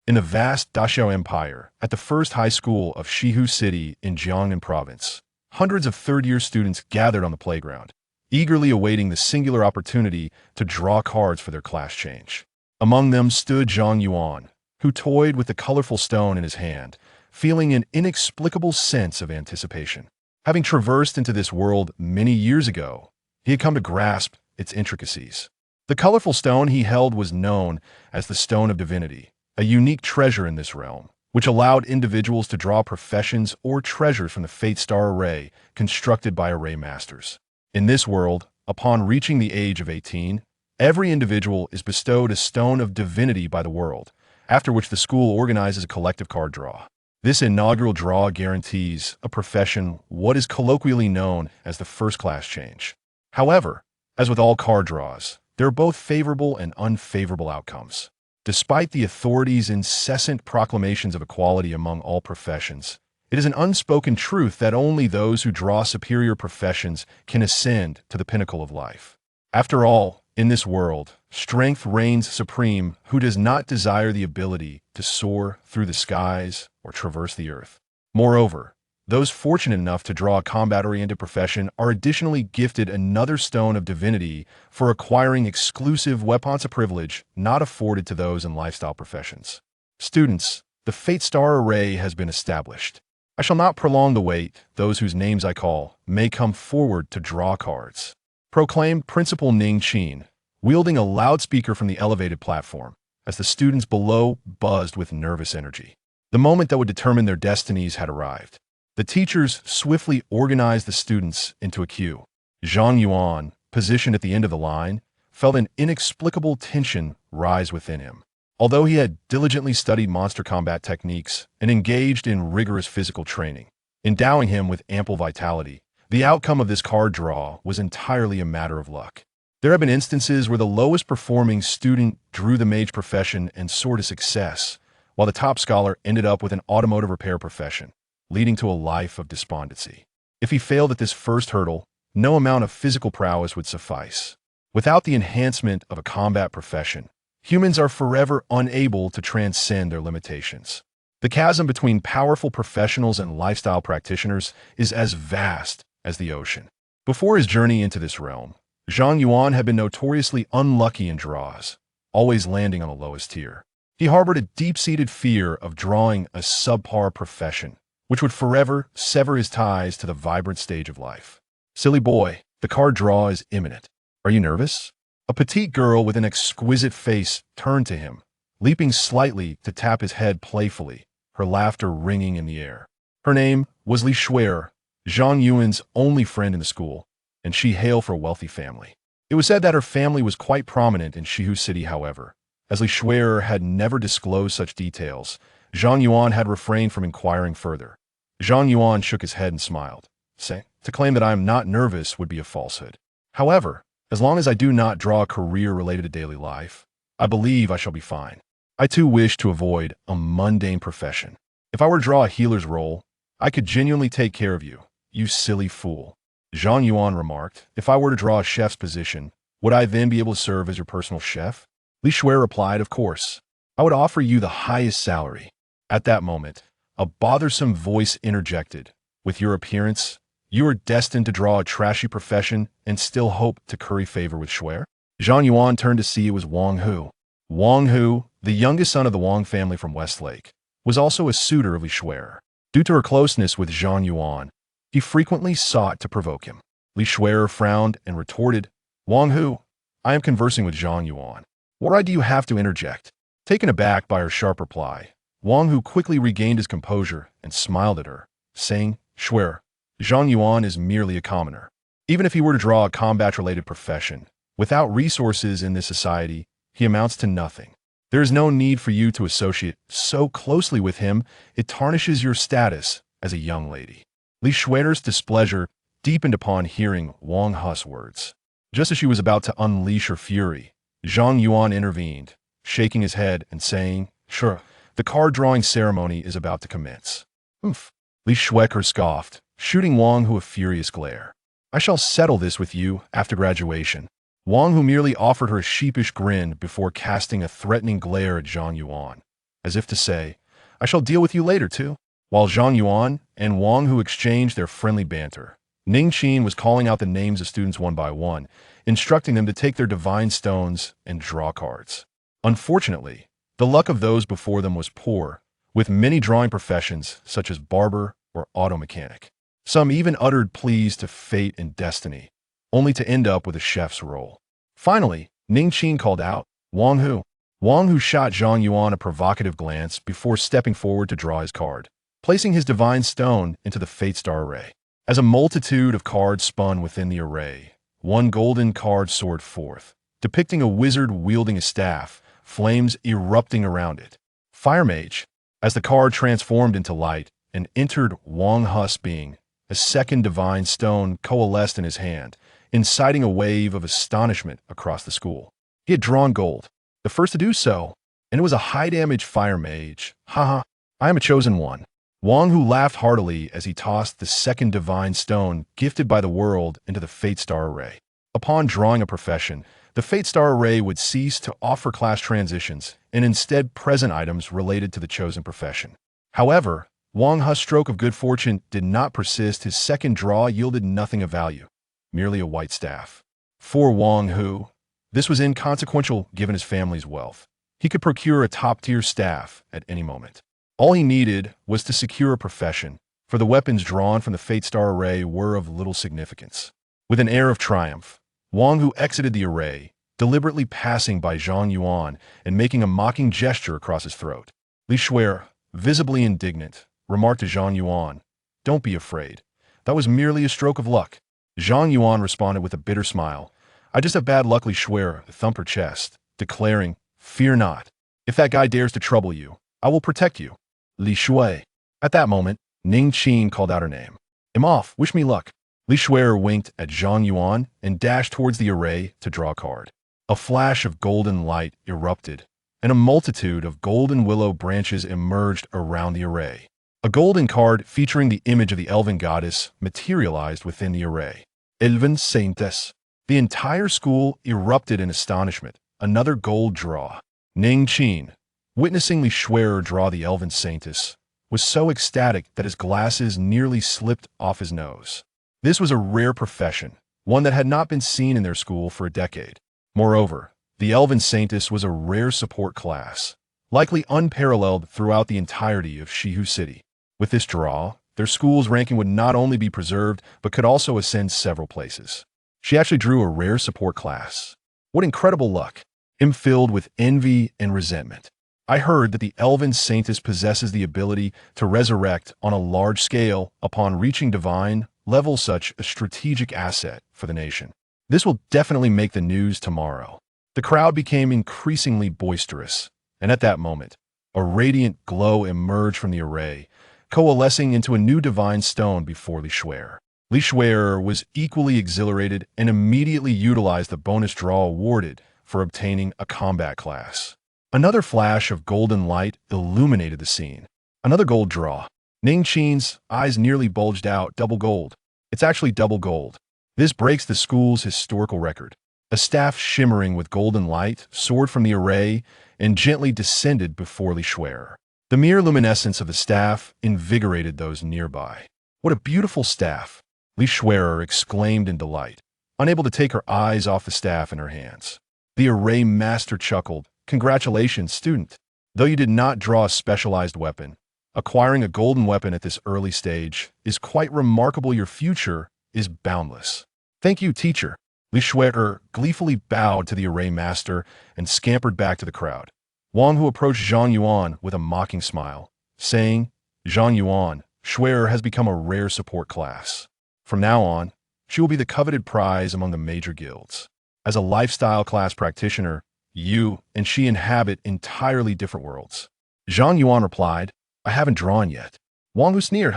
in the vast Dachao Empire, at the first high school of Shihu City in Jiangnan Province, hundreds of third-year students gathered on the playground, eagerly awaiting the singular opportunity to draw cards for their class change. Among them stood Zhang Yuan, who toyed with the colorful stone in his hand, feeling an inexplicable sense of anticipation. Having traversed into this world many years ago, he had come to grasp its intricacies. The colorful stone he held was known as the Stone of Divinity, a unique treasure in this realm, which allowed individuals to draw professions or treasures from the Fate Star Array constructed by array masters. In this world, upon reaching the age of 18, every individual is bestowed a Stone of Divinity by the world, after which the school organizes a collective card draw. This inaugural draw guarantees a profession what is colloquially known as the first-class change. However, as with all card draws, there are both favorable and unfavorable outcomes. Despite the authorities' incessant proclamations of equality among all professions, it is an unspoken truth that only those who draw superior professions can ascend to the pinnacle of life. After all, in this world, strength reigns supreme. Who does not desire the ability to soar through the skies or traverse the earth? Moreover, those fortunate enough to draw a combat-oriented profession are additionally gifted another Stone of Divinity for acquiring exclusive weapons of privilege not afforded to those in lifestyle professions. Students, the Fate Star Array has been established. I shall not prolong the wait. Those whose names I call may come forward to draw cards," proclaimed Principal Ning Qin, wielding a loudspeaker from the elevated platform, as the students below buzzed with nervous energy. The moment that would determine their destinies had arrived. The teachers swiftly organized the students into a queue. Zhang Yuan, positioned at the end of the line, felt an inexplicable tension rise within him. Although he had diligently studied monster combat techniques and engaged in rigorous physical training, endowing him with ample vitality, the outcome of this card draw was entirely a matter of luck. There have been instances where the lowest performing student drew the mage profession and soared to success, while the top scholar ended up with an automotive repair profession, leading to a life of despondency. If he failed at this first hurdle, no amount of physical prowess would suffice. Without the enhancement of a combat profession, humans are forever unable to transcend their limitations. The chasm between powerful professionals and lifestyle practitioners is as vast as the ocean. Before his journey into this realm, Zhang Yuan had been notoriously unlucky in draws, always landing on the lowest tier. He harbored a deep-seated fear of drawing a subpar profession, which would forever sever his ties to the vibrant stage of life. "Silly boy, the card draw is imminent. Are you nervous?" A petite girl with an exquisite face turned to him, leaping slightly to tap his head playfully, her laughter ringing in the air. Her name was Li Shuer, Zhang Yuan's only friend in the school, and she hailed from a wealthy family. It was said that her family was quite prominent in Shihu City, however. As Li Shuer had never disclosed such details, Zhang Yuan had refrained from inquiring further. Zhang Yuan shook his head and smiled, saying, "To claim that I am not nervous would be a falsehood. However, as long as I do not draw a career related to daily life, I believe I shall be fine. I too wish to avoid a mundane profession. If I were to draw a healer's role, I could genuinely take care of you, you silly fool." Zhang Yuan remarked, "If I were to draw a chef's position, would I then be able to serve as your personal chef?" Li Shuer replied, "Of course. I would offer you the highest salary." At that moment, a bothersome voice interjected, "With your appearance, you are destined to draw a trashy profession and still hope to curry favor with Shuer?" Zhang Yuan turned to see it was Wang Hu. Wang Hu, the youngest son of the Wang family from Westlake, was also a suitor of Li Shuer. Due to her closeness with Zhang Yuan, he frequently sought to provoke him. Li Shuer frowned and retorted, "Wang Hu, I am conversing with Zhang Yuan. What right do you have to interject?" Taken aback by her sharp reply, Wang Hu quickly regained his composure and smiled at her, saying, "Shuer, Zhang Yuan is merely a commoner. Even if he were to draw a combat-related profession, without resources in this society, he amounts to nothing. There is no need for you to associate so closely with him. It tarnishes your status as a young lady." Li Shuer's displeasure deepened upon hearing Wang Hu's words. Just as she was about to unleash her fury, Zhang Yuan intervened, shaking his head and saying, "Sure, the card-drawing ceremony is about to commence." "Oof." Li Shuer scoffed, shooting Wang Hu a furious glare. "I shall settle this with you after graduation." Wang Hu merely offered her a sheepish grin before casting a threatening glare at Zhang Yuan. as if to say, I shall deal with you later too. While Zhang Yuan and Wang Hu exchanged their friendly banter, Ning Qin was calling out the names of students one by one, instructing them to take their divine stones and draw cards. Unfortunately, the luck of those before them was poor, with many drawing professions such as barber or auto mechanic. Some even uttered pleas to fate and destiny, only to end up with a chef's role. Finally, Ning Qin called out, Wang Hu. Wang Hu shot Zhang Yuan a provocative glance before stepping forward to draw his card, placing his divine stone into the Fate Star array. As a multitude of cards spun within the array, one golden card soared forth, depicting a wizard wielding a staff, flames erupting around it. Fire Mage. As the card transformed into light and entered Wang Hu's being, a second divine stone coalesced in his hand, inciting a wave of astonishment across the school. He had drawn gold, the first to do so, and it was a high-damage Fire Mage. Haha, I am a chosen one. Wang Hu laughed heartily as he tossed the second divine stone gifted by the world into the Fate Star array. Upon drawing a profession, the Fate Star array would cease to offer class transitions and instead present items related to the chosen profession. However, Wang Hu's stroke of good fortune did not persist. His second draw yielded nothing of value, merely a white staff. For Wang Hu, this was inconsequential given his family's wealth. He could procure a top-tier staff at any moment. All he needed was to secure a profession, for the weapons drawn from the Fate Star array were of little significance. With an air of triumph, Wang Hu exited the array, deliberately passing by Zhang Yuan and making a mocking gesture across his throat. Li Shuer, visibly indignant, remarked to Zhang Yuan, Don't be afraid. That was merely a stroke of luck. Zhang Yuan responded with a bitter smile. I just have bad luck. Li Shuer thumped her chest, declaring, Fear not. If that guy dares to trouble you, I will protect you. Li Shui. At that moment, Ning Qin called out her name. I'm off. Wish me luck. Li Shuer winked at Zhang Yuan and dashed towards the array to draw a card. A flash of golden light erupted, and a multitude of golden willow branches emerged around the array. A golden card featuring the image of the elven goddess materialized within the array. Elven Saintess. The entire school erupted in astonishment. Another gold draw. Ning Qin, witnessing Li Shuer draw the elven Saintess, was so ecstatic that his glasses nearly slipped off his nose. This was a rare profession, one that had not been seen in their school for a decade. Moreover, the elven Saintess was a rare support class, likely unparalleled throughout the entirety of Shihu City. With this draw, their school's ranking would not only be preserved, but could also ascend several places. She actually drew a rare support class. What incredible luck! I'm filled with envy and resentment. I heard that the elven Saintess possesses the ability to resurrect on a large scale upon reaching divine level, such a strategic asset for the nation. This will definitely make the news tomorrow. The crowd became increasingly boisterous, and at that moment, a radiant glow emerged from the array, coalescing into a new divine stone before Li Shuer. Li Shuer was equally exhilarated and immediately utilized the bonus draw awarded for obtaining a combat class. Another flash of golden light illuminated the scene. Another gold draw. Ning Qin's eyes nearly bulged out. Double gold. It's actually double gold. This breaks the school's historical record. A staff shimmering with golden light soared from the array and gently descended before Li Shuer. The mere luminescence of the staff invigorated those nearby. What a beautiful staff! Li Shuer exclaimed in delight, unable to take her eyes off the staff in her hands. The array master chuckled. Congratulations, student. Though you did not draw a specialized weapon, acquiring a golden weapon at this early stage is quite remarkable. Your future is boundless. Thank you, teacher. Li Shuer gleefully bowed to the array master and scampered back to the crowd. Wang Hu approached Zhang Yuan with a mocking smile, saying, Zhang Yuan, Shuer has become a rare support class. From now on, she will be the coveted prize among the major guilds. As a lifestyle class practitioner, you and she inhabit entirely different worlds. Zhang Yuan replied, I haven't drawn yet. Wang Hu sneered,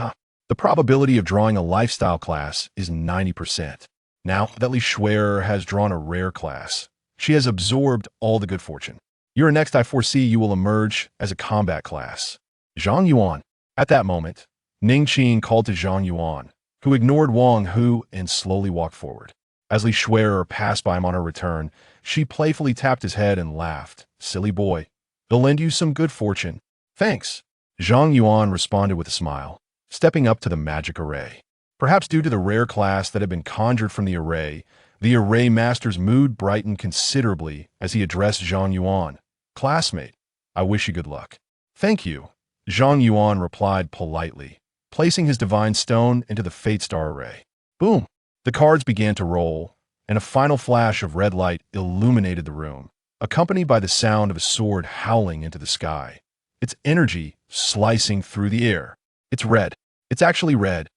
The probability of drawing a lifestyle class is 90%. Now that Li Shuer has drawn a rare class, she has absorbed all the good fortune. You're next. I foresee you will emerge as a combat class. Zhang Yuan. At that moment, Ning Qin called to Zhang Yuan, who ignored Wang Hu and slowly walked forward. As Li Shuer passed by him on her return, she playfully tapped his head and laughed. Silly boy. They'll lend you some good fortune. Thanks. Zhang Yuan responded with a smile, stepping up to the magic array. Perhaps due to the rare class that had been conjured from the array master's mood brightened considerably as he addressed Zhang Yuan. Classmate, I wish you good luck. Thank you. Zhang Yuan replied politely, placing his divine stone into the Fate Star array. Boom! The cards began to roll, and a final flash of red light illuminated the room, accompanied by the sound of a sword howling into the sky, its energy slicing through the air. It's red. It's actually red.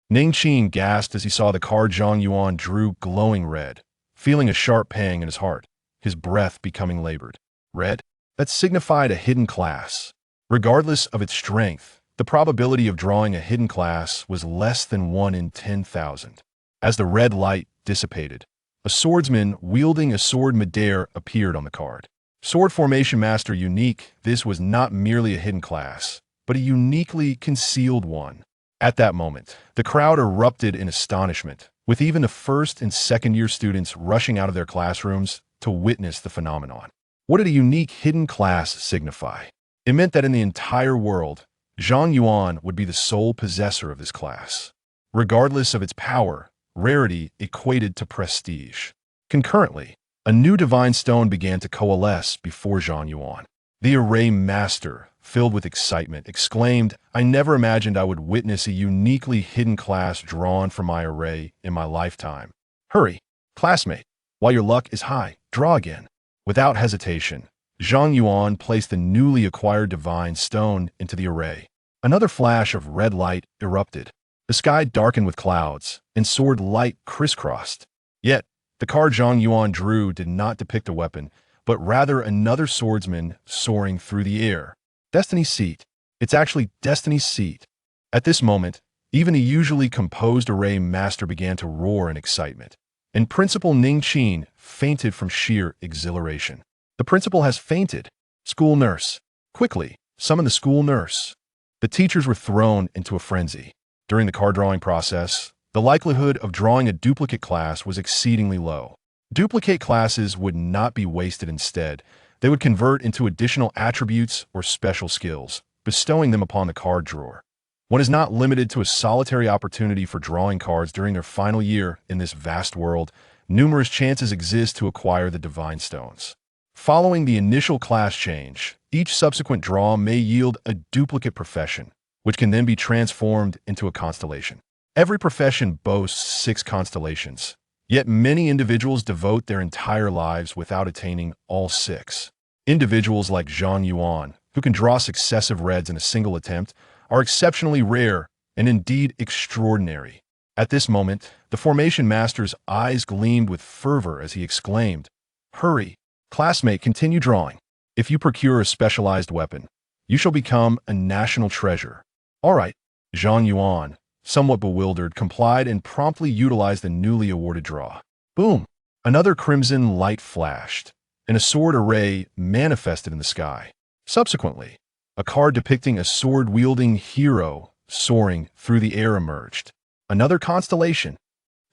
Ning Qin gasped as he saw the card Zhang Yuan drew glowing red, feeling a sharp pang in his heart, his breath becoming labored. Red? That signified a hidden class. Regardless of its strength, the probability of drawing a hidden class was less than 1 in 10,000. As the red light dissipated, a swordsman wielding a sword midair appeared on the card. Sword Formation Master Unique, this was not merely a hidden class, but a uniquely concealed one. At that moment, the crowd erupted in astonishment, with even the first and second-year students rushing out of their classrooms to witness the phenomenon. What did a unique hidden class signify? It meant that in the entire world, Zhang Yuan would be the sole possessor of this class. Regardless of its power, rarity equated to prestige. Concurrently, a new divine stone began to coalesce before Zhang Yuan. The array master, filled with excitement, exclaimed, I never imagined I would witness a uniquely hidden class drawn from my array in my lifetime. Hurry, classmate, while your luck is high, draw again. Without hesitation, Zhang Yuan placed the newly acquired divine stone into the array. Another flash of red light erupted. The sky darkened with clouds, and sword light crisscrossed. Yet, the card Zhang Yuan drew did not depict a weapon, but rather another swordsman soaring through the air. Destiny's Seat. It's actually Destiny's Seat. At this moment, even a usually composed array master began to roar in excitement, and Principal Ning Qin fainted from sheer exhilaration. The principal has fainted. School nurse. Quickly, summon the school nurse. The teachers were thrown into a frenzy. During the card drawing process, the likelihood of drawing a duplicate class was exceedingly low. Duplicate classes would not be wasted. Instead, they would convert into additional attributes or special skills, bestowing them upon the card drawer. One is not limited to a solitary opportunity for drawing cards during their final year in this vast world. Numerous chances exist to acquire the divine stones. Following the initial class change, each subsequent draw may yield a duplicate profession, which can then be transformed into a constellation. Every profession boasts 6 constellations, yet many individuals devote their entire lives without attaining all 6. Individuals like Zhang Yuan, who can draw successive reds in a single attempt, are exceptionally rare and indeed extraordinary. At this moment, the Formation Master's eyes gleamed with fervor as he exclaimed, Hurry, classmate, continue drawing. If you procure a specialized weapon, you shall become a national treasure. All right, Zhang Yuan, somewhat bewildered, complied and promptly utilized the newly awarded draw. Boom! Another crimson light flashed, and a sword array manifested in the sky. Subsequently, a card depicting a sword-wielding hero soaring through the air emerged. Another constellation.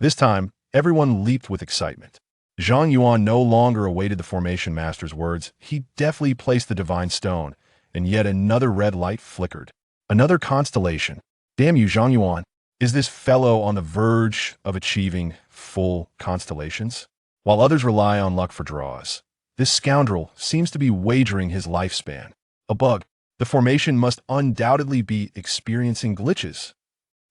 This time, everyone leaped with excitement. Zhang Yuan no longer awaited the Formation Master's words. He deftly placed the divine stone, and yet another red light flickered. Another constellation. Damn you, Zhang Yuan. Is this fellow on the verge of achieving full constellations? While others rely on luck for draws, this scoundrel seems to be wagering his lifespan. A bug. The formation must undoubtedly be experiencing glitches.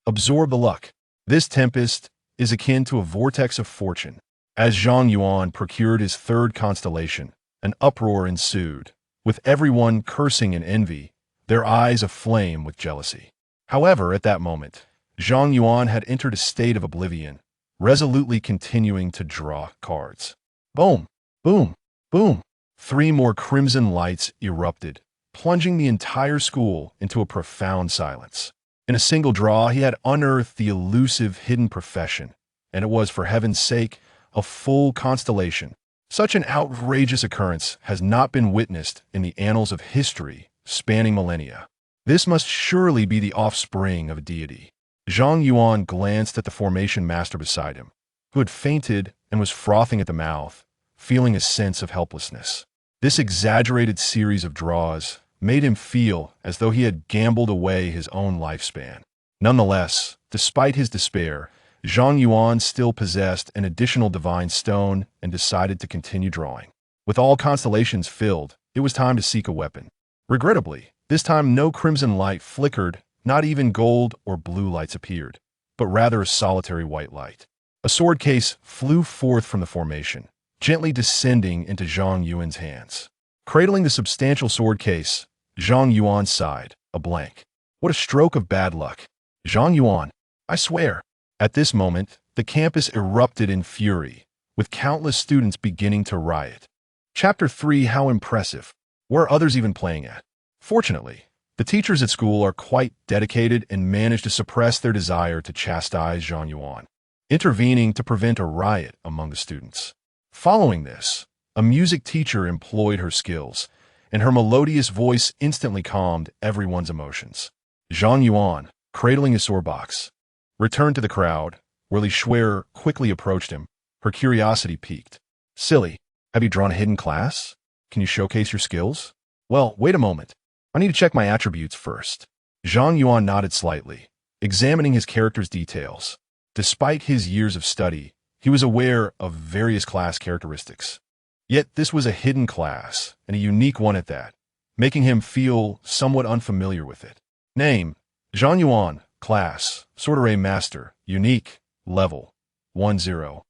Absorb the luck. This tempest is akin to a vortex of fortune. As Zhang Yuan procured his 3rd constellation, an uproar ensued, with everyone cursing in envy, their eyes aflame with jealousy. However, at that moment, Zhang Yuan had entered a state of oblivion, resolutely continuing to draw cards. Boom! Boom! Boom! 3 more crimson lights erupted, plunging the entire school into a profound silence. In a single draw, he had unearthed the elusive hidden profession, and it was, for heaven's sake, a full constellation. Such an outrageous occurrence has not been witnessed in the annals of history spanning millennia. This must surely be the offspring of a deity. Zhang Yuan glanced at the Formation Master beside him, who had fainted and was frothing at the mouth, feeling a sense of helplessness. This exaggerated series of draws made him feel as though he had gambled away his own lifespan. Nonetheless, despite his despair, Zhang Yuan still possessed an additional divine stone and decided to continue drawing. With all constellations filled, it was time to seek a weapon. Regrettably, this time no crimson light flickered, not even gold or blue lights appeared, but rather a solitary white light. A sword case flew forth from the formation, gently descending into Zhang Yuan's hands. Cradling the substantial sword case, Zhang Yuan sighed, a blank. What a stroke of bad luck. Zhang Yuan, I swear. At this moment, the campus erupted in fury, with countless students beginning to riot. Chapter 3, How impressive. Where are others even playing at? Fortunately, the teachers at school are quite dedicated and manage to suppress their desire to chastise Zhang Yuan, intervening to prevent a riot among the students. Following this, a music teacher employed her skills, and her melodious voice instantly calmed everyone's emotions. Zhang Yuan, cradling his sword box, returned to the crowd, where Li Shuer quickly approached him, her curiosity piqued. Silly, have you drawn a hidden class? Can you showcase your skills? Well, wait a moment. I need to check my attributes first. Zhang Yuan nodded slightly, examining his character's details. Despite his years of study, he was aware of various class characteristics. Yet this was a hidden class, and a unique one at that, making him feel somewhat unfamiliar with it. Name, Zhang Yuan. Class, Sword Array Master. Unique, level 1000.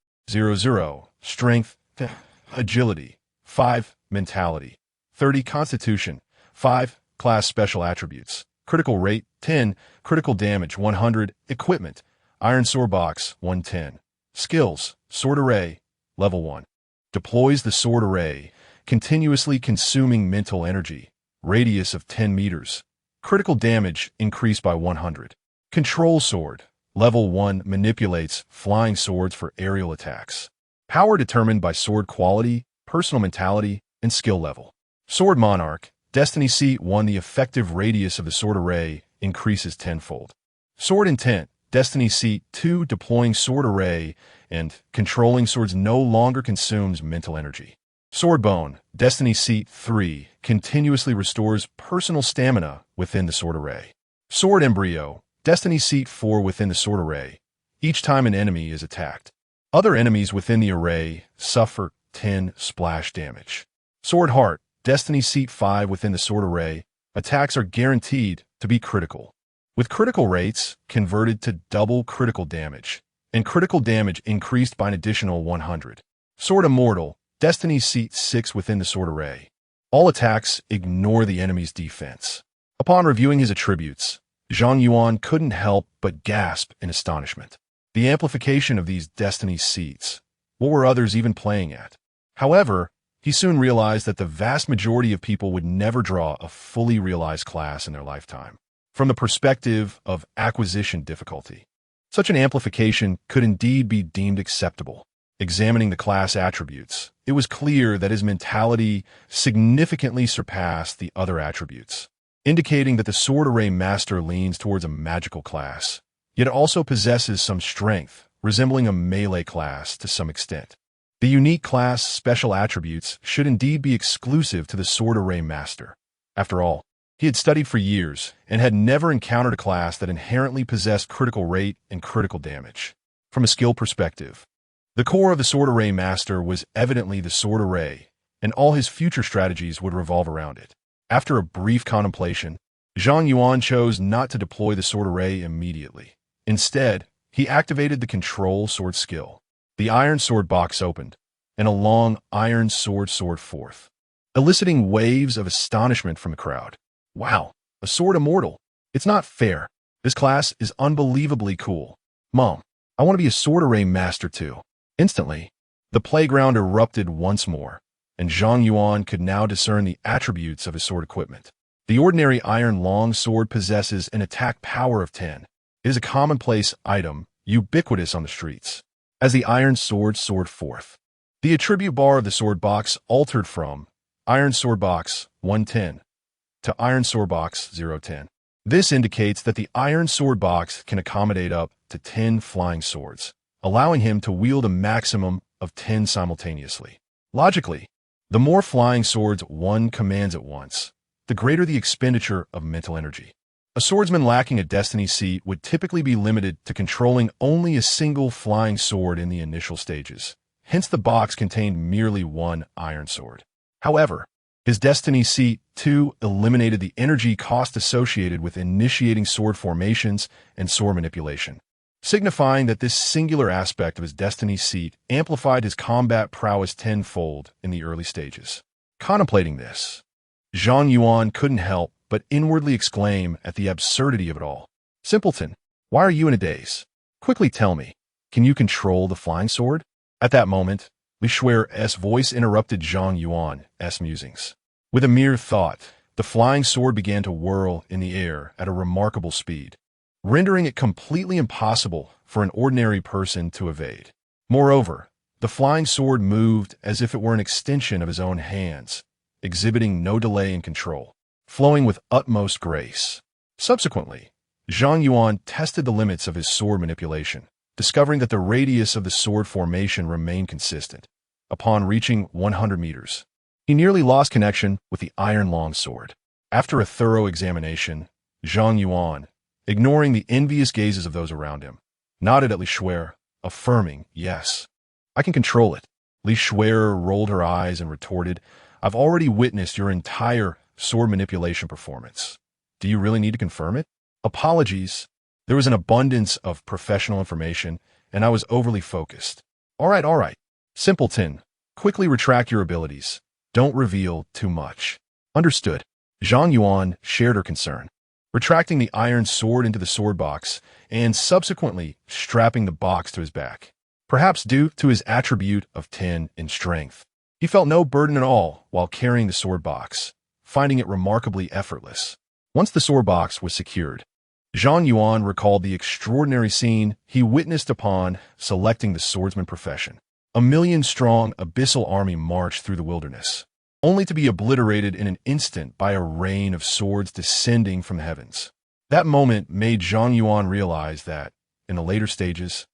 Strength, agility, 5. Mentality, 30. Constitution, 5. Class Special Attributes. Critical rate, 10. Critical damage, 100. Equipment, Iron Sword Box, 110. Skills, Sword Array, level 1. Deploys the Sword Array, continuously consuming mental energy, radius of 10 meters. Critical damage increased by 100. Control Sword, level 1, manipulates flying swords for aerial attacks. Power determined by sword quality, personal mentality, and skill level. Sword Monarch, Destiny Seat 1, the effective radius of the sword array increases tenfold. Sword Intent, Destiny Seat 2, deploying sword array and controlling swords no longer consumes mental energy. Sword Bone, Destiny Seat 3, continuously restores personal stamina within the sword array. Sword Embryo, Destiny Seat 4, within the sword array, each time an enemy is attacked. Other enemies within the array suffer 10 splash damage. Sword Heart, Destiny Seat 5, within the sword array, attacks are guaranteed to be critical, with critical rates converted to double critical damage, and critical damage increased by an additional 100. Sword Immortal, Destiny Seat 6, within the sword array. All attacks ignore the enemy's defense. Upon reviewing his attributes, Zhang Yuan couldn't help but gasp in astonishment. The amplification of these Destiny Seats. What were others even playing at? However, he soon realized that the vast majority of people would never draw a fully realized class in their lifetime. From the perspective of acquisition difficulty, such an amplification could indeed be deemed acceptable. Examining the class attributes, it was clear that his mentality significantly surpassed the other attributes, indicating that the Sword Array Master leans towards a magical class, yet also possesses some strength, resembling a melee class to some extent. The unique class special attributes should indeed be exclusive to the Sword Array Master. After all, he had studied for years and had never encountered a class that inherently possessed critical rate and critical damage. From a skill perspective, the core of the Sword Array Master was evidently the Sword Array, and all his future strategies would revolve around it. After a brief contemplation, Zhang Yuan chose not to deploy the sword array immediately. Instead, he activated the control sword skill. The iron sword box opened, and a long iron sword soared forth, eliciting waves of astonishment from the crowd. Wow, a sword immortal. It's not fair. This class is unbelievably cool. Mom, I want to be a sword array master too. Instantly, the playground erupted once more, and Zhang Yuan could now discern the attributes of his sword equipment. The ordinary iron long sword possesses an attack power of 10. It is a commonplace item, ubiquitous on the streets. As the iron sword soared forth, the attribute bar of the sword box altered from Iron Sword Box 110 to Iron Sword Box 010. This indicates that the Iron Sword Box can accommodate up to 10 flying swords, allowing him to wield a maximum of 10 simultaneously. Logically, the more flying swords one commands at once, the the greater the expenditure of mental energy. A swordsman lacking a destiny seat would typically be limited to controlling only a single flying sword in the initial stages. Hence, the box contained merely one iron sword. However, his destiny seat, too, eliminated the energy cost associated with initiating sword formations and sword manipulation, signifying that this singular aspect of his destiny seat amplified his combat prowess tenfold in the early stages. Contemplating this, Zhang Yuan couldn't help but inwardly exclaim at the absurdity of it all. "Simpleton, why are you in a daze? Quickly tell me, can you control the flying sword?" At that moment, Li Shui's voice interrupted Zhang Yuan's musings. With a mere thought, the flying sword began to whirl in the air at a remarkable speed, rendering it completely impossible for an ordinary person to evade. Moreover, the flying sword moved as if it were an extension of his own hands, exhibiting no delay in control, flowing with utmost grace. Subsequently, Zhang Yuan tested the limits of his sword manipulation, discovering that the radius of the sword formation remained consistent. Upon reaching 100 meters, he nearly lost connection with the iron longsword. After a thorough examination, Zhang Yuan, ignoring the envious gazes of those around him, nodded at Li Shui, affirming, "Yes, I can control it." Li Shui rolled her eyes and retorted, "I've already witnessed your entire sword manipulation performance. Do you really need to confirm it?" "Apologies. There was an abundance of professional information, and I was overly focused." All right. Simpleton, quickly retract your abilities. Don't reveal too much." "Understood." Zhang Yuan shared her concern, retracting the iron sword into the sword box and subsequently strapping the box to his back. Perhaps due to his attribute of 10 in strength, he felt no burden at all while carrying the sword box, finding it remarkably effortless. Once the sword box was secured, Zhang Yuan recalled the extraordinary scene he witnessed upon selecting the swordsman profession. A million-strong abyssal army marched through the wilderness, only to be obliterated in an instant by a rain of swords descending from the heavens. That moment made Zhang Yuan realize that, in the later stages,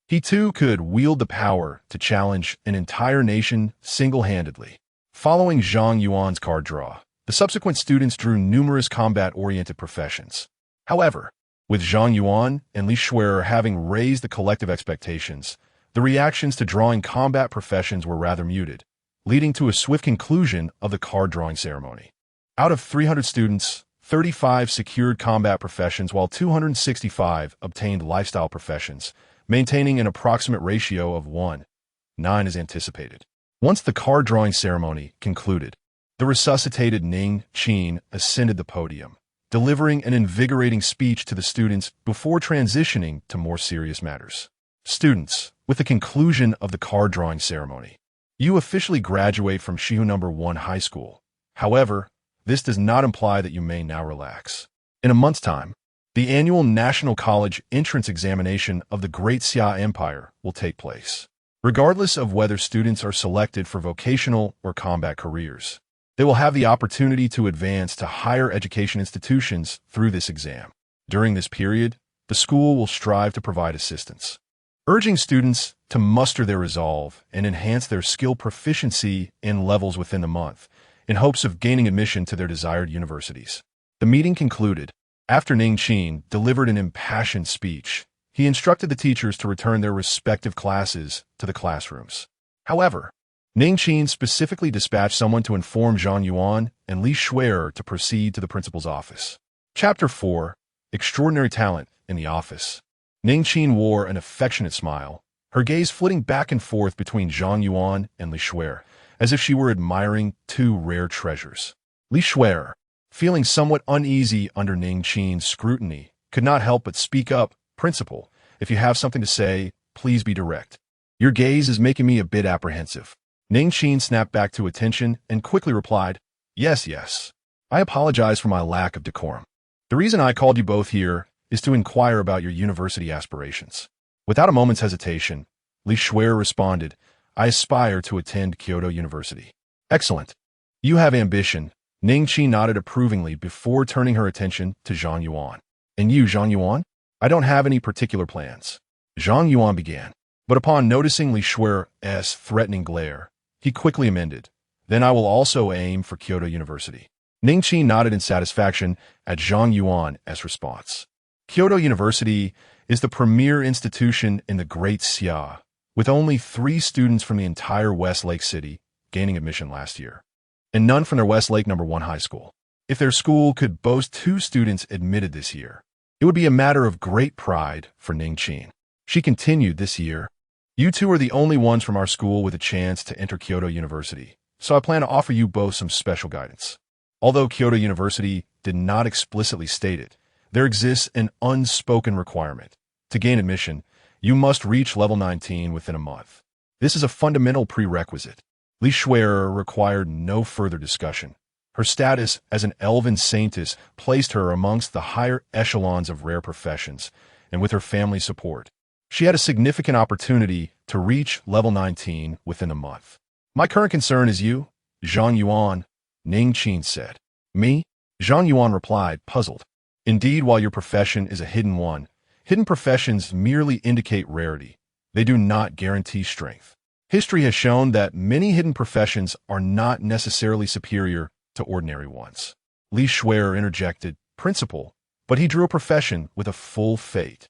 he too could wield the power to challenge an entire nation single-handedly. Following Zhang Yuan's card draw, the subsequent students drew numerous combat-oriented professions. However, with Zhang Yuan and Li Shui having raised the collective expectations, the reactions to drawing combat professions were rather muted, leading to a swift conclusion of the card-drawing ceremony. Out of 300 students, 35 secured combat professions while 265 obtained lifestyle professions, maintaining an approximate ratio of 1:9 as anticipated. Once the card-drawing ceremony concluded, the resuscitated Ning Qin ascended the podium, delivering an invigorating speech to the students before transitioning to more serious matters. "Students, with the conclusion of the card-drawing ceremony, you officially graduate from Shihu No. 1 High School. However, this does not imply that you may now relax. In a month's time, the annual National College entrance examination of the Great Xia Empire will take place. Regardless of whether students are selected for vocational or combat careers, they will have the opportunity to advance to higher education institutions through this exam. During this period, the school will strive to provide assistance, urging students to muster their resolve and enhance their skill proficiency in levels within the month, in hopes of gaining admission to their desired universities." The meeting concluded. After Ning Qin delivered an impassioned speech, he instructed the teachers to return their respective classes to the classrooms. However, Ning Qin specifically dispatched someone to inform Zhang Yuan and Li Shui to proceed to the principal's office. Chapter 4: Extraordinary Talent in the Office. Ning Qin wore an affectionate smile, her gaze flitting back and forth between Zhang Yuan and Li Shui, as if she were admiring two rare treasures. Li Shui, feeling somewhat uneasy under Ning Qin's scrutiny, could not help but speak up. "Principal, if you have something to say, please be direct. Your gaze is making me a bit apprehensive." Ning Qin snapped back to attention and quickly replied, Yes. I apologize for my lack of decorum. The reason I called you both here is to inquire about your university aspirations." Without a moment's hesitation, Li Shui responded, "I aspire to attend Kyoto University." "Excellent. You have ambition." Ning Qin nodded approvingly before turning her attention to Zhang Yuan. "And you, Zhang Yuan?" "I don't have any particular plans." Zhang Yuan began, but upon noticing Li Shui's threatening glare, he quickly amended, "Then I will also aim for Kyoto University." Ningqi nodded in satisfaction at Zhang Yuan's response. Kyoto University is the premier institution in the Great Xia, with only 3 students from the entire Westlake City gaining admission last year, and none from their Westlake No. 1 high school. If their school could boast 2 students admitted this year, it would be a matter of great pride for Ningqi. She continued this year, "You two are the only ones from our school with a chance to enter Kyoto University, so I plan to offer you both some special guidance." Although Kyoto University did not explicitly state it, there exists an unspoken requirement. To gain admission, you must reach level 19 within a month. This is a fundamental prerequisite. Li Shui'er required no further discussion. Her status as an elven saintess placed her amongst the higher echelons of rare professions, and with her family's support, she had a significant opportunity to reach level 19 within a month. "My current concern is you, Zhang Yuan," Ningqi said. "Me?" Zhang Yuan replied, puzzled. "Indeed, while your profession is a hidden one, hidden professions merely indicate rarity. They do not guarantee strength. History has shown that many hidden professions are not necessarily superior to ordinary ones." Li Shui'er interjected, "Principal," but he drew a profession with a full fate.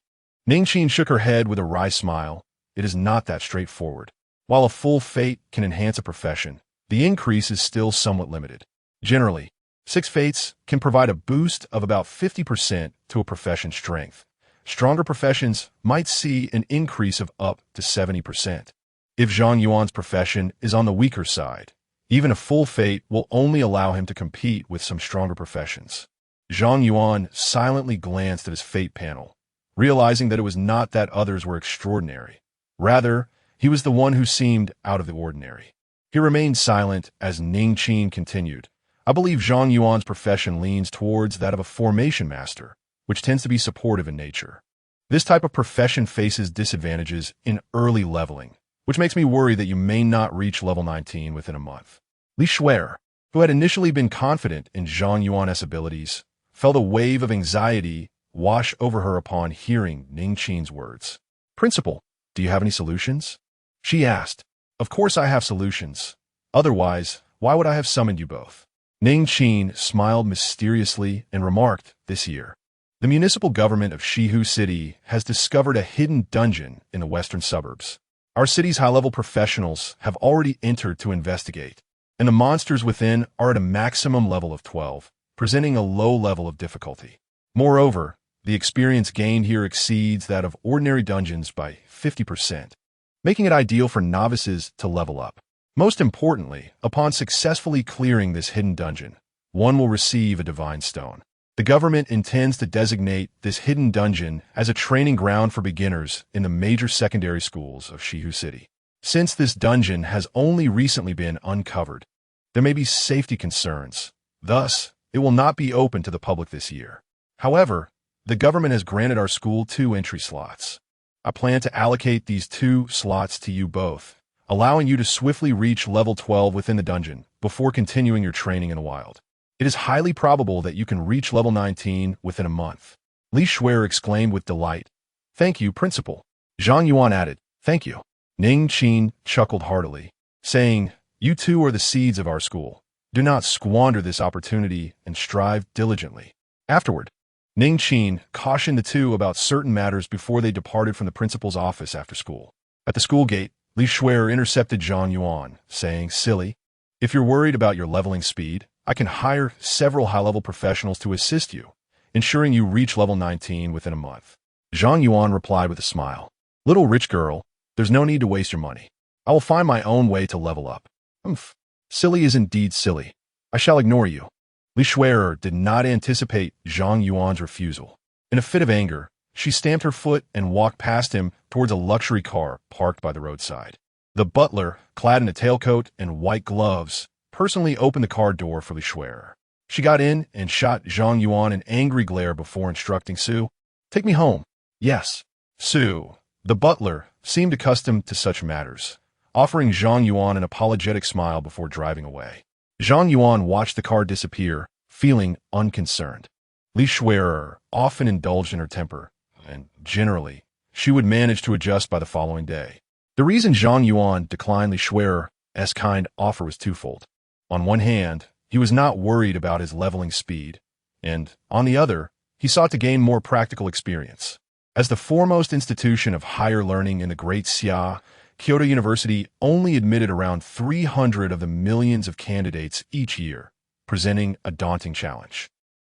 Ningqi shook her head with a wry smile. "It is not that straightforward. While a full fate can enhance a profession, the increase is still somewhat limited. Generally, 6 fates can provide a boost of about 50% to a profession's strength. Stronger professions might see an increase of up to 70%. If Zhang Yuan's profession is on the weaker side, even a full fate will only allow him to compete with some stronger professions." Zhang Yuan silently glanced at his fate panel, realizing that it was not that others were extraordinary. Rather, he was the one who seemed out of the ordinary. He remained silent as Ningqi continued, "I believe Zhang Yuan's profession leans towards that of a formation master, which tends to be supportive in nature. This type of profession faces disadvantages in early leveling, which makes me worry that you may not reach level 19 within a month." Li Shui'er, who had initially been confident in Zhang Yuan's abilities, felt a wave of anxiety wash over her upon hearing Ningqi's words. "Principal, do you have any solutions?" she asked. "Of course I have solutions. Otherwise, why would I have summoned you both?" Ningqi smiled mysteriously and remarked, "This year, the municipal government of Shihu City has discovered a hidden dungeon in the western suburbs. Our city's high-level professionals have already entered to investigate, and the monsters within are at a maximum level of 12, presenting a low level of difficulty. Moreover, the experience gained here exceeds that of ordinary dungeons by 50%, making it ideal for novices to level up. Most importantly, upon successfully clearing this hidden dungeon, one will receive a divine stone. The government intends to designate this hidden dungeon as a training ground for beginners in the major secondary schools of Shihu City. Since this dungeon has only recently been uncovered, there may be safety concerns. Thus, it will not be open to the public this year. However, the government has granted our school 2 entry slots. I plan to allocate these 2 slots to you both, allowing you to swiftly reach level 12 within the dungeon before continuing your training in the wild. It is highly probable that you can reach level 19 within a month." Li Shui'er exclaimed with delight, "Thank you, Principal." Zhang Yuan added, "Thank you." Ningqi chuckled heartily, saying, "You two are the seeds of our school. Do not squander this opportunity and strive diligently." Afterward, Ningqi cautioned the 2 about certain matters before they departed from the principal's office after school. At the school gate, Li Shui'er intercepted Zhang Yuan, saying, "Silly, if you're worried about your leveling speed, I can hire several high-level professionals to assist you, ensuring you reach level 19 within a month." Zhang Yuan replied with a smile, "Little rich girl, there's no need to waste your money. I will find my own way to level up." "Humph, silly is indeed silly. I shall ignore you." Li Shui'er did not anticipate Zhang Yuan's refusal. In a fit of anger, she stamped her foot and walked past him towards a luxury car parked by the roadside. The butler, clad in a tailcoat and white gloves, personally opened the car door for Li Shui'er. She got in and shot Zhang Yuan an angry glare before instructing Sue, "Take me home." "Yes." Sue, the butler, seemed accustomed to such matters, offering Zhang Yuan an apologetic smile before driving away. Zhang Yuan watched the car disappear, feeling unconcerned. Li Shui'er often indulged in her temper, and generally, she would manage to adjust by the following day. The reason Zhang Yuan declined Li Shui'er's kind offer was twofold. On one hand, he was not worried about his leveling speed, and, on the other, he sought to gain more practical experience. As the foremost institution of higher learning in the Great Xia, Kyoto University only admitted around 300 of the millions of candidates each year, presenting a daunting challenge.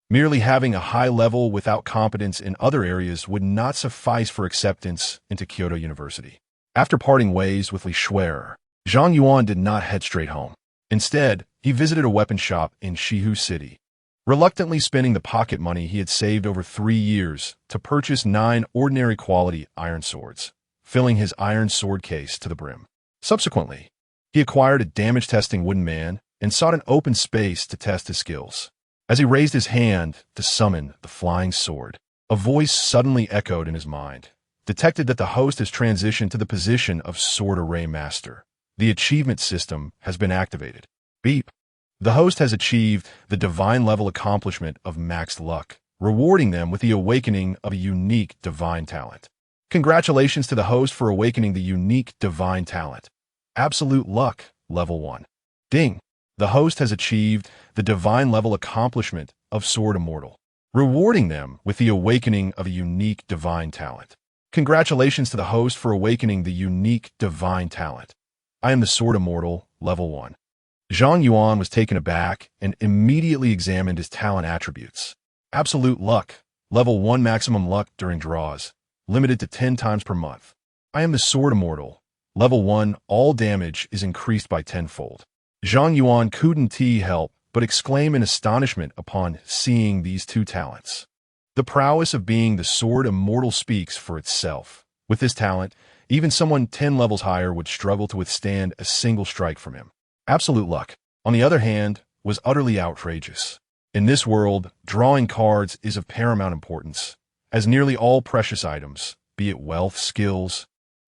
Merely having a high level without competence in other areas would not suffice for acceptance into Kyoto University. After parting ways with Li Shuer, Zhang Yuan did not head straight home. Instead, he visited a weapon shop in Shihu City, reluctantly spending the pocket money he had saved over 3 years to purchase 9 ordinary quality iron swords, filling his iron sword case to the brim. Subsequently, he acquired a damage-testing wooden man and sought an open space to test his skills. As he raised his hand to summon the flying sword, a voice suddenly echoed in his mind, detected that the host has transitioned to the position of Sword Array Master. The achievement system has been activated. Beep. The host has achieved the divine level accomplishment of maxed luck, rewarding them with the awakening of a unique divine talent. Congratulations to the host for awakening the unique divine talent. Absolute luck, level 1. Ding. The host has achieved the divine level accomplishment of Sword Immortal, rewarding them with the awakening of a unique divine talent. Congratulations to the host for awakening the unique divine talent. I am the Sword Immortal, level 1. Zhang Yuan was taken aback and immediately examined his talent attributes. Absolute luck, level 1 maximum luck during draws, limited to 10 times per month. I am the Sword Immortal, level 1, all damage is increased by 10-fold. Zhang Yuan couldn't help but exclaim in astonishment upon seeing these 2 talents. The prowess of being the Sword Immortal speaks for itself. With this talent, even someone 10 levels higher would struggle to withstand a single strike from him. Absolute luck, on the other hand, was utterly outrageous. In this world, drawing cards is of paramount importance, as nearly all precious items, be it wealth, skills,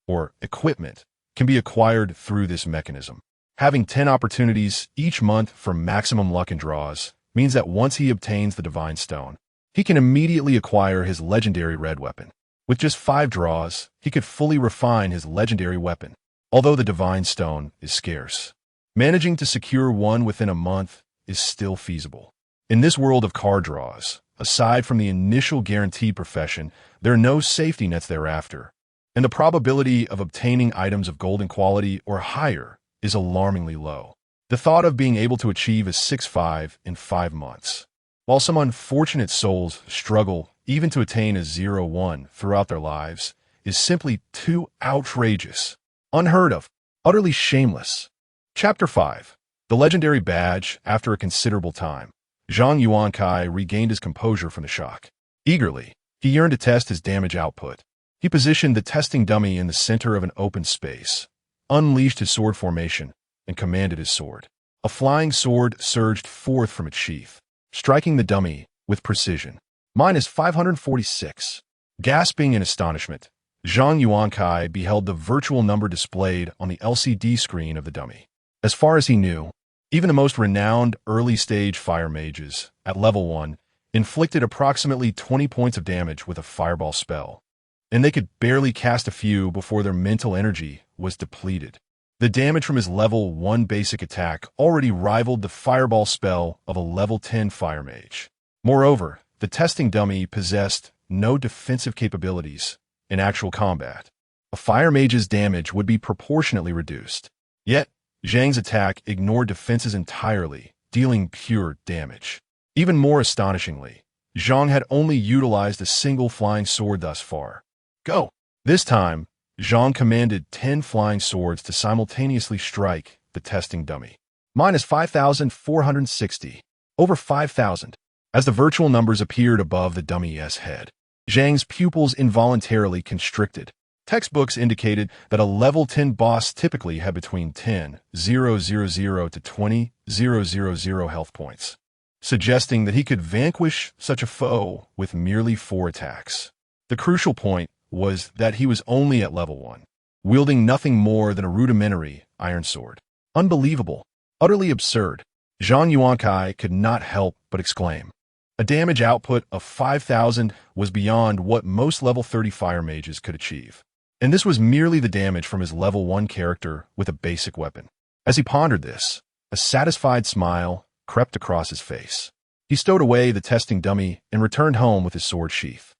or equipment, can be acquired through this mechanism. Having 10 opportunities each month for maximum luck and draws means that once he obtains the Divine Stone, he can immediately acquire his legendary red weapon. With just 5 draws, he could fully refine his legendary weapon, although the Divine Stone is scarce. Managing to secure one within a month is still feasible. In this world of card draws, aside from the initial guaranteed profession, there are no safety nets thereafter, and the probability of obtaining items of golden quality or higher is alarmingly low. The thought of being able to achieve a 6-5 in 5 months, while some unfortunate souls struggle even to attain a 0-1 throughout their lives, is simply too outrageous, unheard of, utterly shameless. Chapter 5. The Legendary Badge. After a considerable time, Zhang Yuan regained his composure from the shock. Eagerly, he yearned to test his damage output. He positioned the testing dummy in the center of an open space, unleashed his sword formation, and commanded his sword. A flying sword surged forth from its sheath, striking the dummy with precision. Minus 546. Gasping in astonishment, Zhang Yuan beheld the virtual number displayed on the LCD screen of the dummy. As far as he knew, even the most renowned early-stage fire mages, at level 1, inflicted approximately 20 points of damage with a fireball spell, and they could barely cast a few before their mental energy was depleted. The damage from his level 1 basic attack already rivaled the fireball spell of a level 10 fire mage. Moreover, the testing dummy possessed no defensive capabilities in actual combat. A fire mage's damage would be proportionately reduced. Yet, Zhang's attack ignored defenses entirely, dealing pure damage. Even more astonishingly, Zhang had only utilized a single flying sword thus far. Go! This time, Zhang commanded 10 flying swords to simultaneously strike the testing dummy. Minus 5,460. Over 5,000. As the virtual numbers appeared above the dummy's head, Zhang's pupils involuntarily constricted. Textbooks indicated that a level 10 boss typically had between 10,000 to 20,000 health points, suggesting that he could vanquish such a foe with merely 4 attacks. The crucial point was that he was only at level 1, wielding nothing more than a rudimentary iron sword. Unbelievable. Utterly absurd. Zhang Yuan could not help but exclaim. A damage output of 5,000 was beyond what most level 30 fire mages could achieve. And this was merely the damage from his level 1 character with a basic weapon. As he pondered this, a satisfied smile crept across his face. He stowed away the testing dummy and returned home with his sword sheath.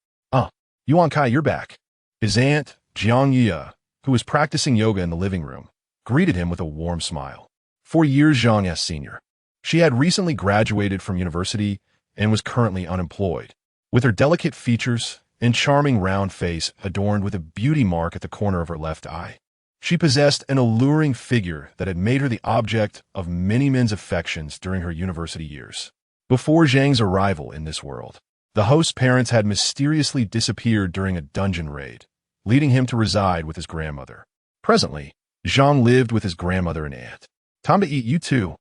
Yuan Kai, you're back. His aunt, Zhang Yuan, who was practicing yoga in the living room, greeted him with a warm smile. 4 years Zhang Yuan senior. She had recently graduated from university and was currently unemployed. With her delicate features and charming round face adorned with a beauty mark at the corner of her left eye, she possessed an alluring figure that had made her the object of many men's affections during her university years. Before Zhang's arrival in this world, the host's parents had mysteriously disappeared during a dungeon raid, leading him to reside with his grandmother. Presently, Zhang lived with his grandmother and aunt. Time to eat, you too.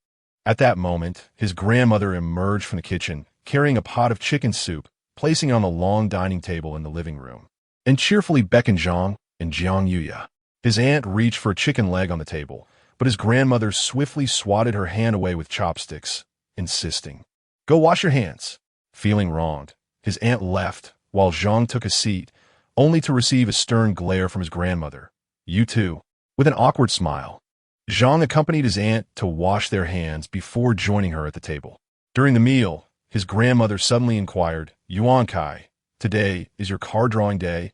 At that moment, his grandmother emerged from the kitchen, carrying a pot of chicken soup, placing it on the long dining table in the living room, and cheerfully beckoned Zhang and Zhang Yuan. His aunt reached for a chicken leg on the table, but his grandmother swiftly swatted her hand away with chopsticks, insisting, "Go wash your hands." Feeling wronged, his aunt left, while Zhang took a seat, only to receive a stern glare from his grandmother. "You too." With an awkward smile, Zhang accompanied his aunt to wash their hands before joining her at the table. During the meal, his grandmother suddenly inquired, "Yuan Kai, today is your card drawing day.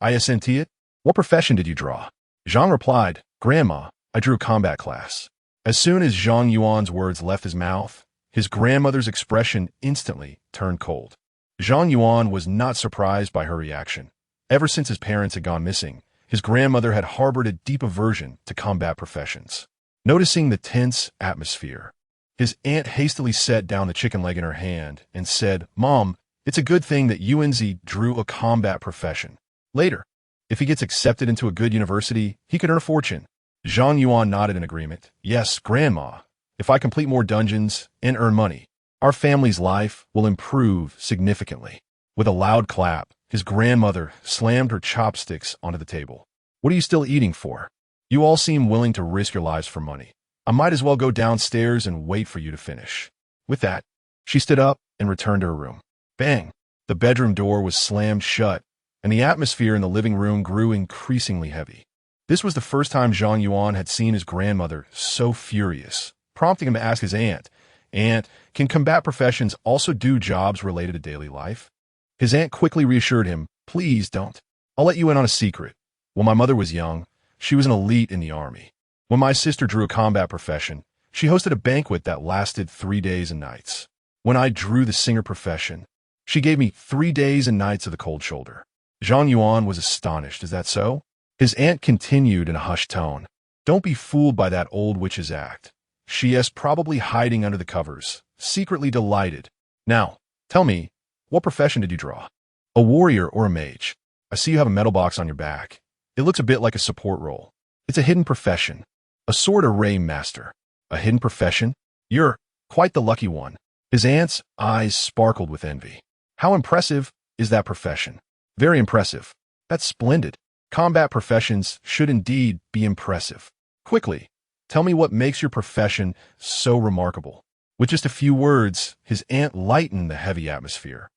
I sent it? What profession did you draw?" Zhang replied, "Grandma, I drew a combat class." As soon as Zhang Yuan's words left his mouth, his grandmother's expression instantly turned cold. Zhang Yuan was not surprised by her reaction. Ever since his parents had gone missing, his grandmother had harbored a deep aversion to combat professions. Noticing the tense atmosphere, his aunt hastily set down the chicken leg in her hand and said, "Mom, it's a good thing that Yuanzi drew a combat profession. Later, if he gets accepted into a good university, he could earn a fortune." Zhang Yuan nodded in agreement. "Yes, Grandma. If I complete more dungeons and earn money, our family's life will improve significantly." With a loud clap, his grandmother slammed her chopsticks onto the table. "What are you still eating for? You all seem willing to risk your lives for money. I might as well go downstairs and wait for you to finish." With that, she stood up and returned to her room. Bang! The bedroom door was slammed shut, and the atmosphere in the living room grew increasingly heavy. This was the first time Zhang Yuan had seen his grandmother so furious, prompting him to ask his aunt, "Aunt, can combat professions also do jobs related to daily life?" His aunt quickly reassured him, "Please don't. I'll let you in on a secret. When my mother was young, she was an elite in the army. When my sister drew a combat profession, she hosted a banquet that lasted 3 days and nights. When I drew the singer profession, she gave me 3 days and nights of the cold shoulder." Zhang Yuan was astonished. "Is that so?" His aunt continued in a hushed tone, "Don't be fooled by that old witch's act. She is probably hiding under the covers, secretly delighted. Now, tell me, what profession did you draw? A warrior or a mage? I see you have a metal box on your back. It looks a bit like a support role. It's a hidden profession. A sword array master. A hidden profession? You're quite the lucky one." His aunt's eyes sparkled with envy. "How impressive is that profession?" "Very impressive. That's splendid. Combat professions should indeed be impressive. Quickly, tell me what makes your profession so remarkable." With just a few words, his aunt lightened the heavy atmosphere,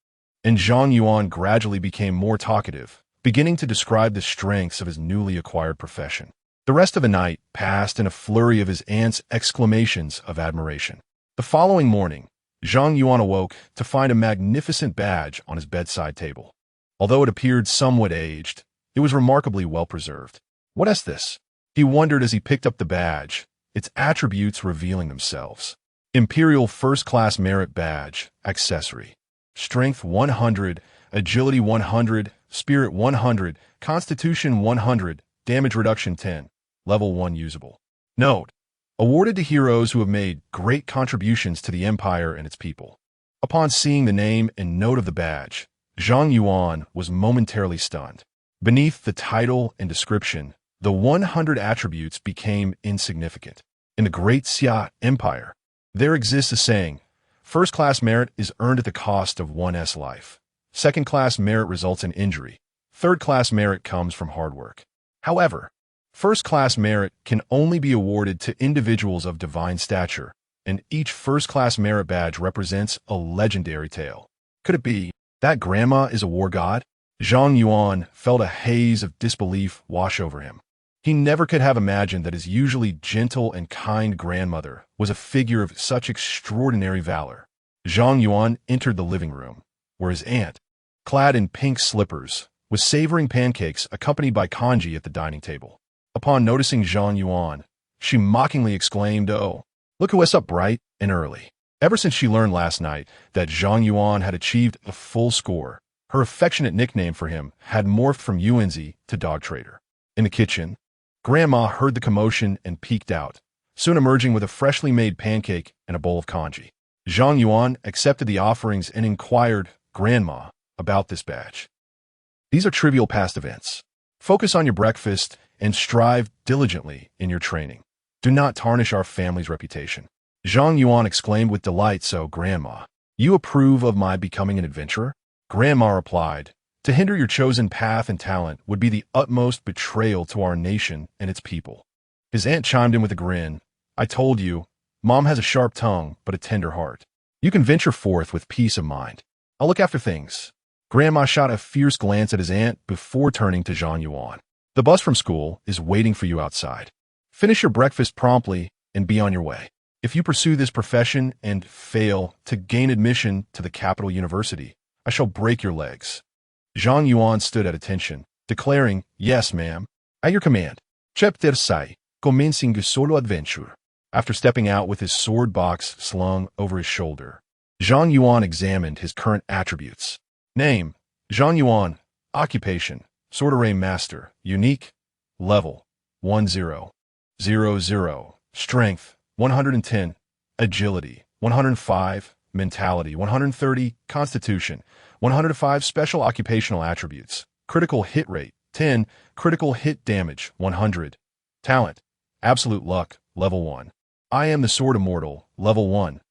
and Zhang Yuan gradually became more talkative, beginning to describe the strengths of his newly acquired profession. The rest of the night passed in a flurry of his aunt's exclamations of admiration. The following morning, Zhang Yuan awoke to find a magnificent badge on his bedside table. Although it appeared somewhat aged, it was remarkably well preserved. "What is this?" he wondered as he picked up the badge, its attributes revealing themselves. Imperial First Class Merit Badge, Accessory. Strength 100, Agility 100, Spirit 100, Constitution 100, Damage Reduction 10, Level 1 usable. Note: awarded to heroes who have made great contributions to the Empire and its people. Upon seeing the name and note of the badge, Zhang Yuan was momentarily stunned. Beneath the title and description, the 100 attributes became insignificant. In the Great Xia Empire, there exists a saying, "First-class merit is earned at the cost of one's life. Second-class merit results in injury. Third-class merit comes from hard work." However, first-class merit can only be awarded to individuals of divine stature, and each first-class merit badge represents a legendary tale. Could it be that Grandma is a war god? Zhang Yuan felt a haze of disbelief wash over him. He never could have imagined that his usually gentle and kind grandmother was a figure of such extraordinary valor. Zhang Yuan entered the living room, where his aunt, clad in pink slippers, was savoring pancakes accompanied by kanji at the dining table. Upon noticing Zhang Yuan, she mockingly exclaimed, "Oh, look who is up bright and early." Ever since she learned last night that Zhang Yuan had achieved a full score, her affectionate nickname for him had morphed from Yuanzi to Dog Trader. In the kitchen, Grandma heard the commotion and peeked out, soon emerging with a freshly made pancake and a bowl of kanji. Zhang Yuan accepted the offerings and inquired, "Grandma, about this batch. These are trivial past events. Focus on your breakfast and strive diligently in your training. Do not tarnish our family's reputation." Zhang Yuan exclaimed with delight, "So, Grandma, you approve of my becoming an adventurer?" Grandma replied, "To hinder your chosen path and talent would be the utmost betrayal to our nation and its people." His aunt chimed in with a grin, "I told you, Mom has a sharp tongue but a tender heart. You can venture forth with peace of mind. I'll look after things." Grandma shot a fierce glance at his aunt before turning to Zhang Yuan. "The bus from school is waiting for you outside. Finish your breakfast promptly and be on your way. If you pursue this profession and fail to gain admission to the capital university, I shall break your legs." Zhang Yuan stood at attention, declaring, "Yes, ma'am. At your command. Chapter 6, Commencing Solo Adventure." After stepping out with his sword box slung over his shoulder, Zhang Yuan examined his current attributes. Name, Zhang Yuan. Occupation, Sword Array Master. Unique, Level, 1000. Strength, 110. Agility, 105. Mentality, 130. Constitution, 105. Special occupational attributes. Critical hit rate, 10. Critical hit damage, 100. Talent, Absolute Luck, Level 1. I am the Sword Immortal, Level 1.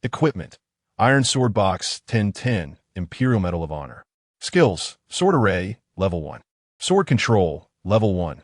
Equipment, Iron Sword Box, 1010. Imperial Medal of Honor. Skills, Sword Array, Level 1. Sword Control, Level 1.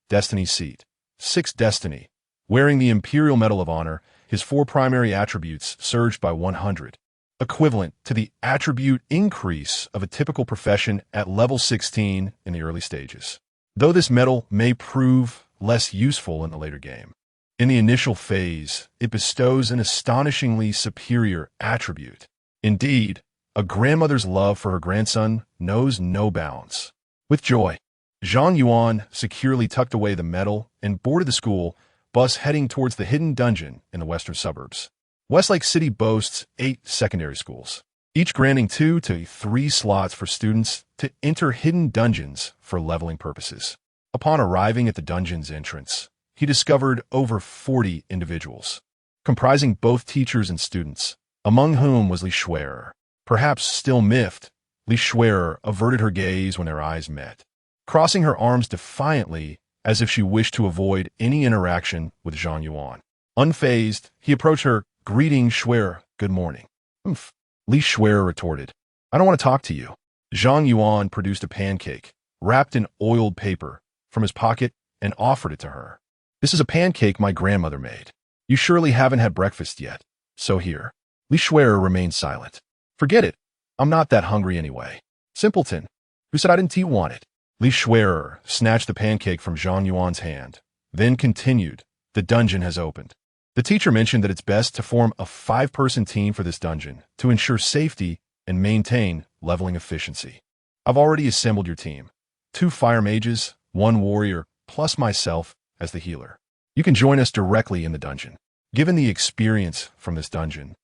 Destiny Seat, 6 Destiny. Wearing the Imperial Medal of Honor, his 4 primary attributes surged by 100, equivalent to the attribute increase of a typical profession at level 16 in the early stages. Though this medal may prove less useful in the later game, in the initial phase, it bestows an astonishingly superior attribute. Indeed, a grandmother's love for her grandson knows no bounds. With joy, Zhang Yuan securely tucked away the medal and boarded the school bus heading towards the hidden dungeon in the western suburbs. Westlake City boasts 8 secondary schools, each granting 2 to 3 slots for students to enter hidden dungeons for leveling purposes. Upon arriving at the dungeon's entrance, he discovered over 40 individuals, comprising both teachers and students, among whom was Li Schwerer. Perhaps still miffed, Li Schwerer averted her gaze when their eyes met, crossing her arms defiantly as if she wished to avoid any interaction with Zhang Yuan. Unfazed, he approached her, "Greeting, Schwerer, good morning." "Humph," Li Schwerer retorted. "I don't want to talk to you." Zhang Yuan produced a pancake, wrapped in oiled paper, from his pocket and offered it to her. "This is a pancake my grandmother made. You surely haven't had breakfast yet, so here." Li Schwerer remained silent. "Forget it. I'm not that hungry anyway." "Simpleton. Who said I didn't want it?" Li Schwerer snatched the pancake from Zhang Yuan's hand, then continued, "The dungeon has opened. The teacher mentioned that it's best to form a 5-person team for this dungeon to ensure safety and maintain leveling efficiency. I've already assembled your team. 2 fire mages, 1 warrior, plus myself as the healer. You can join us directly in the dungeon. Given the experience from this dungeon,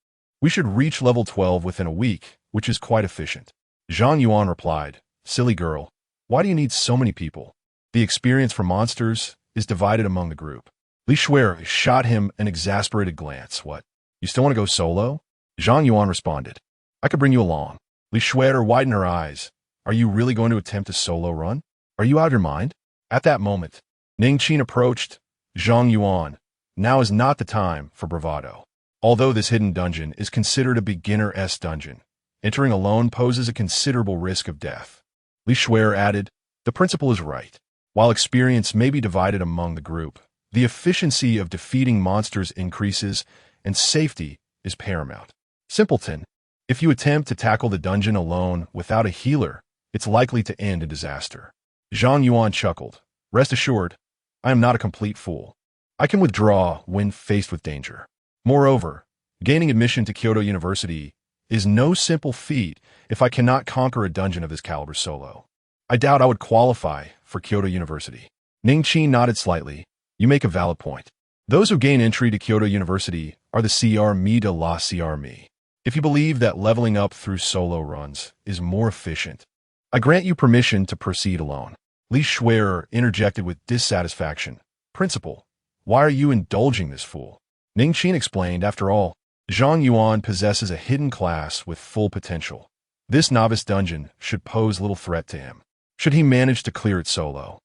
we should reach level 12 within a week, which is quite efficient." Zhang Yuan replied, "Silly girl, why do you need so many people? The experience for monsters is divided among the group." Li Schwerer shot him an exasperated glance. "What? You still want to go solo?" Zhang Yuan responded, "I could bring you along." Li Schwerer widened her eyes. "Are you really going to attempt a solo run? Are you out of your mind?" At that moment, Ning Qin approached. "Zhang Yuan, now is not the time for bravado. Although this hidden dungeon is considered a beginner-esque dungeon, entering alone poses a considerable risk of death." Li Schwerer added, "The principal is right. While experience may be divided among the group, the efficiency of defeating monsters increases, and safety is paramount. Simpleton, if you attempt to tackle the dungeon alone without a healer, it's likely to end in disaster." Zhang Yuan chuckled. "Rest assured, I am not a complete fool. I can withdraw when faced with danger. Moreover, gaining admission to Kyoto University is no simple feat if I cannot conquer a dungeon of this caliber solo. I doubt I would qualify for Kyoto University. Ningqi nodded slightly. You make a valid point. Those who gain entry to Kyoto University are the CR me de la CR me. If you believe that leveling up through solo runs is more efficient, I grant you permission to proceed alone. Li Shui'er interjected with dissatisfaction. Principal, why are you indulging this fool? Ningqin explained, after all, Zhang Yuan possesses a hidden class with full potential. This novice dungeon should pose little threat to him. Should he manage to clear it solo,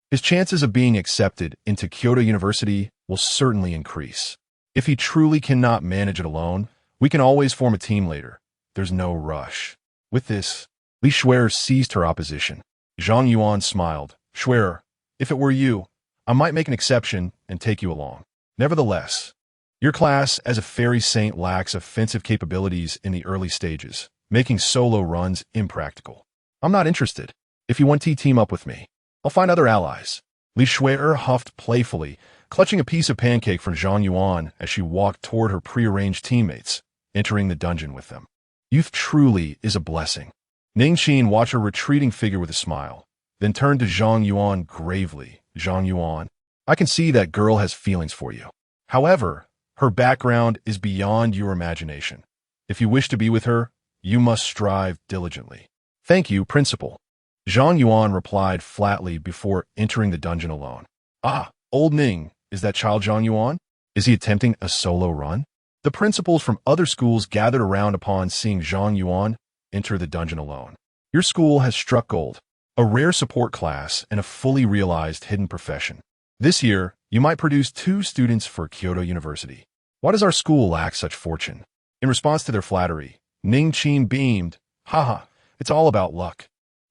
his chances of being accepted into Kyoto University will certainly increase. If he truly cannot manage it alone, we can always form a team later. There's no rush. With this, Li Shui'er seized her opposition. Zhang Yuan smiled. Shui'er, if it were you, I might make an exception and take you along. Nevertheless, your class as a fairy saint lacks offensive capabilities in the early stages, making solo runs impractical. I'm not interested. If you want to team up with me, I'll find other allies. Li Shui'er huffed playfully, clutching a piece of pancake from Zhang Yuan as she walked toward her prearranged teammates, entering the dungeon with them. Youth truly is a blessing. Ningqin watched her retreating figure with a smile, then turned to Zhang Yuan gravely. Zhang Yuan, I can see that girl has feelings for you. However, her background is beyond your imagination. If you wish to be with her, you must strive diligently. Thank you, Principal. Zhang Yuan replied flatly before entering the dungeon alone. Ah, old Ning, is that child Zhang Yuan? Is he attempting a solo run? The principals from other schools gathered around upon seeing Zhang Yuan enter the dungeon alone. Your school has struck gold, a rare support class and a fully realized hidden profession. This year, you might produce 2 students for Kyoto University. Why does our school lack such fortune? In response to their flattery, Ningqin beamed. Haha, it's all about luck.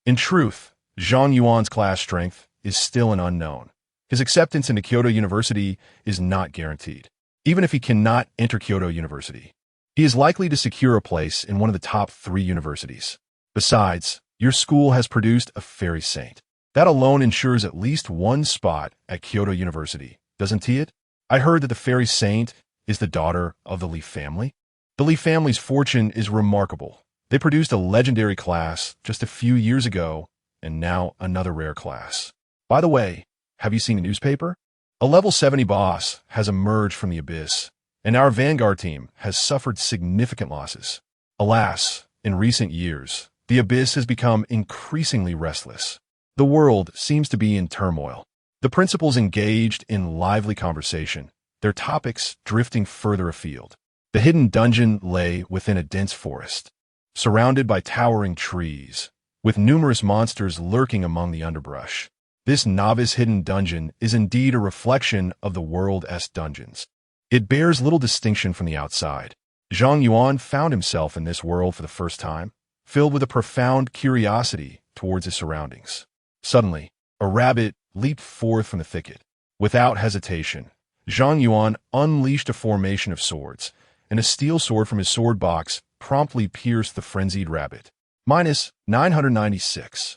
In truth, Zhang Yuan's class strength is still an unknown. His acceptance into Kyoto University is not guaranteed. Even if he cannot enter Kyoto University, he is likely to secure a place in one of the top 3 universities. Besides, your school has produced a fairy saint. That alone ensures at least one spot at Kyoto University, doesn't it? I heard that the fairy saint is the daughter of the Li family. The Li family's fortune is remarkable. They produced a legendary class just a few years ago, and now another rare class. By the way, have you seen a newspaper? A level 70 boss has emerged from the abyss, and our vanguard team has suffered significant losses. Alas, in recent years, the abyss has become increasingly restless. The world seems to be in turmoil. The principals engaged in lively conversation, their topics drifting further afield. The hidden dungeon lay within a dense forest, surrounded by towering trees, with numerous monsters lurking among the underbrush. This novice hidden dungeon is indeed a reflection of the world's dungeons. It bears little distinction from the outside. Zhang Yuan found himself in this world for the first time, filled with a profound curiosity towards his surroundings. Suddenly, a rabbit leaped forth from the thicket. Without hesitation, Zhang Yuan unleashed a formation of swords, and a steel sword from his sword box promptly pierced the frenzied rabbit. Minus 996.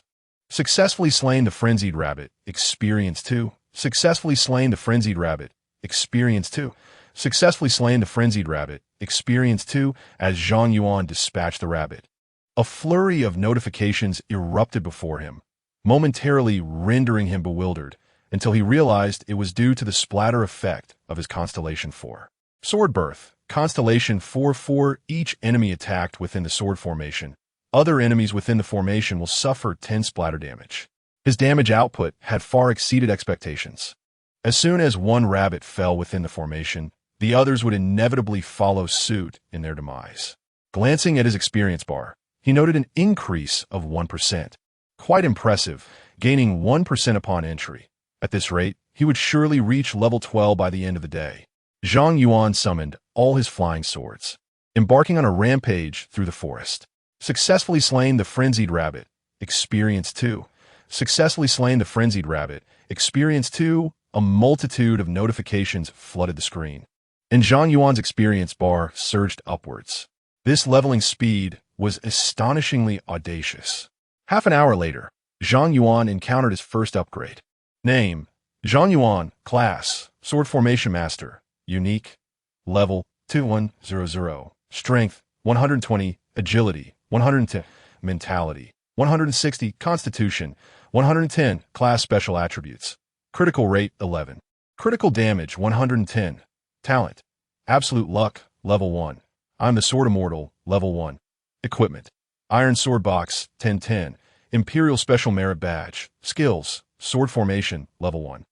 Successfully slain the frenzied rabbit. Experience 2. Successfully slain the frenzied rabbit. Experience 2. Successfully slain the frenzied rabbit. Experience 2 as Zhang Yuan dispatched the rabbit. A flurry of notifications erupted before him, momentarily rendering him bewildered, until he realized it was due to the splatter effect of his Constellation 4. Sword Birth. Constellation 4-4. Each enemy attacked within the sword formation, other enemies within the formation will suffer 10 splatter damage. His damage output had far exceeded expectations. As soon as one rabbit fell within the formation, the others would inevitably follow suit in their demise. Glancing at his experience bar, he noted an increase of 1%. Quite impressive, gaining 1% upon entry. At this rate, he would surely reach level 12 by the end of the day. Zhang Yuan summoned all his flying swords, embarking on a rampage through the forest. Successfully slain the frenzied rabbit. Experience 2. Successfully slain the frenzied rabbit. Experience 2. A multitude of notifications flooded the screen, and Zhang Yuan's experience bar surged upwards. This leveling speed was astonishingly audacious. Half an hour later, Zhang Yuan encountered his first upgrade. Name: Zhang Yuan, class, sword formation master, unique, level 2100, strength 120, agility 110, mentality 160, constitution 110, class special attributes, critical rate 11, critical damage 110, talent, absolute luck, level 1. I'm the sword immortal, level 1. Equipment, iron sword box 1010, imperial special merit badge, skills, sword formation, level 1.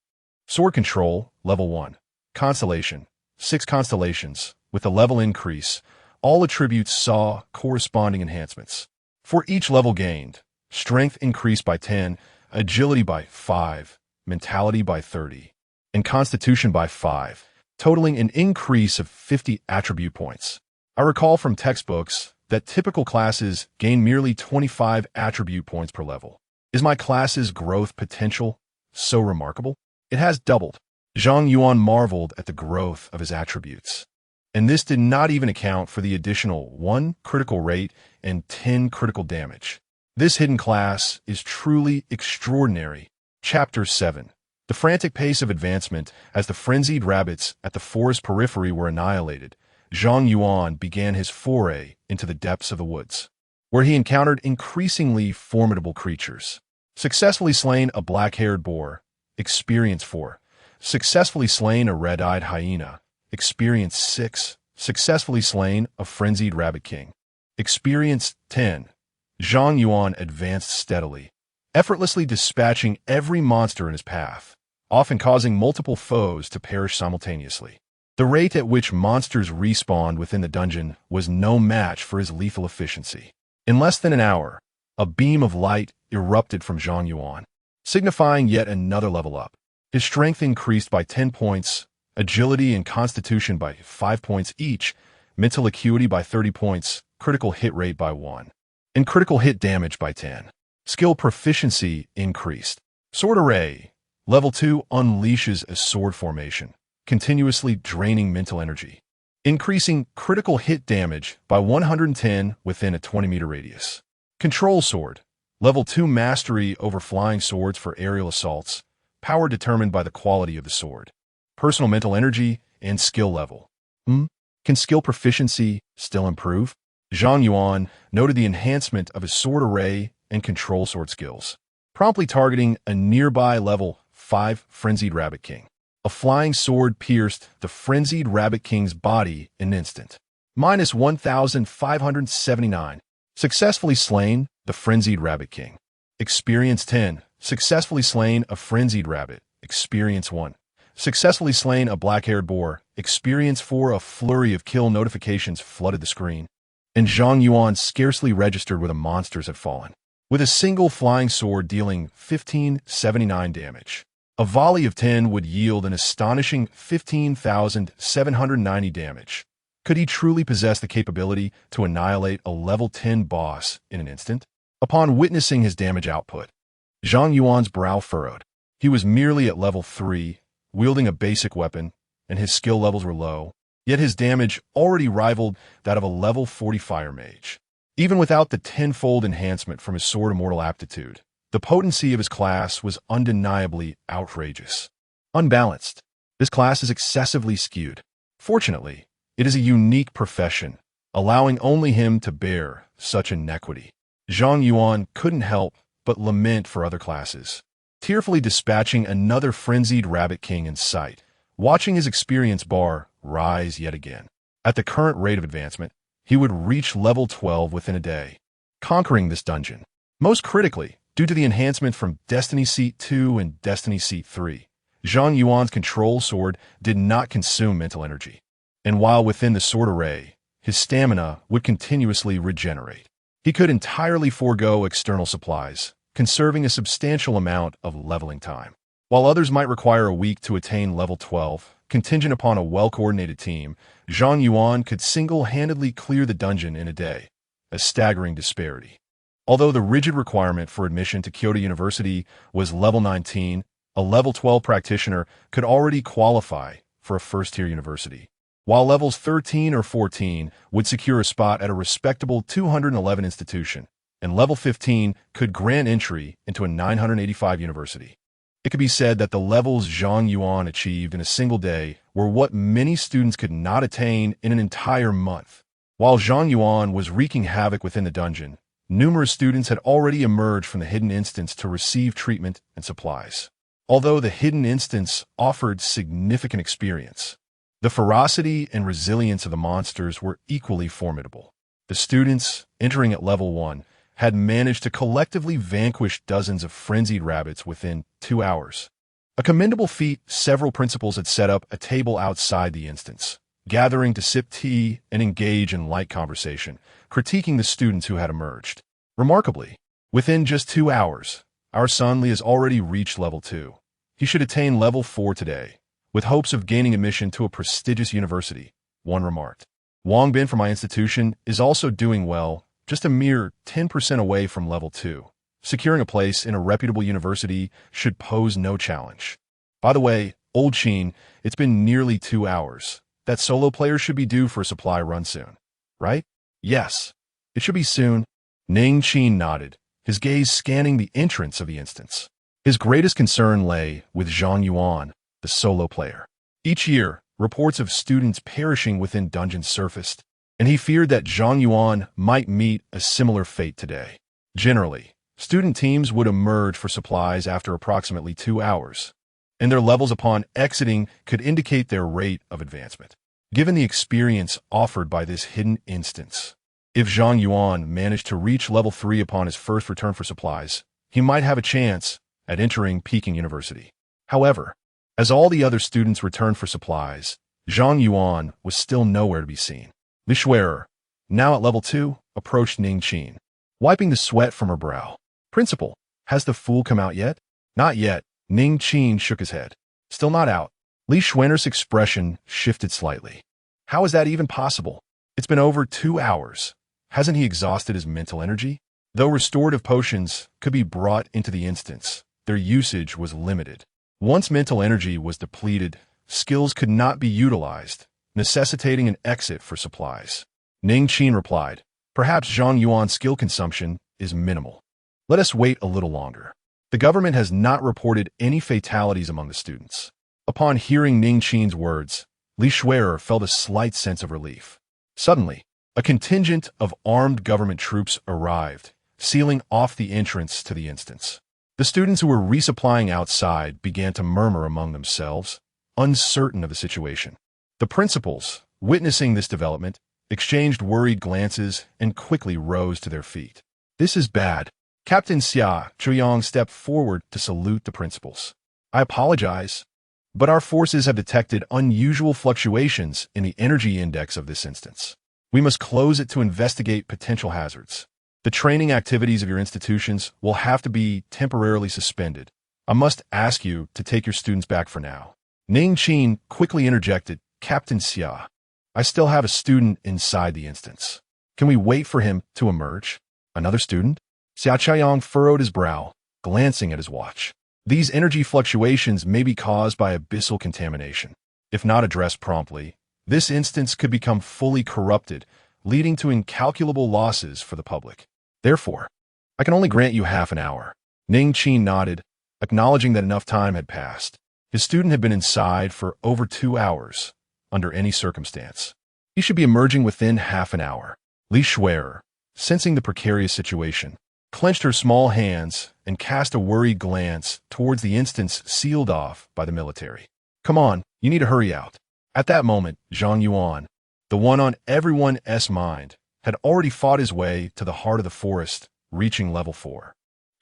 Sword control, level 1. Constellation, 6 constellations, with a level increase. All attributes saw corresponding enhancements. For each level gained, strength increased by 10, agility by 5, mentality by 30, and constitution by 5, totaling an increase of 50 attribute points. I recall from textbooks that typical classes gain merely 25 attribute points per level. Is my class's growth potential so remarkable? It has doubled. Zhang Yuan marveled at the growth of his attributes. And this did not even account for the additional 1 critical rate and 10 critical damage. This hidden class is truly extraordinary. Chapter 7. The frantic pace of advancement as the frenzied rabbits at the forest periphery were annihilated, Zhang Yuan began his foray into the depths of the woods, where he encountered increasingly formidable creatures. Successfully slain a black-haired boar, experience 4. Successfully slain a red-eyed hyena, experience 6. Successfully slain a frenzied rabbit king, experience 10. Zhang Yuan advanced steadily, effortlessly dispatching every monster in his path, often causing multiple foes to perish simultaneously. The rate at which monsters respawned within the dungeon was no match for his lethal efficiency. In less than an hour, a beam of light erupted from Zhang Yuan, signifying yet another level up. His strength increased by 10 points, agility and constitution by 5 points each, mental acuity by 30 points, critical hit rate by 1, and critical hit damage by 10. Skill proficiency increased. Sword array, level 2 unleashes a sword formation, continuously draining mental energy, increasing critical hit damage by 110 within a 20-meter radius. Control sword, level 2 mastery over flying swords for aerial assaults, power determined by the quality of the sword. Personal mental energy and skill level. Can skill proficiency still improve? Zhang Yuan noted the enhancement of his sword array and control sword skills, promptly targeting a nearby level 5 frenzied rabbit king. A flying sword pierced the frenzied rabbit king's body in an instant. Minus 1,579. Successfully slain the frenzied rabbit king. Experience 10. Successfully slain a frenzied rabbit. Experience 1. Successfully slain a black-haired boar. Experience 4. A flurry of kill notifications flooded the screen, and Zhang Yuan scarcely registered where the monsters had fallen, with a single flying sword dealing 1579 damage. A volley of 10 would yield an astonishing 15,790 damage. Could he truly possess the capability to annihilate a level 10 boss in an instant? Upon witnessing his damage output, Zhang Yuan's brow furrowed. He was merely at level 3, wielding a basic weapon, and his skill levels were low, yet his damage already rivaled that of a level 40 fire mage. Even without the tenfold enhancement from his sword immortal aptitude, the potency of his class was undeniably outrageous. Unbalanced. This class is excessively skewed. Fortunately, it is a unique profession, allowing only him to bear such inequity. Zhang Yuan couldn't help but lament for other classes, tearfully dispatching another frenzied rabbit king in sight, watching his experience bar rise yet again. At the current rate of advancement, he would reach level 12 within a day, conquering this dungeon. Most critically, due to the enhancement from Destiny Seat 2 and Destiny Seat 3, Zhang Yuan's control sword did not consume mental energy, and while within the sword array, his stamina would continuously regenerate. He could entirely forego external supplies, conserving a substantial amount of leveling time. While others might require a week to attain level 12, contingent upon a well-coordinated team, Zhang Yuan could single-handedly clear the dungeon in a day, a staggering disparity. Although the rigid requirement for admission to Kyoto University was level 19, a level 12 practitioner could already qualify for a first-tier university, while levels 13 or 14 would secure a spot at a respectable 211 institution, and level 15 could grant entry into a 985 university. It could be said that the levels Zhang Yuan achieved in a single day were what many students could not attain in an entire month. While Zhang Yuan was wreaking havoc within the dungeon, numerous students had already emerged from the hidden instance to receive treatment and supplies. Although the hidden instance offered significant experience, the ferocity and resilience of the monsters were equally formidable. The students, entering at level 1, had managed to collectively vanquish dozens of frenzied rabbits within 2 hours. A commendable feat. Several principals had set up a table outside the instance, gathering to sip tea and engage in light conversation, critiquing the students who had emerged. Remarkably, within just 2 hours, our son Li has already reached level 2. He should attain level 4 today, with hopes of gaining admission to a prestigious university, one remarked. Wang Bin from my institution is also doing well, just a mere 10% away from level 2. Securing a place in a reputable university should pose no challenge. By the way, Old Qin, it's been nearly 2 hours. That solo player should be due for a supply run soon, right? Yes, it should be soon. Ning Qin nodded, his gaze scanning the entrance of the instance. His greatest concern lay with Zhang Yuan, the solo player. Each year, reports of students perishing within dungeons surfaced, and he feared that Zhang Yuan might meet a similar fate today. Generally, student teams would emerge for supplies after approximately 2 hours, and their levels upon exiting could indicate their rate of advancement. Given the experience offered by this hidden instance, if Zhang Yuan managed to reach level 3 upon his first return for supplies, he might have a chance at entering Peking University. However, as all the other students returned for supplies, Zhang Yuan was still nowhere to be seen. Li Shui'er, now at level 2, approached Ning Qin, wiping the sweat from her brow. Principal, has the fool come out yet? Not yet. Ning Qin shook his head. Still not out. Li Shui'er's expression shifted slightly. How is that even possible? It's been over 2 hours. Hasn't he exhausted his mental energy? Though restorative potions could be brought into the instance, their usage was limited. Once mental energy was depleted, skills could not be utilized, necessitating an exit for supplies. Ning Qin replied, perhaps Zhang Yuan's skill consumption is minimal. Let us wait a little longer. The government has not reported any fatalities among the students. Upon hearing Ning Qin's words, Li Shui'er felt a slight sense of relief. Suddenly, a contingent of armed government troops arrived, sealing off the entrance to the instance. The students who were resupplying outside began to murmur among themselves, uncertain of the situation. The principals, witnessing this development, exchanged worried glances and quickly rose to their feet. This is bad. Captain Xia Chuyang stepped forward to salute the principals. I apologize, but our forces have detected unusual fluctuations in the energy index of this instance. We must close it to investigate potential hazards. The training activities of your institutions will have to be temporarily suspended. I must ask you to take your students back for now. Ning Qin quickly interjected, Captain Xia, I still have a student inside the instance. Can we wait for him to emerge? Another student? Xia Chaiyang furrowed his brow, glancing at his watch. These energy fluctuations may be caused by abyssal contamination. If not addressed promptly, this instance could become fully corrupted, leading to incalculable losses for the public. Therefore, I can only grant you half an hour. Ning Qin nodded, acknowledging that enough time had passed. His student had been inside for over 2 hours, under any circumstance. He should be emerging within half an hour. Li Shui'er, sensing the precarious situation, clenched her small hands and cast a worried glance towards the instance sealed off by the military. Come on, you need to hurry out. At that moment, Zhang Yuan, the one on everyone's mind, had already fought his way to the heart of the forest, reaching level 4.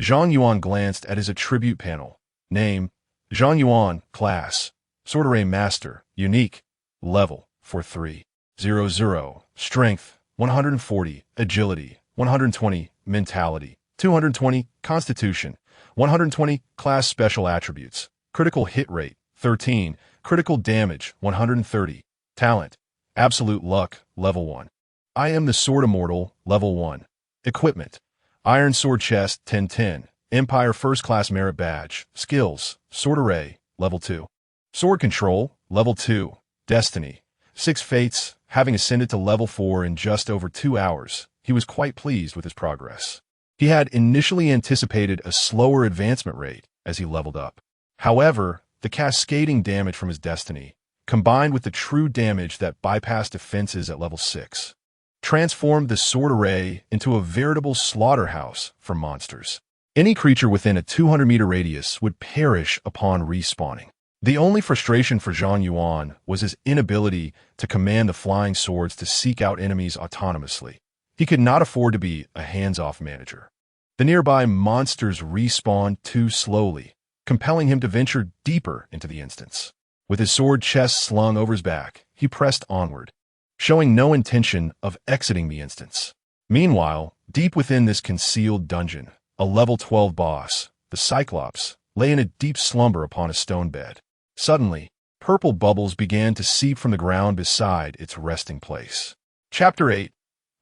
Zhang Yuan glanced at his attribute panel. Name, Zhang Yuan, class, Sword Array Master, unique, level 4300, strength 140, agility 120, mentality 220, constitution 120, class special attributes, critical hit rate 13, critical damage 130, talent, absolute luck, level 1. I am the Sword Immortal, level 1. Equipment, Iron Sword Chest 1010, Empire First Class Merit Badge, skills, Sword Array, level 2. Sword Control, level 2. Destiny, 6 Fates. Having ascended to level 4 in just over 2 hours, he was quite pleased with his progress. He had initially anticipated a slower advancement rate as he leveled up. However, the cascading damage from his destiny, combined with the true damage that bypassed defenses at level 6, transformed the sword array into a veritable slaughterhouse for monsters. Any creature within a 200-meter radius would perish upon respawning. The only frustration for Zhang Yuan was his inability to command the flying swords to seek out enemies autonomously. He could not afford to be a hands-off manager. The nearby monsters respawned too slowly, compelling him to venture deeper into the instance. With his sword chest slung over his back, he pressed onward, showing no intention of exiting the instance. Meanwhile, deep within this concealed dungeon, a level 12 boss, the Cyclops, lay in a deep slumber upon a stone bed. Suddenly, purple bubbles began to seep from the ground beside its resting place. Chapter 8.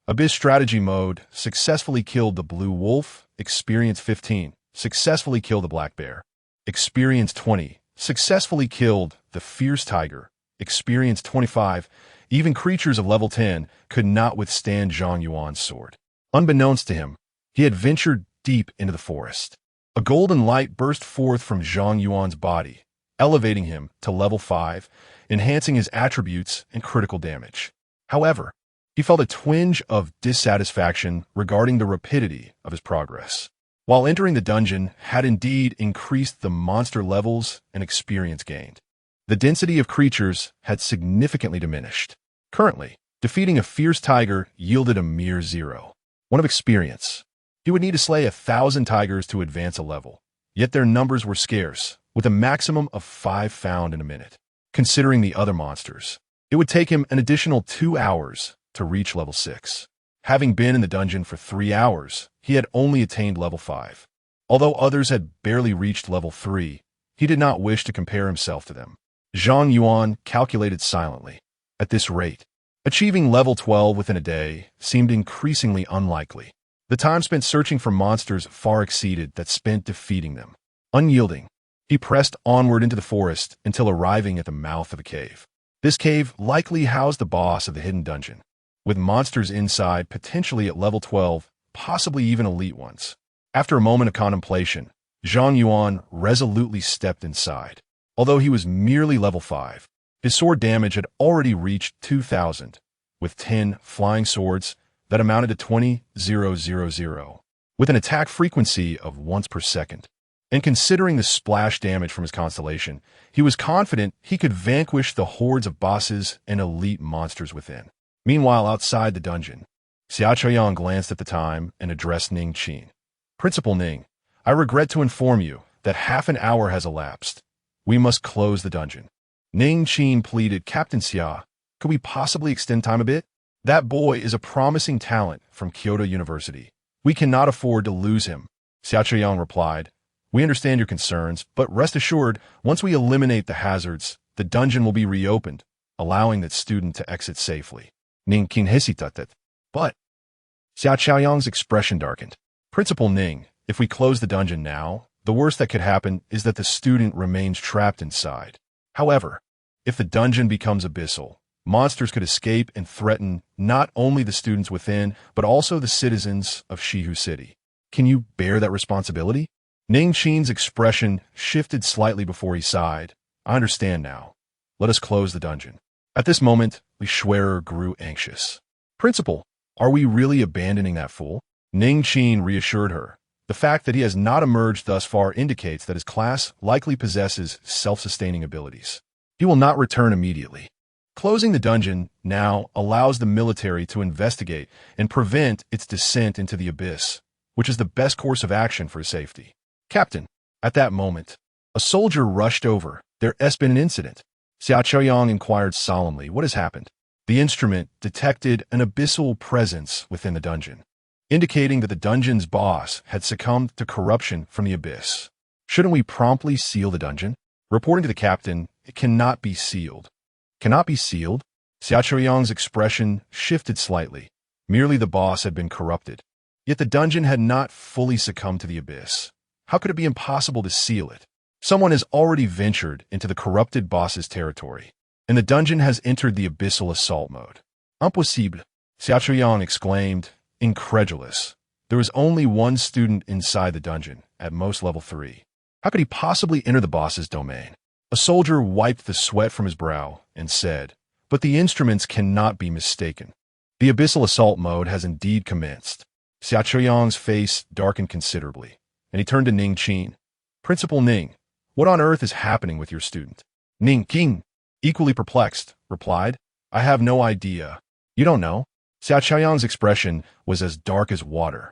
Abyss Strategy Mode. Successfully killed the Blue Wolf. Experience 15. Successfully killed the Black Bear. Experience 20. Successfully killed the Fierce Tiger. Experience 25. Even creatures of level 10 could not withstand Zhang Yuan's sword. Unbeknownst to him, he had ventured deep into the forest. A golden light burst forth from Zhang Yuan's body, elevating him to level 5, enhancing his attributes and critical damage. However, he felt a twinge of dissatisfaction regarding the rapidity of his progress. While entering the dungeon had indeed increased the monster levels and experience gained, the density of creatures had significantly diminished. Currently, defeating a fierce tiger yielded a mere 0. 1 of experience. He would need to slay 1,000 tigers to advance a level, yet their numbers were scarce, with a maximum of 5 found in a minute. Considering the other monsters, it would take him an additional 2 hours to reach level 6. Having been in the dungeon for 3 hours, he had only attained level 5. Although others had barely reached level 3, he did not wish to compare himself to them. Zhang Yuan calculated silently. At this rate, achieving level 12 within a day seemed increasingly unlikely. The time spent searching for monsters far exceeded that spent defeating them. Unyielding, he pressed onward into the forest until arriving at the mouth of a cave. This cave likely housed the boss of the hidden dungeon, with monsters inside potentially at level 12, possibly even elite ones. After a moment of contemplation, Zhang Yuan resolutely stepped inside. Although he was merely level 5, his sword damage had already reached 2,000, with 10 flying swords that amounted to 20,000, with an attack frequency of once per second. And considering the splash damage from his constellation, he was confident he could vanquish the hordes of bosses and elite monsters within. Meanwhile, outside the dungeon, Xiaoqiang glanced at the time and addressed Ning Qin. Principal Ning, I regret to inform you that half an hour has elapsed. We must close the dungeon. Ning Qin pleaded, Captain Xia, could we possibly extend time a bit? That boy is a promising talent from Kyoto University. We cannot afford to lose him. Xiaoqiang replied, We understand your concerns, but rest assured, once we eliminate the hazards, the dungeon will be reopened, allowing that student to exit safely. Ning Qin hesitated, but Xiaoqiang's expression darkened. Principal Ning, if we close the dungeon now, the worst that could happen is that the student remains trapped inside. However, if the dungeon becomes abyssal, monsters could escape and threaten not only the students within, but also the citizens of Shihu City. Can you bear that responsibility? Ning Qin's expression shifted slightly before he sighed. I understand now. Let us close the dungeon. At this moment, Li Shui'er grew anxious. Principal, are we really abandoning that fool? Ning Qin reassured her. The fact that he has not emerged thus far indicates that his class likely possesses self-sustaining abilities. He will not return immediately. Closing the dungeon now allows the military to investigate and prevent its descent into the abyss, which is the best course of action for his safety. Captain, at that moment, a soldier rushed over. There has been an incident. Xiaoqiang inquired solemnly, what has happened? The instrument detected an abyssal presence within the dungeon, indicating that the dungeon's boss had succumbed to corruption from the abyss. Shouldn't we promptly seal the dungeon? Reporting to the captain, it cannot be sealed. Cannot be sealed? Xiaoqiang's expression shifted slightly. Merely the boss had been corrupted. Yet the dungeon had not fully succumbed to the abyss. How could it be impossible to seal it? Someone has already ventured into the corrupted boss's territory, and the dungeon has entered the abyssal assault mode. Impossible, Xiaoqiang exclaimed, incredulous. There was only one student inside the dungeon, at most level 3. How could he possibly enter the boss's domain? A soldier wiped the sweat from his brow and said, "But the instruments cannot be mistaken. The abyssal assault mode has indeed commenced." Xia Chuyang's face darkened considerably, and he turned to Ning Qin. "Principal Ning, what on earth is happening with your student?" Ning Qin, equally perplexed, replied, "I have no idea." "You don't know?" Xia Chuyang's expression was as dark as water.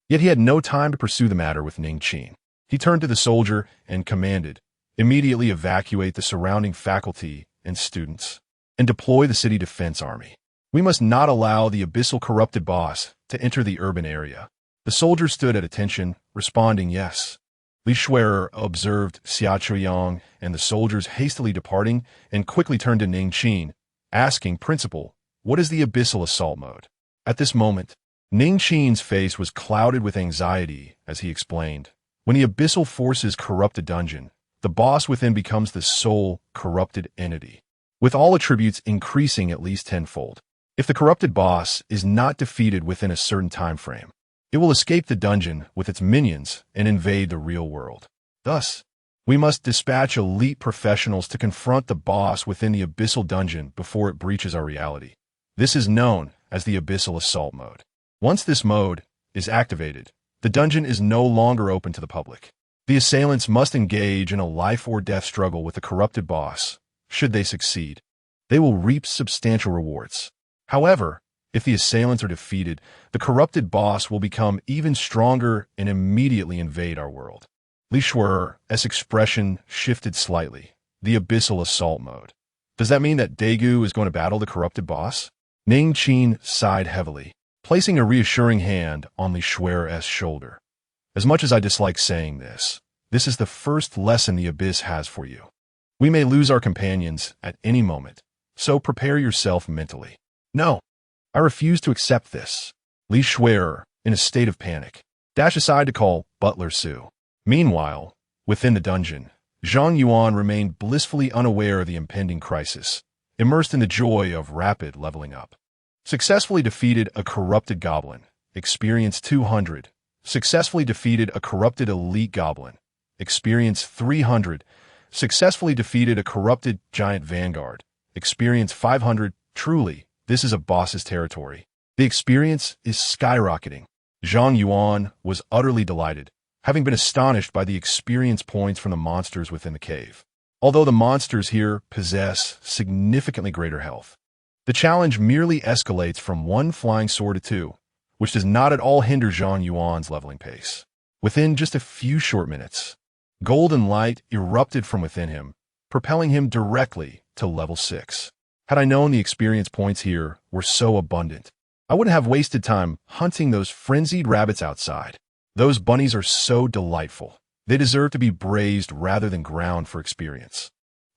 Yet he had no time to pursue the matter with Ning Qin. He turned to the soldier and commanded, "Immediately evacuate the surrounding faculty and students, and deploy the city defense army. We must not allow the abyssal corrupted boss to enter the urban area." The soldier stood at attention, responding yes. Li Shuer observed Xia Chuyang and the soldiers hastily departing and quickly turned to Ning Qin, asking, "Principal, what is the abyssal assault mode?" At this moment, Ning Qin's face was clouded with anxiety as he explained, "When the abyssal forces corrupt a dungeon, the boss within becomes the sole corrupted entity, with all attributes increasing at least tenfold. If the corrupted boss is not defeated within a certain time frame, it will escape the dungeon with its minions and invade the real world. Thus, we must dispatch elite professionals to confront the boss within the abyssal dungeon before it breaches our reality. This is known as the abyssal assault mode. Once this mode is activated, the dungeon is no longer open to the public. The assailants must engage in a life-or-death struggle with the corrupted boss. Should they succeed, they will reap substantial rewards. However, if the assailants are defeated, the corrupted boss will become even stronger and immediately invade our world." Li Shuer's expression shifted slightly. The abyssal assault mode. Does that mean that Daegu is going to battle the corrupted boss? Ning Qin sighed heavily, placing a reassuring hand on Li Shuer's shoulder. "As much as I dislike saying this, this is the first lesson the abyss has for you. We may lose our companions at any moment, so prepare yourself mentally." "No, I refuse to accept this." Li Shuer, in a state of panic, dashed aside to call Butler Su. Meanwhile, within the dungeon, Zhang Yuan remained blissfully unaware of the impending crisis, immersed in the joy of rapid leveling up. Successfully defeated a corrupted goblin. Experience 200. Successfully defeated a corrupted elite goblin. Experience 300. Successfully defeated a corrupted giant vanguard. Experience 500. Truly, this is a boss's territory. The experience is skyrocketing. Zhang Yuan was utterly delighted, having been astonished by the experience points from the monsters within the cave. Although the monsters here possess significantly greater health, the challenge merely escalates from 1 flying sword to 2, which does not at all hinder Zhang Yuan's leveling pace. Within just a few short minutes, golden light erupted from within him, propelling him directly to level 6. Had I known the experience points here were so abundant, I wouldn't have wasted time hunting those frenzied rabbits outside. Those bunnies are so delightful. They deserve to be braised rather than ground for experience.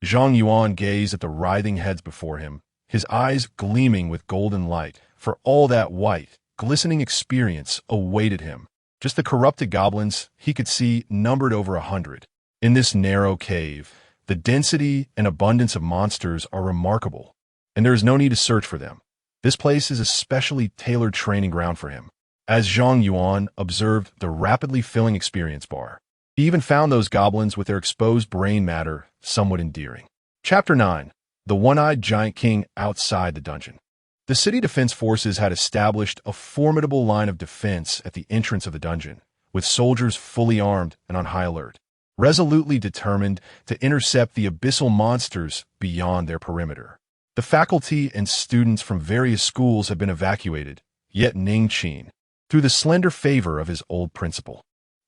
Zhang Yuan gazed at the writhing heads before him, his eyes gleaming with golden light, for all that white, glistening experience awaited him. Just the corrupted goblins he could see numbered over 100. In this narrow cave, the density and abundance of monsters are remarkable, and there is no need to search for them. This place is a specially tailored training ground for him. As Zhang Yuan observed the rapidly filling experience bar, he even found those goblins with their exposed brain matter somewhat endearing. Chapter 9. The One-Eyed Giant King Outside the Dungeon. The city defense forces had established a formidable line of defense at the entrance of the dungeon, with soldiers fully armed and on high alert, resolutely determined to intercept the abyssal monsters beyond their perimeter. The faculty and students from various schools had been evacuated, yet Ning Qin, through the slender favor of his old principal,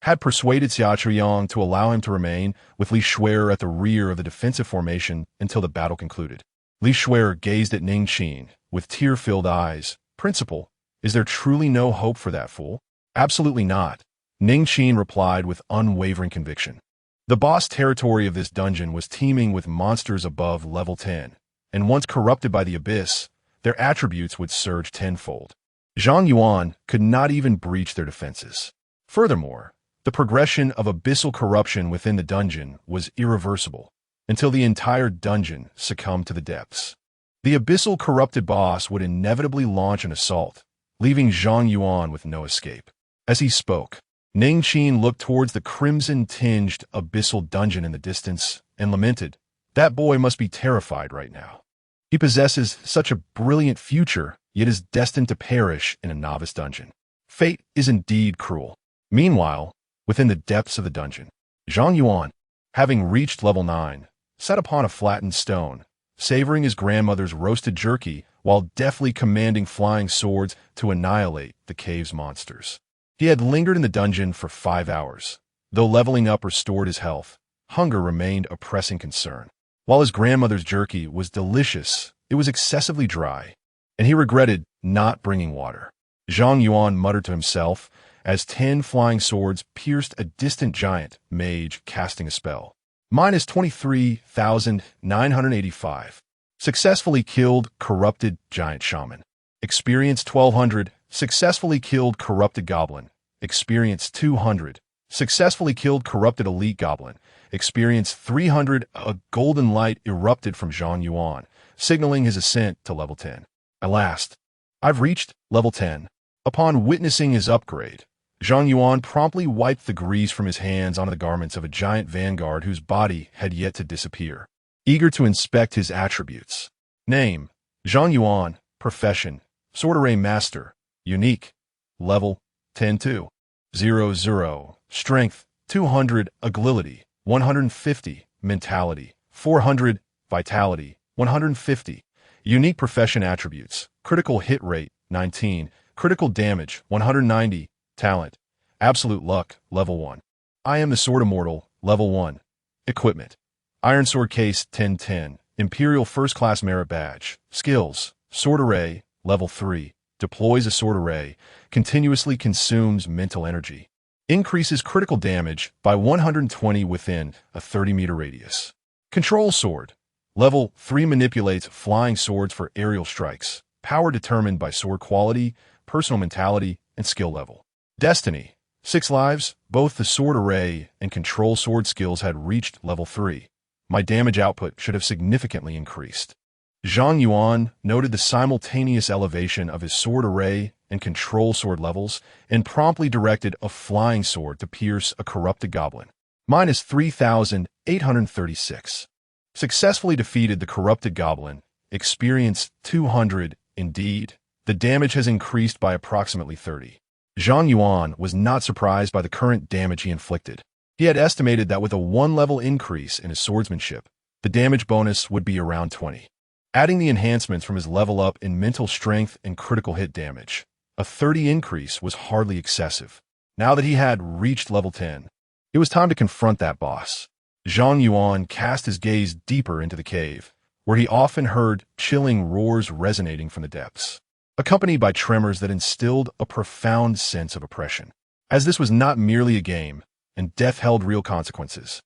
had persuaded Xia Chuyang to allow him to remain with Li Shuer at the rear of the defensive formation until the battle concluded. Li Shuer gazed at Ning Qin with tear-filled eyes. "Principal, is there truly no hope for that fool?" "Absolutely not," Ning Qin replied with unwavering conviction. The boss territory of this dungeon was teeming with monsters above level 10, and once corrupted by the abyss, their attributes would surge tenfold. Zhang Yuan could not even breach their defenses. Furthermore, the progression of abyssal corruption within the dungeon was irreversible until the entire dungeon succumbed to the depths. The abyssal corrupted boss would inevitably launch an assault, leaving Zhang Yuan with no escape. As he spoke, Ning Qin looked towards the crimson-tinged abyssal dungeon in the distance and lamented, "That boy must be terrified right now. He possesses such a brilliant future, yet is destined to perish in a novice dungeon. Fate is indeed cruel." Meanwhile, within the depths of the dungeon, Zhang Yuan, having reached level 9, sat upon a flattened stone, savoring his grandmother's roasted jerky while deftly commanding flying swords to annihilate the cave's monsters. He had lingered in the dungeon for 5 hours. Though leveling up restored his health, hunger remained a pressing concern. While his grandmother's jerky was delicious, it was excessively dry, and he regretted not bringing water. Zhang Yuan muttered to himself as 10 flying swords pierced a distant giant mage casting a spell. Minus 23,985. Successfully killed corrupted giant shaman. Experience 1200. Successfully killed corrupted goblin. Experience 200. Successfully killed corrupted elite goblin. Experience 300. A golden light erupted from Zhang Yuan, signaling his ascent to level 10. At last, I've reached level 10. Upon witnessing his upgrade, Zhang Yuan promptly wiped the grease from his hands onto the garments of a giant vanguard whose body had yet to disappear. Eager to inspect his attributes. Name: Zhang Yuan. Profession: Sword Array Master. Unique. Level 10-2. 0-0. Strength 200. Agility 150. Mentality 400. Vitality 150. Unique profession attributes: critical hit rate 19. Critical damage 190. Talent: Absolute Luck, level 1. I am the Sword Immortal, level 1. Equipment: Iron Sword Case 1010. Imperial First Class Merit Badge. Skills: Sword Array, level 3. Deploys a sword array. Continuously consumes mental energy. Increases critical damage by 120 within a 30-meter radius. Control Sword. Level 3 manipulates flying swords for aerial strikes. Power determined by sword quality, personal mentality, and skill level. Destiny. 6 lives. Both the sword array and control sword skills had reached level 3. My damage output should have significantly increased. Zhang Yuan noted the simultaneous elevation of his sword array and control sword levels and promptly directed a flying sword to pierce a corrupted goblin. Minus 3,836. Successfully defeated the corrupted goblin. Experience 200. Indeed, the damage has increased by approximately 30. Zhang Yuan was not surprised by the current damage he inflicted. He had estimated that with a 1-level increase in his swordsmanship, the damage bonus would be around 20. Adding the enhancements from his level up in mental strength and critical hit damage, a 30 increase was hardly excessive. Now that he had reached level 10, it was time to confront that boss. Zhang Yuan cast his gaze deeper into the cave, where he often heard chilling roars resonating from the depths, accompanied by tremors that instilled a profound sense of oppression. As this was not merely a game, and death held real consequences,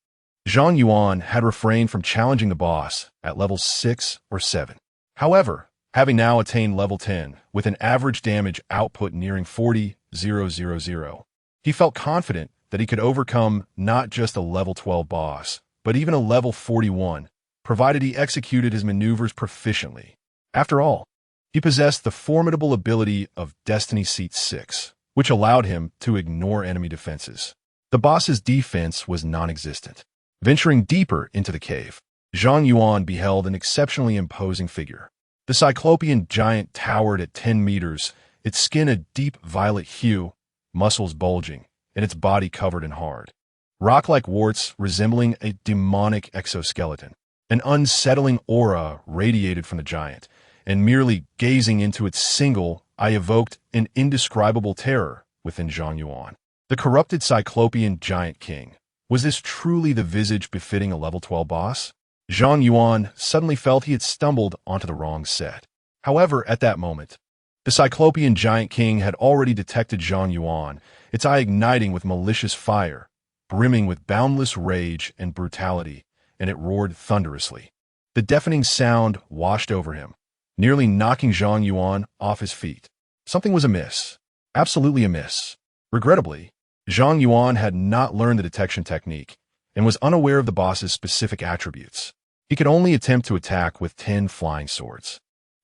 Zhang Yuan had refrained from challenging the boss at levels 6 or 7. However, having now attained level 10, with an average damage output nearing 40,000, he felt confident that he could overcome not just a level 12 boss, but even a level 41, provided he executed his maneuvers proficiently. After all, he possessed the formidable ability of Destiny Seat 6, which allowed him to ignore enemy defenses. The boss's defense was non-existent. Venturing deeper into the cave, Zhang Yuan beheld an exceptionally imposing figure. The cyclopean giant towered at 10 meters, its skin a deep violet hue, muscles bulging, and its body covered in hard, rock-like warts resembling a demonic exoskeleton. An unsettling aura radiated from the giant, and merely gazing into its single eye evoked an indescribable terror within Zhang Yuan. The corrupted cyclopean giant king. Was this truly the visage befitting a level 12 boss? Zhang Yuan suddenly felt he had stumbled onto the wrong set. However, at that moment, the cyclopean giant king had already detected Zhang Yuan, its eye igniting with malicious fire, brimming with boundless rage and brutality, and it roared thunderously. The deafening sound washed over him, nearly knocking Zhang Yuan off his feet. Something was amiss. Absolutely amiss. Regrettably, Zhang Yuan had not learned the detection technique and was unaware of the boss's specific attributes. He could only attempt to attack with 10 flying swords.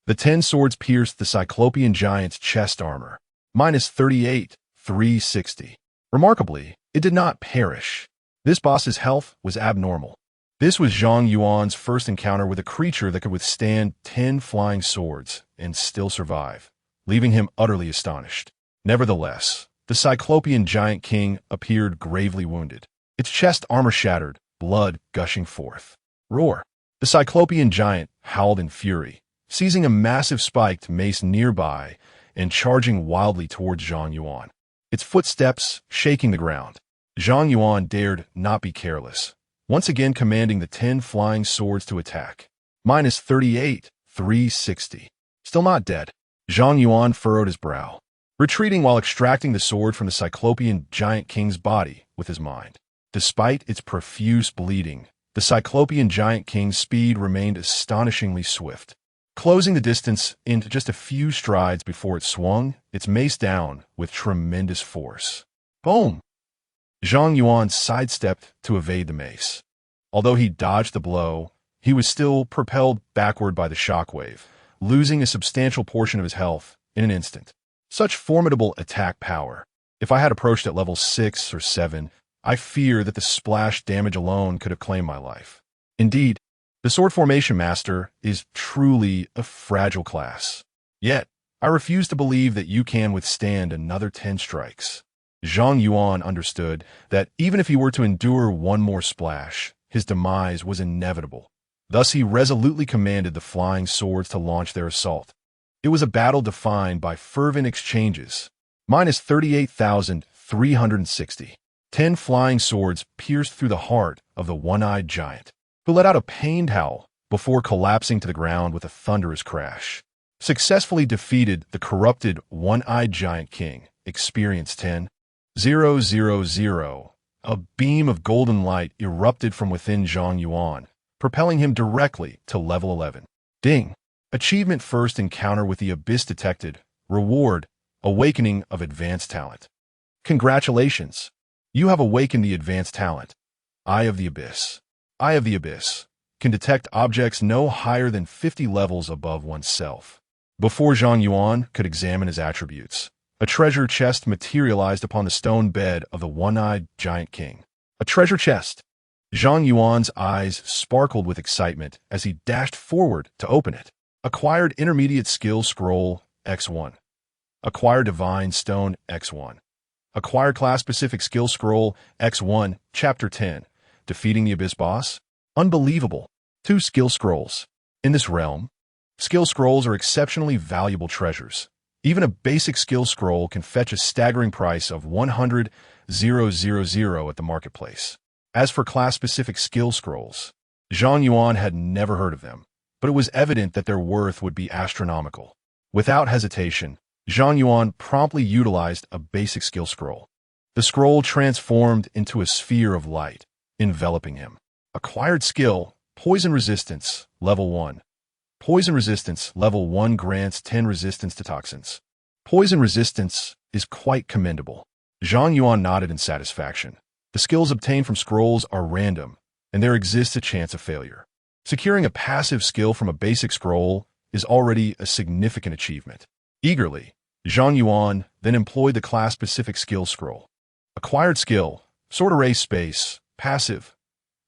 The 10 swords pierced the cyclopean giant's chest armor. Minus 38,360. Remarkably, it did not perish. This boss's health was abnormal. This was Zhang Yuan's first encounter with a creature that could withstand 10 flying swords and still survive, leaving him utterly astonished. Nevertheless, the Cyclopean Giant King appeared gravely wounded. Its chest armor shattered, blood gushing forth. Roar! The Cyclopean Giant howled in fury, seizing a massive spiked mace nearby and charging wildly towards Zhang Yuan. Its footsteps shaking the ground. Zhang Yuan dared not be careless, once again commanding the 10 flying swords to attack. -38, 360. Still not dead. Zhang Yuan furrowed his brow, retreating while extracting the sword from the Cyclopean Giant King's body with his mind. Despite its profuse bleeding, the Cyclopean Giant King's speed remained astonishingly swift, closing the distance in just a few strides before it swung its mace down with tremendous force. Boom! Zhang Yuan sidestepped to evade the mace. Although he dodged the blow, he was still propelled backward by the shockwave, losing a substantial portion of his health in an instant. Such formidable attack power. If I had approached at level 6 or 7, I fear that the splash damage alone could have claimed my life. Indeed, the Sword Formation Master is truly a fragile class. Yet, I refuse to believe that you can withstand another 10 strikes. Zhang Yuan understood that even if he were to endure one more splash, his demise was inevitable. Thus he resolutely commanded the flying swords to launch their assault. It was a battle defined by fervent exchanges. -38,360. 10 flying swords pierced through the heart of the one-eyed giant, who let out a pained howl before collapsing to the ground with a thunderous crash. Successfully defeated the corrupted one-eyed giant king, experience 10,000. A beam of golden light erupted from within Zhang Yuan, propelling him directly to level 11. Ding! Achievement first encounter with the abyss detected. Reward, awakening of advanced talent. Congratulations! You have awakened the advanced talent. Eye of the Abyss. Eye of the Abyss can detect objects no higher than 50 levels above oneself. Before Zhang Yuan could examine his attributes, a treasure chest materialized upon the stone bed of the one-eyed giant king. A treasure chest! Zhang Yuan's eyes sparkled with excitement as he dashed forward to open it. Acquired Intermediate Skill Scroll X1. Acquired Divine Stone X1. Acquired Class-Specific Skill Scroll X1, Chapter 10. Defeating the Abyss Boss? Unbelievable. 2 skill scrolls. In this realm, skill scrolls are exceptionally valuable treasures. Even a basic skill scroll can fetch a staggering price of 100,000 at the marketplace. As for class-specific skill scrolls, Zhang Yuan had never heard of them, but it was evident that their worth would be astronomical. Without hesitation, Zhang Yuan promptly utilized a basic skill scroll. The scroll transformed into a sphere of light, enveloping him. Acquired skill, Poison Resistance, Level 1. Poison Resistance, Level 1 grants 10 resistance to toxins. Poison Resistance is quite commendable. Zhang Yuan nodded in satisfaction. The skills obtained from scrolls are random, and there exists a chance of failure. Securing a passive skill from a basic scroll is already a significant achievement. Eagerly, Zhang Yuan then employed the class-specific skill scroll. Acquired skill, Sword Array Space, Passive.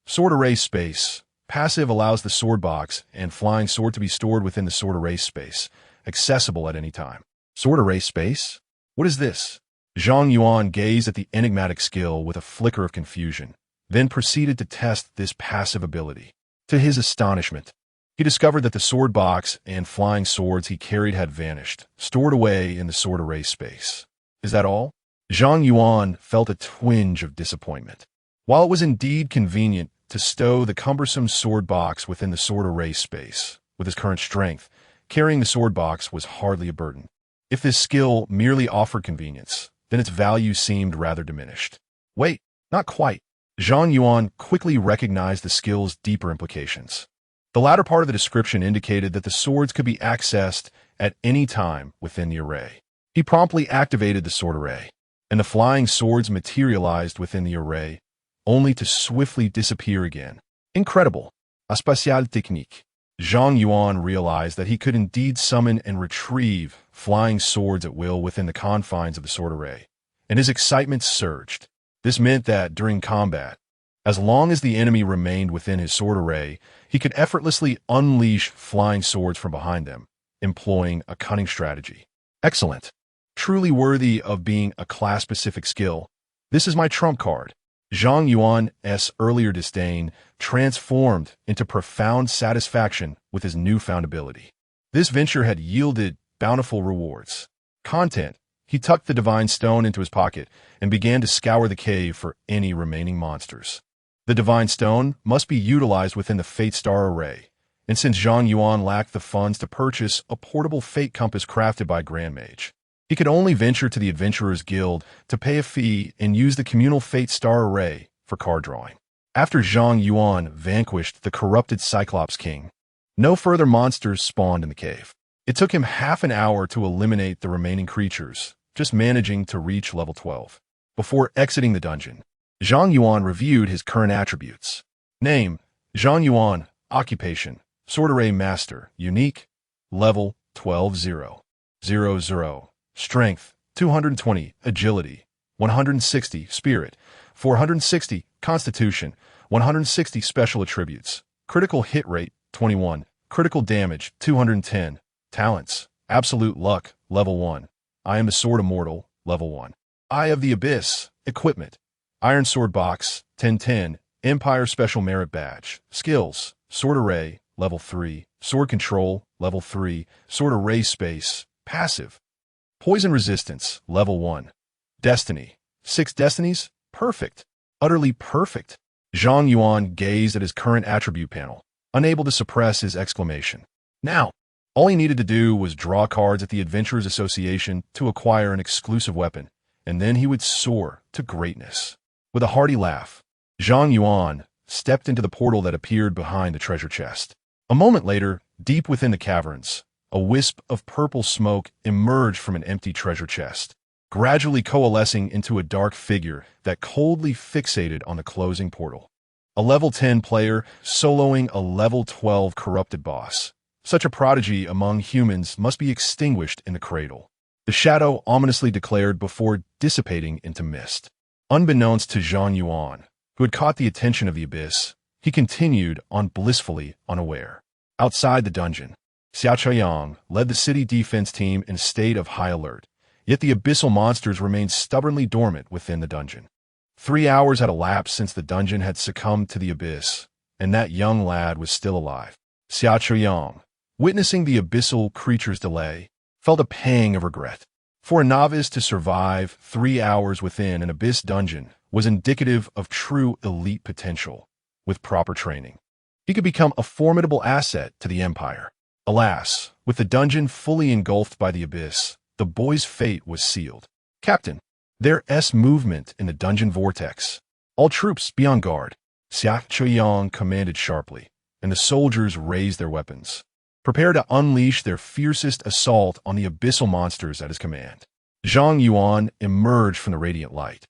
Sword Array Space. Passive allows the sword box and flying sword to be stored within the sword array space, accessible at any time. Sword array space? What is this? Zhang Yuan gazed at the enigmatic skill with a flicker of confusion, then proceeded to test this passive ability. To his astonishment, he discovered that the sword box and flying swords he carried had vanished, stored away in the sword array space. Is that all? Zhang Yuan felt a twinge of disappointment. While it was indeed convenient to stow the cumbersome sword box within the sword array space, with his current strength, carrying the sword box was hardly a burden. If this skill merely offered convenience, then its value seemed rather diminished. Wait, not quite. Zhang Yuan quickly recognized the skill's deeper implications. The latter part of the description indicated that the swords could be accessed at any time within the array. He promptly activated the sword array, and the flying swords materialized within the array, only to swiftly disappear again. Incredible. A spatiale technique. Zhang Yuan realized that he could indeed summon and retrieve flying swords at will within the confines of the sword array, and his excitement surged. This meant that, during combat, as long as the enemy remained within his sword array, he could effortlessly unleash flying swords from behind them, employing a cunning strategy. Excellent. Truly worthy of being a class-specific skill. This is my trump card. Zhang Yuan's earlier disdain transformed into profound satisfaction with his newfound ability. This venture had yielded bountiful rewards. Content. He tucked the divine stone into his pocket and began to scour the cave for any remaining monsters. The divine stone must be utilized within the Fate Star array, and since Zhang Yuan lacked the funds to purchase a portable fate compass crafted by Grand Mage, he could only venture to the Adventurers Guild to pay a fee and use the communal Fate Star array for card drawing. After Zhang Yuan vanquished the corrupted Cyclops King, no further monsters spawned in the cave. It took him half an hour to eliminate the remaining creatures, just managing to reach level 12. Before exiting the dungeon, Zhang Yuan reviewed his current attributes. Name: Zhang Yuan. Occupation: Sword Array Master. Unique: Level 12-0. Strength: 220. Agility: 160. Spirit: 460. Constitution: 160. Special attributes: Critical hit rate: 21. Critical damage: 210. Talents: Absolute Luck, Level 1. I am the Sword Immortal, Level 1. Eye of the Abyss. Equipment: Iron Sword Box, 1010. Empire Special Merit Badge. Skills: Sword Array, Level 3. Sword Control, Level 3. Sword Array Space, Passive. Poison Resistance, Level 1. Destiny: 6 destinies? Perfect. Utterly perfect. Zhang Yuan gazed at his current attribute panel, unable to suppress his exclamation. Now, all he needed to do was draw cards at the Adventurers Association to acquire an exclusive weapon, and then he would soar to greatness. With a hearty laugh, Zhang Yuan stepped into the portal that appeared behind the treasure chest. A moment later, deep within the caverns, a wisp of purple smoke emerged from an empty treasure chest, gradually coalescing into a dark figure that coldly fixated on the closing portal. A level 10 player soloing a level 12 corrupted boss. Such a prodigy among humans must be extinguished in the cradle. The shadow ominously declared before dissipating into mist. Unbeknownst to Zhang Yuan, who had caught the attention of the abyss, he continued on blissfully unaware. Outside the dungeon, Xia Chaoyang led the city defense team in a state of high alert, yet the abyssal monsters remained stubbornly dormant within the dungeon. 3 hours had elapsed since the dungeon had succumbed to the abyss, and that young lad was still alive. Xia Chaoyang, witnessing the abyssal creature's delay, felt a pang of regret. For a novice to survive 3 hours within an abyss dungeon was indicative of true elite potential. With proper training, he could become a formidable asset to the Empire. Alas, with the dungeon fully engulfed by the abyss, the boy's fate was sealed. Captain, there's movement in the dungeon vortex. All troops be on guard. Xia Chaoyang commanded sharply, and the soldiers raised their weapons. Prepare to unleash their fiercest assault on the abyssal monsters at his command. Zhang Yuan emerged from the radiant light,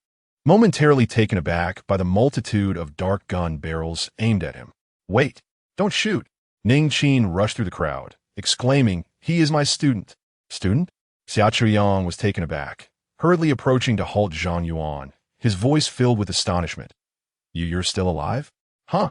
momentarily taken aback by the multitude of dark gun barrels aimed at him. Wait, don't shoot. Ning Qin rushed through the crowd, exclaiming, "He is my student." Student? Xia Chaoyang was taken aback, hurriedly approaching to halt Zhang Yuan, his voice filled with astonishment. You're still alive? Huh?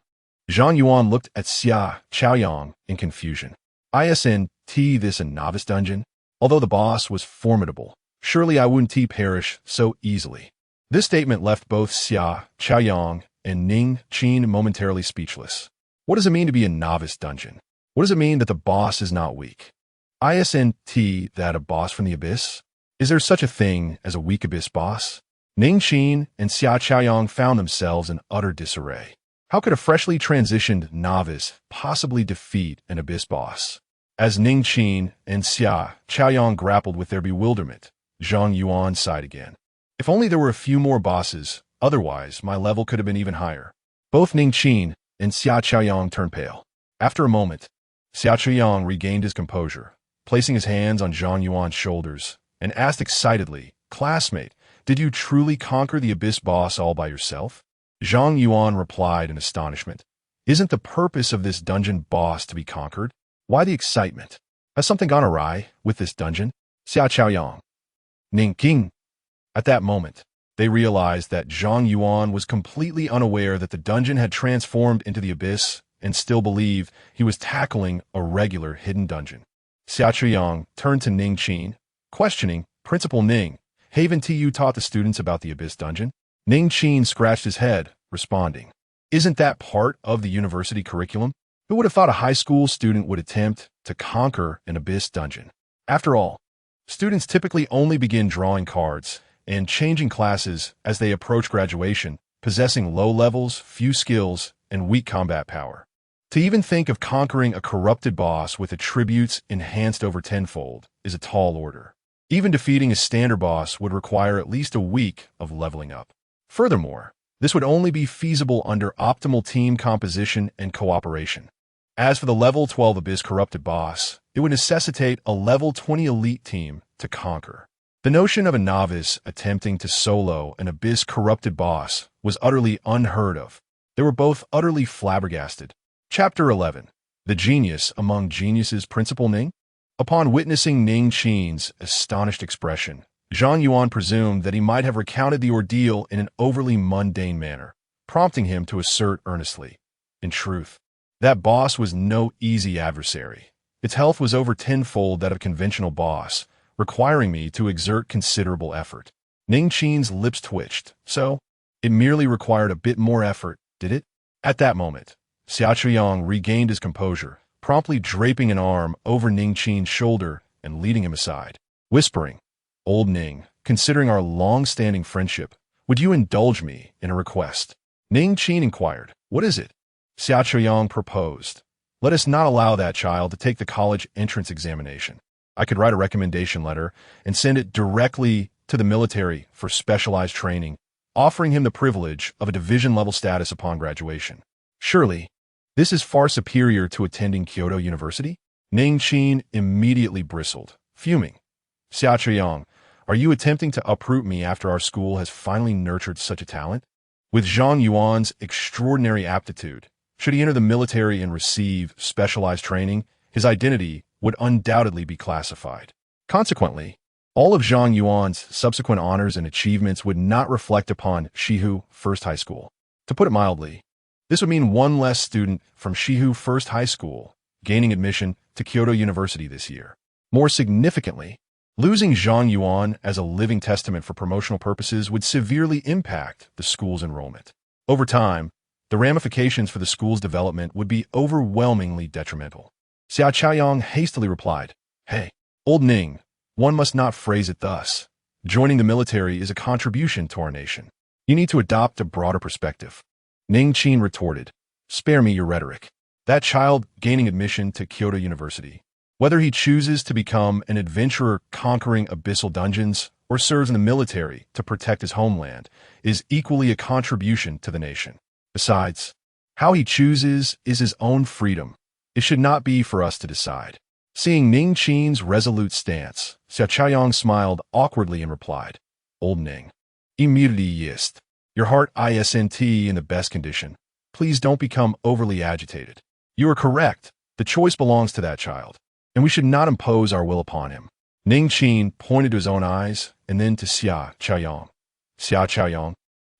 Zhang Yuan looked at Xia Chaoyang in confusion. Isn't this a novice dungeon? Although the boss was formidable, surely I wouldn't perish so easily. This statement left both Xia Chaoyang and Ning Qin momentarily speechless. What does it mean to be a novice dungeon? What does it mean that the boss is not weak? Isn't that a boss from the abyss? Is there such a thing as a weak abyss boss? Ning Qin and Xia Chaoyang found themselves in utter disarray. How could a freshly transitioned novice possibly defeat an abyss boss? As Ning Qin and Xia Chaoyang grappled with their bewilderment, Zhang Yuan sighed again. If only there were a few more bosses, otherwise my level could have been even higher. Both Ning Qin and Xia Chaoyang turned pale. After a moment, Xia Chaoyang regained his composure, placing his hands on Zhang Yuan's shoulders, and asked excitedly, "Classmate, did you truly conquer the abyss boss all by yourself?" Zhang Yuan replied in astonishment. Isn't the purpose of this dungeon boss to be conquered? Why the excitement? Has something gone awry with this dungeon? Xia Chaoyang. Ning Qin. At that moment, they realized that Zhang Yuan was completely unaware that the dungeon had transformed into the abyss and still believed he was tackling a regular hidden dungeon. Xia Chuyang turned to Ning Qin, questioning, Principal Ning, haven't you taught the students about the abyss dungeon? Ning Qin scratched his head, responding, Isn't that part of the university curriculum? Who would have thought a high school student would attempt to conquer an abyss dungeon? After all, students typically only begin drawing cards and changing classes as they approach graduation, possessing low levels, few skills, and weak combat power. To even think of conquering a corrupted boss with attributes enhanced over tenfold is a tall order. Even defeating a standard boss would require at least a week of leveling up. Furthermore, this would only be feasible under optimal team composition and cooperation. As for the level 12 Abyss corrupted boss, it would necessitate a level 20 elite team to conquer. The notion of a novice attempting to solo an Abyss corrupted boss was utterly unheard of. They were both utterly flabbergasted. Chapter 11. The Genius Among Geniuses. Principal Ning? Upon witnessing Ning Qin's astonished expression, Zhang Yuan presumed that he might have recounted the ordeal in an overly mundane manner, prompting him to assert earnestly, In truth, that boss was no easy adversary. Its health was over tenfold that of a conventional boss, requiring me to exert considerable effort. Ning Qin's lips twitched. So, it merely required a bit more effort, did it? At that moment, Xia Chuyang regained his composure, promptly draping an arm over Ning Qin's shoulder and leading him aside, whispering, Old Ning, considering our long-standing friendship, would you indulge me in a request? Ning Qin inquired, What is it? Xia Chuyang proposed, Let us not allow that child to take the college entrance examination. I could write a recommendation letter and send it directly to the military for specialized training, offering him the privilege of a division-level status upon graduation. Surely, this is far superior to attending Kyoto University? Ning Qin immediately bristled, fuming. Xia Chuyang, are you attempting to uproot me after our school has finally nurtured such a talent? With Zhang Yuan's extraordinary aptitude, should he enter the military and receive specialized training, his identity would undoubtedly be classified. Consequently, all of Zhang Yuan's subsequent honors and achievements would not reflect upon Shihu First High School. To put it mildly, this would mean one less student from Shihu First High School gaining admission to Kyoto University this year. More significantly, losing Zhang Yuan as a living testament for promotional purposes would severely impact the school's enrollment. Over time, the ramifications for the school's development would be overwhelmingly detrimental. Xia Chuyang hastily replied, Hey, Old Ning, one must not phrase it thus. Joining the military is a contribution to our nation. You need to adopt a broader perspective. Ning Qin retorted, Spare me your rhetoric. That child gaining admission to Kyoto University, whether he chooses to become an adventurer conquering abyssal dungeons or serves in the military to protect his homeland, is equally a contribution to the nation. Besides, how he chooses is his own freedom. It should not be for us to decide. Seeing Ning Qin's resolute stance, Xia Chuyang smiled awkwardly and replied, Old Ning, immunity ist. Your heart isn't in the best condition. Please don't become overly agitated. You are correct. The choice belongs to that child, and we should not impose our will upon him. Ning Qin pointed to his own eyes and then to Xia Chuyang. Xia Chuyang,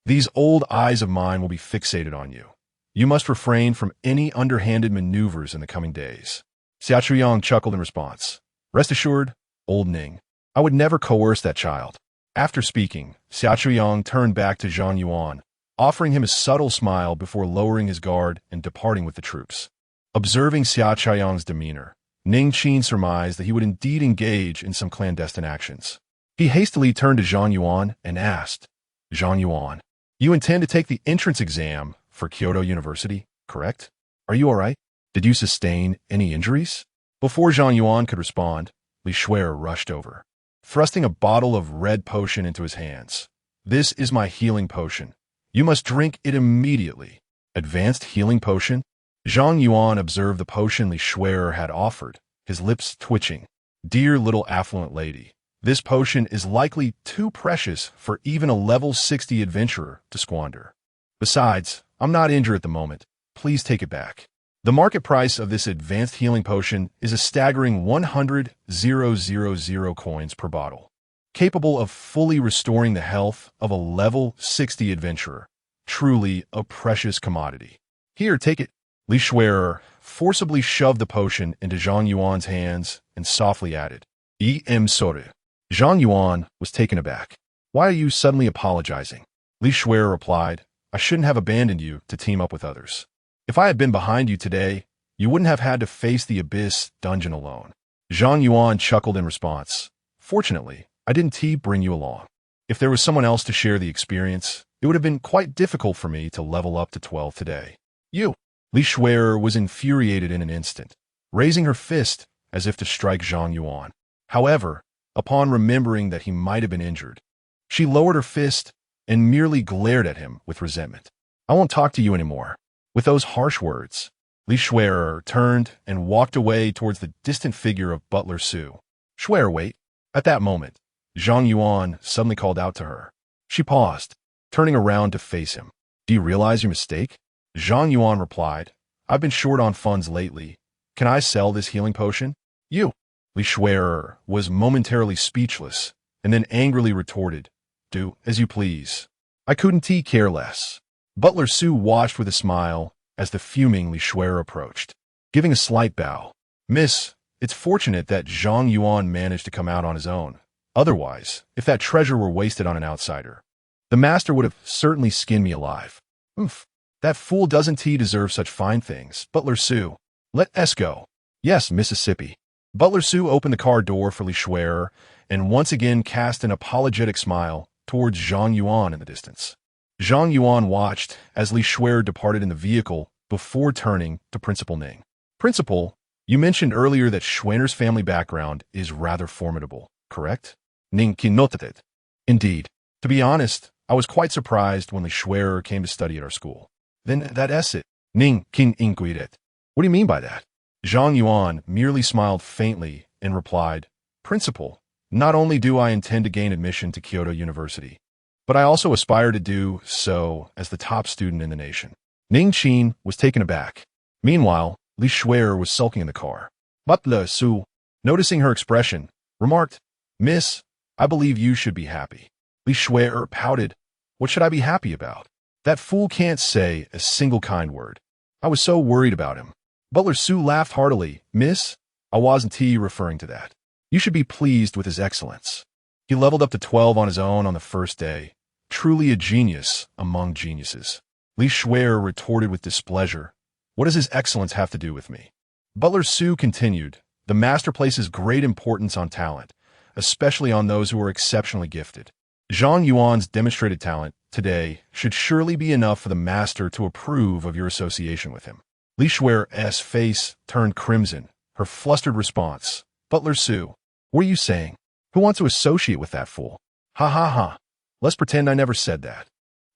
these old eyes of mine will be fixated on you. You must refrain from any underhanded maneuvers in the coming days. Xia Chuyang chuckled in response. Rest assured, Old Ning, I would never coerce that child. After speaking, Xia Chuyang turned back to Zhang Yuan, offering him a subtle smile before lowering his guard and departing with the troops. Observing Xia Chuyang's demeanor, Ning Qin surmised that he would indeed engage in some clandestine actions. He hastily turned to Zhang Yuan and asked, Zhang Yuan, you intend to take the entrance exam for Kyoto University, correct? Are you all right? Did you sustain any injuries? Before Zhang Yuan could respond, Li Shuer rushed over, thrusting a bottle of red potion into his hands. This is my healing potion. You must drink it immediately. Advanced healing potion? Zhang Yuan observed the potion Li Shuer had offered, his lips twitching. Dear little affluent lady, this potion is likely too precious for even a level 60 adventurer to squander. Besides, I'm not injured at the moment. Please take it back. The market price of this advanced healing potion is a staggering 100,000 coins per bottle. capable of fully restoring the health of a level 60 adventurer. Truly a precious commodity. Here, take it. Li Shui'er forcibly shoved the potion into Zhang Yuan's hands and softly added, "Em sorry." Zhang Yuan was taken aback. "Why are you suddenly apologizing?" Li Shui'er replied, "I shouldn't have abandoned you to team up with others. If I had been behind you today, you wouldn't have had to face the Abyss dungeon alone." Zhang Yuan chuckled in response. "Fortunately, I didn't bring you along. If there was someone else to share the experience, it would have been quite difficult for me to level up to 12 today. You." Li Shui'er was infuriated in an instant, raising her fist as if to strike Zhang Yuan. However, upon remembering that he might have been injured, she lowered her fist and merely glared at him with resentment. "I won't talk to you anymore." With those harsh words, Li Shui'er turned and walked away towards the distant figure of Butler Su. "Shui'er, wait." At that moment, Zhang Yuan suddenly called out to her. She paused, turning around to face him. "Do you realize your mistake?" Zhang Yuan replied, "I've been short on funds lately. Can I sell this healing potion?" "You." Li Shui'er was momentarily speechless and then angrily retorted, "Do as you please. I couldn't care less." Butler Su watched with a smile as the fuming Li Shui'er approached, giving a slight bow. "Miss, it's fortunate that Zhang Yuan managed to come out on his own. Otherwise, if that treasure were wasted on an outsider, the master would have certainly skinned me alive." "Oomph. That fool doesn't deserve such fine things." "Butler Su, let us go." "Yes, Mississippi." Butler Su opened the car door for Li Shui'er and once again cast an apologetic smile towards Zhang Yuan in the distance. Zhang Yuan watched as Li Shui'er departed in the vehicle before turning to Principal Ning. "Principal, you mentioned earlier that Shui'er's family background is rather formidable, correct?" Ning Qin noted it. "Indeed. To be honest, I was quite surprised when Li Shui'er came to study at our school." "Then that's it." Ning Qin inquired it. "What do you mean by that?" Zhang Yuan merely smiled faintly and replied, "Principal, not only do I intend to gain admission to Kyoto University, but I also aspire to do so as the top student in the nation." Ning Qin was taken aback. Meanwhile, Li Shui'er was sulking in the car. Butler Su, noticing her expression, remarked, "Miss, I believe you should be happy." Li Shui'er pouted. "What should I be happy about? That fool can't say a single kind word. I was so worried about him." Butler Su laughed heartily. "Miss, I wasn't referring to that. You should be pleased with his excellence. He leveled up to 12 on his own on the first day. Truly a genius among geniuses." Li Shui'er retorted with displeasure. "What does his excellence have to do with me?" Butler Su continued, "The master places great importance on talent, especially on those who are exceptionally gifted. Zhang Yuan's demonstrated talent today should surely be enough for the master to approve of your association with him." Li Shui'er's face turned crimson, her flustered response, "Butler Su, what are you saying? Who wants to associate with that fool? Ha ha ha. Let's pretend I never said that."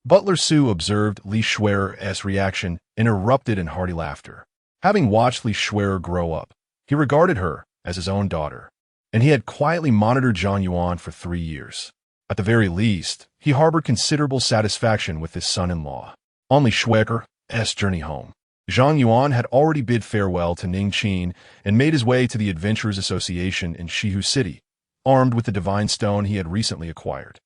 Butler Su observed Li Shui'er's reaction and erupted in hearty laughter. Having watched Li Shui'er grow up, he regarded her as his own daughter, and he had quietly monitored Zhang Yuan for 3 years. At the very least, he harbored considerable satisfaction with his son-in-law. On Li Shui'er's journey home, Zhang Yuan had already bid farewell to Ning Qin and made his way to the Adventurers Association in Shihu City, armed with the divine stone he had recently acquired.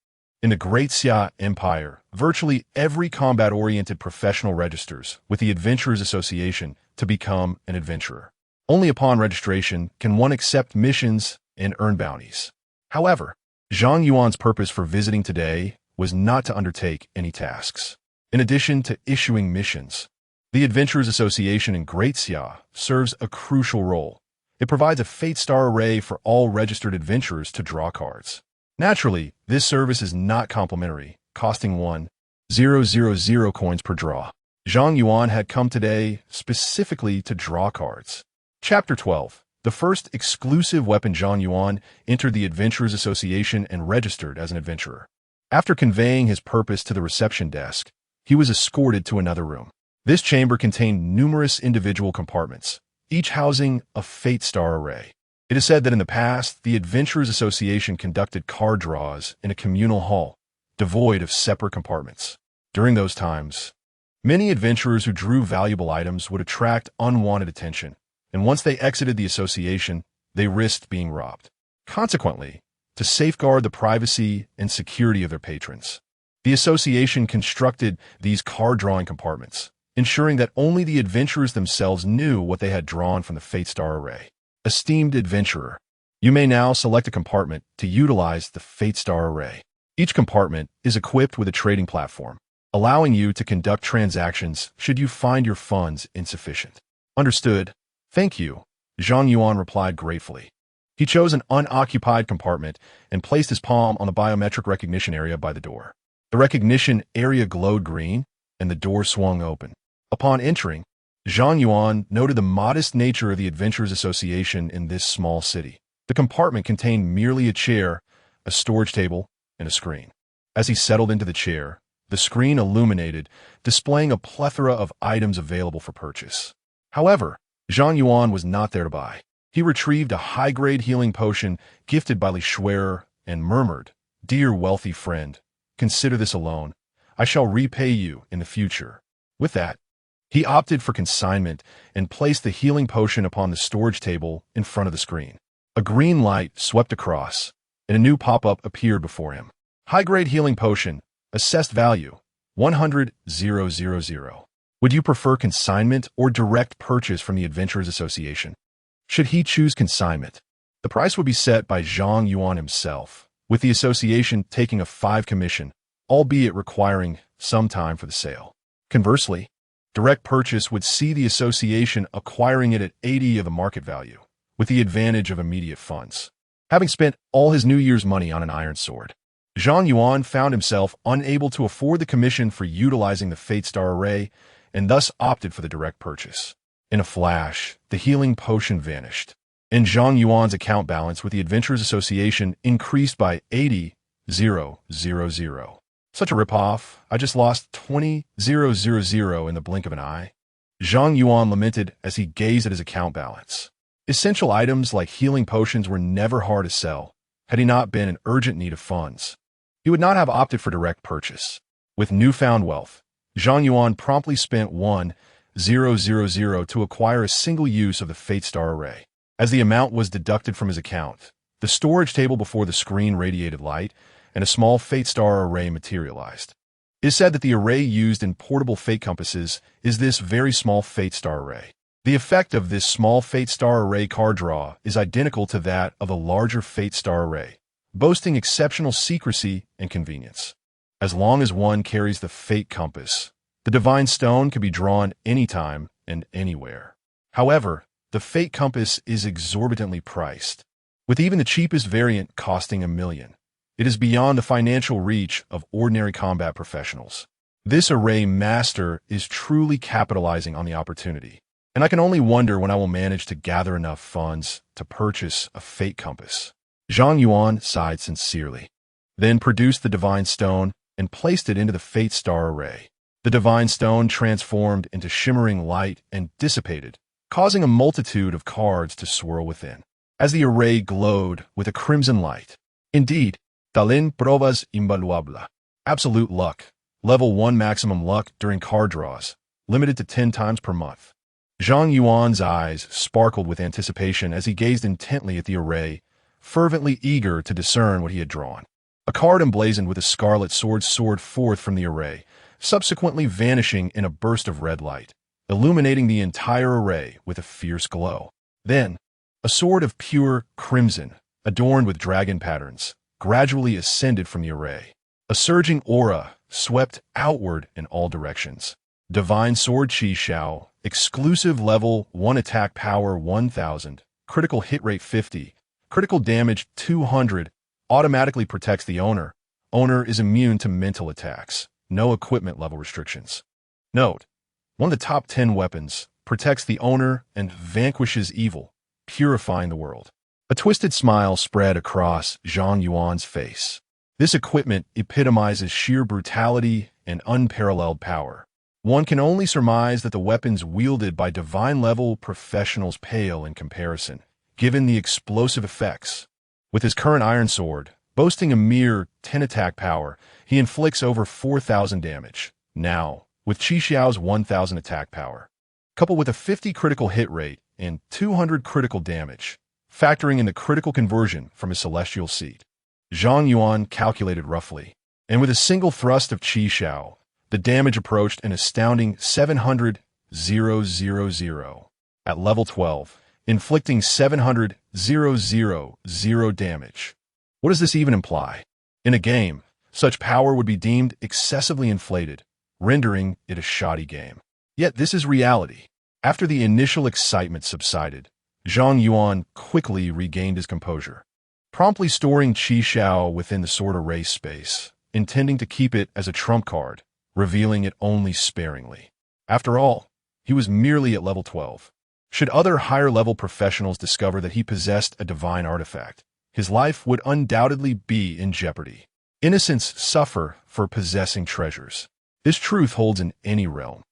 In the Great Xia Empire, virtually every combat-oriented professional registers with the Adventurers Association to become an adventurer. Only upon registration can one accept missions and earn bounties. However, Zhang Yuan's purpose for visiting today was not to undertake any tasks. In addition to issuing missions, the Adventurers Association in Great Xia serves a crucial role. It provides a Fate Star array for all registered adventurers to draw cards. Naturally, this service is not complimentary, costing 1,000 coins per draw. Zhang Yuan had come today specifically to draw cards. Chapter 12. The first exclusive weapon. Zhang Yuan entered the Adventurers Association and registered as an adventurer. After conveying his purpose to the reception desk, he was escorted to another room. This chamber contained numerous individual compartments, each housing a Fate Star array. It is said that in the past, the Adventurers Association conducted card draws in a communal hall, devoid of separate compartments. During those times, many adventurers who drew valuable items would attract unwanted attention, and once they exited the association, they risked being robbed. Consequently, to safeguard the privacy and security of their patrons. The association constructed these card-drawing compartments, ensuring that only the adventurers themselves knew what they had drawn from the Fate Star array. Esteemed adventurer, you may now select a compartment to utilize the Fate Star array. Each compartment is equipped with a trading platform, allowing you to conduct transactions should you find your funds insufficient. Understood. Thank you, Zhang Yuan replied gratefully. He chose an unoccupied compartment and placed his palm on the biometric recognition area by the door. The recognition area glowed green, and the door swung open. Upon entering, Zhang Yuan noted the modest nature of the Adventurers Association in this small city. The compartment contained merely a chair, a storage table, and a screen. As he settled into the chair, the screen illuminated, displaying a plethora of items available for purchase. However, Zhang Yuan was not there to buy. He retrieved a high-grade healing potion gifted by Li Shuer and murmured, "Dear wealthy friend, consider this alone. I shall repay you in the future." With that, he opted for consignment and placed the healing potion upon the storage table in front of the screen. A green light swept across, and a new pop-up appeared before him. High-grade healing potion, assessed value, 100,000. Would you prefer consignment or direct purchase from the Adventurers Association? Should he choose consignment, the price would be set by Zhang Yuan himself, with the association taking a 5 commission, albeit requiring some time for the sale. Conversely, direct purchase would see the association acquiring it at 80 of the market value, with the advantage of immediate funds. Having spent all his New Year's money on an iron sword, Zhang Yuan found himself unable to afford the commission for utilizing the Fate Star array and thus opted for the direct purchase. In a flash, the healing potion vanished, and Zhang Yuan's account balance with the Adventurers Association increased by 80,000. Such a ripoff, I just lost 20,000 in the blink of an eye. Zhang Yuan lamented as he gazed at his account balance. Essential items like healing potions were never hard to sell, had he not been in urgent need of funds. He would not have opted for direct purchase. With newfound wealth, Zhang Yuan promptly spent 1,000 to acquire a single use of the Fate Star array. As the amount was deducted from his account, the storage table before the screen radiated light, and a small Fate Star array materialized. It is said that the array used in portable fate compasses is this very small Fate Star array. The effect of this small Fate Star array card draw is identical to that of a larger Fate Star array, boasting exceptional secrecy and convenience. As long as one carries the Fate Compass, the Divine Stone can be drawn anytime and anywhere. However, the Fate Compass is exorbitantly priced, with even the cheapest variant costing $1 million. It is beyond the financial reach of ordinary combat professionals. This array master is truly capitalizing on the opportunity, and I can only wonder when I will manage to gather enough funds to purchase a Fate Compass. Zhang Yuan sighed sincerely, then produced the Divine Stone and placed it into the Fate Star array. The Divine Stone transformed into shimmering light and dissipated, causing a multitude of cards to swirl within, as the array glowed with a crimson light. Indeed, talent provas invaluable. Absolute luck. Level 1 maximum luck during card draws, limited to 10 times per month. Zhang Yuan's eyes sparkled with anticipation as he gazed intently at the array, fervently eager to discern what he had drawn. A card emblazoned with a scarlet sword soared forth from the array, subsequently vanishing in a burst of red light, illuminating the entire array with a fierce glow. Then, a sword of pure crimson, adorned with dragon patterns, gradually ascended from the array. A surging aura swept outward in all directions. Divine Sword Qi Xiao, exclusive level 1 attack power 1000, critical hit rate 50, critical damage 200, automatically protects the owner. Owner is immune to mental attacks. No equipment level restrictions. Note, one of the top 10 weapons, protects the owner and vanquishes evil, purifying the world. A twisted smile spread across Zhang Yuan's face. This equipment epitomizes sheer brutality and unparalleled power. One can only surmise that the weapons wielded by divine-level professionals pale in comparison, given the explosive effects. With his current iron sword, boasting a mere 10 attack power, he inflicts over 4,000 damage. Now, with Qi Xiao's 1,000 attack power, coupled with a 50 critical hit rate and 200 critical damage, factoring in the critical conversion from his celestial seed, Zhang Yuan calculated roughly, and with a single thrust of Qi Shao, the damage approached an astounding 700,000 at level 12, inflicting 700,000 damage. What does this even imply? In a game, such power would be deemed excessively inflated, rendering it a shoddy game. Yet this is reality. After the initial excitement subsided, Zhang Yuan quickly regained his composure, promptly storing Qi Shao within the sword array space, intending to keep it as a trump card, revealing it only sparingly. After all, he was merely at level 12. Should other higher-level professionals discover that he possessed a divine artifact, his life would undoubtedly be in jeopardy. Innocents suffer for possessing treasures. This truth holds in any realm.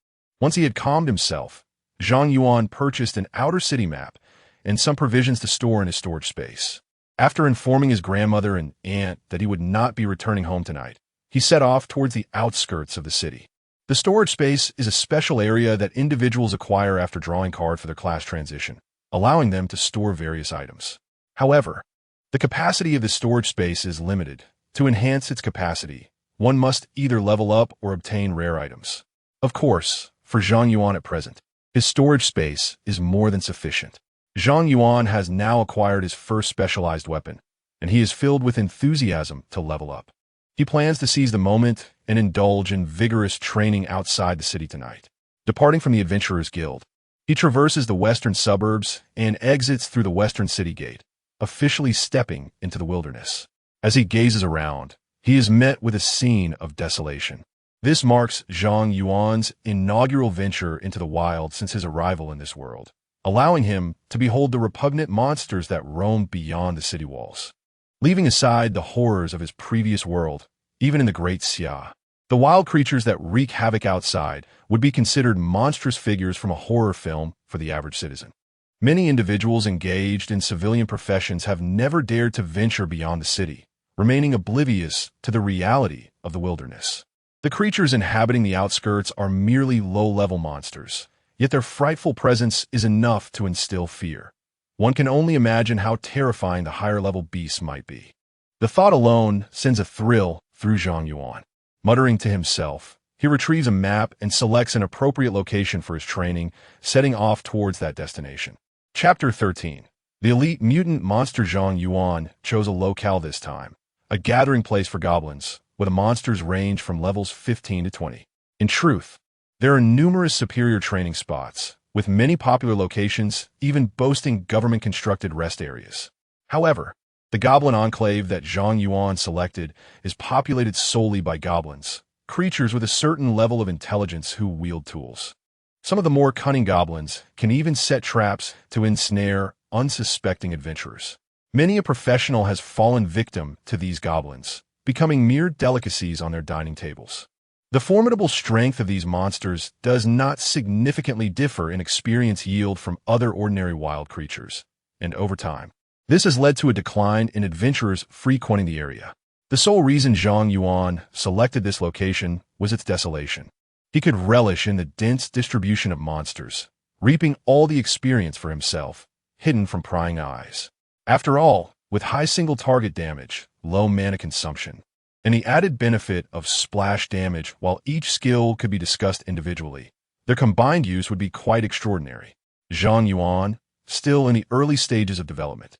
Once he had calmed himself, Zhang Yuan purchased an outer city map and some provisions to store in his storage space. After informing his grandmother and aunt that he would not be returning home tonight, he set off towards the outskirts of the city. The storage space is a special area that individuals acquire after drawing card for their class transition, allowing them to store various items. However, the capacity of the storage space is limited. To enhance its capacity, one must either level up or obtain rare items. Of course, for Zhang Yuan at present, his storage space is more than sufficient. Zhang Yuan has now acquired his first specialized weapon, and he is filled with enthusiasm to level up. He plans to seize the moment and indulge in vigorous training outside the city tonight. Departing from the Adventurers Guild, he traverses the western suburbs and exits through the western city gate, officially stepping into the wilderness. As he gazes around, he is met with a scene of desolation. This marks Zhang Yuan's inaugural venture into the wild since his arrival in this world, allowing him to behold the repugnant monsters that roam beyond the city walls. Leaving aside the horrors of his previous world, even in the Great Xia, the wild creatures that wreak havoc outside would be considered monstrous figures from a horror film for the average citizen. Many individuals engaged in civilian professions have never dared to venture beyond the city, remaining oblivious to the reality of the wilderness. The creatures inhabiting the outskirts are merely low-level monsters, yet their frightful presence is enough to instill fear. One can only imagine how terrifying the higher-level beasts might be. The thought alone sends a thrill through Zhang Yuan. Muttering to himself, he retrieves a map and selects an appropriate location for his training, setting off towards that destination. Chapter 13. The elite mutant monster Zhang Yuan chose a locale this time, a gathering place for goblins, where the monsters range from levels 15 to 20. In truth, there are numerous superior training spots, with many popular locations even boasting government-constructed rest areas. However, the goblin enclave that Zhang Yuan selected is populated solely by goblins, creatures with a certain level of intelligence who wield tools. Some of the more cunning goblins can even set traps to ensnare unsuspecting adventurers. Many a professional has fallen victim to these goblins, becoming mere delicacies on their dining tables. The formidable strength of these monsters does not significantly differ in experience yield from other ordinary wild creatures, and over time, this has led to a decline in adventurers frequenting the area. The sole reason Zhang Yuan selected this location was its desolation. He could relish in the dense distribution of monsters, reaping all the experience for himself, hidden from prying eyes. After all, with high single target damage, low mana consumption, and the added benefit of splash damage while each skill could be discussed individually, their combined use would be quite extraordinary. Zhang Yuan, still in the early stages of development,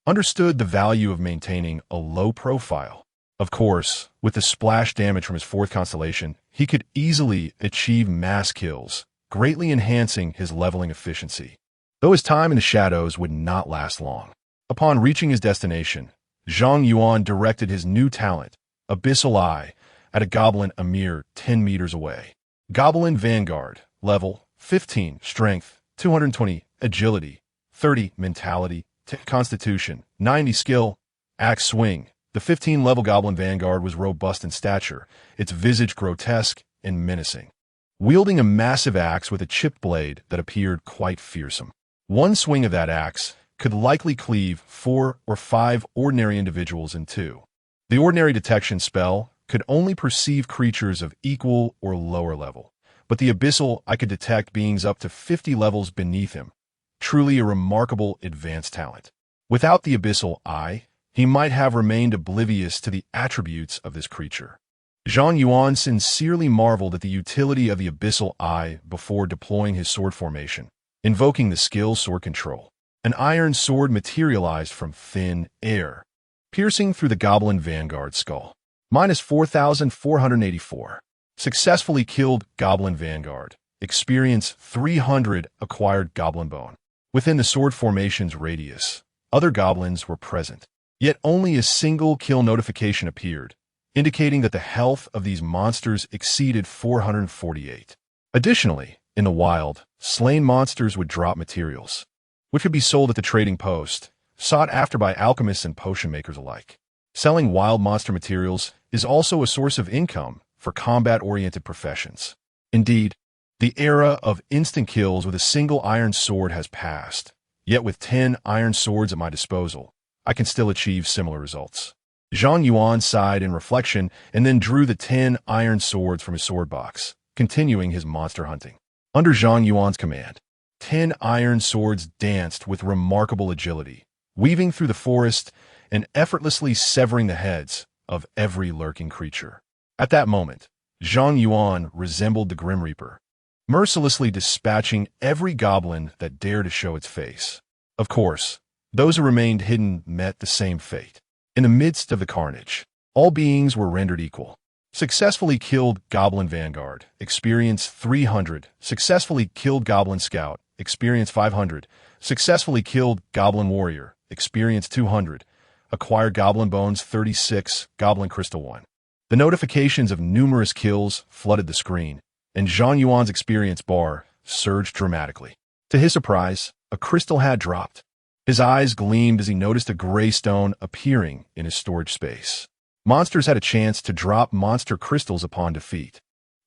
understood the value of maintaining a low profile. Of course, with the splash damage from his fourth constellation, he could easily achieve mass kills, greatly enhancing his leveling efficiency. Though his time in the shadows would not last long. Upon reaching his destination, Zhang Yuan directed his new talent, Abyssal Eye, at a goblin a mere 10 meters away. Goblin Vanguard, level 15, strength, 220, agility, 30, mentality, 10 constitution, 90 skill, axe swing. The 15-level Goblin Vanguard was robust in stature, its visage grotesque and menacing, wielding a massive axe with a chipped blade that appeared quite fearsome. One swing of that axe could likely cleave 4 or 5 ordinary individuals in two. The ordinary detection spell could only perceive creatures of equal or lower level, but the Abyssal Eye could detect beings up to 50 levels beneath him. Truly a remarkable advanced talent. Without the Abyssal Eye, he might have remained oblivious to the attributes of this creature. Zhang Yuan sincerely marveled at the utility of the abyssal eye before deploying his sword formation, invoking the skill sword control. An iron sword materialized from thin air, piercing through the goblin vanguard skull. Minus 4,484. Successfully killed goblin vanguard. Experience 300 acquired goblin bone. Within the sword formation's radius, other goblins were present, yet only a single kill notification appeared, indicating that the health of these monsters exceeded 448. Additionally, in the wild, slain monsters would drop materials, which could be sold at the trading post, sought after by alchemists and potion makers alike. Selling wild monster materials is also a source of income for combat-oriented professions. Indeed, the era of instant kills with a single iron sword has passed, yet with 10 iron swords at my disposal, I can still achieve similar results. Zhang Yuan sighed in reflection and then drew the 10 iron swords from his sword box, continuing his monster hunting. Under Zhang Yuan's command, 10 iron swords danced with remarkable agility, weaving through the forest and effortlessly severing the heads of every lurking creature. At that moment, Zhang Yuan resembled the Grim Reaper, mercilessly dispatching every goblin that dared to show its face. Of course, those who remained hidden met the same fate. In the midst of the carnage, all beings were rendered equal. Successfully killed Goblin Vanguard, experience 300. Successfully killed Goblin Scout, experience 500. Successfully killed Goblin Warrior, experience 200. Acquired Goblin Bones 36, Goblin Crystal 1. The notifications of numerous kills flooded the screen, and Zhang Yuan's experience bar surged dramatically. To his surprise, a crystal had dropped. His eyes gleamed as he noticed a gray stone appearing in his storage space. Monsters had a chance to drop monster crystals upon defeat.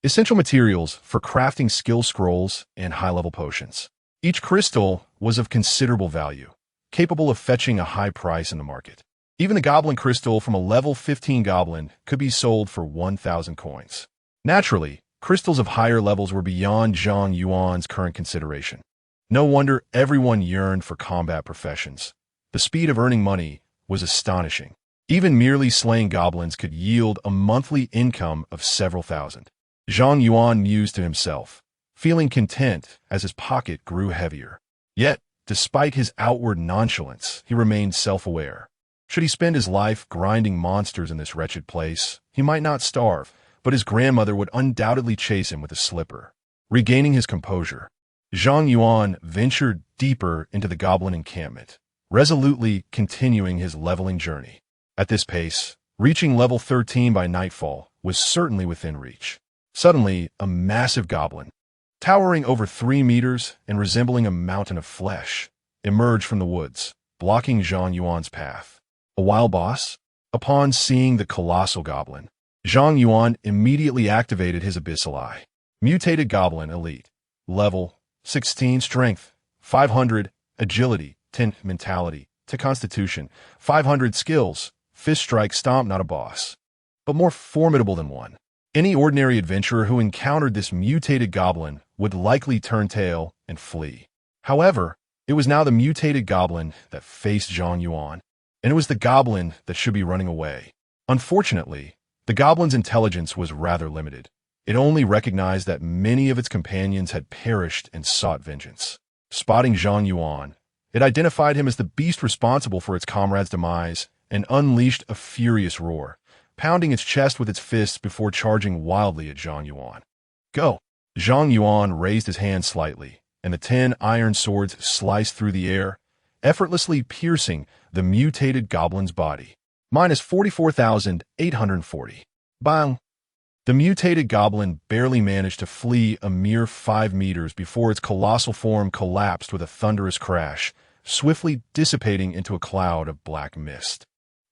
Essential materials for crafting skill scrolls and high-level potions. Each crystal was of considerable value, capable of fetching a high price in the market. Even the Goblin Crystal from a level 15 goblin could be sold for 1,000 coins. Naturally, crystals of higher levels were beyond Zhang Yuan's current consideration. No wonder everyone yearned for combat professions. The speed of earning money was astonishing. Even merely slaying goblins could yield a monthly income of several thousand. Zhang Yuan mused to himself, feeling content as his pocket grew heavier. Yet, despite his outward nonchalance, he remained self-aware. Should he spend his life grinding monsters in this wretched place, he might not starve, but his grandmother would undoubtedly chase him with a slipper. Regaining his composure, Zhang Yuan ventured deeper into the goblin encampment, resolutely continuing his leveling journey. At this pace, reaching level 13 by nightfall was certainly within reach. Suddenly, a massive goblin, towering over 3 meters and resembling a mountain of flesh, emerged from the woods, blocking Zhang Yuan's path. A wild boss? Upon seeing the colossal goblin, Zhang Yuan immediately activated his abyssal eye. Mutated Goblin Elite. Level 16 Strength, 500 Agility, 10 Mentality, to Constitution, 500 Skills, Fist Strike Stomp. Not a boss, but more formidable than one. Any ordinary adventurer who encountered this mutated goblin would likely turn tail and flee. However, it was now the mutated goblin that faced Zhang Yuan, and it was the goblin that should be running away. Unfortunately, the goblin's intelligence was rather limited. It only recognized that many of its companions had perished and sought vengeance. Spotting Zhang Yuan, it identified him as the beast responsible for its comrade's demise and unleashed a furious roar, pounding its chest with its fists before charging wildly at Zhang Yuan. Go! Zhang Yuan raised his hand slightly, and the 10 iron swords sliced through the air, effortlessly piercing the mutated goblin's body. Minus 44,840. Bang! The mutated goblin barely managed to flee a mere 5 meters before its colossal form collapsed with a thunderous crash, swiftly dissipating into a cloud of black mist.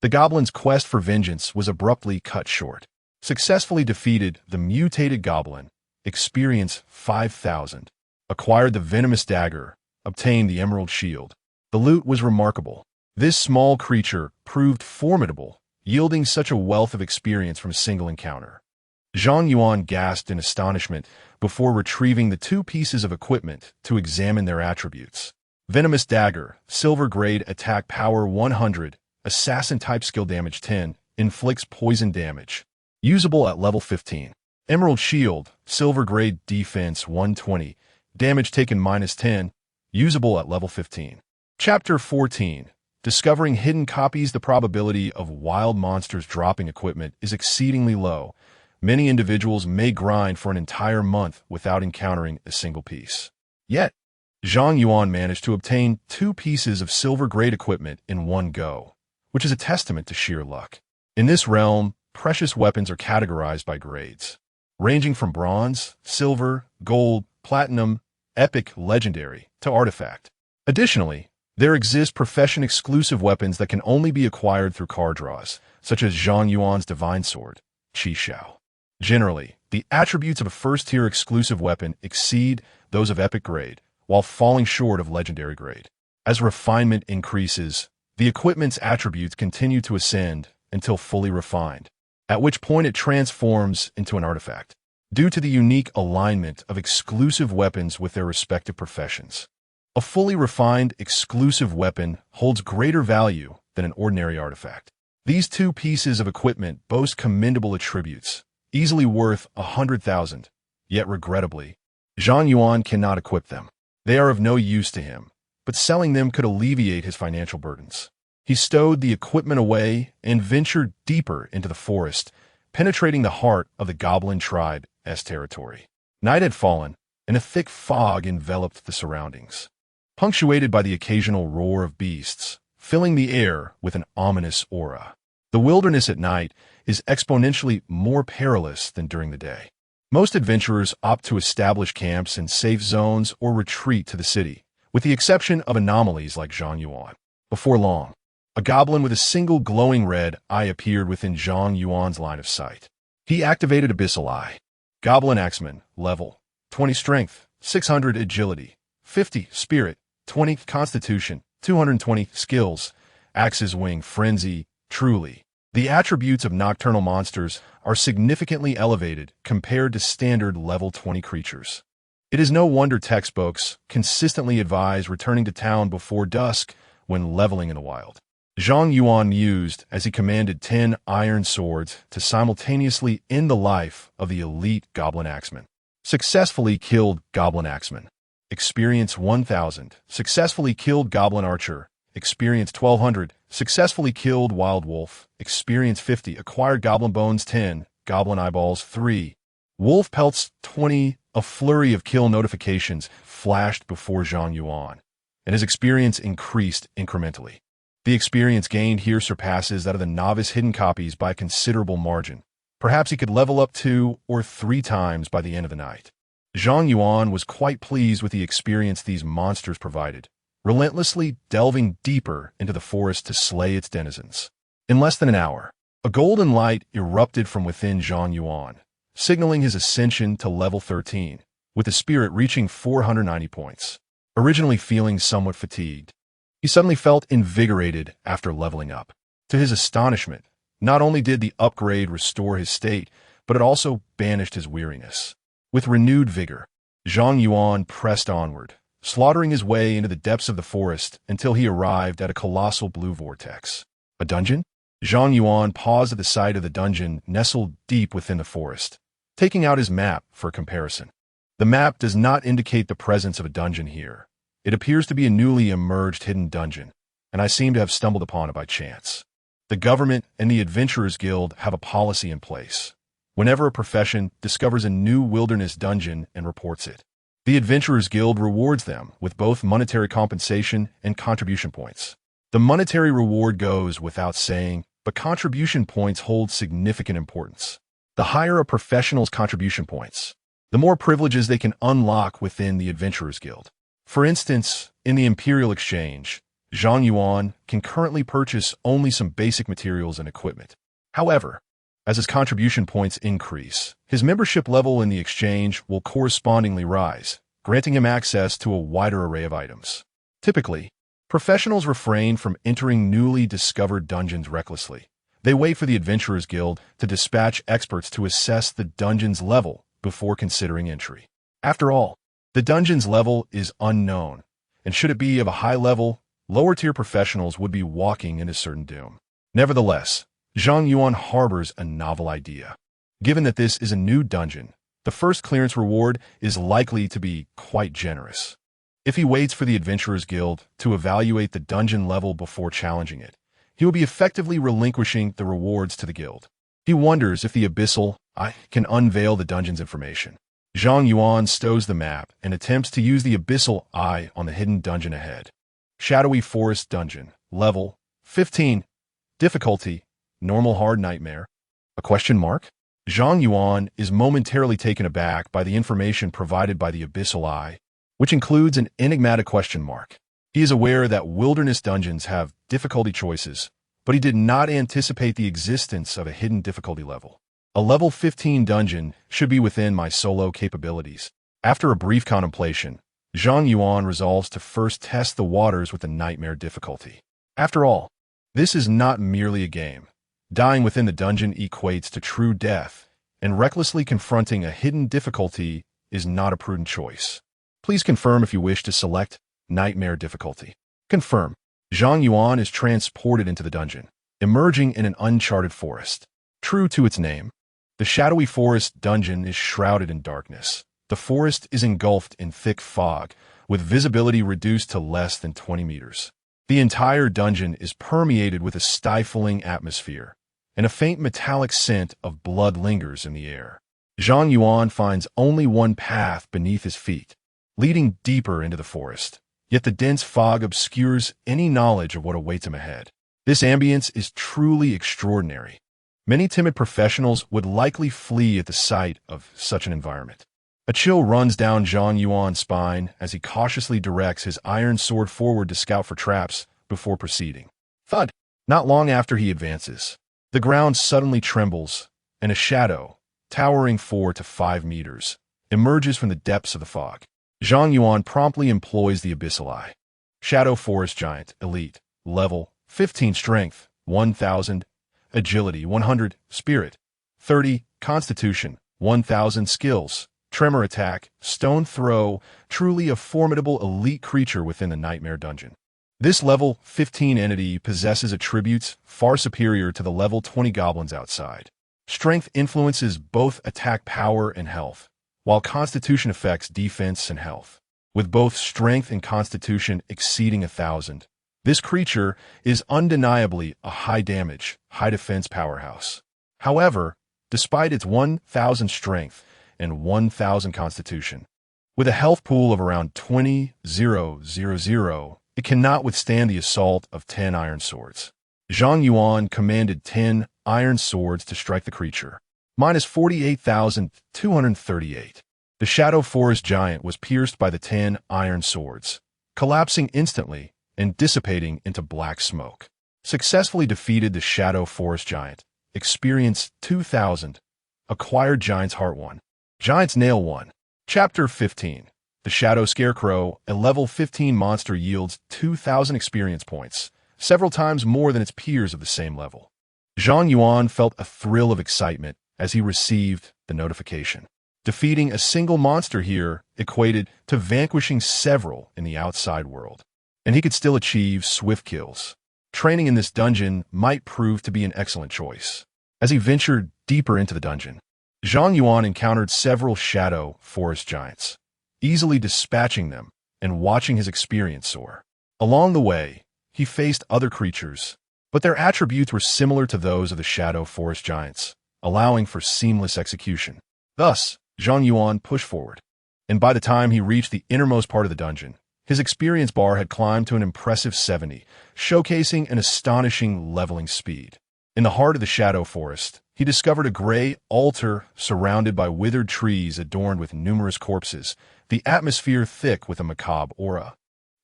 The goblin's quest for vengeance was abruptly cut short. Successfully defeated the mutated goblin, experience 5,000. Acquired the venomous dagger, obtained the emerald shield. The loot was remarkable. This small creature proved formidable, yielding such a wealth of experience from a single encounter. Zhang Yuan gasped in astonishment before retrieving the 2 pieces of equipment to examine their attributes. Venomous Dagger, Silver Grade Attack Power 100, Assassin-type skill damage 10, inflicts poison damage. Usable at level 15. Emerald Shield, silver grade defense 120, damage taken -10, usable at level 15. Chapter 14. Discovering hidden copies. The probability of wild monsters dropping equipment is exceedingly low. Many individuals may grind for an entire month without encountering a single piece. Yet, Zhang Yuan managed to obtain 2 pieces of silver-grade equipment in one go, which is a testament to sheer luck. In this realm, precious weapons are categorized by grades, ranging from bronze, silver, gold, platinum, epic, legendary, to artifact. Additionally, there exist profession-exclusive weapons that can only be acquired through card draws, such as Zhang Yuan's Divine Sword, Qi Shao. Generally, the attributes of a first-tier exclusive weapon exceed those of epic grade, while falling short of legendary grade. As refinement increases, the equipment's attributes continue to ascend until fully refined, at which point it transforms into an artifact, due to the unique alignment of exclusive weapons with their respective professions. A fully refined, exclusive weapon holds greater value than an ordinary artifact. These 2 pieces of equipment boast commendable attributes, easily worth 100,000, yet regrettably, Zhang Yuan cannot equip them. They are of no use to him, but selling them could alleviate his financial burdens. He stowed the equipment away and ventured deeper into the forest, penetrating the heart of the goblin tribe's territory. Night had fallen, and a thick fog enveloped the surroundings, punctuated by the occasional roar of beasts, filling the air with an ominous aura. The wilderness at night is exponentially more perilous than during the day. Most adventurers opt to establish camps in safe zones or retreat to the city, with the exception of anomalies like Zhang Yuan. Before long, a goblin with a single glowing red eye appeared within Zhang Yuan's line of sight. He activated Abyssal Eye. Goblin Axeman, level 20 strength, 600 agility, 50 spirit, 20 constitution, 220 skills, Axe's Wing Frenzy. Truly, the attributes of nocturnal monsters are significantly elevated compared to standard level 20 creatures. It is no wonder textbooks consistently advise returning to town before dusk when leveling in the wild. Zhang Yuan mused as he commanded 10 iron swords to simultaneously end the life of the elite Goblin Axeman. Successfully killed Goblin Axeman. Experience 1,000. Successfully killed Goblin Archer. Experience 1,200. Successfully killed Wild Wolf. Experience 50. Acquired Goblin Bones 10. Goblin Eyeballs 3. Wolf Pelts 20. A flurry of kill notifications flashed before Zhang Yuan, and his experience increased incrementally. The experience gained here surpasses that of the novice hidden copies by a considerable margin. Perhaps he could level up 2 or 3 times by the end of the night. Zhang Yuan was quite pleased with the experience these monsters provided, relentlessly delving deeper into the forest to slay its denizens. In less than an hour, a golden light erupted from within Zhang Yuan, signaling his ascension to level 13, with the spirit reaching 490 points. Originally feeling somewhat fatigued, he suddenly felt invigorated after leveling up. To his astonishment, not only did the upgrade restore his state, but it also banished his weariness. With renewed vigor, Zhang Yuan pressed onward, slaughtering his way into the depths of the forest until he arrived at a colossal blue vortex. A dungeon? Zhang Yuan paused at the sight of the dungeon nestled deep within the forest, taking out his map for comparison. The map does not indicate the presence of a dungeon here. It appears to be a newly emerged hidden dungeon, and I seem to have stumbled upon it by chance. The government and the Adventurers Guild have a policy in place. Whenever a profession discovers a new wilderness dungeon and reports it, the Adventurers Guild rewards them with both monetary compensation and contribution points. The monetary reward goes without saying, but contribution points hold significant importance. The higher a professional's contribution points, the more privileges they can unlock within the Adventurers Guild. For instance, in the Imperial Exchange, Zhang Yuan can currently purchase only some basic materials and equipment. However, as his contribution points increase, his membership level in the exchange will correspondingly rise, granting him access to a wider array of items. Typically, professionals refrain from entering newly discovered dungeons recklessly. They wait for the Adventurers Guild to dispatch experts to assess the dungeon's level before considering entry. After all, the dungeon's level is unknown, and should it be of a high level, lower-tier professionals would be walking into certain doom. Nevertheless, Zhang Yuan harbors a novel idea. Given that this is a new dungeon, the first clearance reward is likely to be quite generous. If he waits for the Adventurers Guild to evaluate the dungeon level before challenging it, he will be effectively relinquishing the rewards to the guild. He wonders if the Abyssal Eye can unveil the dungeon's information. Zhang Yuan stows the map and attempts to use the Abyssal Eye on the hidden dungeon ahead. Shadowy Forest Dungeon, level 15, difficulty, normal hard nightmare. A question mark? Zhang Yuan is momentarily taken aback by the information provided by the Abyssal Eye, which includes an enigmatic question mark. He is aware that wilderness dungeons have difficulty choices, but he did not anticipate the existence of a hidden difficulty level. A level 15 dungeon should be within my solo capabilities. After a brief contemplation, Zhang Yuan resolves to first test the waters with the nightmare difficulty. After all, this is not merely a game. Dying within the dungeon equates to true death, and recklessly confronting a hidden difficulty is not a prudent choice. Please confirm if you wish to select Nightmare difficulty. Confirm. Zhang Yuan is transported into the dungeon, emerging in an uncharted forest. True to its name, the shadowy forest dungeon is shrouded in darkness. The forest is engulfed in thick fog, with visibility reduced to less than 20 meters. The entire dungeon is permeated with a stifling atmosphere, and a faint metallic scent of blood lingers in the air. Zhang Yuan finds only one path beneath his feet, leading deeper into the forest. Yet the dense fog obscures any knowledge of what awaits him ahead. This ambience is truly extraordinary. Many timid professionals would likely flee at the sight of such an environment. A chill runs down Zhang Yuan's spine as he cautiously directs his iron sword forward to scout for traps before proceeding. Thud! Not long after he advances, the ground suddenly trembles, and a shadow, towering 4 to 5 meters, emerges from the depths of the fog. Zhang Yuan promptly employs the Abyssal Eye. Shadow Forest Giant, Elite, level 15 Strength, 1000, Agility 100, Spirit 30, Constitution 1000, Skills, Tremor Attack, Stone Throw, truly a formidable elite creature within the Nightmare Dungeon. This level 15 entity possesses attributes far superior to the level 20 goblins outside. Strength influences both attack power and health, while Constitution affects defense and health. With both Strength and Constitution exceeding 1,000, this creature is undeniably a high-damage, high-defense powerhouse. However, despite its 1,000 Strength and 1,000 Constitution, with a health pool of around 20,000, it cannot withstand the assault of 10 iron swords. Zhang Yuan commanded 10 iron swords to strike the creature, minus 48,238. The Shadow Forest Giant was pierced by the 10 iron swords, collapsing instantly and dissipating into black smoke. Successfully defeated the Shadow Forest Giant. Experience 2,000. Acquired Giant's Heart 1. Giant's Nail 1. Chapter 15. The Shadow Scarecrow, a level 15 monster, yields 2,000 experience points, several times more than its peers of the same level. Zhang Yuan felt a thrill of excitement as he received the notification. Defeating a single monster here equated to vanquishing several in the outside world, and he could still achieve swift kills. Training in this dungeon might prove to be an excellent choice. As he ventured deeper into the dungeon, Zhang Yuan encountered several Shadow Forest Giants, easily dispatching them and watching his experience soar. Along the way, he faced other creatures, but their attributes were similar to those of the Shadow Forest Giants, allowing for seamless execution. Thus, Zhang Yuan pushed forward, and by the time he reached the innermost part of the dungeon, his experience bar had climbed to an impressive 70, showcasing an astonishing leveling speed. In the heart of the Shadow Forest, he discovered a gray altar surrounded by withered trees adorned with numerous corpses, the atmosphere thick with a macabre aura.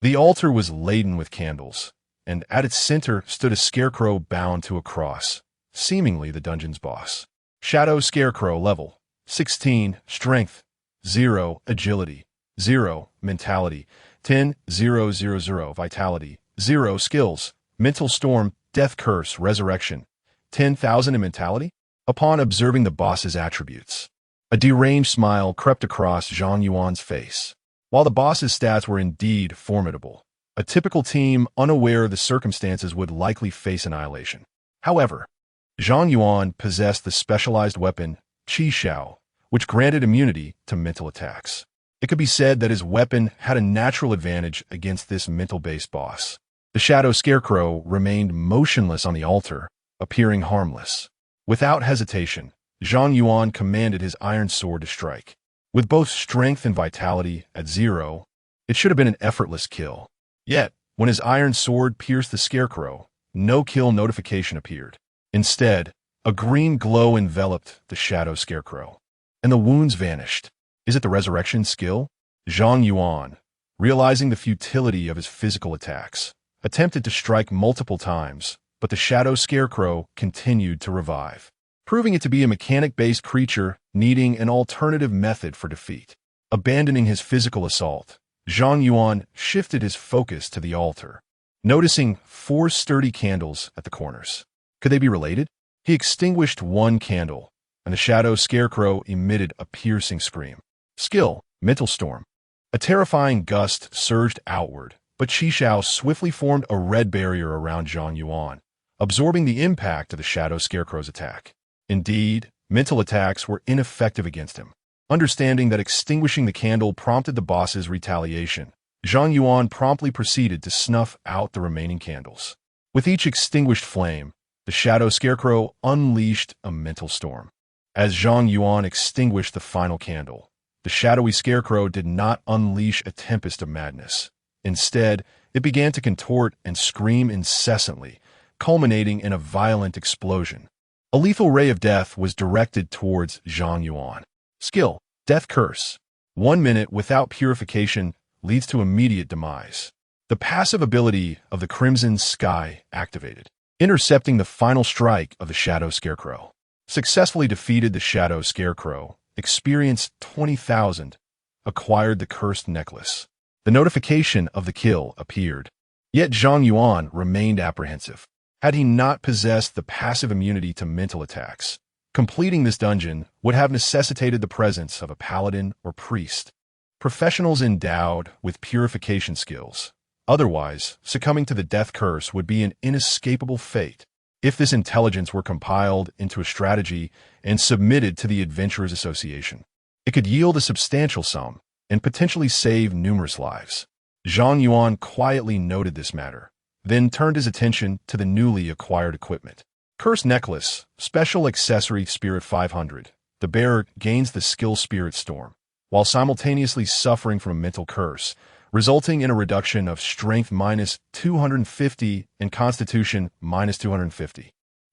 The altar was laden with candles, and at its center stood a scarecrow bound to a cross, seemingly the dungeon's boss. Shadow Scarecrow, level 16, Strength 0, Agility 0, Mentality 10,000, Vitality 0, Skills, Mental Storm, Death Curse, Resurrection 10,000 in Mentality. Upon observing the boss's attributes, a deranged smile crept across Zhang Yuan's face. While the boss's stats were indeed formidable, A typical team unaware of the circumstances would likely face annihilation. However, Zhang Yuan possessed the specialized weapon Qi Xiao, which granted immunity to mental attacks. It could be said that his weapon had a natural advantage against this mental-based boss. The shadow scarecrow remained motionless on the altar, appearing harmless. Without hesitation, Zhang Yuan commanded his iron sword to strike. With both strength and vitality at 0, it should have been an effortless kill. Yet, when his iron sword pierced the scarecrow, no kill notification appeared. Instead, a green glow enveloped the shadow scarecrow, and the wounds vanished. Is it the resurrection skill? Zhang Yuan, realizing the futility of his physical attacks, attempted to strike multiple times, but the shadow scarecrow continued to revive, proving it to be a mechanic-based creature needing an alternative method for defeat. Abandoning his physical assault, Zhang Yuan shifted his focus to the altar, noticing 4 sturdy candles at the corners. Could they be related? He extinguished one candle, and the shadow scarecrow emitted a piercing scream. Skill, Mental Storm. A terrifying gust surged outward, but Qi Xiao swiftly formed a red barrier around Zhang Yuan, absorbing the impact of the shadow scarecrow's attack. Indeed, mental attacks were ineffective against him. Understanding that extinguishing the candle prompted the boss's retaliation, Zhang Yuan promptly proceeded to snuff out the remaining candles. With each extinguished flame, the shadow scarecrow unleashed a mental storm. As Zhang Yuan extinguished the final candle, the shadowy scarecrow did not unleash a tempest of madness. Instead, it began to contort and scream incessantly, culminating in a violent explosion. A lethal ray of death was directed towards Zhang Yuan. Skill, Death Curse. 1 minute without purification leads to immediate demise. The passive ability of the Crimson Sky activated, intercepting the final strike of the shadow scarecrow. Successfully defeated the shadow scarecrow, experienced 20,000, acquired the cursed necklace. The notification of the kill appeared. Yet Zhang Yuan remained apprehensive. Had he not possessed the passive immunity to mental attacks, completing this dungeon would have necessitated the presence of a paladin or priest, professionals endowed with purification skills. Otherwise, succumbing to the death curse would be an inescapable fate. If this intelligence were compiled into a strategy and submitted to the Adventurers Association, it could yield a substantial sum and potentially save numerous lives. Zhang Yuan quietly noted this matter, then turned his attention to the newly acquired equipment. Cursed Necklace, Special Accessory Spirit 500. The bearer gains the skill Spirit Storm, while simultaneously suffering from a mental curse, resulting in a reduction of Strength minus 250 and Constitution minus 250,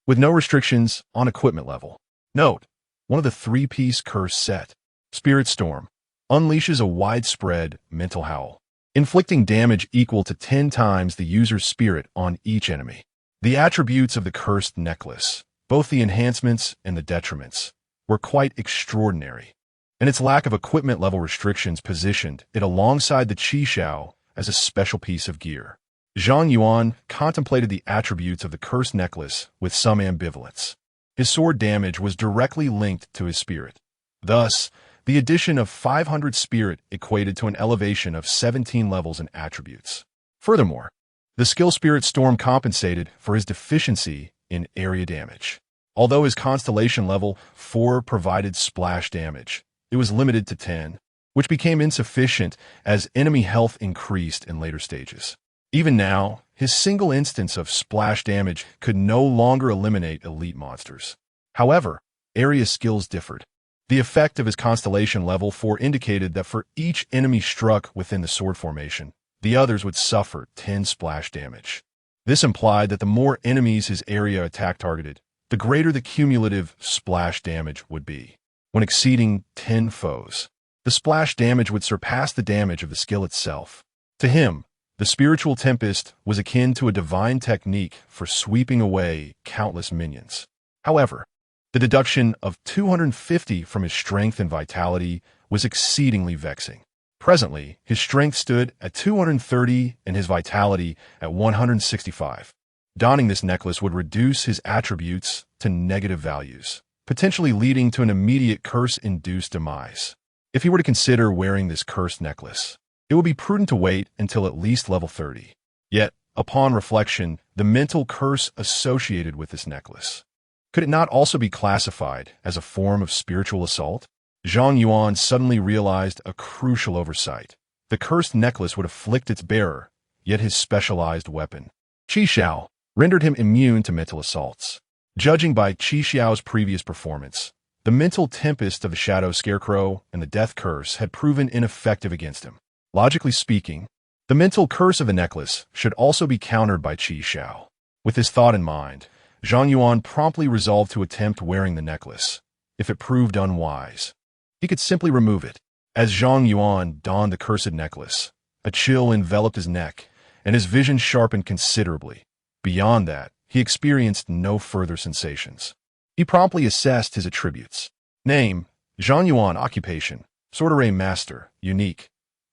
with no restrictions on equipment level. Note, one of the 3-piece curse set, Spirit Storm, unleashes a widespread mental howl, inflicting damage equal to 10 times the user's spirit on each enemy. The attributes of the cursed necklace, both the enhancements and the detriments, were quite extraordinary, and its lack of equipment level restrictions positioned it alongside the Qi Xiao as a special piece of gear. Zhang Yuan contemplated the attributes of the cursed necklace with some ambivalence. His sword damage was directly linked to his spirit. Thus, the addition of 500 spirit equated to an elevation of 17 levels in attributes. Furthermore, the skill Spirit Storm compensated for his deficiency in area damage. Although his constellation level 4 provided splash damage, it was limited to 10, which became insufficient as enemy health increased in later stages. Even now, his single instance of splash damage could no longer eliminate elite monsters. However, area skills differed. The effect of his constellation level 4 indicated that for each enemy struck within the sword formation, the others would suffer 10 splash damage. This implied that the more enemies his area attack targeted, the greater the cumulative splash damage would be. When exceeding 10 foes, the splash damage would surpass the damage of the skill itself. To him, the spiritual tempest was akin to a divine technique for sweeping away countless minions. However, the deduction of 250 from his strength and vitality was exceedingly vexing. Presently, his strength stood at 230 and his vitality at 165. Donning this necklace would reduce his attributes to negative values, potentially leading to an immediate curse-induced demise. If he were to consider wearing this cursed necklace, It would be prudent to wait until at least level 30. Yet, upon reflection, the mental curse associated with this necklace. Could it not also be classified as a form of spiritual assault? Zhang Yuan suddenly realized a crucial oversight. The cursed necklace would afflict its bearer, yet his specialized weapon, Qi Xiao, rendered him immune to mental assaults. Judging by Qi Xiao's previous performance, the mental tempest of the Shadow Scarecrow and the Death Curse had proven ineffective against him. Logically speaking, the mental curse of the necklace should also be countered by Qi Xiao. With this thought in mind, Zhang Yuan promptly resolved to attempt wearing the necklace. If it proved unwise, he could simply remove it. As Zhang Yuan donned the cursed necklace, a chill enveloped his neck, and his vision sharpened considerably. Beyond that, he experienced no further sensations. He promptly assessed his attributes. Name, Zhang Yuan. Occupation, Sword Array Master, Unique.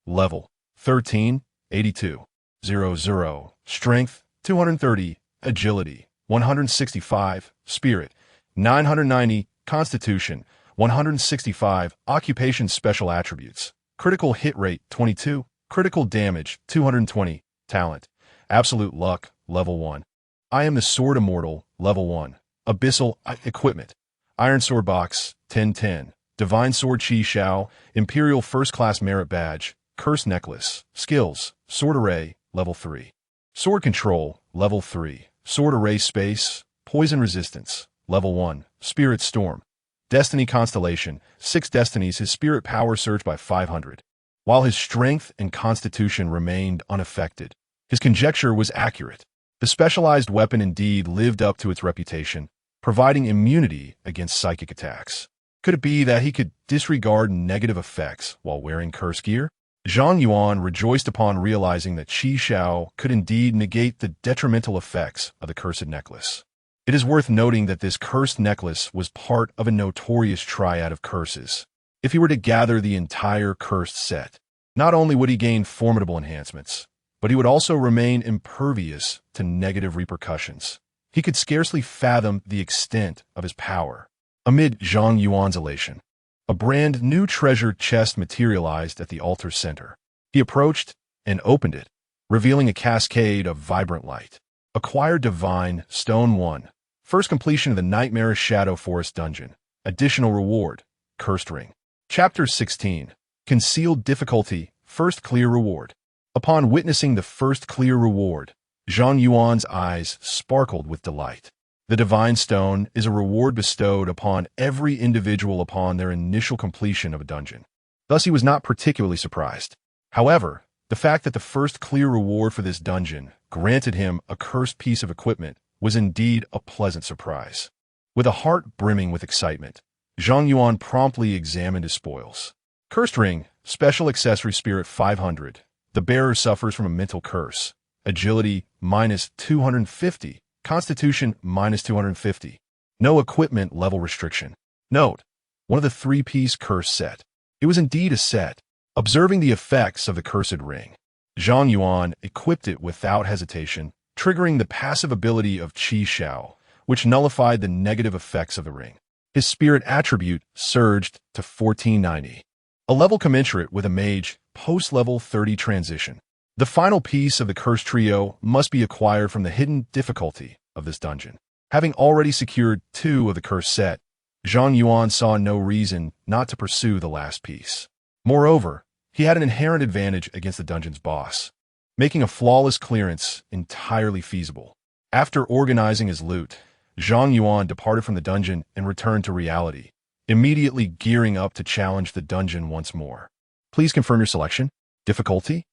Level, 13, 82. 00. Strength, 230. Agility, 165. Spirit, 990. Constitution, 165. Occupation. Special attributes. Critical hit rate, 22. Critical damage, 220. Talent, Absolute Luck, Level 1. I am the Sword Immortal, Level 1. Abyssal Equipment, Iron Sword Box, 1010. Divine Sword Qi Xiao, Imperial First Class Merit Badge, Cursed Necklace. Skills, Sword Array, Level 3. Sword Control, Level 3. Sword Array Space, Poison Resistance, Level 1. Spirit Storm, Destiny Constellation, 6 destinies. His spirit power surged by 500. While his strength and constitution remained unaffected, his conjecture was accurate. The specialized weapon indeed lived up to its reputation, providing immunity against psychic attacks. Could it be that he could disregard negative effects while wearing curse gear? Zhang Yuan rejoiced upon realizing that Qi Xiao could indeed negate the detrimental effects of the cursed necklace. It is worth noting that this cursed necklace was part of a notorious triad of curses. If he were to gather the entire cursed set, not only would he gain formidable enhancements, but he would also remain impervious to negative repercussions. He could scarcely fathom the extent of his power. Amid Zhang Yuan's elation, a brand new treasure chest materialized at the altar's center. He approached and opened it, revealing a cascade of vibrant light. Acquire Divine Stone 1. First completion of the Nightmarish Shadow Forest Dungeon. Additional reward, Cursed Ring. Chapter 16. Concealed Difficulty, First Clear Reward. Upon witnessing the first clear reward, Zhang Yuan's eyes sparkled with delight. The Divine Stone is a reward bestowed upon every individual upon their initial completion of a dungeon. Thus he was not particularly surprised. However, the fact that the first clear reward for this dungeon granted him a cursed piece of equipment was indeed a pleasant surprise. With a heart brimming with excitement, Zhang Yuan promptly examined his spoils. Cursed Ring, Special Accessory Spirit 500. The bearer suffers from a mental curse. Agility, minus 250. Constitution, minus 250. No equipment level restriction. Note, one of the 3-piece curse set. It was indeed a set. Observing the effects of the cursed ring, Zhang Yuan equipped it without hesitation, triggering the passive ability of Qi Xiao, which nullified the negative effects of the ring. His spirit attribute surged to 1490, a level commensurate with a mage post-level 30 transition. The final piece of the cursed trio must be acquired from the hidden difficulty of this dungeon. Having already secured 2 of the cursed set, Zhang Yuan saw no reason not to pursue the last piece. Moreover, he had an inherent advantage against the dungeon's boss, making a flawless clearance entirely feasible. After organizing his loot, Zhang Yuan departed from the dungeon and returned to reality, immediately gearing up to challenge the dungeon once more. Please confirm your selection. Difficulty?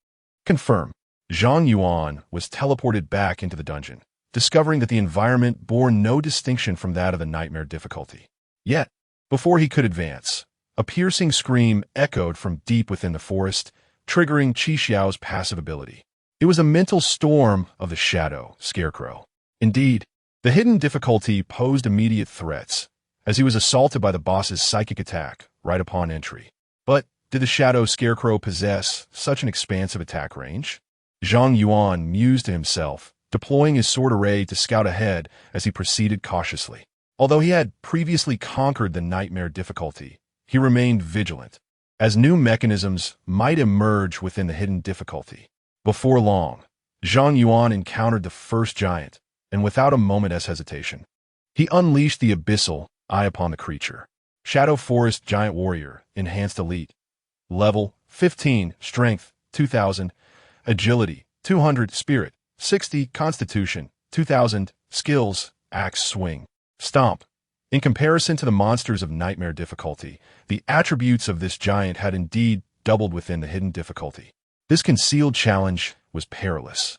Confirm. Zhang Yuan was teleported back into the dungeon, discovering that the environment bore no distinction from that of the nightmare difficulty. Yet, before he could advance, a piercing scream echoed from deep within the forest, triggering Qi Xiao's passive ability. It was a mental storm of the Shadow Scarecrow. Indeed, the hidden difficulty posed immediate threats, as he was assaulted by the boss's psychic attack right upon entry. But did the Shadow Scarecrow possess such an expansive attack range? Zhang Yuan mused to himself, deploying his sword array to scout ahead as he proceeded cautiously. Although he had previously conquered the nightmare difficulty, he remained vigilant. as new mechanisms might emerge within the hidden difficulty. Before long, Zhang Yuan encountered the first giant, and without a moment's hesitation, he unleashed the abyssal eye upon the creature. Shadow Forest Giant Warrior, Enhanced Elite. Level 15, Strength 2000, Agility 200, Spirit 60, Constitution 2000, Skills, Axe Swing, Stomp. In comparison to the monsters of nightmare difficulty, the attributes of this giant had indeed doubled within the hidden difficulty. This concealed challenge was perilous.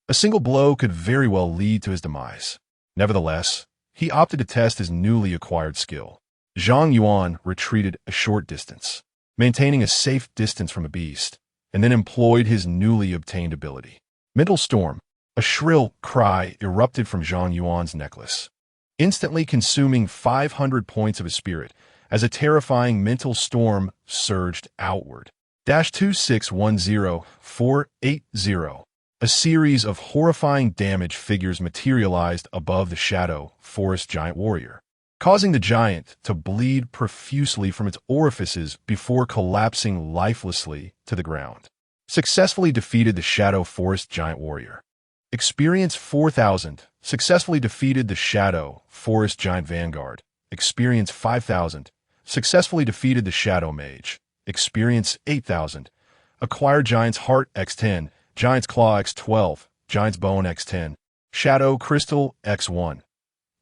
A single blow could very well lead to his demise. Nevertheless, he opted to test his newly acquired skill. Zhang Yuan retreated a short distance, maintaining a safe distance from the beast, and then employed his newly obtained ability. Mental Storm. A shrill cry erupted from Zhang Yuan's necklace, instantly consuming 500 points of his spirit as a terrifying mental storm surged outward. 2610480. A series of horrifying damage figures materialized above the Shadow Forest Giant Warrior, causing the giant to bleed profusely from its orifices before collapsing lifelessly to the ground. Successfully defeated the Shadow Forest Giant Warrior. Experience 4000. Successfully defeated the Shadow Forest Giant Vanguard. Experience 5000. Successfully defeated the Shadow Mage. Experience 8000. Acquired Giant's Heart X10, Giant's Claw X12, Giant's Bone X10, Shadow Crystal X1.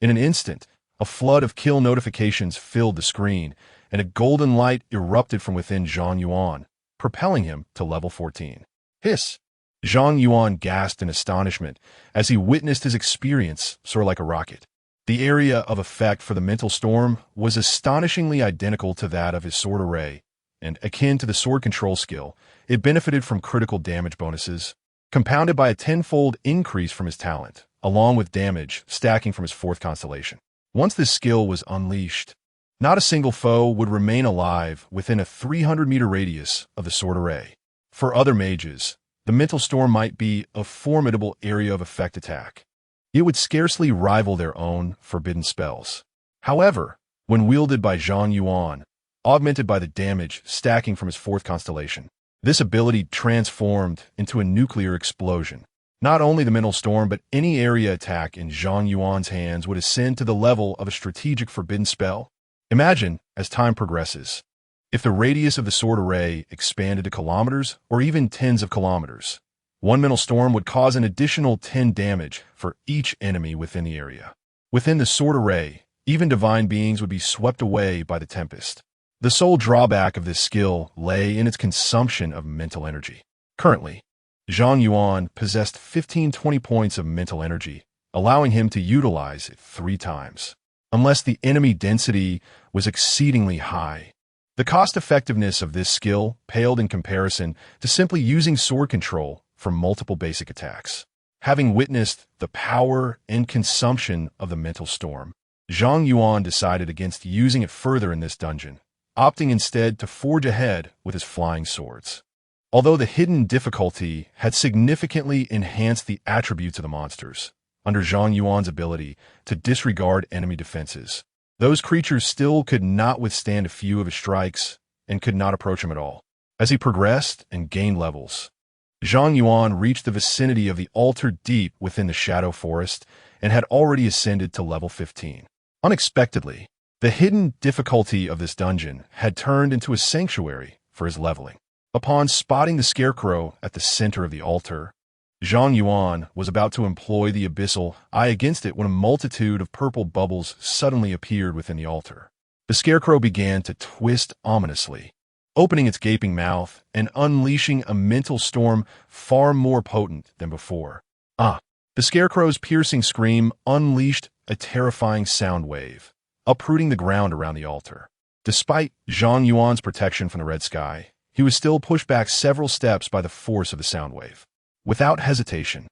In an instant, a flood of kill notifications filled the screen, and a golden light erupted from within Zhang Yuan, propelling him to level 14. Hiss! Zhang Yuan gasped in astonishment as he witnessed his experience soar like a rocket. The area of effect for the mental storm was astonishingly identical to that of his sword array, and akin to the sword control skill, it benefited from critical damage bonuses, compounded by a tenfold increase from his talent, along with damage stacking from his fourth constellation. Once this skill was unleashed, not a single foe would remain alive within a 300-meter radius of the sword array. For other mages, the mental storm might be a formidable area of effect attack. It would scarcely rival their own forbidden spells. However, when wielded by Zhang Yuan, augmented by the damage stacking from his fourth constellation, this ability transformed into a nuclear explosion. Not only the mental storm, but any area attack in Zhang Yuan's hands would ascend to the level of a strategic forbidden spell. Imagine, as time progresses, if the radius of the sword array expanded to kilometers or even tens of kilometers. One mental storm would cause an additional 10 damage for each enemy within the area. Within the sword array, even divine beings would be swept away by the tempest. The sole drawback of this skill lay in its consumption of mental energy. Currently, Zhang Yuan possessed 15-20 points of mental energy, allowing him to utilize it 3 times, unless the enemy density was exceedingly high. The cost-effectiveness of this skill paled in comparison to simply using sword control for multiple basic attacks. Having witnessed the power and consumption of the mental storm, Zhang Yuan decided against using it further in this dungeon, opting instead to forge ahead with his flying swords. Although the hidden difficulty had significantly enhanced the attributes of the monsters, under Zhang Yuan's ability to disregard enemy defenses, those creatures still could not withstand a few of his strikes and could not approach him at all. As he progressed and gained levels, Zhang Yuan reached the vicinity of the altar deep within the Shadow Forest and had already ascended to level 15. Unexpectedly, the hidden difficulty of this dungeon had turned into a sanctuary for his leveling. Upon spotting the scarecrow at the center of the altar, Zhang Yuan was about to employ the abyssal eye against it when a multitude of purple bubbles suddenly appeared within the altar. The scarecrow began to twist ominously, opening its gaping mouth and unleashing a mental storm far more potent than before. The scarecrow's piercing scream unleashed a terrifying sound wave, uprooting the ground around the altar. Despite Zhang Yuan's protection from the red sky, he was still pushed back several steps by the force of the sound wave. Without hesitation,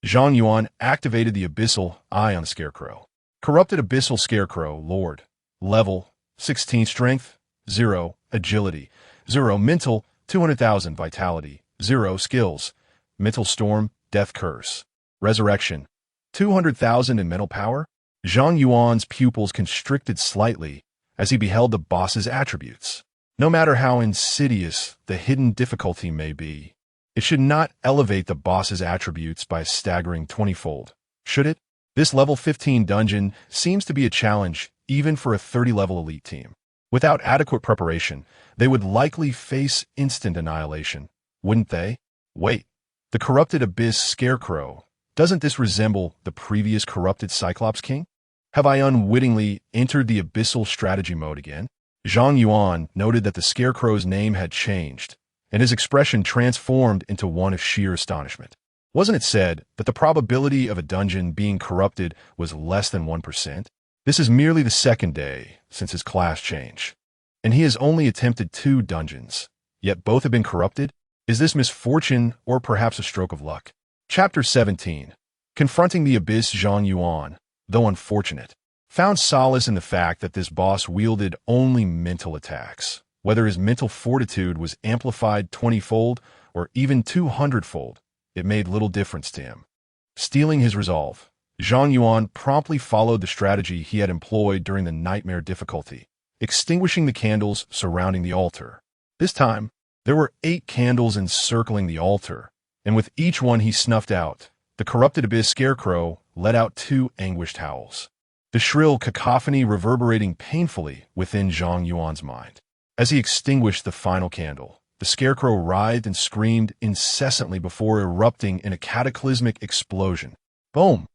Zhang Yuan activated the abyssal eye on the scarecrow. Corrupted Abyssal Scarecrow, Lord. Level 16 Strength, 0. Agility, 0. Mental, 200,000 Vitality, 0. Skills, Mental Storm, Death Curse. Resurrection, 200,000 in mental power. Zhang Yuan's pupils constricted slightly as he beheld the boss's attributes. No matter how insidious the hidden difficulty may be, it should not elevate the boss's attributes by a staggering 20-fold, should it? This level 15 dungeon seems to be a challenge even for a 30-level elite team. Without adequate preparation, they would likely face instant annihilation, wouldn't they? Wait, the corrupted Abyss Scarecrow, doesn't this resemble the previous corrupted Cyclops King? Have I unwittingly entered the abyssal strategy mode again? Zhang Yuan noted that the Scarecrow's name had changed, and his expression transformed into one of sheer astonishment. Wasn't it said that the probability of a dungeon being corrupted was less than 1%? This is merely the second day since his class change, and he has only attempted 2 dungeons, yet both have been corrupted? Is this misfortune or perhaps a stroke of luck? Chapter 17. Confronting the Abyss. Zhang Yuan, though unfortunate, found solace in the fact that this boss wielded only mental attacks. Whether his mental fortitude was amplified 20-fold or even 200-fold, it made little difference to him. Stealing his resolve, Zhang Yuan promptly followed the strategy he had employed during the nightmare difficulty, extinguishing the candles surrounding the altar. This time, there were 8 candles encircling the altar, and with each one he snuffed out, the corrupted Abyss Scarecrow let out 2 anguished howls, the shrill cacophony reverberating painfully within Zhang Yuan's mind. As he extinguished the final candle, the Scarecrow writhed and screamed incessantly before erupting in a cataclysmic explosion. Boom!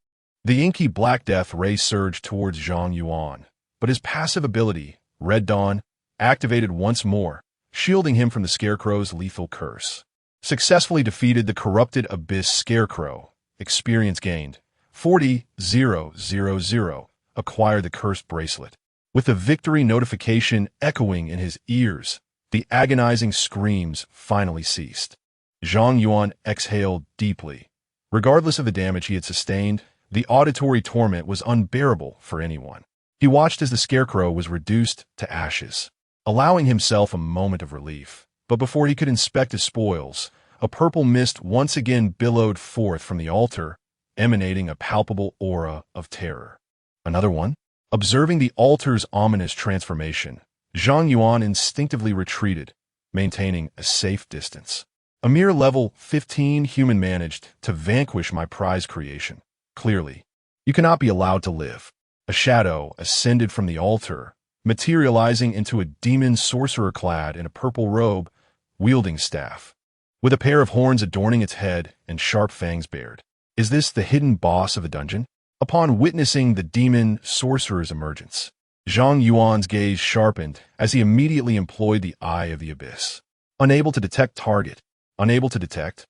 The inky Black Death ray surged towards Zhang Yuan, but his passive ability, Red Dawn, activated once more, shielding him from the Scarecrow's lethal curse. Successfully defeated the corrupted Abyss Scarecrow. Experience gained 40,000. Acquired the cursed bracelet. With the victory notification echoing in his ears, the agonizing screams finally ceased. Zhang Yuan exhaled deeply. Regardless of the damage he had sustained, the auditory torment was unbearable for anyone. He watched as the Scarecrow was reduced to ashes, allowing himself a moment of relief. But before he could inspect his spoils, a purple mist once again billowed forth from the altar, emanating a palpable aura of terror. Another one? Observing the altar's ominous transformation, Zhang Yuan instinctively retreated, maintaining a safe distance. A mere level 15 human managed to vanquish my prize creation. Clearly, you cannot be allowed to live. A shadow ascended from the altar, materializing into a demon sorcerer clad in a purple robe, wielding staff, with a pair of horns adorning its head and sharp fangs bared. Is this the hidden boss of a dungeon? Upon witnessing the demon sorcerer's emergence, Zhang Yuan's gaze sharpened as he immediately employed the Eye of the Abyss. Unable to detect target. Unable to detect.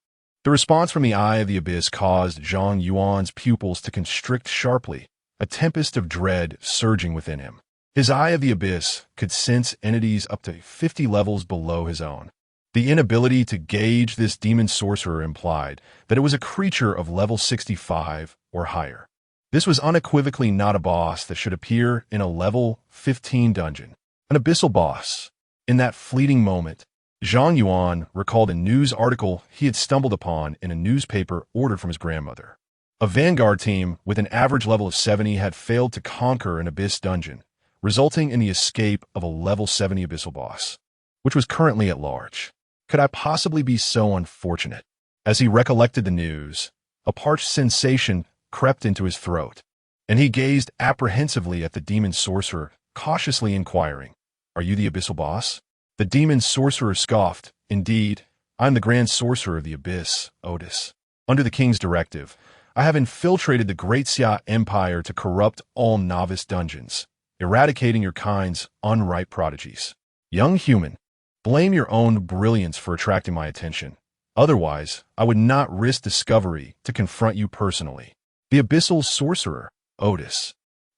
The response from the Eye of the Abyss caused Zhang Yuan's pupils to constrict sharply, a tempest of dread surging within him. His Eye of the Abyss could sense entities up to 50 levels below his own. The inability to gauge this demon sorcerer implied that it was a creature of level 65 or higher. This was unequivocally not a boss that should appear in a level 15 dungeon. An abyssal boss. In that fleeting moment, Zhang Yuan recalled a news article he had stumbled upon in a newspaper ordered from his grandmother. A vanguard team with an average level of 70 had failed to conquer an abyss dungeon, resulting in the escape of a level 70 abyssal boss, which was currently at large. Could I possibly be so unfortunate? As he recollected the news, a parched sensation crept into his throat, and he gazed apprehensively at the demon sorcerer, cautiously inquiring, "Are you the abyssal boss?" The demon sorcerer scoffed, "Indeed, I'm the grand sorcerer of the abyss, Otis. Under the king's directive, I have infiltrated the Great Xia Empire to corrupt all novice dungeons, eradicating your kind's unripe prodigies. Young human, blame your own brilliance for attracting my attention. Otherwise, I would not risk discovery to confront you personally." The abyssal sorcerer, Otis.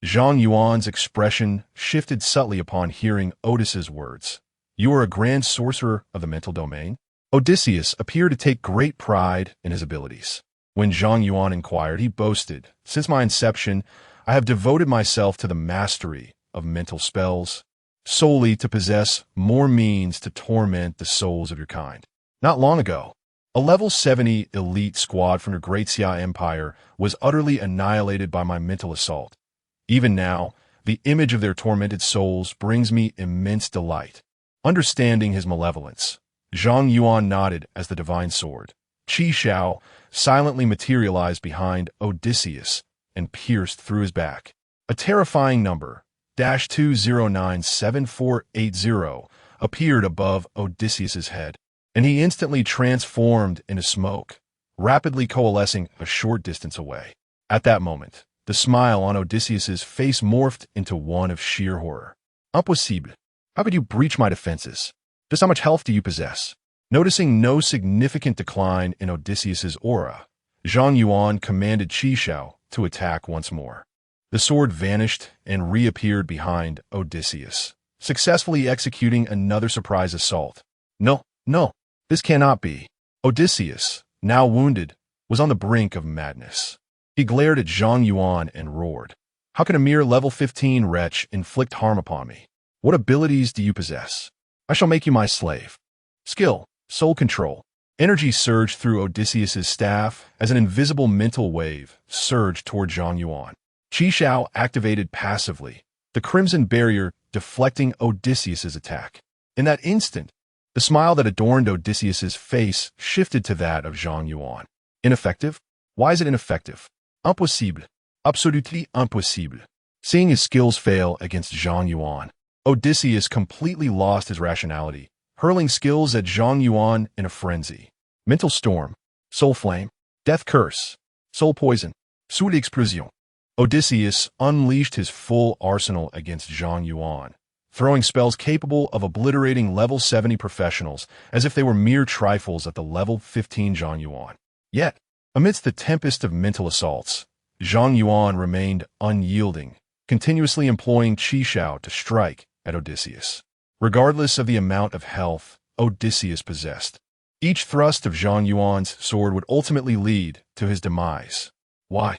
Zhang Yuan's expression shifted subtly upon hearing Otis's words. "You are a grand sorcerer of the mental domain?" Odysseus appeared to take great pride in his abilities. When Zhang Yuan inquired, he boasted, "Since my inception, I have devoted myself to the mastery of mental spells, solely to possess more means to torment the souls of your kind. Not long ago, a level 70 elite squad from your Great Xia Empire was utterly annihilated by my mental assault. Even now, the image of their tormented souls brings me immense delight. Understanding his malevolence, Zhang Yuan nodded as the divine sword, Qi Xiao, silently materialized behind Odysseus and pierced through his back. A terrifying number, -2097480, appeared above Odysseus's head, and he instantly transformed into smoke, rapidly coalescing a short distance away. At that moment, the smile on Odysseus's face morphed into one of sheer horror. Impossible. How could you breach my defenses? Just how much health do you possess? Noticing no significant decline in Odysseus's aura, Zhang Yuan commanded Qi Xiao to attack once more. The sword vanished and reappeared behind Odysseus, successfully executing another surprise assault. No, this cannot be. Odysseus, now wounded, was on the brink of madness. He glared at Zhang Yuan and roared, "How can a mere level 15 wretch inflict harm upon me? What abilities do you possess? I shall make you my slave." Skill, soul control. Energy surged through Odysseus's staff as an invisible mental wave surged toward Zhang Yuan. Qi Xiao activated passively, the crimson barrier deflecting Odysseus's attack. In that instant, the smile that adorned Odysseus's face shifted to that of Zhang Yuan. Ineffective? Why is it ineffective? Impossible. Absolutely impossible. Seeing his skills fail against Zhang Yuan, Odysseus completely lost his rationality, hurling skills at Zhang Yuan in a frenzy. Mental storm, soul flame, death curse, soul poison, soul explosion. Odysseus unleashed his full arsenal against Zhang Yuan, throwing spells capable of obliterating level 70 professionals as if they were mere trifles at the level 15 Zhang Yuan. Yet, amidst the tempest of mental assaults, Zhang Yuan remained unyielding, continuously employing Qi Xiao to strike at Odysseus. Regardless of the amount of health Odysseus possessed, each thrust of Zhang Yuan's sword would ultimately lead to his demise. Why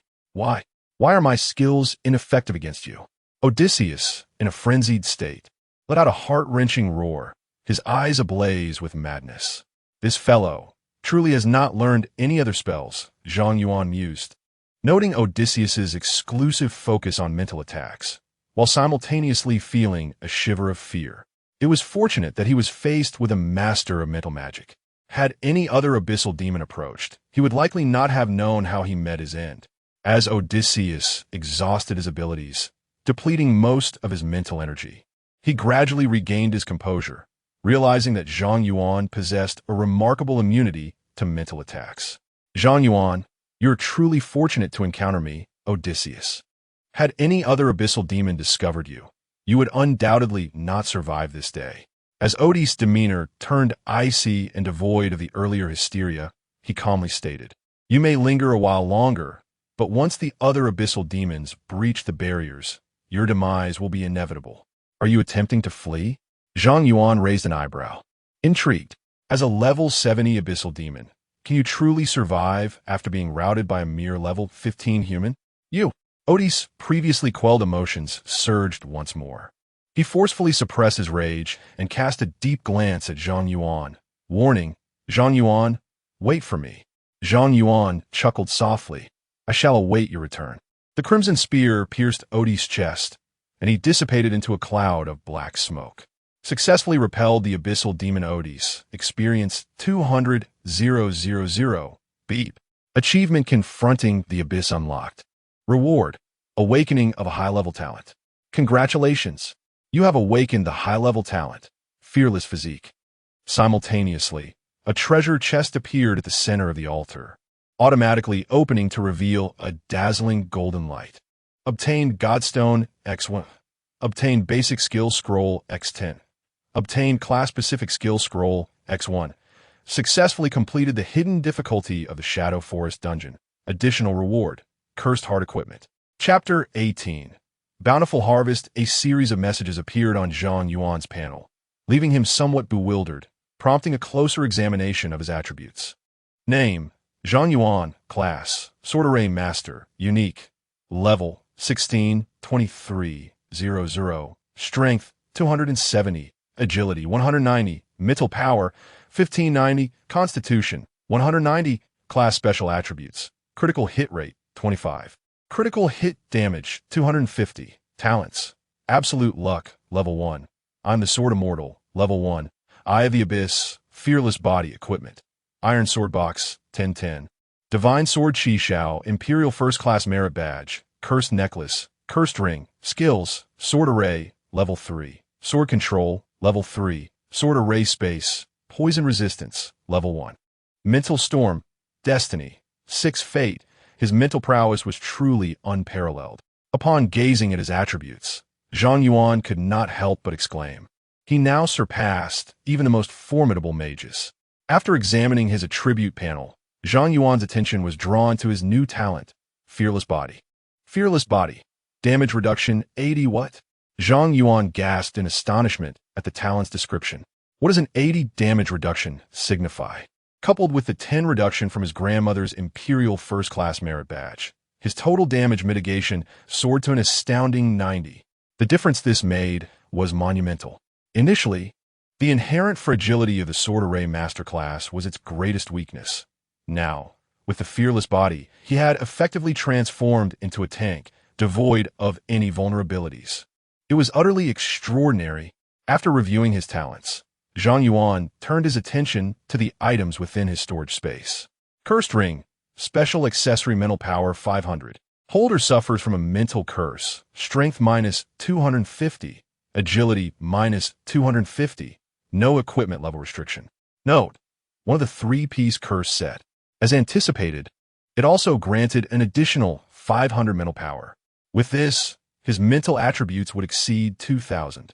are my skills ineffective against you? Odysseus, in a frenzied state, let out a heart-wrenching roar, his eyes ablaze with madness. This fellow truly has not learned any other spells, Zhang Yuan mused, noting Odysseus's exclusive focus on mental attacks, while simultaneously feeling a shiver of fear. It was fortunate that he was faced with a master of mental magic. Had any other abyssal demon approached, he would likely not have known how he met his end. As Odysseus exhausted his abilities, depleting most of his mental energy, he gradually regained his composure, realizing that Zhang Yuan possessed a remarkable immunity to mental attacks. Zhang Yuan, you're truly fortunate to encounter me, Odysseus. Had any other abyssal demon discovered you, you would undoubtedly not survive this day. As Odysseus' demeanor turned icy and devoid of the earlier hysteria, he calmly stated, "You may linger a while longer, but once the other abyssal demons breach the barriers, your demise will be inevitable. Are you attempting to flee?" Zhang Yuan raised an eyebrow. Intrigued, as a level 70 abyssal demon, can you truly survive after being routed by a mere level 15 human? Odysseus' previously quelled emotions surged once more. He forcefully suppressed his rage and cast a deep glance at Zhang Yuan, warning, "Zhang Yuan, wait for me." Zhang Yuan chuckled softly, "I shall await your return." The crimson spear pierced Odysseus' chest, and he dissipated into a cloud of black smoke. Successfully repelled the abyssal demon Odysseus, experienced 200,000. Beep. Achievement confronting the abyss unlocked. Reward, awakening of a high-level talent. Congratulations, you have awakened the high-level talent, fearless physique. Simultaneously, a treasure chest appeared at the center of the altar, automatically opening to reveal a dazzling golden light. Obtained Godstone X1. Obtained Basic Skill Scroll X10. Obtained Class-Specific Skill Scroll X1. Successfully completed the hidden difficulty of the Shadow Forest Dungeon. Additional reward, Cursed Heart Equipment. Chapter 18. Bountiful Harvest. A series of messages appeared on Zhang Yuan's panel, leaving him somewhat bewildered, prompting a closer examination of his attributes. Name, Zhang Yuan. Class, Sword Array Master. Unique. Level, 16, 2300. Strength, 270. Agility, 190. Mental Power, 1590. Constitution, 190. Class Special Attributes. Critical Hit Rate, 25. Critical Hit Damage, 250. Talents. Absolute Luck, Level 1. I'm the Sword Immortal, Level 1. Eye of the Abyss, Fearless Body Equipment. Iron Sword Box, 1010. Divine Sword Chi Shao, Imperial First Class Merit Badge, Cursed Necklace, Cursed Ring. Skills, Sword Array, Level 3. Sword Control, Level 3. Sword Array Space, Poison Resistance, Level 1. Mental Storm, Destiny, 6 Fate. His mental prowess was truly unparalleled. Upon gazing at his attributes, Zhang Yuan could not help but exclaim. He now surpassed even the most formidable mages. After examining his attribute panel, Zhang Yuan's attention was drawn to his new talent, Fearless Body. Fearless Body. Damage reduction 80 what? Zhang Yuan gasped in astonishment at the talent's description. What does an 80 damage reduction signify? Coupled with the 10 reduction from his grandmother's Imperial First Class Merit Badge, his total damage mitigation soared to an astounding 90. The difference this made was monumental. Initially, the inherent fragility of the Sword Array Masterclass was its greatest weakness. Now, with the Fearless Body, he had effectively transformed into a tank, devoid of any vulnerabilities. It was utterly extraordinary. After reviewing his talents, Zhang Yuan turned his attention to the items within his storage space. Cursed Ring, Special Accessory Mental Power 500. Holder suffers from a mental curse, Strength minus 250, Agility minus 250, no equipment level restriction. Note, one of the 3-piece curse set. As anticipated, it also granted an additional 500 mental power. With this, his mental attributes would exceed 2,000.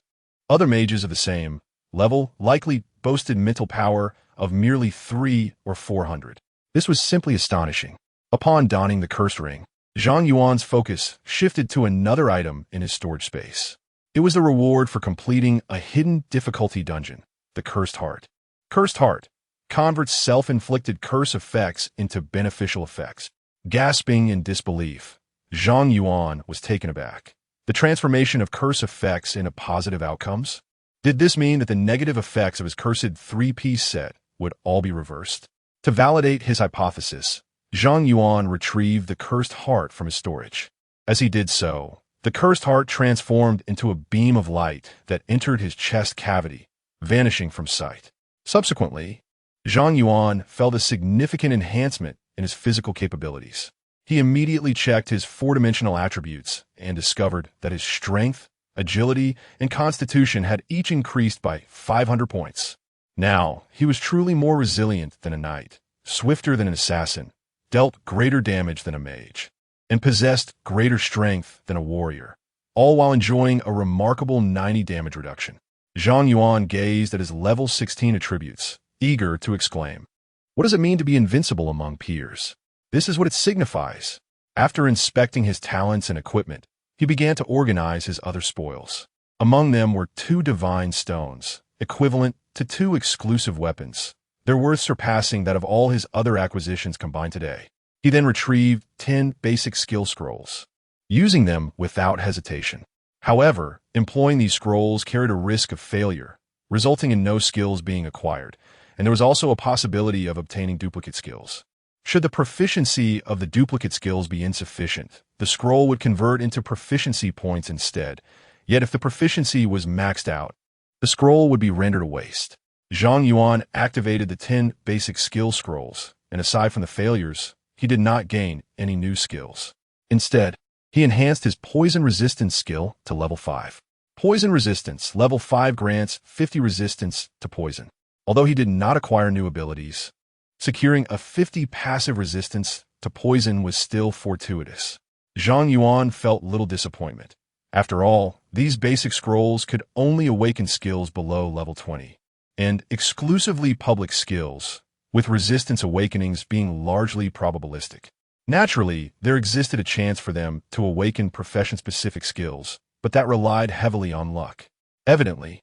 Other mages of the same level likely boasted mental power of merely 300 or 400. This was simply astonishing. Upon donning the Cursed Ring, Zhang Yuan's focus shifted to another item in his storage space. It was the reward for completing a hidden difficulty dungeon, the Cursed Heart. Cursed Heart converts self-inflicted curse effects into beneficial effects. Gasping in disbelief, Zhang Yuan was taken aback. The transformation of curse effects into positive outcomes? Did this mean that the negative effects of his cursed 3-piece set would all be reversed? To validate his hypothesis, Zhang Yuan retrieved the Cursed Heart from his storage. As he did so, the Cursed Heart transformed into a beam of light that entered his chest cavity, vanishing from sight. Subsequently, Zhang Yuan felt a significant enhancement in his physical capabilities. He immediately checked his 4-dimensional attributes and discovered that his strength, agility, and constitution had each increased by 500 points. Now, he was truly more resilient than a knight, swifter than an assassin, dealt greater damage than a mage, and possessed greater strength than a warrior, all while enjoying a remarkable 90 damage reduction. Zhang Yuan gazed at his level 16 attributes, eager to exclaim, "What does it mean to be invincible among peers? This is what it signifies." After inspecting his talents and equipment, he began to organize his other spoils. Among them were 2 divine stones, equivalent to 2 exclusive weapons, their worth surpassing that of all his other acquisitions combined today. He then retrieved 10 basic skill scrolls, using them without hesitation. However, employing these scrolls carried a risk of failure, resulting in no skills being acquired, and there was also a possibility of obtaining duplicate skills. Should the proficiency of the duplicate skills be insufficient, the scroll would convert into proficiency points instead. Yet if the proficiency was maxed out, the scroll would be rendered a waste. Zhang Yuan activated the 10 basic skill scrolls, and aside from the failures, he did not gain any new skills. Instead, he enhanced his poison resistance skill to level 5. Poison resistance, level 5 grants 50 resistance to poison. Although he did not acquire new abilities, securing a 50 passive resistance to poison was still fortuitous. Zhang Yuan felt little disappointment. After all, these basic scrolls could only awaken skills below level 20, and exclusively public skills, with resistance awakenings being largely probabilistic. Naturally, there existed a chance for them to awaken profession-specific skills, but that relied heavily on luck. Evidently,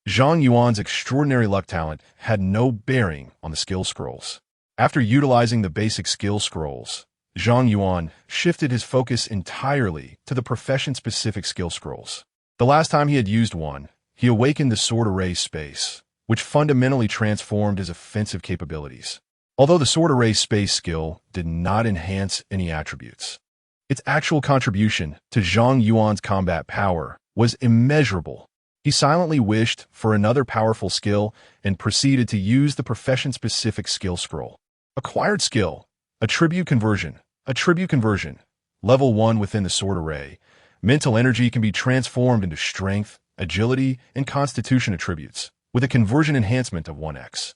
Zhang Yuan's extraordinary luck talent had no bearing on the skill scrolls. After utilizing the basic skill scrolls, Zhang Yuan shifted his focus entirely to the profession-specific skill scrolls. The last time he had used one, he awakened the Sword Array Space, which fundamentally transformed his offensive capabilities. Although the Sword Array Space skill did not enhance any attributes, its actual contribution to Zhang Yuan's combat power was immeasurable. He silently wished for another powerful skill and proceeded to use the profession-specific skill scroll. Acquired skill. Attribute conversion. Attribute conversion. Level 1 within the sword array. Mental energy can be transformed into strength, agility, and constitution attributes, with a conversion enhancement of 1x.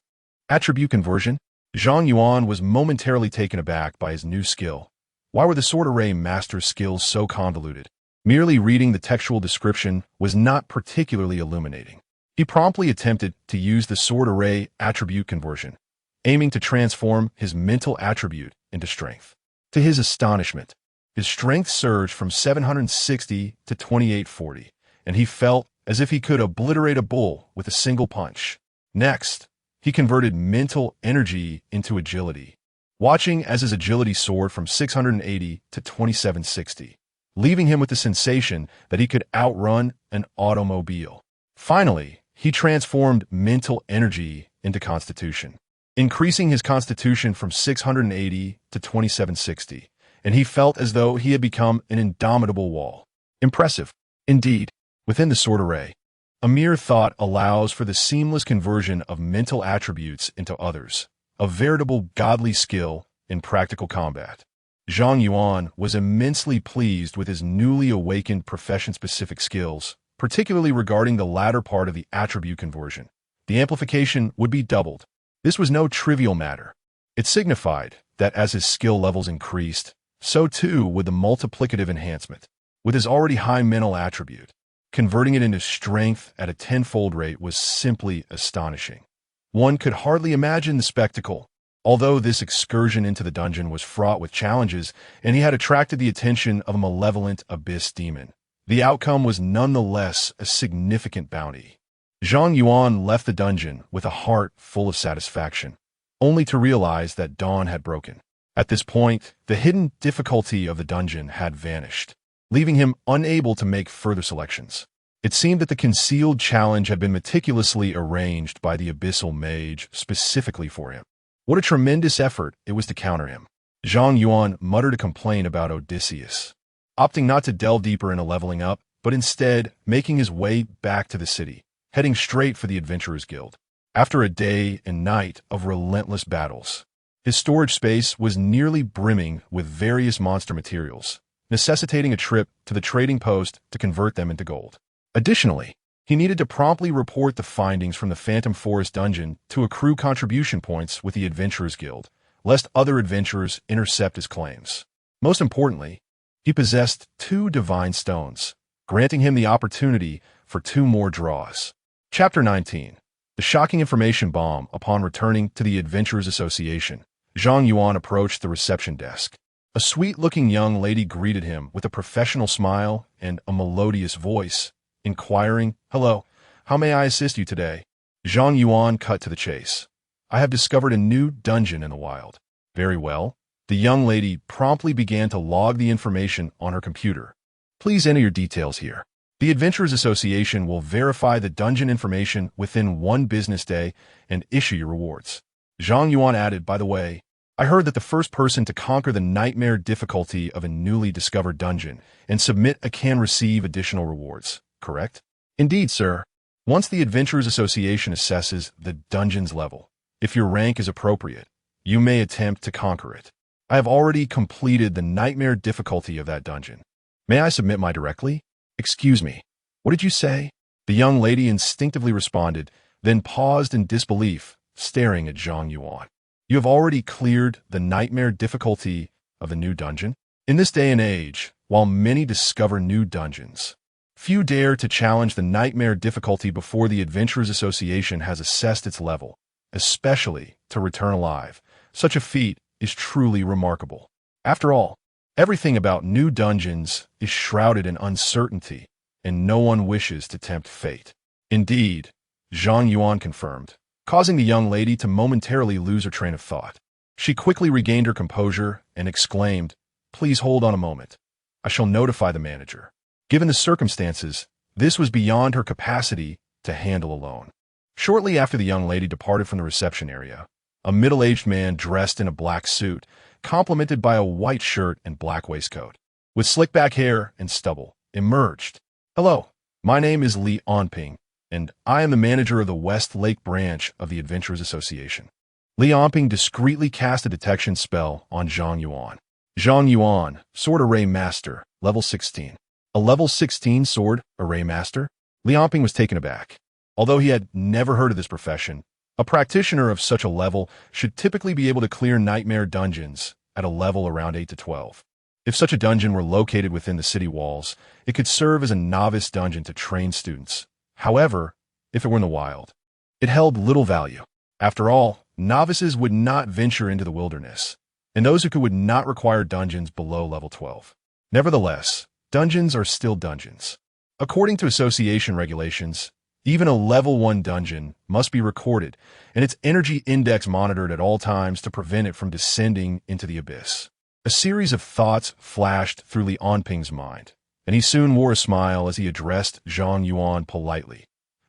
Attribute conversion. Zhang Yuan was momentarily taken aback by his new skill. Why were the sword array master's skills so convoluted? Merely reading the textual description was not particularly illuminating. He promptly attempted to use the sword array attribute conversion, aiming to transform his mental attribute into strength. To his astonishment, his strength surged from 760 to 2840, and he felt as if he could obliterate a bull with a single punch. Next, he converted mental energy into agility, watching as his agility soared from 680 to 2760, leaving him with the sensation that he could outrun an automobile. Finally, he transformed mental energy into constitution, increasing his constitution from 680 to 2760, and he felt as though he had become an indomitable wall. Impressive. Indeed, within the sword array, a mere thought allows for the seamless conversion of mental attributes into others, a veritable godly skill in practical combat. Zhang Yuan was immensely pleased with his newly awakened profession-specific skills, particularly regarding the latter part of the attribute conversion. The amplification would be doubled. This was no trivial matter. It signified that as his skill levels increased, so too would the multiplicative enhancement. With his already high mental attribute, converting it into strength at a tenfold rate was simply astonishing. One could hardly imagine the spectacle. Although this excursion into the dungeon was fraught with challenges and he had attracted the attention of a malevolent abyss demon, the outcome was nonetheless a significant bounty. Zhang Yuan left the dungeon with a heart full of satisfaction, only to realize that dawn had broken. At this point, the hidden difficulty of the dungeon had vanished, leaving him unable to make further selections. It seemed that the concealed challenge had been meticulously arranged by the abyssal mage specifically for him. What a tremendous effort it was to counter him. Zhang Yuan muttered a complaint about Odysseus, opting not to delve deeper into leveling up, but instead making his way back to the city, heading straight for the Adventurers Guild. After a day and night of relentless battles, his storage space was nearly brimming with various monster materials, necessitating a trip to the trading post to convert them into gold. Additionally, he needed to promptly report the findings from the Phantom Forest dungeon to accrue contribution points with the Adventurers Guild, lest other adventurers intercept his claims. Most importantly, he possessed 2 divine stones, granting him the opportunity for 2 more draws. Chapter 19. The shocking information bomb. Upon returning to the Adventurers Association, Zhang Yuan approached the reception desk. A sweet-looking young lady greeted him with a professional smile and a melodious voice, inquiring, "Hello, how may I assist you today?" Zhang Yuan cut to the chase. "I have discovered a new dungeon in the wild." "Very well." The young lady promptly began to log the information on her computer. "Please enter your details here. The Adventurers Association will verify the dungeon information within 1 business day and issue your rewards." Zhang Yuan added, "By the way, I heard that the first person to conquer the nightmare difficulty of a newly discovered dungeon and submit can receive additional rewards. Correct?" "Indeed, sir. Once the Adventurers Association assesses the dungeon's level, if your rank is appropriate, you may attempt to conquer it. I have already completed the nightmare difficulty of that dungeon. May I submit my directly?" "Excuse me, what did you say?" The young lady instinctively responded, then paused in disbelief, staring at Zhang Yuan. "You have already cleared the nightmare difficulty of the new dungeon?" In this day and age, while many discover new dungeons, few dare to challenge the nightmare difficulty before the Adventurers Association has assessed its level, especially to return alive. Such a feat is truly remarkable. After all, everything about new dungeons is shrouded in uncertainty, and no one wishes to tempt fate. "Indeed," Zhang Yuan confirmed, causing the young lady to momentarily lose her train of thought. She quickly regained her composure and exclaimed, "Please hold on a moment. I shall notify the manager." Given the circumstances, this was beyond her capacity to handle alone. Shortly after the young lady departed from the reception area, a middle-aged man dressed in a black suit, complemented by a white shirt and black waistcoat, with slick back hair and stubble, emerged. "Hello, my name is Li Onping, and I am the manager of the West Lake branch of the Adventurers Association. Li Yonping discreetly cast a detection spell on Zhang Yuan. Zhang Yuan, Sword Array Master, level 16. A level 16 Sword Array Master? Li Yonping was taken aback. Although he had never heard of this profession, a practitioner of such a level should typically be able to clear nightmare dungeons at a level around 8 to 12. If such a dungeon were located within the city walls, it could serve as a novice dungeon to train students. However, if it were in the wild, it held little value. After all, novices would not venture into the wilderness, and those who could would not require dungeons below level 12. Nevertheless, dungeons are still dungeons. According to association regulations, even a level 1 dungeon must be recorded and its energy index monitored at all times to prevent it from descending into the abyss. A series of thoughts flashed through Li Yonping's mind, and he soon wore a smile as he addressed Zhang Yuan politely.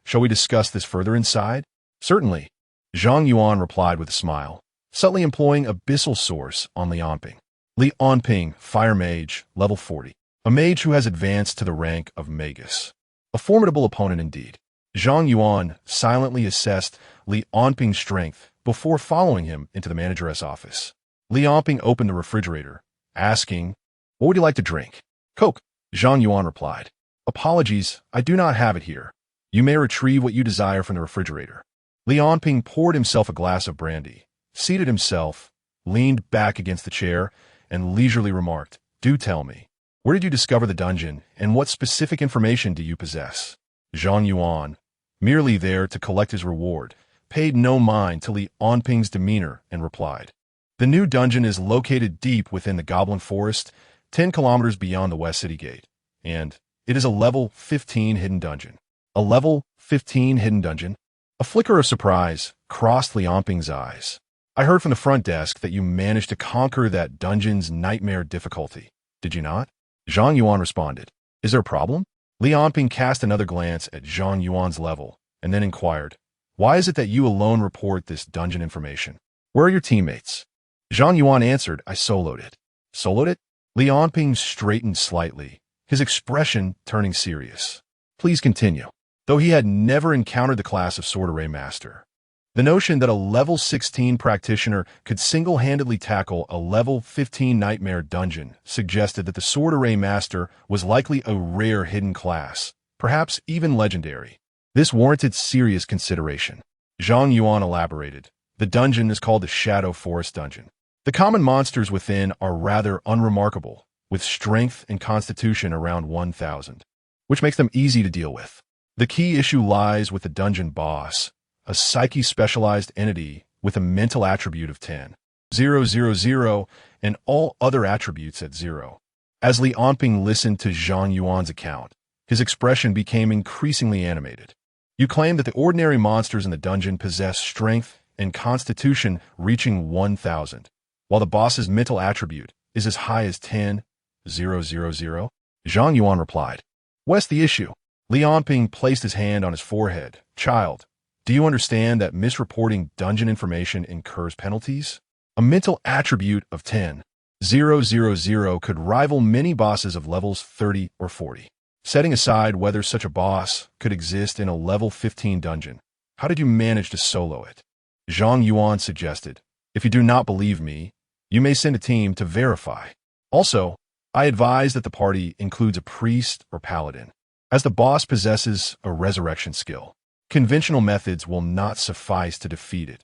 Shall we discuss this further inside? Certainly. Zhang Yuan replied with a smile, subtly employing Abyssal Source on Li Yonping. Li Yonping, Fire Mage, level 40. A mage who has advanced to the rank of Magus. A formidable opponent indeed. Zhang Yuan silently assessed Li Yonping's strength before following him into the manageress office. Li Yonping opened the refrigerator, asking, "What would you like to drink?" "Coke," Zhang Yuan replied. "Apologies, I do not have it here. You may retrieve what you desire from the refrigerator." Li Yonping poured himself a glass of brandy, seated himself, leaned back against the chair, and leisurely remarked, "Do tell me, where did you discover the dungeon, and what specific information do you possess?" Zhang Yuan, merely there to collect his reward, paid no mind to Li Yonping's demeanor and replied, "The new dungeon is located deep within the Goblin Forest, 10 kilometers beyond the West City Gate, and it is a level 15 hidden dungeon." A level 15 hidden dungeon? A flicker of surprise crossed Li Yonping's eyes. "I heard from the front desk that you managed to conquer that dungeon's nightmare difficulty. Did you not?" Zhang Yuan responded. "Is there a problem?" Li Yonping cast another glance at Zhang Yuan's level, and then inquired, "Why is it that you alone report this dungeon information? Where are your teammates?" Zhang Yuan answered, "I soloed it." "Soloed it?" Li Yonping straightened slightly, his expression turning serious. "Please continue." Though he had never encountered the class of Sword Array Master, the notion that a level 16 practitioner could single-handedly tackle a level 15 nightmare dungeon suggested that the Sword Array Master was likely a rare hidden class, perhaps even legendary. This warranted serious consideration. Zhang Yuan elaborated. "The dungeon is called the Shadow Forest Dungeon. The common monsters within are rather unremarkable, with strength and constitution around 1,000, which makes them easy to deal with. The key issue lies with the dungeon boss, a psyche-specialized entity with a mental attribute of 10, 000, and all other attributes at 0. As Li Yonping listened to Zhang Yuan's account, his expression became increasingly animated. "You claim that the ordinary monsters in the dungeon possess strength and constitution reaching 1,000, while the boss's mental attribute is as high as 10, 000? Zhang Yuan replied. "What's the issue?" Li Yonping placed his hand on his forehead. "Child, do you understand that misreporting dungeon information incurs penalties? A mental attribute of 10, 000 could rival many bosses of levels 30 or 40. Setting aside whether such a boss could exist in a level 15 dungeon, how did you manage to solo it?" Zhang Yuan suggested, "If you do not believe me, you may send a team to verify. Also, I advise that the party includes a priest or paladin, as the boss possesses a resurrection skill. Conventional methods will not suffice to defeat it.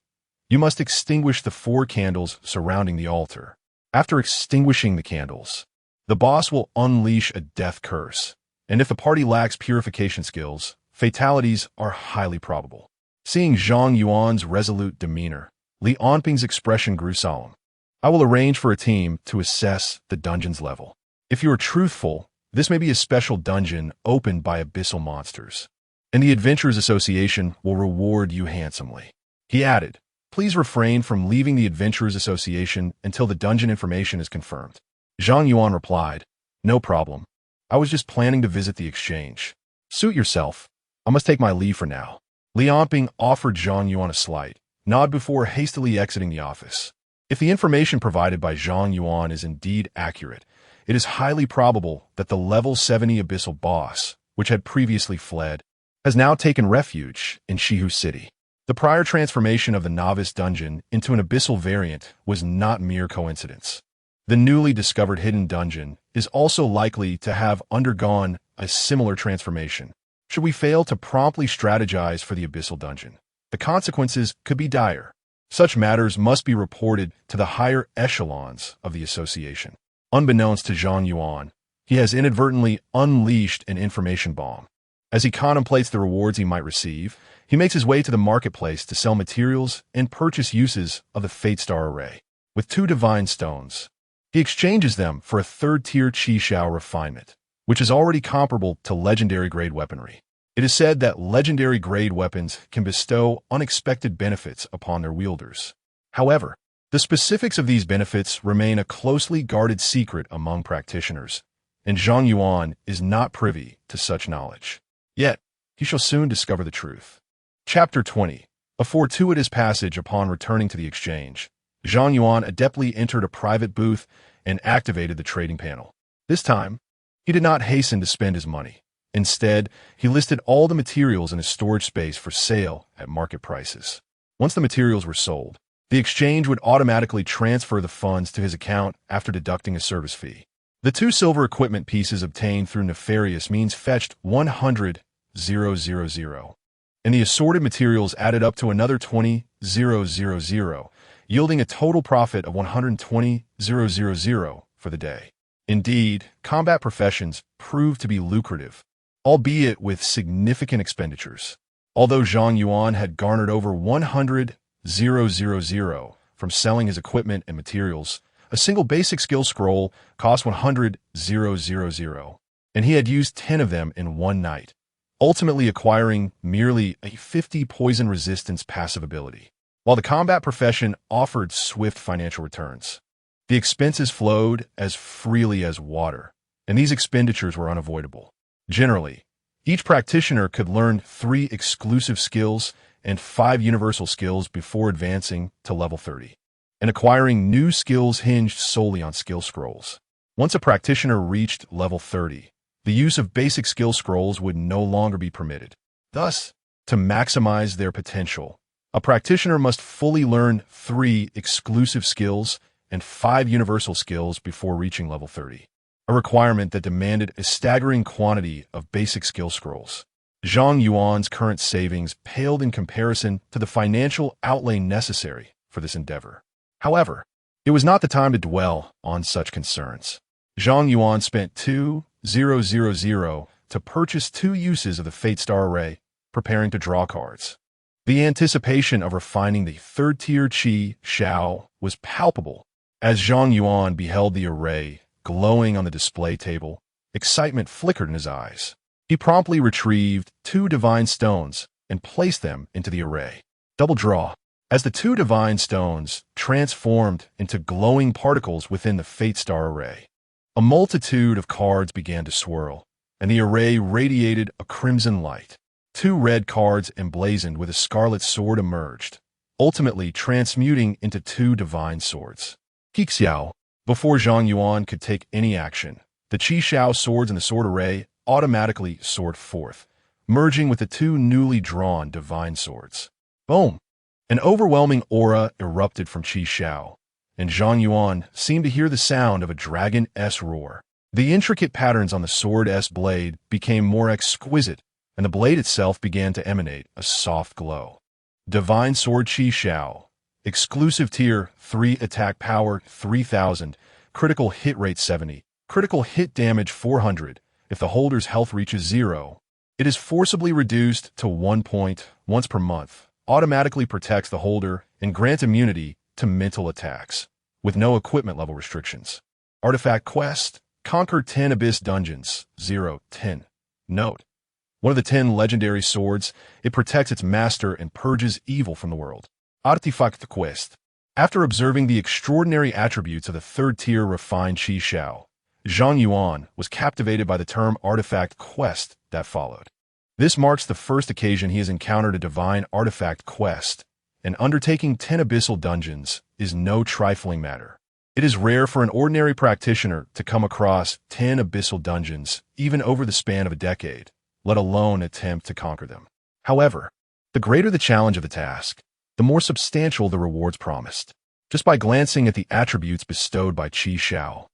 You must extinguish the 4 candles surrounding the altar. After extinguishing the candles, the boss will unleash a death curse, and if the party lacks purification skills, fatalities are highly probable." Seeing Zhang Yuan's resolute demeanor, Li Yonping's expression grew solemn. "I will arrange for a team to assess the dungeon's level. If you are truthful, this may be a special dungeon opened by abyssal monsters, and the Adventurers Association will reward you handsomely." He added, "Please refrain from leaving the Adventurers Association until the dungeon information is confirmed." Zhang Yuan replied, "No problem. I was just planning to visit the exchange. Suit yourself. I must take my leave for now." Li Yonping offered Zhang Yuan a slight nod before hastily exiting the office. If the information provided by Zhang Yuan is indeed accurate, it is highly probable that the level 70 abyssal boss, which had previously fled, has now taken refuge in Shihu City. The prior transformation of the novice dungeon into an abyssal variant was not mere coincidence. The newly discovered hidden dungeon is also likely to have undergone a similar transformation. Should we fail to promptly strategize for the abyssal dungeon, the consequences could be dire. Such matters must be reported to the higher echelons of the association. Unbeknownst to Zhang Yuan, he has inadvertently unleashed an information bomb. As he contemplates the rewards he might receive, he makes his way to the marketplace to sell materials and purchase uses of the Fate Star Array. With 2 divine stones, he exchanges them for a third-tier Qi Xiao refinement, which is already comparable to legendary-grade weaponry. It is said that legendary-grade weapons can bestow unexpected benefits upon their wielders. However, the specifics of these benefits remain a closely guarded secret among practitioners, and Zhang Yuan is not privy to such knowledge. Yet, he shall soon discover the truth. Chapter 20. A fortuitous passage upon returning to the exchange. Zhang Yuan adeptly entered a private booth and activated the trading panel. This time, he did not hasten to spend his money. Instead, he listed all the materials in his storage space for sale at market prices. Once the materials were sold, the exchange would automatically transfer the funds to his account after deducting a service fee. The 2 silver equipment pieces obtained through nefarious means fetched 100,000, and the assorted materials added up to another 20,000, yielding a total profit of 120,000 for the day. Indeed, combat professions proved to be lucrative, albeit with significant expenditures. Although Zhang Yuan had garnered over 100,000 from selling his equipment and materials, a single basic skill scroll cost 100,000, and he had used 10 of them in one night, ultimately acquiring merely a 50 poison resistance passive ability. While the combat profession offered swift financial returns, the expenses flowed as freely as water, and these expenditures were unavoidable. Generally, each practitioner could learn 3 exclusive skills and 5 universal skills before advancing to level 30. And acquiring new skills hinged solely on skill scrolls. Once a practitioner reached level 30, the use of basic skill scrolls would no longer be permitted. Thus, to maximize their potential, a practitioner must fully learn 3 exclusive skills and 5 universal skills before reaching level 30, a requirement that demanded a staggering quantity of basic skill scrolls. Zhang Yuan's current savings paled in comparison to the financial outlay necessary for this endeavor. However, it was not the time to dwell on such concerns. Zhang Yuan spent 2,000 to purchase 2 uses of the Fate Star Array, preparing to draw cards. The anticipation of refining the third-tier Qi Xiao was palpable. As Zhang Yuan beheld the array glowing on the display table, excitement flickered in his eyes. He promptly retrieved 2 divine stones and placed them into the array. Double draw. As the 2 divine stones transformed into glowing particles within the Fate Star Array, a multitude of cards began to swirl, and the array radiated a crimson light. 2 red cards emblazoned with a scarlet sword emerged, ultimately transmuting into 2 divine swords. Xiao. Before Zhang Yuan could take any action, the Qi Xiao swords in the sword array automatically soared forth, merging with the 2 newly drawn divine swords. Boom! An overwhelming aura erupted from Qi Xiao, and Zhang Yuan seemed to hear the sound of a dragon-s roar. The intricate patterns on the sword-s blade became more exquisite, and the blade itself began to emanate a soft glow. Divine Sword Qi Xiao. Exclusive tier 3 attack power 3000, critical hit rate 70, critical hit damage 400. If the holder's health reaches 0, it is forcibly reduced to 1 point once per month, automatically protects the holder, and grants immunity to mental attacks, with no equipment level restrictions. Artifact Quest. Conquer 10 Abyss Dungeons. 0-10. Note: one of the 10 legendary swords, it protects its master and purges evil from the world. Artifact Quest. After observing the extraordinary attributes of the third-tier refined Qi Xiao, Zhang Yuan was captivated by the term Artifact Quest that followed. This marks the first occasion he has encountered a divine artifact quest, and undertaking 10 abyssal dungeons is no trifling matter. It is rare for an ordinary practitioner to come across 10 abyssal dungeons, even over the span of a decade, let alone attempt to conquer them. However, the greater the challenge of the task, the more substantial the rewards promised. Just by glancing at the attributes bestowed by Qi Xiao,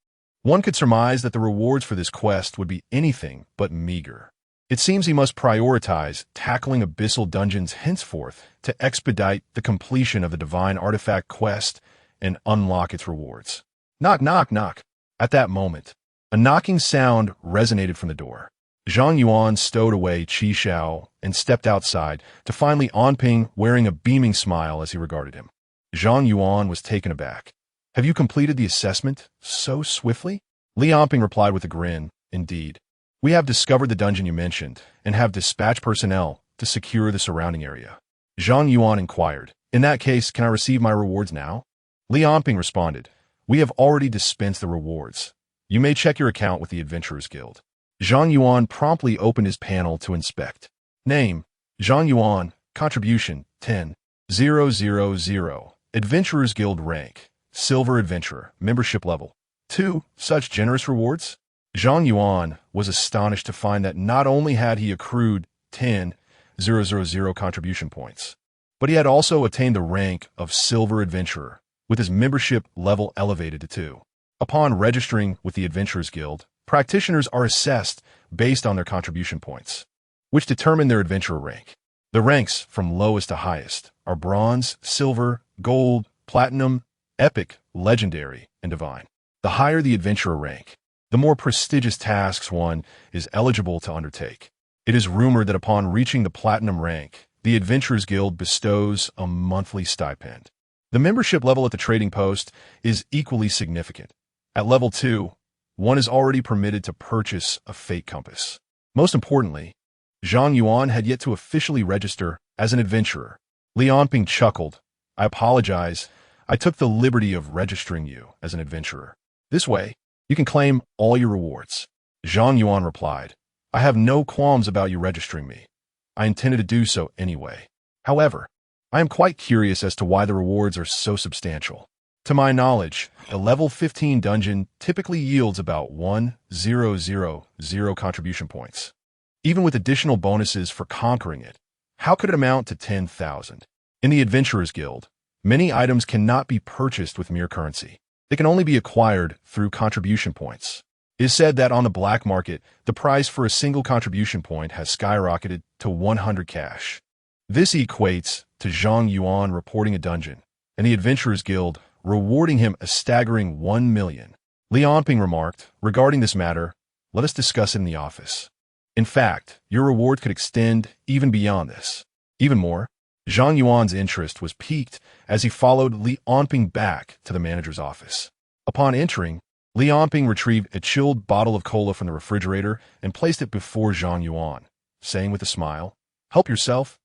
one could surmise that the rewards for this quest would be anything but meager. It seems he must prioritize tackling abyssal dungeons henceforth to expedite the completion of the divine artifact quest and unlock its rewards. Knock, knock, knock. At that moment, a knocking sound resonated from the door. Zhang Yuan stowed away Qi Xiao and stepped outside to find Li Anping wearing a beaming smile as he regarded him. Zhang Yuan was taken aback. Have you completed the assessment so swiftly? Li Anping replied with a grin. Indeed. We have discovered the dungeon you mentioned and have dispatched personnel to secure the surrounding area. Zhang Yuan inquired. In that case, can I receive my rewards now? Li Anping responded. We have already dispensed the rewards. You may check your account with the Adventurers Guild. Zhang Yuan promptly opened his panel to inspect. Name, Zhang Yuan. Contribution, 10,000. Adventurers Guild rank, Silver Adventurer. Membership level, 2. Such generous rewards? Zhang Yuan was astonished to find that not only had he accrued 10,000 contribution points, but he had also attained the rank of Silver Adventurer, with his membership level elevated to 2. Upon registering with the Adventurers Guild, practitioners are assessed based on their contribution points, which determine their adventurer rank. The ranks from lowest to highest are bronze, silver, gold, platinum, epic, legendary, and divine. The higher the adventurer rank, the more prestigious tasks one is eligible to undertake. It is rumored that upon reaching the platinum rank, the Adventurers Guild bestows a monthly stipend. The membership level at the trading post is equally significant. At level 2, one is already permitted to purchase a fate compass. Most importantly, Zhang Yuan had yet to officially register as an adventurer. Li Anping chuckled. I apologize. I took the liberty of registering you as an adventurer. This way, you can claim all your rewards. Zhang Yuan replied, I have no qualms about you registering me. I intended to do so anyway. However, I am quite curious as to why the rewards are so substantial. To my knowledge, a level 15 dungeon typically yields about 1,000 contribution points. Even with additional bonuses for conquering it, how could it amount to 10,000? In the Adventurers Guild, many items cannot be purchased with mere currency. They can only be acquired through contribution points. It is said that on the black market, the price for a single contribution point has skyrocketed to 100 cash. This equates to Zhang Yuan reporting a dungeon, and the Adventurers Guild rewarding him a staggering 1 million. Li Anping remarked, regarding this matter, let us discuss it in the office. In fact, your reward could extend even beyond this. Even more, Zhang Yuan's interest was piqued as he followed Li Anping back to the manager's office. Upon entering, Li Anping retrieved a chilled bottle of cola from the refrigerator and placed it before Zhang Yuan, saying with a smile, help yourself.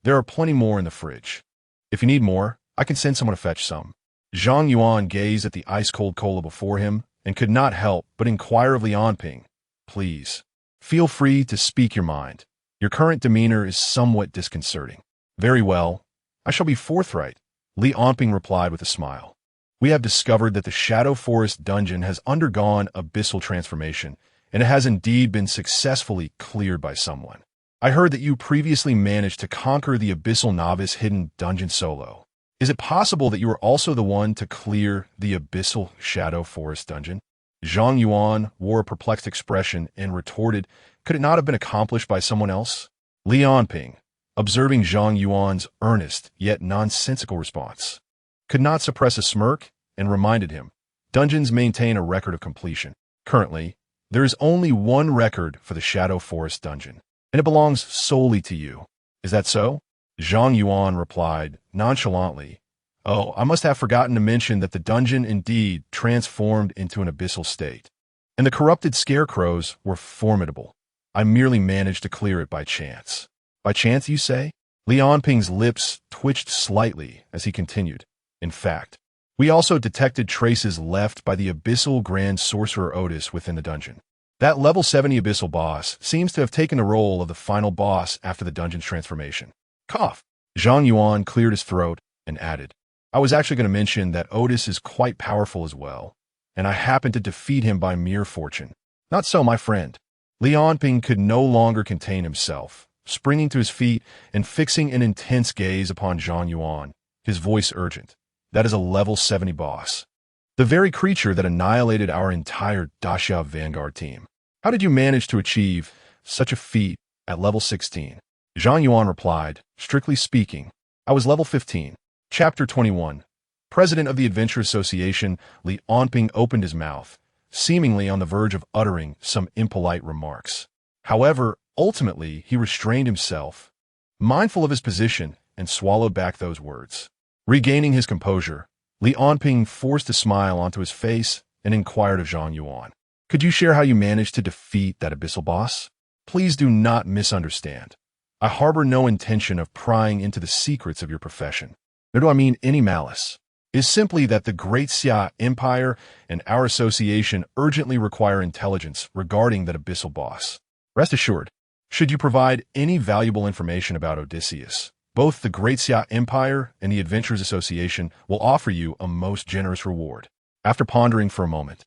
There are plenty more in the fridge. If you need more, I can send someone to fetch some. Zhang Yuan gazed at the ice-cold cola before him and could not help but inquire of Li Anping, please, feel free to speak your mind. Your current demeanor is somewhat disconcerting. Very well, I shall be forthright, Li Anping replied with a smile. We have discovered that the Shadow Forest dungeon has undergone abyssal transformation, and it has indeed been successfully cleared by someone. I heard that you previously managed to conquer the abyssal novice hidden dungeon solo. Is it possible that you were also the one to clear the abyssal Shadow Forest dungeon? Zhang Yuan wore a perplexed expression and retorted, could it not have been accomplished by someone else? Li Anping, observing Zhang Yuan's earnest yet nonsensical response, could not suppress a smirk and reminded him, dungeons maintain a record of completion. Currently, there is only one record for the Shadow Forest dungeon, and it belongs solely to you. Is that so? Zhang Yuan replied nonchalantly, oh, I must have forgotten to mention that the dungeon indeed transformed into an abyssal state, and the corrupted scarecrows were formidable. I merely managed to clear it by chance. By chance, you say? Li Anping's lips twitched slightly as he continued. In fact, we also detected traces left by the abyssal Grand Sorcerer Otis within the dungeon. That level 70 abyssal boss seems to have taken the role of the final boss after the dungeon's transformation. Cough. Zhang Yuan cleared his throat and added, I was actually going to mention that Otis is quite powerful as well, and I happened to defeat him by mere fortune. Not so, my friend. Li Onping could no longer contain himself, springing to his feet and fixing an intense gaze upon Zhang Yuan, his voice urgent. That is a level 70 boss. The very creature that annihilated our entire Daxia Vanguard team. How did you manage to achieve such a feat at level 16? Zhang Yuan replied, strictly speaking, I was level 15. Chapter 21. President of the Adventure Association, Li Onping opened his mouth, seemingly on the verge of uttering some impolite remarks. However, ultimately, he restrained himself, mindful of his position, and swallowed back those words. Regaining his composure, Li Onping forced a smile onto his face and inquired of Zhang Yuan. Could you share how you managed to defeat that abyssal boss? Please do not misunderstand. I harbor no intention of prying into the secrets of your profession, nor do I mean any malice. It is simply that the Great Xia Empire and our association urgently require intelligence regarding that abyssal boss. Rest assured, should you provide any valuable information about Odysseus, both the Great Xia Empire and the Adventurers Association will offer you a most generous reward. After pondering for a moment,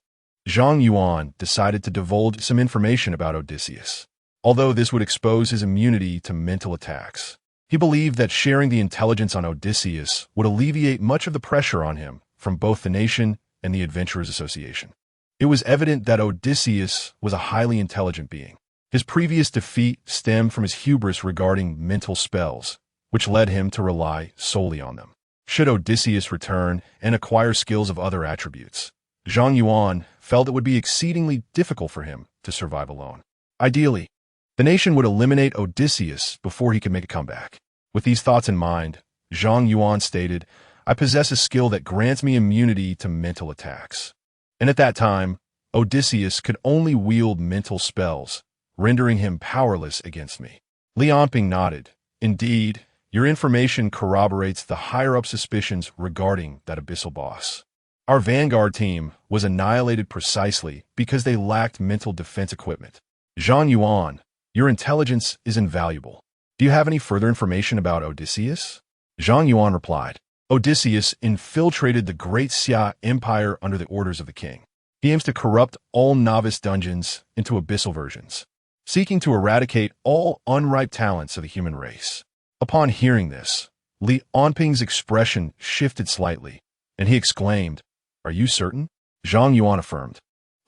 Zhang Yuan decided to divulge some information about Odysseus, although this would expose his immunity to mental attacks. He believed that sharing the intelligence on Odysseus would alleviate much of the pressure on him from both the nation and the Adventurers Association. It was evident that Odysseus was a highly intelligent being. His previous defeat stemmed from his hubris regarding mental spells, which led him to rely solely on them. Should Odysseus return and acquire skills of other attributes, Zhang Yuan felt it would be exceedingly difficult for him to survive alone. Ideally, the nation would eliminate Odysseus before he could make a comeback. With these thoughts in mind, Zhang Yuan stated, I possess a skill that grants me immunity to mental attacks. And at that time, Odysseus could only wield mental spells, rendering him powerless against me. Li Onping nodded. Indeed, your information corroborates the higher-up suspicions regarding that abyssal boss. Our Vanguard team was annihilated precisely because they lacked mental defense equipment. Zhang Yuan, your intelligence is invaluable. Do you have any further information about Odysseus? Zhang Yuan replied, Odysseus infiltrated the Great Xia Empire under the orders of the king. He aims to corrupt all novice dungeons into abyssal versions, seeking to eradicate all unripe talents of the human race. Upon hearing this, Li Onping's expression shifted slightly, and he exclaimed, Are you certain? Zhang Yuan affirmed.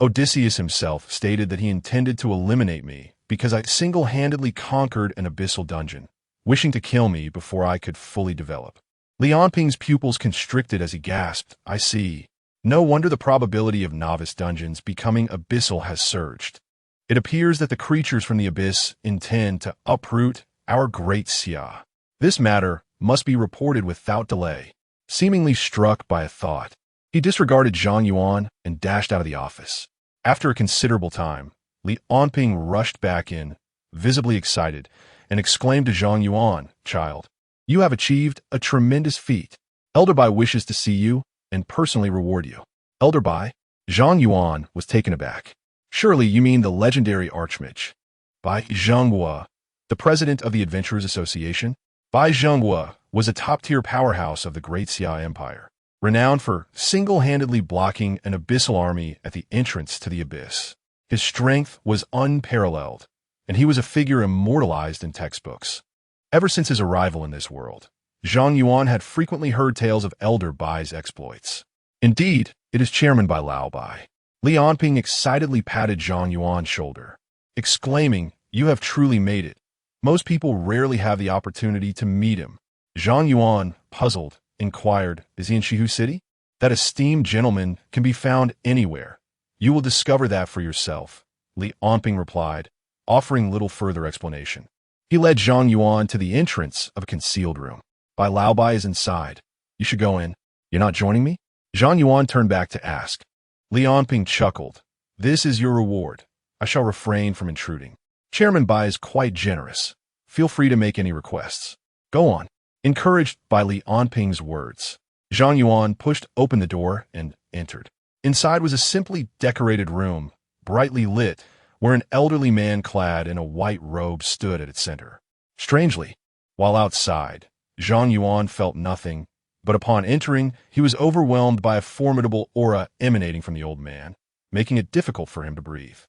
Odysseus himself stated that he intended to eliminate me because I single-handedly conquered an abyssal dungeon, wishing to kill me before I could fully develop. Li Onping's pupils constricted as he gasped, I see. No wonder the probability of novice dungeons becoming abyssal has surged. It appears that the creatures from the abyss intend to uproot our Great Xia. This matter must be reported without delay. Seemingly struck by a thought, he disregarded Zhang Yuan and dashed out of the office. After a considerable time, Li Onping rushed back in, visibly excited, and exclaimed to Zhang Yuan, Child, you have achieved a tremendous feat. Elder Bai wishes to see you and personally reward you. Elder Bai? Zhang Yuan was taken aback. Surely you mean the legendary Archmage. Bai Zhenghua, the president of the Adventurers Association? Bai Zhenghua was a top-tier powerhouse of the Great Xia Empire, renowned for single-handedly blocking an abyssal army at the entrance to the abyss. His strength was unparalleled, and he was a figure immortalized in textbooks. Ever since his arrival in this world, Zhang Yuan had frequently heard tales of Elder Bai's exploits. Indeed, it is Chairman Bai Lao Bai. Li Onping excitedly patted Zhang Yuan's shoulder, exclaiming, You have truly made it. Most people rarely have the opportunity to meet him. Zhang Yuan, puzzled, inquired, Is he in Shihu City? That esteemed gentleman can be found anywhere. You will discover that for yourself, Li Onping replied, offering little further explanation. He led Zhang Yuan to the entrance of a concealed room. Bai Lao Bai is inside. You should go in. You're not joining me? Zhang Yuan turned back to ask. Li Onping chuckled. This is your reward. I shall refrain from intruding. Chairman Bai is quite generous. Feel free to make any requests. Go on. Encouraged by Li Onping's words, Zhang Yuan pushed open the door and entered. Inside was a simply decorated room, brightly lit, where an elderly man clad in a white robe stood at its center. Strangely, while outside, Zhang Yuan felt nothing, but upon entering, he was overwhelmed by a formidable aura emanating from the old man, making it difficult for him to breathe.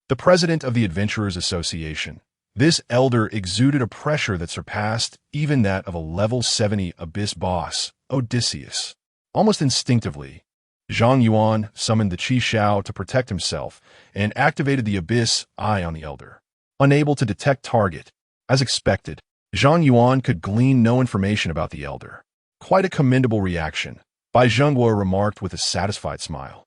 the president of the Adventurers Association. This elder exuded a pressure that surpassed even that of a level 70 abyss boss, Odysseus. Almost instinctively, Zhang Yuan summoned the Qi Shao to protect himself and activated the abyss eye on the elder. Unable to detect target, as expected, Zhang Yuan could glean no information about the elder. Quite a commendable reaction, Bai Zhenghua remarked with a satisfied smile.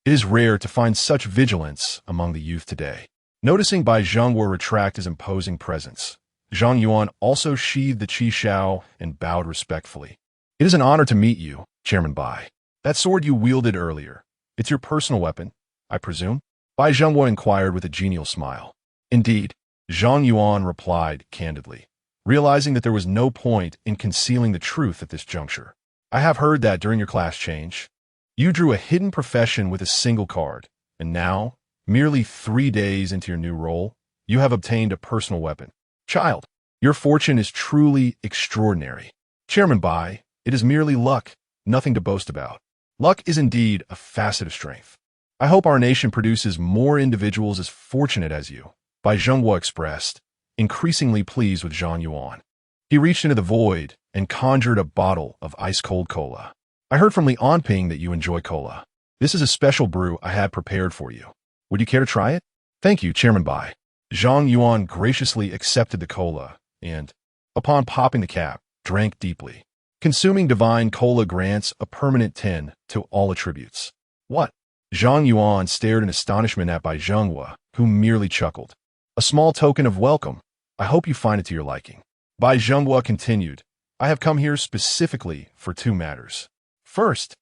It is rare to find such vigilance among the youth today. Noticing Bai Zhenghua retract his imposing presence, Zhang Yuan also sheathed the Qi Shao and bowed respectfully. It is an honor to meet you, Chairman Bai. That sword you wielded earlier, it's your personal weapon, I presume? Bai Zhenghua inquired with a genial smile. Indeed, Zhang Yuan replied candidly, realizing that there was no point in concealing the truth at this juncture. I have heard that during your class change, you drew a hidden profession with a single card, and now, merely 3 days into your new role, you have obtained a personal weapon. Child, your fortune is truly extraordinary. Chairman Bai, it is merely luck, nothing to boast about. Luck is indeed a facet of strength. I hope our nation produces more individuals as fortunate as you, Bai Zhenghua expressed, increasingly pleased with Zhang Yuan. He reached into the void and conjured a bottle of ice-cold cola. I heard from Li Anping that you enjoy cola. This is a special brew I had prepared for you. Would you care to try it? Thank you, Chairman Bai. Zhang Yuan graciously accepted the cola and, upon popping the cap, drank deeply. Consuming divine cola grants a permanent 10 to all attributes. What? Zhang Yuan stared in astonishment at Bai Zhenghua, who merely chuckled. A small token of welcome. I hope you find it to your liking. Bai Zhenghua continued, I have come here specifically for 2 matters. First,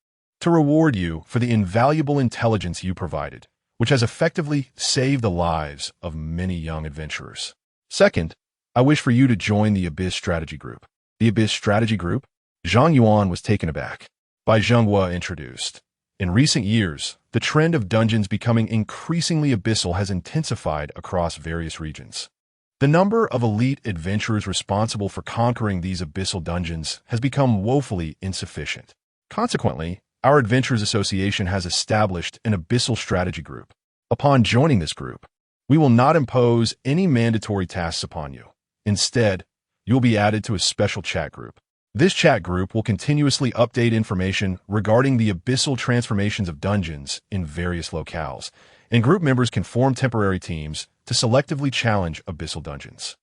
to reward you for the invaluable intelligence you provided, which has effectively saved the lives of many young adventurers. Second, I wish for you to join the Abyss Strategy Group. The Abyss Strategy Group? Zhang Yuan was taken aback. Bai Zhenghua introduced. In recent years, the trend of dungeons becoming increasingly abyssal has intensified across various regions. The number of elite adventurers responsible for conquering these abyssal dungeons has become woefully insufficient. Consequently, our Adventurers Association has established an Abyssal Strategy Group. Upon joining this group, we will not impose any mandatory tasks upon you. Instead, you will be added to a special chat group. This chat group will continuously update information regarding the abyssal transformations of dungeons in various locales, and group members can form temporary teams to selectively challenge abyssal dungeons.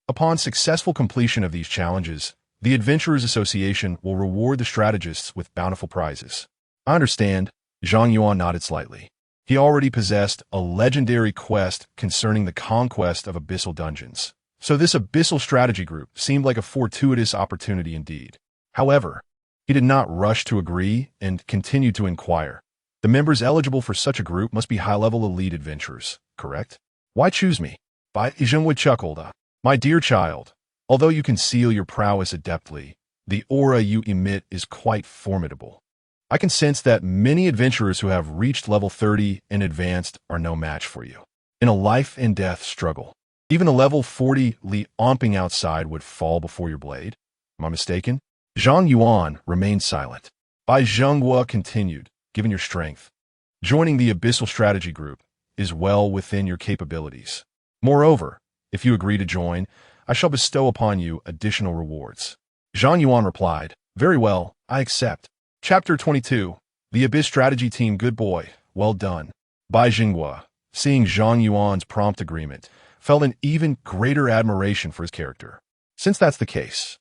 Upon successful completion of these challenges, the Adventurers Association will reward the strategists with bountiful prizes. I understand, Zhang Yuan nodded slightly. He already possessed a legendary quest concerning the conquest of abyssal dungeons, so this Abyssal Strategy Group seemed like a fortuitous opportunity indeed. However, he did not rush to agree and continued to inquire. The members eligible for such a group must be high-level elite adventurers, correct? Why choose me? Bai Zhenghua chuckled. My dear child, although you conceal your prowess adeptly, the aura you emit is quite formidable. I can sense that many adventurers who have reached level 30 and advanced are no match for you. In a life-and-death struggle, even a level 40 Li Anping outside would fall before your blade. Am I mistaken? Zhang Yuan remained silent. Bai Zhenghua continued, given your strength, joining the Abyssal Strategy Group is well within your capabilities. Moreover, if you agree to join, I shall bestow upon you additional rewards. Zhang Yuan replied, Very well, I accept. Chapter 22. The Abyss Strategy Team. Good boy, well done. Bai Zhenghua, seeing Zhang Yuan's prompt agreement, felt an even greater admiration for his character. Since that's the case,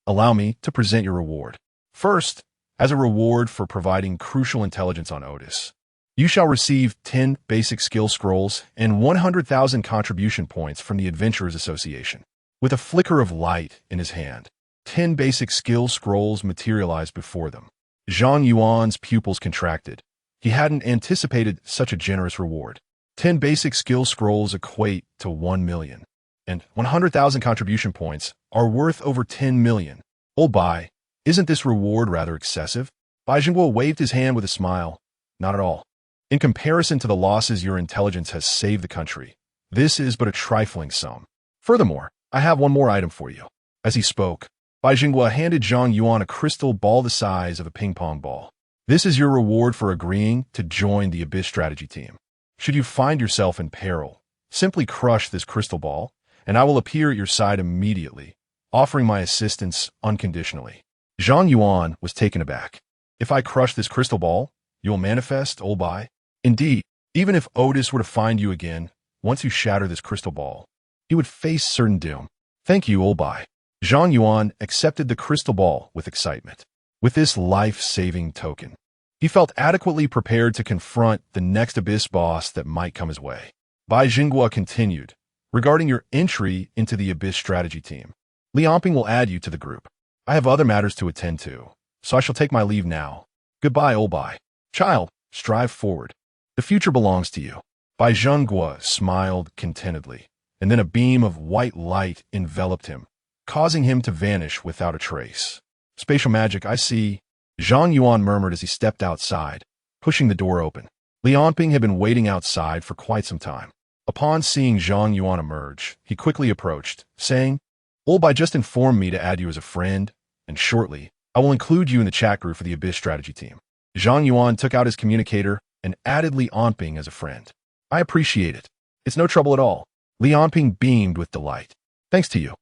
allow me to present your reward. First, as a reward for providing crucial intelligence on Otis, you shall receive 10 basic skill scrolls and 100,000 contribution points from the Adventurers Association. With a flicker of light in his hand, 10 basic skill scrolls materialized before them. Zhang Yuan's pupils contracted. He hadn't anticipated such a generous reward. 10 basic skill scrolls equate to 1 million, and 100,000 contribution points are worth over 10 million. Old Bai, isn't this reward rather excessive? Bai Zhenghua waved his hand with a smile. Not at all. In comparison to the losses your intelligence has saved the country, this is but a trifling sum. Furthermore, I have one more item for you. As he spoke, Bai Zhenghua handed Zhang Yuan a crystal ball the size of a ping-pong ball. This is your reward for agreeing to join the Abyss Strategy Team. Should you find yourself in peril, Simply crush this crystal ball, and I will appear at your side immediately, offering my assistance unconditionally. Zhang Yuan was taken aback. If I crush this crystal ball, you will manifest, old Bai? Indeed, even if Otis were to find you again, once you shatter this crystal ball, he would face certain doom. Thank you, old Bai. Zhang Yuan accepted the crystal ball with excitement. With this life-saving token, he felt adequately prepared to confront the next abyss boss that might come his way. Bai Jinghua continued, regarding your entry into the abyss strategy team, Liamping will add you to the group. I have other matters to attend to, so I shall take my leave now. Goodbye, old Bai. Child, strive forward. The future belongs to you. Bai Jinghua smiled contentedly, and then a beam of white light enveloped him, causing him to vanish without a trace. Spatial magic, I see, Zhang Yuan murmured as he stepped outside, pushing the door open. Liamping had been waiting outside for quite some time. Upon seeing Zhang Yuan emerge, he quickly approached, saying, Old Bai just informed me to add you as a friend, and shortly, I will include you in the chat group for the Abyss strategy team. Zhang Yuan took out his communicator and added Liamping as a friend. I appreciate it. It's no trouble at all. Liamping beamed with delight. Thanks to you.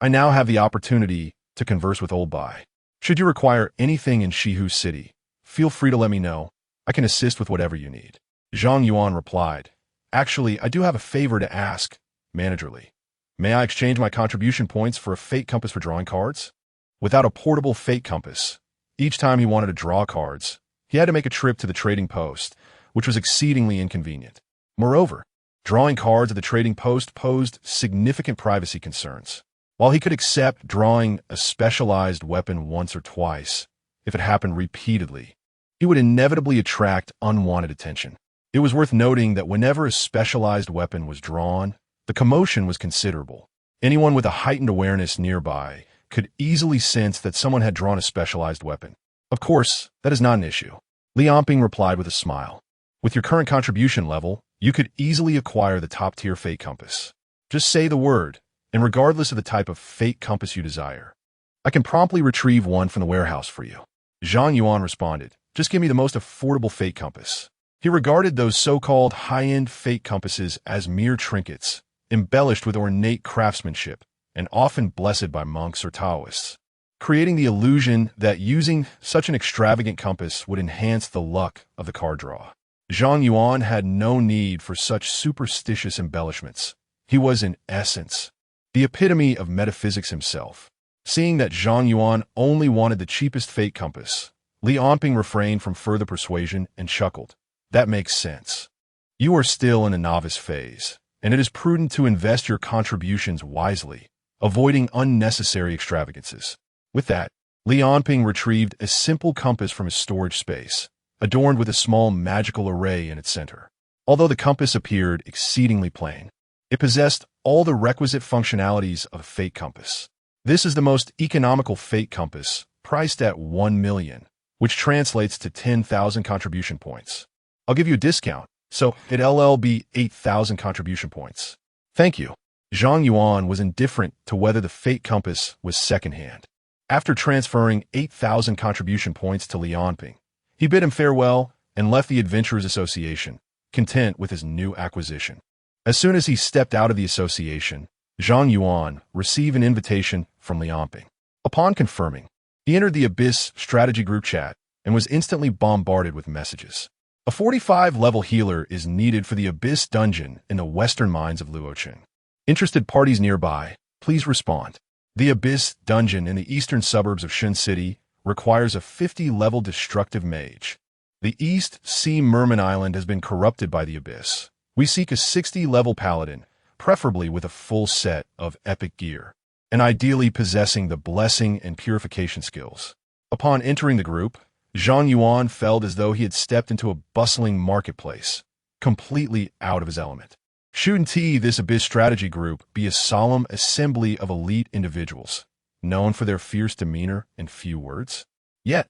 I now have the opportunity to converse with old Bai. Should you require anything in Shihu City, feel free to let me know. I can assist with whatever you need. Zhang Yuan replied, Actually, I do have a favor to ask, managerly. May I exchange my contribution points for a fate compass for drawing cards? Without a portable fate compass, each time he wanted to draw cards, he had to make a trip to the trading post, which was exceedingly inconvenient. Moreover, drawing cards at the trading post posed significant privacy concerns. While he could accept drawing a specialized weapon once or twice, if it happened repeatedly, he would inevitably attract unwanted attention. It was worth noting that whenever a specialized weapon was drawn, the commotion was considerable. Anyone with a heightened awareness nearby could easily sense that someone had drawn a specialized weapon. Of course, that is not an issue. Liamping replied with a smile. With your current contribution level, you could easily acquire the top-tier fate compass. Just say the word, and regardless of the type of fate compass you desire, I can promptly retrieve one from the warehouse for you. Zhang Yuan responded, Just give me the most affordable fate compass. He regarded those so-called high-end fate compasses as mere trinkets, embellished with ornate craftsmanship, and often blessed by monks or Taoists, creating the illusion that using such an extravagant compass would enhance the luck of the card draw. Zhang Yuan had no need for such superstitious embellishments. He was, in essence, the epitome of metaphysics himself. Seeing that Zhang Yuan only wanted the cheapest fate compass, Liamping refrained from further persuasion and chuckled. That makes sense. You are still in the novice phase, and it is prudent to invest your contributions wisely, avoiding unnecessary extravagances. With that, Liamping retrieved a simple compass from his storage space, adorned with a small magical array in its center. Although the compass appeared exceedingly plain, it possessed all the requisite functionalities of a fate compass. This is the most economical fate compass, priced at 1 million, which translates to 10,000 contribution points. I'll give you a discount, so it'll be 8,000 contribution points. Thank you. Zhang Yuan was indifferent to whether the fate compass was secondhand. After transferring 8,000 contribution points to Liamping, he bid him farewell and left the Adventurers Association, content with his new acquisition. As soon as he stepped out of the association, Zhang Yuan received an invitation from Liamping. Upon confirming, he entered the Abyss strategy group chat and was instantly bombarded with messages. A 45-level healer is needed for the Abyss dungeon in the western mines of Luocheng. Interested parties nearby, please respond. The Abyss dungeon in the eastern suburbs of Shun City requires a 50-level destructive mage. The East Sea Merman Island has been corrupted by the Abyss. We seek a 60-level paladin, preferably with a full set of epic gear, and ideally possessing the blessing and purification skills. Upon entering the group, Zhang Yuan felt as though he had stepped into a bustling marketplace, completely out of his element. Shouldn't this Abyss strategy group be a solemn assembly of elite individuals, known for their fierce demeanor and few words? Yet,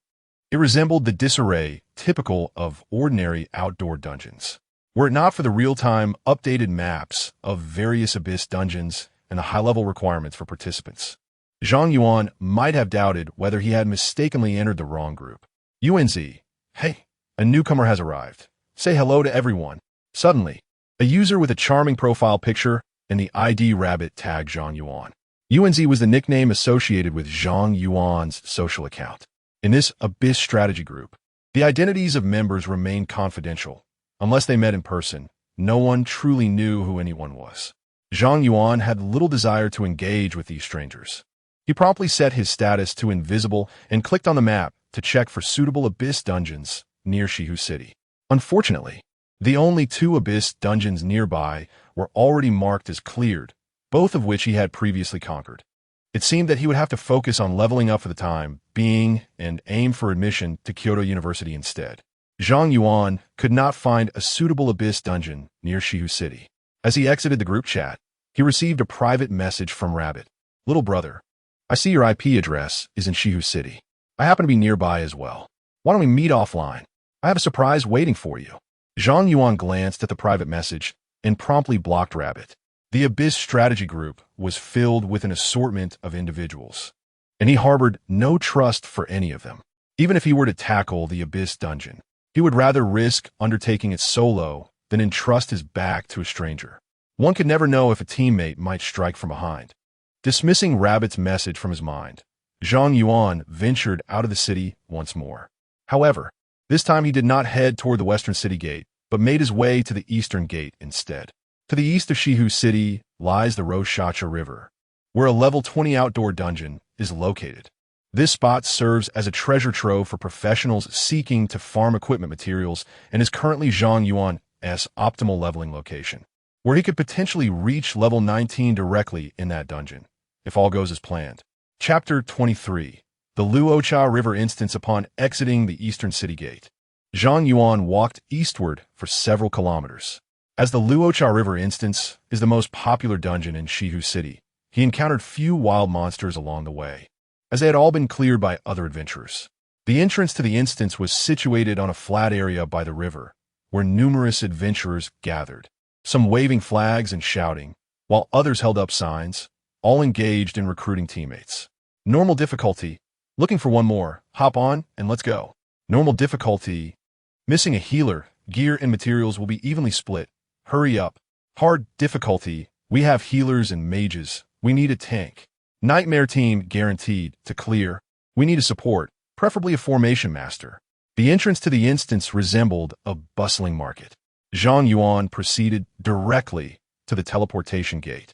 it resembled the disarray typical of ordinary outdoor dungeons. Were it not for the real-time updated maps of various Abyss dungeons and the high-level requirements for participants, Zhang Yuan might have doubted whether he had mistakenly entered the wrong group. UNZ, hey, a newcomer has arrived. Say hello to everyone. Suddenly, a user with a charming profile picture and the ID rabbit tag Zhang Yuan. UNZ was the nickname associated with Zhang Yuan's social account. In this Abyss strategy group, the identities of members remained confidential. Unless they met in person, no one truly knew who anyone was. Zhang Yuan had little desire to engage with these strangers. He promptly set his status to invisible and clicked on the map to check for suitable Abyss dungeons near Shihu City. Unfortunately, the only 2 Abyss dungeons nearby were already marked as cleared, both of which he had previously conquered. It seemed that he would have to focus on leveling up for the time being and aim for admission to Kyoto University instead. Zhang Yuan could not find a suitable Abyss dungeon near Shihu City. As he exited the group chat, he received a private message from Rabbit. Little brother, I see your IP address is in Shihu City. I happen to be nearby as well. Why don't we meet offline? I have a surprise waiting for you. Zhang Yuan glanced at the private message and promptly blocked Rabbit. The Abyss strategy group was filled with an assortment of individuals, and he harbored no trust for any of them. Even if he were to tackle the Abyss dungeon, he would rather risk undertaking it solo than entrust his back to a stranger. One could never know if a teammate might strike from behind. Dismissing Rabbit's message from his mind, Zhang Yuan ventured out of the city once more. However, this time he did not head toward the western city gate, but made his way to the eastern gate instead. To the east of Shihu City lies the Roshacha River, where a level 20 outdoor dungeon is located. This spot serves as a treasure trove for professionals seeking to farm equipment materials and is currently Zhang Yuan's optimal leveling location, where he could potentially reach level 19 directly in that dungeon, if all goes as planned. Chapter 23. The Luocha River Instance. Upon exiting the eastern city gate, Zhang Yuan walked eastward for several kilometers. As the Luocha River Instance is the most popular dungeon in Shihu City, he encountered few wild monsters along the way, as they had all been cleared by other adventurers. The entrance to the instance was situated on a flat area by the river, where numerous adventurers gathered, some waving flags and shouting, while others held up signs, all engaged in recruiting teammates. Normal difficulty. Looking for one more. Hop on and let's go. Normal difficulty. Missing a healer. Gear and materials will be evenly split. Hurry up. Hard difficulty. We have healers and mages. We need a tank. Nightmare team guaranteed to clear. We need a support, preferably a formation master. The entrance to the instance resembled a bustling market. Zhang Yuan proceeded directly to the teleportation gate,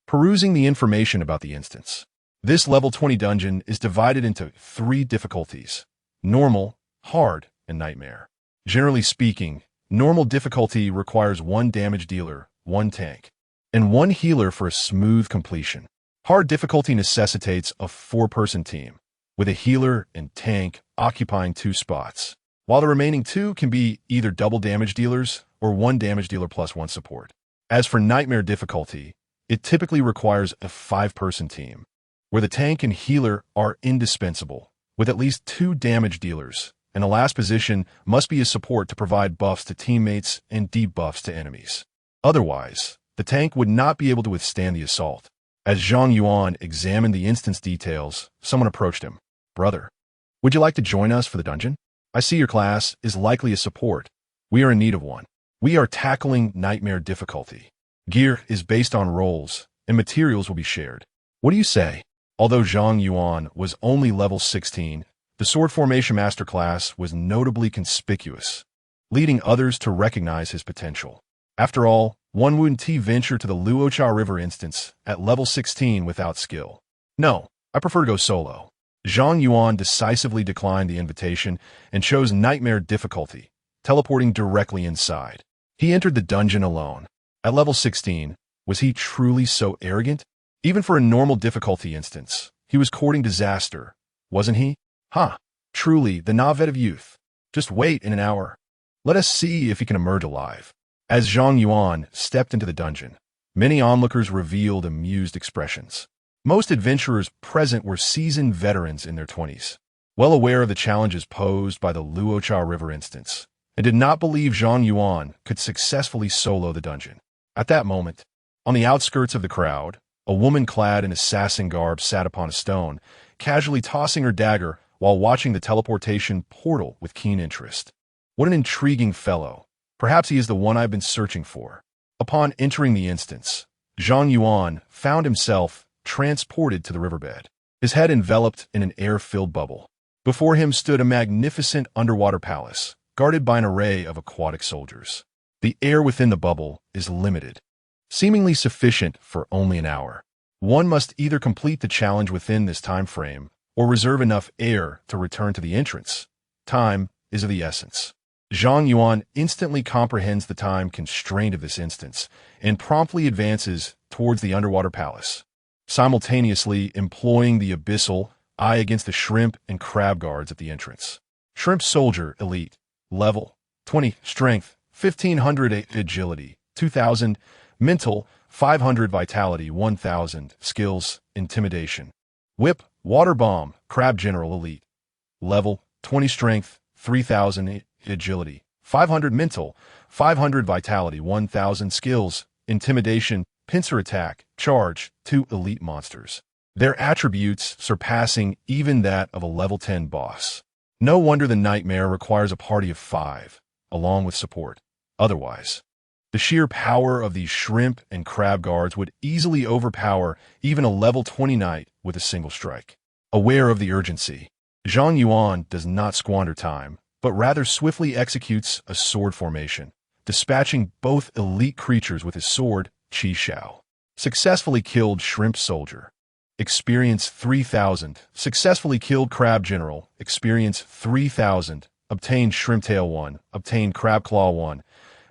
perusing the information about the instance. This level 20 dungeon is divided into 3 difficulties: normal, hard, and nightmare. Generally speaking, normal difficulty requires 1 damage dealer, 1 tank, and 1 healer for a smooth completion. Hard difficulty necessitates a 4-person team, with a healer and tank occupying 2 spots, while the remaining 2 can be either double damage dealers or 1 damage dealer plus 1 support. As for nightmare difficulty, it typically requires a 5-person team, where the tank and healer are indispensable, with at least 2 damage dealers, and the last position must be a support to provide buffs to teammates and debuffs to enemies. Otherwise, the tank would not be able to withstand the assault. As Zhang Yuan examined the instance details, someone approached him. Brother, would you like to join us for the dungeon? I see your class is likely a support. We are in need of one. We are tackling nightmare difficulty. Gear is based on roles, and materials will be shared. What do you say? Although Zhang Yuan was only level 16, the Sword Formation Master class was notably conspicuous, leading others to recognize his potential. After all, one wouldn't venture to the Luocha River instance at level 16 without skill. No, I prefer to go solo. Zhang Yuan decisively declined the invitation and chose nightmare difficulty, teleporting directly inside. He entered the dungeon alone. At level 16, was he truly so arrogant? Even for a normal difficulty instance, he was courting disaster, wasn't he? Truly, the Navet of youth. Just wait in an hour. Let us see if he can emerge alive. As Zhang Yuan stepped into the dungeon, many onlookers revealed amused expressions. Most adventurers present were seasoned veterans in their 20s, well aware of the challenges posed by the Luocha River instance, and did not believe Zhang Yuan could successfully solo the dungeon. At that moment, on the outskirts of the crowd, a woman clad in assassin garb sat upon a stone, casually tossing her dagger while watching the teleportation portal with keen interest. What an intriguing fellow. Perhaps he is the one I've been searching for. Upon entering the instance, Zhang Yuan found himself transported to the riverbed, his head enveloped in an air-filled bubble. Before him stood a magnificent underwater palace, guarded by an array of aquatic soldiers. The air within the bubble is limited, seemingly sufficient for only an hour. One must either complete the challenge within this time frame or reserve enough air to return to the entrance. Time is of the essence. Zhang Yuan instantly comprehends the time constraint of this instance and promptly advances towards the underwater palace, simultaneously employing the abyssal eye against the shrimp and crab guards at the entrance. Shrimp Soldier Elite. Level 20. Strength 1500. Agility 2000. Mental 500. Vitality 1000. Skills Intimidation. Whip Water Bomb Crab General Elite. Level 20. Strength 3000. Agility 500. Mental 500. Vitality 1000. Skills Intimidation. Pincer Attack Charge 2. Elite Monsters, their attributes surpassing even that of a level 10 boss. No wonder the nightmare requires a party of 5, along with support. Otherwise, the sheer power of these shrimp and crab guards would easily overpower even a level 20 knight with a single strike. Aware of the urgency, Zhang Yuan does not squander time, but rather swiftly executes a sword formation, dispatching both elite creatures with his sword, Qi Shao. Successfully killed Shrimp Soldier. Experience 3000. Successfully killed Crab General. Experience 3000. Obtained Shrimp Tail 1. Obtained Crab Claw 1.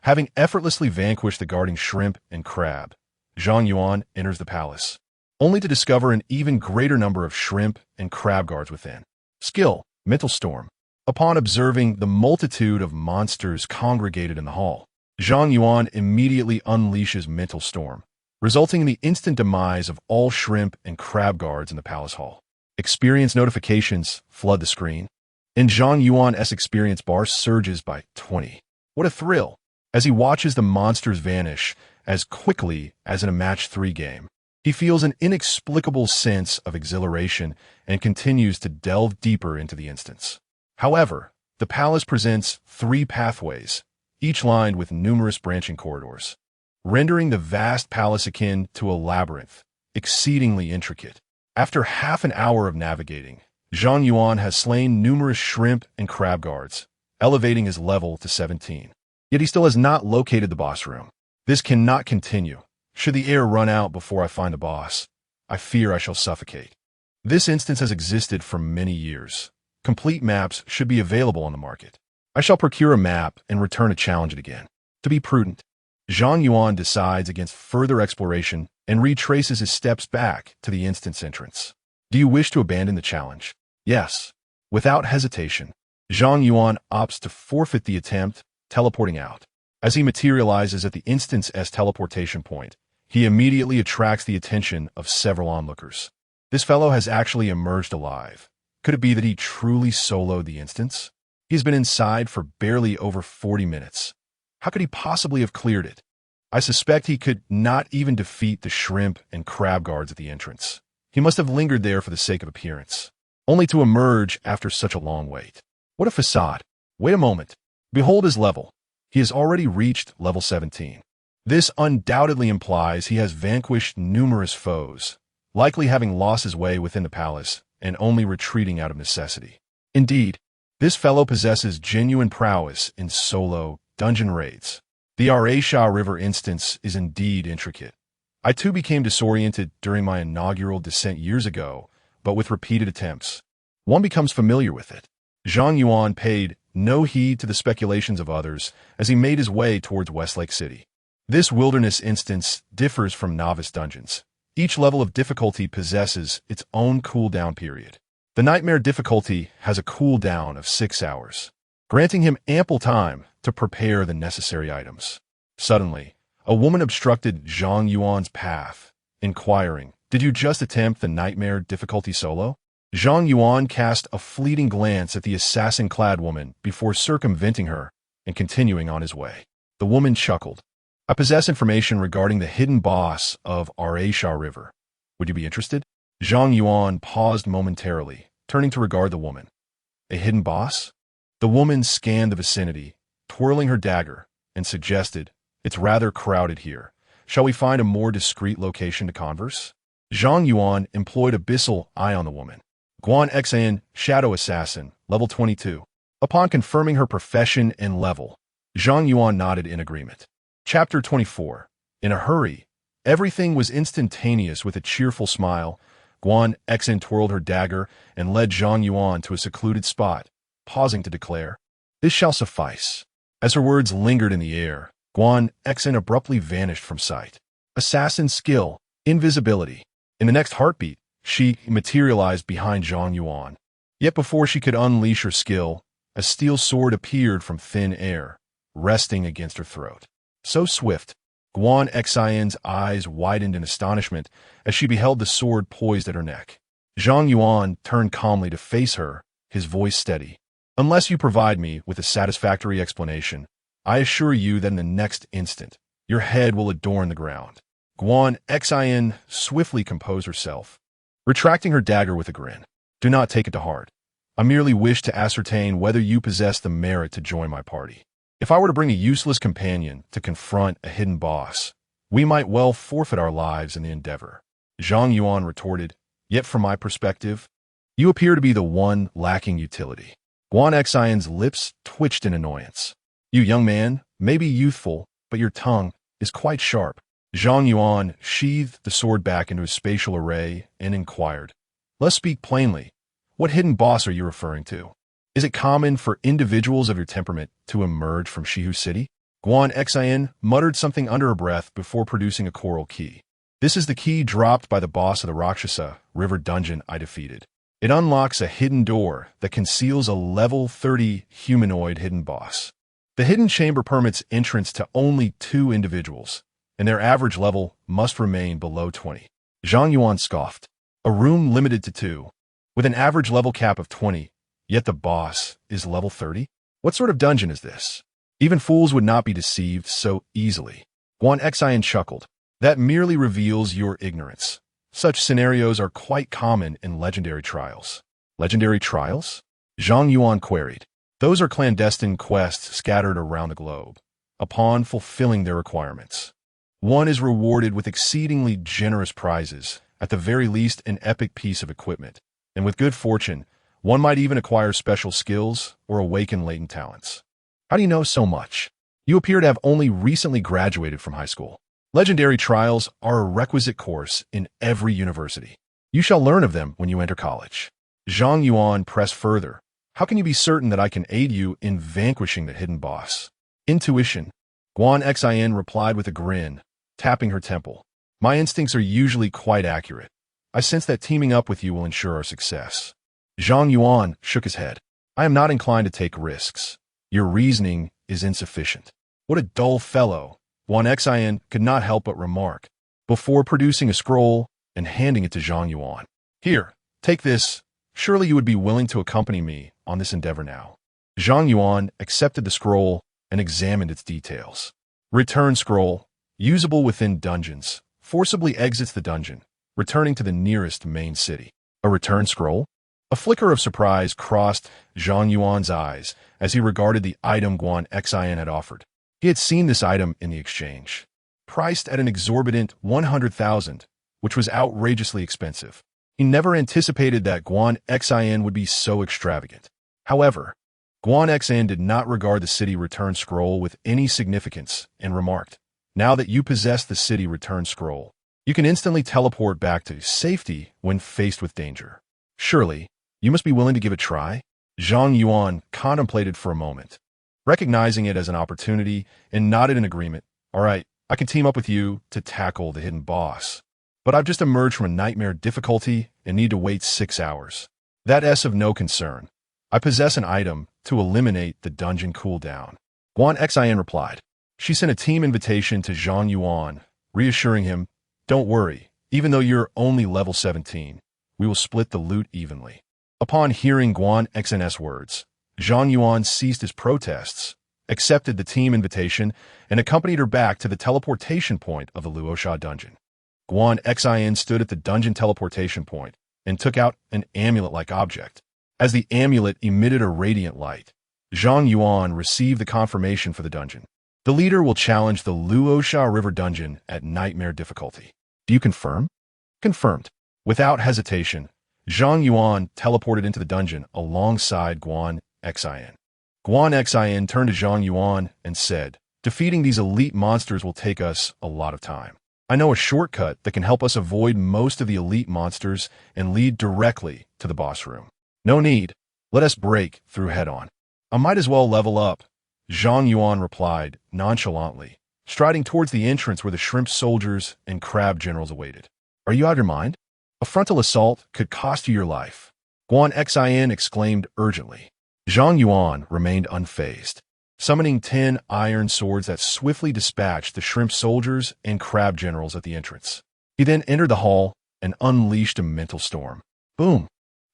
Having effortlessly vanquished the guarding shrimp and crab, Zhang Yuan enters the palace, only to discover an even greater number of shrimp and crab guards within. Skill Mental Storm. Upon observing the multitude of monsters congregated in the hall, Zhang Yuan immediately unleashes Mental Storm, resulting in the instant demise of all shrimp and crab guards in the palace hall. Experience notifications flood the screen, and Zhang Yuan's experience bar surges by 20. What a thrill, as he watches the monsters vanish as quickly as in a match 3 game. He feels an inexplicable sense of exhilaration and continues to delve deeper into the instance. However, the palace presents 3 pathways, each lined with numerous branching corridors, rendering the vast palace akin to a labyrinth, exceedingly intricate. After half an hour of navigating, Zhang Yuan has slain numerous shrimp and crab guards, elevating his level to 17. Yet he still has not located the boss room. This cannot continue. Should the air run out before I find the boss, I fear I shall suffocate. This instance has existed for many years. Complete maps should be available on the market. I shall procure a map and return to challenge it again. To be prudent, Zhang Yuan decides against further exploration and retraces his steps back to the instance entrance. Do you wish to abandon the challenge? Yes. Without hesitation, Zhang Yuan opts to forfeit the attempt, teleporting out. As he materializes at the instance's teleportation point, he immediately attracts the attention of several onlookers. This fellow has actually emerged alive. Could it be that he truly soloed the instance? He's been inside for barely over 40 minutes. How could he possibly have cleared it? I suspect he could not even defeat the shrimp and crab guards at the entrance. He must have lingered there for the sake of appearance, only to emerge after such a long wait. What a facade. Wait a moment. Behold his level. He has already reached level 17. This undoubtedly implies he has vanquished numerous foes, likely having lost his way within the palace and only retreating out of necessity. Indeed, this fellow possesses genuine prowess in solo dungeon raids. The Aisha River instance is indeed intricate. I too became disoriented during my inaugural descent years ago, but with repeated attempts, one becomes familiar with it. Zhang Yuan paid no heed to the speculations of others as he made his way towards Westlake City. This wilderness instance differs from novice dungeons. Each level of difficulty possesses its own cooldown period. The Nightmare difficulty has a cooldown of 6 hours, granting him ample time to prepare the necessary items. Suddenly, a woman obstructed Zhang Yuan's path, inquiring, "Did you just attempt the Nightmare difficulty solo?" Zhang Yuan cast a fleeting glance at the assassin-clad woman before circumventing her and continuing on his way. The woman chuckled. "I possess information regarding the hidden boss of Aisha River. Would you be interested?" Zhang Yuan paused momentarily, turning to regard the woman. A hidden boss? The woman scanned the vicinity, twirling her dagger, and suggested, It's rather crowded here. Shall we find a more discreet location to converse? Zhang Yuan employed abyssal eye on the woman. Guan Xan, Shadow Assassin, level 22. Upon confirming her profession and level, Zhang Yuan nodded in agreement. Chapter 24. In a hurry. Everything was instantaneous. With a cheerful smile, Guan Xan twirled her dagger and led Zhang Yuan to a secluded spot, pausing to declare, "This shall suffice." As her words lingered in the air, Guan Xan abruptly vanished from sight. Assassin skill, invisibility. In the next heartbeat, she materialized behind Zhang Yuan. Yet before she could unleash her skill, a steel sword appeared from thin air, resting against her throat. So swift, Guan Xian's eyes widened in astonishment as she beheld the sword poised at her neck. Zhang Yuan turned calmly to face her, his voice steady. "Unless you provide me with a satisfactory explanation, I assure you that in the next instant, your head will adorn the ground." Guan Xian swiftly composed herself, retracting her dagger with a grin. "Do not take it to heart. I merely wish to ascertain whether you possess the merit to join my party. If I were to bring a useless companion to confront a hidden boss, we might well forfeit our lives in the endeavor." Zhang Yuan retorted, "Yet from my perspective, you appear to be the one lacking utility." Guan Xian's lips twitched in annoyance. "You young man may be youthful, but your tongue is quite sharp." Zhang Yuan sheathed the sword back into his spatial array and inquired, "Let's speak plainly. What hidden boss are you referring to? Is it common for individuals of your temperament to emerge from Shihu City?" Guan Xian muttered something under her breath before producing a coral key. "This is the key dropped by the boss of the Rakshasa River dungeon I defeated. It unlocks a hidden door that conceals a level 30 humanoid hidden boss. The hidden chamber permits entrance to only 2 individuals, and their average level must remain below 20. Zhang Yuan scoffed. "A room limited to 2, with an average level cap of 20, yet the boss is level 30? What sort of dungeon is this? Even fools would not be deceived so easily." Guan Xian chuckled. "That merely reveals your ignorance. Such scenarios are quite common in legendary trials." "Legendary trials?" Zhang Yuan queried. "Those are clandestine quests scattered around the globe. Upon fulfilling their requirements, one is rewarded with exceedingly generous prizes, at the very least an epic piece of equipment, and with good fortune, one might even acquire special skills or awaken latent talents." "How do you know so much? You appear to have only recently graduated from high school." "Legendary trials are a requisite course in every university. You shall learn of them when you enter college." Zhang Yuan pressed further. "How can you be certain that I can aid you in vanquishing the hidden boss?" "Intuition," Guan Xian replied with a grin, tapping her temple. "My instincts are usually quite accurate. I sense that teaming up with you will ensure our success." Zhang Yuan shook his head. "I am not inclined to take risks. Your reasoning is insufficient." "What a dull fellow," Guan Xian could not help but remark, before producing a scroll and handing it to Zhang Yuan. "Here, take this. Surely you would be willing to accompany me on this endeavor now." Zhang Yuan accepted the scroll and examined its details. Return scroll, usable within dungeons, forcibly exits the dungeon, returning to the nearest main city. A return scroll? A flicker of surprise crossed Zhang Yuan's eyes as he regarded the item Guan Xian had offered. He had seen this item in the exchange, priced at an exorbitant 100,000, which was outrageously expensive. He never anticipated that Guan Xian would be so extravagant. However, Guan Xian did not regard the city return scroll with any significance and remarked, "Now that you possess the city return scroll, you can instantly teleport back to safety when faced with danger. Surely, you must be willing to give it a try?" Zhang Yuan contemplated for a moment, recognizing it as an opportunity, and nodded in agreement. "All right, I can team up with you to tackle the hidden boss. But I've just emerged from a nightmare difficulty and need to wait 6 hours. That's of no concern. I possess an item to eliminate the dungeon cooldown." Guan Xian replied. She sent a team invitation to Zhang Yuan, reassuring him, "Don't worry, even though you're only level 17, we will split the loot evenly." Upon hearing Guan Xian's words, Zhang Yuan ceased his protests, accepted the team invitation, and accompanied her back to the teleportation point of the Luosha dungeon. Guan Xian stood at the dungeon teleportation point and took out an amulet-like object. As the amulet emitted a radiant light, Zhang Yuan received the confirmation for the dungeon. The leader will challenge the Luosha River dungeon at nightmare difficulty. Do you confirm? Confirmed. Without hesitation, Zhang Yuan teleported into the dungeon alongside Guan Xin. Guan Xin turned to Zhang Yuan and said, "Defeating these elite monsters will take us a lot of time. I know a shortcut that can help us avoid most of the elite monsters and lead directly to the boss room. No need. Let us break through head-on. I might as well level up," Zhang Yuan replied nonchalantly, striding towards the entrance where the shrimp soldiers and crab generals awaited. "Are you out of your mind? A frontal assault could cost you your life," Guan Xin exclaimed urgently. Zhang Yuan remained unfazed, summoning 10 iron swords that swiftly dispatched the shrimp soldiers and crab generals at the entrance. He then entered the hall and unleashed a mental storm. Boom!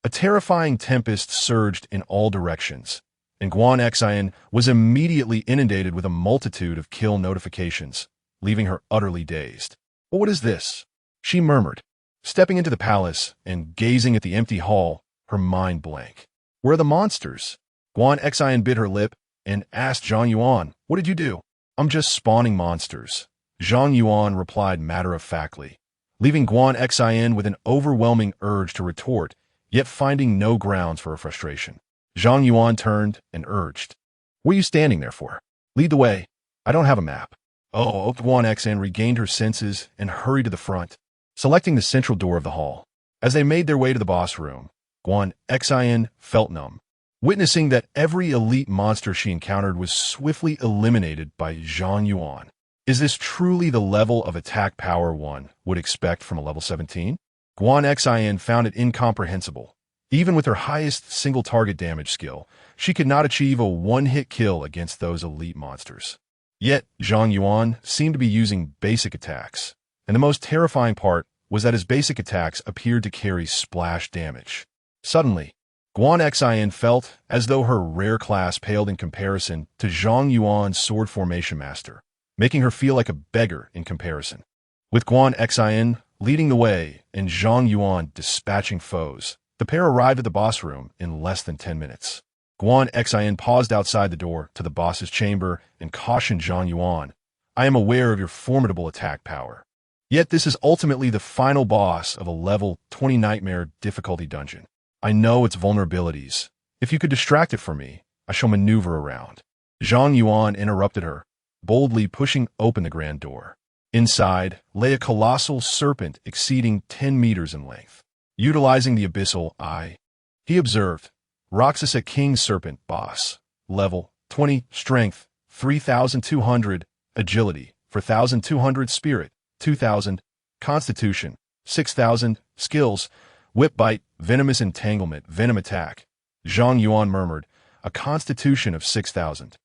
A terrifying tempest surged in all directions, and Guan Xin was immediately inundated with a multitude of kill notifications, leaving her utterly dazed. "But what is this?" she murmured, stepping into the palace and gazing at the empty hall, her mind blank. "Where are the monsters?" Guan Xin bit her lip and asked Zhang Yuan, "What did you do?" "I'm just spawning monsters," Zhang Yuan replied matter-of-factly, leaving Guan Xin with an overwhelming urge to retort, yet finding no grounds for her frustration. Zhang Yuan turned and urged, "What are you standing there for? Lead the way. I don't have a map." Oh, Guan Xin regained her senses and hurried to the front, selecting the central door of the hall. As they made their way to the boss room, Guan Xin felt numb, witnessing that every elite monster she encountered was swiftly eliminated by Zhang Yuan. Is this truly the level of attack power one would expect from a level 17? Guan Xin found it incomprehensible. Even with her highest single-target damage skill, she could not achieve a one-hit kill against those elite monsters. Yet, Zhang Yuan seemed to be using basic attacks, and the most terrifying part was that his basic attacks appeared to carry splash damage. Suddenly, Guan Xin felt as though her rare class paled in comparison to Zhang Yuan's sword formation master, making her feel like a beggar in comparison. With Guan Xin leading the way and Zhang Yuan dispatching foes, the pair arrived at the boss room in less than 10 minutes. Guan Xin paused outside the door to the boss's chamber and cautioned Zhang Yuan, "I am aware of your formidable attack power. Yet this is ultimately the final boss of a level 20 nightmare difficulty dungeon. I know its vulnerabilities. If you could distract it from me, I shall maneuver around." Zhang Yuan interrupted her, boldly pushing open the grand door. Inside lay a colossal serpent exceeding 10 meters in length. Utilizing the abyssal eye, he observed, Rakshasa King Serpent Boss, level 20, strength 3,200, agility 4,200, spirit 2,000, constitution 6,000, skills, whip bite, venomous entanglement, venom attack. Zhang Yuan murmured, a constitution of 6,000.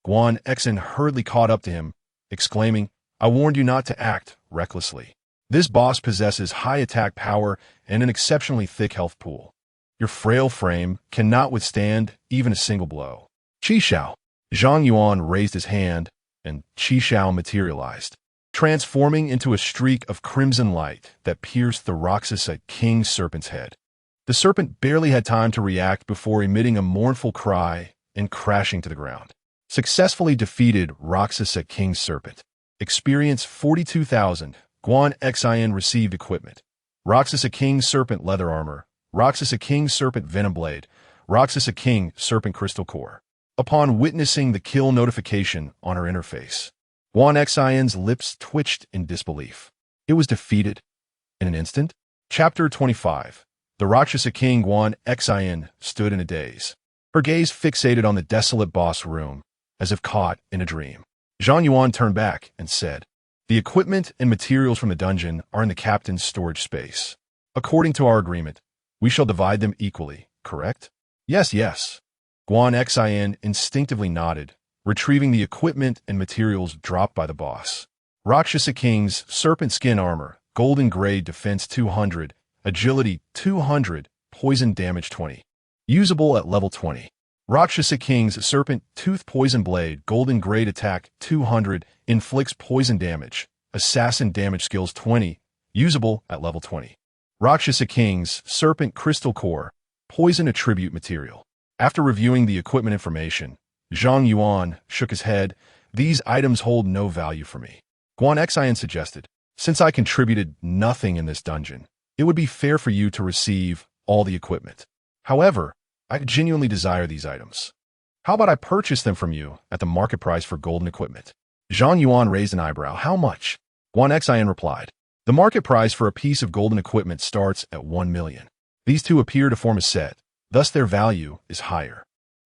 Guan Xin hurriedly caught up to him, exclaiming, "I warned you not to act recklessly. This boss possesses high attack power and an exceptionally thick health pool. Your frail frame cannot withstand even a single blow." Qi Shao. Zhang Yuan raised his hand, and Qi Shao materialized, transforming into a streak of crimson light that pierced the Rakshasa King Serpent's head. The serpent barely had time to react before emitting a mournful cry and crashing to the ground. Successfully defeated Rakshasa King Serpent. Experience 42,000. Guan Xin received equipment: Rakshasa King Serpent Leather Armor, Rakshasa King Serpent Venom Blade, Rakshasa King Serpent Crystal Core. Upon witnessing the kill notification on her interface, Guan Xin's lips twitched in disbelief. It was defeated in an instant? Chapter 25. The Rakshasa King Guan Xin stood in a daze, her gaze fixated on the desolate boss room, as if caught in a dream. Zhang Yuan turned back and said, "The equipment and materials from the dungeon are in the captain's storage space. According to our agreement, we shall divide them equally, correct?" "Yes, yes." Guan Xin instinctively nodded, retrieving the equipment and materials dropped by the boss. Rakshasa King's Serpent Skin Armor, Golden Grade Defense 200, Agility 200, Poison Damage 20. Usable at level 20. Rakshasa King's Serpent Tooth Poison Blade, Golden Grade Attack 200, inflicts poison damage. Assassin Damage Skills 20, usable at level 20. Rakshasa King's Serpent Crystal Core, Poison Attribute Material. After reviewing the equipment information, Zhang Yuan shook his head, These items hold no value for me. Guan Xian suggested, since I contributed nothing in this dungeon, it would be fair for you to receive all the equipment. However, I genuinely desire these items. How about I purchase them from you at the market price for golden equipment? Zhang Yuan raised an eyebrow. How much? Guan Xian replied, the market price for a piece of golden equipment starts at 1 million. These two appear to form a set, thus their value is higher.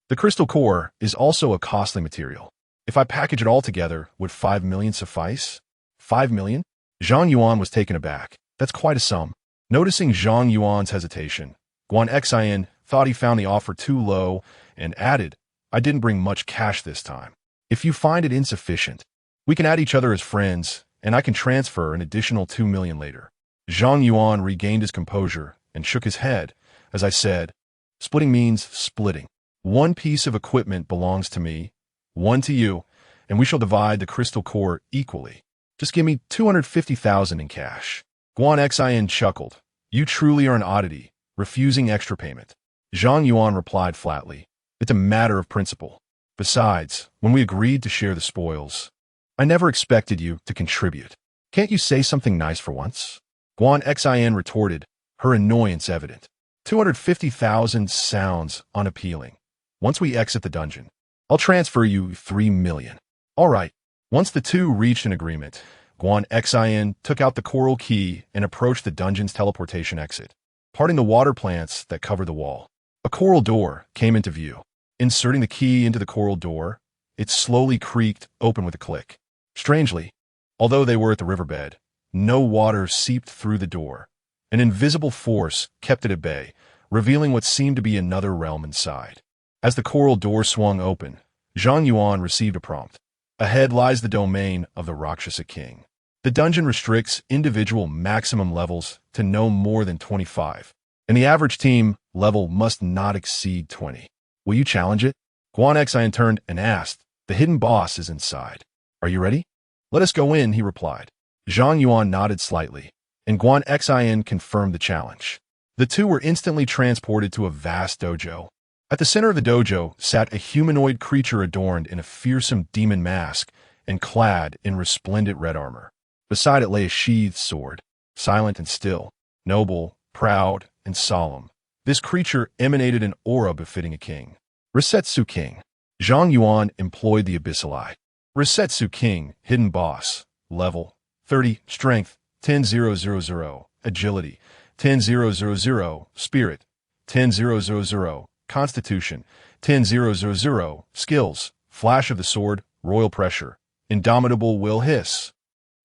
The crystal core is also a costly material. If I package it all together, would 5 million suffice? 5 million? Zhang Yuan was taken aback. That's quite a sum. Noticing Zhang Yuan's hesitation, Guan Xian thought he found the offer too low and added, I didn't bring much cash this time. If you find it insufficient, we can add each other as friends, and I can transfer an additional 2 million later. Zhang Yuan regained his composure and shook his head. As I said, splitting means splitting. One piece of equipment belongs to me, one to you, and we shall divide the crystal core equally. Just give me 250,000 in cash. Guan Xian chuckled. You truly are an oddity, refusing extra payment. Zhang Yuan replied flatly, it's a matter of principle. Besides, when we agreed to share the spoils, I never expected you to contribute. Can't you say something nice for once? Guan Xian retorted, her annoyance evident. 250,000 sounds unappealing. Once we exit the dungeon, I'll transfer you 3 million. All right. Once the two reached an agreement, Guan Xian took out the coral key and approached the dungeon's teleportation exit, parting the water plants that covered the wall. A coral door came into view. Inserting the key into the coral door, it slowly creaked open with a click. Strangely, although they were at the riverbed, no water seeped through the door. An invisible force kept it at bay, revealing what seemed to be another realm inside. As the coral door swung open, Zhang Yuan received a prompt. Ahead lies the domain of the Rakshasa King. The dungeon restricts individual maximum levels to no more than 25, and the average team level must not exceed 20. Will you challenge it? Guan Xian turned and asked, the hidden boss is inside. Are you ready? Let us go in, he replied. Zhang Yuan nodded slightly, and Guan Xian confirmed the challenge. The two were instantly transported to a vast dojo. At the center of the dojo sat a humanoid creature adorned in a fearsome demon mask and clad in resplendent red armor. Beside it lay a sheathed sword, silent and still, noble, proud, and solemn. This creature emanated an aura befitting a king. Resetsu King. Zhang Yuan employed the abyssal eye. Resetsu King, hidden boss, level 30, strength 10,000, agility 10,000, spirit 10,000, constitution 10,000, skills, flash of the sword, royal pressure, indomitable will hiss.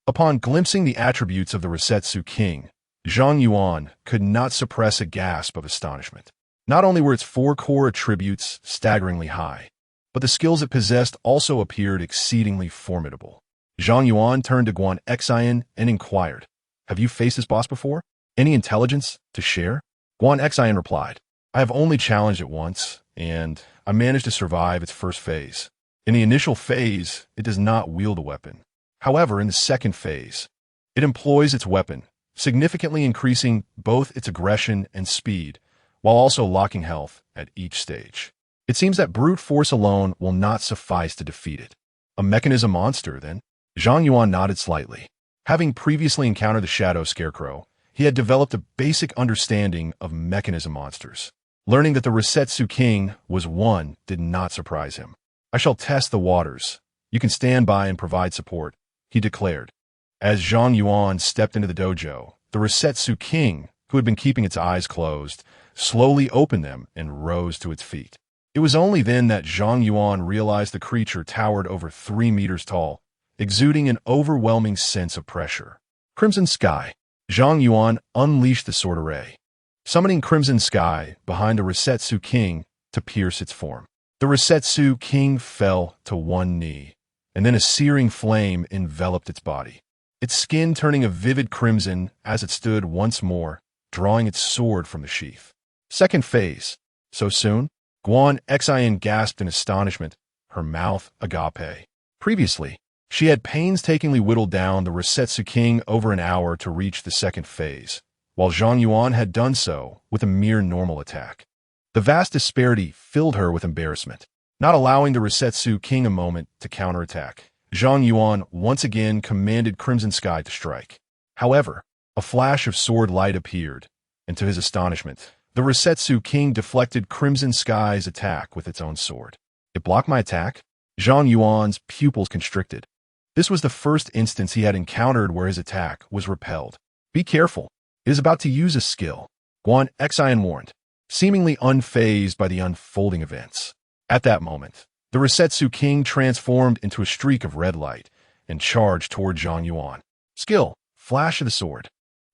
Upon glimpsing the attributes of the Resetsu King, Zhang Yuan could not suppress a gasp of astonishment. Not only were its 4 core attributes staggeringly high, but the skills it possessed also appeared exceedingly formidable. Zhang Yuan turned to Guan Xian and inquired, have you faced this boss before? Any intelligence to share? Guan Xian replied, I have only challenged it once, and I managed to survive its first phase. In the initial phase, it does not wield a weapon. However, in the second phase, it employs its weapon, significantly increasing both its aggression and speed, while also locking health at each stage. It seems that brute force alone will not suffice to defeat it. A mechanism monster, then? Zhang Yuan nodded slightly. Having previously encountered the Shadow Scarecrow, he had developed a basic understanding of mechanism monsters. Learning that the Resetsu King was one did not surprise him. I shall test the waters. You can stand by and provide support, he declared. As Zhang Yuan stepped into the dojo, the Resetsu King, who had been keeping its eyes closed, slowly opened them and rose to its feet. It was only then that Zhang Yuan realized the creature towered over 3 meters tall, exuding an overwhelming sense of pressure. Crimson Sky. Zhang Yuan unleashed the sword array, summoning Crimson Sky behind the Resetsu King to pierce its form. The Resetsu King fell to one knee, and then a searing flame enveloped its body, its skin turning a vivid crimson as it stood once more, drawing its sword from the sheath. Second phase. So soon? Guan Xian gasped in astonishment, her mouth agape. Previously, she had painstakingly whittled down the Resetsu King over an hour to reach the second phase, while Zhang Yuan had done so with a mere normal attack. The vast disparity filled her with embarrassment. Not allowing the Resetsu King a moment to counterattack, Zhang Yuan once again commanded Crimson Sky to strike. However, a flash of sword light appeared, and to his astonishment, the Resetsu King deflected Crimson Sky's attack with its own sword. It blocked my attack? Zhang Yuan's pupils constricted. This was the first instance he had encountered where his attack was repelled. Be careful. It is about to use a skill, Guan Xian warned, seemingly unfazed by the unfolding events. At that moment, the Resetsu King transformed into a streak of red light and charged toward Zhang Yuan. Skill, flash of the sword.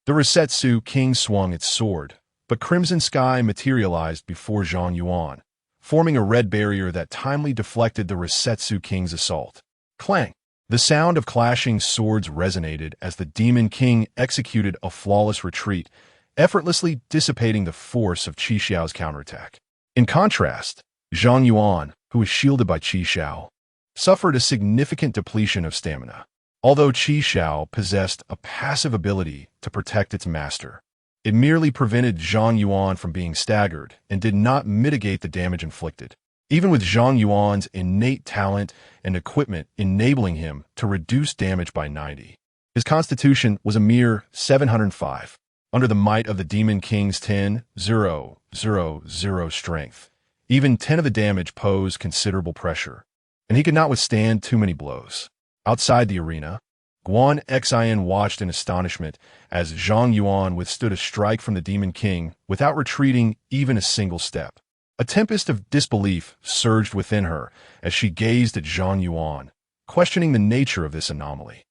The Resetsu King swung its sword, but Crimson Sky materialized before Zhang Yuan, forming a red barrier that timely deflected the Resetsu King's assault. Clang! The sound of clashing swords resonated as the Demon King executed a flawless retreat, effortlessly dissipating the force of Qi Xiao's counterattack. In contrast, Zhang Yuan, who was shielded by Qi Xiao, suffered a significant depletion of stamina. Although Qi Xiao possessed a passive ability to protect its master, it merely prevented Zhang Yuan from being staggered and did not mitigate the damage inflicted. Even with Zhang Yuan's innate talent and equipment enabling him to reduce damage by 90, his constitution was a mere 705. Under the might of the Demon King's 10,000 strength, even 10 of the damage posed considerable pressure, and he could not withstand too many blows. Outside the arena, Guan Xian watched in astonishment as Zhang Yuan withstood a strike from the Demon King without retreating even a single step. A tempest of disbelief surged within her as she gazed at Zhang Yuan, questioning the nature of this anomaly.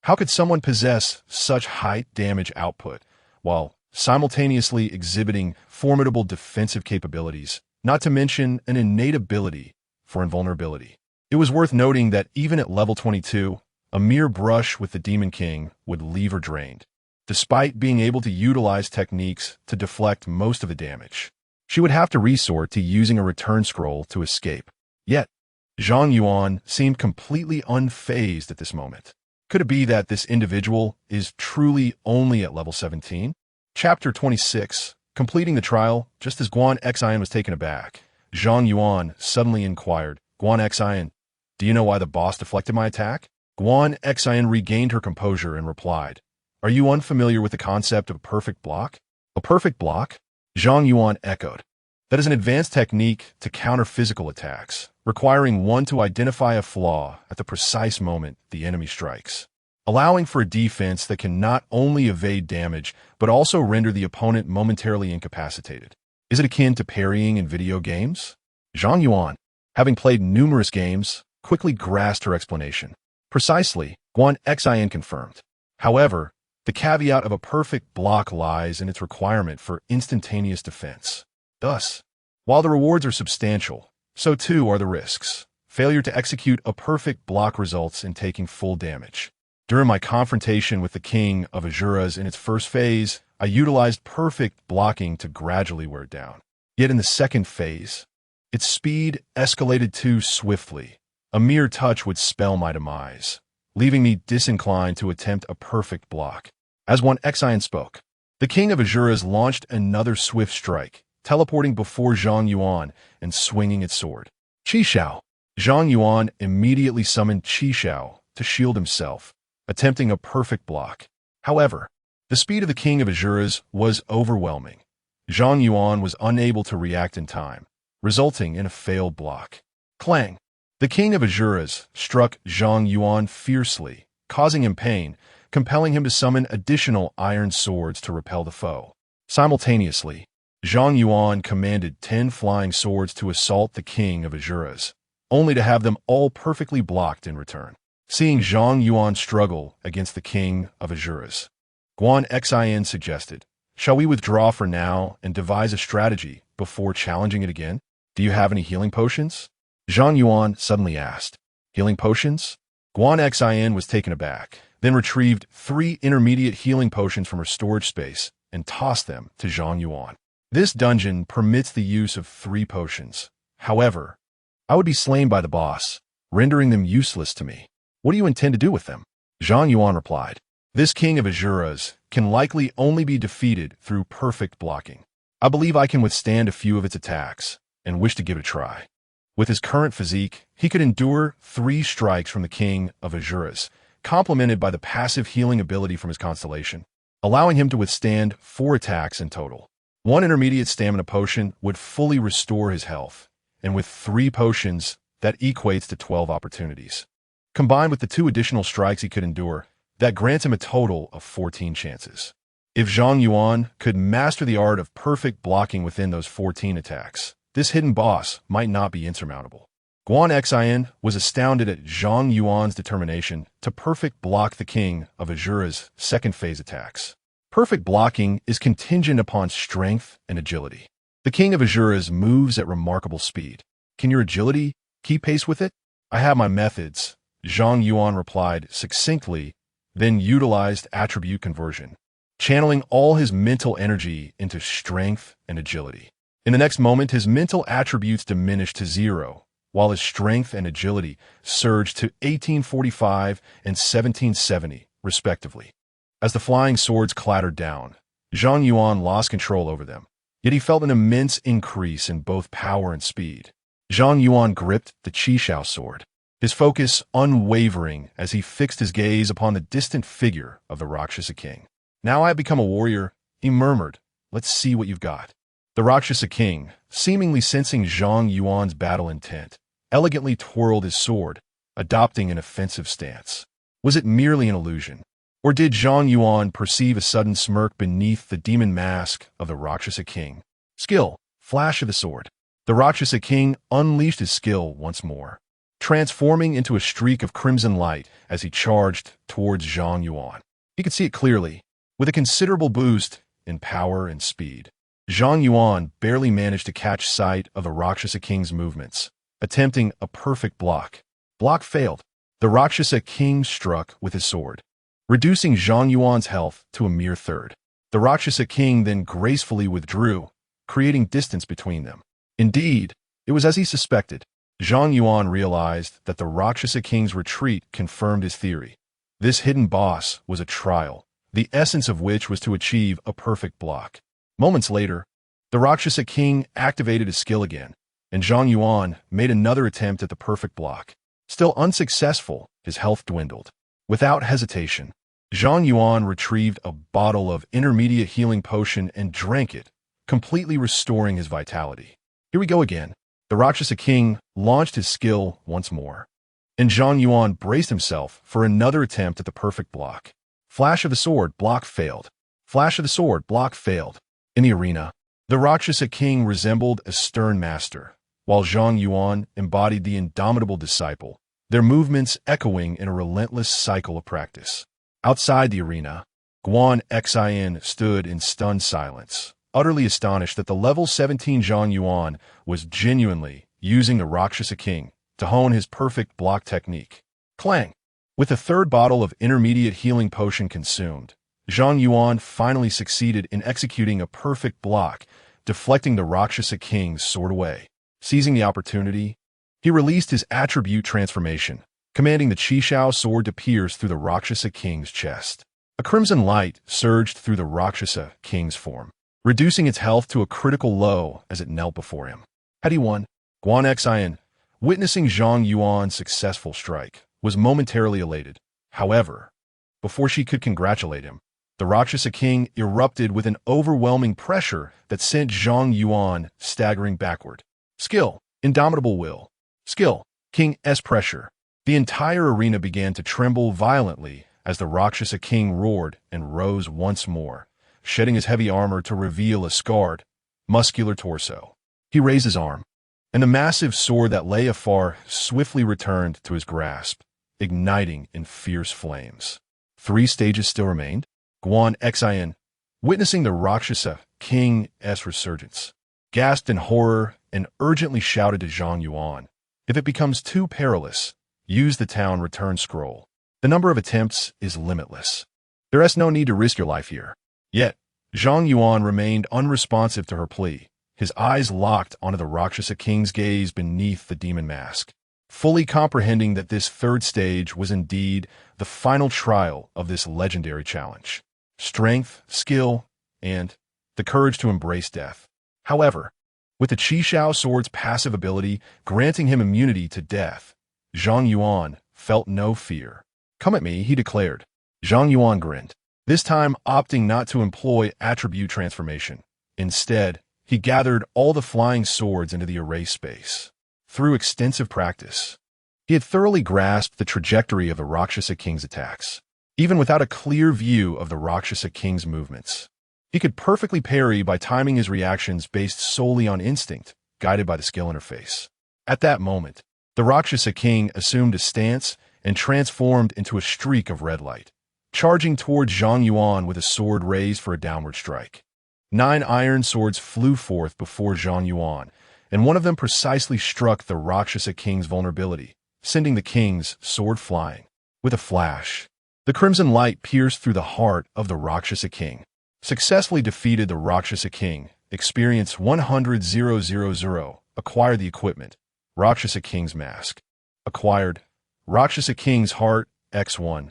How could someone possess such high damage output while simultaneously exhibiting formidable defensive capabilities, not to mention an innate ability for invulnerability? It was worth noting that even at level 22, a mere brush with the Demon King would leave her drained, despite being able to utilize techniques to deflect most of the damage. She would have to resort to using a return scroll to escape. Yet, Zhang Yuan seemed completely unfazed at this moment. Could it be that this individual is truly only at level 17? Chapter 26. Completing the trial, just as Guan Xian was taken aback, Zhang Yuan suddenly inquired, Guan Xian, do you know why the boss deflected my attack? Guan Xian regained her composure and replied, are you unfamiliar with the concept of a perfect block? A perfect block? Zhang Yuan echoed. That is an advanced technique to counter physical attacks, requiring one to identify a flaw at the precise moment the enemy strikes, allowing for a defense that can not only evade damage, but also render the opponent momentarily incapacitated. Is it akin to parrying in video games? Zhang Yuan, having played numerous games, quickly grasped her explanation. Precisely, Guan Xian confirmed. However, the caveat of a perfect block lies in its requirement for instantaneous defense. Thus, while the rewards are substantial, so too are the risks. Failure to execute a perfect block results in taking full damage. During my confrontation with the King of Azuras in its first phase, I utilized perfect blocking to gradually wear it down. Yet in the second phase, its speed escalated too swiftly. A mere touch would spell my demise, leaving me disinclined to attempt a perfect block. As Guan Xian spoke, the King of Azuras launched another swift strike, teleporting before Zhang Yuan and swinging its sword. Qi Xiao. Zhang Yuan immediately summoned Qi Xiao to shield himself, attempting a perfect block. However, the speed of the King of Azuras was overwhelming. Zhang Yuan was unable to react in time, resulting in a failed block. Clang! The King of Azuras struck Zhang Yuan fiercely, causing him pain, compelling him to summon additional iron swords to repel the foe. Simultaneously, Zhang Yuan commanded 10 flying swords to assault the King of Azuras, only to have them all perfectly blocked in return. Seeing Zhang Yuan struggle against the King of Azuras, Guan Xian suggested, shall we withdraw for now and devise a strategy before challenging it again? Do you have any healing potions? Zhang Yuan suddenly asked. Healing potions? Guan Xian was taken aback, then retrieved 3 intermediate healing potions from her storage space and tossed them to Zhang Yuan. This dungeon permits the use of 3 potions. However, I would be slain by the boss, rendering them useless to me. What do you intend to do with them? Zhang Yuan replied. This King of Azuras can likely only be defeated through perfect blocking. I believe I can withstand a few of its attacks and wish to give it a try. With his current physique, he could endure 3 strikes from the King of Azuras, complemented by the passive healing ability from his constellation, allowing him to withstand 4 attacks in total. 1 intermediate stamina potion would fully restore his health, and with 3 potions, that equates to 12 opportunities. Combined with the 2 additional strikes he could endure, that grants him a total of 14 chances. If Zhang Yuan could master the art of perfect blocking within those 14 attacks, this hidden boss might not be insurmountable. Guan Xin was astounded at Zhang Yuan's determination to perfect block the King of Azura's second phase attacks. Perfect blocking is contingent upon strength and agility. The King of Azura's moves at remarkable speed. Can your agility keep pace with it? I have my methods, Zhang Yuan replied succinctly, then utilized attribute conversion, channeling all his mental energy into strength and agility. In the next moment, his mental attributes diminished to 0, while his strength and agility surged to 1845 and 1770, respectively. As the flying swords clattered down, Zhang Yuan lost control over them, yet he felt an immense increase in both power and speed. Zhang Yuan gripped the Qishao sword, his focus unwavering as he fixed his gaze upon the distant figure of the Rakshasa King. "Now I have become a warrior," he murmured. "Let's see what you've got." The Rakshasa King, seemingly sensing Zhang Yuan's battle intent, elegantly twirled his sword, adopting an offensive stance. Was it merely an illusion? Or did Zhang Yuan perceive a sudden smirk beneath the demon mask of the Rakshasa King? Skill, flash of the sword. The Rakshasa King unleashed his skill once more, transforming into a streak of crimson light as he charged towards Zhang Yuan. He could see it clearly, with a considerable boost in power and speed. Zhang Yuan barely managed to catch sight of the Rakshasa King's movements, attempting a perfect block. Block failed. The Rakshasa King struck with his sword, reducing Zhang Yuan's health to a mere third. The Rakshasa King then gracefully withdrew, creating distance between them. Indeed, it was as he suspected. Zhang Yuan realized that the Rakshasa King's retreat confirmed his theory. This hidden boss was a trial, the essence of which was to achieve a perfect block. Moments later, the Rakshasa King activated his skill again, and Zhang Yuan made another attempt at the perfect block. Still unsuccessful, his health dwindled. Without hesitation, Zhang Yuan retrieved a bottle of intermediate healing potion and drank it, completely restoring his vitality. Here we go again. The Rakshasa King launched his skill once more, and Zhang Yuan braced himself for another attempt at the perfect block. Flash of the sword, block failed. Flash of the sword, block failed. In the arena, the Rakshasa King resembled a stern master, while Zhang Yuan embodied the indomitable disciple, their movements echoing in a relentless cycle of practice. Outside the arena, Guan Xin stood in stunned silence, utterly astonished that the level 17 Zhang Yuan was genuinely using the Rakshasa King to hone his perfect block technique. Clang! With the 3rd bottle of intermediate healing potion consumed, Zhang Yuan finally succeeded in executing a perfect block, deflecting the Rakshasa King's sword away. Seizing the opportunity, he released his attribute transformation, commanding the Qishao sword to pierce through the Rakshasa King's chest. A crimson light surged through the Rakshasa King's form, reducing its health to a critical low as it knelt before him. Had he won? Guan Xin, witnessing Zhang Yuan's successful strike, was momentarily elated. However, before she could congratulate him, the Rakshasa King erupted with an overwhelming pressure that sent Zhang Yuan staggering backward. Skill, indomitable will. Skill, King S pressure. The entire arena began to tremble violently as the Rakshasa King roared and rose once more, shedding his heavy armor to reveal a scarred, muscular torso. He raised his arm, and the massive sword that lay afar swiftly returned to his grasp, igniting in fierce flames. 3 stages still remained. Guan Xin, witnessing the Rakshasa King's resurgence, gasped in horror and urgently shouted to Zhang Yuan, "If it becomes too perilous, use the town return scroll. The number of attempts is limitless. There is no need to risk your life here." Yet, Zhang Yuan remained unresponsive to her plea, his eyes locked onto the Rakshasa King's gaze beneath the demon mask, fully comprehending that this 3rd stage was indeed the final trial of this legendary challenge. Strength, skill, and the courage to embrace death. However, with the Qishao sword's passive ability granting him immunity to death. Zhang Yuan felt no fear. "Come at me," he declared. Zhang Yuan grinned, this time opting not to employ attribute transformation. Instead, he gathered all the flying swords into the erase space. Through extensive practice, he had thoroughly grasped the trajectory of the Rakshasa King's attacks. Even without a clear view of the Rakshasa King's movements, he could perfectly parry by timing his reactions based solely on instinct, guided by the skill interface. At that moment, the Rakshasa King assumed a stance and transformed into a streak of red light, charging towards Zhang Yuan with a sword raised for a downward strike. 9 iron swords flew forth before Zhang Yuan, and one of them precisely struck the Rakshasa King's vulnerability, sending the king's sword flying. With a flash, the crimson light pierced through the heart of the Rakshasa King. Successfully defeated the Rakshasa King. Experience 100,000. Acquired the equipment. Rakshasa King's Mask. Acquired. Rakshasa King's Heart, X1.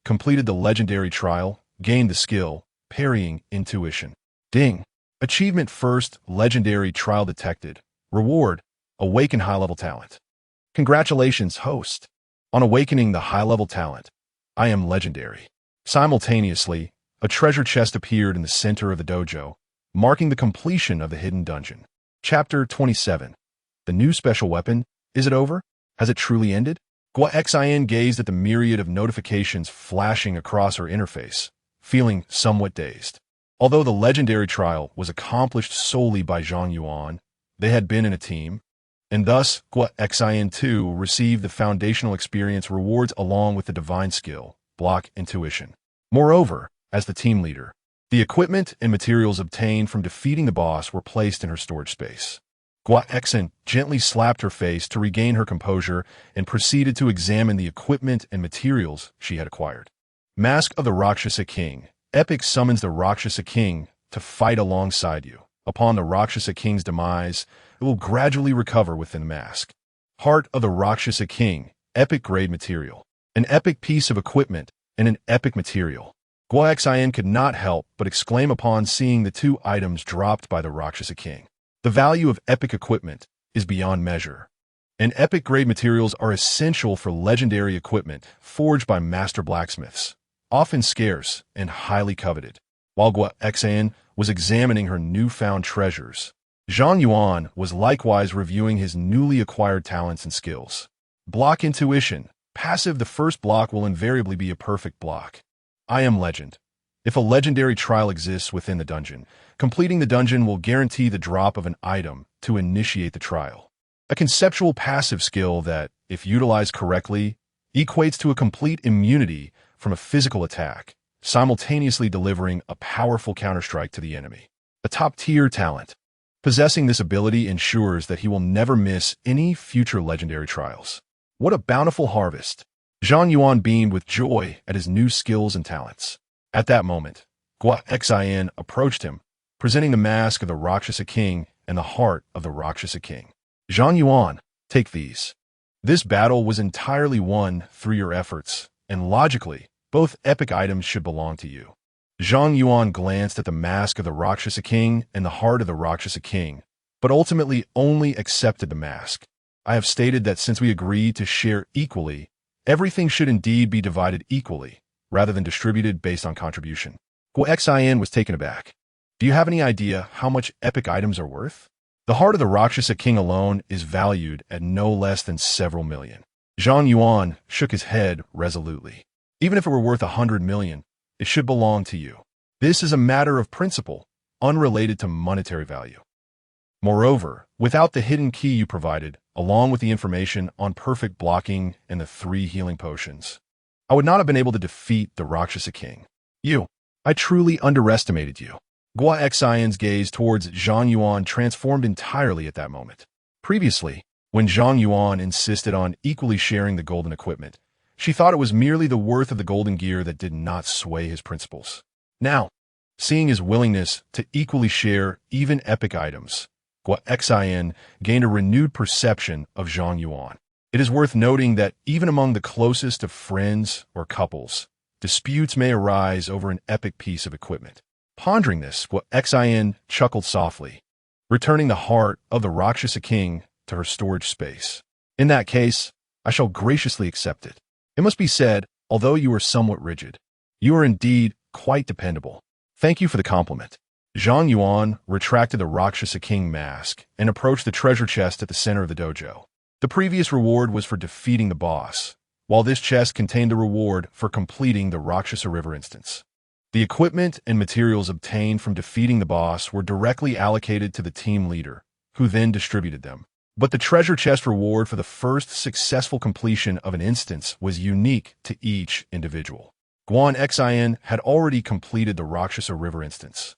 Completed the legendary trial. Gained the skill, Parrying Intuition. Ding. Achievement First Legendary Trial Detected. Reward, Awaken High-Level Talent. Congratulations, host. On awakening the high-level talent, I am legendary. Simultaneously, a treasure chest appeared in the center of the dojo, marking the completion of the hidden dungeon. Chapter 27. The new special weapon. Is it over? Has it truly ended? Gua Xin gazed at the myriad of notifications flashing across her interface, feeling somewhat dazed. Although the legendary trial was accomplished solely by Zhang Yuan, they had been in a team, and thus Gua Xin too received the foundational experience rewards along with the divine skill, Block Intuition. Moreover, as the team leader, the equipment and materials obtained from defeating the boss were placed in her storage space. Gua Xin gently slapped her face to regain her composure and proceeded to examine the equipment and materials she had acquired. Mask of the Rakshasa King. Epic summons the Rakshasa King to fight alongside you. Upon the Rakshasa King's demise, it will gradually recover within the mask. Heart of the Rakshasa King. Epic grade material. An epic piece of equipment and an epic material. Gua Xin could not help but exclaim upon seeing the 2 items dropped by the Rakshasa King. The value of epic equipment is beyond measure, and epic grade materials are essential for legendary equipment forged by master blacksmiths, often scarce and highly coveted. While Gua Xin was examining her newfound treasures, Zhang Yuan was likewise reviewing his newly acquired talents and skills. Block Intuition. Passive. The first block will invariably be a perfect block. I am legend. If a legendary trial exists within the dungeon, completing the dungeon will guarantee the drop of an item to initiate the trial. A conceptual passive skill that, if utilized correctly, equates to a complete immunity from a physical attack, simultaneously delivering a powerful counterstrike to the enemy. A top-tier talent. Possessing this ability ensures that he will never miss any future legendary trials. What a bountiful harvest! Zhang Yuan beamed with joy at his new skills and talents. At that moment, Gua Xin approached him, presenting the mask of the Rakshasa King and the heart of the Rakshasa King. Zhang Yuan, take these. This battle was entirely won through your efforts, and logically, both epic items should belong to you. Zhang Yuan glanced at the mask of the Rakshasa King and the heart of the Rakshasa King, but ultimately only accepted the mask. I have stated that since we agreed to share equally, everything should indeed be divided equally, rather than distributed based on contribution. Gua Xin was taken aback. Do you have any idea how much epic items are worth? The heart of the Rakshasa King alone is valued at no less than several million. Zhang Yuan shook his head resolutely. Even if it were worth 100 million, it should belong to you. This is a matter of principle, unrelated to monetary value. Moreover, without the hidden key you provided, along with the information on perfect blocking and the 3 healing potions, I would not have been able to defeat the Rakshasa King. I truly underestimated you. Gua Xion's gaze towards Zhang Yuan transformed entirely at that moment. Previously, when Zhang Yuan insisted on equally sharing the golden equipment, she thought it was merely the worth of the golden gear that did not sway his principles. Now, seeing his willingness to equally share even epic items, Gua Xian gained a renewed perception of Zhang Yuan. It is worth noting that even among the closest of friends or couples, disputes may arise over an epic piece of equipment. Pondering this, Gua Xian chuckled softly. returning the heart of the Rakshasa king to her storage space. In that case, I shall graciously accept it. It must be said, although you are somewhat rigid, you are indeed quite dependable. Thank you for the compliment. Zhang Yuan retracted the Rakshasa king mask and approached the treasure chest at the center of the dojo. The previous reward was for defeating the boss, while this chest contained the reward for completing the Rakshasa River instance. The equipment and materials obtained from defeating the boss were directly allocated to the team leader, who then distributed them. But the treasure chest reward for the first successful completion of an instance was unique to each individual. Guan Xin had already completed the Rakshasa River instance,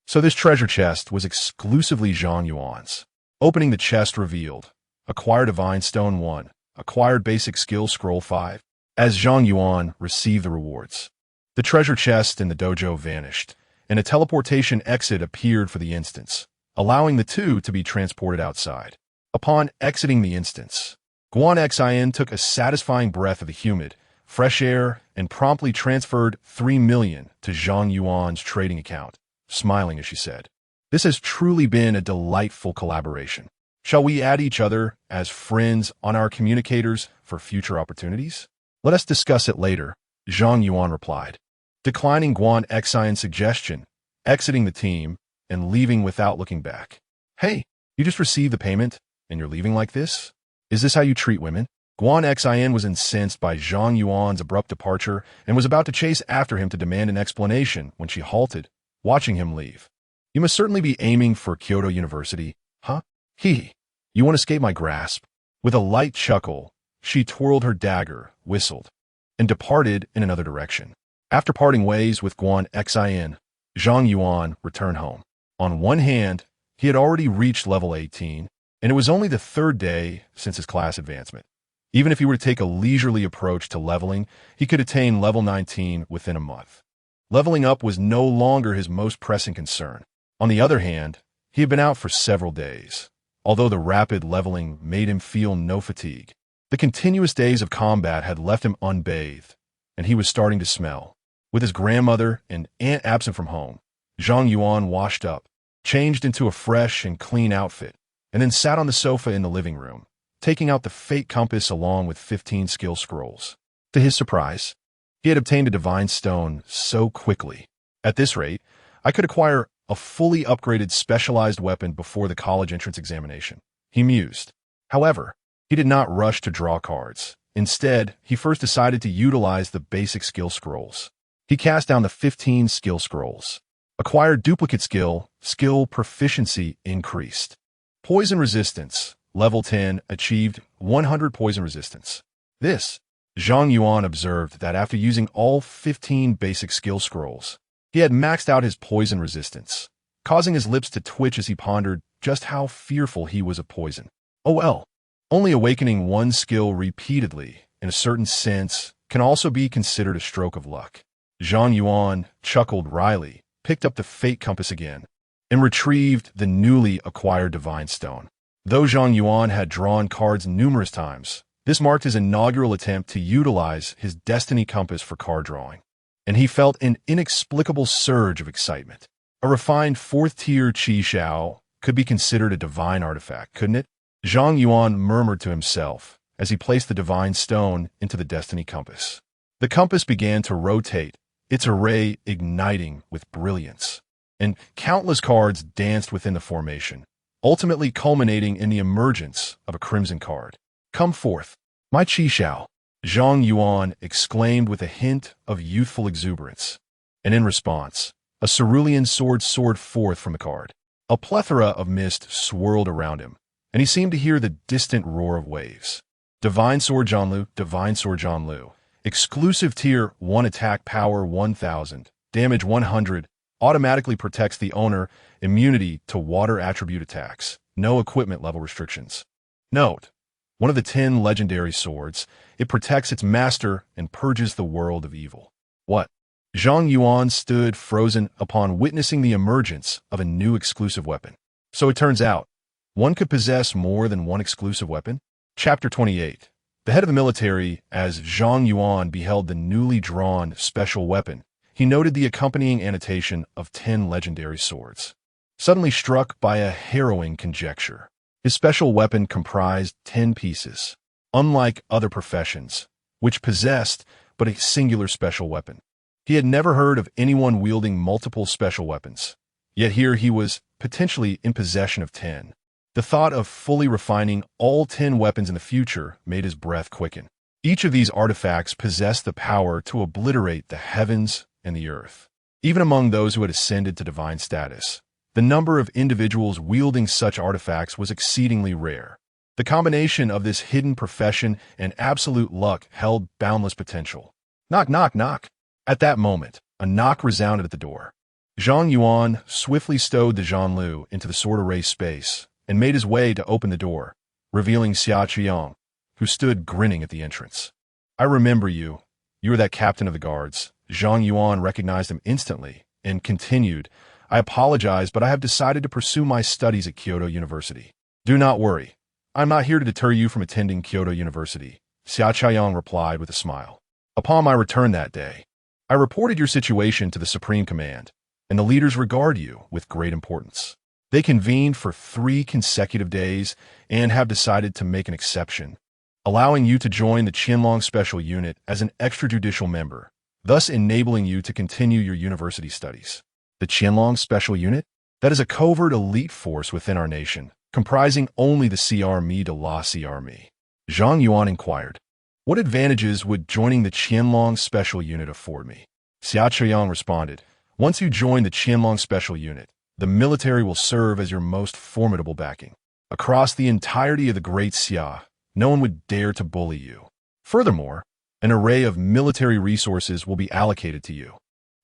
so this treasure chest was exclusively Zhang Yuan's. Opening the chest revealed, acquired Divine Stone 1, acquired Basic Skill Scroll 5. As Zhang Yuan received the rewards, the treasure chest in the dojo vanished, and a teleportation exit appeared for the instance, allowing the two to be transported outside. Upon exiting the instance, Guan Xin took a satisfying breath of the humid, fresh air and promptly transferred 3 million to Zhang Yuan's trading account, smiling as she said, "This has truly been a delightful collaboration. Shall we add each other as friends on our communicators for future opportunities?" "Let us discuss it later," Zhang Yuan replied, declining Guan Xion's suggestion, exiting the team, and leaving without looking back. "Hey, you just received the payment, and you're leaving like this? Is this how you treat women?" Guan Xin was incensed by Zhang Yuan's abrupt departure and was about to chase after him to demand an explanation when she halted, watching him leave. "You must certainly be aiming for Kyoto University, huh? Hee, you won't escape my grasp." With a light chuckle, she twirled her dagger, whistled, and departed in another direction. After parting ways with Guan Xin, Zhang Yuan returned home. On one hand, he had already reached level 18, and it was only the third day since his class advancement. Even if he were to take a leisurely approach to leveling, he could attain level 19 within a month. Leveling up was no longer his most pressing concern. On the other hand, he had been out for several days. Although the rapid leveling made him feel no fatigue, the continuous days of combat had left him unbathed, and he was starting to smell. With his grandmother and aunt absent from home, Zhang Yuan washed up, changed into a fresh and clean outfit, and then sat on the sofa in the living room, taking out the fate compass along with 15 skill scrolls. To his surprise, he had obtained a divine stone so quickly. At this rate, I could acquire a fully upgraded specialized weapon before the college entrance examination, he mused. However, he did not rush to draw cards. Instead, he first decided to utilize the basic skill scrolls. He cast down the 15 skill scrolls. Acquired duplicate skill proficiency increased. Poison resistance, level 10, achieved 100 poison resistance. This, Zhang Yuan observed that after using all 15 basic skill scrolls, he had maxed out his poison resistance, causing his lips to twitch as he pondered just how fearful he was of poison. Oh well, only awakening one skill repeatedly, in a certain sense, can also be considered a stroke of luck. Zhang Yuan chuckled wryly, picked up the fate compass again, and retrieved the newly acquired divine stone. Though Zhang Yuan had drawn cards numerous times, this marked his inaugural attempt to utilize his destiny compass for card drawing, and he felt an inexplicable surge of excitement. A refined 4th-tier Qi Xiao could be considered a divine artifact, couldn't it? Zhang Yuan murmured to himself as he placed the divine stone into the destiny compass. The compass began to rotate, its array igniting with brilliance, and countless cards danced within the formation, ultimately culminating in the emergence of a crimson card. "Come forth, my Qi Xiao," Zhang Yuan exclaimed with a hint of youthful exuberance, and in response, a cerulean sword soared forth from the card. A plethora of mist swirled around him, and he seemed to hear the distant roar of waves. Divine Sword Zhanlu, Divine Sword Zhanlu. Exclusive Tier 1 Attack Power 1000, Damage 100, automatically protects the owner, immunity to water attribute attacks, no equipment level restrictions. Note: one of the 10 legendary swords, it protects its master and purges the world of evil. What? Zhang Yuan stood frozen upon witnessing the emergence of a new exclusive weapon. So it turns out, one could possess more than one exclusive weapon? Chapter 28. The head of the military, as Zhang Yuan beheld the newly drawn special weapon, he noted the accompanying annotation of 10 legendary swords. suddenly struck by a harrowing conjecture. His special weapon comprised 10 pieces, unlike other professions, which possessed but a singular special weapon. He had never heard of anyone wielding multiple special weapons, yet here he was potentially in possession of 10. The thought of fully refining all 10 weapons in the future made his breath quicken. Each of these artifacts possessed the power to obliterate the heavens and the earth. Even among those who had ascended to divine status, the number of individuals wielding such artifacts was exceedingly rare. The combination of this hidden profession and absolute luck held boundless potential. Knock, knock, knock. At that moment, a knock resounded at the door. Zhang Yuan swiftly stowed the Zhanlu into the sword array space and made his way to open the door, revealing Xia Qiang, who stood grinning at the entrance. I remember you. You were that captain of the guards. Zhang Yuan recognized him instantly and continued, I apologize, but I have decided to pursue my studies at Kyoto University. Do not worry. I'm not here to deter you from attending Kyoto University, Xia Qiang replied with a smile. Upon my return that day, I reported your situation to the Supreme Command, and the leaders regard you with great importance. They convened for 3 consecutive days and have decided to make an exception, allowing you to join the Qianlong Special Unit as an extrajudicial member, thus enabling you to continue your university studies. The Qianlong Special Unit? That is a covert elite force within our nation, comprising only the Sea Army de la Sea Army. Zhang Yuan inquired, what advantages would joining the Qianlong Special Unit afford me? Xia Qiang responded, once you join the Qianlong Special Unit, the military will serve as your most formidable backing. Across the entirety of the Great Xia, no one would dare to bully you. Furthermore, an array of military resources will be allocated to you.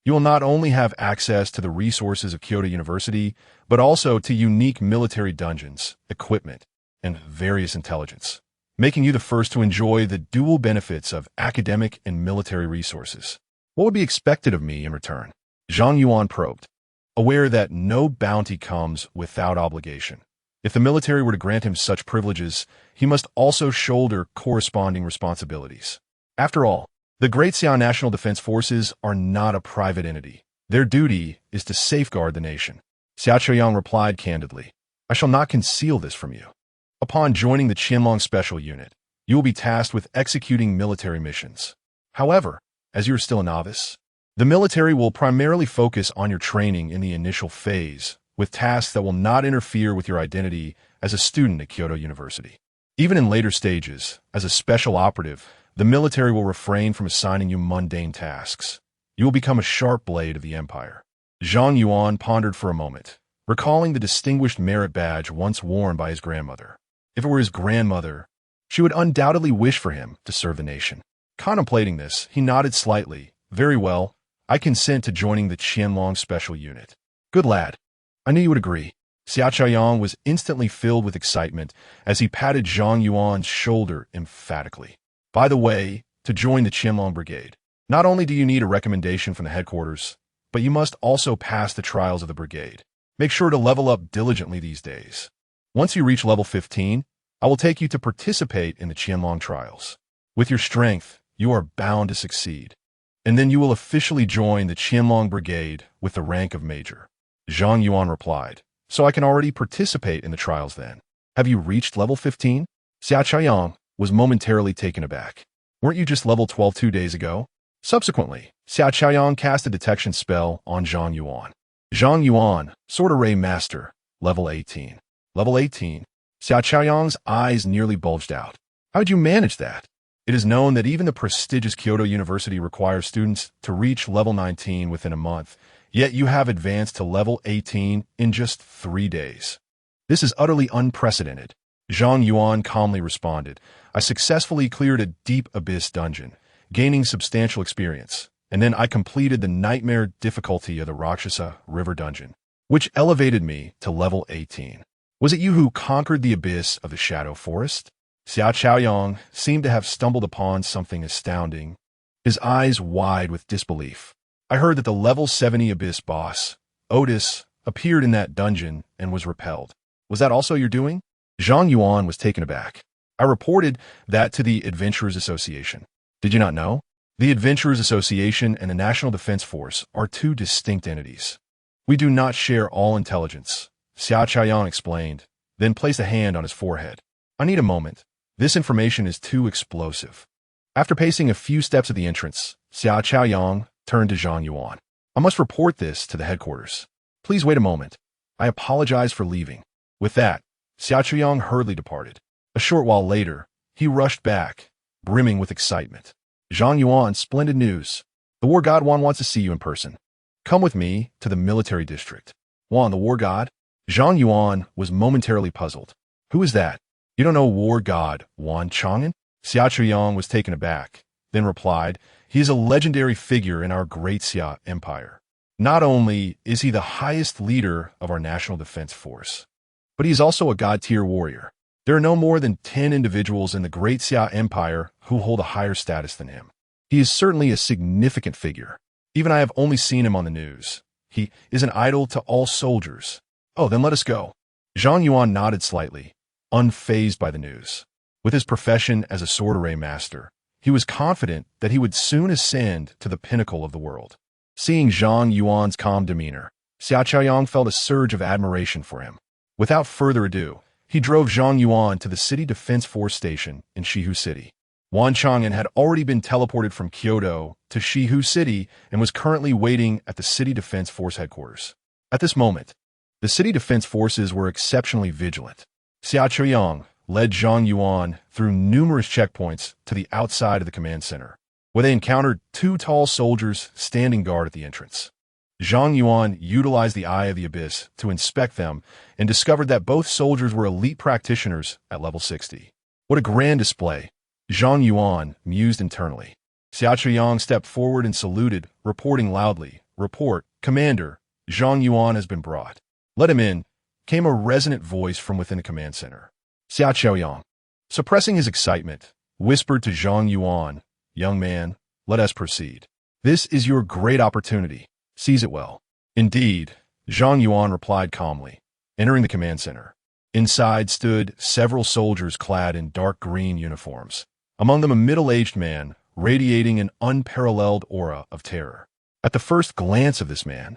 You will not only have access to the resources of Kyoto University, but also to unique military dungeons, equipment, and various intelligence, making you the first to enjoy the dual benefits of academic and military resources. What would be expected of me in return? Zhang Yuan probed, aware that no bounty comes without obligation. If the military were to grant him such privileges, he must also shoulder corresponding responsibilities. After all, the Great Xia National Defense Forces are not a private entity. Their duty is to safeguard the nation. Xia Qiang replied candidly, I shall not conceal this from you. Upon joining the Qianlong Special Unit, you will be tasked with executing military missions. However, as you are still a novice, the military will primarily focus on your training in the initial phase, with tasks that will not interfere with your identity as a student at Kyoto University. Even in later stages, as a special operative, the military will refrain from assigning you mundane tasks. You will become a sharp blade of the empire. Zhang Yuan pondered for a moment, recalling the distinguished merit badge once worn by his grandmother. If it were his grandmother, she would undoubtedly wish for him to serve the nation. Contemplating this, he nodded slightly. Very well, I consent to joining the Qianlong Special Unit. Good lad. I knew you would agree. Xia Qiang was instantly filled with excitement as he patted Zhang Yuan's shoulder emphatically. By the way, to join the Qianlong Brigade, not only do you need a recommendation from the headquarters, but you must also pass the trials of the brigade. Make sure to level up diligently these days. Once you reach level 15, I will take you to participate in the Qianlong trials. With your strength, you are bound to succeed. And then you will officially join the Qianlong Brigade with the rank of Major. Zhang Yuan replied, so I can already participate in the trials then. Have you reached level 15? Xia Qiang was momentarily taken aback. Weren't you just level 12 2 days ago? Subsequently, Xia Qiang cast a detection spell on Zhang Yuan. Zhang Yuan, Sword Array Master, level 18. Level 18? Xia Qiang's eyes nearly bulged out. How'd you manage that? It is known that even the prestigious Kyoto University requires students to reach level 19 within a month, yet you have advanced to level 18 in just 3 days. This is utterly unprecedented. Zhang Yuan calmly responded, I successfully cleared a deep abyss dungeon, gaining substantial experience, and then I completed the nightmare difficulty of the Rakshasa River Dungeon, which elevated me to level 18. Was it you who conquered the abyss of the Shadow Forest? Xia Qiang seemed to have stumbled upon something astounding, his eyes wide with disbelief. I heard that the level 70 abyss boss, Otis, appeared in that dungeon and was repelled. Was that also your doing? Zhang Yuan was taken aback. I reported that to the Adventurers Association. Did you not know? The Adventurers Association and the National Defense Force are 2 distinct entities. We do not share all intelligence, Xiao Chaoyang explained, then placed a hand on his forehead. I need a moment. This information is too explosive. After pacing a few steps at the entrance, Xiao Chaoyang turned to Zhang Yuan. I must report this to the headquarters. Please wait a moment. I apologize for leaving. With that, Xiao Chaoyang hurriedly departed. A short while later, he rushed back, brimming with excitement. Zhang Yuan, splendid news. The war god Wan wants to see you in person. Come with me to the military district. Wan, the war god? Zhang Yuan was momentarily puzzled. Who is that? You don't know war god Wan Chang'an? Xiao Chaoyang was taken aback, then replied, he is a legendary figure in our great Xia Empire. Not only is he the highest leader of our national defense force, but he is also a god-tier warrior. There are no more than 10 individuals in the great Xia Empire who hold a higher status than him. He is certainly a significant figure. Even I have only seen him on the news. He is an idol to all soldiers. Oh, then let us go. Zhang Yuan nodded slightly, unfazed by the news. With his profession as a sword array master, he was confident that he would soon ascend to the pinnacle of the world. Seeing Zhang Yuan's calm demeanor, Xiao Chaoyang felt a surge of admiration for him. Without further ado, he drove Zhang Yuan to the City Defense Force Station in Shihu City. Wan Chang'an had already been teleported from Kyoto to Shihu City and was currently waiting at the City Defense Force headquarters. At this moment, the City Defense Forces were exceptionally vigilant. Xiao Chaoyang led Zhang Yuan through numerous checkpoints to the outside of the command center, where they encountered 2 tall soldiers standing guard at the entrance. Zhang Yuan utilized the Eye of the Abyss to inspect them and discovered that both soldiers were elite practitioners at level 60. What a grand display, Zhang Yuan mused internally. Xiao Chaoyang stepped forward and saluted, reporting loudly, "Report, Commander, Zhang Yuan has been brought." "Let him in," came a resonant voice from within the command center. Xiao Chaoyang, suppressing his excitement, whispered to Zhang Yuan, "Young man, let us proceed. This is your great opportunity. Seize it well." "Indeed," Zhang Yuan replied calmly, entering the command center. Inside stood several soldiers clad in dark green uniforms, among them a middle-aged man, radiating an unparalleled aura of terror. At the first glance of this man,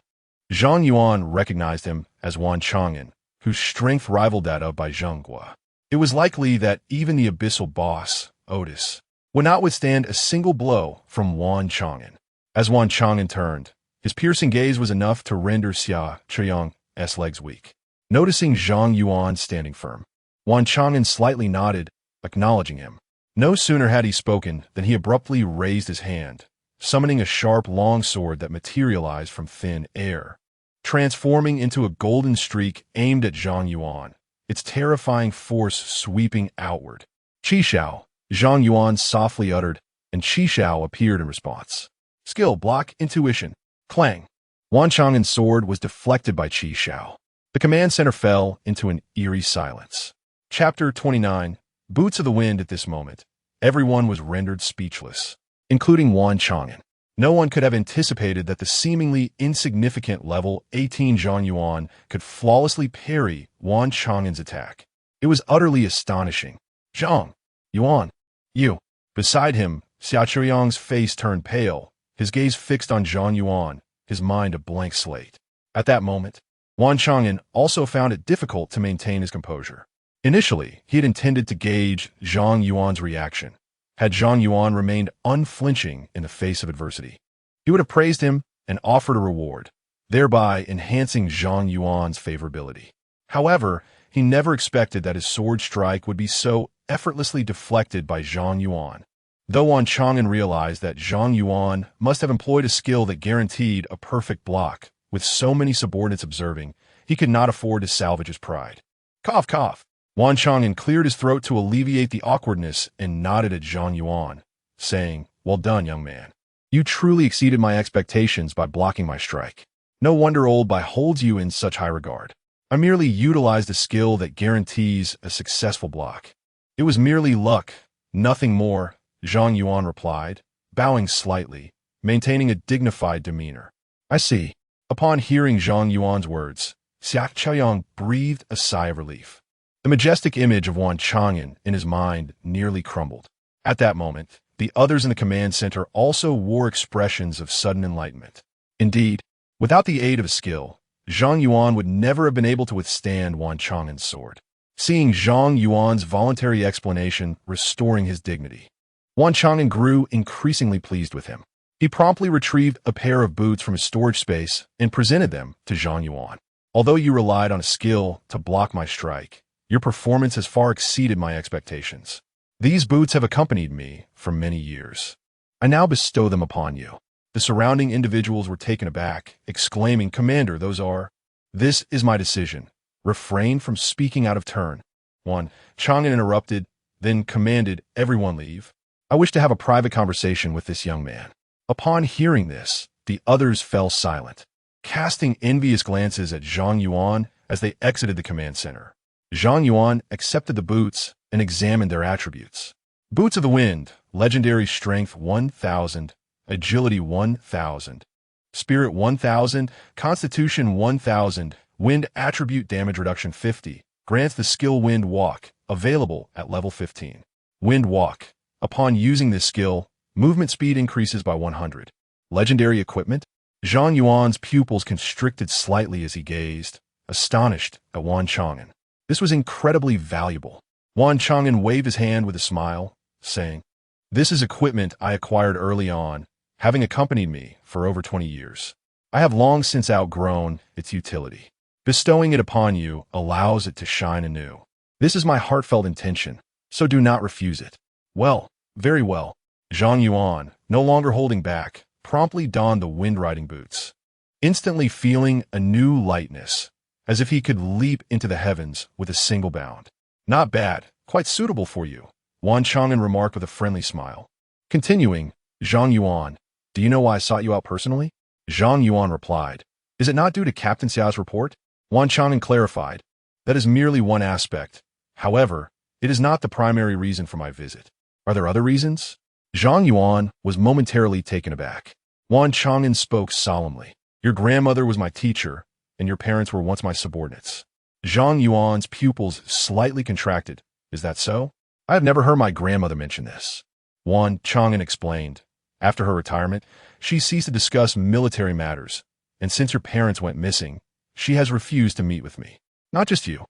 Zhang Yuan recognized him as Wan Chang'an, whose strength rivaled that of Bai Zhenghua. It was likely that even the abyssal boss, Otis, would not withstand a single blow from Wan Chang'an. As Wan Chang'an turned, his piercing gaze was enough to render Xiao Chaoyang's legs weak. Noticing Zhang Yuan standing firm, Wan Chang'an slightly nodded, acknowledging him. No sooner had he spoken than he abruptly raised his hand, summoning a sharp longsword that materialized from thin air, transforming into a golden streak aimed at Zhang Yuan, its terrifying force sweeping outward. "Qi Shao," Zhang Yuan softly uttered, and Qi Shao appeared in response. Skill, block, intuition. Clang. Wan Chang'an's sword was deflected by Qi Shao. The command center fell into an eerie silence. Chapter 29. Boots of the Wind. At this moment, everyone was rendered speechless, including Wan Chang'an. No one could have anticipated that the seemingly insignificant level 18 Zhang Yuan could flawlessly parry Wan Chang'an's attack. It was utterly astonishing. "Zhang Yuan, you." Beside him, Xiao Chaoyang's face turned pale, his gaze fixed on Zhang Yuan, his mind a blank slate. At that moment, Wan Chang'an also found it difficult to maintain his composure. Initially, he had intended to gauge Zhang Yuan's reaction. Had Zhang Yuan remained unflinching in the face of adversity, he would have praised him and offered a reward, thereby enhancing Zhang Yuan's favorability. However, he never expected that his sword strike would be so effortlessly deflected by Zhang Yuan. Though Wan Chang'an realized that Zhang Yuan must have employed a skill that guaranteed a perfect block, with so many subordinates observing, he could not afford to salvage his pride. Cough, cough. Wan Chang'an cleared his throat to alleviate the awkwardness and nodded at Zhang Yuan, saying, "Well done, young man. You truly exceeded my expectations by blocking my strike. No wonder old Bai holds you in such high regard. I merely utilized a skill that guarantees a successful block. It was merely luck, nothing more," Zhang Yuan replied, bowing slightly, maintaining a dignified demeanor. "I see." Upon hearing Zhang Yuan's words, Xiao Chaoyang breathed a sigh of relief. The majestic image of Wan Chang'an in his mind nearly crumbled. At that moment, the others in the command center also wore expressions of sudden enlightenment. Indeed, without the aid of skill, Zhang Yuan would never have been able to withstand Wan Chang'an's sword. Seeing Zhang Yuan's voluntary explanation restoring his dignity, Wan Chang'an grew increasingly pleased with him. He promptly retrieved a pair of boots from his storage space and presented them to Zhang Yuan. Although you relied on a skill to block my strike, your performance has far exceeded my expectations. These boots have accompanied me for many years. I now bestow them upon you. The surrounding individuals were taken aback, exclaiming, "Commander, those are—" "This is my decision. Refrain from speaking out of turn." Wan Chang'an interrupted, then commanded everyone leave. "I wish to have a private conversation with this young man." Upon hearing this, the others fell silent, casting envious glances at Zhang Yuan as they exited the command center. Zhang Yuan accepted the boots and examined their attributes. Boots of the Wind, legendary strength 1000, agility 1000, spirit 1000, constitution 1000, wind attribute damage reduction 50, grants the skill Wind Walk, available at level 15. Wind Walk. Upon using this skill, movement speed increases by 100. Legendary equipment. Zhang Yuan's pupils constricted slightly as he gazed, astonished at Wan Chang'an. This was incredibly valuable. Wan Chang'an waved his hand with a smile, saying, "This is equipment I acquired early on, having accompanied me for over 20 years. I have long since outgrown its utility. Bestowing it upon you allows it to shine anew. This is my heartfelt intention, so do not refuse it." "Well, very well." Zhang Yuan, no longer holding back, promptly donned the wind-riding boots, instantly feeling a new lightness, as if he could leap into the heavens with a single bound. "Not bad, quite suitable for you," Wan Chang'an remarked with a friendly smile. Continuing, "Zhang Yuan, do you know why I sought you out personally?" Zhang Yuan replied, "Is it not due to Captain Xiao's report?" Wan Chang'an clarified, "That is merely one aspect. However, it is not the primary reason for my visit. Are there other reasons?" Zhang Yuan was momentarily taken aback. Wan Chang'an spoke solemnly. "Your grandmother was my teacher, and your parents were once my subordinates." Zhang Yuan's pupils slightly contracted. "Is that so? I have never heard my grandmother mention this." Wan Chang'an explained. "After her retirement, she ceased to discuss military matters, and since your parents went missing, she has refused to meet with me. Not just you,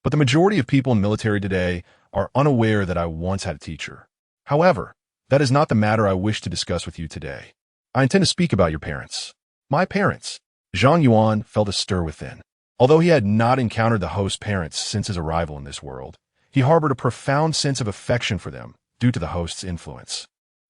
but the majority of people in the military today are unaware that I once had a teacher. However, that is not the matter I wish to discuss with you today. I intend to speak about your parents." "My parents?" Zhang Yuan felt a stir within. Although he had not encountered the host's parents since his arrival in this world, he harbored a profound sense of affection for them due to the host's influence.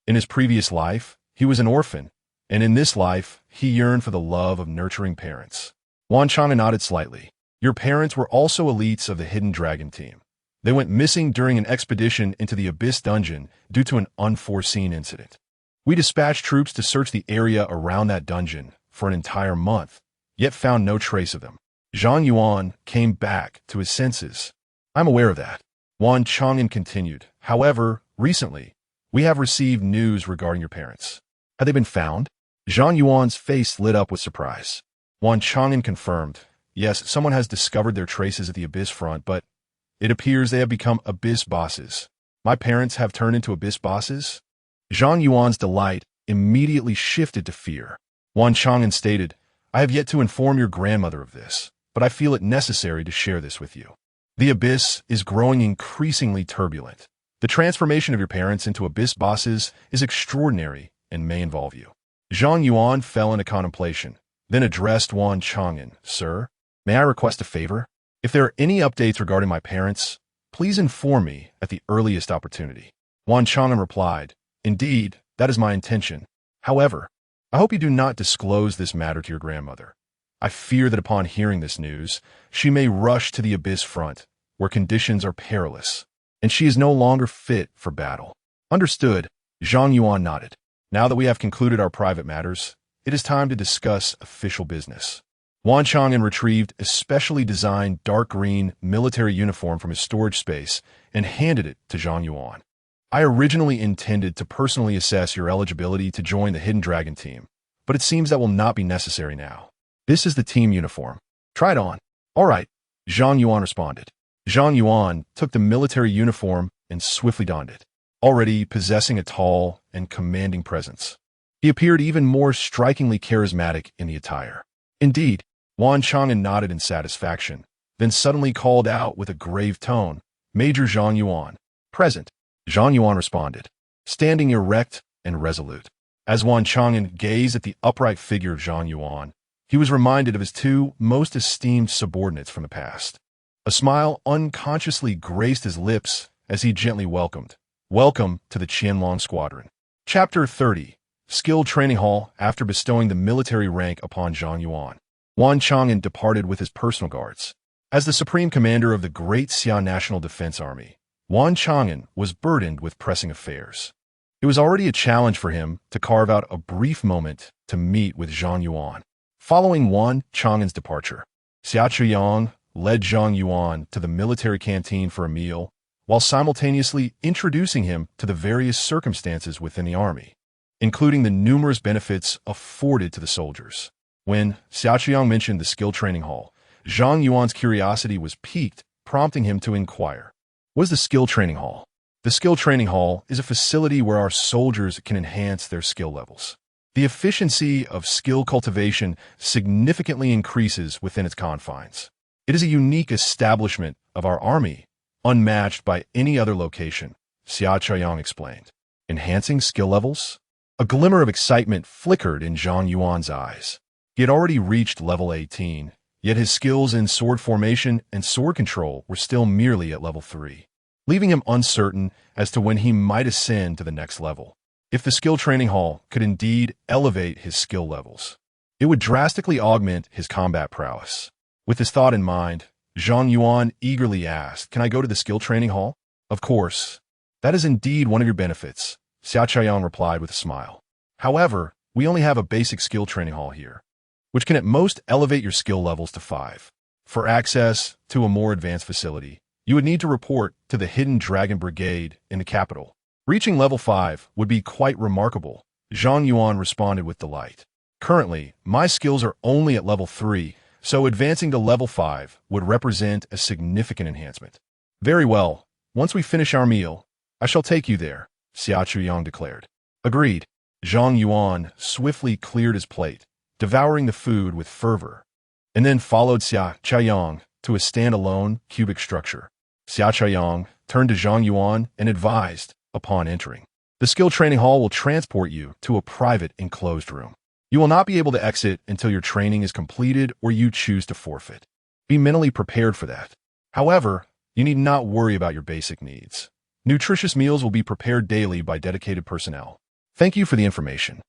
In his previous life, he was an orphan, and in this life, he yearned for the love of nurturing parents. Wan Chang'an nodded slightly. "Your parents were also elites of the Hidden Dragon team. They went missing during an expedition into the Abyss dungeon due to an unforeseen incident. We dispatched troops to search the area around that dungeon for an entire month, yet found no trace of them." Zhang Yuan came back to his senses. "I'm aware of that." Wan Chang'an continued. "However, recently, we have received news regarding your parents. Have they been found?" Zhang Yuan's face lit up with surprise. Wan Chang'an confirmed, "Yes, someone has discovered their traces at the Abyss front, but it appears they have become Abyss bosses." "My parents have turned into Abyss bosses?" Zhang Yuan's delight immediately shifted to fear. Wan Chang'an stated, "I have yet to inform your grandmother of this, but I feel it necessary to share this with you. The Abyss is growing increasingly turbulent. The transformation of your parents into Abyss bosses is extraordinary and may involve you." Zhang Yuan fell into contemplation, then addressed Wan Chang'an. "Sir, may I request a favor? If there are any updates regarding my parents, please inform me at the earliest opportunity." Wan Chang'an replied, "Indeed, that is my intention. However, I hope you do not disclose this matter to your grandmother. I fear that upon hearing this news, she may rush to the Abyss front, where conditions are perilous, and she is no longer fit for battle." "Understood." Zhang Yuan nodded. "Now that we have concluded our private matters, it is time to discuss official business." Wan Chang'an retrieved a specially designed dark green military uniform from his storage space and handed it to Zhang Yuan. "I originally intended to personally assess your eligibility to join the Hidden Dragon team, but it seems that will not be necessary now. This is the team uniform. Try it on." "All right," Zhang Yuan responded. Zhang Yuan took the military uniform and swiftly donned it, already possessing a tall and commanding presence. He appeared even more strikingly charismatic in the attire. Indeed, Wan Chang'an nodded in satisfaction, then suddenly called out with a grave tone, "Major Zhang Yuan." "Present," Zhang Yuan responded, standing erect and resolute. As Wan Chang'an gazed at the upright figure of Zhang Yuan, he was reminded of his two most esteemed subordinates from the past. A smile unconsciously graced his lips as he gently welcomed, "Welcome to the Qianlong Squadron." Chapter 30. Skill Training Hall. After bestowing the military rank upon Zhang Yuan, Wan Chang'an departed with his personal guards. As the supreme commander of the Great Xia National Defense Army, Wan Chang'an was burdened with pressing affairs. It was already a challenge for him to carve out a brief moment to meet with Zhang Yuan. Following Wan Chang'an's departure, Xia Chuyang led Zhang Yuan to the military canteen for a meal, while simultaneously introducing him to the various circumstances within the army, including the numerous benefits afforded to the soldiers. When Xia Chuyang mentioned the skill training hall, Zhang Yuan's curiosity was piqued, prompting him to inquire, "What is the skill training hall?" The skill training hall is a facility where our soldiers can enhance their skill levels. The efficiency of skill cultivation significantly increases within its confines. It is a unique establishment of our army, unmatched by any other location, Xia Chuyang explained. Enhancing skill levels? A glimmer of excitement flickered in Zhang Yuan's eyes. He had already reached level 18, yet his skills in sword formation and sword control were still merely at level 3, leaving him uncertain as to when he might ascend to the next level. If the skill training hall could indeed elevate his skill levels, it would drastically augment his combat prowess. With this thought in mind, Zhang Yuan eagerly asked, "Can I go to the skill training hall?" "Of course. That is indeed one of your benefits," Xia Chuyang replied with a smile. "However, we only have a basic skill training hall here, which can at most elevate your skill levels to 5. For access to a more advanced facility, you would need to report to the Hidden Dragon Brigade in the capital. Reaching level 5 would be quite remarkable," Zhang Yuan responded with delight. "Currently, my skills are only at level 3, so advancing to level 5 would represent a significant enhancement." "Very well. Once we finish our meal, I shall take you there," Xia Chuyang declared. "Agreed." Zhang Yuan swiftly cleared his plate, devouring the food with fervor, and then followed Xia Chuyang to a standalone cubic structure. Xia Chuyang turned to Zhang Yuan and advised, upon entering, "The skill training hall will transport you to a private enclosed room. You will not be able to exit until your training is completed or you choose to forfeit. Be mentally prepared for that. However, you need not worry about your basic needs. Nutritious meals will be prepared daily by dedicated personnel. Thank you for the information."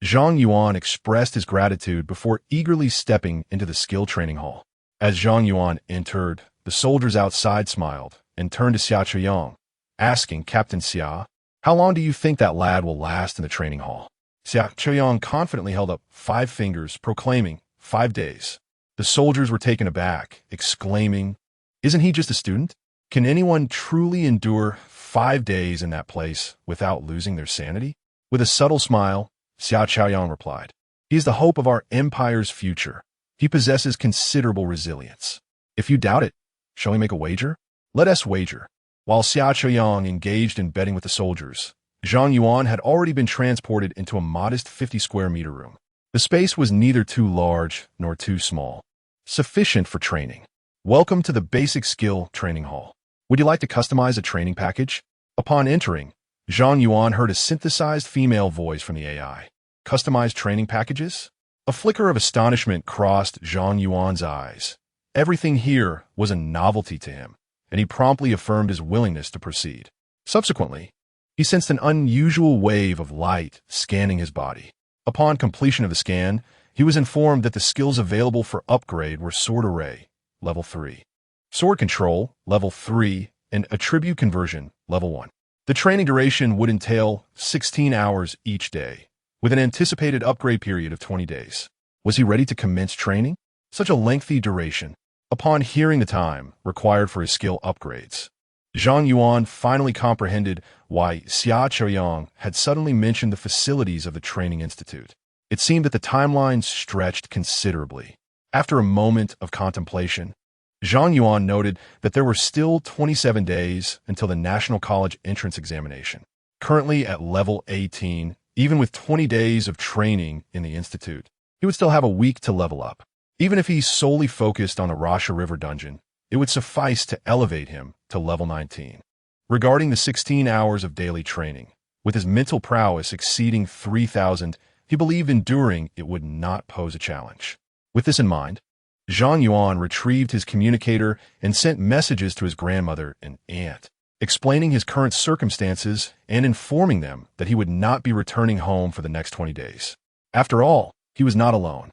Zhang Yuan expressed his gratitude before eagerly stepping into the skill training hall. As Zhang Yuan entered, the soldiers outside smiled and turned to Xia Chuyang, asking, "Captain Xia, how long do you think that lad will last in the training hall?" Xia Chuyang confidently held up 5 fingers, proclaiming, 5 days. The soldiers were taken aback, exclaiming, "Isn't he just a student? Can anyone truly endure 5 days in that place without losing their sanity?" With a subtle smile, Xia Chuyang replied, "He is the hope of our empire's future. He possesses considerable resilience. If you doubt it, shall we make a wager? Let us wager." While Xia Chuyang engaged in betting with the soldiers, Zhang Yuan had already been transported into a modest 50-square-meter room. The space was neither too large nor too small, sufficient for training. "Welcome to the Basic Skill Training Hall. Would you like to customize a training package?" Upon entering, Zhang Yuan heard a synthesized female voice from the AI. "Customized training packages?" A flicker of astonishment crossed Zhang Yuan's eyes. Everything here was a novelty to him, and he promptly affirmed his willingness to proceed. Subsequently, he sensed an unusual wave of light scanning his body. Upon completion of the scan, he was informed that the skills available for upgrade were Sword Array, level 3, Sword Control, level 3, and Attribute Conversion, level 1. The training duration would entail 16 hours each day, with an anticipated upgrade period of 20 days. Was he ready to commence training? Such a lengthy duration. Upon hearing the time required for his skill upgrades, Zhang Yuan finally comprehended why Xia Chuyang had suddenly mentioned the facilities of the training institute. It seemed that the timeline stretched considerably. After a moment of contemplation, Zhang Yuan noted that there were still 27 days until the National College entrance examination. Currently at level 18, even with 20 days of training in the institute, he would still have a week to level up. Even if he solely focused on the Rasha River dungeon, it would suffice to elevate him to level 19. Regarding the 16 hours of daily training, with his mental prowess exceeding 3,000, he believed enduring it would not pose a challenge. With this in mind, Zhang Yuan retrieved his communicator and sent messages to his grandmother and aunt, explaining his current circumstances and informing them that he would not be returning home for the next 20 days. After all, he was not alone.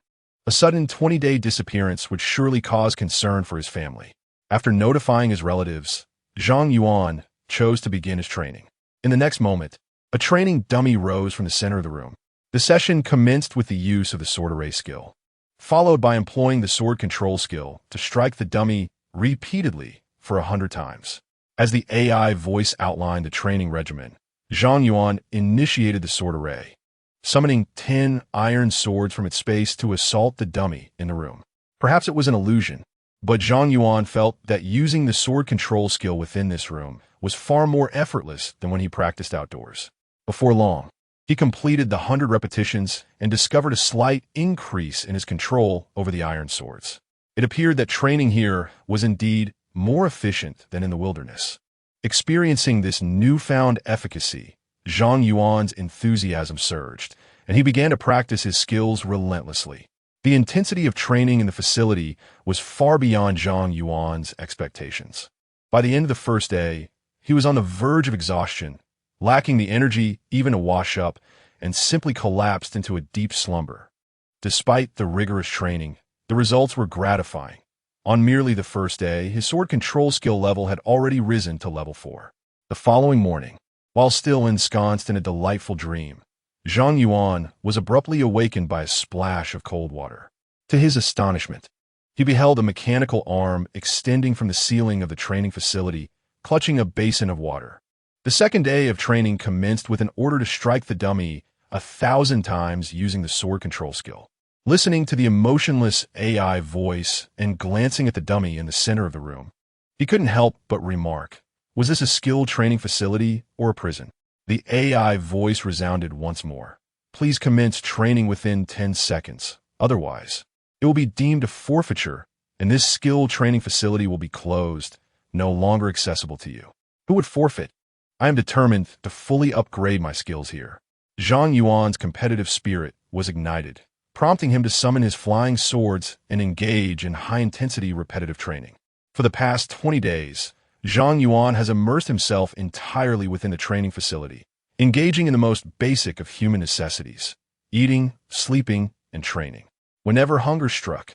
A sudden 20-day disappearance would surely cause concern for his family. After notifying his relatives, Zhang Yuan chose to begin his training. In the next moment, a training dummy rose from the center of the room. The session commenced with the use of the sword array skill, followed by employing the sword control skill to strike the dummy repeatedly for 100 times. As the AI voice outlined the training regimen, Zhang Yuan initiated the sword array, summoning 10 iron swords from its space to assault the dummy in the room. Perhaps it was an illusion, but Zhang Yuan felt that using the sword control skill within this room was far more effortless than when he practiced outdoors. Before long, he completed the 100 repetitions and discovered a slight increase in his control over the iron swords. It appeared that training here was indeed more efficient than in the wilderness. Experiencing this newfound efficacy, Zhang Yuan's enthusiasm surged, and he began to practice his skills relentlessly. The intensity of training in the facility was far beyond Zhang Yuan's expectations. By the end of the first day, he was on the verge of exhaustion, lacking the energy even to wash up, and simply collapsed into a deep slumber. Despite the rigorous training, the results were gratifying. On merely the first day, his sword control skill level had already risen to level 4. The following morning, while still ensconced in a delightful dream, Zhang Yuan was abruptly awakened by a splash of cold water. To his astonishment, he beheld a mechanical arm extending from the ceiling of the training facility, clutching a basin of water. The second day of training commenced with an order to strike the dummy 1,000 times using the sword control skill. Listening to the emotionless AI voice and glancing at the dummy in the center of the room, he couldn't help but remark, was this a skill training facility or a prison? The AI voice resounded once more. Please commence training within 10 seconds. Otherwise, it will be deemed a forfeiture, and this skill training facility will be closed, no longer accessible to you. Who would forfeit? I am determined to fully upgrade my skills here. Zhang Yuan's competitive spirit was ignited, prompting him to summon his flying swords and engage in high-intensity repetitive training. For the past 20 days, Zhang Yuan has immersed himself entirely within the training facility, engaging in the most basic of human necessities: eating, sleeping, and training. Whenever hunger struck,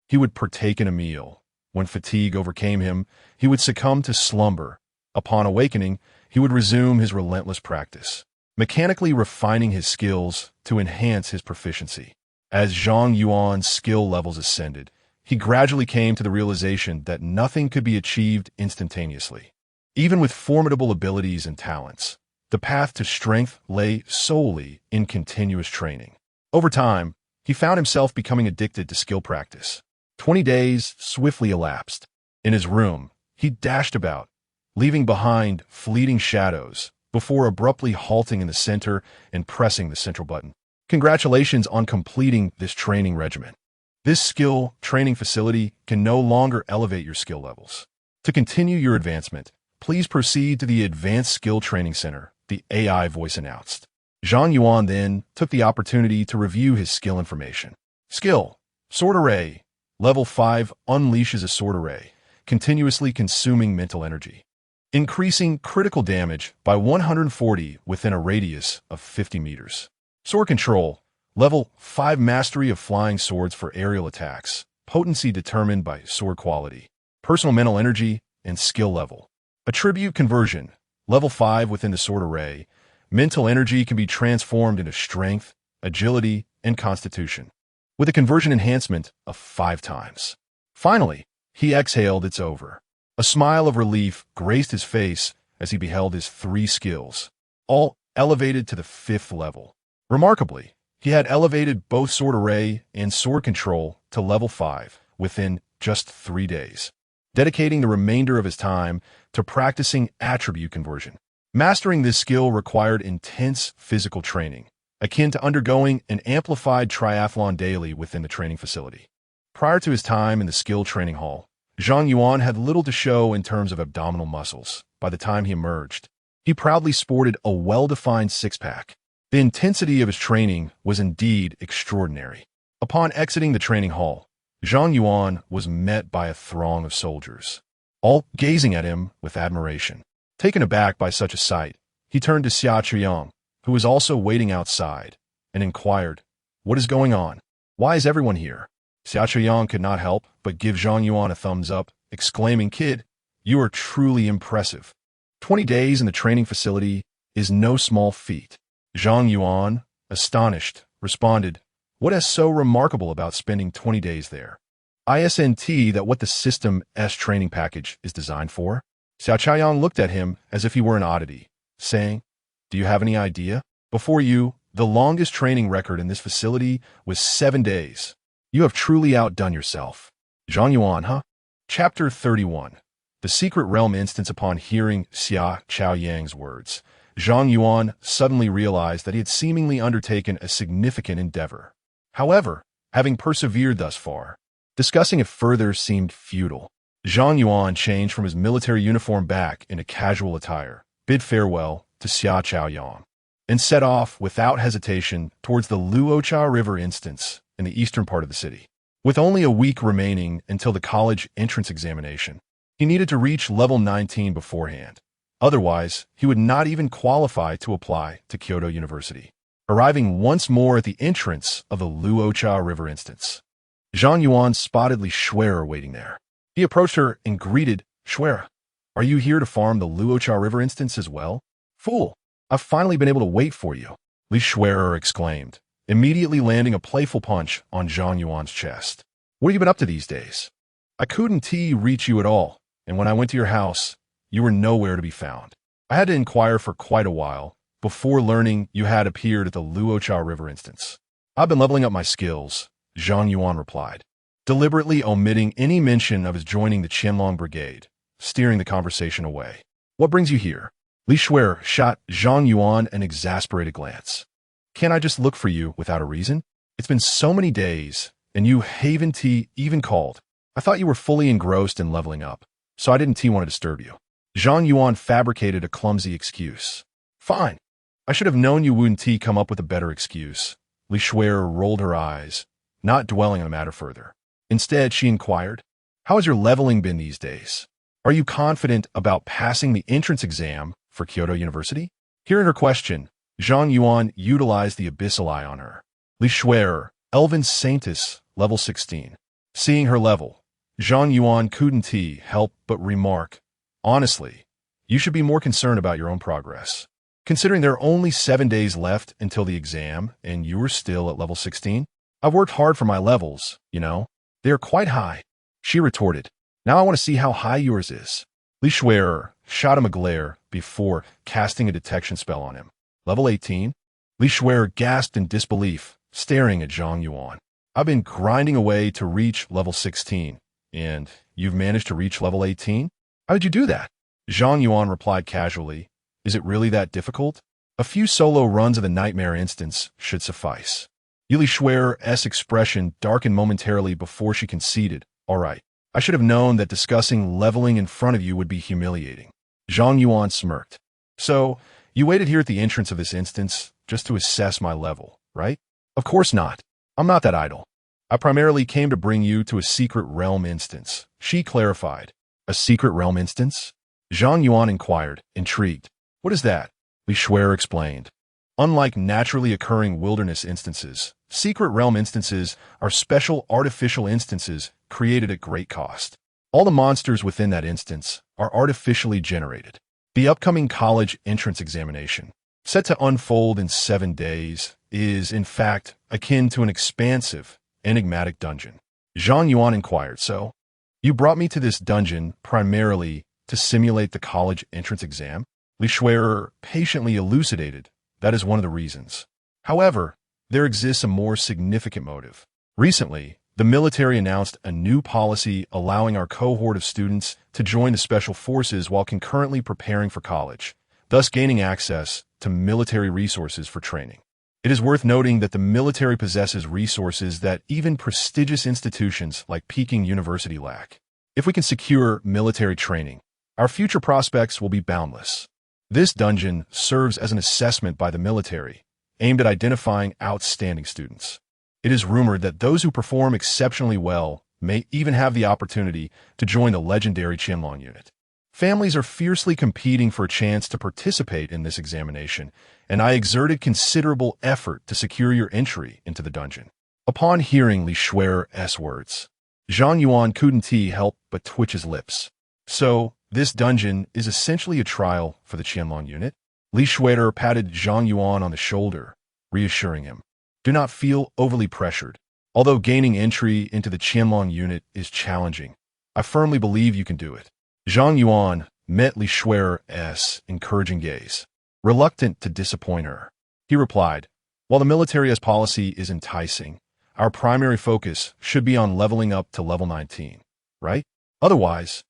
he would partake in a meal. When fatigue overcame him, he would succumb to slumber. Upon awakening, he would resume his relentless practice, mechanically refining his skills to enhance his proficiency. As Zhang Yuan's skill levels ascended, he gradually came to the realization that nothing could be achieved instantaneously. Even with formidable abilities and talents, the path to strength lay solely in continuous training. Over time, he found himself becoming addicted to skill practice. 20 days swiftly elapsed. In his room, he dashed about, leaving behind fleeting shadows before abruptly halting in the center and pressing the central button. Congratulations on completing this training regimen. This skill training facility can no longer elevate your skill levels. To continue your advancement, please proceed to the Advanced Skill Training Center, the AI voice announced. Zhang Yuan then took the opportunity to review his skill information. Skill: Sword Array. Level 5 unleashes a sword array, continuously consuming mental energy, increasing critical damage by 140 within a radius of 50 meters. Sword Control. Level 5 mastery of flying swords for aerial attacks, potency determined by sword quality, personal mental energy, and skill level. Attribute Conversion. Level 5 within the sword array, mental energy can be transformed into strength, agility, and constitution, with a conversion enhancement of 5 times. Finally, he exhaled, it's over. A smile of relief graced his face as he beheld his 3 skills, all elevated to the 5th level. Remarkably, he had elevated both sword array and sword control to level 5 within just 3 days, dedicating the remainder of his time to practicing attribute conversion. Mastering this skill required intense physical training, akin to undergoing an amplified triathlon daily within the training facility. Prior to his time in the skill training hall, Zhang Yuan had little to show in terms of abdominal muscles. By the time he emerged, he proudly sported a well-defined six-pack. The intensity of his training was indeed extraordinary. Upon exiting the training hall, Zhang Yuan was met by a throng of soldiers, all gazing at him with admiration. Taken aback by such a sight, he turned to Xia Chuyang, who was also waiting outside, and inquired, "What is going on? Why is everyone here?" Xia Chuyang could not help but give Zhang Yuan a thumbs up, exclaiming, "Kid, you are truly impressive. 20 days in the training facility is no small feat." Zhang Yuan, astonished, responded, "What is so remarkable about spending 20 days there? Isn't that what the System S training package is designed for?" Xia Chuyang looked at him as if he were an oddity, saying, "Do you have any idea? Before you, the longest training record in this facility was 7 days. You have truly outdone yourself." Zhang Yuan, huh? Chapter 31. The Secret Realm Instance. Upon hearing Xia Chuyang's words, Zhang Yuan suddenly realized that he had seemingly undertaken a significant endeavor. However, having persevered thus far, discussing it further seemed futile. Zhang Yuan changed from his military uniform back into casual attire, bid farewell to Xia Chuyang, and set off without hesitation towards the Luocha River Instance in the eastern part of the city. With only a week remaining until the college entrance examination, he needed to reach level 19 beforehand. Otherwise, he would not even qualify to apply to Kyoto University. Arriving once more at the entrance of the Luocha River Instance, Zhang Yuan spotted Li Shuer waiting there. He approached her and greeted, "Shuer, are you here to farm the Luocha River Instance as well?" "Fool, I've finally been able to wait for you," Li Shuer exclaimed, immediately landing a playful punch on Zhang Yuan's chest. "What have you been up to these days? I couldn't reach you at all, and when I went to your house, you were nowhere to be found. I had to inquire for quite a while before learning you had appeared at the Luocha River Instance." "I've been leveling up my skills," Zhang Yuan replied, deliberately omitting any mention of his joining the Qianlong Brigade, steering the conversation away. "What brings you here?" Li Shuer shot Zhang Yuan an exasperated glance. "Can't I just look for you without a reason? It's been so many days, and you haven't even called. I thought you were fully engrossed in leveling up, so I didn't want to disturb you." Zhang Yuan fabricated a clumsy excuse. "Fine. I should have known you wouldn't come up with a better excuse." Li Shuer rolled her eyes, not dwelling on the matter further. Instead, she inquired, "How has your leveling been these days? Are you confident about passing the entrance exam for Kyoto University?" Hearing her question, Zhang Yuan utilized the abyssal eye on her. Li Shuer, Elven Saintess, level 16. Seeing her level, Zhang Yuan couldn't help but remark, "Honestly, you should be more concerned about your own progress. Considering there are only 7 days left until the exam and you're still at level 16, I've worked hard for my levels, you know. They are quite high." She retorted, "Now I want to see how high yours is." Li Shuer shot him a glare before casting a detection spell on him. "Level 18? Li Shuer gasped in disbelief, staring at Zhang Yuan. "I've been grinding away to reach level 16, and you've managed to reach level 18? How did you do that?" Zhang Yuan replied casually, "Is it really that difficult? A few solo runs of the Nightmare Instance should suffice." Li Shuer's expression darkened momentarily before she conceded, "All right, I should have known that discussing leveling in front of you would be humiliating." Zhang Yuan smirked. "So, you waited here at the entrance of this instance just to assess my level, right?" "Of course not. I'm not that idle. I primarily came to bring you to a secret realm instance," she clarified. "A secret realm instance?" Zhang Yuan inquired, intrigued. "What is that?" Li Shuer explained. "Unlike naturally occurring wilderness instances, secret realm instances are special artificial instances created at great cost. All the monsters within that instance are artificially generated. The upcoming college entrance examination, set to unfold in 7 days, is, in fact, akin to an expansive, enigmatic dungeon." Zhang Yuan inquired, "So, you brought me to this dungeon primarily to simulate the college entrance exam?" Li Shuer patiently elucidated, "That is one of the reasons. However, there exists a more significant motive. Recently, the military announced a new policy allowing our cohort of students to join the special forces while concurrently preparing for college, thus gaining access to military resources for training. It is worth noting that the military possesses resources that even prestigious institutions like Peking University lack. If we can secure military training, our future prospects will be boundless. This dungeon serves as an assessment by the military, aimed at identifying outstanding students. It is rumored that those who perform exceptionally well may even have the opportunity to join the legendary Qianlong unit. Families are fiercely competing for a chance to participate in this examination, and I exerted considerable effort to secure your entry into the dungeon. Upon hearing Li Shuer's words, Zhang Yuan couldn't help but twitch his lips. So, this dungeon is essentially a trial for the Qianlong unit? Li Shuer patted Zhang Yuan on the shoulder, reassuring him. Do not feel overly pressured. Although gaining entry into the Qianlong unit is challenging, I firmly believe you can do it. Zhang Yuan met Li Shuer's encouraging gaze. Reluctant to disappoint her, he replied, while the military's policy is enticing, our primary focus should be on leveling up to level 19, right? Otherwise,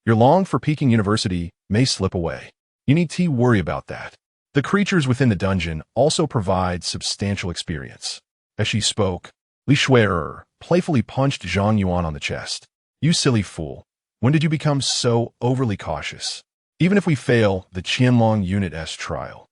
your long for Peking University may slip away. You need to worry about that. The creatures within the dungeon also provide substantial experience. As she spoke, Li Shuer playfully punched Zhang Yuan on the chest. You silly fool. When did you become so overly cautious? Even if we fail the Qianlong Unit's trial,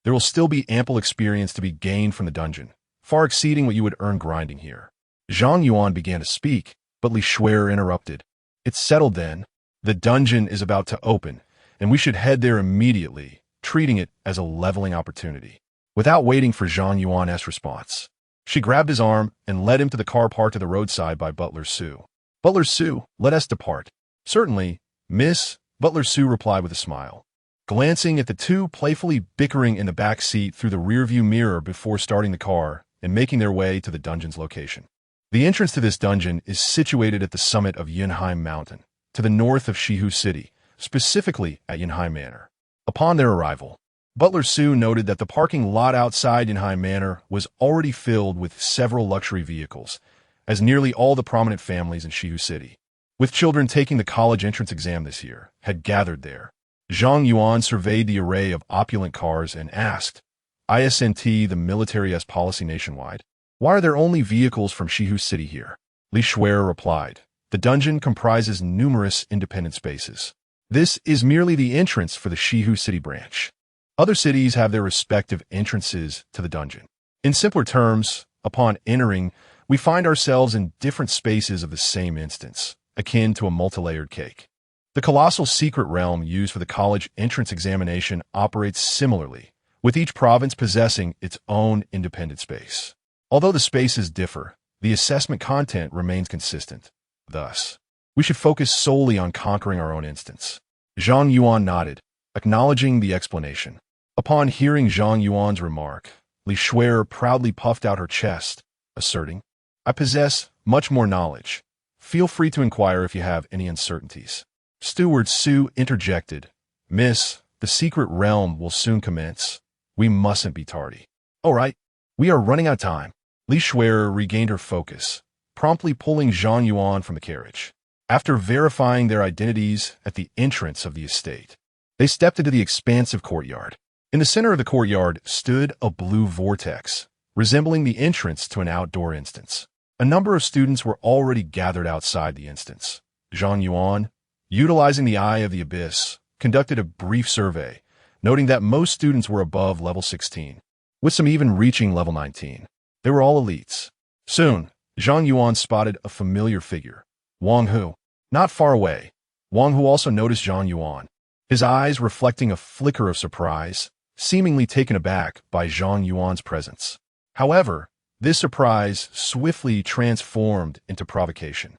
there will still be ample experience to be gained from the dungeon, far exceeding what you would earn grinding here. Zhang Yuan began to speak, but Li Shuer interrupted. It's settled then. The dungeon is about to open, and we should head there immediately, treating it as a leveling opportunity. Without waiting for Zhang Yuan's response, she grabbed his arm and led him to the car parked at the roadside by Butler Su. Butler Su, let us depart. Certainly, Miss, Butler Su replied with a smile, glancing at the two playfully bickering in the back seat through the rearview mirror before starting the car and making their way to the dungeon's location. The entrance to this dungeon is situated at the summit of Yunheim Mountain, to the north of Shihu City, specifically at Yunheim Manor. Upon their arrival, Butler Su noted that the parking lot outside Yunheim Manor was already filled with several luxury vehicles, as nearly all the prominent families in Shihu City, with children taking the college entrance exam this year, had gathered there. Zhang Yuan surveyed the array of opulent cars and asked, Isn't the military's policy nationwide? Why are there only vehicles from Shihu City here? Li Shuer replied, the dungeon comprises numerous independent spaces. This is merely the entrance for the Shihu City branch. Other cities have their respective entrances to the dungeon. In simpler terms, upon entering, we find ourselves in different spaces of the same instance, akin to a multi-layered cake. The colossal secret realm used for the college entrance examination operates similarly, with each province possessing its own independent space. Although the spaces differ, the assessment content remains consistent. Thus, we should focus solely on conquering our own instance. Zhang Yuan nodded, acknowledging the explanation. Upon hearing Zhang Yuan's remark, Li Shuer proudly puffed out her chest, asserting, I possess much more knowledge. Feel free to inquire if you have any uncertainties. Steward Su interjected, Miss, the secret realm will soon commence. We mustn't be tardy. All right, we are running out of time. Li Shuer regained her focus, promptly pulling Zhang Yuan from the carriage. After verifying their identities at the entrance of the estate, they stepped into the expansive courtyard. In the center of the courtyard stood a blue vortex, resembling the entrance to an outdoor instance. A number of students were already gathered outside the instance. Zhang Yuan, utilizing the eye of the abyss, conducted a brief survey, noting that most students were above level 16, with some even reaching level 19. They were all elites. Soon, Zhang Yuan spotted a familiar figure, Wang Hu. Not far away, Wang Hu also noticed Zhang Yuan, his eyes reflecting a flicker of surprise, seemingly taken aback by Zhang Yuan's presence. However, this surprise swiftly transformed into provocation,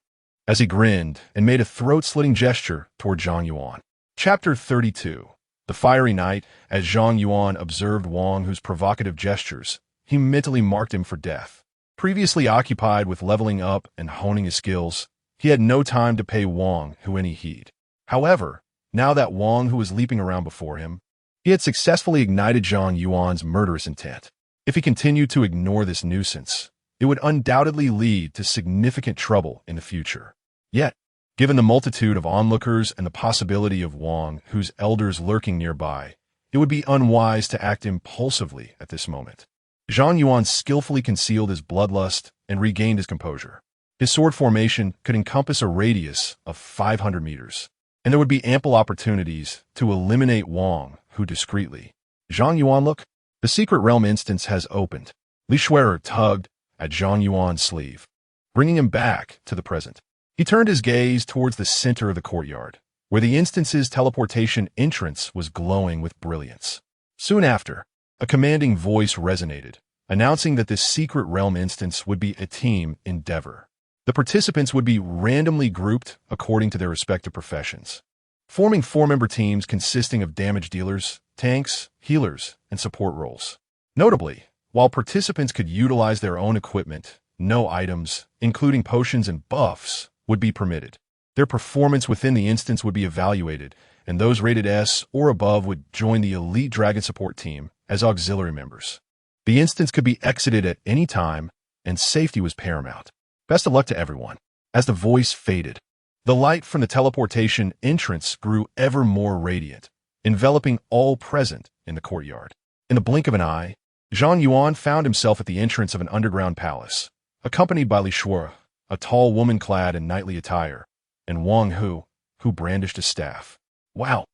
as he grinned and made a throat-slitting gesture toward Zhang Yuan. Chapter 32. The Fiery Night. As Zhang Yuan observed Wang Hu's provocative gestures, he mentally marked him for death. Previously occupied with leveling up and honing his skills, he had no time to pay Wang Hu any heed. However, now that Wang Hu was leaping around before him, he had successfully ignited Zhang Yuan's murderous intent. If he continued to ignore this nuisance, it would undoubtedly lead to significant trouble in the future. Yet, given the multitude of onlookers and the possibility of Wang Hu's elders lurking nearby, it would be unwise to act impulsively at this moment. Zhang Yuan skillfully concealed his bloodlust and regained his composure. His sword formation could encompass a radius of 500 meters, and there would be ample opportunities to eliminate Wang, who discreetly. Zhang Yuan, look, the secret realm instance has opened. Li Shui'er tugged at Zhang Yuan's sleeve, bringing him back to the present. He turned his gaze towards the center of the courtyard, where the instance's teleportation entrance was glowing with brilliance. Soon after, a commanding voice resonated, announcing that this secret realm instance would be a team endeavor. The participants would be randomly grouped according to their respective professions, forming four-member teams consisting of damage dealers, tanks, healers, and support roles. Notably, while participants could utilize their own equipment, no items, including potions and buffs, would be permitted. Their performance within the instance would be evaluated, and those rated S or above would join the elite dragon support team as auxiliary members. The instance could be exited at any time, and safety was paramount. Best of luck to everyone. As the voice faded, the light from the teleportation entrance grew ever more radiant, enveloping all present in the courtyard. In the blink of an eye, Zhang Yuan found himself at the entrance of an underground palace, accompanied by Li Shui'er, a tall woman clad in knightly attire, and Wang Hu, who brandished a staff. Wow,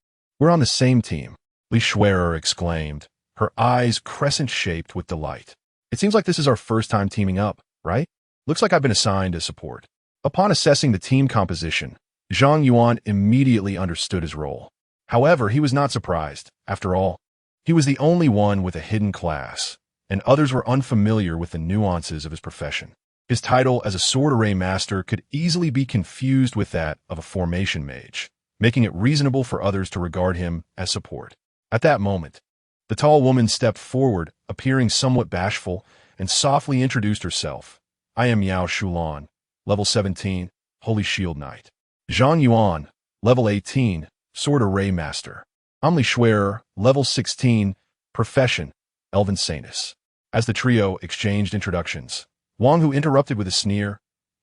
we're on the same team, Li Shui'er exclaimed, her eyes crescent-shaped with delight. It seems like this is our first time teaming up, right? Looks like I've been assigned as support. Upon assessing the team composition, Zhang Yuan immediately understood his role. However, he was not surprised. After all, he was the only one with a hidden class, and others were unfamiliar with the nuances of his profession. His title as a sword array master could easily be confused with that of a formation mage, making it reasonable for others to regard him as support. At that moment, the tall woman stepped forward, appearing somewhat bashful, and softly introduced herself. I am Yao Shulan, level 17, Holy Shield Knight. Zhang Yuan, level 18, Sword Array Master. I'm Li Shui'er, level 16, Profession, Elven Sanus. As the trio exchanged introductions, Wang Hu interrupted with a sneer.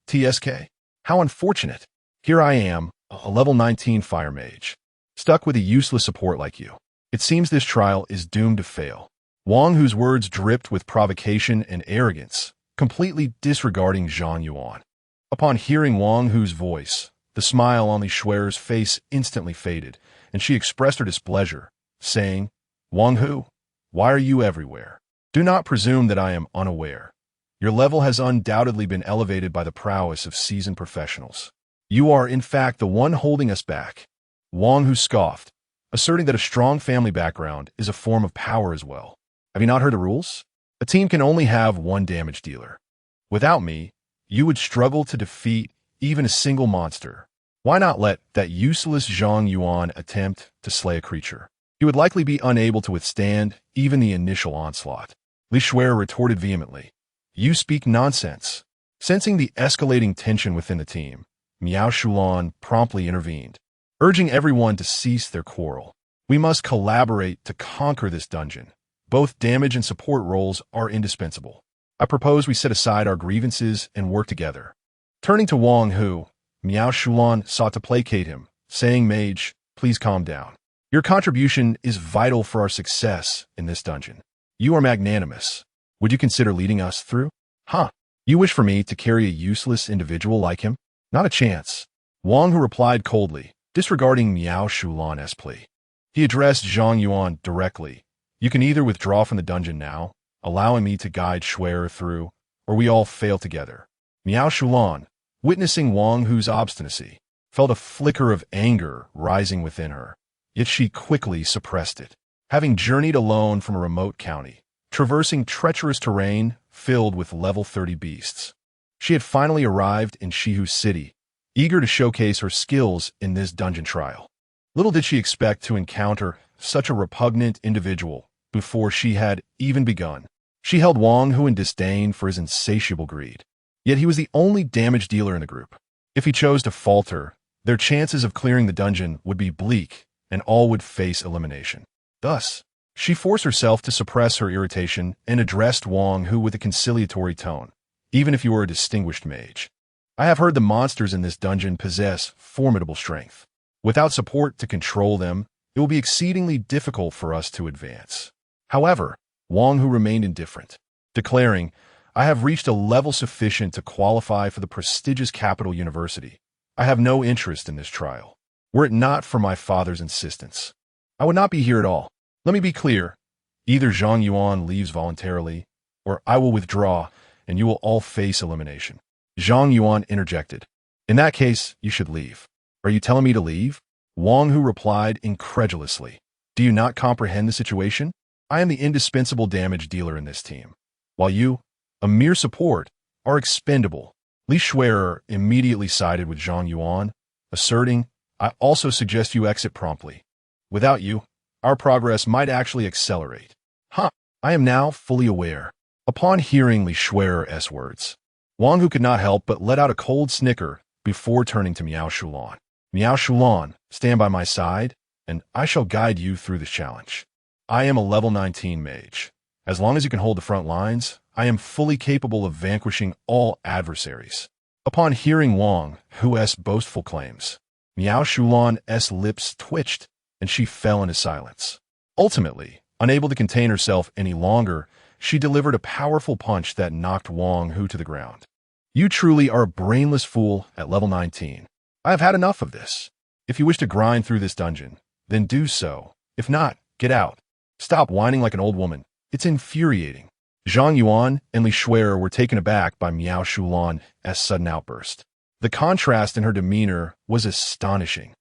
TSK? How unfortunate. Here I am, a level 19 Fire Mage, stuck with a useless support like you. It seems this trial is doomed to fail. Wang Hu's words dripped with provocation and arrogance, completely disregarding Zhang Yuan. Upon hearing Wang Hu's voice, the smile on Li Shui'er's face instantly faded, and she expressed her displeasure, saying, Wang Hu, why are you everywhere? Do not presume that I am unaware. Your level has undoubtedly been elevated by the prowess of seasoned professionals. You are, in fact, the one holding us back. Wang Hu scoffed, asserting that a strong family background is a form of power as well. Have you not heard the rules? A team can only have one damage dealer. Without me, you would struggle to defeat even a single monster. Why not let that useless Zhang Yuan attempt to slay a creature? He would likely be unable to withstand even the initial onslaught. Li Shui'er retorted vehemently. You speak nonsense. Sensing the escalating tension within the team, Miao Shulan promptly intervened, urging everyone to cease their quarrel. We must collaborate to conquer this dungeon. Both damage and support roles are indispensable. I propose we set aside our grievances and work together. Turning to Wang Hu, Miao Shulan sought to placate him, saying, Mage, please calm down. Your contribution is vital for our success in this dungeon. You are magnanimous. Would you consider leading us through? Huh? You wish for me to carry a useless individual like him? Not a chance. Wang Hu replied coldly, disregarding Miao Shulan's plea. He addressed Zhang Yuan directly. You can either withdraw from the dungeon now, allowing me to guide Shui'er through, or we all fail together. Miao Shulan, witnessing Wang Hu's obstinacy, felt a flicker of anger rising within her, yet she quickly suppressed it. Having journeyed alone from a remote county, traversing treacherous terrain filled with level 30 beasts, she had finally arrived in Shihu City, eager to showcase her skills in this dungeon trial. Little did she expect to encounter such a repugnant individual before she had even begun. She held Wang Hu in disdain for his insatiable greed. Yet he was the only damage dealer in the group. If he chose to falter, their chances of clearing the dungeon would be bleak, and all would face elimination. Thus, she forced herself to suppress her irritation and addressed Wang Hu with a conciliatory tone. Even if you are a distinguished mage, I have heard the monsters in this dungeon possess formidable strength. Without support to control them, it will be exceedingly difficult for us to advance. However, Wang Hu remained indifferent. declaring, I have reached a level sufficient to qualify for the prestigious Capital University. I have no interest in this trial. Were it not for my father's insistence, I would not be here at all. Let me be clear. Either Zhang Yuan leaves voluntarily, or I will withdraw, and you will all face elimination. Zhang Yuan interjected. In that case, you should leave. Are you telling me to leave? Wang Hu replied incredulously. Do you not comprehend the situation? I am the indispensable damage dealer in this team, while you, a mere support, are expendable. Li Shui'er immediately sided with Zhang Yuan, asserting, I also suggest you exit promptly. Without you, our progress might actually accelerate. I am now fully aware. Upon hearing Li Shui'er's words, Wang Hu could not help but let out a cold snicker before turning to Miao Shulan. Miao Shulan, stand by my side, and I shall guide you through this challenge. I am a level 19 mage. As long as you can hold the front lines, I am fully capable of vanquishing all adversaries. Upon hearing Wang Hu's boastful claims, Miao Shulan's lips twitched, and she fell into silence. Ultimately, unable to contain herself any longer, she delivered a powerful punch that knocked Wang Hu to the ground. You truly are a brainless fool at level 19. I have had enough of this. If you wish to grind through this dungeon, then do so. If not, get out. Stop whining like an old woman. It's infuriating. Zhang Yuan and Li Shui'er were taken aback by Miao Shulan's sudden outburst. The contrast in her demeanor was astonishing.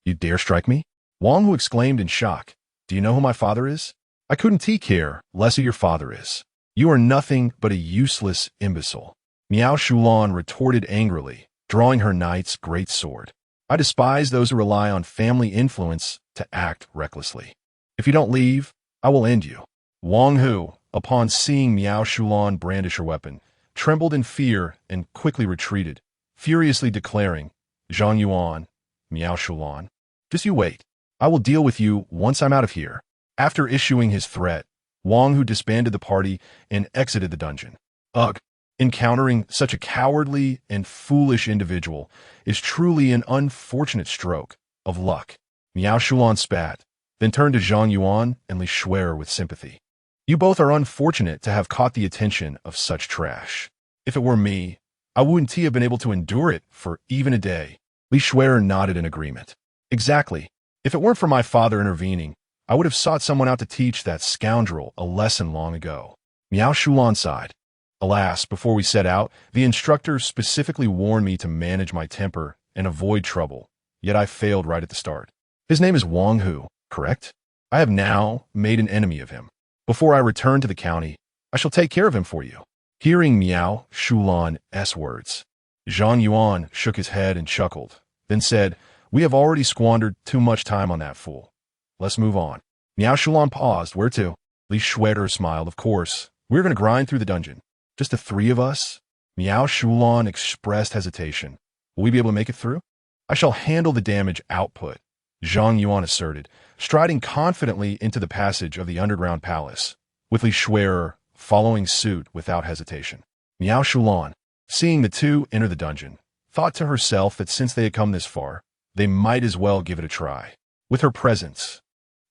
You dare strike me? Wang Hu exclaimed in shock. Do you know who my father is? I couldn't care less who your father is. You are nothing but a useless imbecile. Miao Shulan retorted angrily, drawing her knight's great sword. I despise those who rely on family influence to act recklessly. If you don't leave, I will end you. Wang Hu, upon seeing Miao Shulan brandish her weapon, trembled in fear and quickly retreated, furiously declaring, Zhang Yuan, Miao Shulan, just you wait. I will deal with you once I'm out of here. After issuing his threat, Wang Hu disbanded the party and exited the dungeon. Ugh! Encountering such a cowardly and foolish individual is truly an unfortunate stroke of luck. Miao Shulan spat, then turned to Zhang Yuan and Li Shui'er with sympathy. You both are unfortunate to have caught the attention of such trash. If it were me, I wouldn't have been able to endure it for even a day. Li Shui'er nodded in agreement. Exactly. If it weren't for my father intervening, I would have sought someone out to teach that scoundrel a lesson long ago. Miao Shulan sighed. Alas, before we set out, the instructor specifically warned me to manage my temper and avoid trouble, yet I failed right at the start. His name is Wang Hu, correct? I have now made an enemy of him. Before I return to the county, I shall take care of him for you. Hearing Miao Shulan's words, Zhang Yuan shook his head and chuckled, then said, We have already squandered too much time on that fool. Let's move on. Miao Shulan paused. Where to? Li Shui'er smiled. Of course. We're going to grind through the dungeon. Just the three of us? Miao Shulan expressed hesitation. Will we be able to make it through? I shall handle the damage output, Zhang Yuan asserted, striding confidently into the passage of the underground palace, with Li Shui'er following suit without hesitation. Miao Shulan, seeing the two enter the dungeon, thought to herself that since they had come this far, they might as well give it a try. With her presence,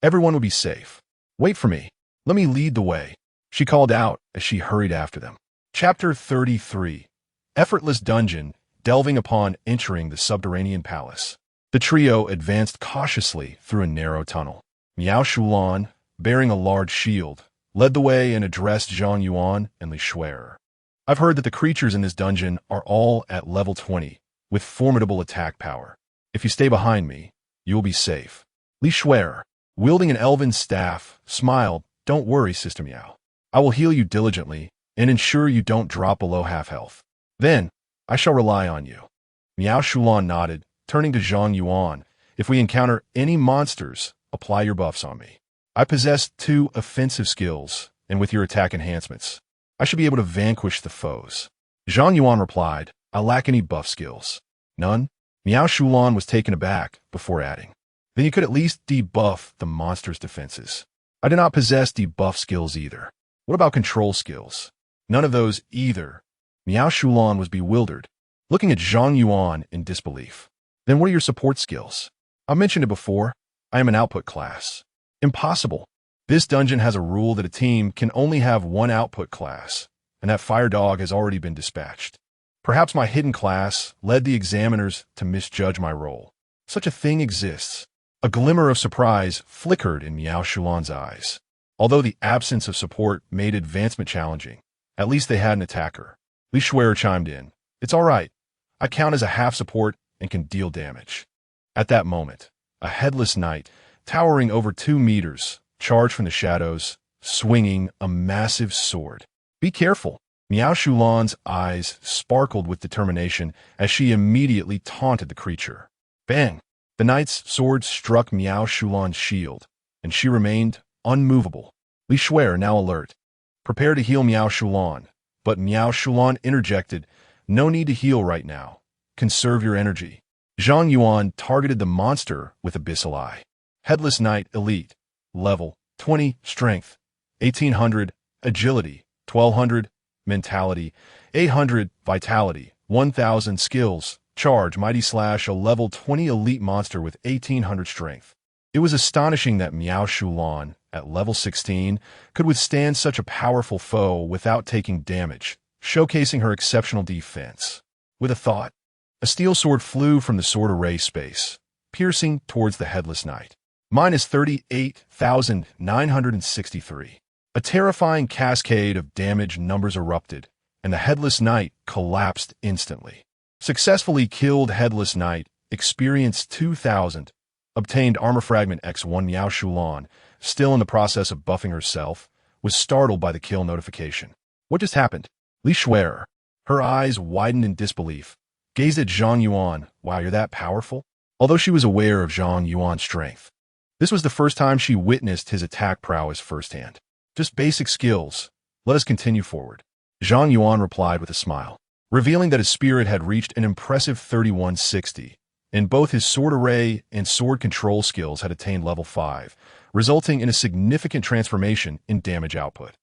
everyone would be safe. Wait for me. Let me lead the way, she called out as she hurried after them. Chapter 33. Effortless Dungeon, delving upon entering the subterranean palace. The trio advanced cautiously through a narrow tunnel. Miao Shulan, bearing a large shield, led the way and addressed Zhang Yuan and Li Shui'er. I've heard that the creatures in this dungeon are all at level 20, with formidable attack power. If you stay behind me, you will be safe. Li Shui'er, wielding an elven staff, smiled. Don't worry, Sister Miao. I will heal you diligently and ensure you don't drop below half health. Then, I shall rely on you. Miao Shulan nodded, turning to Zhang Yuan. If we encounter any monsters, apply your buffs on me. I possess 2 offensive skills, and with your attack enhancements, I should be able to vanquish the foes. Zhang Yuan replied, I lack any buff skills. None? Miao Shulan was taken aback before adding. Then you could at least debuff the monster's defenses. I do not possess debuff skills either. What about control skills? None of those either. Miao Shulan was bewildered, looking at Zhang Yuan in disbelief. Then what are your support skills? I mentioned it before. I am an output class. Impossible. This dungeon has a rule that a team can only have 1 output class, and that fire dog has already been dispatched. Perhaps my hidden class led the examiners to misjudge my role. Such a thing exists. A glimmer of surprise flickered in Miao Shulan's eyes. Although the absence of support made advancement challenging, at least they had an attacker. Li Shuer chimed in. It's all right. I count as a half support and can deal damage. At that moment, a headless knight, towering over 2 meters, charged from the shadows, swinging a massive sword. Be careful. Miao Shulan's eyes sparkled with determination as she immediately taunted the creature. Bang! The knight's sword struck Miao Shulan's shield, and she remained unmovable. Li Shuer, now alert. Prepare to heal Miao Shulan. But Miao Shulan interjected, no need to heal right now. Conserve your energy. Zhang Yuan targeted the monster with Abyssal Eye. Headless Knight Elite. Level 20. Strength 1800. Agility 1200. Mentality 800. Vitality 1000. Skills. Charge Mighty Slash, a level 20 elite monster with 1800 strength. It was astonishing that Miao Shulan, at level 16, could withstand such a powerful foe without taking damage, showcasing her exceptional defense. With a thought, a steel sword flew from the sword array space, piercing towards the Headless Knight. Minus 38,963. A terrifying cascade of damage numbers erupted, and the Headless Knight collapsed instantly. Successfully killed Headless Knight, experienced 2,000, obtained Armor Fragment X1. Miao Shulan, still in the process of buffing herself, was startled by the kill notification. What just happened? Li Shuer, her eyes widened in disbelief, gazed at Zhang Yuan. Wow, you're that powerful? Although she was aware of Zhang Yuan's strength, this was the first time she witnessed his attack prowess firsthand. Just basic skills. Let us continue forward. Zhang Yuan replied with a smile, revealing that his spirit had reached an impressive 3160, and both his sword array and sword control skills had attained level 5, resulting in a significant transformation in damage output.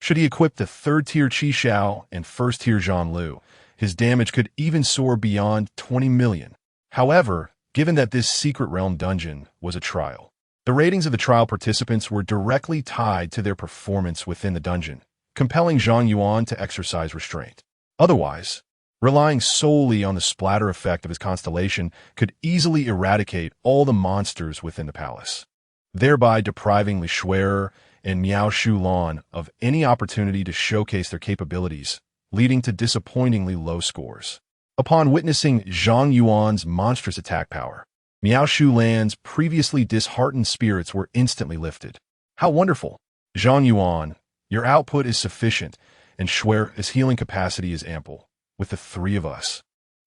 Should he equip the 3rd-tier Qi Xiao and 1st-tier Zhang Lu, his damage could even soar beyond 20 million. However, given that this secret realm dungeon was a trial, the ratings of the trial participants were directly tied to their performance within the dungeon, compelling Zhang Yuan to exercise restraint. Otherwise, relying solely on the splatter effect of his constellation could easily eradicate all the monsters within the palace, thereby depriving Li Shuer and Miao Shulan of any opportunity to showcase their capabilities, leading to disappointingly low scores. Upon witnessing Zhang Yuan's monstrous attack power, Miao Shulan's previously disheartened spirits were instantly lifted. How wonderful! Zhang Yuan, your output is sufficient, and Shuer's healing capacity is ample. With the 3 of us,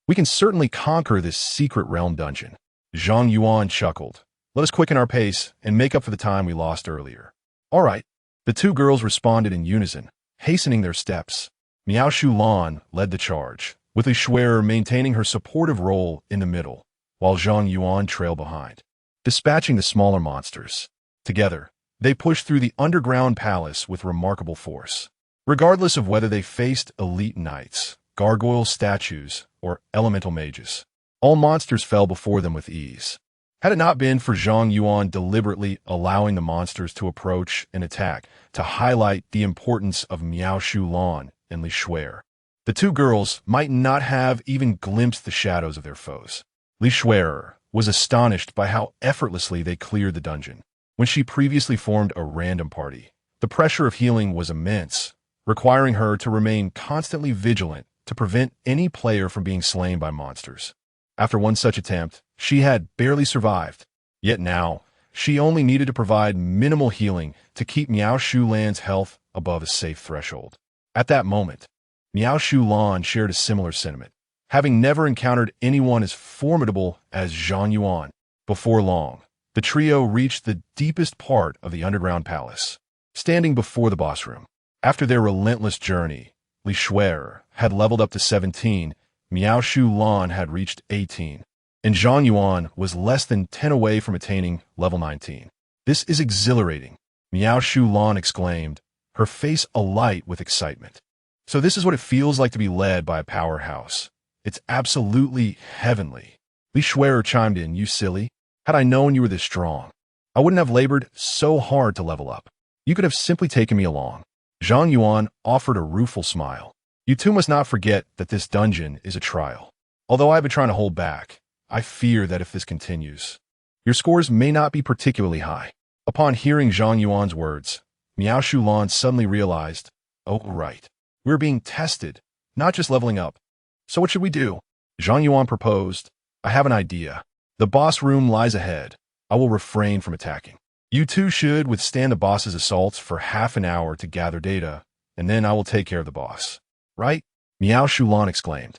we can certainly conquer this secret realm dungeon. Zhang Yuan chuckled. Let us quicken our pace and make up for the time we lost earlier. All right. The 2 girls responded in unison, hastening their steps. Miao Shulan led the charge, with Li Shuer maintaining her supportive role in the middle, while Zhang Yuan trailed behind, dispatching the smaller monsters. Together, they pushed through the underground palace with remarkable force. Regardless of whether they faced elite knights, gargoyle statues, or elemental mages, all monsters fell before them with ease. Had it not been for Zhang Yuan deliberately allowing the monsters to approach and attack to highlight the importance of Miao Shulan and Li Shuer, the 2 girls might not have even glimpsed the shadows of their foes. Li Shuer was astonished by how effortlessly they cleared the dungeon. When she previously formed a random party, the pressure of healing was immense, requiring her to remain constantly vigilant to prevent any player from being slain by monsters. After one such attempt, she had barely survived. Yet now, she only needed to provide minimal healing to keep Miao Shulan's health above a safe threshold. At that moment, Miao Shulan shared a similar sentiment, having never encountered anyone as formidable as Zhang Yuan. Before long, the trio reached the deepest part of the underground palace, standing before the boss room. After their relentless journey, Li Shuer had leveled up to 17, Miao Shulan had reached 18, and Zhang Yuan was less than 10 away from attaining level 19. This is exhilarating, Miao Shulan exclaimed, her face alight with excitement. So this is what it feels like to be led by a powerhouse. It's absolutely heavenly. Li Shuer chimed in, you silly. Had I known you were this strong, I wouldn't have labored so hard to level up. You could have simply taken me along. Zhang Yuan offered a rueful smile. You two must not forget that this dungeon is a trial. Although I've been trying to hold back, I fear that if this continues, your scores may not be particularly high. Upon hearing Zhang Yuan's words, Miao Shulan suddenly realized, oh right, we're being tested, not just leveling up. So what should we do? Zhang Yuan proposed, I have an idea. The boss room lies ahead. I will refrain from attacking. You two should withstand the boss's assaults for half an hour to gather data, and then I will take care of the boss. Right? Miao Shulan exclaimed,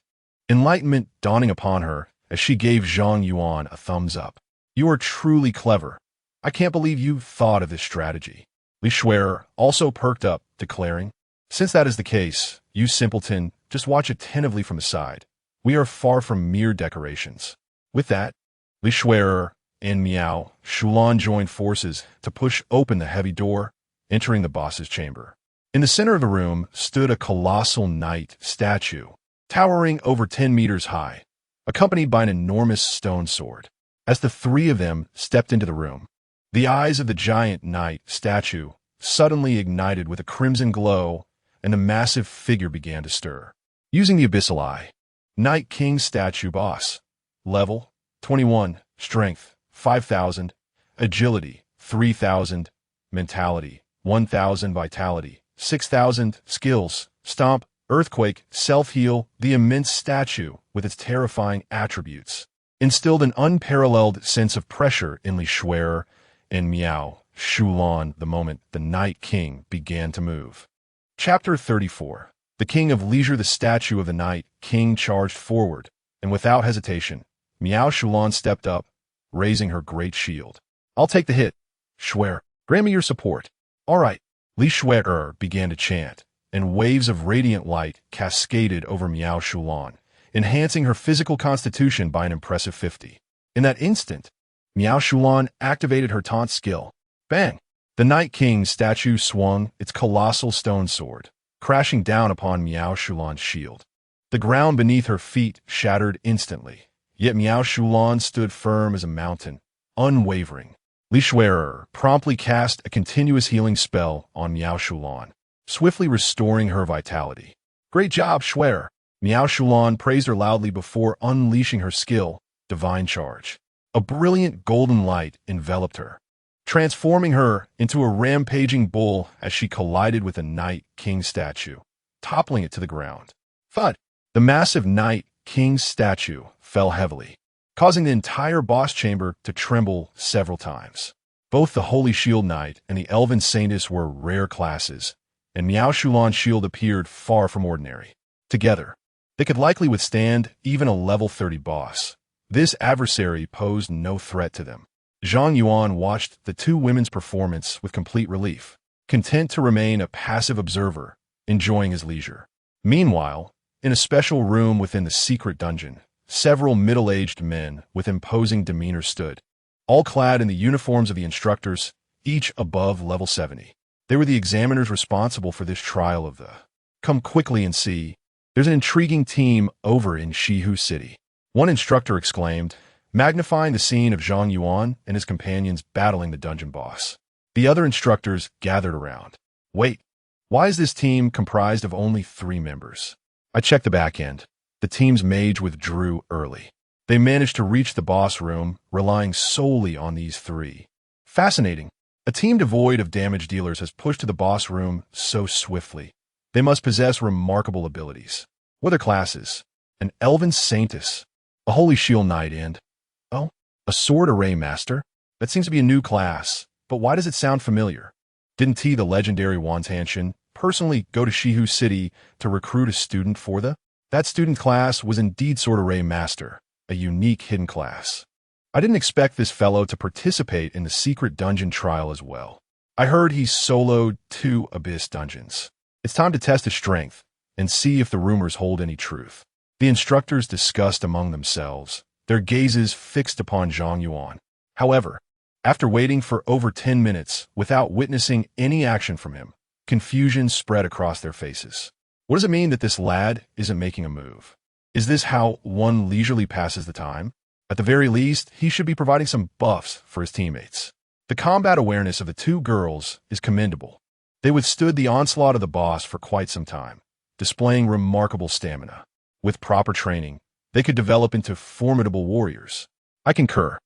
enlightenment dawning upon her as she gave Zhang Yuan a thumbs up. You are truly clever. I can't believe you thought of this strategy. Li Shuer also perked up, declaring, since that is the case, you simpleton, just watch attentively from the side. We are far from mere decorations. With that, Li Shuer and Miao Shulan joined forces to push open the heavy door, entering the boss's chamber. In the center of the room stood a colossal knight statue, towering over 10 meters high, accompanied by an enormous stone sword. As the three of them stepped into the room, the eyes of the giant knight statue suddenly ignited with a crimson glow, and the massive figure began to stir. Using the abyssal eye, Knight King statue boss. Level 21, strength 5,000, agility 3,000, mentality 1,000, vitality 6,000, skills, stomp, earthquake, self-heal. The immense statue, with its terrifying attributes, instilled an unparalleled sense of pressure in Li Shuer and Miao Shulan the moment the Night King began to move. Chapter 34. The King of Leisure. The statue of the Night King charged forward, and without hesitation, Miao Shulan stepped up, raising her great shield. I'll take the hit. Shuer, grant me your support. All right. Li Shuer began to chant, and waves of radiant light cascaded over Miao Shulan, enhancing her physical constitution by an impressive 50. In that instant, Miao Shulan activated her taunt skill. Bang! The Night King statue swung its colossal stone sword, crashing down upon Miao Shulan's shield. The ground beneath her feet shattered instantly, yet Miao Shulan stood firm as a mountain, unwavering. Li Shuer promptly cast a continuous healing spell on Miao Shulan, swiftly restoring her vitality. Great job, Shuer! Miao Shulan praised her loudly before unleashing her skill, Divine Charge. A brilliant golden light enveloped her, transforming her into a rampaging bull as she collided with a Night King statue, toppling it to the ground. Thud! The massive Night King statue fell heavily, causing the entire boss chamber to tremble several times. Both the Holy Shield Knight and the Elven Saintess were rare classes, and Miao Shulan's shield appeared far from ordinary. Together, they could likely withstand even a level 30 boss. This adversary posed no threat to them. Zhang Yuan watched the two women's performance with complete relief, content to remain a passive observer, enjoying his leisure. Meanwhile, in a special room within the secret dungeon, several middle-aged men with imposing demeanor stood, all clad in the uniforms of the instructors, each above level 70. They were the examiners responsible for this trial of the Come quickly and see. There's an intriguing team over in Shihu City. One instructor exclaimed, magnifying the scene of Zhang Yuan and his companions battling the dungeon boss. The other instructors gathered around. Wait, why is this team comprised of only 3 members? I checked the back end. The team's mage withdrew early. They managed to reach the boss room, relying solely on these 3. Fascinating. A team devoid of damage dealers has pushed to the boss room so swiftly. They must possess remarkable abilities. What are classes? An Elven Saintess, a Holy Shield Knight, and a Sword Array Master? That seems to be a new class, but why does it sound familiar? Didn't T, the legendary Wantanshin, personally go to Shihu City to recruit a student for that student class was indeed Sword Array Master, a unique hidden class. I didn't expect this fellow to participate in the secret dungeon trial as well. I heard he soloed 2 Abyss dungeons. It's time to test his strength and see if the rumors hold any truth. The instructors discussed among themselves, their gazes fixed upon Zhang Yuan. However, after waiting for over 10 minutes without witnessing any action from him, confusion spread across their faces. What does it mean that this lad isn't making a move? Is this how one leisurely passes the time? At the very least, he should be providing some buffs for his teammates. The combat awareness of the 2 girls is commendable. They withstood the onslaught of the boss for quite some time, displaying remarkable stamina. With proper training, they could develop into formidable warriors. I concur.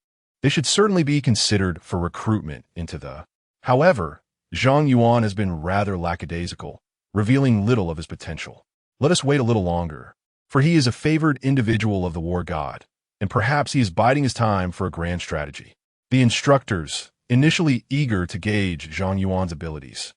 They should certainly be considered for recruitment into the... However, Zhang Yuan has been rather lackadaisical, revealing little of his potential. Let us wait a little longer, for he is a favored individual of the war god, and perhaps he is biding his time for a grand strategy. The instructors, initially eager to gauge Zhang Yuan's abilities,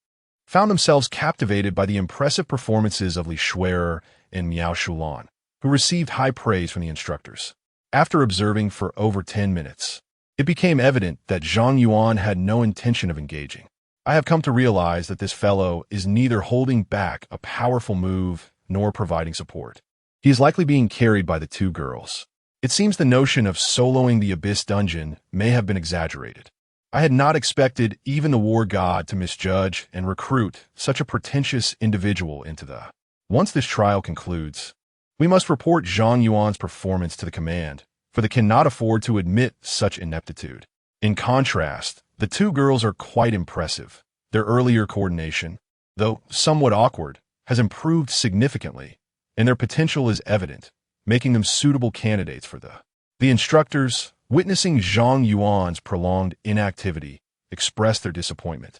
found themselves captivated by the impressive performances of Li Shuer and Miao Shulan, who received high praise from the instructors. After observing for over 10 minutes, it became evident that Zhang Yuan had no intention of engaging. I have come to realize that this fellow is neither holding back a powerful move nor providing support. He is likely being carried by the two girls. It seems the notion of soloing the Abyss dungeon may have been exaggerated. I had not expected even the war god to misjudge and recruit such a pretentious individual into the... Once this trial concludes, we must report Zhang Yuan's performance to the command, for they cannot afford to admit such ineptitude. In contrast, the two girls are quite impressive. Their earlier coordination, though somewhat awkward, has improved significantly, and their potential is evident, making them suitable candidates for the instructors, witnessing Zhang Yuan's prolonged inactivity, expressed their disappointment,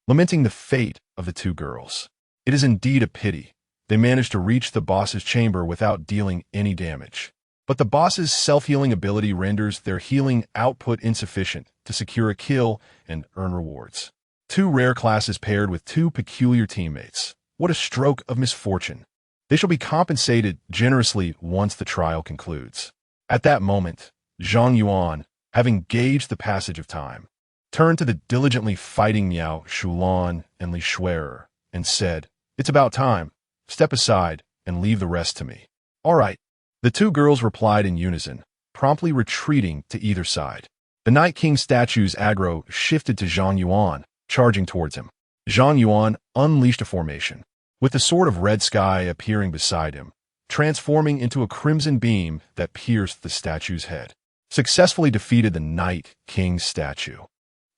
lamenting the fate of the two girls. It is indeed a pity. They managed to reach the boss's chamber without dealing any damage. But the boss's self-healing ability renders their healing output insufficient to secure a kill and earn rewards. Two rare classes paired with two peculiar teammates. What a stroke of misfortune. They shall be compensated generously once the trial concludes. At that moment, Zhang Yuan, having gauged the passage of time, turned to the diligently fighting Miao Shulan and Li Shuer and said, "It's about time. Step aside and leave the rest to me." "All right." The two girls replied in unison, promptly retreating to either side. The Night King statue's aggro shifted to Zhang Yuan, charging towards him. Zhang Yuan unleashed a formation, with the sword of red sky appearing beside him, transforming into a crimson beam that pierced the statue's head. Successfully defeated the Night King statue.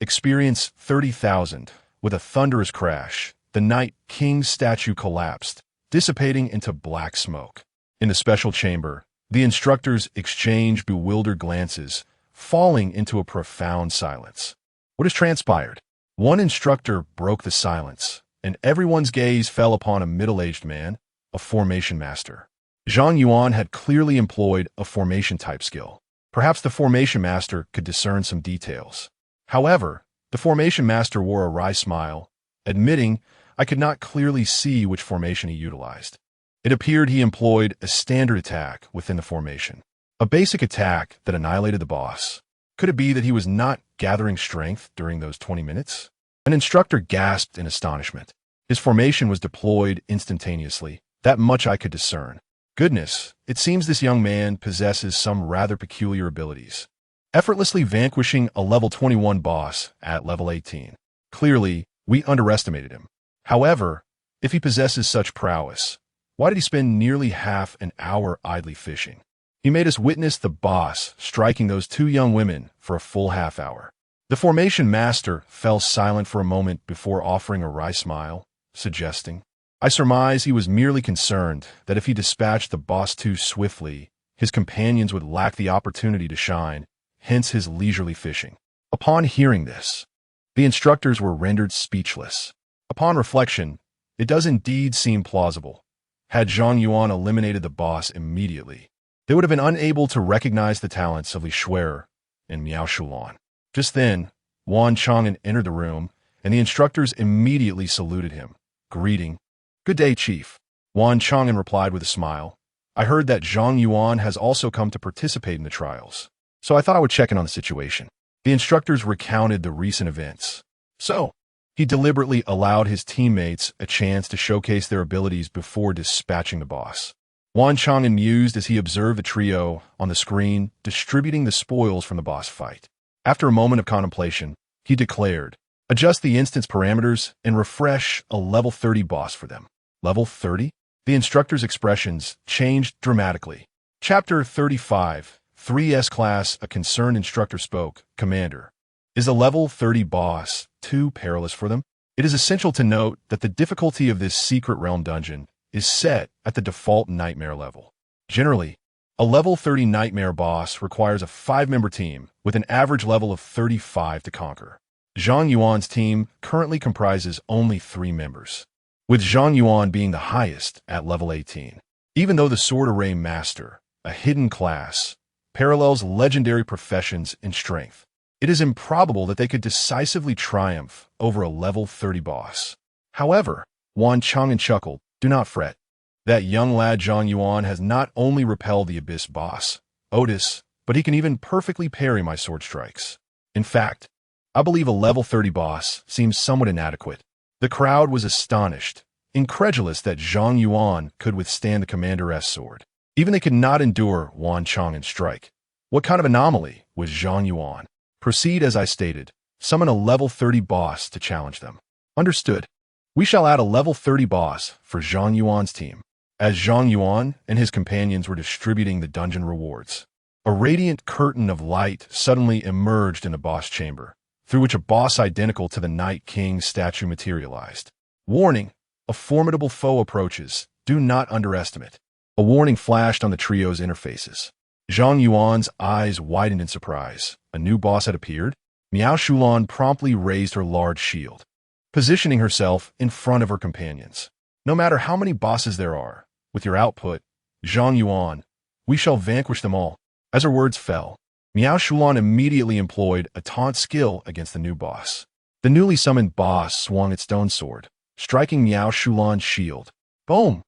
Experience 30,000. With a thunderous crash, the Night King statue collapsed, dissipating into black smoke. In the special chamber, the instructors exchanged bewildered glances, falling into a profound silence. What has transpired? One instructor broke the silence, and everyone's gaze fell upon a middle-aged man, a formation master. Zhang Yuan had clearly employed a formation-type skill. Perhaps the formation master could discern some details. However, the formation master wore a wry smile, admitting, "I could not clearly see which formation he utilized." It appeared he employed a standard attack within the formation, a basic attack that annihilated the boss. Could it be that he was not gathering strength during those 20 minutes? An instructor gasped in astonishment. His formation was deployed instantaneously. That much I could discern. Goodness, it seems this young man possesses some rather peculiar abilities. Effortlessly vanquishing a level 21 boss at level 18. Clearly, we underestimated him. However, if he possesses such prowess, why did he spend nearly half an hour idly fishing? He made us witness the boss striking those two young women for a full half hour. The formation master fell silent for a moment before offering a wry smile, suggesting, "I surmise he was merely concerned that if he dispatched the boss too swiftly, his companions would lack the opportunity to shine, hence his leisurely fishing." Upon hearing this, the instructors were rendered speechless. Upon reflection, it does indeed seem plausible. Had Zhang Yuan eliminated the boss immediately, they would have been unable to recognize the talents of Li Shuer and Miao Shulan. Just then, Wan Chang'an entered the room, and the instructors immediately saluted him, greeting, "Good day, Chief." Wan Chang'an replied with a smile, "I heard that Zhang Yuan has also come to participate in the trials, so I thought I would check in on the situation." The instructors recounted the recent events. So, he deliberately allowed his teammates a chance to showcase their abilities before dispatching the boss. Wan Chang'an mused as he observed the trio on the screen distributing the spoils from the boss fight. After a moment of contemplation, he declared, "Adjust the instance parameters and refresh a level 30 boss for them." Level 30? The instructor's expressions changed dramatically. Chapter 35, 3S Class. A concerned instructor spoke, "Commander, is the level 30 boss too perilous for them?" It is essential to note that the difficulty of this secret realm dungeon is set at the default nightmare level. Generally, a level 30 nightmare boss requires a 5-member team with an average level of 35 to conquer. Zhang Yuan's team currently comprises only 3 members, with Zhang Yuan being the highest at level 18. Even though the Sword Array Master, a hidden class, parallels legendary professions in strength, it is improbable that they could decisively triumph over a level 30 boss. However, Wan Chang'an chuckled, "Do not fret. That young lad Zhang Yuan has not only repelled the Abyss boss, Otis, but he can even perfectly parry my sword strikes. In fact, I believe a level 30 boss seems somewhat inadequate." The crowd was astonished, incredulous that Zhang Yuan could withstand the Commander-S sword. Even they could not endure Wan Chang'an's strike. What kind of anomaly was Zhang Yuan? Proceed as I stated. Summon a level 30 boss to challenge them. Understood. We shall add a level 30 boss for Zhang Yuan's team. As Zhang Yuan and his companions were distributing the dungeon rewards, a radiant curtain of light suddenly emerged in the boss chamber, through which a boss identical to the Night King's statue materialized. Warning: a formidable foe approaches. Do not underestimate. A warning flashed on the trio's interfaces. Zhang Yuan's eyes widened in surprise. A new boss had appeared? Miao Shulan promptly raised her large shield, positioning herself in front of her companions. No matter how many bosses there are, with your output, Zhang Yuan, we shall vanquish them all. As her words fell, Miao Shulan immediately employed a taunt skill against the new boss. The newly summoned boss swung its stone sword, striking Miao Shulan's shield. Boom!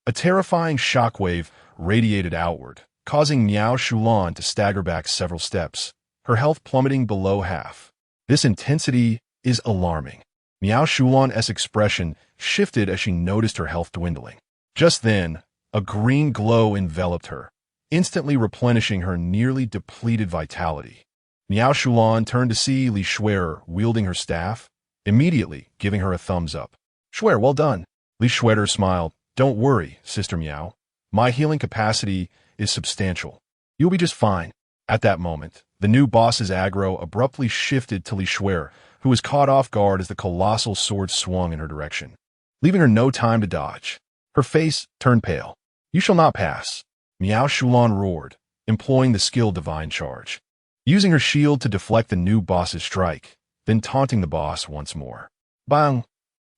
A terrifying shockwave radiated outward, causing Miao Shulan to stagger back several steps, her health plummeting below half. This intensity is alarming. Miao Shulan's expression shifted as she noticed her health dwindling. Just then, a green glow enveloped her, instantly replenishing her nearly depleted vitality. Miao Shulan turned to see Li Shuer wielding her staff, immediately giving her a thumbs up. "Shuer, well done." Li Shuer smiled. "Don't worry, Sister Miao. My healing capacity is substantial. You'll be just fine." At that moment, the new boss's aggro abruptly shifted to Li Shuer, who was caught off guard as the colossal sword swung in her direction, leaving her no time to dodge. Her face turned pale. "You shall not pass." Miao Shulan roared, employing the skill Divine Charge, using her shield to deflect the new boss's strike, then taunting the boss once more. Bang!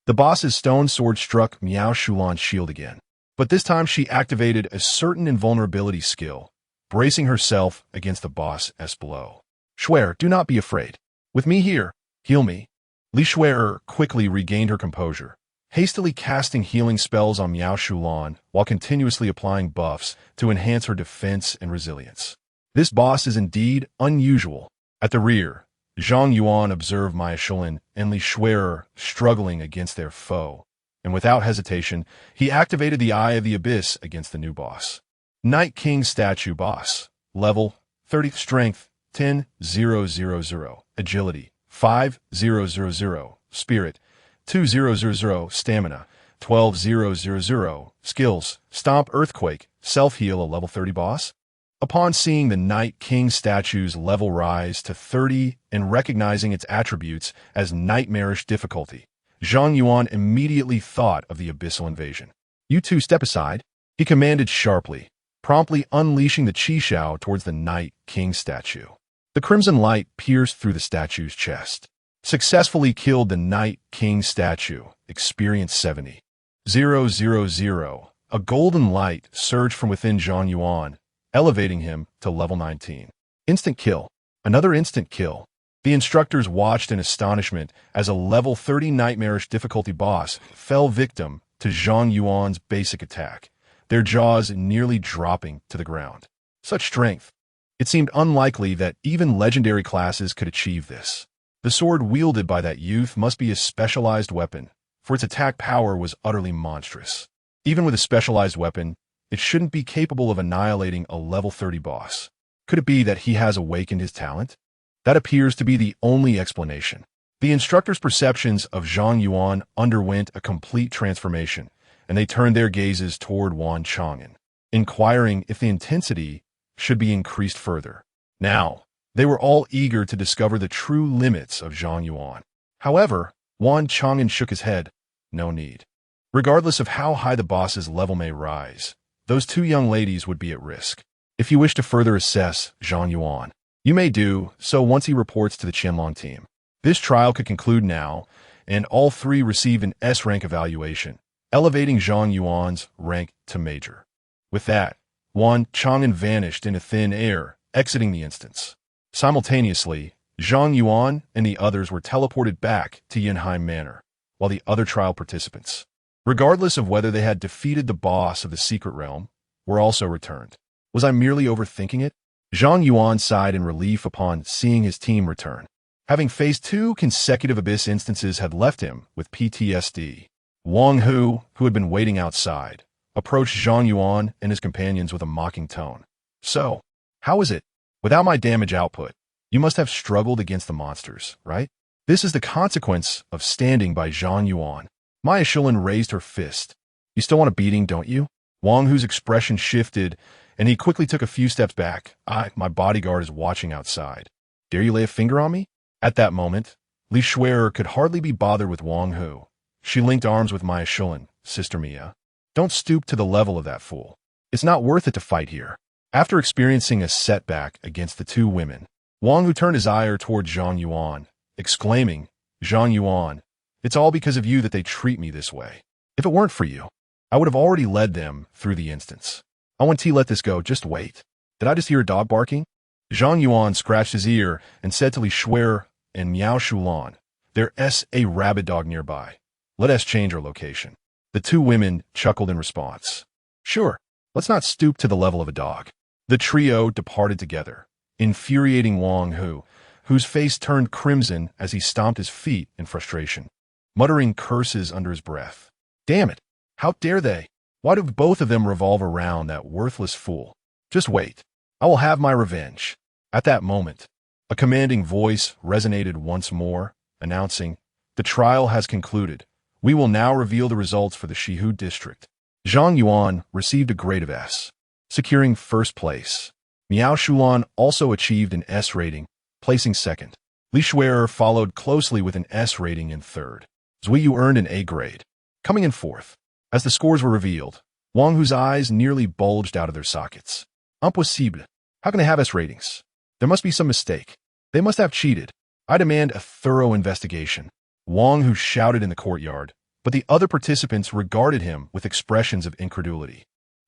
The boss's stone sword struck Miao Shulan's shield again, but this time she activated a certain invulnerability skill, bracing herself against the boss's blow. "Shuer, do not be afraid. With me here, heal me." Li Shuer quickly regained her composure, hastily casting healing spells on Miao Shulan while continuously applying buffs to enhance her defense and resilience. This boss is indeed unusual. At the rear, Zhang Yuan observed Miao Shulan and Li Shuer struggling against their foe, and without hesitation, he activated the Eye of the Abyss against the new boss. Night King Statue Boss. Level 30. Strength 10,000. Agility 5,000. Spirit 2,000. Stamina 12,000. Skills: Stomp, Earthquake, Self-Heal. A level 30 boss. Upon seeing the Night King statue's level rise to 30 and recognizing its attributes as nightmarish difficulty, Zhang Yuan immediately thought of the abyssal invasion. "You two step aside," he commanded sharply, promptly unleashing the Qi Shao towards the Night King statue. The crimson light pierced through the statue's chest, successfully killed the Night King statue. Experience 70,000. A golden light surged from within Zhang Yuan, elevating him to level 19. Instant kill. Another instant kill. The instructors watched in astonishment as a level 30 nightmarish difficulty boss fell victim to Zhang Yuan's basic attack, their jaws nearly dropping to the ground. Such strength. It seemed unlikely that even legendary classes could achieve this. The sword wielded by that youth must be a specialized weapon, for its attack power was utterly monstrous. Even with a specialized weapon, it shouldn't be capable of annihilating a level 30 boss. Could it be that he has awakened his talent? That appears to be the only explanation. The instructors' perceptions of Zhang Yuan underwent a complete transformation, and they turned their gazes toward Wan Chang'an, inquiring if the intensity should be increased further. Now, they were all eager to discover the true limits of Zhang Yuan. However, Wan Chang'an shook his head. No need. Regardless of how high the boss's level may rise, those two young ladies would be at risk. If you wish to further assess Zhang Yuan, you may do so once he reports to the Qianlong team. This trial could conclude now, and all three received an S-rank evaluation, elevating Zhang Yuan's rank to major. With that, Wan Chang'an vanished into thin air, exiting the instance. Simultaneously, Zhang Yuan and the others were teleported back to Yinheim Manor, while the other trial participants, regardless of whether they had defeated the boss of the secret realm, were also returned. Was I merely overthinking it? Zhang Yuan sighed in relief upon seeing his team return. Having faced 2 consecutive Abyss instances had left him with PTSD. Wang Hu, who had been waiting outside, approached Zhang Yuan and his companions with a mocking tone. So, how is it? Without my damage output, you must have struggled against the monsters, right? This is the consequence of standing by Zhang Yuan. Maya Shilin raised her fist. You still want a beating, don't you? Wang Hu's expression shifted, and he quickly took a few steps back. My bodyguard is watching outside. Dare you lay a finger on me? At that moment, Li Shui'er could hardly be bothered with Wang Hu. She linked arms with Maya Shilin. Sister Mia, don't stoop to the level of that fool. It's not worth it to fight here. After experiencing a setback against the 2 women, Wang Hu turned his ire toward Zhang Yuan, exclaiming, Zhang Yuan, it's all because of you that they treat me this way. If it weren't for you, I would have already led them through the instance. I want to let this go, just wait. Did I just hear a dog barking? Zhang Yuan scratched his ear and said to Li Shui'er and Miao Shulan, there's a rabid dog nearby. Let us change our location. The 2 women chuckled in response. Sure, let's not stoop to the level of a dog. The trio departed together, infuriating Wang Hu, whose face turned crimson as he stomped his feet in frustration, muttering curses under his breath. Damn it! How dare they? Why do both of them revolve around that worthless fool? Just wait. I will have my revenge. At that moment, a commanding voice resonated once more, announcing, the trial has concluded. We will now reveal the results for the Shihu district. Zhang Yuan received a grade of S, securing first place. Miao Shulan also achieved an S rating, placing second. Li Shui'er followed closely with an S rating in third. Zui Yu earned an A grade, coming in fourth. As the scores were revealed, Wang Hu's eyes nearly bulged out of their sockets. Impossible. How can they have S ratings? There must be some mistake. They must have cheated. I demand a thorough investigation. Wang Hu shouted in the courtyard, but the other participants regarded him with expressions of incredulity.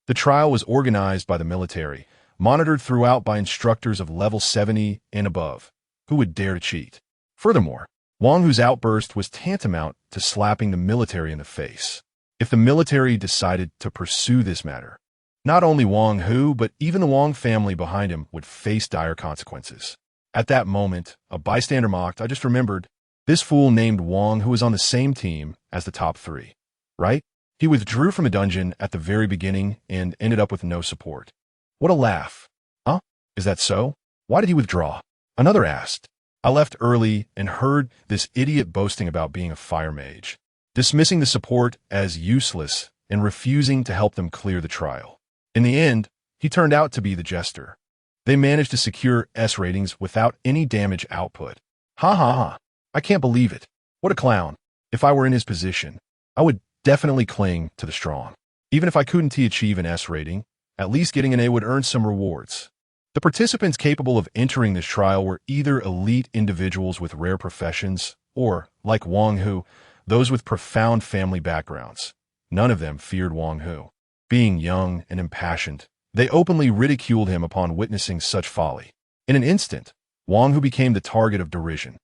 The trial was organized by the military, monitored throughout by instructors of level 70 and above. Who would dare to cheat? Furthermore, Wang Hu's outburst was tantamount to slapping the military in the face. If the military decided to pursue this matter, not only Wang Hu, but even the Wang family behind him would face dire consequences. At that moment, a bystander mocked, I just remembered, this fool named Wang who was on the same team as the top 3, right? He withdrew from a dungeon at the very beginning and ended up with no support. What a laugh. Huh? Is that so? Why did he withdraw? Another asked. I left early and heard this idiot boasting about being a fire mage, dismissing the support as useless and refusing to help them clear the trial. In the end, he turned out to be the jester. They managed to secure S ratings without any damage output. Ha ha ha. I can't believe it. What a clown. If I were in his position, I would definitely cling to the strong. Even if I couldn't achieve an S rating, at least getting an A would earn some rewards. The participants capable of entering this trial were either elite individuals with rare professions or, like Wang Hu, those with profound family backgrounds. None of them feared Wang Hu. Being young and impassioned, they openly ridiculed him upon witnessing such folly. In an instant, Wang Hu became the target of derision,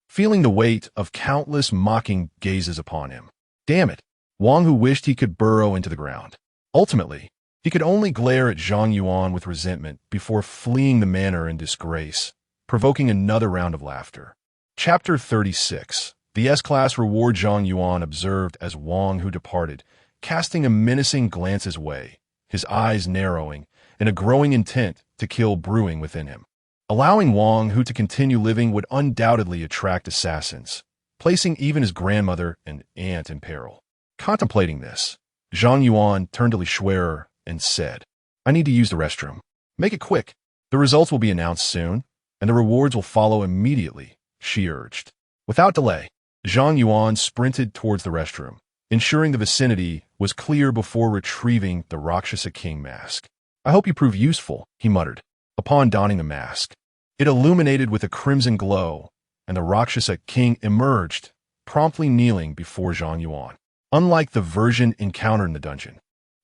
feeling the weight of countless mocking gazes upon him. Damn it, Wang Hu wished he could burrow into the ground. Ultimately, he could only glare at Zhang Yuan with resentment before fleeing the manor in disgrace, provoking another round of laughter. Chapter 36. The S-Class reward Zhang Yuan observed as Wang Hu departed, casting a menacing glance his way, his eyes narrowing, and a growing intent to kill brewing within him. Allowing Wang Hu to continue living would undoubtedly attract assassins, placing even his grandmother and aunt in peril. Contemplating this, Zhang Yuan turned to Li Shui'er and said, I need to use the restroom. Make it quick. The results will be announced soon, and the rewards will follow immediately, she urged. Without delay, Zhang Yuan sprinted towards the restroom, ensuring the vicinity was clear before retrieving the Rakshasa King mask. "I hope you prove useful," he muttered. Upon donning the mask, it illuminated with a crimson glow, and the Rakshasa King emerged, promptly kneeling before Zhang Yuan. Unlike the version encountered in the dungeon,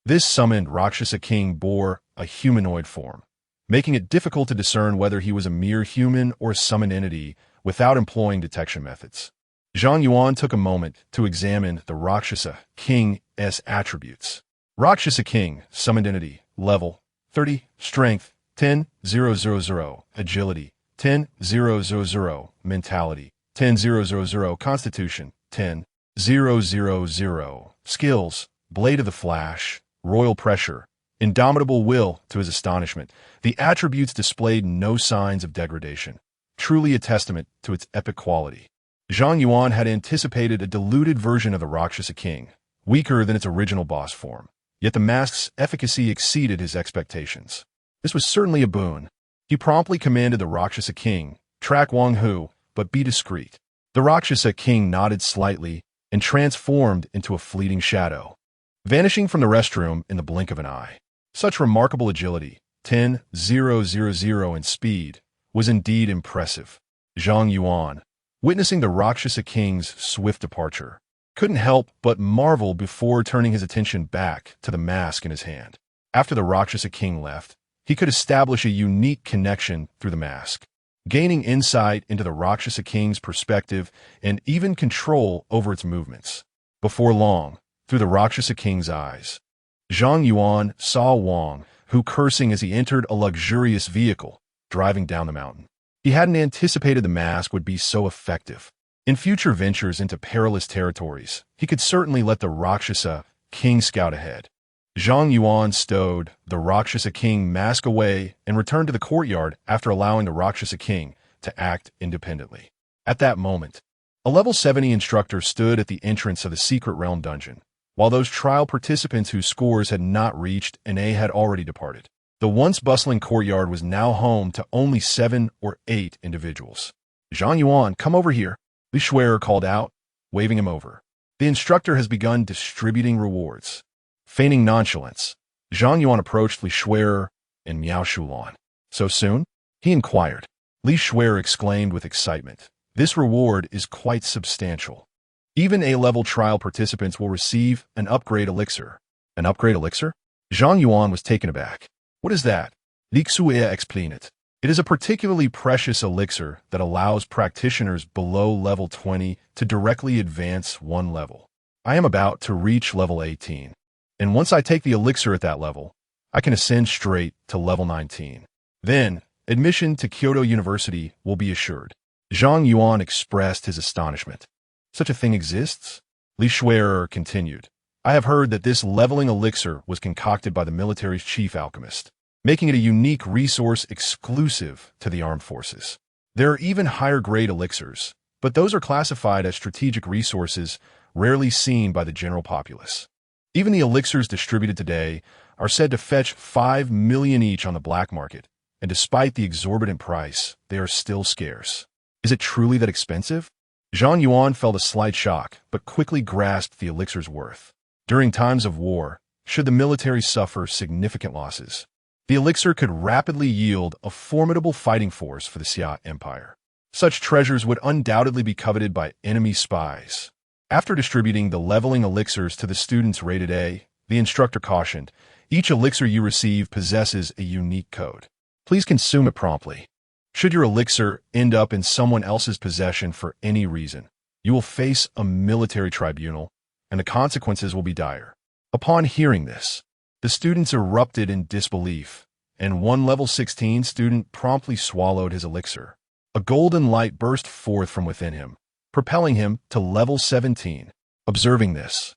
this summoned Rakshasa King bore a humanoid form, making it difficult to discern whether he was a mere human or a summoned entity without employing detection methods. Zhang Yuan took a moment to examine the Rakshasa King's attributes. Rakshasa King, summoned entity, level 30, strength 10,000, agility 10,000, mentality 10,000, constitution 10,000, skills, blade of the flash, royal pressure, indomitable will. To his astonishment, the attributes displayed no signs of degradation, truly a testament to its epic quality. Zhang Yuan had anticipated a diluted version of the Rakshasa King, weaker than its original boss form, yet the mask's efficacy exceeded his expectations. This was certainly a boon. He promptly commanded the Rakshasa King, "Track Wang Hu, but be discreet." The Rakshasa King nodded slightly and transformed into a fleeting shadow, vanishing from the restroom in the blink of an eye. Such remarkable agility, 10,000 in speed, was indeed impressive. Zhang Yuan, witnessing the Rakshasa King's swift departure, couldn't help but marvel before turning his attention back to the mask in his hand. After the Rakshasa King left, he could establish a unique connection through the mask, gaining insight into the Rakshasa King's perspective and even control over its movements. Before long, through the Rakshasa King's eyes, Zhang Yuan saw Wang Hu cursing as he entered a luxurious vehicle, driving down the mountain. He hadn't anticipated the mask would be so effective. In future ventures into perilous territories, he could certainly let the Rakshasa King scout ahead. Zhang Yuan stowed the Rakshasa King mask away and returned to the courtyard after allowing the Rakshasa King to act independently. At that moment, a level 70 instructor stood at the entrance of the Secret Realm dungeon, while those trial participants whose scores had not reached an A had already departed. The once bustling courtyard was now home to only 7 or 8 individuals. "Zhang Yuan, come over here," Li Shuer called out, waving him over. "The instructor has begun distributing rewards." Feigning nonchalance, Zhang Yuan approached Li Shuer and Miao Shulan. "So soon?" he inquired. Li Shuer exclaimed with excitement. "This reward is quite substantial. Even A-level trial participants will receive an upgrade elixir." "An upgrade elixir?" Zhang Yuan was taken aback. "What is that?" Li Shuer explained it. "It is a particularly precious elixir that allows practitioners below level 20 to directly advance one level. I am about to reach level 18. And once I take the elixir at that level, I can ascend straight to level 19. Then, admission to Kyoto University will be assured." Zhang Yuan expressed his astonishment. "Such a thing exists?" Li Shuer continued. "I have heard that this leveling elixir was concocted by the military's chief alchemist, making it a unique resource exclusive to the armed forces. There are even higher-grade elixirs, but those are classified as strategic resources rarely seen by the general populace. Even the elixirs distributed today are said to fetch 5 million each on the black market, and despite the exorbitant price, they are still scarce. Is it truly that expensive?" Zhang Yuan felt a slight shock, but quickly grasped the elixir's worth. During times of war, should the military suffer significant losses, the elixir could rapidly yield a formidable fighting force for the Xia Empire. Such treasures would undoubtedly be coveted by enemy spies. After distributing the leveling elixirs to the students rated A, the instructor cautioned, "Each elixir you receive possesses a unique code. Please consume it promptly. Should your elixir end up in someone else's possession for any reason, you will face a military tribunal, and the consequences will be dire." Upon hearing this, the students erupted in disbelief, and one level 16 student promptly swallowed his elixir. A golden light burst forth from within him, propelling him to level 17. Observing this,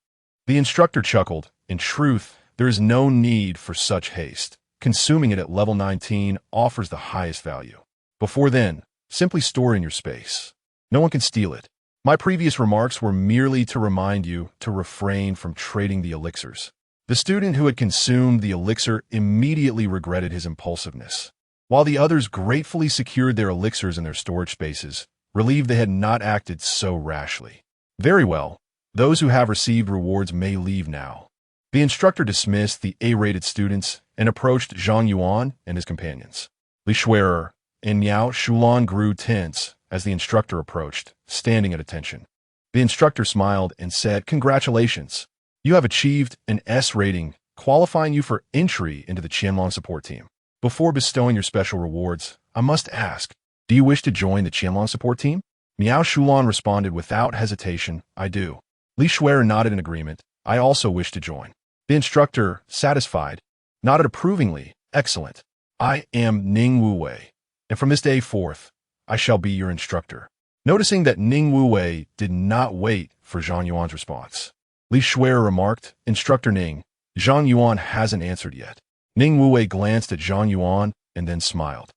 the instructor chuckled. "In truth, there is no need for such haste. Consuming it at level 19 offers the highest value. Before then, simply store it in your space. No one can steal it." My previous remarks were merely to remind you to refrain from trading the elixirs. The student who had consumed the elixir immediately regretted his impulsiveness, while the others gratefully secured their elixirs in their storage spaces, relieved they had not acted so rashly. Very well. Those who have received rewards may leave now. The instructor dismissed the A-rated students and approached Zhang Yuan and his companions. Li Shui'er and Miao Shulan grew tense as the instructor approached, standing at attention. The instructor smiled and said, "Congratulations. You have achieved an S rating, qualifying you for entry into the Qianlong support team. Before bestowing your special rewards, I must ask, do you wish to join the Qianlong support team?" Miao Shulan responded without hesitation, "I do." Li Shui'er nodded in agreement. "I also wish to join." The instructor, satisfied, nodded approvingly. "Excellent. I am Ning Wuwei, and from this day forth, I shall be your instructor." Noticing that Ning Wuwei did not wait for Zhang Yuan's response, Li Shui'er remarked, "Instructor Ning, Zhang Yuan hasn't answered yet." Ning Wuwei glanced at Zhang Yuan and then smiled.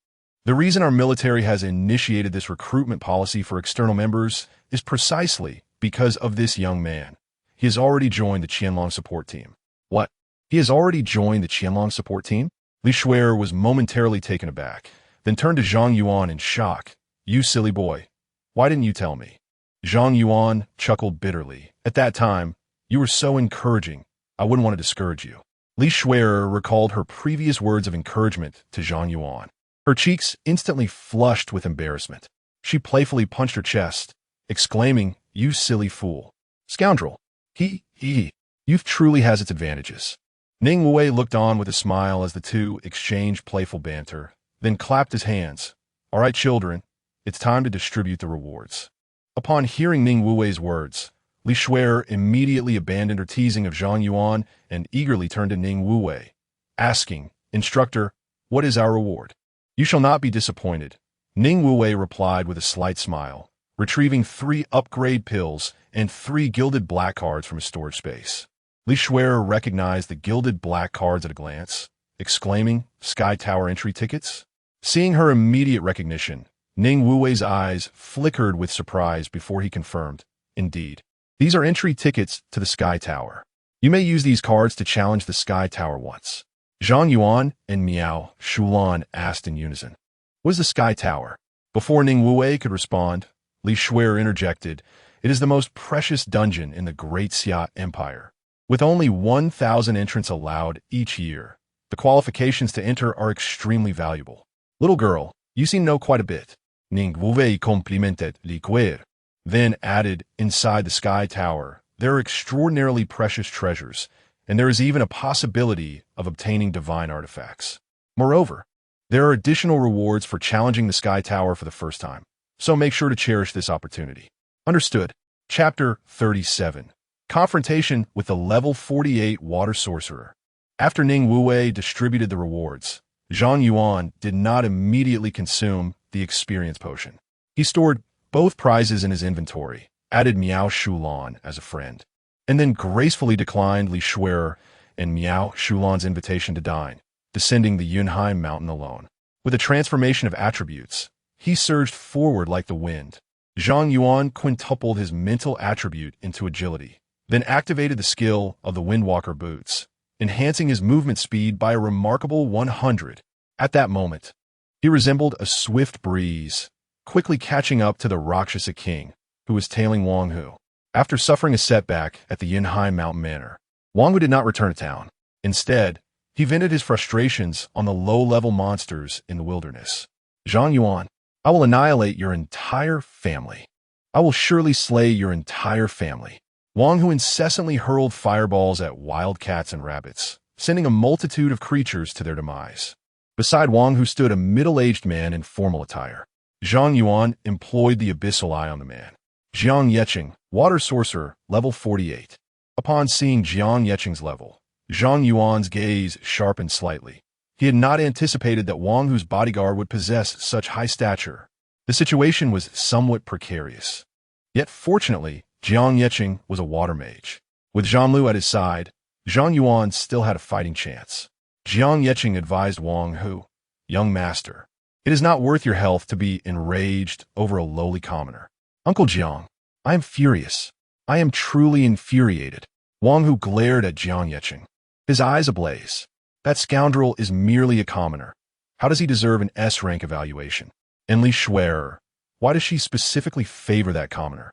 "The reason our military has initiated this recruitment policy for external members is precisely because of this young man. He has already joined the Qianlong support team." "What? He has already joined the Qianlong support team?" Li Shui'er was momentarily taken aback, then turned to Zhang Yuan in shock. "You silly boy. Why didn't you tell me?" Zhang Yuan chuckled bitterly. "At that time, you were so encouraging, I wouldn't want to discourage you." Li Shui'er recalled her previous words of encouragement to Zhang Yuan. Her cheeks instantly flushed with embarrassment. She playfully punched her chest, exclaiming, "You silly fool. Scoundrel. Youth truly has its advantages." Ning Wuwei looked on with a smile as the two exchanged playful banter, then clapped his hands. "All right, children, it's time to distribute the rewards." Upon hearing Ning Wuwei's words, Li Shui'er immediately abandoned her teasing of Zhang Yuan and eagerly turned to Ning Wuwei, asking, "Instructor, what is our reward?" "You shall not be disappointed," Ning Wuwei replied with a slight smile, retrieving 3 upgrade pills and 3 gilded black cards from his storage space. Li Shui'er recognized the gilded black cards at a glance, exclaiming, "Sky Tower entry tickets?" Seeing her immediate recognition, Ning Wuwei's eyes flickered with surprise before he confirmed, "Indeed. These are entry tickets to the Sky Tower. You may use these cards to challenge the Sky Tower once." Zhang Yuan and Miao Shulan asked in unison, "What is the Sky Tower?" Before Ning Wuwei could respond, Li Shui'er interjected, "It is the most precious dungeon in the Great Xia Empire. With only 1,000 entrants allowed each year, the qualifications to enter are extremely valuable." "Little girl, you seem to know quite a bit." Ning Wuwei complimented Li Shui'er, then added, "Inside the Sky Tower, there are extraordinarily precious treasures, and there is even a possibility of obtaining divine artifacts. Moreover, there are additional rewards for challenging the Sky Tower for the first time, so make sure to cherish this opportunity." Understood. Chapter 37. Confrontation with the level 48 Water Sorcerer. After Ning Wuwei distributed the rewards, Zhang Yuan did not immediately consume the experience potion. He stored both prizes in his inventory, added Miao Shulan as a friend, and then gracefully declined Li Shui'er and Miao Shulan's invitation to dine, descending the Yunheim mountain alone. With a transformation of attributes, he surged forward like the wind. Zhang Yuan quintupled his mental attribute into agility, then activated the skill of the Windwalker boots, enhancing his movement speed by a remarkable 100. At that moment, he resembled a swift breeze, quickly catching up to the Rakshasa king, who was tailing Wang Hu. After suffering a setback at the Yunheim Mountain Manor, Wang Hu did not return to town. Instead, he vented his frustrations on the low-level monsters in the wilderness. "Zhang Yuan, I will annihilate your entire family. I will surely slay your entire family." Wang Hu incessantly hurled fireballs at wildcats and rabbits, sending a multitude of creatures to their demise. Beside Wang Hu stood a middle-aged man in formal attire. Zhang Yuan employed the abyssal eye on the man. Jiang Yeqing, Water Sorcerer, level 48. Upon seeing Jiang Yeqing's level, Zhang Yuan's gaze sharpened slightly. He had not anticipated that Wang Hu's bodyguard would possess such high stature. The situation was somewhat precarious. Yet fortunately, Jiang Yeqing was a water mage. With Zhang Lu at his side, Zhang Yuan still had a fighting chance. Jiang Yeqing advised Wang Hu, "Young master, it is not worth your health to be enraged over a lowly commoner." "Uncle Jiang, I am furious. I am truly infuriated." Wang Hu glared at Jiang Yeqing, his eyes ablaze. "That scoundrel is merely a commoner. How does he deserve an S-rank evaluation? And Li Shui'er, why does she specifically favor that commoner?"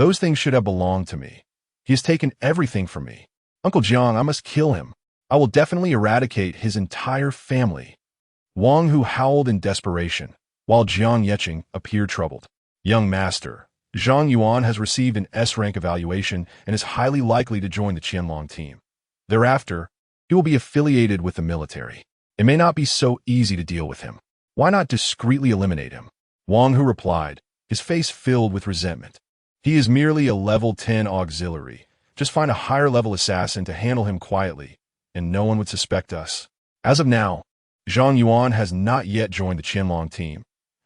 Those things should have belonged to me. He has taken everything from me. Uncle Jiang, I must kill him. I will definitely eradicate his entire family." Wang Hu howled in desperation, while Jiang Yeqing appeared troubled. "Young master, Zhang Yuan has received an S-rank evaluation and is highly likely to join the Qianlong team. Thereafter, he will be affiliated with the military. It may not be so easy to deal with him. Why not discreetly eliminate him?" Wang Hu replied, his face filled with resentment. "He is merely a level 10 auxiliary. Just find a higher-level assassin to handle him quietly, and no one would suspect us." As of now, Zhang Yuan has not yet joined the Qianlong team,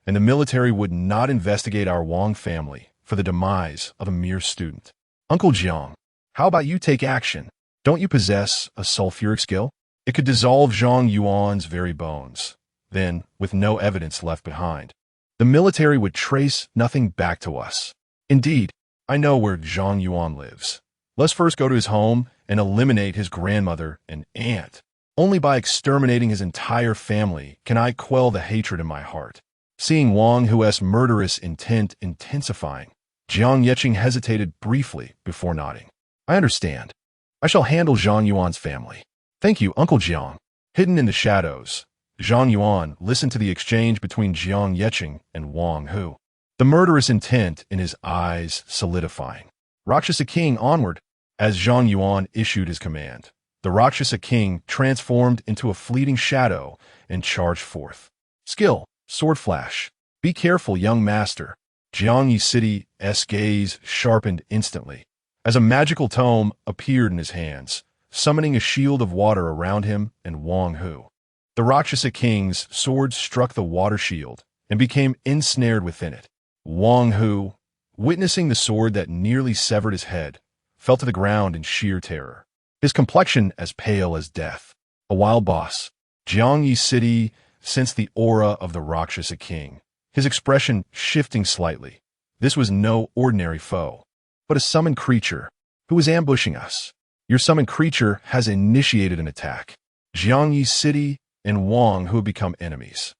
and the military would not investigate our Wang family for the demise of a mere student. "Uncle Jiang, how about you take action? Don't you possess a sulfuric skill? It could dissolve Zhang Yuan's very bones. Then, with no evidence left behind, the military would trace nothing back to us. Indeed, I know where Zhang Yuan lives. Let's first go to his home and eliminate his grandmother and aunt. Only by exterminating his entire family can I quell the hatred in my heart." Seeing Wang Hu's murderous intent intensifying, Jiang Yeqing hesitated briefly before nodding. "I understand. I shall handle Zhang Yuan's family." "Thank you, Uncle Jiang." Hidden in the shadows, Zhang Yuan listened to the exchange between Jiang Yeqing and Wang Hu, the murderous intent in his eyes solidifying. "Rakshasa King, onward!" As Zhang Yuan issued his command, the Rakshasa King transformed into a fleeting shadow and charged forth. Skill, sword flash. "Be careful, young master." Jiangyi City's gaze sharpened instantly, as a magical tome appeared in his hands, summoning a shield of water around him and Wang Hu. The Rakshasa King's sword struck the water shield and became ensnared within it. Wang Hu, witnessing the sword that nearly severed his head, fell to the ground in sheer terror, his complexion as pale as death. A wild boss, Jiangyi City sensed the aura of the Rakshasa King, his expression shifting slightly. This was no ordinary foe, but a summoned creature who was ambushing us. "Your summoned creature has initiated an attack." Jiangyi City and Wang Hu had become enemies.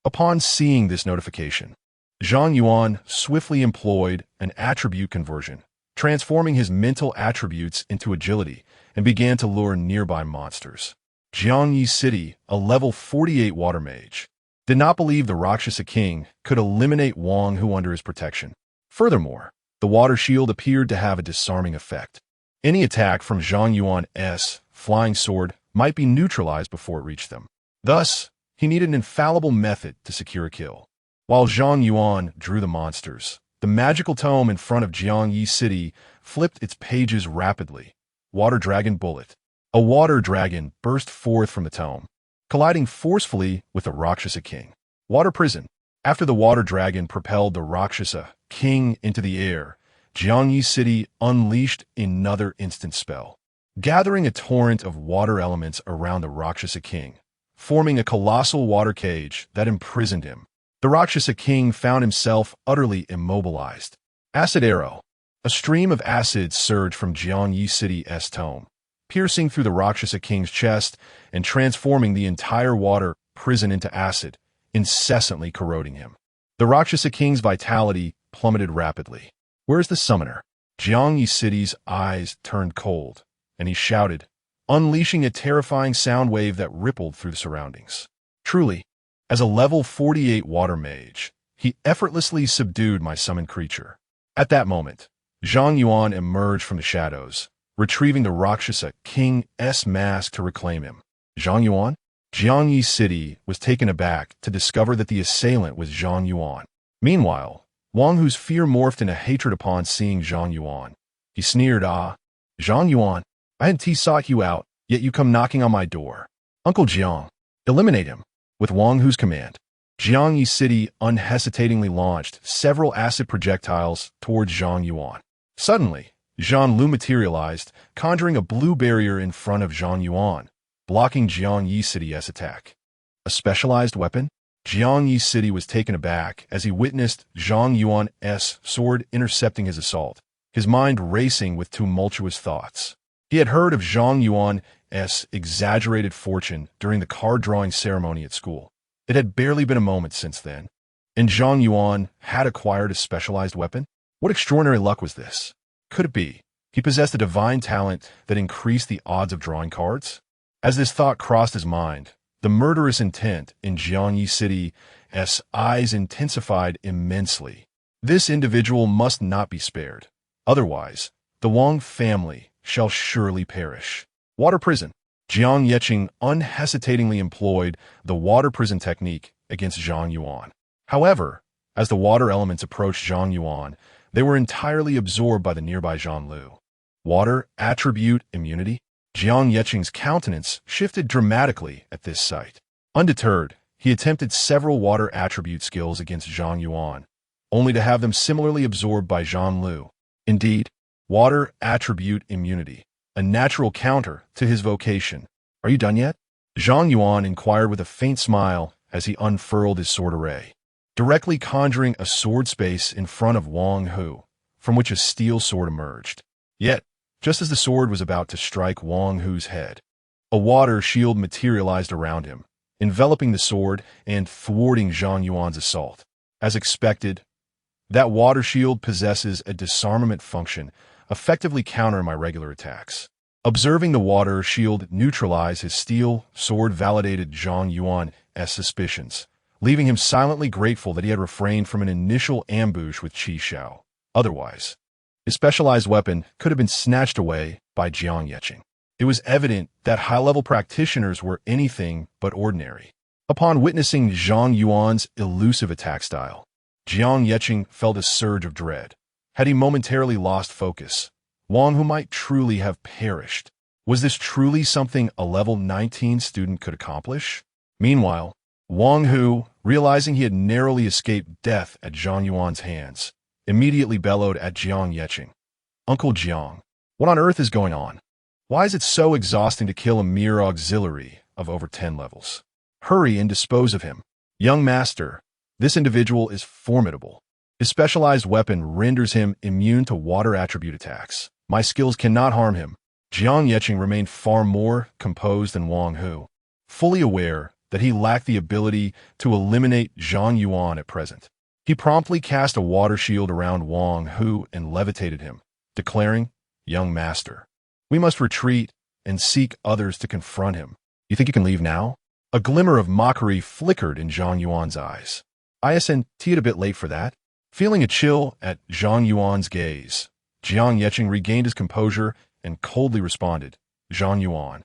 Upon seeing this notification, Zhang Yuan swiftly employed an attribute conversion, transforming his mental attributes into agility, and began to lure nearby monsters. Jiangyi City, a level 48 water mage, did not believe the Rakshasa King could eliminate Wang Hu under his protection. Furthermore, the water shield appeared to have a disarming effect. Any attack from Zhang Yuan's flying sword might be neutralized before it reached them. Thus, he needed an infallible method to secure a kill. While Zhang Yuan drew the monsters, the magical tome in front of Jiangyi City flipped its pages rapidly. Water Dragon Bullet. A water dragon burst forth from the tome, colliding forcefully with the Rakshasa King. Water Prison. After the water dragon propelled the Rakshasa King into the air, Jiangyi City unleashed another instant spell, gathering a torrent of water elements around the Rakshasa King, forming a colossal water cage that imprisoned him. The Rakshasa King found himself utterly immobilized. Acid Arrow. A stream of acid surged from Jiangyi City's tome, piercing through the Rakshasa King's chest and transforming the entire water prison into acid, incessantly corroding him. The Rakshasa King's vitality plummeted rapidly. "Where's the summoner?" Jiangyi City's eyes turned cold, and he shouted, unleashing a terrifying sound wave that rippled through the surroundings. Truly, as a level 48 water mage, he effortlessly subdued my summoned creature. At that moment, Zhang Yuan emerged from the shadows, retrieving the Rakshasa King's mask to reclaim him. Zhang Yuan? Jiangyi City was taken aback to discover that the assailant was Zhang Yuan. Meanwhile, Wang Hu's fear morphed into hatred upon seeing Zhang Yuan. He sneered, "Ah, Zhang Yuan, I hadn't sought you out, yet you come knocking on my door. Uncle Jiang, eliminate him." With Wang Hu's command, Jiangyi City unhesitatingly launched several acid projectiles towards Zhang Yuan. Suddenly, Zhang Lu materialized, conjuring a blue barrier in front of Zhang Yuan, blocking Jiangyi City's attack. A specialized weapon? Jiangyi City was taken aback as he witnessed Zhang Yuan's sword intercepting his assault, his mind racing with tumultuous thoughts. He had heard of Zhang Yuan's exaggerated fortune during the card-drawing ceremony at school. It had barely been a moment since then, and Zhang Yuan had acquired a specialized weapon? What extraordinary luck was this? Could it be he possessed a divine talent that increased the odds of drawing cards? As this thought crossed his mind, the murderous intent in Jiangyi City's eyes intensified immensely. This individual must not be spared. Otherwise, the Wang family shall surely perish. Water prison. Jiang Yeqing unhesitatingly employed the water prison technique against Zhang Yuan. However, as the water elements approached Zhang Yuan, they were entirely absorbed by the nearby Zhang Lu. Water attribute immunity? Jiang Yeqing's countenance shifted dramatically at this sight. Undeterred, he attempted several water attribute skills against Zhang Yuan, only to have them similarly absorbed by Zhang Lu. Indeed, water attribute immunity, a natural counter to his vocation. Are you done yet? Zhang Yuan inquired with a faint smile as he unfurled his sword array, directly conjuring a sword space in front of Wang Hu, from which a steel sword emerged. Yet, just as the sword was about to strike Wang Hu's head, a water shield materialized around him, enveloping the sword and thwarting Zhang Yuan's assault. As expected, that water shield possesses a disarmament function, effectively countering my regular attacks. Observing the water shield neutralize his steel sword validated Zhang Yuan's suspicions, leaving him silently grateful that he had refrained from an initial ambush with Qi Xiao. Otherwise, his specialized weapon could have been snatched away by Jiang Yeqing. It was evident that high-level practitioners were anything but ordinary. Upon witnessing Zhang Yuan's elusive attack style, Jiang Yeqing felt a surge of dread. Had he momentarily lost focus, Wang Hu might truly have perished. Was this truly something a level 19 student could accomplish? Meanwhile, Wang Hu, realizing he had narrowly escaped death at Zhang Yuan's hands, immediately bellowed at Jiang Yeqing. Uncle Jiang, what on earth is going on? Why is it so exhausting to kill a mere auxiliary of over 10 levels? Hurry and dispose of him. Young master, this individual is formidable. His specialized weapon renders him immune to water attribute attacks. My skills cannot harm him. Jiang Yeqing remained far more composed than Wang Hu, fully aware that he lacked the ability to eliminate Zhang Yuan at present. He promptly cast a water shield around Wang Hu and levitated him, declaring, "Young master, we must retreat and seek others to confront him. You think you can leave now?" A glimmer of mockery flickered in Zhang Yuan's eyes. "Isn't it a bit late for that?" Feeling a chill at Zhang Yuan's gaze, Jiang Yeqing regained his composure and coldly responded, "Zhang Yuan,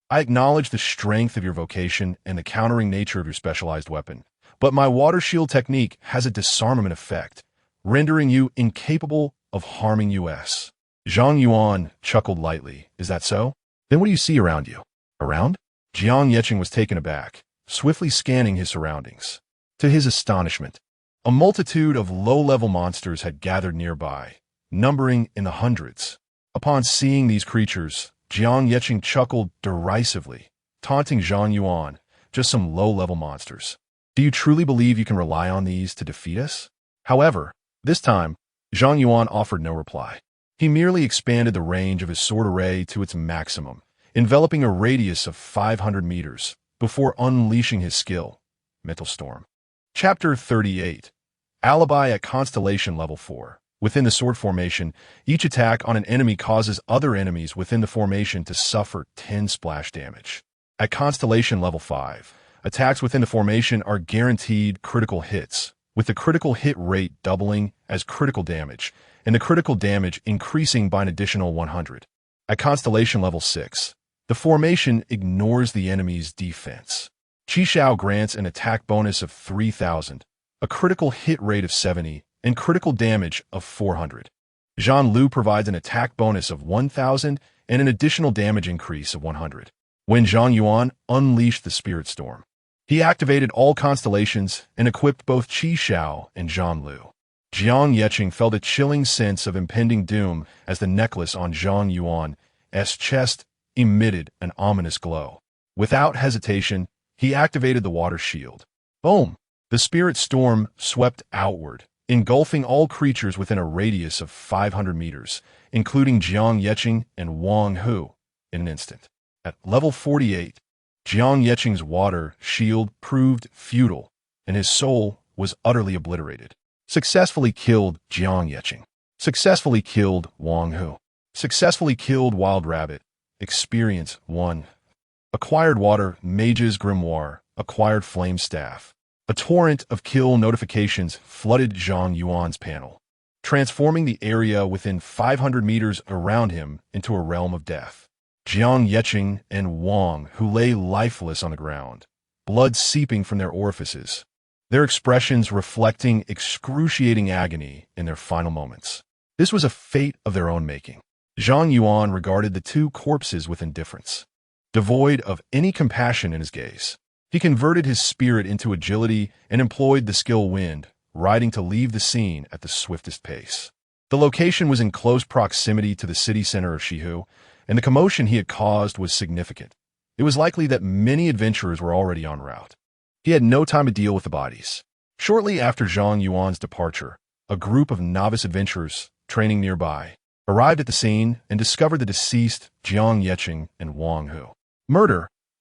I acknowledge the strength of your vocation and the countering nature of your specialized weapon, but my water shield technique has a disarmament effect, rendering you incapable of harming us." Zhang Yuan chuckled lightly. "Is that so? Then what do you see around you?" "Around?" Jiang Yeqing was taken aback, swiftly scanning his surroundings. To his astonishment, a multitude of low-level monsters had gathered nearby, numbering in the hundreds. Upon seeing these creatures, Jiang Yeqing chuckled derisively, taunting Zhang Yuan, "Just some low-level monsters. Do you truly believe you can rely on these to defeat us?" However, this time, Zhang Yuan offered no reply. He merely expanded the range of his sword array to its maximum, enveloping a radius of 500 meters, before unleashing his skill, Mental Storm. Chapter 38. Alibi at Constellation Level 4. Within the sword formation, each attack on an enemy causes other enemies within the formation to suffer 10 splash damage. At Constellation Level 5, attacks within the formation are guaranteed critical hits, with the critical hit rate doubling as critical damage, and the critical damage increasing by an additional 100. At Constellation Level 6, the formation ignores the enemy's defense. Qi Xiao grants an attack bonus of 3,000, a critical hit rate of 70, and critical damage of 400. Zhang Lu provides an attack bonus of 1,000 and an additional damage increase of 100. When Zhang Yuan unleashed the Spirit Storm, he activated all constellations and equipped both Qi Xiao and Zhang Lu. Jiang Yeqing felt a chilling sense of impending doom as the necklace on Zhang Yuan's chest emitted an ominous glow. Without hesitation, he activated the water shield. Boom! The Spirit Storm swept outward, engulfing all creatures within a radius of 500 meters, including Jiang Yeqing and Wang Hu, in an instant. At level 48, Jiang Yeqing's water shield proved futile, and his soul was utterly obliterated. Successfully killed Jiang Yeqing. Successfully killed Wang Hu. Successfully killed Wild Rabbit. Experience 1. Acquired Water Mage's Grimoire. Acquired Flame Staff. A torrent of kill notifications flooded Zhang Yuan's panel, transforming the area within 500 meters around him into a realm of death. Jiang Yeqing and Wang, who lay lifeless on the ground, blood seeping from their orifices, their expressions reflecting excruciating agony in their final moments. This was a fate of their own making. Zhang Yuan regarded the two corpses with indifference, devoid of any compassion in his gaze. He converted his spirit into agility and employed the skill wind, riding to leave the scene at the swiftest pace. The location was in close proximity to the city center of Shihu, and the commotion he had caused was significant. It was likely that many adventurers were already en route. He had no time to deal with the bodies. Shortly after Zhang Yuan's departure, a group of novice adventurers training nearby arrived at the scene and discovered the deceased Jiang Yeqing and Wang Hu.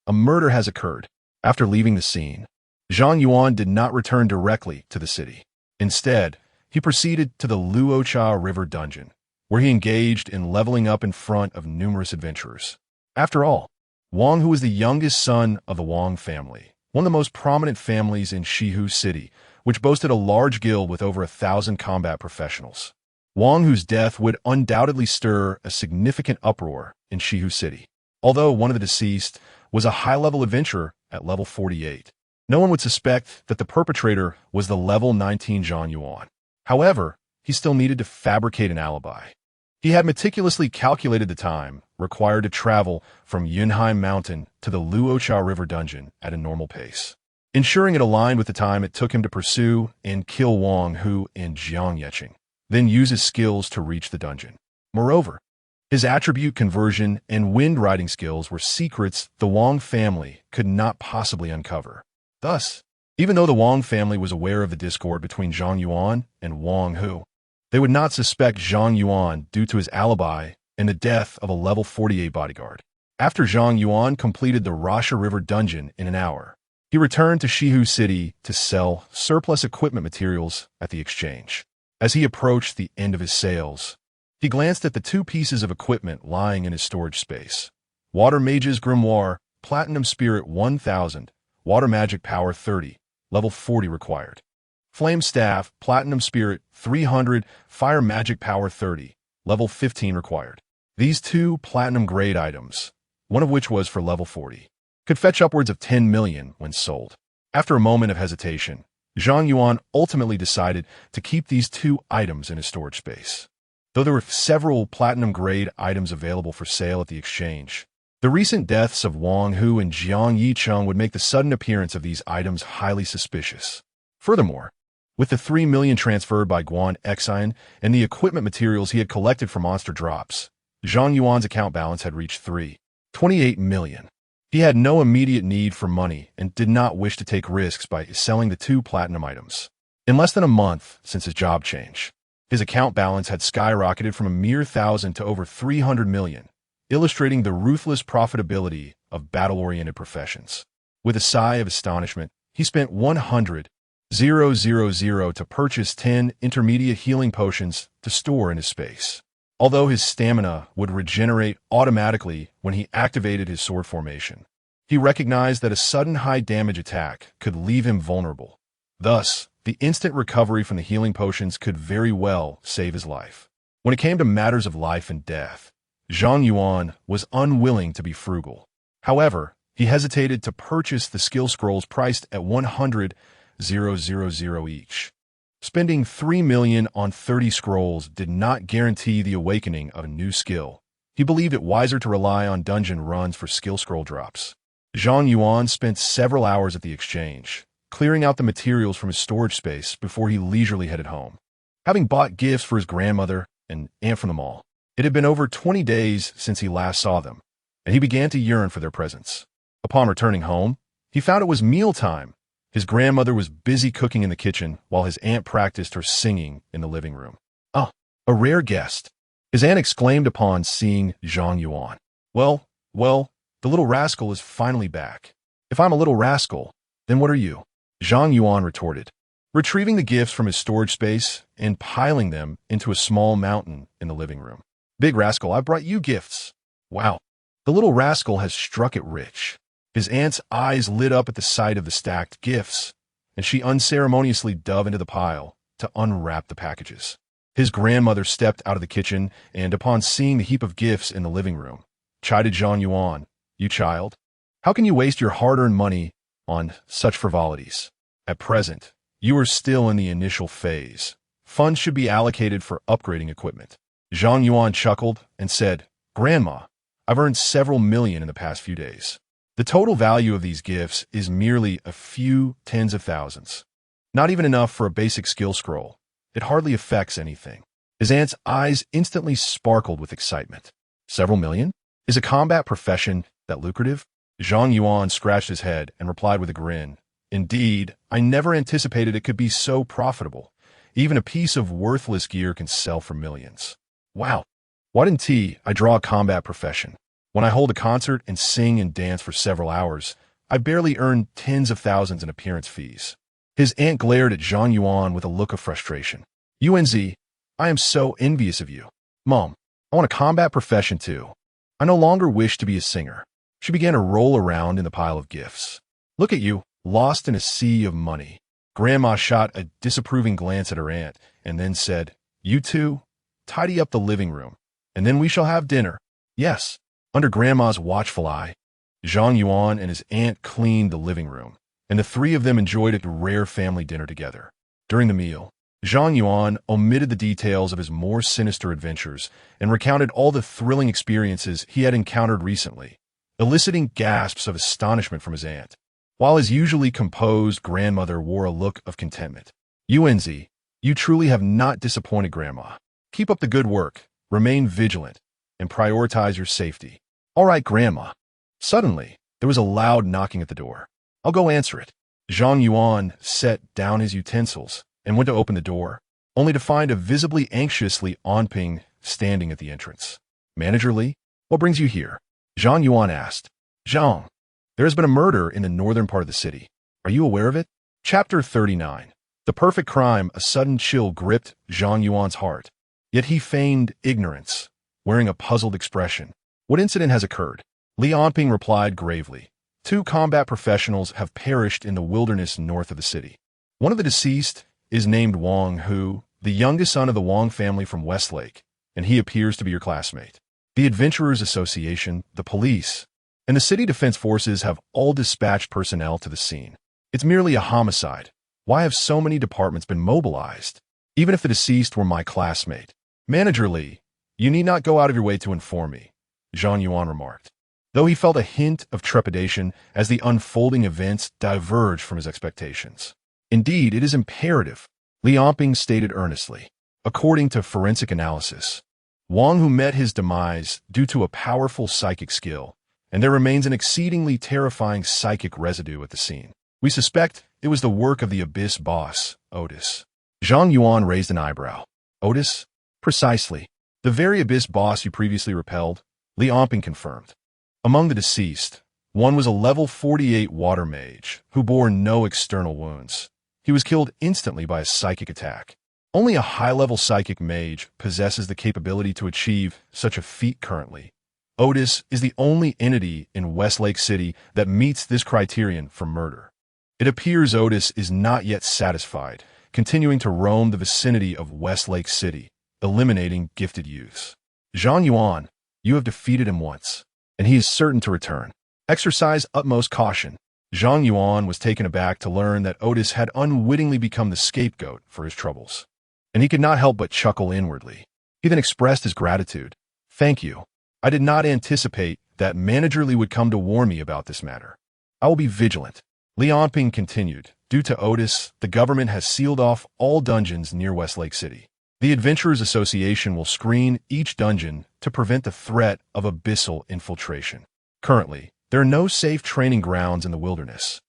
A murder has occurred. After leaving the scene, Zhang Yuan did not return directly to the city. Instead, he proceeded to the Luocha River dungeon, where he engaged in leveling up in front of numerous adventurers. After all, Wang Hu was the youngest son of the Wang family, one of the most prominent families in Shihu City, which boasted a large guild with over 1,000 combat professionals. Wang Hu's death would undoubtedly stir a significant uproar in Shihu City. Although one of the deceased was a high-level adventurer at level 48, no one would suspect that the perpetrator was the level 19 Zhang Yuan. However, he still needed to fabricate an alibi. He had meticulously calculated the time required to travel from Yunheim Mountain to the Luocha River dungeon at a normal pace, ensuring it aligned with the time it took him to pursue and kill Wang Hu and Jiang Yeqing, then use his skills to reach the dungeon. Moreover, his attribute conversion and wind riding skills were secrets the Wang family could not possibly uncover. Thus, even though the Wang family was aware of the discord between Zhang Yuan and Wang Hu, they would not suspect Zhang Yuan due to his alibi and the death of a level 48 bodyguard. After Zhang Yuan completed the Rasha River dungeon in an hour, he returned to Shihu City to sell surplus equipment materials at the exchange. As he approached the end of his sales, he glanced at the two pieces of equipment lying in his storage space. Water Mage's Grimoire, Platinum Spirit 1000, Water Magic Power 30, level 40 required. Flame Staff, Platinum Spirit 300, Fire Magic Power 30, level 15 required. These two platinum-grade items, one of which was for level 40, could fetch upwards of 10 million when sold. After a moment of hesitation, Zhang Yuan ultimately decided to keep these two items in his storage space. Though there were several platinum-grade items available for sale at the exchange, the recent deaths of Wang Hu and Jiang Yicheng would make the sudden appearance of these items highly suspicious. Furthermore, with the 3 million transferred by Guan Exine and the equipment materials he had collected from monster drops, Zhang Yuan's account balance had reached 3.28 million. He had no immediate need for money and did not wish to take risks by selling the two platinum items. In less than a month since his job change, his account balance had skyrocketed from a mere 1,000 to over 300 million, illustrating the ruthless profitability of battle-oriented professions. With a sigh of astonishment, he spent 100,000 to purchase 10 intermediate healing potions to store in his space. Although his stamina would regenerate automatically when he activated his sword formation, he recognized that a sudden high-damage attack could leave him vulnerable. Thus, the instant recovery from the healing potions could very well save his life. When it came to matters of life and death, Zhang Yuan was unwilling to be frugal. However, he hesitated to purchase the skill scrolls priced at 100,000 each. Spending 3 million on 30 scrolls did not guarantee the awakening of a new skill. He believed it wiser to rely on dungeon runs for skill scroll drops. Zhang Yuan spent several hours at the exchange, clearing out the materials from his storage space before he leisurely headed home. Having bought gifts for his grandmother and aunt from the mall, it had been over 20 days since he last saw them, and he began to yearn for their presence. Upon returning home, he found it was mealtime. His grandmother was busy cooking in the kitchen while his aunt practiced her singing in the living room. "Ah, a rare guest," his aunt exclaimed upon seeing Zhang Yuan. Well, the little rascal is finally back. "If I'm a little rascal, then what are you?" Zhang Yuan retorted, retrieving the gifts from his storage space and piling them into a small mountain in the living room. "Big rascal, I brought you gifts." "Wow." The little rascal has struck it rich. His aunt's eyes lit up at the sight of the stacked gifts, and she unceremoniously dove into the pile to unwrap the packages. His grandmother stepped out of the kitchen and, upon seeing the heap of gifts in the living room, chided Zhang Yuan, "You child, how can you waste your hard-earned money on such frivolities? At present, you are still in the initial phase. Funds should be allocated for upgrading equipment." Zhang Yuan chuckled and said, "Grandma, I've earned several million in the past few days. The total value of these gifts is merely a few tens of thousands. Not even enough for a basic skill scroll. It hardly affects anything." His aunt's eyes instantly sparkled with excitement. "Several million? Is a combat profession that lucrative?" Zhang Yuan scratched his head and replied with a grin, "Indeed, I never anticipated it could be so profitable. Even a piece of worthless gear can sell for millions." "Wow. Why didn't I draw a combat profession? When I hold a concert and sing and dance for several hours, I barely earn tens of thousands in appearance fees." His aunt glared at Zhang Yuan with a look of frustration. "UNZ, I am so envious of you. Mom, I want a combat profession too. I no longer wish to be a singer." She began to roll around in the pile of gifts. "Look at you, lost in a sea of money." Grandma shot a disapproving glance at her aunt and then said, "You two, tidy up the living room, and then we shall have dinner." "Yes." Under Grandma's watchful eye, Zhang Yuan and his aunt cleaned the living room, and the three of them enjoyed a rare family dinner together. During the meal, Zhang Yuan omitted the details of his more sinister adventures and recounted all the thrilling experiences he had encountered recently, eliciting gasps of astonishment from his aunt, while his usually composed grandmother wore a look of contentment. "UNZ, you truly have not disappointed Grandma. Keep up the good work, remain vigilant, and prioritize your safety." "All right, Grandma." Suddenly, there was a loud knocking at the door. "I'll go answer it." Zhang Yuan set down his utensils and went to open the door, only to find a visibly anxiously Onping standing at the entrance. "Manager Li, what brings you here?" Zhang Yuan asked. "Zhang, there has been a murder in the northern part of the city. Are you aware of it?" Chapter 39. The perfect crime. A sudden chill gripped Zhang Yuan's heart, yet he feigned ignorance, wearing a puzzled expression. "What incident has occurred?" Li Onping replied gravely. "Two combat professionals have perished in the wilderness north of the city. One of the deceased is named Wang Hu, the youngest son of the Wang family from Westlake, and he appears to be your classmate. The Adventurers Association, the police, and the city defense forces have all dispatched personnel to the scene. It's merely a homicide. Why have so many departments been mobilized? Even if the deceased were my classmate." "Manager Li, you need not go out of your way to inform me," Zhang Yuan remarked, though he felt a hint of trepidation as the unfolding events diverged from his expectations. "Indeed, it is imperative," Li Onping stated earnestly. "According to forensic analysis, Wang Hu met his demise due to a powerful psychic skill, and there remains an exceedingly terrifying psychic residue at the scene. We suspect it was the work of the Abyss boss, Otis." Zhang Yuan raised an eyebrow. "Otis?" "Precisely. The very Abyss boss you previously repelled," Li Onping confirmed. "Among the deceased, one was a level 48 water mage who bore no external wounds. He was killed instantly by a psychic attack. Only a high-level psychic mage possesses the capability to achieve such a feat currently. Otis is the only entity in Westlake City that meets this criterion for murder. It appears Otis is not yet satisfied, continuing to roam the vicinity of Westlake City, eliminating gifted youths. Zhang Yuan, you have defeated him once, and he is certain to return. Exercise utmost caution." Zhang Yuan was taken aback to learn that Otis had unwittingly become the scapegoat for his troubles, and he could not help but chuckle inwardly. He then expressed his gratitude. "Thank you. I did not anticipate that Manager Li would come to warn me about this matter. I will be vigilant." Li Onping continued. "Due to Otis, the government has sealed off all dungeons near Westlake City. The Adventurers Association will screen each dungeon to prevent the threat of abyssal infiltration. Currently, there are no safe training grounds in the wilderness.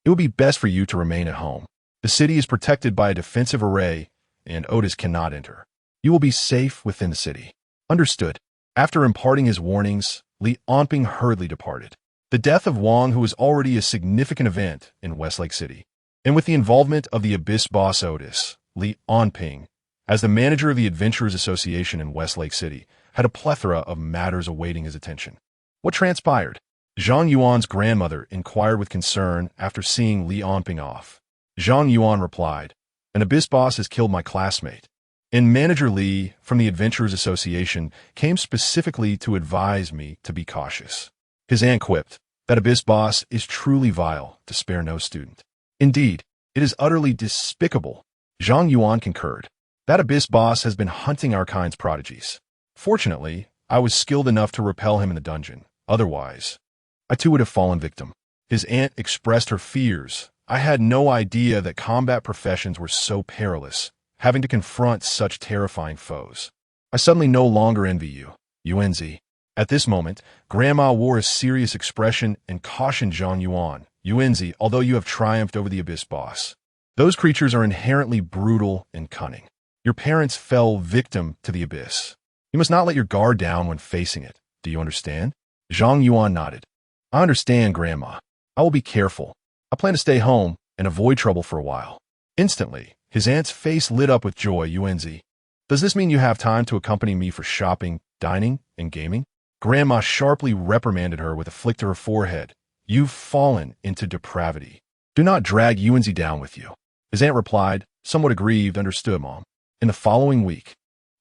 It would be best for you to remain at home. The city is protected by a defensive array, and Otis cannot enter. You will be safe within the city." "Understood." After imparting his warnings, Li Onping hurriedly departed. The death of Wang, who was already a significant event in Westlake City, and with the involvement of the Abyss boss Otis, Li Onping, as the manager of the Adventurers Association in Westlake City, had a plethora of matters awaiting his attention. What transpired? Zhang Yuan's grandmother inquired with concern after seeing Li Onping off. Zhang Yuan replied, "An Abyss boss has killed my classmate." And Manager Li from the Adventurers Association came specifically to advise me to be cautious. His aunt quipped, "That Abyss boss is truly vile, to spare no student. Indeed, it is utterly despicable." Zhang Yuan concurred. "That Abyss boss has been hunting our kind's prodigies. Fortunately, I was skilled enough to repel him in the dungeon. Otherwise, I too would have fallen victim." His aunt expressed her fears. "I had no idea that combat professions were so perilous, having to confront such terrifying foes. I suddenly no longer envy you, Yuanzi." At this moment, Grandma wore a serious expression and cautioned Zhang Yuan, "Yuanzi, although you have triumphed over the Abyss boss, those creatures are inherently brutal and cunning. Your parents fell victim to the Abyss. You must not let your guard down when facing it. Do you understand?" Zhang Yuan nodded. "I understand, Grandma. I will be careful. I plan to stay home and avoid trouble for a while." Instantly, his aunt's face lit up with joy. "Yuanzi, does this mean you have time to accompany me for shopping, dining, and gaming?" Grandma sharply reprimanded her with a flick to her forehead. "You've fallen into depravity. Do not drag Yuanzi down with you." His aunt replied, somewhat aggrieved, "Understood, Mom." In the following week,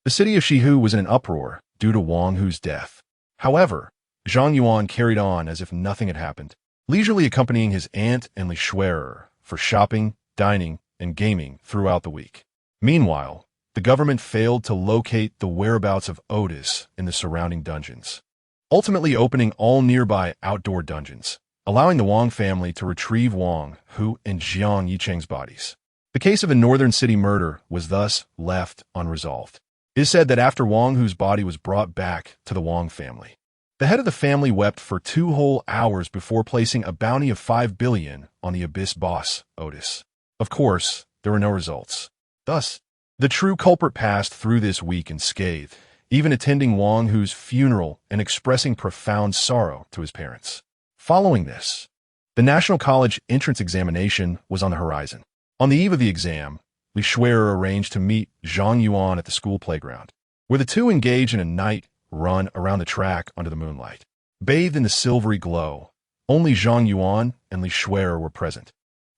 the city of Shihu was in an uproar due to Wang Hu's death. However, Zhang Yuan carried on as if nothing had happened, leisurely accompanying his aunt and Li Schwerer for shopping, dining, and gaming throughout the week. Meanwhile, the government failed to locate the whereabouts of Otis in the surrounding dungeons, ultimately opening all nearby outdoor dungeons, allowing the Wang family to retrieve Wang Hu and Jiang Yicheng's bodies. The case of a northern city murder was thus left unresolved. It is said that after Wang Hu's body was brought back to the Wang family, the head of the family wept for 2 whole hours before placing a bounty of 5 billion on the Abyss boss, Otis. Of course, there were no results. Thus, the true culprit passed through this week unscathed, even attending Wang Hu's funeral and expressing profound sorrow to his parents. Following this, the National College entrance examination was on the horizon. On the eve of the exam, Li Schwerer arranged to meet Zhang Yuan at the school playground, where the two engaged in a night run around the track under the moonlight. Bathed in the silvery glow, only Zhang Yuan and Li Schwerer were present,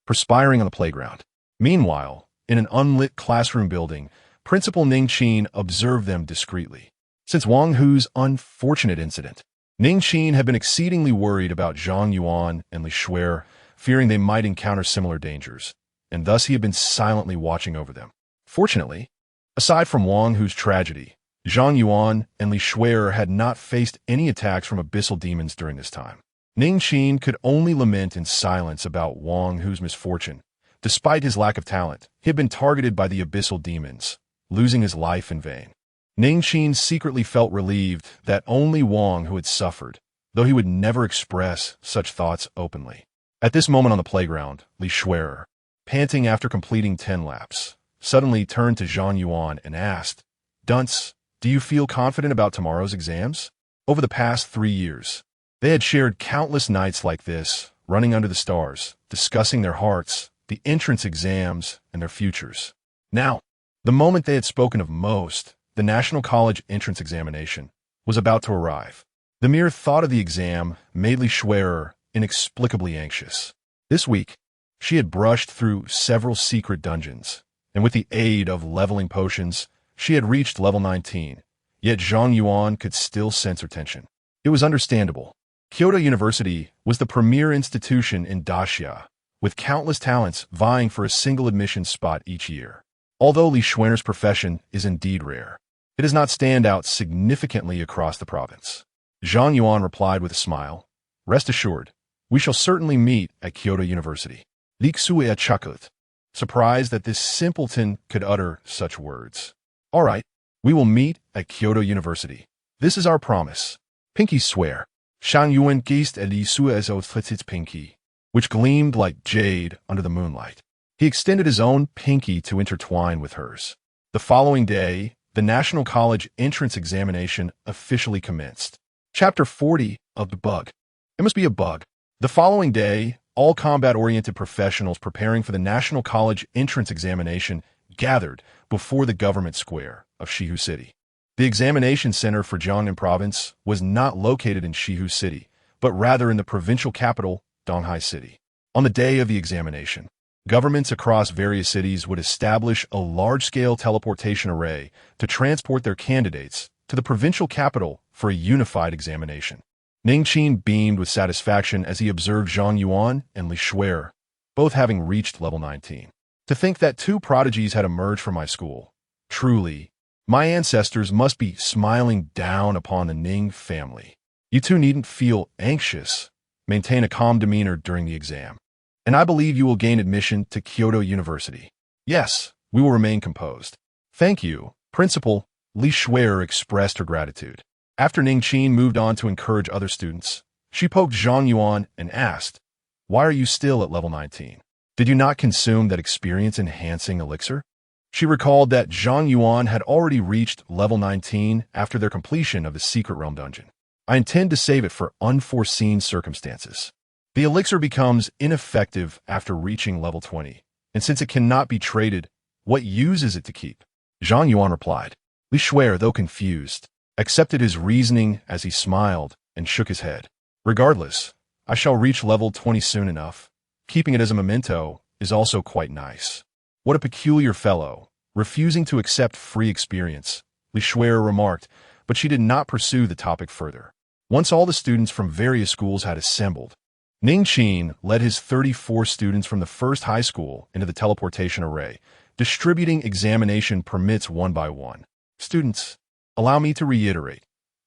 perspiring on the playground. Meanwhile, in an unlit classroom building, Principal Ning Qin observed them discreetly. Since Wang Hu's unfortunate incident, Ning Qin had been exceedingly worried about Zhang Yuan and Li Schwerer, fearing they might encounter similar dangers, and thus he had been silently watching over them. Fortunately, aside from Wang Hu's tragedy, Zhang Yuan and Li Schwerer had not faced any attacks from abyssal demons during this time. Ning Qin could only lament in silence about Wang Hu's misfortune. Despite his lack of talent, he had been targeted by the abyssal demons, losing his life in vain. Ning Qin secretly felt relieved that only Wang Hu had suffered, though he would never express such thoughts openly. At this moment on the playground, Li Schwerer, panting after completing 10 laps, suddenly turned to Zhang Yuan and asked, "Dunce, do you feel confident about tomorrow's exams?" Over the past 3 years, they had shared countless nights like this, running under the stars, discussing their hearts, the entrance exams, and their futures. Now, the moment they had spoken of most, the National College entrance examination, was about to arrive. The mere thought of the exam made Li Schwerer inexplicably anxious. This week, she had brushed through several secret dungeons, and with the aid of leveling potions, she had reached level 19, yet Zhang Yuan could still sense her tension. It was understandable. Kyoto University was the premier institution in Daxia, with countless talents vying for a single admission spot each year. Although Li Schwerer's profession is indeed rare, it does not stand out significantly across the province. Zhang Yuan replied with a smile, "Rest assured, we shall certainly meet at Kyoto University." Li Xue chuckled, surprised that this simpleton could utter such words. "All right, we will meet at Kyoto University. This is our promise." Pinky swear. Zhang Yuan gazed at Li Xue's outstretched pinky, which gleamed like jade under the moonlight. He extended his own pinky to intertwine with hers. The following day, the National College entrance examination officially commenced. Chapter 40 of The Bug. It must be a bug. The following day, all combat-oriented professionals preparing for the National College entrance examination gathered before the government square of Shihu City. The examination center for Jiangnan Province was not located in Shihu City, but rather in the provincial capital, Donghai City. On the day of the examination, governments across various cities would establish a large-scale teleportation array to transport their candidates to the provincial capital for a unified examination. Ning Qin beamed with satisfaction as he observed Zhang Yuan and Li Shuer, both having reached level 19. To think that two prodigies had emerged from my school. Truly, my ancestors must be smiling down upon the Ning family. You two needn't feel anxious. Maintain a calm demeanor during the exam. And I believe you will gain admission to Kyoto University. Yes, we will remain composed. Thank you, Principal. Li Shuer expressed her gratitude. After Ning Qin moved on to encourage other students, she poked Zhang Yuan and asked, "Why are you still at level 19? Did you not consume that experience-enhancing elixir?" She recalled that Zhang Yuan had already reached level 19 after their completion of the Secret Realm dungeon. "I intend to save it for unforeseen circumstances. The elixir becomes ineffective after reaching level 20, and since it cannot be traded, what use is it to keep?" Zhang Yuan replied. Li Shuer, though confused, accepted his reasoning as he smiled and shook his head. "Regardless, I shall reach level 20 soon enough. Keeping it as a memento is also quite nice." "What a peculiar fellow, refusing to accept free experience," Li Shuer remarked, but she did not pursue the topic further. Once all the students from various schools had assembled, Ning Qin led his 34 students from the first high school into the teleportation array, distributing examination permits one by one. "Students, allow me to reiterate,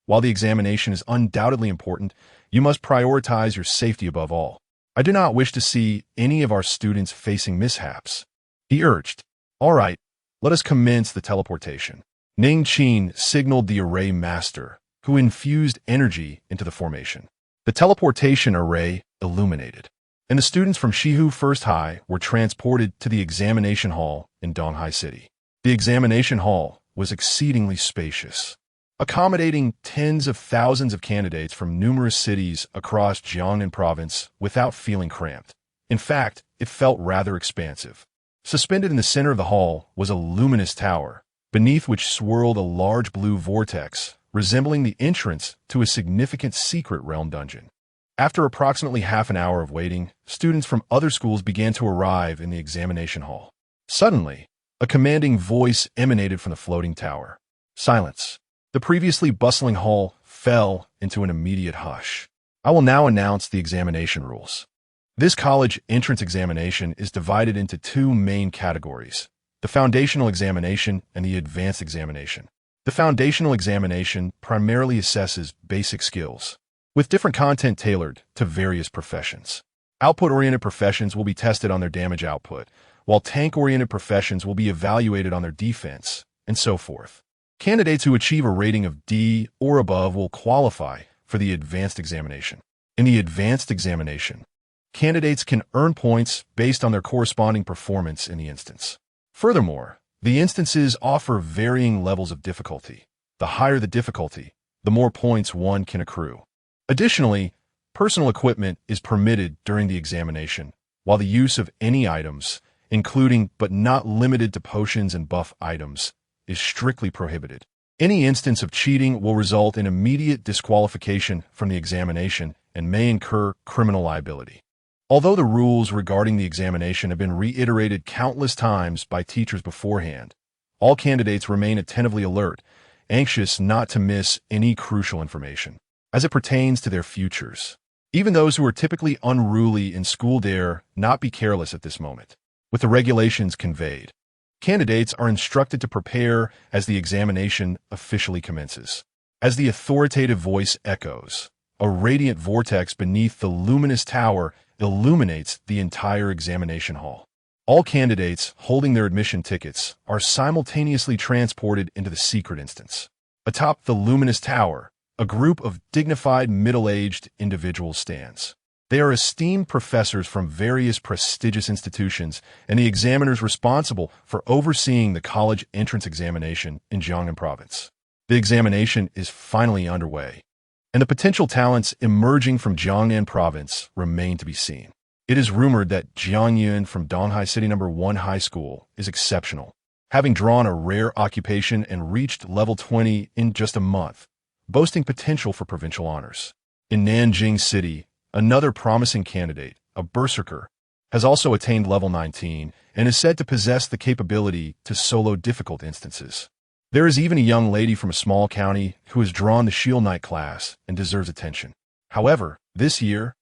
while the examination is undoubtedly important, you must prioritize your safety above all. I do not wish to see any of our students facing mishaps," he urged. "All right, let us commence the teleportation." Ning Qin signaled the array master, who infused energy into the formation. The teleportation array illuminated, and the students from Shihu First High were transported to the examination hall in Donghai City. The examination hall was exceedingly spacious, accommodating tens of thousands of candidates from numerous cities across Jiangnan Province without feeling cramped. In fact, it felt rather expansive. Suspended in the center of the hall was a luminous tower, beneath which swirled a large blue vortex, resembling the entrance to a significant secret realm dungeon. After approximately half an hour of waiting, students from other schools began to arrive in the examination hall. Suddenly, a commanding voice emanated from the floating tower. Silence. The previously bustling hall fell into an immediate hush. I will now announce the examination rules. This college entrance examination is divided into two main categories: the foundational examination and the advanced examination. The foundational examination primarily assesses basic skills, with different content tailored to various professions. Output-oriented professions will be tested on their damage output, while tank-oriented professions will be evaluated on their defense, and so forth. Candidates who achieve a rating of D or above will qualify for the advanced examination. In the advanced examination, candidates can earn points based on their corresponding performance in the instance. Furthermore, the instances offer varying levels of difficulty. The higher the difficulty, the more points one can accrue. Additionally, personal equipment is permitted during the examination, while the use of any items, including but not limited to potions and buff items, is strictly prohibited. Any instance of cheating will result in immediate disqualification from the examination and may incur criminal liability. Although the rules regarding the examination have been reiterated countless times by teachers beforehand, all candidates remain attentively alert, anxious not to miss any crucial information as it pertains to their futures. Even those who are typically unruly in school dare not be careless at this moment. With the regulations conveyed, candidates are instructed to prepare as the examination officially commences. As the authoritative voice echoes, a radiant vortex beneath the luminous tower illuminates the entire examination hall. All candidates holding their admission tickets are simultaneously transported into the secret instance. Atop the luminous tower, a group of dignified middle-aged individuals stands. They are esteemed professors from various prestigious institutions and the examiners responsible for overseeing the college entrance examination in Jiangnan Province. The examination is finally underway, and the potential talents emerging from Jiangnan Province remain to be seen. It is rumored that Zhang Yuan from Donghai City No. 1 High School is exceptional, having drawn a rare occupation and reached level 20 in just a month, boasting potential for provincial honors. In Nanjing City, another promising candidate, a berserker, has also attained level 19 and is said to possess the capability to solo difficult instances. There is even a young lady from a small county who has drawn the Shield Knight class and deserves attention. However, this year,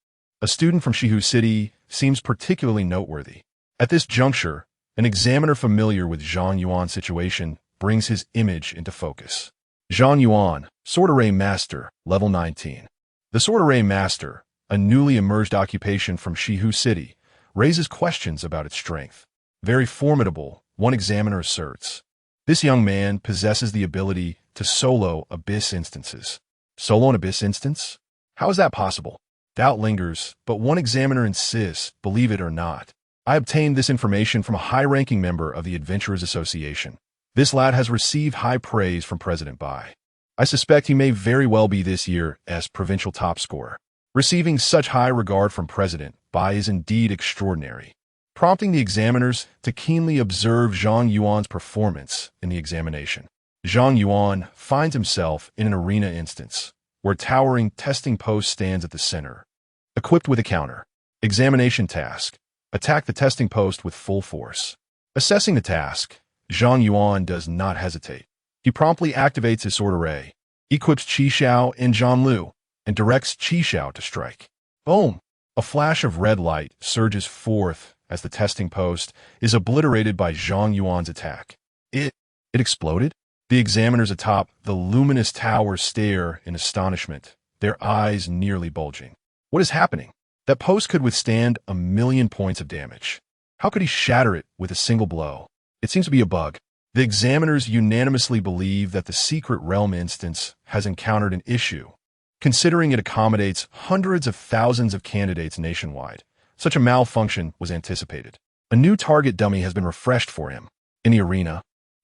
a student from Shihu City seems particularly noteworthy. At this juncture, an examiner familiar with Zhang Yuan's situation brings his image into focus. Zhang Yuan, Sword Array Master, level 19. The Sword Array Master, a newly emerged occupation from Shihu City, raises questions about its strength. Very formidable, one examiner asserts. This young man possesses the ability to solo Abyss instances. Solo an Abyss instance? How is that possible? Doubt lingers, but one examiner insists, believe it or not. I obtained this information from a high-ranking member of the Adventurers Association. This lad has received high praise from President Bai. I suspect he may very well be this year's provincial top scorer. Receiving such high regard from President Bai is indeed extraordinary, prompting the examiners to keenly observe Zhang Yuan's performance in the examination. Zhang Yuan finds himself in an arena instance, where towering testing post stands at the center. Equipped with a counter. Examination task. Attack the testing post with full force. Assessing the task, Zhang Yuan does not hesitate. He promptly activates his sword array, equips Qi Xiao and Zhang Lu, and directs Qi Xiao to strike. Boom! A flash of red light surges forth as the testing post is obliterated by Zhang Yuan's attack. It exploded? The examiners atop the luminous tower stare in astonishment, their eyes nearly bulging. What is happening? That post could withstand 1,000,000 points of damage. How could he shatter it with a single blow? It seems to be a bug. The examiners unanimously believe that the secret realm instance has encountered an issue. Considering it accommodates hundreds of thousands of candidates nationwide, such a malfunction was anticipated. A new target dummy has been refreshed for him. In the arena,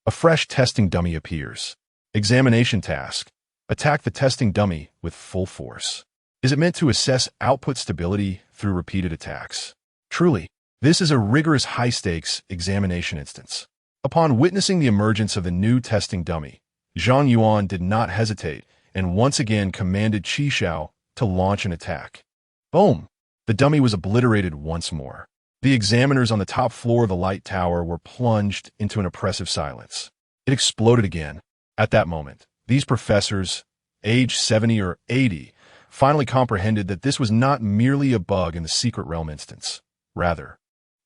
a fresh testing dummy appears. Examination task. Attack the testing dummy with full force. Is it meant to assess output stability through repeated attacks? Truly, this is a rigorous high-stakes examination instance. Upon witnessing the emergence of the new testing dummy, Zhang Yuan did not hesitate and once again commanded Qi Xiao to launch an attack. Boom! The dummy was obliterated once more. The examiners on the top floor of the light tower were plunged into an oppressive silence. It exploded again. At that moment, these professors, age 70 or 80, finally comprehended that this was not merely a bug in the secret realm instance. Rather,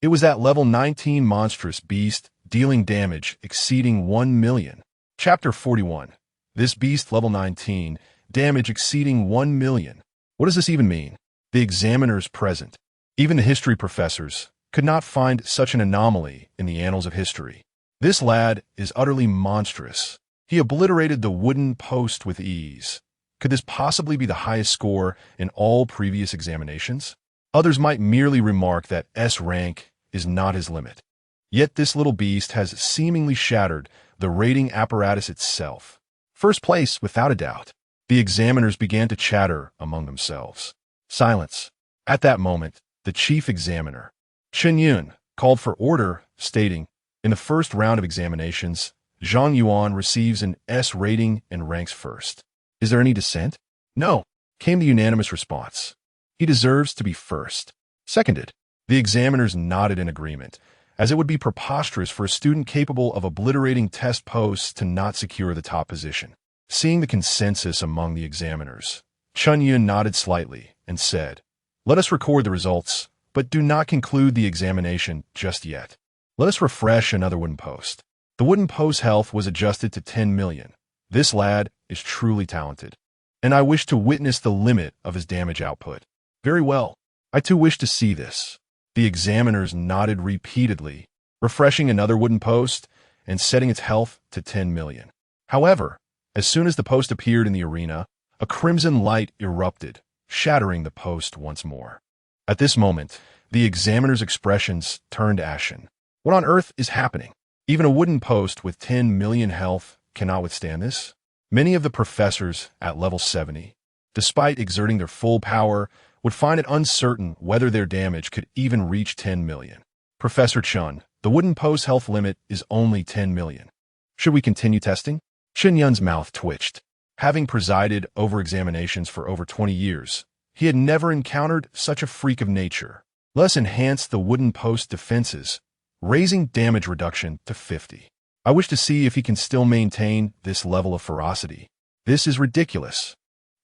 it was that level 19 monstrous beast dealing damage exceeding 1,000,000. Chapter 41. This beast level 19, damage exceeding 1,000,000. What does this even mean? The examiners present, even the history professors, could not find such an anomaly in the annals of history. This lad is utterly monstrous. He obliterated the wooden post with ease. Could this possibly be the highest score in all previous examinations? Others might merely remark that S rank is not his limit. Yet this little beast has seemingly shattered the rating apparatus itself. First place, without a doubt. The examiners began to chatter among themselves. Silence. At that moment, the chief examiner, Chen Yun, called for order, stating, in the first round of examinations, Zhang Yuan receives an S rating and ranks first. Is there any dissent? No, came the unanimous response. He deserves to be first. Seconded. The examiners nodded in agreement, as it would be preposterous for a student capable of obliterating test posts to not secure the top position. Seeing the consensus among the examiners, Chen Yun nodded slightly and said, let us record the results, but do not conclude the examination just yet. Let us refresh another wooden post. The wooden post's health was adjusted to 10,000,000. This lad is truly talented, and I wish to witness the limit of his damage output. Very well. I too wish to see this. The examiners nodded repeatedly, refreshing another wooden post and setting its health to 10,000,000. However, as soon as the post appeared in the arena, a crimson light erupted, shattering the post once more. At this moment, the examiner's expressions turned ashen. What on earth is happening? Even a wooden post with 10,000,000 health cannot withstand this? Many of the professors at level 70, despite exerting their full power, would find it uncertain whether their damage could even reach 10 million. Professor Chun, the wooden post health limit is only 10 million. Should we continue testing? Chen Yun's mouth twitched. Having presided over examinations for over 20 years, he had never encountered such a freak of nature. Let's enhance the wooden post defenses, raising damage reduction to 50. I wish to see if he can still maintain this level of ferocity. This is ridiculous.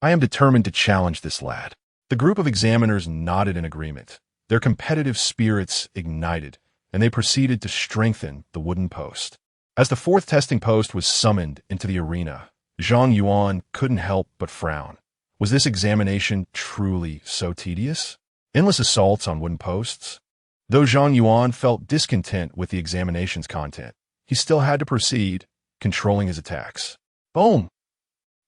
I am determined to challenge this lad. The group of examiners nodded in agreement. Their competitive spirits ignited, and they proceeded to strengthen the wooden post. As the fourth testing post was summoned into the arena, Zhang Yuan couldn't help but frown. Was this examination truly so tedious? Endless assaults on wooden posts? Though Zhang Yuan felt discontent with the examination's content, he still had to proceed, controlling his attacks. Boom!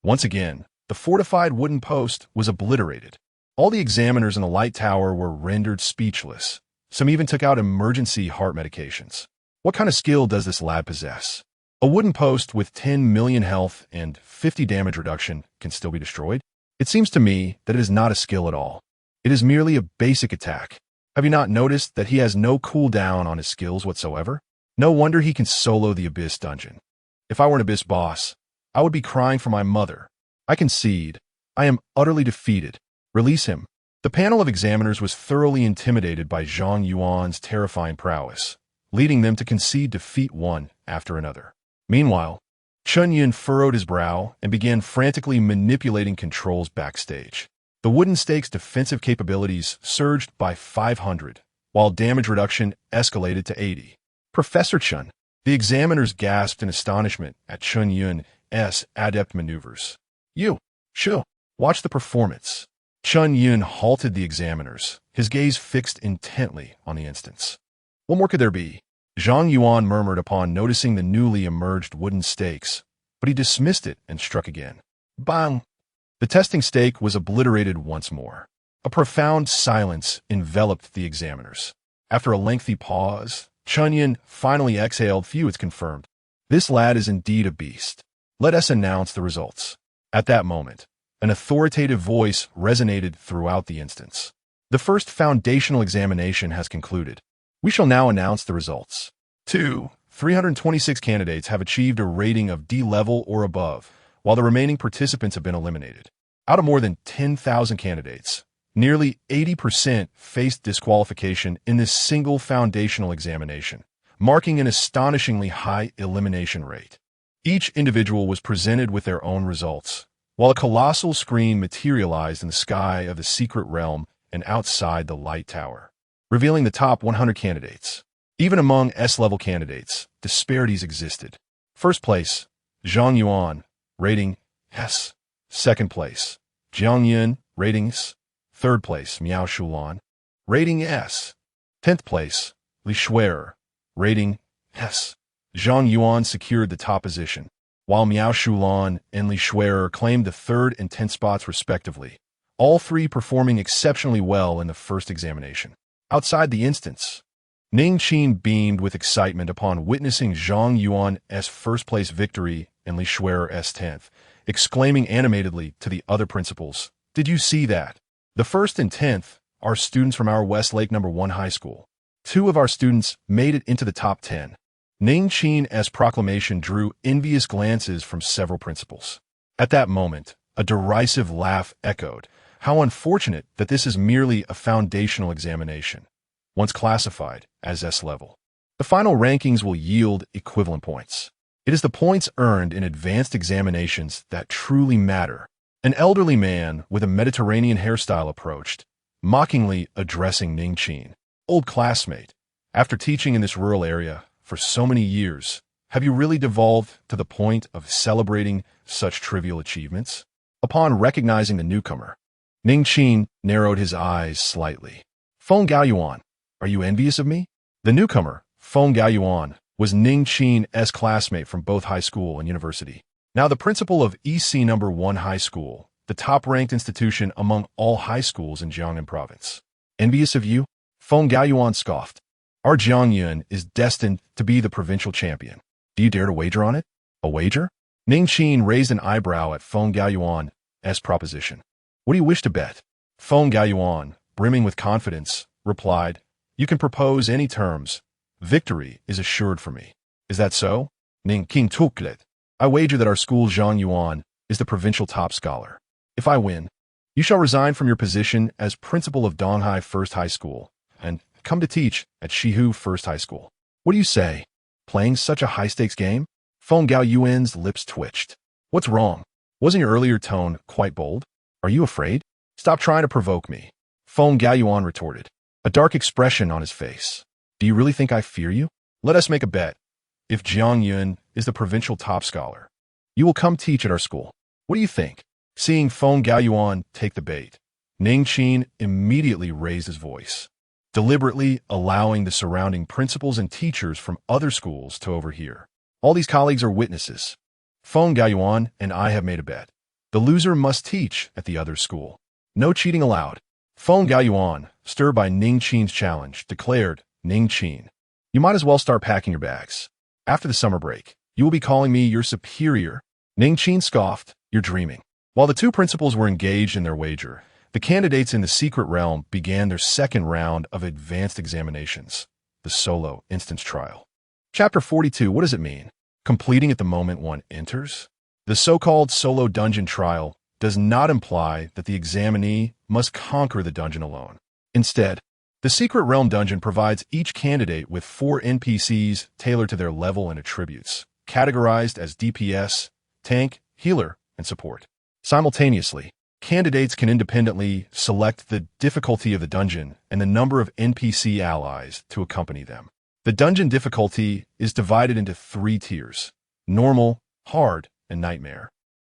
Once again, the fortified wooden post was obliterated. All the examiners in the light tower were rendered speechless. Some even took out emergency heart medications. What kind of skill does this lad possess? A wooden post with 10 million health and 50 damage reduction can still be destroyed? It seems to me that it is not a skill at all. It is merely a basic attack. Have you not noticed that he has no cooldown on his skills whatsoever? No wonder he can solo the Abyss dungeon. If I were an Abyss boss, I would be crying for my mother. I concede. I am utterly defeated. Release him. The panel of examiners was thoroughly intimidated by Zhang Yuan's terrifying prowess, leading them to concede defeat one after another. Meanwhile, Chen Yun furrowed his brow and began frantically manipulating controls backstage. The wooden stake's defensive capabilities surged by 500, while damage reduction escalated to 80. Professor Chen. The examiners gasped in astonishment at Chen Yun's adept maneuvers. You, Shu, watch the performance. Chen Yun halted the examiners, his gaze fixed intently on the instance. What more could there be? Zhang Yuan murmured upon noticing the newly emerged wooden stakes, but he dismissed it and struck again. Bang! The testing stake was obliterated once more. A profound silence enveloped the examiners. After a lengthy pause, Chen Yun finally exhaled. Phew, it's confirmed. This lad is indeed a beast. Let us announce the results. At that moment, an authoritative voice resonated throughout the instance. The first foundational examination has concluded. We shall now announce the results. 326 candidates have achieved a rating of D level or above, while the remaining participants have been eliminated. Out of more than 10,000 candidates, nearly 80% faced disqualification in this single foundational examination, marking an astonishingly high elimination rate. Each individual was presented with their own results, while a colossal screen materialized in the sky of the secret realm and outside the light tower, revealing the top 100 candidates. Even among S-level candidates, disparities existed. First place, Zhang Yuan, rating S. Second place, Jiang Yun, ratings. Third place, Miao Shulan, rating S. 10th place, Li Shuer, rating S. Zhang Yuan secured the top position, while Miao Shulan and Li Shuer claimed the 3rd and 10th spots respectively, all three performing exceptionally well in the first examination. Outside the instance, Ning Qin beamed with excitement upon witnessing Zhang Yuan's first-place victory and Li Shuer's 10th, exclaiming animatedly to the other principals, "Did you see that? The 1st and 10th are students from our Westlake No. 1 high school. 2 of our students made it into the top 10. Ning Qin's proclamation drew envious glances from several principals. At that moment, a derisive laugh echoed. How unfortunate that this is merely a foundational examination, once classified as S-level. The final rankings will yield equivalent points. It is the points earned in advanced examinations that truly matter. An elderly man with a Mediterranean hairstyle approached, mockingly addressing Ning Qin. Old classmate, after teaching in this rural area for so many years, have you really devolved to the point of celebrating such trivial achievements? Upon recognizing the newcomer, Ning Qin narrowed his eyes slightly. Feng Gaoyuan, are you envious of me? The newcomer, Feng Gaoyuan, was Ning Qin's classmate from both high school and university. Now the principal of EC No. 1 High School, the top-ranked institution among all high schools in Jiangnan Province. Envious of you? Feng Gaoyuan scoffed. Our Jiang Yun is destined to be the provincial champion. Do you dare to wager on it? A wager? Ning Qin raised an eyebrow at Feng Gaoyuan's proposition. What do you wish to bet? Feng Gaoyuan, brimming with confidence, replied, "You can propose any terms. Victory is assured for me." "Is that so?" Ning King Tuklet. "I wager that our school Zhang Yuan is the provincial top scholar. If I win, you shall resign from your position as principal of Donghai First High School and come to teach at Shihu First High School. What do you say? Playing such a high-stakes game?" Feng Gaoyuan's lips twitched. "What's wrong? Wasn't your earlier tone quite bold? Are you afraid? Stop trying to provoke me," Feng Gaoyuan retorted, a dark expression on his face. "Do you really think I fear you? Let us make a bet. If Zhang Yuan is the provincial top scholar, you will come teach at our school. What do you think?" Seeing Feng Gaoyuan take the bait, Ning Qin immediately raised his voice, deliberately allowing the surrounding principals and teachers from other schools to overhear. "All these colleagues are witnesses. Feng Gaoyuan and I have made a bet. The loser must teach at the other school. No cheating allowed." Feng Gaoyuan, stirred by Ning Qin's challenge, declared, "Ning Qin, you might as well start packing your bags. After the summer break, you will be calling me your superior." Ning Qin scoffed, "You're dreaming." While the two principals were engaged in their wager, the candidates in the secret realm began their second round of advanced examinations, the solo instance trial. Chapter 42, what does it mean? Completing at the moment one enters? The so-called solo dungeon trial does not imply that the examinee must conquer the dungeon alone. Instead, the secret realm dungeon provides each candidate with 4 NPCs tailored to their level and attributes, categorized as DPS, tank, healer, and support. Simultaneously, candidates can independently select the difficulty of the dungeon and the number of NPC allies to accompany them. The dungeon difficulty is divided into 3 tiers: normal, hard, and nightmare,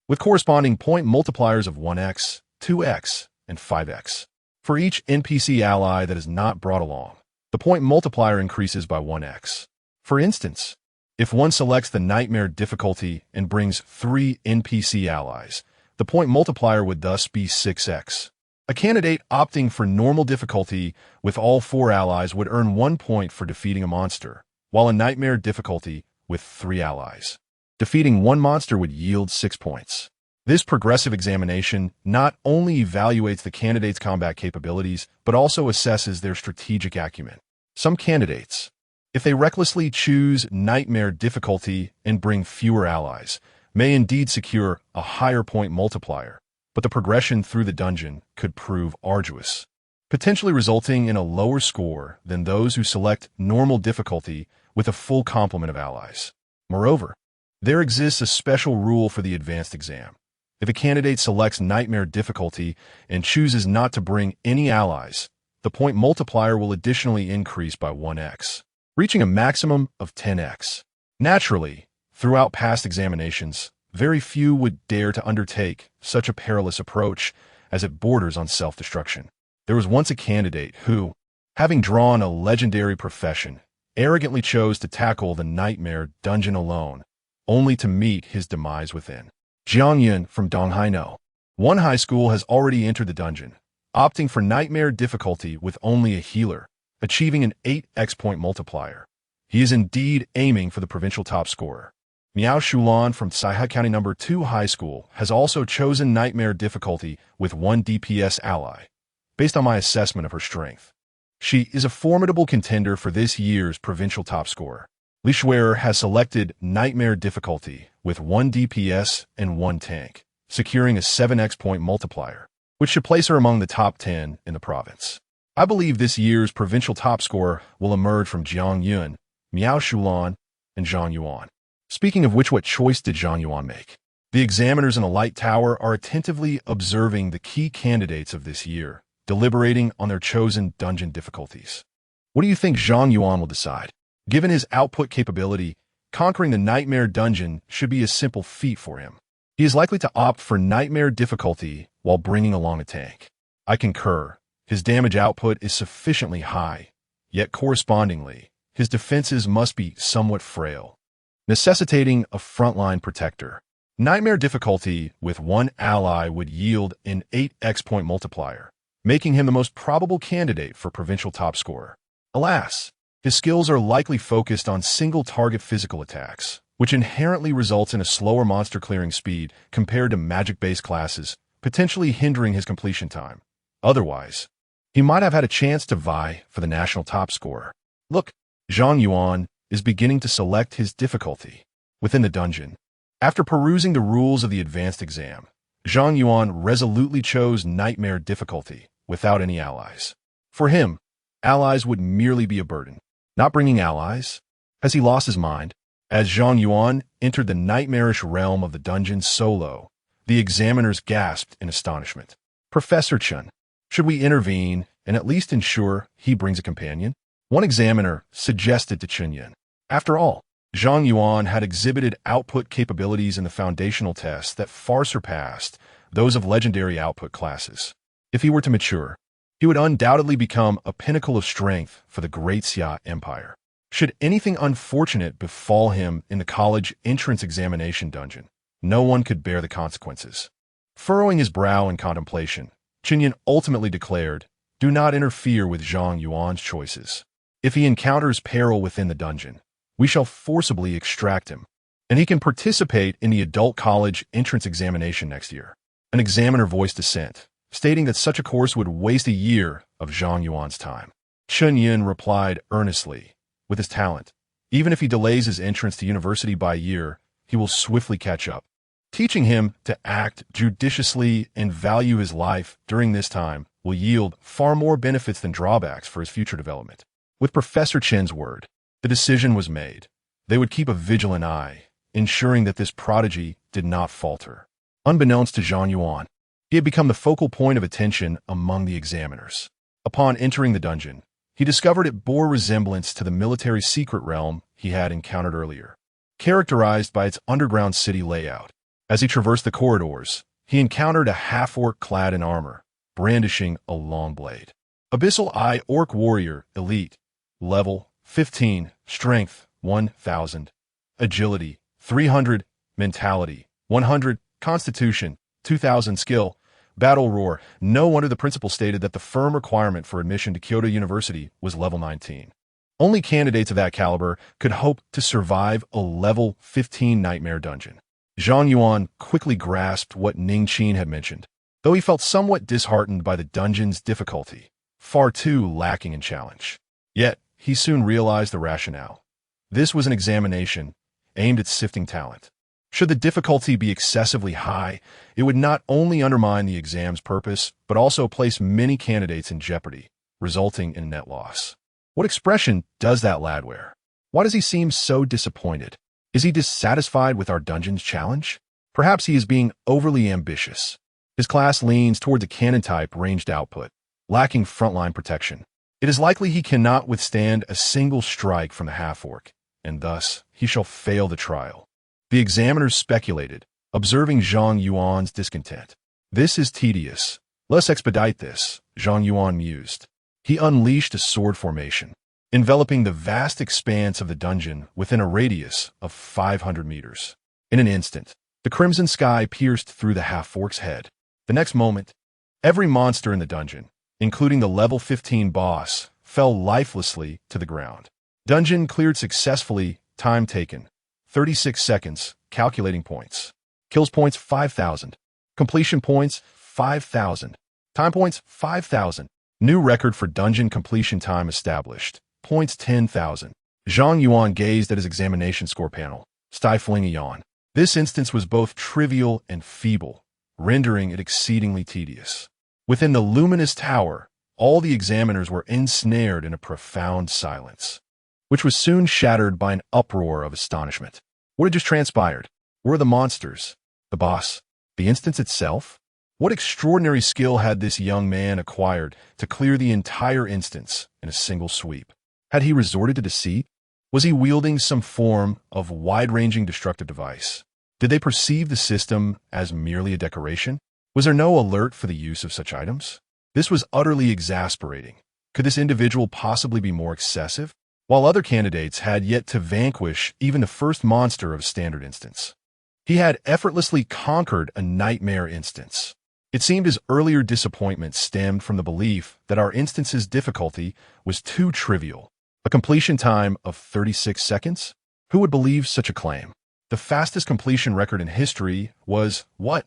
with corresponding point multipliers of 1x, 2x, and 5x. For each NPC ally that is not brought along, the point multiplier increases by 1x. For instance, if one selects the nightmare difficulty and brings 3 NPC allies, the point multiplier would thus be 6x. A candidate opting for normal difficulty with all 4 allies would earn 1 point for defeating a monster, while a nightmare difficulty with 3 allies, defeating 1 monster would yield 6 points. This progressive examination not only evaluates the candidate's combat capabilities, but also assesses their strategic acumen. Some candidates, if they recklessly choose nightmare difficulty and bring fewer allies, may indeed secure a higher point multiplier, but the progression through the dungeon could prove arduous, potentially resulting in a lower score than those who select normal difficulty with a full complement of allies. Moreover, there exists a special rule for the advanced exam. If a candidate selects nightmare difficulty and chooses not to bring any allies, the point multiplier will additionally increase by 1x, reaching a maximum of 10x. Naturally, throughout past examinations, very few would dare to undertake such a perilous approach, as it borders on self-destruction. There was once a candidate who, having drawn a legendary profession, arrogantly chose to tackle the nightmare dungeon alone, only to meet his demise within. Zhang Yuan from Donghai No. 1 High School has already entered the dungeon, opting for nightmare difficulty with only a healer, achieving an 8x point multiplier. He is indeed aiming for the provincial top scorer. Miao Shulan from Saihai County No. 2 High School has also chosen nightmare difficulty with 1 DPS ally, based on my assessment of her strength. She is a formidable contender for this year's provincial top scorer. Li Shuer has selected nightmare difficulty with 1 DPS and 1 tank, securing a 7x point multiplier, which should place her among the top 10 in the province. I believe this year's provincial top scorer will emerge from Zhang Yuan, Miao Shulan, and Zhang Yuan. Speaking of which, what choice did Zhang Yuan make? The examiners in a light tower are attentively observing the key candidates of this year, deliberating on their chosen dungeon difficulties. What do you think Zhang Yuan will decide? Given his output capability, conquering the nightmare dungeon should be a simple feat for him. He is likely to opt for nightmare difficulty while bringing along a tank. I concur. His damage output is sufficiently high, yet correspondingly, his defenses must be somewhat frail, necessitating a frontline protector. Nightmare difficulty with 1 ally would yield an 8x point multiplier, making him the most probable candidate for provincial top scorer. Alas, his skills are likely focused on single-target physical attacks, which inherently results in a slower monster clearing speed compared to magic-based classes, potentially hindering his completion time. Otherwise, he might have had a chance to vie for the national top scorer. Look, Zhang Yuan is beginning to select his difficulty within the dungeon. After perusing the rules of the advanced exam, Zhang Yuan resolutely chose nightmare difficulty without any allies. For him, allies would merely be a burden. Not bringing allies? Has he lost his mind? As Zhang Yuan entered the nightmarish realm of the dungeon solo, the examiners gasped in astonishment. Professor Chen, should we intervene and at least ensure he brings a companion? One examiner suggested to Chen Yin. After all, Zhang Yuan had exhibited output capabilities in the foundational tests that far surpassed those of legendary output classes. If he were to mature, he would undoubtedly become a pinnacle of strength for the Great Xia Empire. Should anything unfortunate befall him in the college entrance examination dungeon, no one could bear the consequences. Furrowing his brow in contemplation, Chen Yin ultimately declared, "Do not interfere with Zhang Yuan's choices. If he encounters peril within the dungeon, we shall forcibly extract him, and he can participate in the adult college entrance examination next year." An examiner voiced dissent, stating that such a course would waste a year of Zhang Yuan's time. Chen Yin replied earnestly, "With his talent, even if he delays his entrance to university by a year, he will swiftly catch up. Teaching him to act judiciously and value his life during this time will yield far more benefits than drawbacks for his future development." With Professor Chen's word, the decision was made. They would keep a vigilant eye, ensuring that this prodigy did not falter. Unbeknownst to Zhang Yuan, he had become the focal point of attention among the examiners. Upon entering the dungeon, he discovered it bore resemblance to the military secret realm he had encountered earlier, characterized by its underground city layout. As he traversed the corridors, he encountered a half-orc clad in armor, brandishing a long blade. Abyssal Eye Orc Warrior Elite, Level 15, Strength 1000, Agility 300, Mentality 100, Constitution 2000, Skill, Battle Roar. No wonder the principal stated that the firm requirement for admission to Kyoto University was level 19. Only candidates of that caliber could hope to survive a level 15 nightmare dungeon. Zhang Yuan quickly grasped what Ning Qin had mentioned, though he felt somewhat disheartened by the dungeon's difficulty, far too lacking in challenge. Yet, he soon realized the rationale. This was an examination aimed at sifting talent. Should the difficulty be excessively high, it would not only undermine the exam's purpose, but also place many candidates in jeopardy, resulting in net loss. What expression does that lad wear? Why does he seem so disappointed? Is he dissatisfied with our dungeon's challenge? Perhaps he is being overly ambitious. His class leans toward the cannon-type ranged output, lacking frontline protection. It is likely he cannot withstand a single strike from the half-orc, and thus he shall fail the trial. The examiners speculated, observing Zhang Yuan's discontent. This is tedious. Let's expedite this, Zhang Yuan mused. He unleashed a sword formation, enveloping the vast expanse of the dungeon within a radius of 500 meters. In an instant, the crimson sky pierced through the half-orc's head. The next moment, every monster in the dungeon, including the level 15 boss, fell lifelessly to the ground. Dungeon cleared successfully, time taken 36 seconds, calculating points. Kills points 5,000. Completion points 5,000. Time points 5,000. New record for dungeon completion time established. Points 10,000. Zhang Yuan gazed at his examination score panel, stifling a yawn. This instance was both trivial and feeble, rendering it exceedingly tedious. Within the luminous tower, all the examiners were ensnared in a profound silence, which was soon shattered by an uproar of astonishment. What had just transpired? Were the monsters, the boss, the instance itself? What extraordinary skill had this young man acquired to clear the entire instance in a single sweep? Had he resorted to deceit? Was he wielding some form of wide-ranging destructive device? Did they perceive the system as merely a decoration? Was there no alert for the use of such items? This was utterly exasperating. Could this individual possibly be more excessive? While other candidates had yet to vanquish even the first monster of a standard instance, he had effortlessly conquered a nightmare instance. It seemed his earlier disappointment stemmed from the belief that our instance's difficulty was too trivial. A completion time of 36 seconds? Who would believe such a claim? The fastest completion record in history was, what,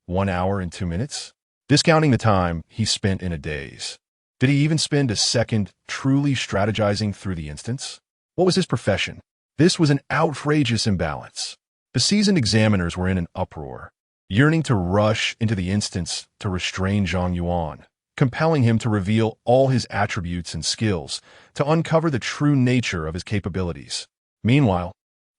1 hour and 2 minutes? discounting the time he spent in a daze. Did he even spend a second truly strategizing through the instance? What was his profession? This was an outrageous imbalance. The seasoned examiners were in an uproar, yearning to rush into the instance to restrain Zhang Yuan, compelling him to reveal all his attributes and skills, to uncover the true nature of his capabilities. Meanwhile,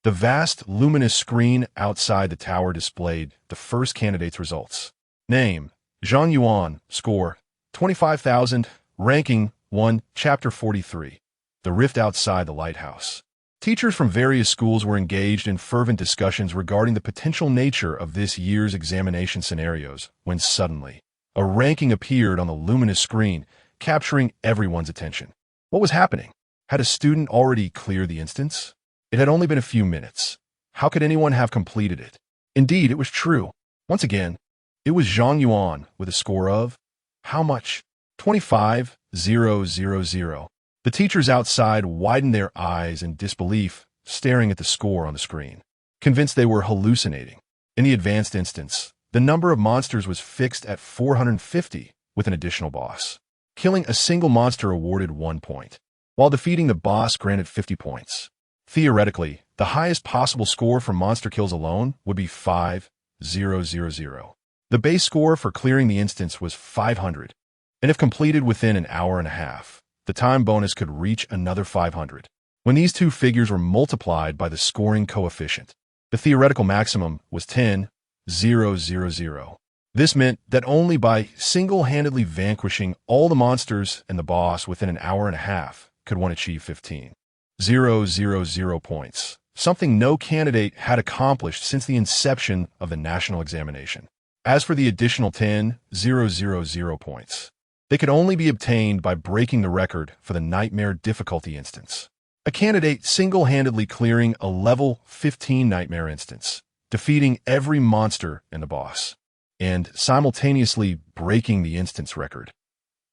the vast, luminous screen outside the tower displayed the first candidate's results. Name: Zhang Yuan. Score: 25,000. Ranking: 1. Chapter 43. The Rift Outside the Lighthouse. Teachers from various schools were engaged in fervent discussions regarding the potential nature of this year's examination scenarios when suddenly, a ranking appeared on the luminous screen, capturing everyone's attention. What was happening? Had a student already cleared the instance? It had only been a few minutes. How could anyone have completed it? Indeed, it was true. Once again, it was Zhang Yuan with a score of how much? 25,000. The teachers outside widened their eyes in disbelief, staring at the score on the screen, convinced they were hallucinating. In the advanced instance, the number of monsters was fixed at 450 with an additional boss. Killing a single monster awarded 1 point, while defeating the boss granted 50 points. Theoretically, the highest possible score for monster kills alone would be 5,000. The base score for clearing the instance was 500, and if completed within an hour and a half, the time bonus could reach another 500. When these two figures were multiplied by the scoring coefficient, the theoretical maximum was 10,000. This meant that only by single-handedly vanquishing all the monsters and the boss within an hour and a half could one achieve 15,000 points, something no candidate had accomplished since the inception of the national examination. As for the additional 10,000 points, they could only be obtained by breaking the record for the Nightmare difficulty instance. A candidate single-handedly clearing a level 15 Nightmare instance, defeating every monster and the boss, and simultaneously breaking the instance record.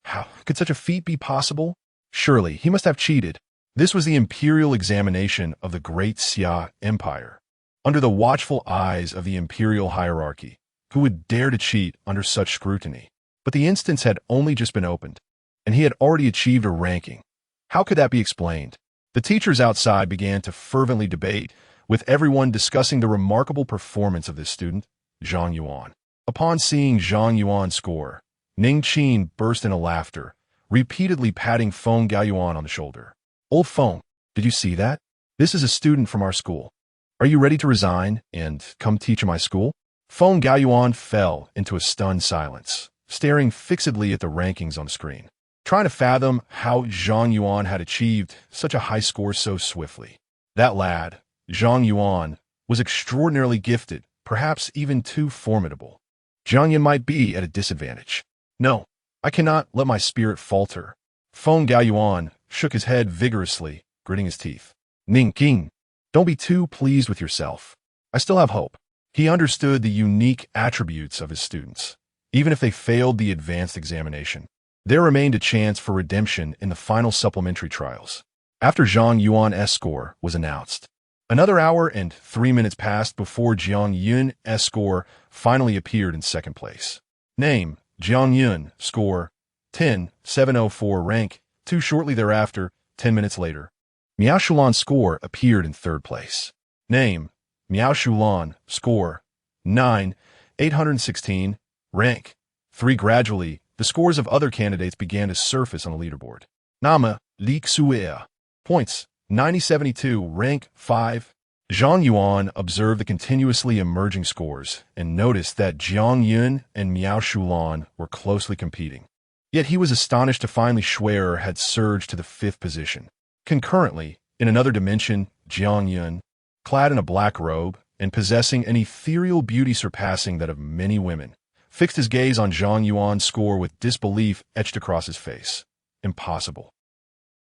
How could such a feat be possible? Surely he must have cheated. This was the imperial examination of the Great Xia Empire. Under the watchful eyes of the imperial hierarchy, who would dare to cheat under such scrutiny? But the instance had only just been opened, and he had already achieved a ranking. How could that be explained? The teachers outside began to fervently debate, with everyone discussing the remarkable performance of this student, Zhang Yuan. Upon seeing Zhang Yuan's score, Ning Qin burst into laughter, repeatedly patting Feng Gaoyuan on the shoulder. "Old Feng, did you see that? This is a student from our school. Are you ready to resign and come teach in my school?" Feng Gaoyuan fell into a stunned silence, staring fixedly at the rankings on the screen, trying to fathom how Zhang Yuan had achieved such a high score so swiftly. That lad, Zhang Yuan, was extraordinarily gifted, perhaps even too formidable. Zhang Yuan might be at a disadvantage. No, I cannot let my spirit falter. Feng Gaoyuan shook his head vigorously, gritting his teeth. "Ning Qing, don't be too pleased with yourself. I still have hope." He understood the unique attributes of his students. Even if they failed the advanced examination, there remained a chance for redemption in the final supplementary trials. After Zhang Yuan's score was announced, another hour and 3 minutes passed before Zhang Yun's score finally appeared in second place. Name: Zhang Yun. Score: 10,704. Rank: 2. Shortly thereafter, 10 minutes later, Miao Shulan's score appeared in third place. Name: Miao Shulan. Score: 9,816. Rank: 3. Gradually, the scores of other candidates began to surface on the leaderboard. Name: Li Xuea. Points: 9072. Rank: 5. Zhang Yuan observed the continuously emerging scores and noticed that Jiang Yun and Miao Shulan were closely competing. Yet he was astonished to find Li Xuer had surged to the 5th position. Concurrently, in another dimension, Jiang Yun, clad in a black robe and possessing an ethereal beauty surpassing that of many women, fixed his gaze on Zhang Yuan's score with disbelief etched across his face. Impossible.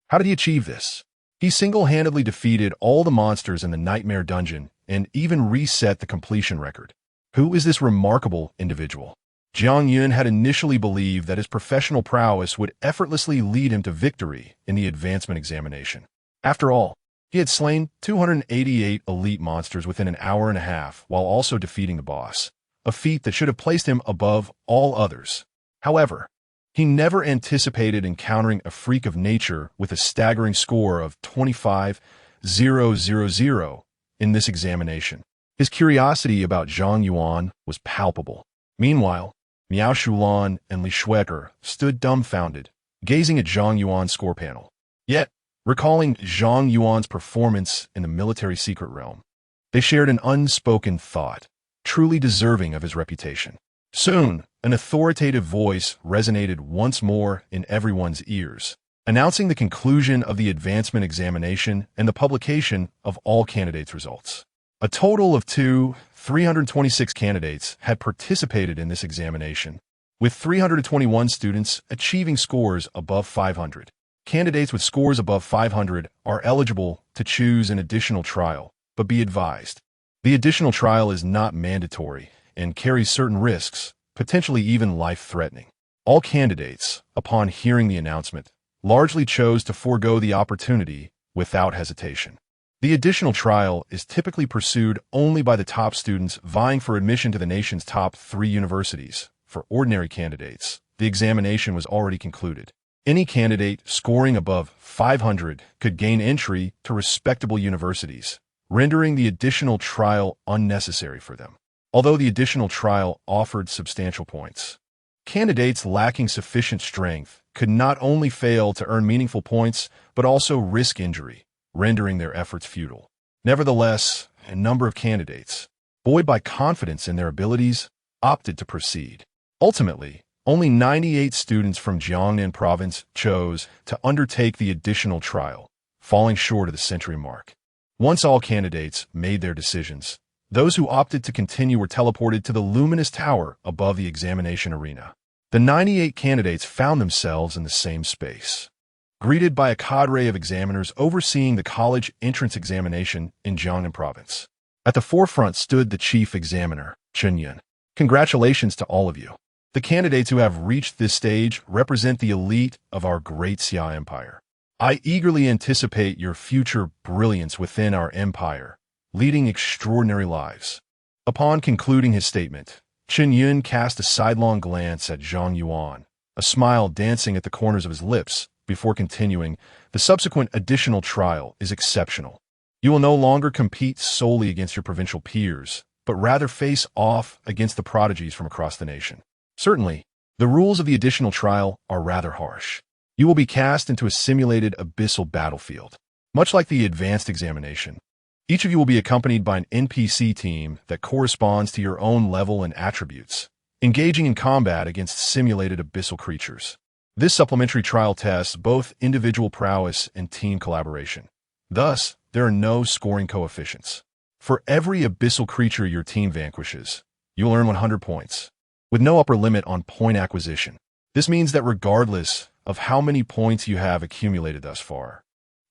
How did he achieve this? He single-handedly defeated all the monsters in the Nightmare Dungeon and even reset the completion record. Who is this remarkable individual? Jiang Yun had initially believed that his professional prowess would effortlessly lead him to victory in the advancement examination. After all, he had slain 288 elite monsters within an hour and a half while also defeating the boss, a feat that should have placed him above all others. However, he never anticipated encountering a freak of nature with a staggering score of 25,000 in this examination. His curiosity about Zhang Yuan was palpable. Meanwhile, Miao Shulan and Li Shueker stood dumbfounded, gazing at Zhang Yuan's score panel. Yet, recalling Zhang Yuan's performance in the military secret realm, they shared an unspoken thought, truly deserving of his reputation. Soon, an authoritative voice resonated once more in everyone's ears, announcing the conclusion of the advancement examination and the publication of all candidates' results. A total of 326 candidates had participated in this examination, with 321 students achieving scores above 500. Candidates with scores above 500 are eligible to choose an additional trial, but be advised, the additional trial is not mandatory and carries certain risks, potentially even life-threatening. All candidates, upon hearing the announcement, largely chose to forego the opportunity without hesitation. The additional trial is typically pursued only by the top students vying for admission to the nation's top 3 universities. For ordinary candidates, the examination was already concluded. Any candidate scoring above 500 could gain entry to respectable universities, rendering the additional trial unnecessary for them. Although the additional trial offered substantial points, candidates lacking sufficient strength could not only fail to earn meaningful points, but also risk injury, rendering their efforts futile. Nevertheless, a number of candidates, buoyed by confidence in their abilities, opted to proceed. Ultimately, only 98 students from Jiangnan province chose to undertake the additional trial, falling short of the century mark. Once all candidates made their decisions, those who opted to continue were teleported to the luminous tower above the examination arena. The 98 candidates found themselves in the same space, greeted by a cadre of examiners overseeing the college entrance examination in Jiangnan province. At the forefront stood the chief examiner, Zhang Yuan. Congratulations to all of you. The candidates who have reached this stage represent the elite of our great Xia Empire. I eagerly anticipate your future brilliance within our empire, leading extraordinary lives. Upon concluding his statement, Zhang Yuan cast a sidelong glance at Zhang Yuan, a smile dancing at the corners of his lips, before continuing, the subsequent additional trial is exceptional. You will no longer compete solely against your provincial peers, but rather face off against the prodigies from across the nation. Certainly, the rules of the additional trial are rather harsh. You will be cast into a simulated abyssal battlefield. Much like the advanced examination, each of you will be accompanied by an NPC team that corresponds to your own level and attributes, engaging in combat against simulated abyssal creatures. This supplementary trial tests both individual prowess and team collaboration. Thus, there are no scoring coefficients. For every abyssal creature your team vanquishes, you'll earn 100 points, with no upper limit on point acquisition. This means that regardless of how many points you have accumulated thus far,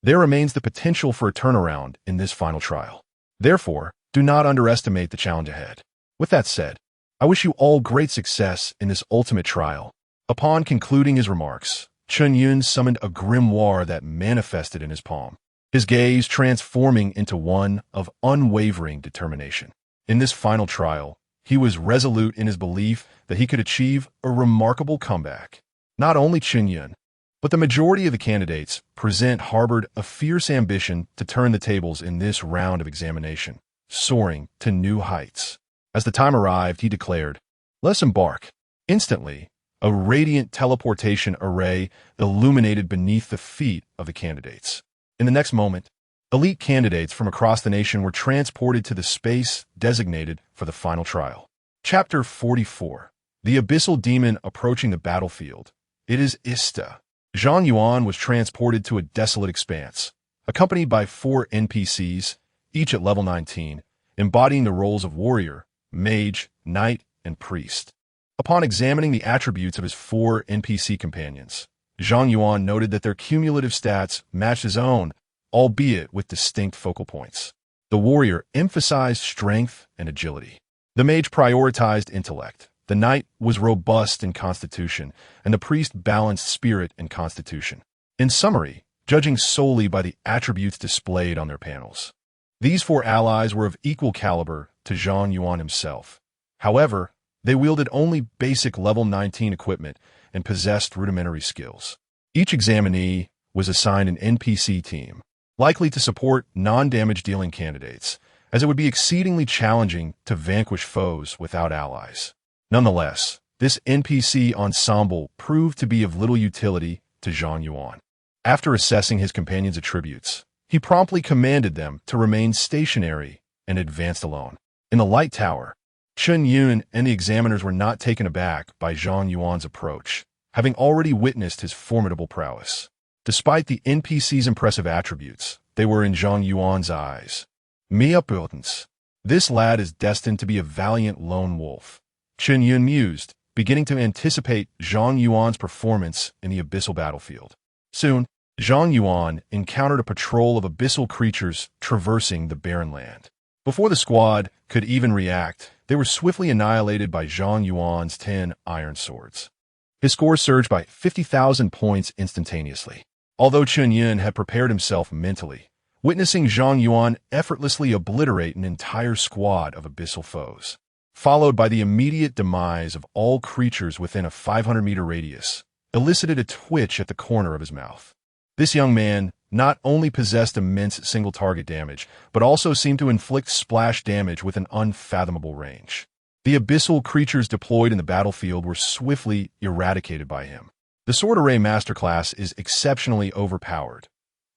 there remains the potential for a turnaround in this final trial. Therefore, do not underestimate the challenge ahead. With that said, I wish you all great success in this ultimate trial. Upon concluding his remarks, Zhang Yuan summoned a grimoire that manifested in his palm, his gaze transforming into one of unwavering determination. In this final trial, he was resolute in his belief that he could achieve a remarkable comeback. Not only Zhang Yuan, but the majority of the candidates harbored a fierce ambition to turn the tables in this round of examination, soaring to new heights. As the time arrived, he declared, "Let's embark." Instantly, a radiant teleportation array illuminated beneath the feet of the candidates. In the next moment, elite candidates from across the nation were transported to the space designated for the final trial. Chapter 44. The Abyssal Demon Approaching the Battlefield. It is Ista. Zhang Yuan was transported to a desolate expanse, accompanied by 4 NPCs, each at level 19, embodying the roles of warrior, mage, knight, and priest. Upon examining the attributes of his 4 NPC companions, Zhang Yuan noted that their cumulative stats matched his own, albeit with distinct focal points. The warrior emphasized strength and agility. The mage prioritized intellect. The knight was robust in constitution, and the priest balanced spirit and constitution. In summary, judging solely by the attributes displayed on their panels, these 4 allies were of equal caliber to Zhang Yuan himself. However, They wielded only basic level 19 equipment and possessed rudimentary skills. Each examinee was assigned an NPC team, likely to support non-damage dealing candidates, as it would be exceedingly challenging to vanquish foes without allies. Nonetheless, this NPC ensemble proved to be of little utility to Zhang Yuan. After assessing his companion's attributes, he promptly commanded them to remain stationary and advanced alone. In the light tower, Zhang Yuan and the examiners were not taken aback by Zhang Yuan's approach, having already witnessed his formidable prowess. Despite the NPC's impressive attributes, they were in Zhang Yuan's eyes unearthed. This lad is destined to be a valiant lone wolf. Zhang Yuan mused, beginning to anticipate Zhang Yuan's performance in the abyssal battlefield. Soon, Zhang Yuan encountered a patrol of abyssal creatures traversing the barren land. Before the squad could even react, they were swiftly annihilated by Zhang Yuan's 10 iron swords. His score surged by 50,000 points instantaneously. Although Zhang Yuan had prepared himself mentally, witnessing Zhang Yuan effortlessly obliterate an entire squad of abyssal foes, followed by the immediate demise of all creatures within a 500-meter radius, elicited a twitch at the corner of his mouth. This young man not only possessed immense single-target damage, but also seemed to inflict splash damage with an unfathomable range. The abyssal creatures deployed in the battlefield were swiftly eradicated by him. The Sword Array Masterclass is exceptionally overpowered,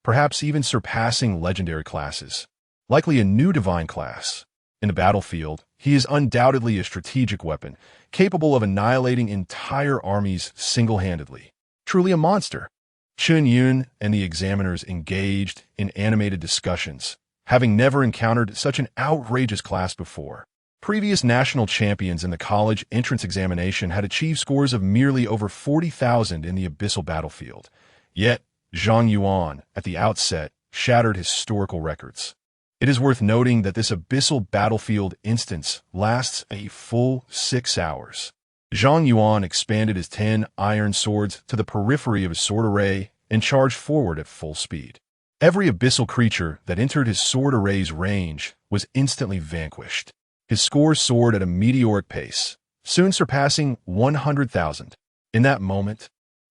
perhaps even surpassing legendary classes, likely a new divine class. In the battlefield, he is undoubtedly a strategic weapon, capable of annihilating entire armies single-handedly. Truly a monster. Zhang Yuan and the examiners engaged in animated discussions, having never encountered such an outrageous class before. Previous national champions in the college entrance examination had achieved scores of merely over 40,000 in the abyssal battlefield. Yet, Zhang Yuan, at the outset, shattered historical records. It is worth noting that this abyssal battlefield instance lasts a full 6 hours. Zhang Yuan expanded his 10 iron swords to the periphery of his sword array and charged forward at full speed. Every abyssal creature that entered his sword array's range was instantly vanquished. His score soared at a meteoric pace, soon surpassing 100,000. In that moment,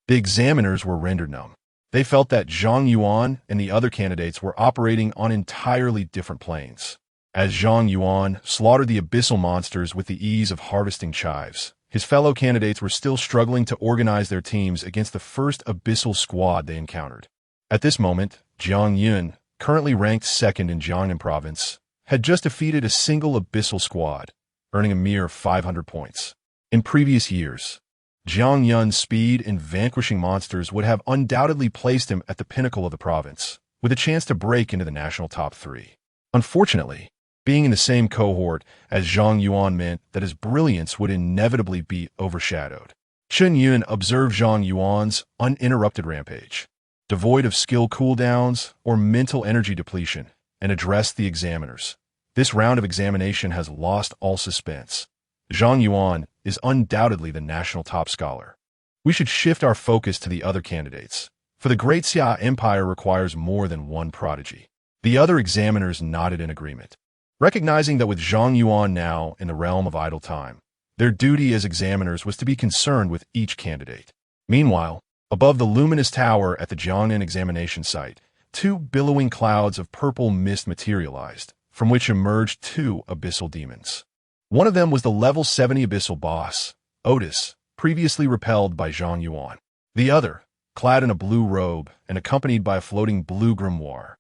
the examiners were rendered numb. They felt that Zhang Yuan and the other candidates were operating on entirely different planes. As Zhang Yuan slaughtered the abyssal monsters with the ease of harvesting chives, his fellow candidates were still struggling to organize their teams against the first abyssal squad they encountered. At this moment, Zhang Yuan, currently ranked second in Jiangnan province, had just defeated a single abyssal squad, earning a mere 500 points. In previous years, Zhang Yuan's speed in vanquishing monsters would have undoubtedly placed him at the pinnacle of the province, with a chance to break into the national top 3. Unfortunately, being in the same cohort as Zhang Yuan meant that his brilliance would inevitably be overshadowed. Zhang Yuan observed Zhang Yuan's uninterrupted rampage, devoid of skill cooldowns or mental energy depletion, and addressed the examiners. This round of examination has lost all suspense. Zhang Yuan is undoubtedly the national top scholar. We should shift our focus to the other candidates, for the Great Xia Empire requires more than one prodigy. The other examiners nodded in agreement, recognizing that with Zhang Yuan now in the realm of idle time, their duty as examiners was to be concerned with each candidate. Meanwhile, above the luminous tower at the Jiangnan examination site, 2 billowing clouds of purple mist materialized, from which emerged 2 abyssal demons. One of them was the level 70 abyssal boss, Otis, previously repelled by Zhang Yuan. The other, clad in a blue robe and accompanied by a floating blue grimoire,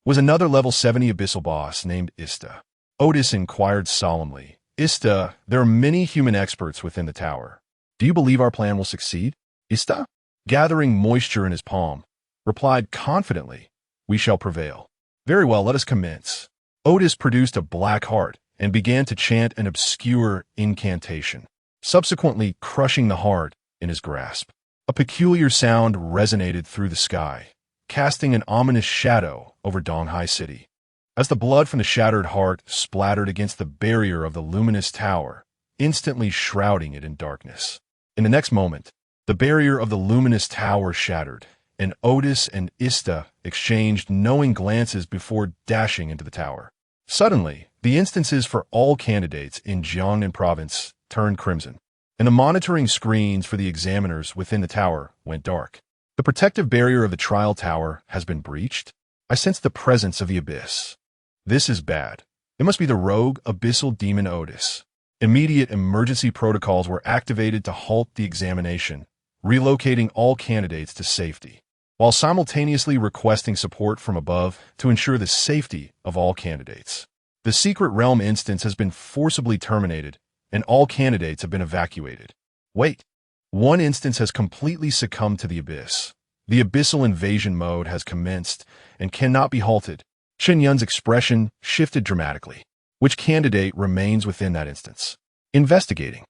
was another level 70 abyssal boss named Ista. Otis inquired solemnly, "Ista, there are many human experts within the tower. Do you believe our plan will succeed?" Ista, gathering moisture in his palm, replied confidently, "We shall prevail." "Very well, let us commence." Otis produced a black heart and began to chant an obscure incantation, subsequently crushing the heart in his grasp. A peculiar sound resonated through the sky, casting an ominous shadow over Donghai City. As the blood from the shattered heart splattered against the barrier of the luminous tower, instantly shrouding it in darkness. In the next moment, the barrier of the luminous tower shattered, and Otis and Ista exchanged knowing glances before dashing into the tower. Suddenly, the instances for all candidates in Jiangnan province turned crimson, and the monitoring screens for the examiners within the tower went dark. The protective barrier of the trial tower has been breached. I sense the presence of the abyss. This is bad. It must be the rogue abyssal demon Otis. Immediate emergency protocols were activated to halt the examination, relocating all candidates to safety, while simultaneously requesting support from above to ensure the safety of all candidates. The Secret Realm instance has been forcibly terminated, and all candidates have been evacuated. Wait. One instance has completely succumbed to the abyss. The abyssal invasion mode has commenced and cannot be halted. Zhang Yuan's expression shifted dramatically. Which candidate remains within that instance? Investigating.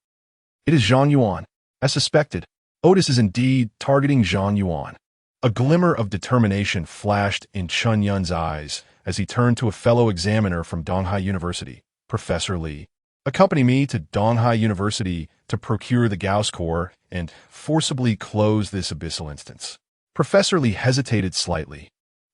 It is Zhang Yuan. As suspected, Otis is indeed targeting Zhang Yuan. A glimmer of determination flashed in Zhang Yuan's eyes as he turned to a fellow examiner from Donghai University, Professor Li. Accompany me to Donghai University to procure the Gauss core and forcibly close this abyssal instance. Professor Li hesitated slightly.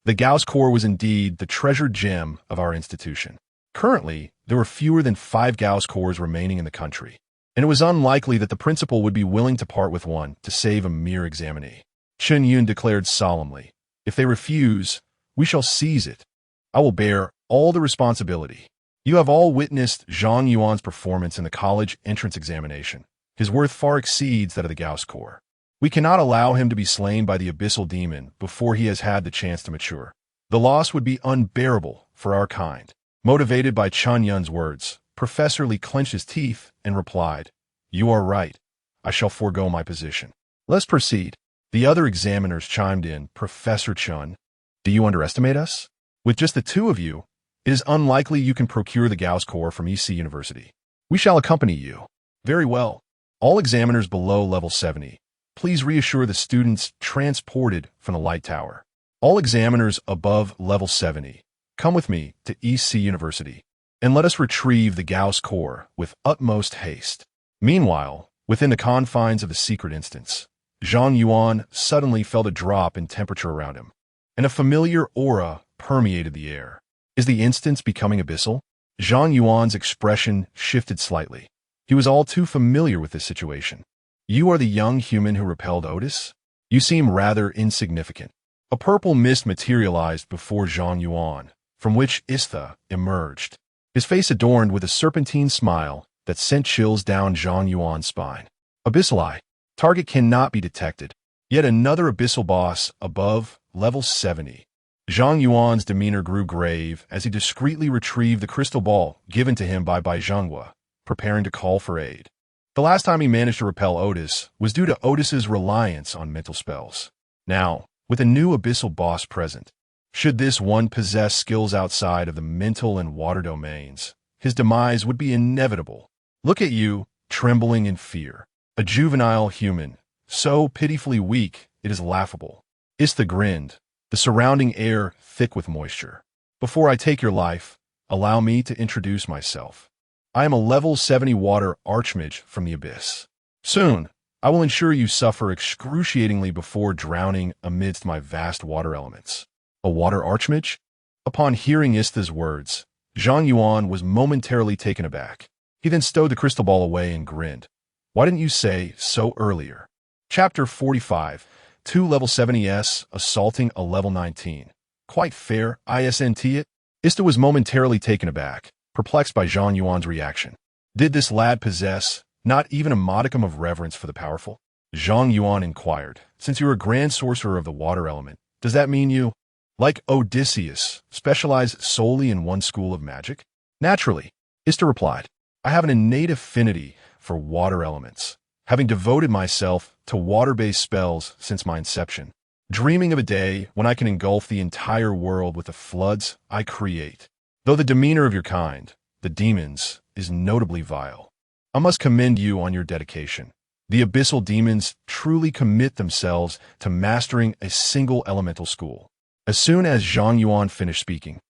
The Gauss core was indeed the treasured gem of our institution. Currently, there were fewer than 5 Gauss cores remaining in the country, and it was unlikely that the principal would be willing to part with one to save a mere examinee. Zhang Yuan declared solemnly, "If they refuse, we shall seize it. I will bear all the responsibility." You have all witnessed Zhang Yuan's performance in the college entrance examination. His worth far exceeds that of the Gauss core. We cannot allow him to be slain by the abyssal demon before he has had the chance to mature. The loss would be unbearable for our kind. Motivated by Zhang Yuan's words, Professor Li clenched his teeth and replied, "You are right. I shall forego my position. Let's proceed." The other examiners chimed in. Professor Chun, do you underestimate us? With just the two of you, it is unlikely you can procure the Gauss core from EC University. We shall accompany you. Very well. All examiners below level 70, please reassure the students transported from the light tower. All examiners above level 70, come with me to EC University, and let us retrieve the Gauss core with utmost haste. Meanwhile, within the confines of the secret instance, Zhang Yuan suddenly felt a drop in temperature around him, and a familiar aura permeated the air. Is the instance becoming abyssal? Zhang Yuan's expression shifted slightly. He was all too familiar with this situation. You are the young human who repelled Otis? You seem rather insignificant. A purple mist materialized before Zhang Yuan, from which Istha emerged, his face adorned with a serpentine smile that sent chills down Zhang Yuan's spine. Abyssal Eye. Target cannot be detected. Yet another abyssal boss above level 70. Zhang Yuan's demeanor grew grave as he discreetly retrieved the crystal ball given to him by Zhanghua, preparing to call for aid. The last time he managed to repel Otis was due to Otis's reliance on mental spells. Now, with a new abyssal boss present, should this one possess skills outside of the mental and water domains, his demise would be inevitable. Look at you, trembling in fear. A juvenile human, so pitifully weak it is laughable. Istha grinned, the surrounding air thick with moisture. Before I take your life, allow me to introduce myself. I am a level 70 water archmage from the abyss. Soon, I will ensure you suffer excruciatingly before drowning amidst my vast water elements. A water archmage? Upon hearing Istha's words, Zhang Yuan was momentarily taken aback. He then stowed the crystal ball away and grinned. Why didn't you say so earlier? Chapter 45. 2 level 70s assaulting a level 19. Quite fair, isn't it? Istha was momentarily taken aback, perplexed by Zhang Yuan's reaction. Did this lad possess not even a modicum of reverence for the powerful? Zhang Yuan inquired. Since you're a grand sorcerer of the water element, does that mean you, like Odysseus, specialize solely in one school of magic? Naturally, Istha replied. I have an innate affinity for water elements, having devoted myself to water-based spells since my inception, dreaming of a day when I can engulf the entire world with the floods I create. Though the demeanor of your kind, the demons, is notably vile, I must commend you on your dedication. The abyssal demons truly commit themselves to mastering a single elemental school. As soon as Zhang Yuan finished speaking,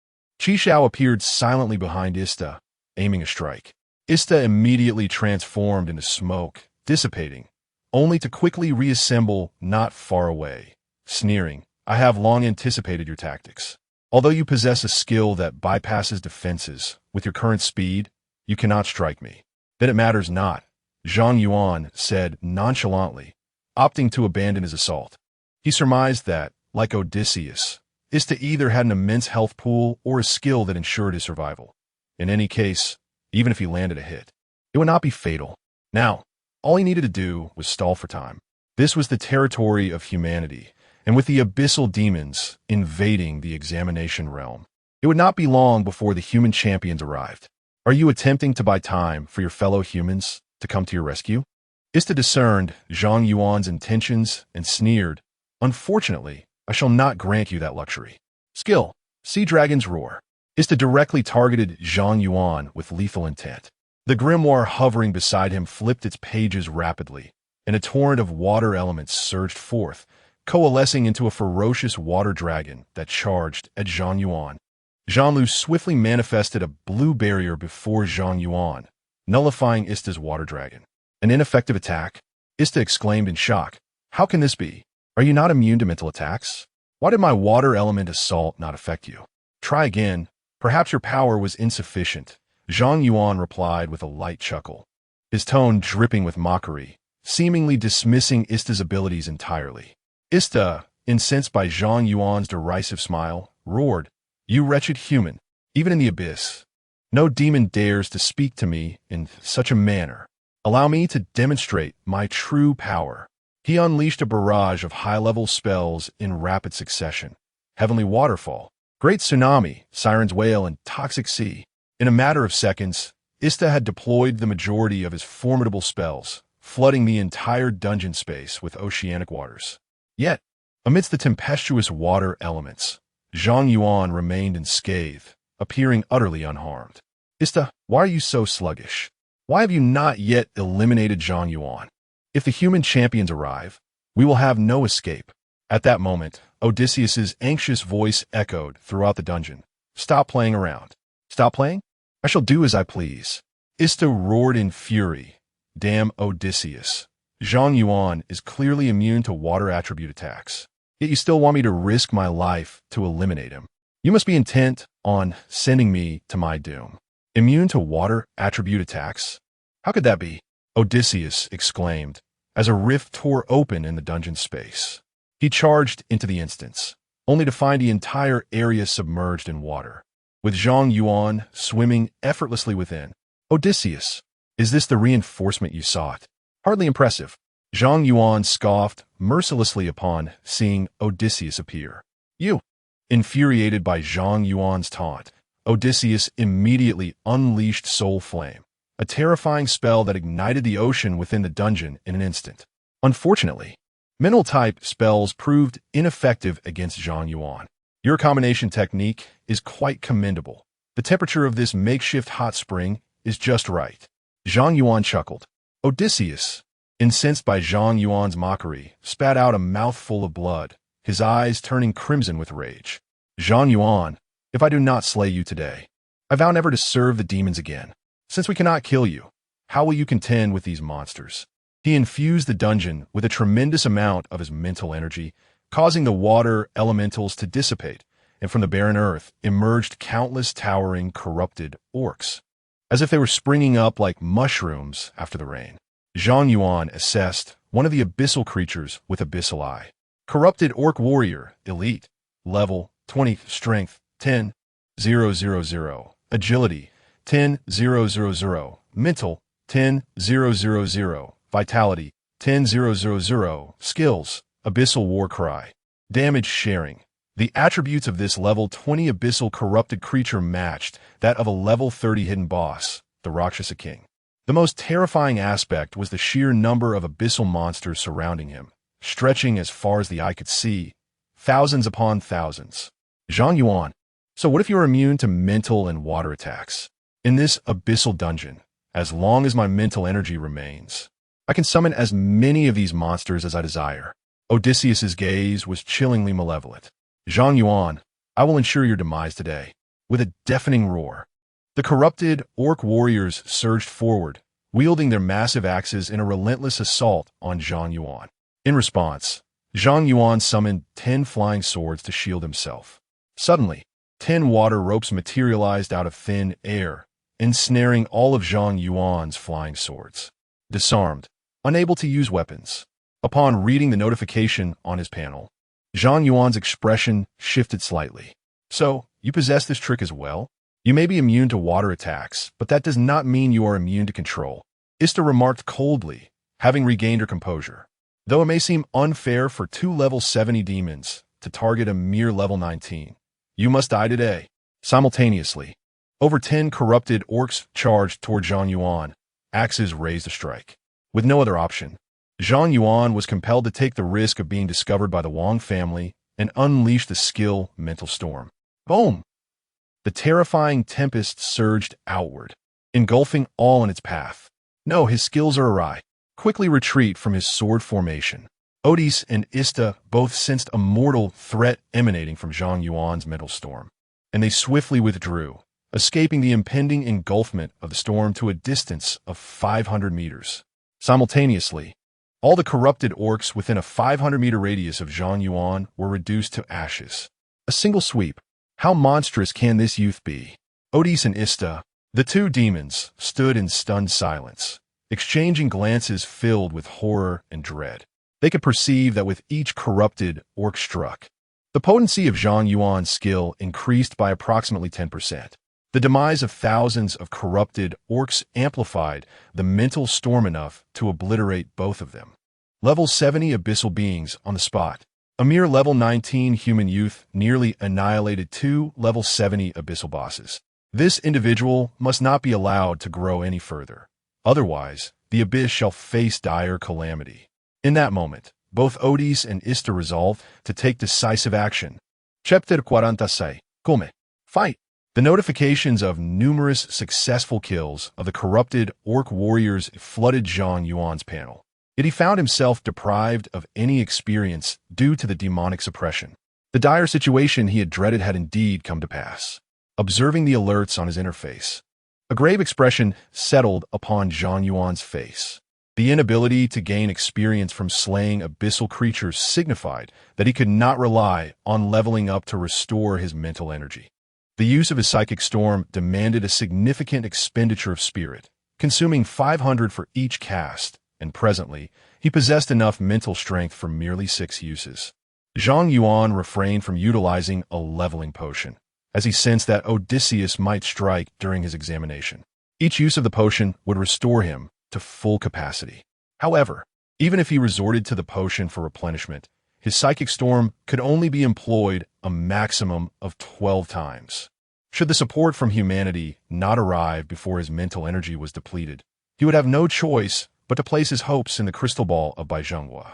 Qi Xiao appeared silently behind Istha, aiming a strike. Istha immediately transformed into smoke, dissipating, only to quickly reassemble not far away, sneering, I have long anticipated your tactics. Although you possess a skill that bypasses defenses, with your current speed, you cannot strike me. Then it matters not. Zhang Yuan said nonchalantly, opting to abandon his assault. He surmised that, like Odysseus, Ista either had an immense health pool or a skill that ensured his survival. In any case, even if he landed a hit, it would not be fatal. Now, all he needed to do was stall for time. This was the territory of humanity, and with the abyssal demons invading the examination realm, it would not be long before the human champions arrived. Are you attempting to buy time for your fellow humans to come to your rescue? Ista discerned Zhang Yuan's intentions and sneered, "Unfortunately, I shall not grant you that luxury." Skill, Sea Dragon's Roar. Ista directly targeted Zhang Yuan with lethal intent. The grimoire hovering beside him flipped its pages rapidly, and a torrent of water elements surged forth, coalescing into a ferocious water dragon that charged at Zhang Yuan. Zhang swiftly manifested a blue barrier before Zhang Yuan, nullifying Ista's water dragon. An ineffective attack? Ista exclaimed in shock. How can this be? Are you not immune to mental attacks? Why did my water element assault not affect you? Try again. Perhaps your power was insufficient. Zhang Yuan replied with a light chuckle, his tone dripping with mockery, seemingly dismissing Ista's abilities entirely. Ista, incensed by Zhang Yuan's derisive smile, roared, "You wretched human, even in the abyss, no demon dares to speak to me in such a manner. Allow me to demonstrate my true power." He unleashed a barrage of high-level spells in rapid succession. Heavenly Waterfall, Great Tsunami, Siren's Wail, and Toxic Sea. In a matter of seconds, Ista had deployed the majority of his formidable spells, flooding the entire dungeon space with oceanic waters. Yet, amidst the tempestuous water elements, Zhang Yuan remained unscathed, appearing utterly unharmed. Ista, why are you so sluggish? Why have you not yet eliminated Zhang Yuan? If the human champions arrive, we will have no escape. At that moment, Odysseus's anxious voice echoed throughout the dungeon. Stop playing around. Stop playing? I shall do as I please. Ista roared in fury. Damn Odysseus. Zhang Yuan is clearly immune to water attribute attacks. Yet you still want me to risk my life to eliminate him. You must be intent on sending me to my doom. Immune to water attribute attacks? How could that be? Odysseus exclaimed, as a rift tore open in the dungeon space. He charged into the instance, only to find the entire area submerged in water, with Zhang Yuan swimming effortlessly within. Odysseus, is this the reinforcement you sought? Hardly impressive. Zhang Yuan scoffed mercilessly upon seeing Odysseus appear. You! Infuriated by Zhang Yuan's taunt, Odysseus immediately unleashed Soul Flame, a terrifying spell that ignited the ocean within the dungeon in an instant. Unfortunately, mental-type spells proved ineffective against Zhang Yuan. Your combination technique is quite commendable. The temperature of this makeshift hot spring is just right. Zhang Yuan chuckled. Odysseus, incensed by Zhang Yuan's mockery, spat out a mouthful of blood, his eyes turning crimson with rage. Zhang Yuan, if I do not slay you today, I vow never to serve the demons again. Since we cannot kill you, how will you contend with these monsters? He infused the dungeon with a tremendous amount of his mental energy, causing the water elementals to dissipate, and from the barren earth emerged countless towering, corrupted orcs, as if they were springing up like mushrooms after the rain. Zhang Yuan assessed one of the abyssal creatures with abyssal eye. Corrupted Orc Warrior, Elite, Level 20, Strength 10,000, Agility 10,000, Mental 10,000, Vitality 10,000, Skills, Abyssal War Cry. Damage Sharing. The attributes of this level 20 abyssal corrupted creature matched that of a level 30 hidden boss, the Rakshasa King. The most terrifying aspect was the sheer number of abyssal monsters surrounding him, stretching as far as the eye could see, thousands upon thousands. Zhang Yuan, so what if you're immune to mental and water attacks? In this abyssal dungeon, as long as my mental energy remains, I can summon as many of these monsters as I desire. Odysseus's gaze was chillingly malevolent. Zhang Yuan, I will ensure your demise today. With a deafening roar, the corrupted orc warriors surged forward, wielding their massive axes in a relentless assault on Zhang Yuan. In response, Zhang Yuan summoned 10 flying swords to shield himself. Suddenly, 10 water ropes materialized out of thin air, ensnaring all of Zhang Yuan's flying swords. disarmed, unable to use weapons. Upon reading the notification on his panel, Zhang Yuan's expression shifted slightly. So, you possess this trick as well? You may be immune to water attacks, but that does not mean you are immune to control. Ista remarked coldly, having regained her composure. Though it may seem unfair for two level 70 demons to target a mere level 19, you must die today. Simultaneously, over 10 corrupted orcs charged toward Zhang Yuan, axes raised to strike. With no other option, Zhang Yuan was compelled to take the risk of being discovered by the Wang family and unleash the skill mental storm. Boom! The terrifying tempest surged outward, engulfing all in its path. No, his skills are awry. Quickly retreat from his sword formation. Odis and Ista both sensed a mortal threat emanating from Zhang Yuan's mental storm, and they swiftly withdrew, escaping the impending engulfment of the storm to a distance of 500 meters. Simultaneously, all the corrupted orcs within a 500-meter radius of Zhang Yuan were reduced to ashes. A single sweep. How monstrous can this youth be? Odis and Ista, the two demons, stood in stunned silence, exchanging glances filled with horror and dread. They could perceive that with each corrupted orc struck, the potency of Zhang Yuan's skill increased by approximately 10%. The demise of thousands of corrupted orcs amplified the mental storm enough to obliterate both of them. Level 70 abyssal beings on the spot. A mere level 19 human youth nearly annihilated two level 70 abyssal bosses. This individual must not be allowed to grow any further. Otherwise, the abyss shall face dire calamity. In that moment, both Odis and Ista resolved to take decisive action. Chapter 46. Come. Fight! The notifications of numerous successful kills of the corrupted orc warriors flooded Zhang Yuan's panel. Yet he found himself deprived of any experience due to the demonic suppression. The dire situation he had dreaded had indeed come to pass. Observing the alerts on his interface, a grave expression settled upon Zhang Yuan's face. The inability to gain experience from slaying abyssal creatures signified that he could not rely on leveling up to restore his mental energy. The use of his psychic storm demanded a significant expenditure of spirit, consuming 500 for each cast, and presently, he possessed enough mental strength for merely 6 uses. Zhang Yuan refrained from utilizing a leveling potion, as he sensed that Odysseus might strike during his examination. Each use of the potion would restore him to full capacity. However, even if he resorted to the potion for replenishment, his psychic storm could only be employed a maximum of 12 times. Should the support from humanity not arrive before his mental energy was depleted, he would have no choice but to place his hopes in the crystal ball of Bai Zhenghua.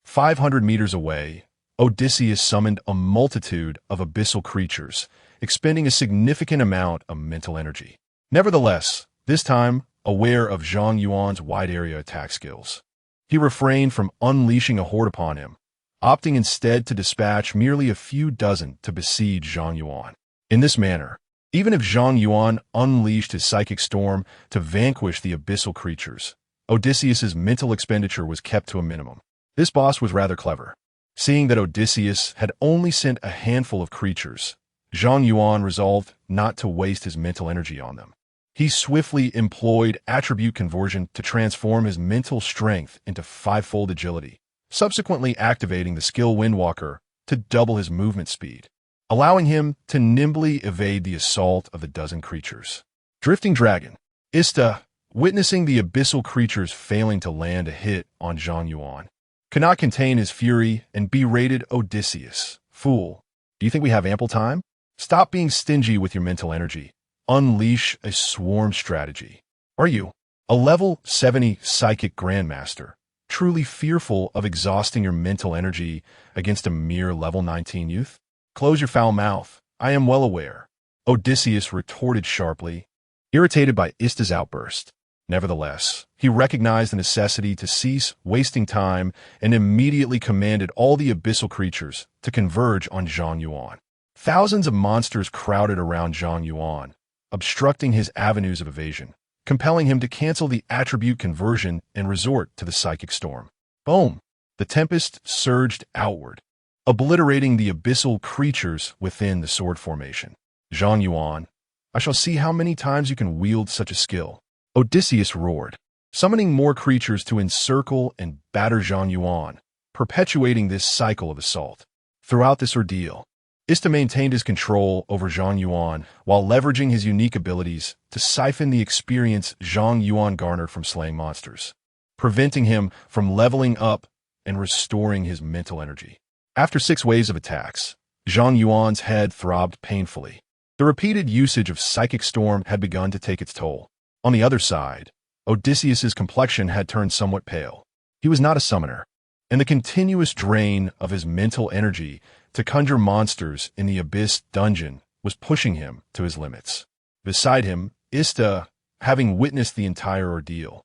500 meters away, Odysseus summoned a multitude of abyssal creatures, expending a significant amount of mental energy. Nevertheless, this time, aware of Zhang Yuan's wide-area attack skills, he refrained from unleashing a horde upon him, opting instead to dispatch merely a few dozen to besiege Zhang Yuan. In this manner, even if Zhang Yuan unleashed his psychic storm to vanquish the abyssal creatures, Odysseus's mental expenditure was kept to a minimum. This boss was rather clever. Seeing that Odysseus had only sent a handful of creatures, Zhang Yuan resolved not to waste his mental energy on them. He swiftly employed attribute conversion to transform his mental strength into 5-fold agility, subsequently activating the skill Windwalker to double his movement speed, allowing him to nimbly evade the assault of the dozen creatures. Drifting Dragon. Ista, witnessing the abyssal creatures failing to land a hit on Zhang Yuan, could not contain his fury and berated Odysseus. Fool, do you think we have ample time? Stop being stingy with your mental energy. Unleash a swarm strategy. Are you, a level 70 psychic grandmaster, truly fearful of exhausting your mental energy against a mere level 19 youth? Close your foul mouth. I am well aware. Odysseus retorted sharply, irritated by Ista's outburst. Nevertheless, he recognized the necessity to cease wasting time and immediately commanded all the abyssal creatures to converge on Zhang Yuan. Thousands of monsters crowded around Zhang Yuan, obstructing his avenues of evasion, compelling him to cancel the attribute conversion and resort to the psychic storm. Boom! The tempest surged outward, obliterating the abyssal creatures within the sword formation. Zhang Yuan, I shall see how many times you can wield such a skill. Odysseus roared. summoning more creatures to encircle and batter Zhang Yuan, perpetuating this cycle of assault. Throughout this ordeal, Ista maintained his control over Zhang Yuan while leveraging his unique abilities to siphon the experience Zhang Yuan garnered from slaying monsters, preventing him from leveling up and restoring his mental energy. After 6 waves of attacks, Zhang Yuan's head throbbed painfully. The repeated usage of Psychic Storm had begun to take its toll. On the other side, Odysseus's complexion had turned somewhat pale. He was not a summoner, and the continuous drain of his mental energy to conjure monsters in the Abyss dungeon was pushing him to his limits. Beside him, Ista, having witnessed the entire ordeal,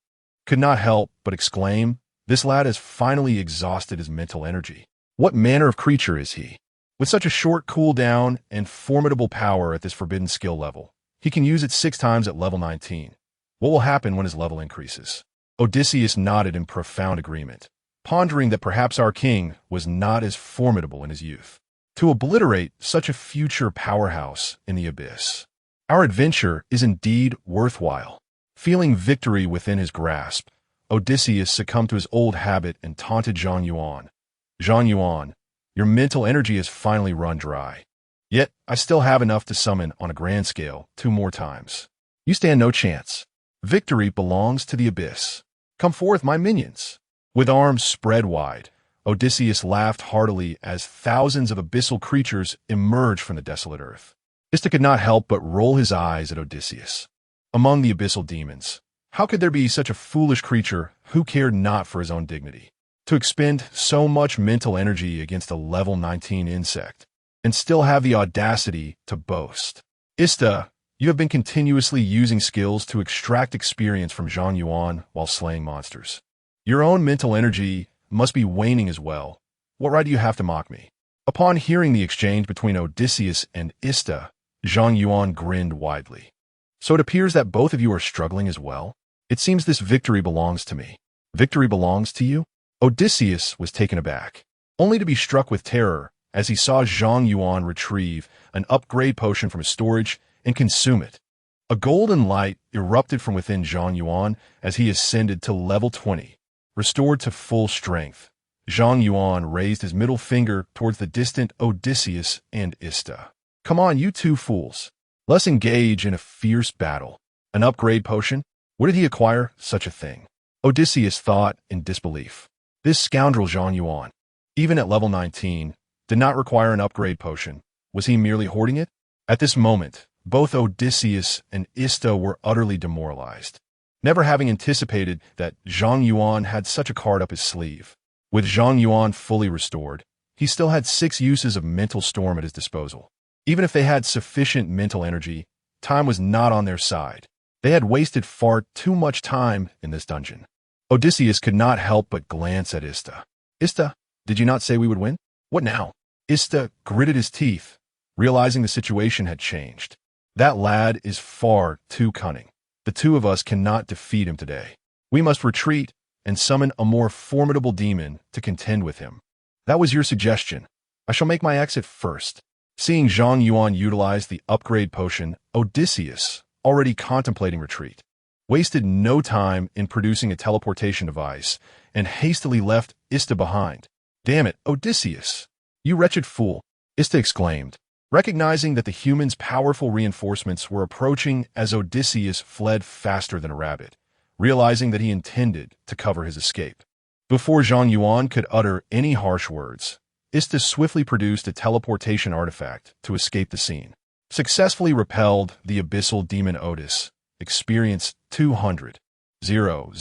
could not help but exclaim, "This lad has finally exhausted his mental energy. What manner of creature is he? With such a short cooldown and formidable power at this forbidden skill level, he can use it 6 times at level 19. What will happen when his level increases?" Odysseus nodded in profound agreement, pondering that perhaps our king was not as formidable in his youth to obliterate such a future powerhouse in the Abyss. Our adventure is indeed worthwhile. Feeling victory within his grasp, Odysseus succumbed to his old habit and taunted Zhang Yuan. "Zhang Yuan, your mental energy has finally run dry. Yet, I still have enough to summon on a grand scale 2 more times. You stand no chance. Victory belongs to the Abyss. Come forth, my minions." With arms spread wide, Odysseus laughed heartily as thousands of abyssal creatures emerged from the desolate earth. Ista could not help but roll his eyes at Odysseus. Among the abyssal demons, how could there be such a foolish creature who cared not for his own dignity? To expend so much mental energy against a level 19 insect, and still have the audacity to boast. Ista, you have been continuously using skills to extract experience from Zhang Yuan while slaying monsters. Your own mental energy must be waning as well. What right do you have to mock me? Upon hearing the exchange between Odysseus and Ista, Zhang Yuan grinned widely. So it appears that both of you are struggling as well? It seems this victory belongs to me. Victory belongs to you? Odysseus was taken aback, only to be struck with terror as he saw Zhang Yuan retrieve an upgrade potion from his storage and consume it. A golden light erupted from within Zhang Yuan as he ascended to level 20. Restored to full strength, Zhang Yuan raised his middle finger towards the distant Odysseus and Ista. "Come on, you 2 fools. Let's engage in a fierce battle. An upgrade potion? Where did he acquire such a thing?" Odysseus thought in disbelief. This scoundrel Zhang Yuan, even at level 19, did not require an upgrade potion. Was he merely hoarding it? At this moment, both Odysseus and Ista were utterly demoralized, never having anticipated that Zhang Yuan had such a card up his sleeve. With Zhang Yuan fully restored, he still had 6 uses of mental storm at his disposal. Even if they had sufficient mental energy, time was not on their side. They had wasted far too much time in this dungeon. Odysseus could not help but glance at Ista. "Ista, did you not say we would win? What now?" Ista gritted his teeth, realizing the situation had changed. "That lad is far too cunning. The 2 of us cannot defeat him today. We must retreat and summon a more formidable demon to contend with him." "That was your suggestion. I shall make my exit first." Seeing Zhang Yuan utilize the upgrade potion, Odysseus, already contemplating retreat, wasted no time in producing a teleportation device and hastily left Ista behind. "Damn it, Odysseus! You wretched fool!" Ista exclaimed, recognizing that the human's powerful reinforcements were approaching as Odysseus fled faster than a rabbit, realizing that he intended to cover his escape. Before Zhang Yuan could utter any harsh words, Ista swiftly produced a teleportation artifact to escape the scene. Successfully repelled the abyssal demon Otis. Experience 200. 000.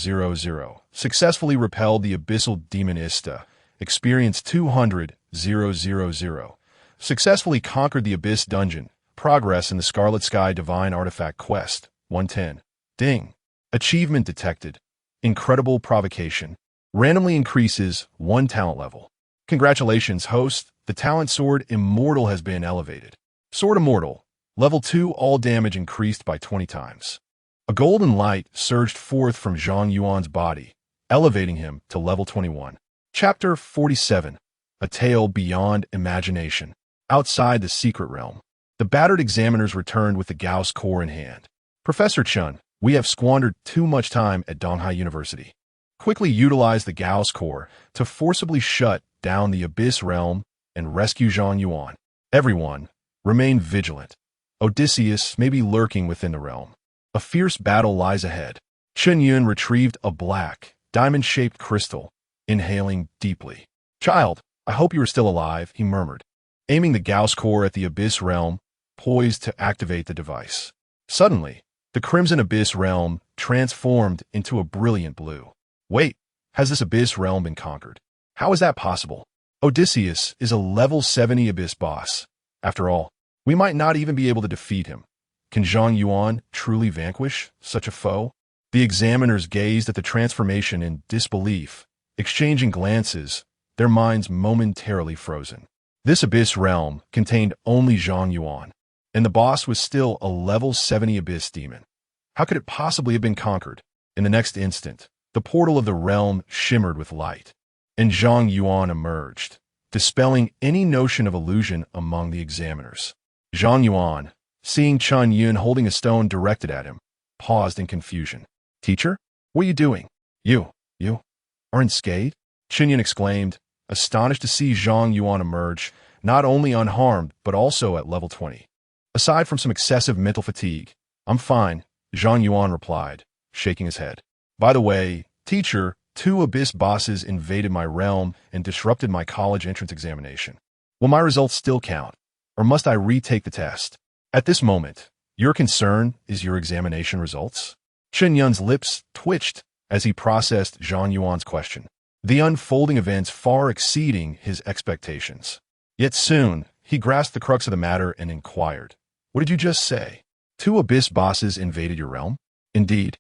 Successfully repelled the abyssal demon Ista. Experience 200. 000. Successfully conquered the Abyss dungeon. Progress in the Scarlet Sky Divine Artifact Quest. 110. Ding. Achievement detected. Incredible provocation. Randomly increases 1 talent level. Congratulations, host. The talent Sword Immortal has been elevated. Sword Immortal. Level 2, all damage increased by 20 times. A golden light surged forth from Zhang Yuan's body, elevating him to level 21. Chapter 47. A Tale Beyond Imagination. Outside the secret realm, the battered examiners returned with the Gauss core in hand. "Professor Chun, We have squandered too much time at Donghai University. Quickly utilize the Gauss core to forcibly shut down the Abyss realm and rescue Zhang Yuan. Everyone, remain vigilant. Odysseus may be lurking within the realm. A fierce battle lies ahead. Chen Yun retrieved a black, diamond-shaped crystal, inhaling deeply. "Child, I hope you are still alive," he murmured, aiming the Gauss core at the Abyss realm, poised to activate the device. Suddenly, the Crimson Abyss realm transformed into a brilliant blue. Wait, has this Abyss realm been conquered? How is that possible? Odysseus is a level 70 Abyss boss. After all, we might not even be able to defeat him. Can Zhang Yuan truly vanquish such a foe? The examiners gazed at the transformation in disbelief, exchanging glances, their minds momentarily frozen. This Abyss realm contained only Zhang Yuan, and the boss was still a level 70 Abyss demon. How could it possibly have been conquered? In the next instant, the portal of the realm shimmered with light, and Zhang Yuan emerged, dispelling any notion of illusion among the examiners. Zhang Yuan, seeing Chen Yun holding a stone directed at him, paused in confusion. "Teacher, what are you doing? You are unscathed?" Chen Yun exclaimed, astonished to see Zhang Yuan emerge, not only unharmed, but also at level 20. "Aside from some excessive mental fatigue, I'm fine," Zhang Yuan replied, shaking his head. "By the way, teacher, 2 Abyss bosses invaded my realm and disrupted my college entrance examination. Will my results still count, or must I retake the test? At this moment, your concern is your examination results?" Chen Yun's lips twitched as he processed Zhang Yuan's question, the unfolding events far exceeding his expectations. Yet soon, he grasped the crux of the matter and inquired, "What did you just say? 2 Abyss bosses invaded your realm?" "Indeed,"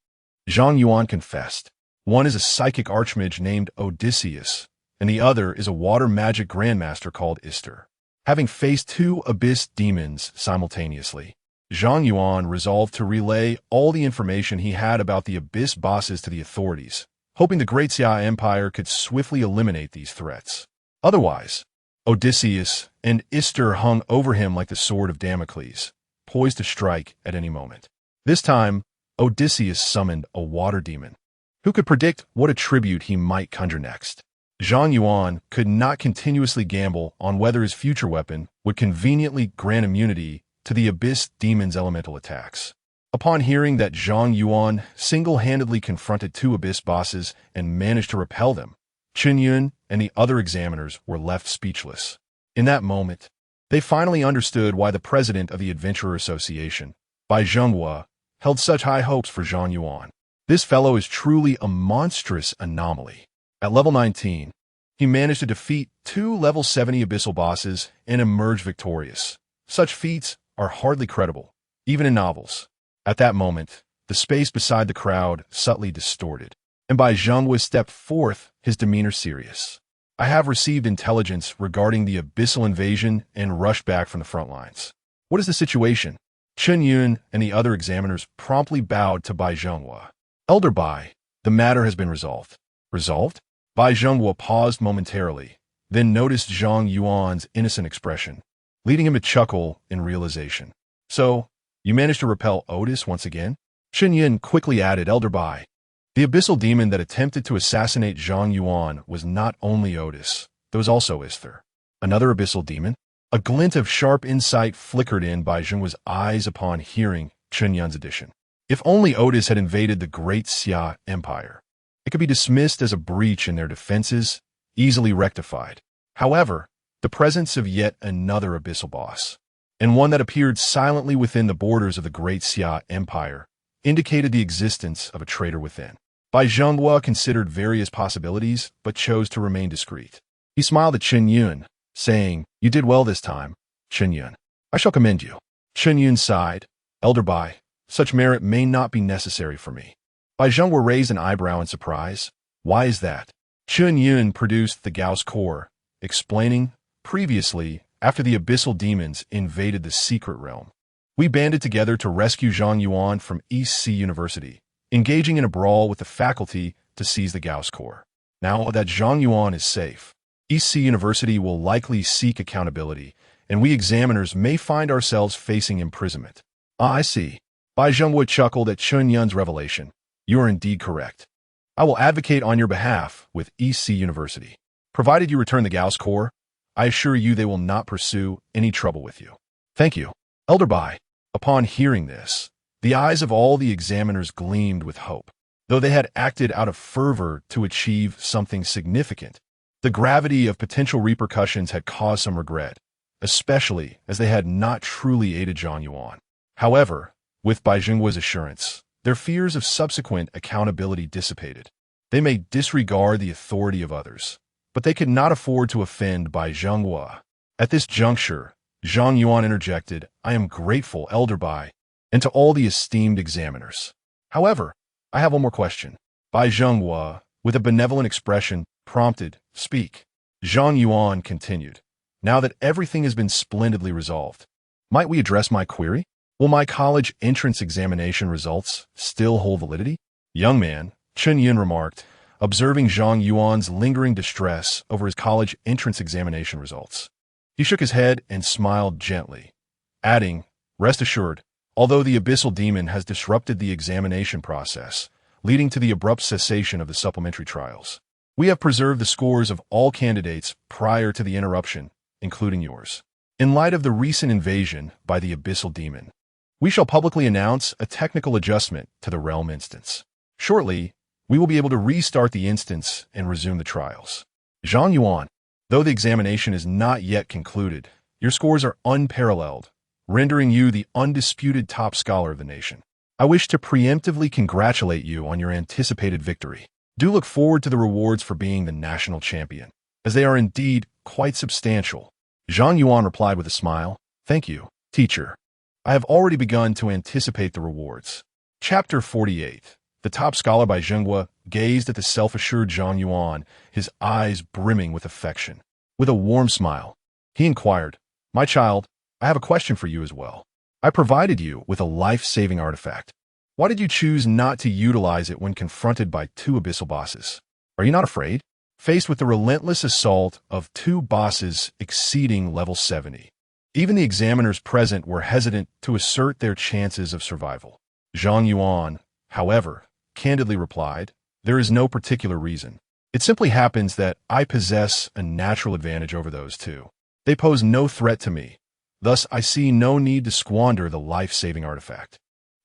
Zhang Yuan confessed. "One is a psychic archmage named Odysseus, and the other is a water magic grandmaster called Ister." Having faced 2 Abyss demons simultaneously, Zhang Yuan resolved to relay all the information he had about the Abyss bosses to the authorities, hoping the Great Xia Empire could swiftly eliminate these threats. Otherwise, Odysseus and Ister hung over him like the sword of Damocles, poised to strike at any moment. This time, Odysseus summoned a water demon. Who could predict what attribute he might conjure next? Zhang Yuan could not continuously gamble on whether his future weapon would conveniently grant immunity to the Abyss demon's elemental attacks. Upon hearing that Zhang Yuan single-handedly confronted 2 Abyss bosses and managed to repel them, Chen Yun and the other examiners were left speechless. In that moment, they finally understood why the president of the Adventurer Association, Bai Zhenghua, held such high hopes for Zhang Yuan. This fellow is truly a monstrous anomaly. At level 19, he managed to defeat 2 level 70 abyssal bosses and emerge victorious. Such feats are hardly credible, even in novels. At that moment, the space beside the crowd subtly distorted, and Bai Zhenghua stepped forth, his demeanor serious. "I have received intelligence regarding the abyssal invasion and rushed back from the front lines. What is the situation?" Chen Yun and the other examiners promptly bowed to Bai Zhenghua. "Elder Bai, the matter has been resolved." "Resolved?" Bai Zhenghua paused momentarily, then noticed Zhang Yuan's innocent expression, leading him to chuckle in realization. "So, you managed to repel Otis once again?" Chen Yun quickly added, "Elder Bai, the abyssal demon that attempted to assassinate Zhang Yuan was not only Otis, there was also Ister." "Another abyssal demon?" A glint of sharp insight flickered in Bai Zhenhua's eyes upon hearing Chen Yun's addition. If only Otis had invaded the Great Xia Empire, it could be dismissed as a breach in their defenses, easily rectified. However, the presence of yet another abyssal boss, and one that appeared silently within the borders of the Great Xia Empire, indicated the existence of a traitor within. Bai Zhenghua considered various possibilities, but chose to remain discreet. He smiled at Chen Yun, saying, "You did well this time, Chen Yun. I shall commend you." Chen Yun sighed, "Elder Bai, such merit may not be necessary for me." Bai Zhenghua raised an eyebrow in surprise. "Why is that?" Chen Yun produced the Gauss core, explaining, "Previously, after the abyssal demons invaded the secret realm, we banded together to rescue Zhang Yuan from East Sea University, engaging in a brawl with the faculty to seize the Gauss core. Now that Zhang Yuan is safe, East Sea University will likely seek accountability, and we examiners may find ourselves facing imprisonment." "Ah, I see. Bai Zhengwu chuckled at Chun Yun's revelation. You are indeed correct. I will advocate on your behalf with EC University. Provided you return the Gauss core, I assure you they will not pursue any trouble with you. Thank you, Elder Bai. Upon hearing this, the eyes of all the examiners gleamed with hope. Though they had acted out of fervor to achieve something significant, the gravity of potential repercussions had caused some regret, especially as they had not truly aided Zhang Yuan. However, with Bai Zhengwu's assurance, their fears of subsequent accountability dissipated. They may disregard the authority of others, but they could not afford to offend Bai Zhengwu. At this juncture, Zhang Yuan interjected, I am grateful, Elder Bai, and to all the esteemed examiners. However, I have one more question. Bai Zhengwu, with a benevolent expression, prompted, Speak. Zhang Yuan continued, Now that everything has been splendidly resolved, might we address my query? Will my college entrance examination results still hold validity? Young man, Chun Yun remarked, observing Zhang Yuan's lingering distress over his college entrance examination results. He shook his head and smiled gently, adding, Rest assured, although the abyssal demon has disrupted the examination process, leading to the abrupt cessation of the supplementary trials, we have preserved the scores of all candidates prior to the interruption, including yours. In light of the recent invasion by the abyssal demon, we shall publicly announce a technical adjustment to the realm instance. Shortly, we will be able to restart the instance and resume the trials. Zhang Yuan, though the examination is not yet concluded, your scores are unparalleled, rendering you the undisputed top scholar of the nation. I wish to preemptively congratulate you on your anticipated victory. Do look forward to the rewards for being the national champion, as they are indeed quite substantial. Zhang Yuan replied with a smile, Thank you, teacher. I have already begun to anticipate the rewards. Chapter 48. The top scholar Bai Zhengwu gazed at the self-assured Zhang Yuan, his eyes brimming with affection. With a warm smile, he inquired, My child, I have a question for you as well. I provided you with a life-saving artifact. Why did you choose not to utilize it when confronted by two abyssal bosses? Are you not afraid? Faced with the relentless assault of two bosses exceeding level 70, even the examiners present were hesitant to assert their chances of survival. Zhang Yuan, however, candidly replied, There is no particular reason. It simply happens that I possess a natural advantage over those two. They pose no threat to me. Thus, I see no need to squander the life-saving artifact.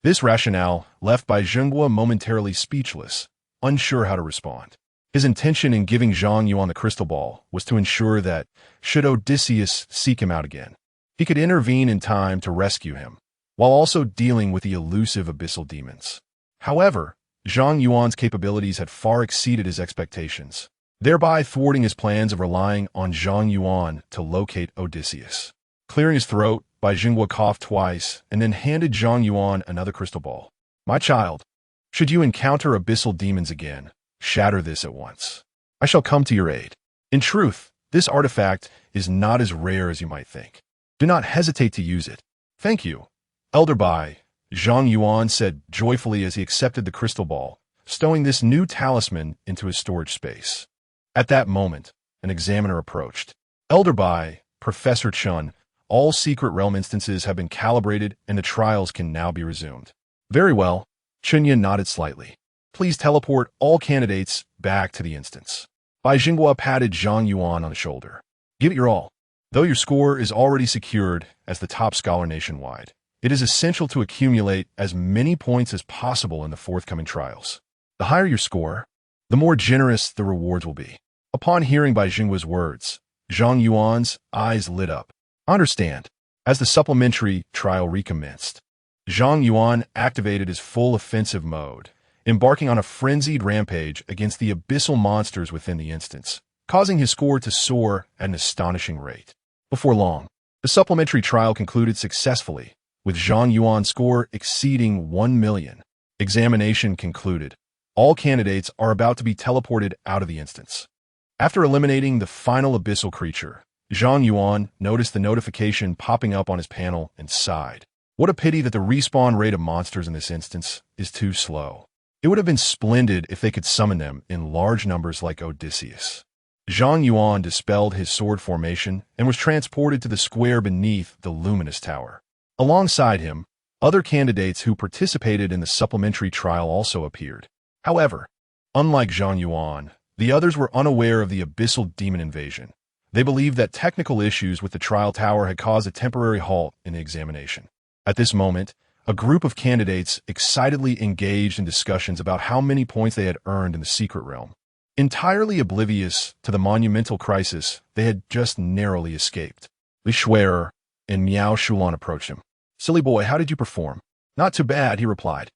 This rationale left Bai Zhengwu momentarily speechless, unsure how to respond. His intention in giving Zhang Yuan the crystal ball was to ensure that, should Odysseus seek him out again, he could intervene in time to rescue him, while also dealing with the elusive abyssal demons. However, Zhang Yuan's capabilities had far exceeded his expectations, thereby thwarting his plans of relying on Zhang Yuan to locate Odysseus. Clearing his throat, Bai Zhengwu coughed twice and then handed Zhang Yuan another crystal ball. My child, should you encounter abyssal demons again, shatter this at once. I shall come to your aid. In truth, this artifact is not as rare as you might think. Do not hesitate to use it. Thank you, Elder Bai, Zhang Yuan said joyfully as he accepted the crystal ball, stowing this new talisman into his storage space. At that moment, an examiner approached. Elder Bai, Professor Chun, all secret realm instances have been calibrated and the trials can now be resumed. Very well, Chun Yun nodded slightly. Please teleport all candidates back to the instance. Bai Zhengwu patted Zhang Yuan on the shoulder. Give it your all. Though your score is already secured as the top scholar nationwide, it is essential to accumulate as many points as possible in the forthcoming trials. The higher your score, the more generous the rewards will be. Upon hearing Bai Zhengwu's words, Zhang Yuan's eyes lit up. Understand. As the supplementary trial recommenced, Zhang Yuan activated his full offensive mode, embarking on a frenzied rampage against the abyssal monsters within the instance, causing his score to soar at an astonishing rate. Before long, the supplementary trial concluded successfully, with Zhang Yuan's score exceeding 1 million. Examination concluded. All candidates are about to be teleported out of the instance. After eliminating the final abyssal creature, Zhang Yuan noticed the notification popping up on his panel and sighed. What a pity that the respawn rate of monsters in this instance is too slow. It would have been splendid if they could summon them in large numbers like Odysseus. Zhang Yuan dispelled his sword formation and was transported to the square beneath the luminous tower. Alongside him, Other candidates who participated in the supplementary trial also appeared. However, unlike Zhang Yuan, the others were unaware of the abyssal demon invasion. They believed that technical issues with the trial tower had caused a temporary halt in the examination. At this moment, a group of candidates excitedly engaged in discussions about how many points they had earned in the secret realm. Entirely oblivious to the monumental crisis they had just narrowly escaped. Li Shuer and Miao Shulan approached him. "Silly boy, how did you perform?" "Not too bad," he replied.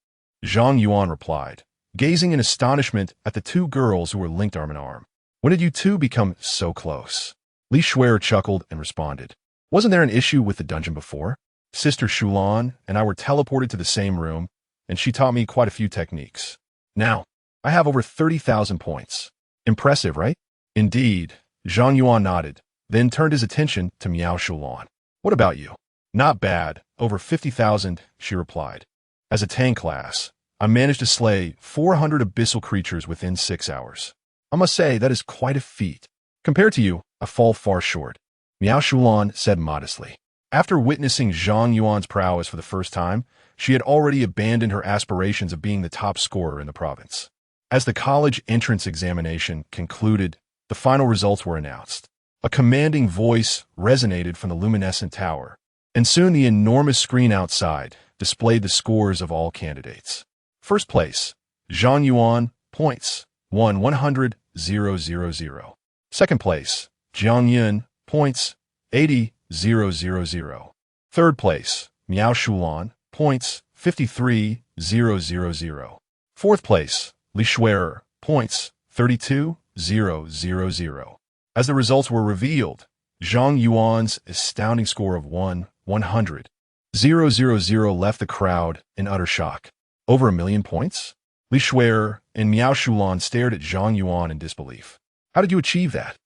Zhang Yuan replied, gazing in astonishment at the two girls who were linked arm in arm. "When did you two become so close?" Li Shuer chuckled and responded, "Wasn't there an issue with the dungeon before? Sister Shulan and I were teleported to the same room, and she taught me quite a few techniques. Now, I have over 30,000 points. Impressive, right?" "Indeed," Zhang Yuan nodded, then turned his attention to Miao Shulan. "What about you?" "Not bad, over 50,000, she replied. "As a tank class, I managed to slay 400 abyssal creatures within 6 hours. I must say that is quite a feat. Compared to you, I fall far short," Miao Shulan said modestly. After witnessing Zhang Yuan's prowess for the first time, she had already abandoned her aspirations of being the top scorer in the province. As the college entrance examination concluded, the final results were announced. A commanding voice resonated from the luminescent tower, and soon the enormous screen outside displayed the scores of all candidates. First place, Zhang Yuan, points, 100,000. Second place, Zhang Yuan, points, 80,000. Third place, Miao Shulan, points, 53,000. Fourth place, Li Shuer, points, 32,000. As the results were revealed, Zhang Yuan's astounding score of 100,000 left the crowd in utter shock. Over 1,000,000 points? Li Shuer and Miao Shulan stared at Zhang Yuan in disbelief. How did you achieve that?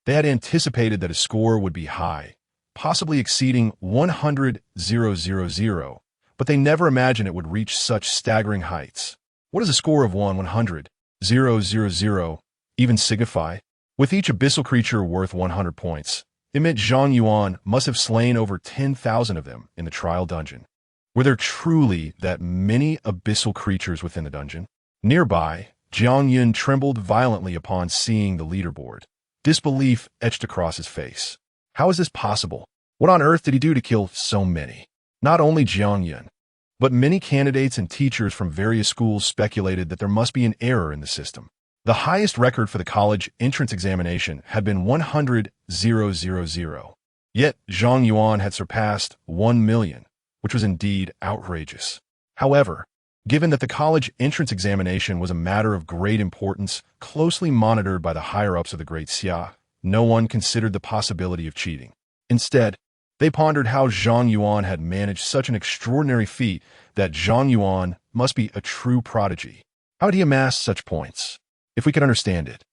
They had anticipated that his score would be high, possibly exceeding 100,000, but they never imagined it would reach such staggering heights. What does a score of 100,000 even signify? With each abyssal creature worth 100 points, it meant Zhang Yuan must have slain over 10,000 of them in the trial dungeon. Were there truly that many abyssal creatures within the dungeon? Nearby, Zhang Yuan trembled violently upon seeing the leaderboard. Disbelief etched across his face. How is this possible? What on earth did he do to kill so many? Not only Zhang Yuan, but many candidates and teachers from various schools speculated that there must be an error in the system. The highest record for the college entrance examination had been 100,000. Yet Zhang Yuan had surpassed 1,000,000, which was indeed outrageous. However, given that the college entrance examination was a matter of great importance, closely monitored by the higher-ups of the Great Xia, no one considered the possibility of cheating. Instead, they pondered how Zhang Yuan had managed such an extraordinary feat that Zhang Yuan must be a true prodigy. How did he amass such points? If we could understand it,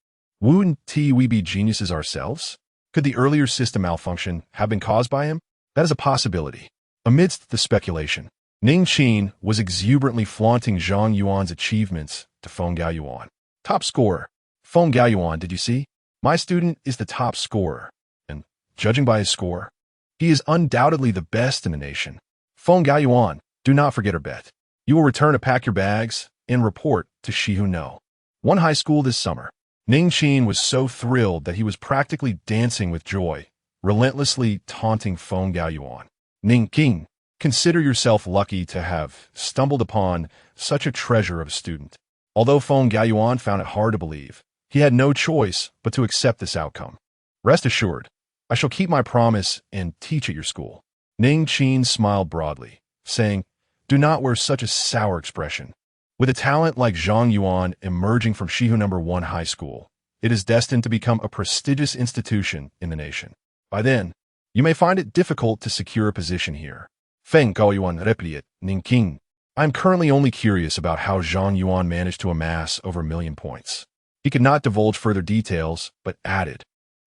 wouldn't we be geniuses ourselves? Could the earlier system malfunction have been caused by him? That is a possibility. Amidst the speculation, Ning Qin was exuberantly flaunting Zhang Yuan's achievements to Feng Gaoyuan. "Top scorer. Feng Gaoyuan, did you see? My student is the top scorer, and, judging by his score, he is undoubtedly the best in the nation. Feng Gaoyuan, do not forget our bet. You will return to pack your bags and report to Shihuno. One high school this summer." Ning Qin was so thrilled that he was practically dancing with joy, relentlessly taunting Feng Gaoyuan. "Ning Qin, consider yourself lucky to have stumbled upon such a treasure of a student." Although Feng Gaoyuan found it hard to believe, he had no choice but to accept this outcome. "Rest assured, I shall keep my promise and teach at your school." Ning Qin smiled broadly, saying, "Do not wear such a sour expression. With a talent like Zhang Yuan emerging from Shihu No. 1 High School, it is destined to become a prestigious institution in the nation. By then, you may find it difficult to secure a position here." Feng Gaoyuan replied, "Ning Qin, I am currently only curious about how Zhang Yuan managed to amass over 1,000,000 points." He could not divulge further details, but added,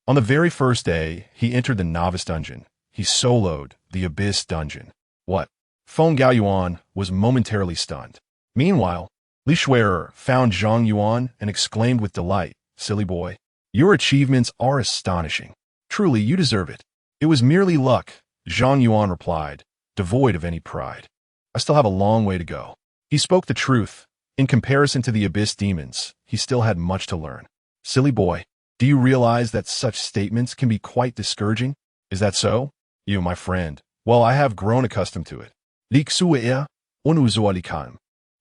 "On the very first day he entered the novice dungeon, he soloed the abyss dungeon." What? Feng Gaoyuan was momentarily stunned. Meanwhile, Li Shuer found Zhang Yuan and exclaimed with delight, "Silly boy, your achievements are astonishing. Truly, you deserve it." "It was merely luck," Zhang Yuan replied, devoid of any pride. I still have a long way to go. He spoke the truth. In comparison to the Abyss demons, he still had much to learn. Silly boy, do you realize that such statements can be quite discouraging? Is that so? You, my friend. Well, I have grown accustomed to it.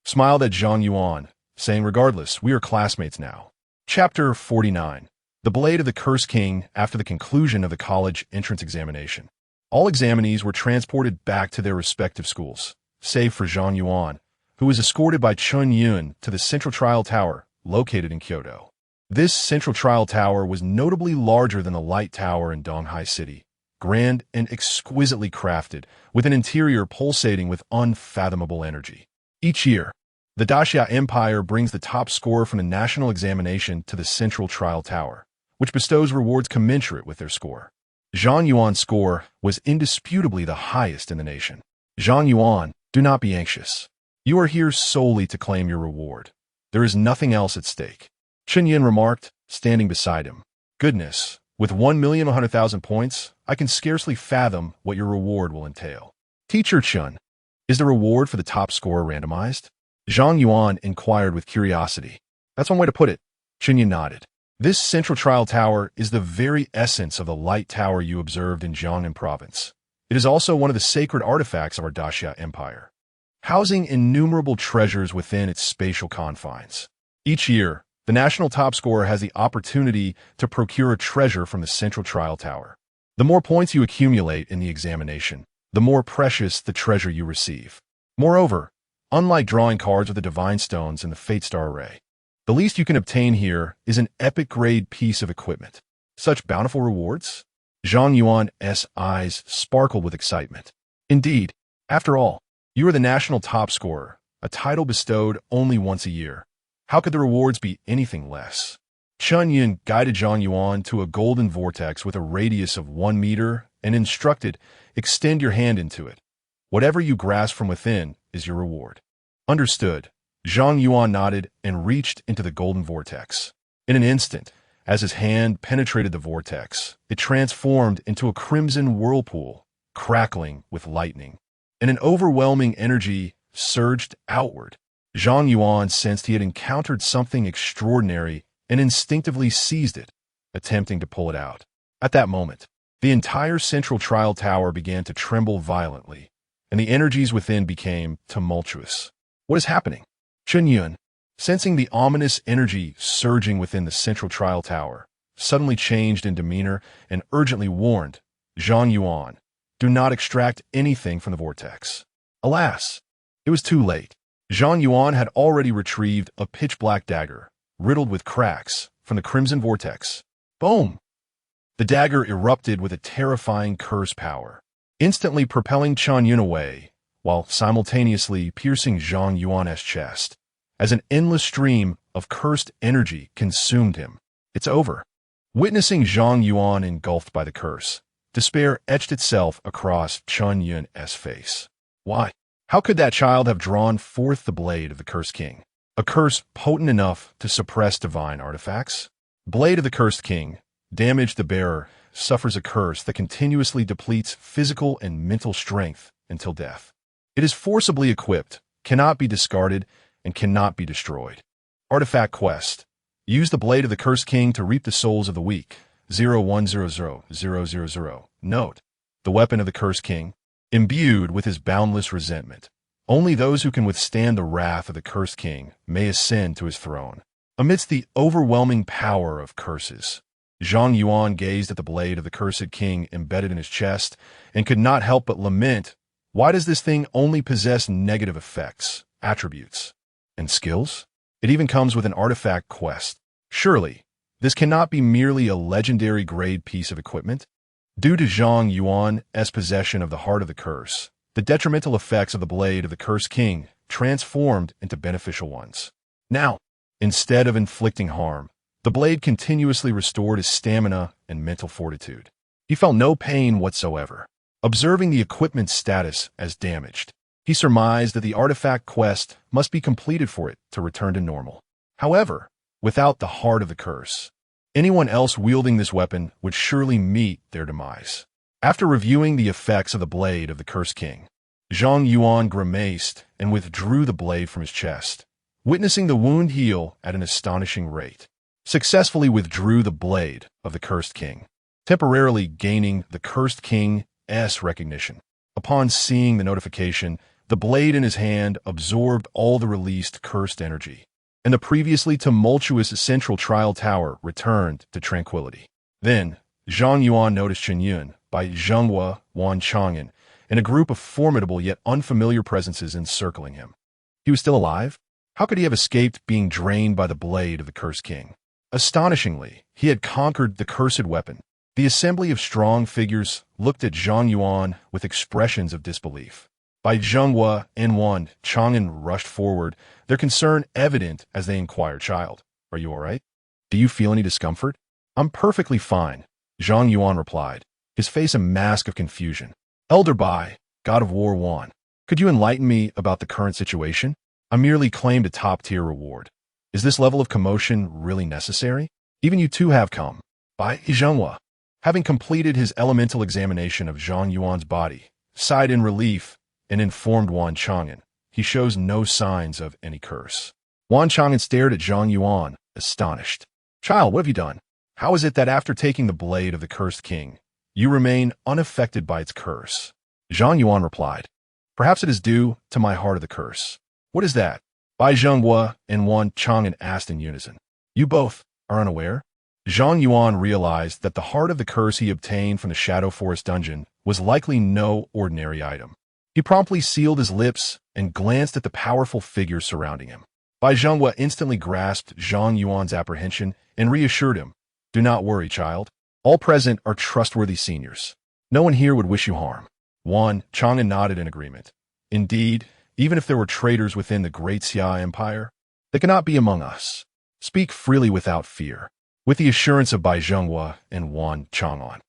Smiled at Zhang Yuan, saying, regardless, we are classmates now. Chapter 49. The Blade of the Cursed King after the conclusion of the college entrance examination. All examinees were transported back to their respective schools, save for Zhang Yuan, who was escorted by Zhang Yuan to the Central Trial Tower, located in Kyoto. This Central Trial Tower was notably larger than the Light Tower in Donghai City, grand and exquisitely crafted, with an interior pulsating with unfathomable energy. Each year, the Daxia Empire brings the top scorer from the national examination to the Central Trial Tower, which bestows rewards commensurate with their score. Zhang Yuan's score was indisputably the highest in the nation. Zhang Yuan, do not be anxious. You are here solely to claim your reward. There is nothing else at stake. Chen Yin remarked, standing beside him. Goodness, with 1,100,000 points, I can scarcely fathom what your reward will entail. Teacher Chen, is the reward for the top scorer randomized? Zhang Yuan inquired with curiosity. That's one way to put it. Chen Yin nodded. This Central Trial Tower is the very essence of the Light Tower you observed in Jiangnan Province. It is also one of the sacred artifacts of our Daxia Empire, housing innumerable treasures within its spatial confines. Each year, the national top scorer has the opportunity to procure a treasure from the Central Trial Tower. The more points you accumulate in the examination, the more precious the treasure you receive. Moreover, unlike drawing cards with the Divine Stones and the Fate Star Array, the least you can obtain here is an epic-grade piece of equipment. Such bountiful rewards? Zhang Yuan's eyes sparkled with excitement. Indeed, after all, you are the national top scorer, a title bestowed only once a year. How could the rewards be anything less? Chen Yin guided Zhang Yuan to a golden vortex with a radius of 1 meter and instructed, extend your hand into it. Whatever you grasp from within is your reward. Understood. Zhang Yuan nodded and reached into the golden vortex. In an instant, as his hand penetrated the vortex, it transformed into a crimson whirlpool, crackling with lightning, and an overwhelming energy surged outward. Zhang Yuan sensed he had encountered something extraordinary and instinctively seized it, attempting to pull it out. At that moment, the entire Central Trial Tower began to tremble violently, and the energies within became tumultuous. What is happening? Chen Yun, sensing the ominous energy surging within the Central Trial Tower, suddenly changed in demeanor and urgently warned, Zhang Yuan, do not extract anything from the vortex. Alas, it was too late. Zhang Yuan had already retrieved a pitch-black dagger, riddled with cracks, from the crimson vortex. Boom! The dagger erupted with a terrifying curse power, instantly propelling Chen Yun away, while simultaneously piercing Zhang Yuan's chest, as an endless stream of cursed energy consumed him. It's over. Witnessing Zhang Yuan engulfed by the curse, despair etched itself across Chen Yun's face. Why? How could that child have drawn forth the blade of the Cursed King? A curse potent enough to suppress divine artifacts? Blade of the Cursed King. Damage the bearer suffers a curse that continuously depletes physical and mental strength until death. It is forcibly equipped, cannot be discarded, and cannot be destroyed. Artifact Quest. Use the Blade of the Cursed King to reap the souls of the weak. 0100000. Note. The weapon of the Cursed King. Imbued with his boundless resentment, only those who can withstand the wrath of the Cursed King may ascend to his throne. Amidst the overwhelming power of curses, Zhang Yuan gazed at the blade of the Cursed King embedded in his chest and could not help but lament, why does this thing only possess negative effects, attributes, and skills? It even comes with an artifact quest. Surely, this cannot be merely a legendary grade piece of equipment? Due to Zhang Yuan's possession of the Heart of the Curse, the detrimental effects of the Blade of the Cursed King transformed into beneficial ones. Now, instead of inflicting harm, the blade continuously restored his stamina and mental fortitude. He felt no pain whatsoever. Observing the equipment's status as damaged, he surmised that the artifact quest must be completed for it to return to normal. However, without the Heart of the Curse, anyone else wielding this weapon would surely meet their demise. After reviewing the effects of the Blade of the Cursed King, Zhang Yuan grimaced and withdrew the blade from his chest, witnessing the wound heal at an astonishing rate. Successfully withdrew the blade of the Cursed King, temporarily gaining the Cursed King's recognition. Upon seeing the notification, the blade in his hand absorbed all the released cursed energy, and the previously tumultuous central trial tower returned to tranquility. Then, Zhang Yuan noticed Chen Yun by Zhenghua Wan Chang'an and a group of formidable yet unfamiliar presences encircling him. He was still alive? How could he have escaped being drained by the blade of the Cursed King? Astonishingly, he had conquered the cursed weapon. The assembly of strong figures looked at Zhang Yuan with expressions of disbelief. Bai Zhenghua and Wan Chang'an rushed forward, their concern evident as they inquired, "Child, are you all right? Do you feel any discomfort?" "I'm perfectly fine," Zhang Yuan replied, his face a mask of confusion. "Elder Bai, God of War Wan, could you enlighten me about the current situation? I merely claimed a top-tier reward. Is this level of commotion really necessary? Even you two have come." Bai Zhenghua, having completed his elemental examination of Zhang Yuan's body, sighed in relief and informed Wan Chang'an he shows no signs of any curse. Wan Chang'an stared at Zhang Yuan, astonished. "Child, what have you done? How is it that after taking the blade of the Cursed King, you remain unaffected by its curse?" Zhang Yuan replied, "Perhaps it is due to my heart of the curse." "What is that?" Bai Zhenghua and Wan Chang'an asked in unison. "You both are unaware?" Zhang Yuan realized that the heart of the curse he obtained from the Shadow Forest dungeon was likely no ordinary item. He promptly sealed his lips and glanced at the powerful figures surrounding him. Bai Zhenghua instantly grasped Zhang Yuan's apprehension and reassured him, "Do not worry, child. All present are trustworthy seniors. No one here would wish you harm." Wan Chang'an nodded in agreement. "Indeed, even if there were traitors within the great Xia Empire, they cannot be among us. Speak freely without fear." With the assurance of Bai Zhenghua and Wan Chang'an,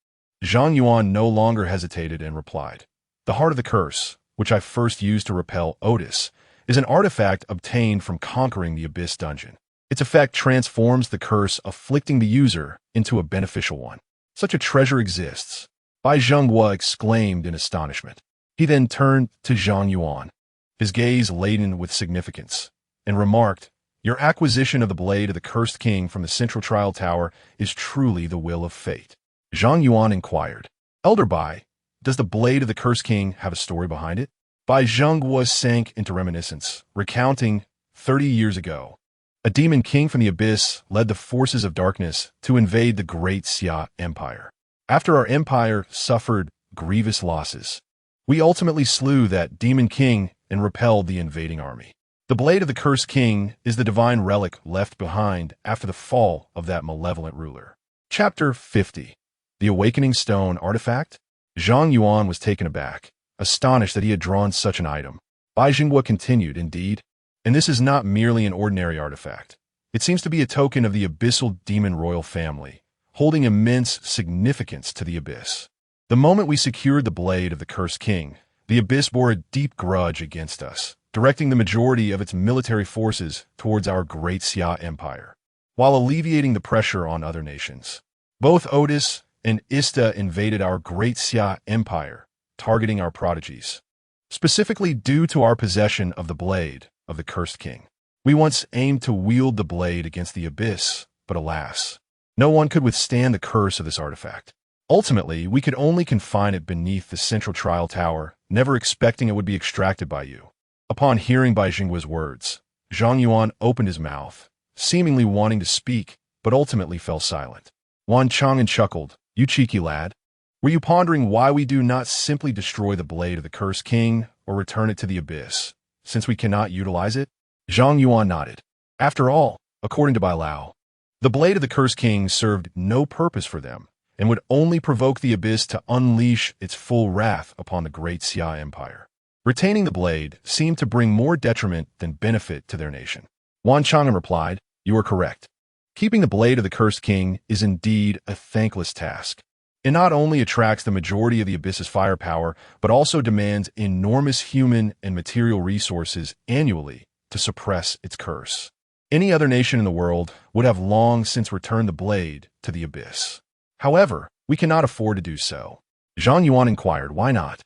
Zhang Yuan no longer hesitated and replied, "The heart of the curse, which I first used to repel Otis, is an artifact obtained from conquering the Abyss dungeon. Its effect transforms the curse, afflicting the user into a beneficial one. Such a treasure exists." Bai Zhenghua exclaimed in astonishment. He then turned to Zhang Yuan, his gaze laden with significance, and remarked, "Your acquisition of the blade of the Cursed King from the Central Trial Tower is truly the will of fate." Zhang Yuan inquired, "Elder Bai, does the blade of the Cursed King have a story behind it?" Bai Zhenghua sank into reminiscence, recounting 30 years ago, a demon king from the Abyss led the forces of darkness to invade the great Xia Empire. After our empire suffered grievous losses, we ultimately slew that demon king and repelled the invading army. The blade of the Cursed King is the divine relic left behind after the fall of that malevolent ruler. Chapter 50. The Awakening Stone Artifact? Zhang Yuan was taken aback, astonished that he had drawn such an item. Bai Zhenghua continued, "Indeed, and this is not merely an ordinary artifact. It seems to be a token of the abyssal demon royal family, holding immense significance to the Abyss. The moment we secured the blade of the Cursed King, the Abyss bore a deep grudge against us, directing the majority of its military forces towards our great Xia Empire, while alleviating the pressure on other nations. Both Otis and Ista invaded our great Xia Empire, targeting our prodigies, specifically due to our possession of the blade of the Cursed King. We once aimed to wield the blade against the Abyss, but alas, no one could withstand the curse of this artifact. Ultimately, we could only confine it beneath the Central Trial Tower, never expecting it would be extracted by you." Upon hearing Bai Zhenghua's words, Zhang Yuan opened his mouth, seemingly wanting to speak, but ultimately fell silent. Wan Chang'an chuckled, "You cheeky lad. Were you pondering why we do not simply destroy the blade of the Cursed King or return it to the Abyss, since we cannot utilize it?" Zhang Yuan nodded. After all, according to Bai Lao, the blade of the Cursed King served no purpose for them and would only provoke the Abyss to unleash its full wrath upon the great Xia Empire. Retaining the blade seemed to bring more detriment than benefit to their nation. Wan Chang'an replied, "You are correct. Keeping the blade of the Cursed King is indeed a thankless task. It not only attracts the majority of the Abyss's firepower, but also demands enormous human and material resources annually to suppress its curse. Any other nation in the world would have long since returned the blade to the Abyss. However, we cannot afford to do so." Zhang Yuan inquired, "Why not?"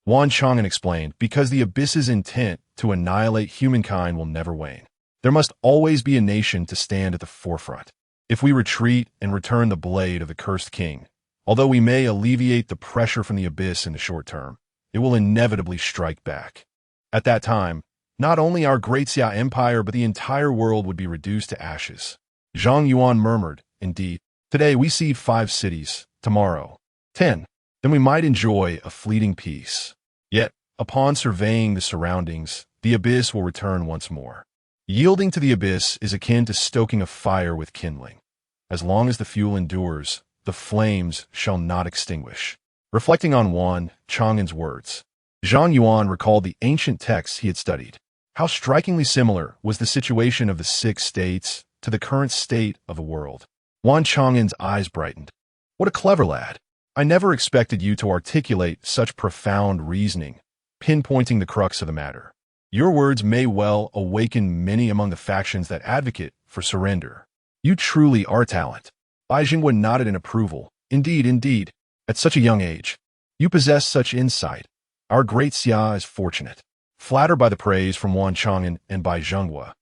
Wan Chang'an explained, because the abyss's intent to annihilate humankind will never wane. There must always be a nation to stand at the forefront. If we retreat and return the blade of the cursed king, although we may alleviate the pressure from the abyss in the short term, it will inevitably strike back. At that time, not only our great Xia Empire but the entire world would be reduced to ashes. Zhang Yuan murmured, indeed, today we cede 5 cities, tomorrow 10. Then we might enjoy a fleeting peace. Yet, upon surveying the surroundings, the abyss will return once more. Yielding to the abyss is akin to stoking a fire with kindling. As long as the fuel endures, the flames shall not extinguish. Reflecting on Wan Chang'an's words, Zhang Yuan recalled the ancient texts he had studied. How strikingly similar was the situation of the 6 states to the current state of the world. Wan Chang'an's eyes brightened. What a clever lad! I never expected you to articulate such profound reasoning, pinpointing the crux of the matter. Your words may well awaken many among the factions that advocate for surrender. You truly are a talent. Bai Jingwen nodded in approval. Indeed, indeed. At such a young age, you possess such insight. Our great Xia is fortunate. Flattered by the praise from Wan Chang'an and Bai Zhenghua,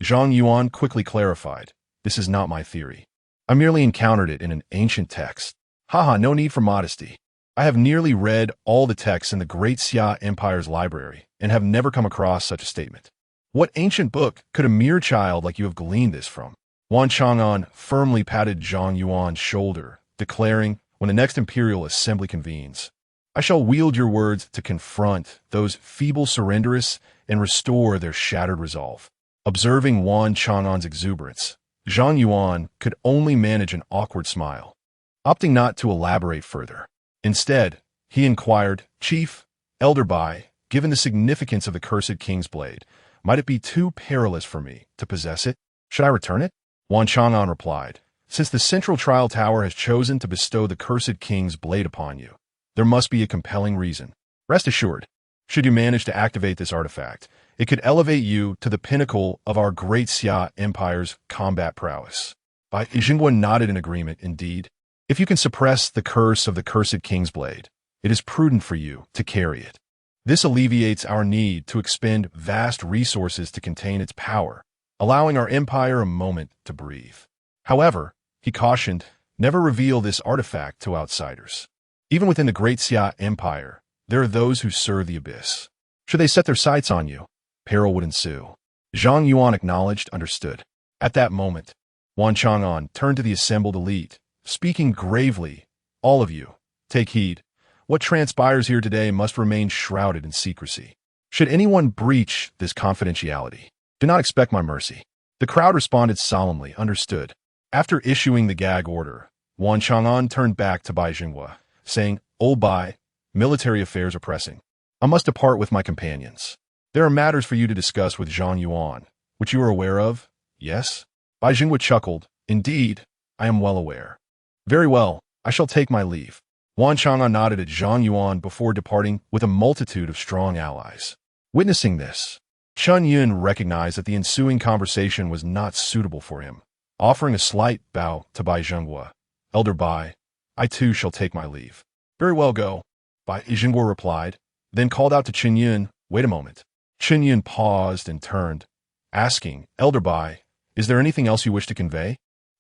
Zhang Yuan quickly clarified, this is not my theory. I merely encountered it in an ancient text. Haha, no need for modesty. I have nearly read all the texts in the great Xia Empire's library and have never come across such a statement. What ancient book could a mere child like you have gleaned this from? Wan Chang'an firmly patted Zhang Yuan's shoulder, declaring, when the next imperial assembly convenes, I shall wield your words to confront those feeble surrenderists and restore their shattered resolve. Observing Wan Chang'an's exuberance, Zhang Yuan could only manage an awkward smile, opting not to elaborate further. Instead, he inquired, Chief, Elder Bai, given the significance of the cursed king's blade, might it be too perilous for me to possess it? Should I return it? Wan Chang'an replied, since the central trial tower has chosen to bestow the cursed king's blade upon you, there must be a compelling reason. Rest assured, should you manage to activate this artifact, it could elevate you to the pinnacle of our great Xia Empire's combat prowess. Bai Jingwen nodded in agreement, indeed. If you can suppress the curse of the cursed king's blade, it is prudent for you to carry it. This alleviates our need to expend vast resources to contain its power, allowing our empire a moment to breathe. However, he cautioned, never reveal this artifact to outsiders. Even within the great Xia Empire, there are those who serve the abyss. Should they set their sights on you, peril would ensue. Zhang Yuan acknowledged, understood. At that moment, Wan Chang'an turned to the assembled elite, speaking gravely, all of you, take heed. What transpires here today must remain shrouded in secrecy. Should anyone breach this confidentiality, do not expect my mercy. The crowd responded solemnly, understood. After issuing the gag order, Wan Chang'an turned back to Bai Jingwa, saying, Old Bai, military affairs are pressing. I must depart with my companions. There are matters for you to discuss with Zhang Yuan, which you are aware of, yes? Bai Jingwa chuckled, indeed, I am well aware. Very well, I shall take my leave. Wan Chang'an nodded at Zhang Yuan before departing with a multitude of strong allies. Witnessing this, Chun Yun recognized that the ensuing conversation was not suitable for him, offering a slight bow to Bai Zhenghua. Elder Bai, I too shall take my leave. Very well, go. Bai Zhenghua replied, then called out to Chun Yun, wait a moment. Chun Yun paused and turned, asking, Elder Bai, is there anything else you wish to convey?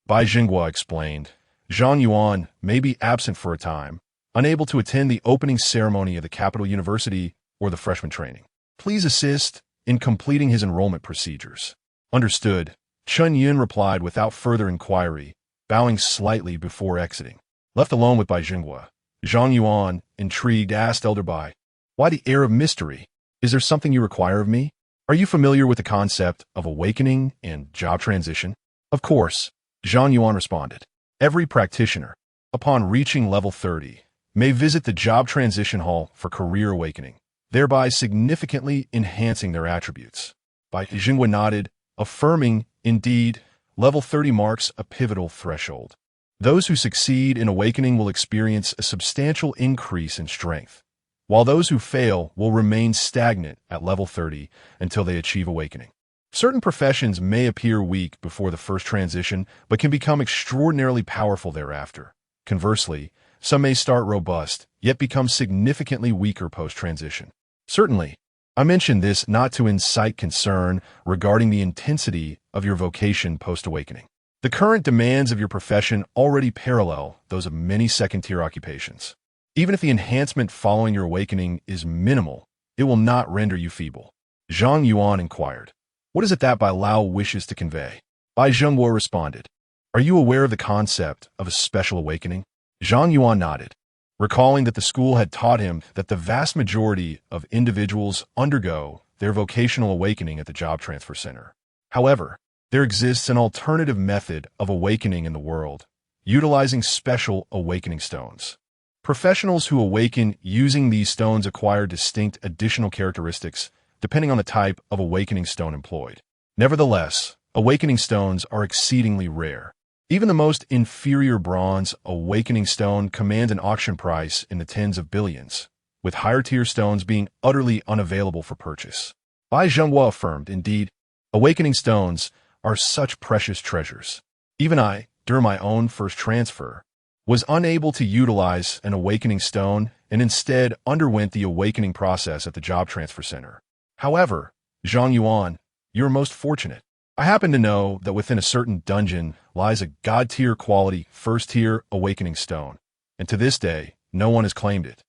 Bai Zhenghua explained, Zhang Yuan may be absent for a time, unable to attend the opening ceremony of the capital university or the freshman training. Please assist in completing his enrollment procedures. Understood, Chun Yun replied without further inquiry, bowing slightly before exiting. Left alone with Bai Jingwa, Zhang Yuan, intrigued, asked Elder Bai, why the air of mystery? Is there something you require of me? Are you familiar with the concept of awakening and job transition? Of course, Zhang Yuan responded. Every practitioner, upon reaching level 30, may visit the job transition hall for career awakening, thereby significantly enhancing their attributes. Bai Jingwa nodded, affirming, indeed, level 30 marks a pivotal threshold. Those who succeed in awakening will experience a substantial increase in strength, while those who fail will remain stagnant at level 30 until they achieve awakening. Certain professions may appear weak before the first transition, but can become extraordinarily powerful thereafter. Conversely, some may start robust, yet become significantly weaker post-transition. Certainly, I mention this not to incite concern regarding the intensity of your vocation post-awakening. The current demands of your profession already parallel those of many second-tier occupations. Even if the enhancement following your awakening is minimal, it will not render you feeble. Zhang Yuan inquired, "What is it that Bai Lao wishes to convey?" Bai Zhengguo responded, "Are you aware of the concept of a special awakening?" Zhang Yuan nodded, recalling that the school had taught him that the vast majority of individuals undergo their vocational awakening at the Job Transfer Center. However, there exists an alternative method of awakening in the world, utilizing special awakening stones. Professionals who awaken using these stones acquire distinct additional characteristics depending on the type of awakening stone employed. Nevertheless, awakening stones are exceedingly rare. Even the most inferior bronze awakening stone commands an auction price in the tens of billions, with higher-tier stones being utterly unavailable for purchase. Bai Zhengguo affirmed, "Indeed, awakening stones are such precious treasures. Even I, during my own first transfer, was unable to utilize an awakening stone and instead underwent the awakening process at the Job Transfer Center. However, Zhang Yuan, you are most fortunate. I happen to know that within a certain dungeon lies a god-tier quality first-tier awakening stone, and to this day, no one has claimed it."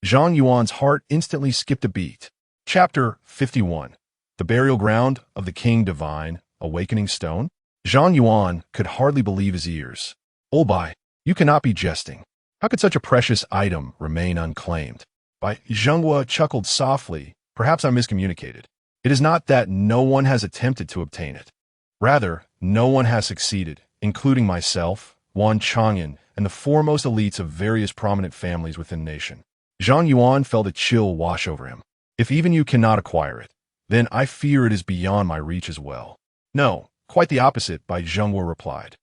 Zhang Yuan's heart instantly skipped a beat. Chapter 51. The Burial Ground of the King Divine Awakening Stone? Zhang Yuan could hardly believe his ears. "Old Bai, you cannot be jesting. How could such a precious item remain unclaimed?" Bai Zhengguo chuckled softly. "Perhaps I miscommunicated. It is not that no one has attempted to obtain it. Rather, no one has succeeded, including myself, Wan Chang'an, and the foremost elites of various prominent families within the nation." Zhang Yuan felt a chill wash over him. "If even you cannot acquire it, then I fear it is beyond my reach as well." "No, quite the opposite," Bai Zhengguo replied.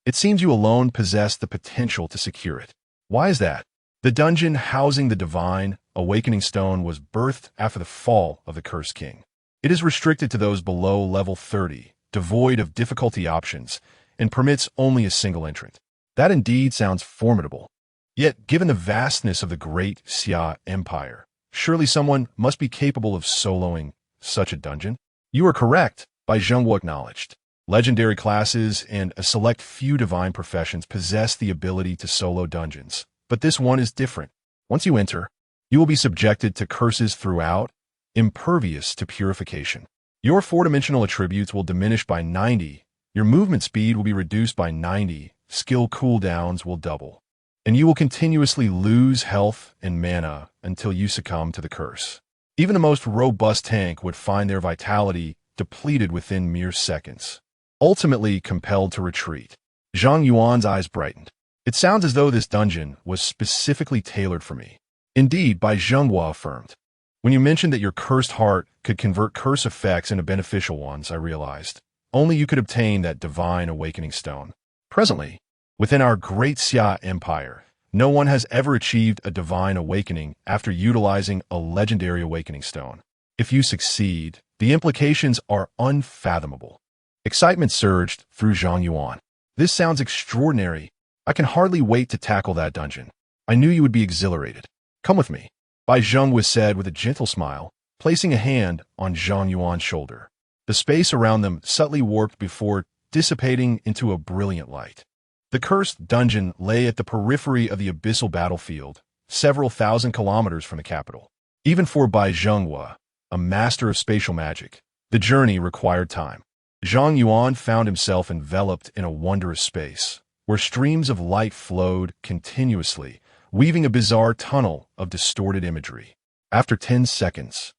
"It seems you alone possess the potential to secure it. Why is that?" The dungeon housing the divine awakening stone was birthed after the fall of the Cursed King. It is restricted to those below level 30, devoid of difficulty options, and permits only a single entrant. That indeed sounds formidable. Yet, given the vastness of the great Xia Empire, surely someone must be capable of soloing such a dungeon? "You are correct," Bai Zhengguo acknowledged. "Legendary classes and a select few divine professions possess the ability to solo dungeons, but this one is different. Once you enter, you will be subjected to curses throughout, impervious to purification. Your four-dimensional attributes will diminish by 90, your movement speed will be reduced by 90, skill cooldowns will double, and you will continuously lose health and mana until you succumb to the curse. Even the most robust tank would find their vitality depleted within mere seconds, ultimately compelled to retreat." Zhang Yuan's eyes brightened. "It sounds as though this dungeon was specifically tailored for me." "Indeed," Bai Zhengguo affirmed. "When you mentioned that your cursed heart could convert curse effects into beneficial ones, I realized only you could obtain that divine awakening stone. Presently, within our great Xia Empire, no one has ever achieved a divine awakening after utilizing a legendary awakening stone. If you succeed, the implications are unfathomable." Excitement surged through Zhang Yuan. "This sounds extraordinary. I can hardly wait to tackle that dungeon. I knew you would be exhilarated. Come with me," Bai Zhengguo said with a gentle smile, placing a hand on Zhang Yuan's shoulder. The space around them subtly warped before dissipating into a brilliant light. The cursed dungeon lay at the periphery of the abyssal battlefield, several thousand kilometers from the capital. Even for Bai Zhengguo, a master of spatial magic, the journey required time. Zhang Yuan found himself enveloped in a wondrous space, where streams of light flowed continuously, weaving a bizarre tunnel of distorted imagery. After 10 seconds,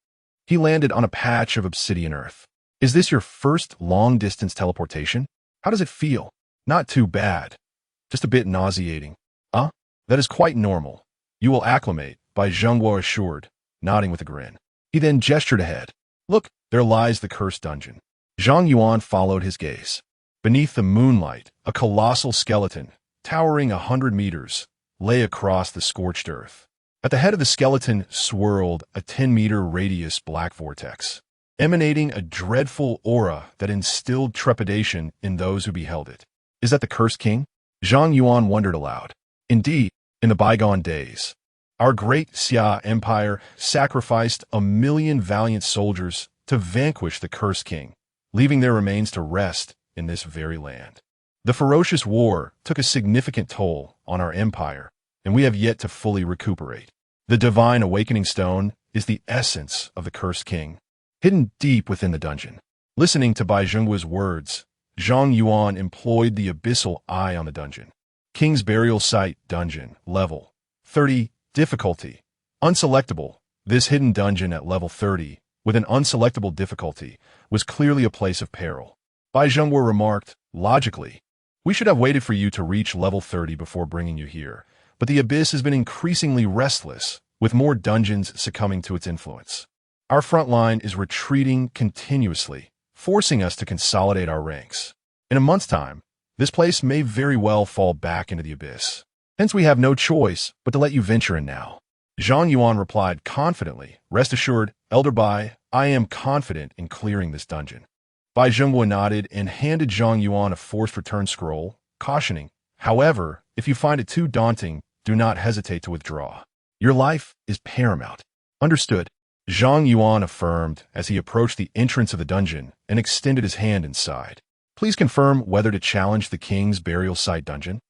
he landed on a patch of obsidian earth. "Is this your first long-distance teleportation? How does it feel?" "Not too bad. Just a bit nauseating." That is quite normal. You will acclimate," Bai Zhengguo assured, nodding with a grin. He then gestured ahead. "Look, there lies the cursed dungeon." Zhang Yuan followed his gaze. Beneath the moonlight, a colossal skeleton, towering 100 meters, lay across the scorched earth. At the head of the skeleton swirled a 10-meter radius black vortex, emanating a dreadful aura that instilled trepidation in those who beheld it. "Is that the Cursed King?" Zhang Yuan wondered aloud. "Indeed, In the bygone days, our great Xia Empire sacrificed 1,000,000 valiant soldiers to vanquish the cursed king, leaving their remains to rest in this very land. The ferocious war took a significant toll on our empire, and we have yet to fully recuperate. The divine awakening stone is the essence of the cursed king, hidden deep within the dungeon. Listening to Bai Zhengguo's words, Zhang Yuan employed the abyssal eye on the dungeon. King's Burial Site Dungeon, level 30, difficulty, unselectable. This hidden dungeon at level 30, with an unselectable difficulty, was clearly a place of peril. Bai Zhengguo remarked, logically, we should have waited for you to reach level 30 before bringing you here, but the abyss has been increasingly restless, with more dungeons succumbing to its influence. Our front line is retreating continuously, forcing us to consolidate our ranks. In a month's time, this place may very well fall back into the abyss. Hence we have no choice but to let you venture in now. Zhang Yuan replied confidently, rest assured, Elder Bai, I am confident in clearing this dungeon. Bai Zhengguo nodded and handed Zhang Yuan a forced return scroll, cautioning, however, if you find it too daunting, do not hesitate to withdraw. Your life is paramount. Understood. Zhang Yuan affirmed as he approached the entrance of the dungeon and extended his hand inside. Please confirm whether to challenge the King's Burial Site dungeon.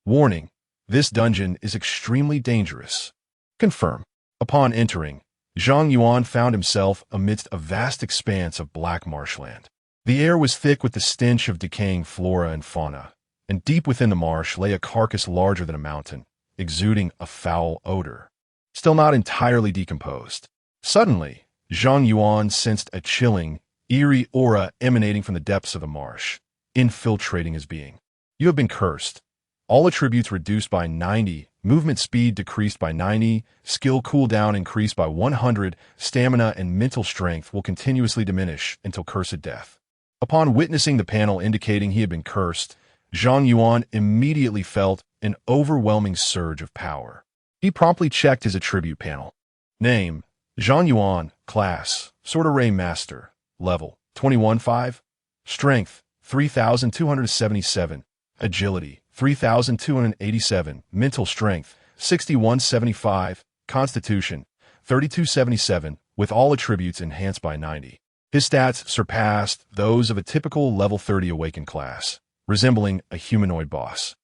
Warning, this dungeon is extremely dangerous. Confirm. Upon entering, Zhang Yuan found himself amidst a vast expanse of black marshland. The air was thick with the stench of decaying flora and fauna, and deep within the marsh lay a carcass larger than a mountain, exuding a foul odor. Still not entirely decomposed. Suddenly, Zhang Yuan sensed a chilling, eerie aura emanating from the depths of the marsh, infiltrating his being. You have been cursed. All attributes reduced by 90, movement speed decreased by 90, skill cooldown increased by 100, stamina and mental strength will continuously diminish until cursed death. Upon witnessing the panel indicating he had been cursed, Zhang Yuan immediately felt an overwhelming surge of power. He promptly checked his attribute panel. Name, Zhang Yuan, class, Sword Array Master, level 21-5, strength 3,277, agility 3,287, mental strength 6,175, constitution 3,277, with all attributes enhanced by 90. His stats surpassed those of a typical level 30 awakened class, resembling a humanoid boss.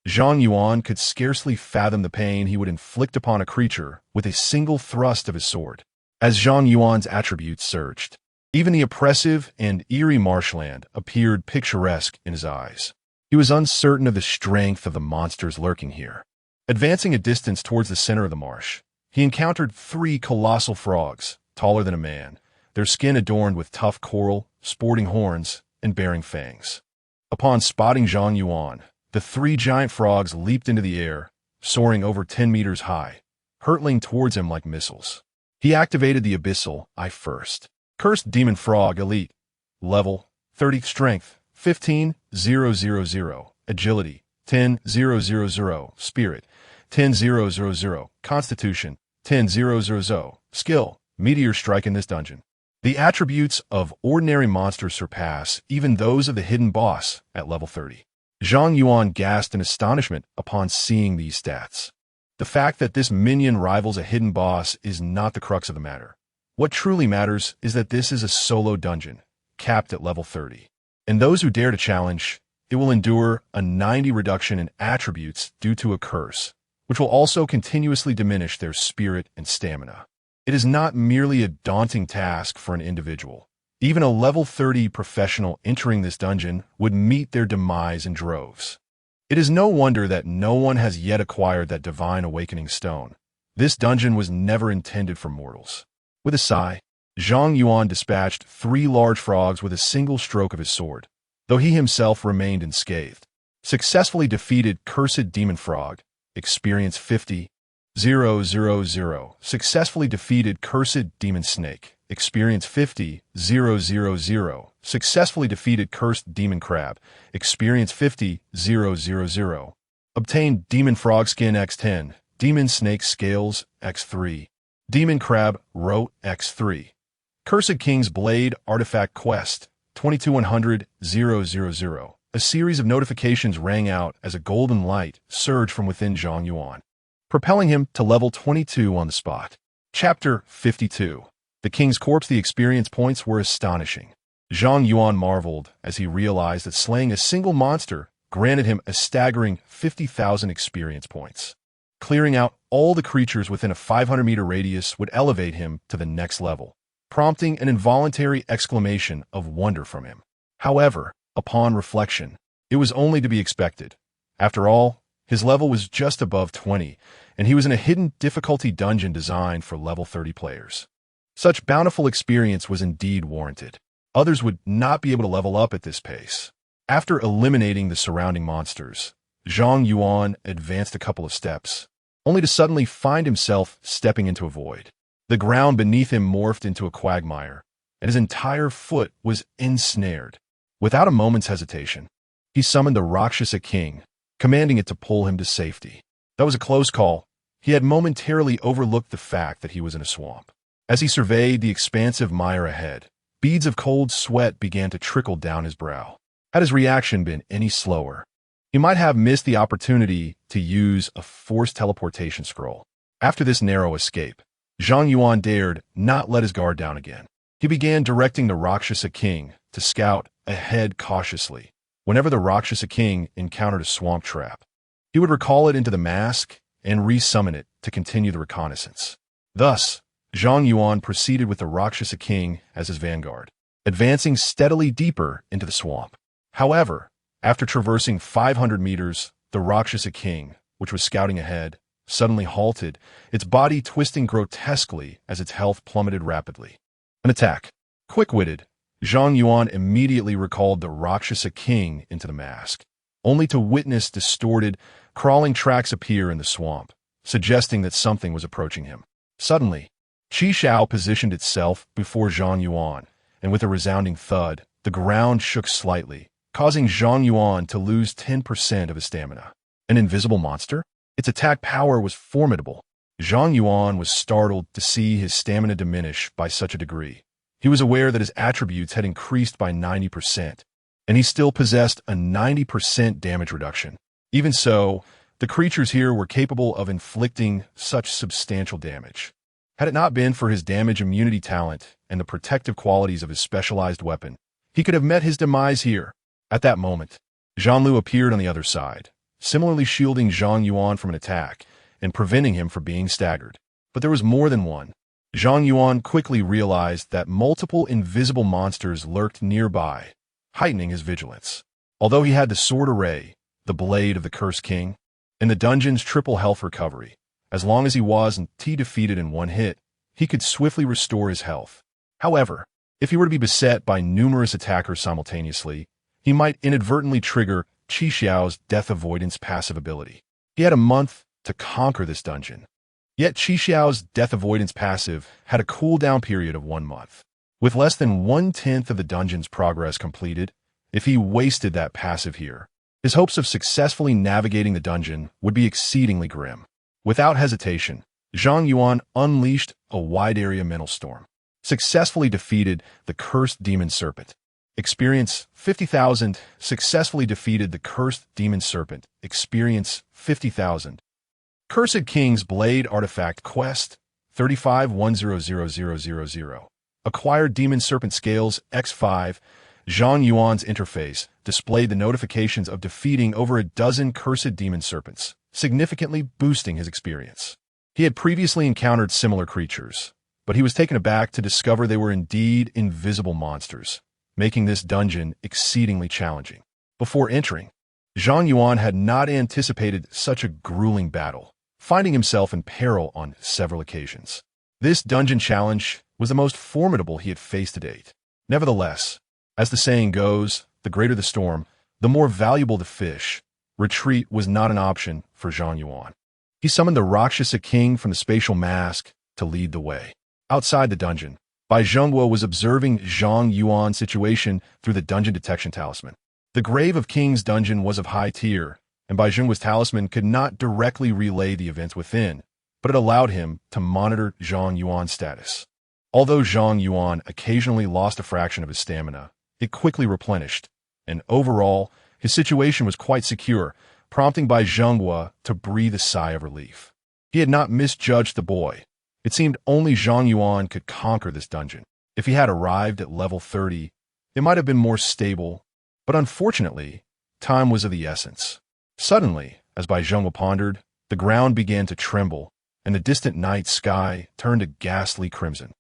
Zhang Yuan could scarcely fathom the pain he would inflict upon a creature with a single thrust of his sword. As Zhang Yuan's attributes surged, even the oppressive and eerie marshland appeared picturesque in his eyes. He was uncertain of the strength of the monsters lurking here. Advancing a distance towards the center of the marsh, he encountered 3 colossal frogs, taller than a man, their skin adorned with tough coral, sporting horns, and bearing fangs. Upon spotting Zhang Yuan, the 3 giant frogs leaped into the air, soaring over 10 meters high, hurtling towards him like missiles. He activated the abyssal eye first. Cursed Demon Frog Elite. Level 30, strength 15,000, agility 10,000, spirit 10,000, constitution 10,000, skill meteor strike in this dungeon. The attributes of ordinary monsters surpass even those of the hidden boss at level 30. Zhang Yuan gasped in astonishment upon seeing these stats. The fact that this minion rivals a hidden boss is not the crux of the matter. What truly matters is that this is a solo dungeon, capped at level 30. And those who dare to challenge, it will endure a 90 reduction in attributes due to a curse, which will also continuously diminish their spirit and stamina. It is not merely a daunting task for an individual. Even a level 30 professional entering this dungeon would meet their demise in droves. It is no wonder that no one has yet acquired that divine awakening stone. This dungeon was never intended for mortals. With a sigh, Zhang Yuan dispatched 3 large frogs with a single stroke of his sword, though he himself remained unscathed. Successfully defeated Cursed Demon Frog, experience 50,000. Successfully defeated Cursed Demon Snake, experience 50,000. Successfully defeated Cursed Demon Crab, experience 50,000. Obtained Demon Frog Skin X10, Demon Snake Scales X3, Demon Crab Rote X3. Cursed King's Blade Artifact Quest 22,100,000. A series of notifications rang out as a golden light surged from within Zhang Yuan. propelling him to level 22 on the spot. Chapter 52. The King's Corpse. The experience points were astonishing. Zhang Yuan marveled as he realized that slaying a single monster granted him a staggering 50,000 experience points. Clearing out all the creatures within a 500-meter radius would elevate him to the next level, prompting an involuntary exclamation of wonder from him. However, upon reflection, it was only to be expected. After all, his level was just above 20, and he was in a hidden difficulty dungeon designed for level 30 players. Such bountiful experience was indeed warranted. Others would not be able to level up at this pace. After eliminating the surrounding monsters, Zhang Yuan advanced a couple of steps, only to suddenly find himself stepping into a void. The ground beneath him morphed into a quagmire, and his entire foot was ensnared. Without a moment's hesitation, he summoned the Rakshasa King, commanding it to pull him to safety. That was a close call. He had momentarily overlooked the fact that he was in a swamp. As he surveyed the expansive mire ahead, beads of cold sweat began to trickle down his brow. Had his reaction been any slower, he might have missed the opportunity to use a forced teleportation scroll. After this narrow escape, Zhang Yuan dared not let his guard down again. He began directing the Rakshasa King to scout ahead cautiously. Whenever the Rakshasa King encountered a swamp trap, he would recall it into the mask and resummon it to continue the reconnaissance. Thus, Zhang Yuan proceeded with the Rakshasa King as his vanguard, advancing steadily deeper into the swamp. However, after traversing 500 meters, the Rakshasa King, which was scouting ahead, suddenly halted, its body twisting grotesquely as its health plummeted rapidly. An attack. Quick-witted, Zhang Yuan immediately recalled the Rakshasa King into the mask, only to witness distorted, crawling tracks appear in the swamp, suggesting that something was approaching him. Suddenly, Qi Xiao positioned itself before Zhang Yuan, and with a resounding thud, the ground shook slightly, causing Zhang Yuan to lose 10% of his stamina. An invisible monster? Its attack power was formidable. Zhang Yuan was startled to see his stamina diminish by such a degree. He was aware that his attributes had increased by 90%, and he still possessed a 90% damage reduction. Even so, the creatures here were capable of inflicting such substantial damage. Had it not been for his damage immunity talent and the protective qualities of his specialized weapon, he could have met his demise here. At that moment, Zhang Lu appeared on the other side, similarly shielding Zhang Yuan from an attack and preventing him from being staggered. But there was more than one. Zhang Yuan quickly realized that multiple invisible monsters lurked nearby, heightening his vigilance. Although he had the sword array, the blade of the Cursed King, and the dungeon's triple health recovery, as long as he wasn't defeated in one hit, he could swiftly restore his health. However, if he were to be beset by numerous attackers simultaneously, he might inadvertently trigger Qi Xiao's death avoidance passive ability. He had a month to conquer this dungeon. Yet Qi Xiao's death avoidance passive had a cooldown period of 1 month. With less than 1/10 of the dungeon's progress completed, if he wasted that passive here, his hopes of successfully navigating the dungeon would be exceedingly grim. Without hesitation, Zhang Yuan unleashed a wide-area mental storm, successfully defeated the Cursed Demon Serpent. Experience 50,000. Successfully defeated the Cursed Demon Serpent. Experience 50,000. Cursed King's Blade Artifact Quest 35100000. Acquired Demon Serpent Scales X5. Zhang Yuan's interface displayed the notifications of defeating over a dozen Cursed Demon Serpents, significantly boosting his experience. He had previously encountered similar creatures, but he was taken aback to discover they were indeed invisible monsters, making this dungeon exceedingly challenging. Before entering, Zhang Yuan had not anticipated such a grueling battle, finding himself in peril on several occasions. This dungeon challenge was the most formidable he had faced to date. Nevertheless, as the saying goes, the greater the storm, the more valuable the fish. Retreat was not an option for Zhang Yuan. He summoned the Rakshasa King from the spatial mask to lead the way. Outside the dungeon, Bai Zhengguo was observing Zhang Yuan's situation through the dungeon detection talisman. The Grave of Kings dungeon was of high tier, and Bai Zhengguo's talisman could not directly relay the events within, but it allowed him to monitor Zhang Yuan's status. Although Zhang Yuan occasionally lost a fraction of his stamina, it quickly replenished, and overall, his situation was quite secure, prompting Bai Zhengguo to breathe a sigh of relief. He had not misjudged the boy. It seemed only Zhang Yuan could conquer this dungeon. If he had arrived at level 30, it might have been more stable, but unfortunately, time was of the essence. Suddenly, as Bai Zheng pondered, the ground began to tremble, and the distant night sky turned a ghastly crimson.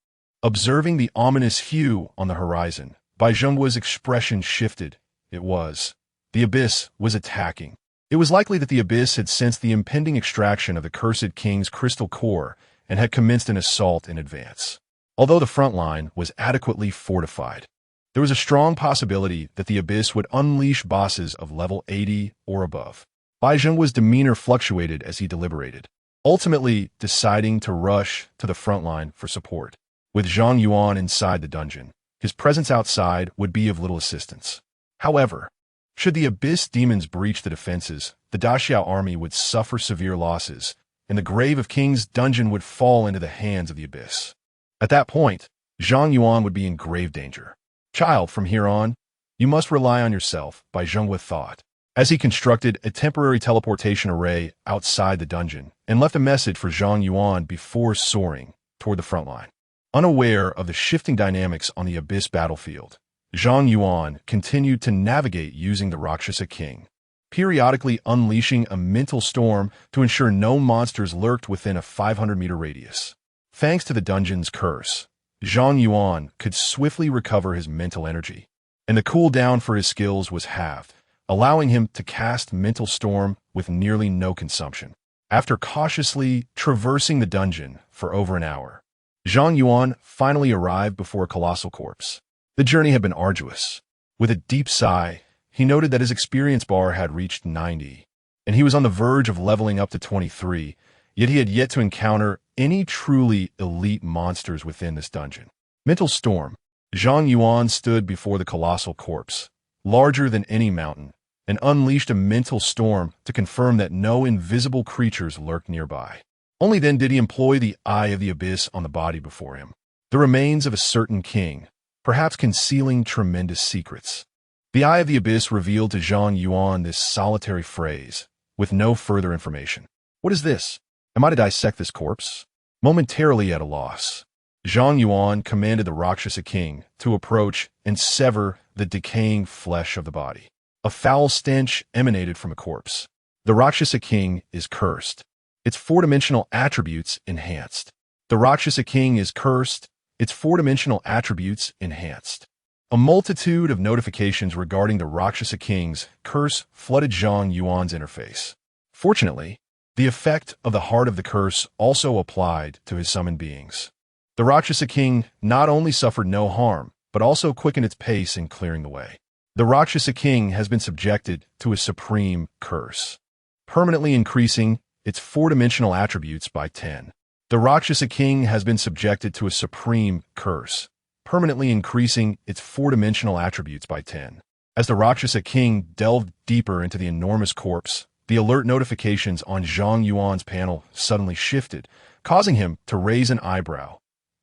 Observing the ominous hue on the horizon, Bai Zheng's expression shifted. The abyss was attacking. It was likely that the abyss had sensed the impending extraction of the cursed king's crystal core and had commenced an assault in advance. Although the front line was adequately fortified, there was a strong possibility that the abyss would unleash bosses of level 80 or above. Bai Zheng's demeanor fluctuated as he deliberated, ultimately deciding to rush to the front line for support. With Zhang Yuan inside the dungeon, his presence outside would be of little assistance. However, should the abyss demons breach the defenses, the Daxiao army would suffer severe losses, and the Grave of Kings dungeon would fall into the hands of the abyss. At that point, Zhang Yuan would be in grave danger. "Child, from here on, you must rely on yourself," Bai Zheng thought, as he constructed a temporary teleportation array outside the dungeon and left a message for Zhang Yuan before soaring toward the front line. Unaware of the shifting dynamics on the abyss battlefield, Zhang Yuan continued to navigate using the Rakshasa King, periodically unleashing a mental storm to ensure no monsters lurked within a 500-meter radius. Thanks to the dungeon's curse, Zhang Yuan could swiftly recover his mental energy, and the cooldown for his skills was halved, allowing him to cast Mental Storm with nearly no consumption. After cautiously traversing the dungeon for over an hour, Zhang Yuan finally arrived before a colossal corpse. The journey had been arduous. With a deep sigh, he noted that his experience bar had reached 90, and he was on the verge of leveling up to 23, yet he had yet to encounter any truly elite monsters within this dungeon. Mental Storm. Zhang Yuan stood before the colossal corpse, larger than any mountain, and unleashed a mental storm to confirm that no invisible creatures lurked nearby. Only then did he employ the Eye of the Abyss on the body before him, the remains of a certain king, perhaps concealing tremendous secrets. The Eye of the Abyss revealed to Zhang Yuan this solitary phrase, with no further information. "What is this? Am I to dissect this corpse?" Momentarily at a loss, Zhang Yuan commanded the Rakshasa King to approach and sever the decaying flesh of the body. A foul stench emanated from a corpse. The Rakshasa King is cursed. Its four-dimensional attributes enhanced. The Rakshasa King is cursed. Its four-dimensional attributes enhanced. A multitude of notifications regarding the Rakshasa King's curse flooded Zhang Yuan's interface. Fortunately, the effect of the heart of the curse also applied to his summoned beings. The Rakshasa King not only suffered no harm, but also quickened its pace in clearing the way. The Rakshasa King has been subjected to a supreme curse, permanently increasing its four-dimensional attributes by 10. The Rakshasa King has been subjected to a supreme curse, permanently increasing its four-dimensional attributes by 10. As the Rakshasa King delved deeper into the enormous corpse, the alert notifications on Zhang Yuan's panel suddenly shifted, causing him to raise an eyebrow.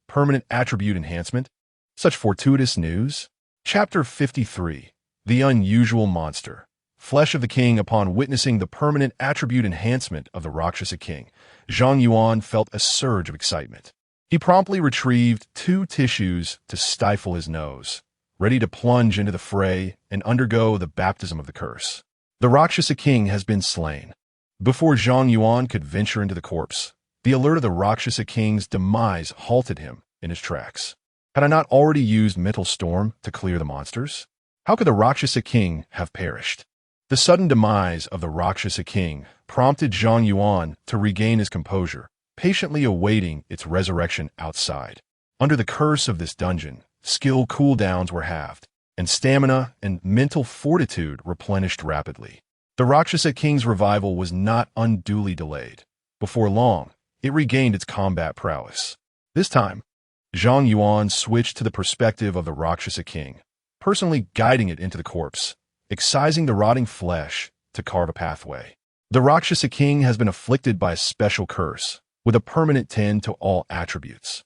Permanent attribute enhancement? Such fortuitous news? Chapter 53. The Unusual Monster. Flesh of the King. Upon witnessing the permanent attribute enhancement of the Rakshasa King, Zhang Yuan felt a surge of excitement. He promptly retrieved 2 tissues to stifle his nose, ready to plunge into the fray and undergo the baptism of the curse. The Rakshasa King has been slain. Before Zhang Yuan could venture into the corpse, the alert of the Rakshasa King's demise halted him in his tracks. Had I not already used Mental Storm to clear the monsters? How could the Rakshasa King have perished? The sudden demise of the Rakshasa King prompted Zhang Yuan to regain his composure, patiently awaiting its resurrection outside. Under the curse of this dungeon, skill cooldowns were halved, and stamina and mental fortitude replenished rapidly. The Rakshasa King's revival was not unduly delayed. Before long, it regained its combat prowess. This time, Zhang Yuan switched to the perspective of the Rakshasa King, personally guiding it into the corpse, excising the rotting flesh to carve a pathway. The Rakshasa King has been afflicted by a special curse, with a permanent 10 to all attributes.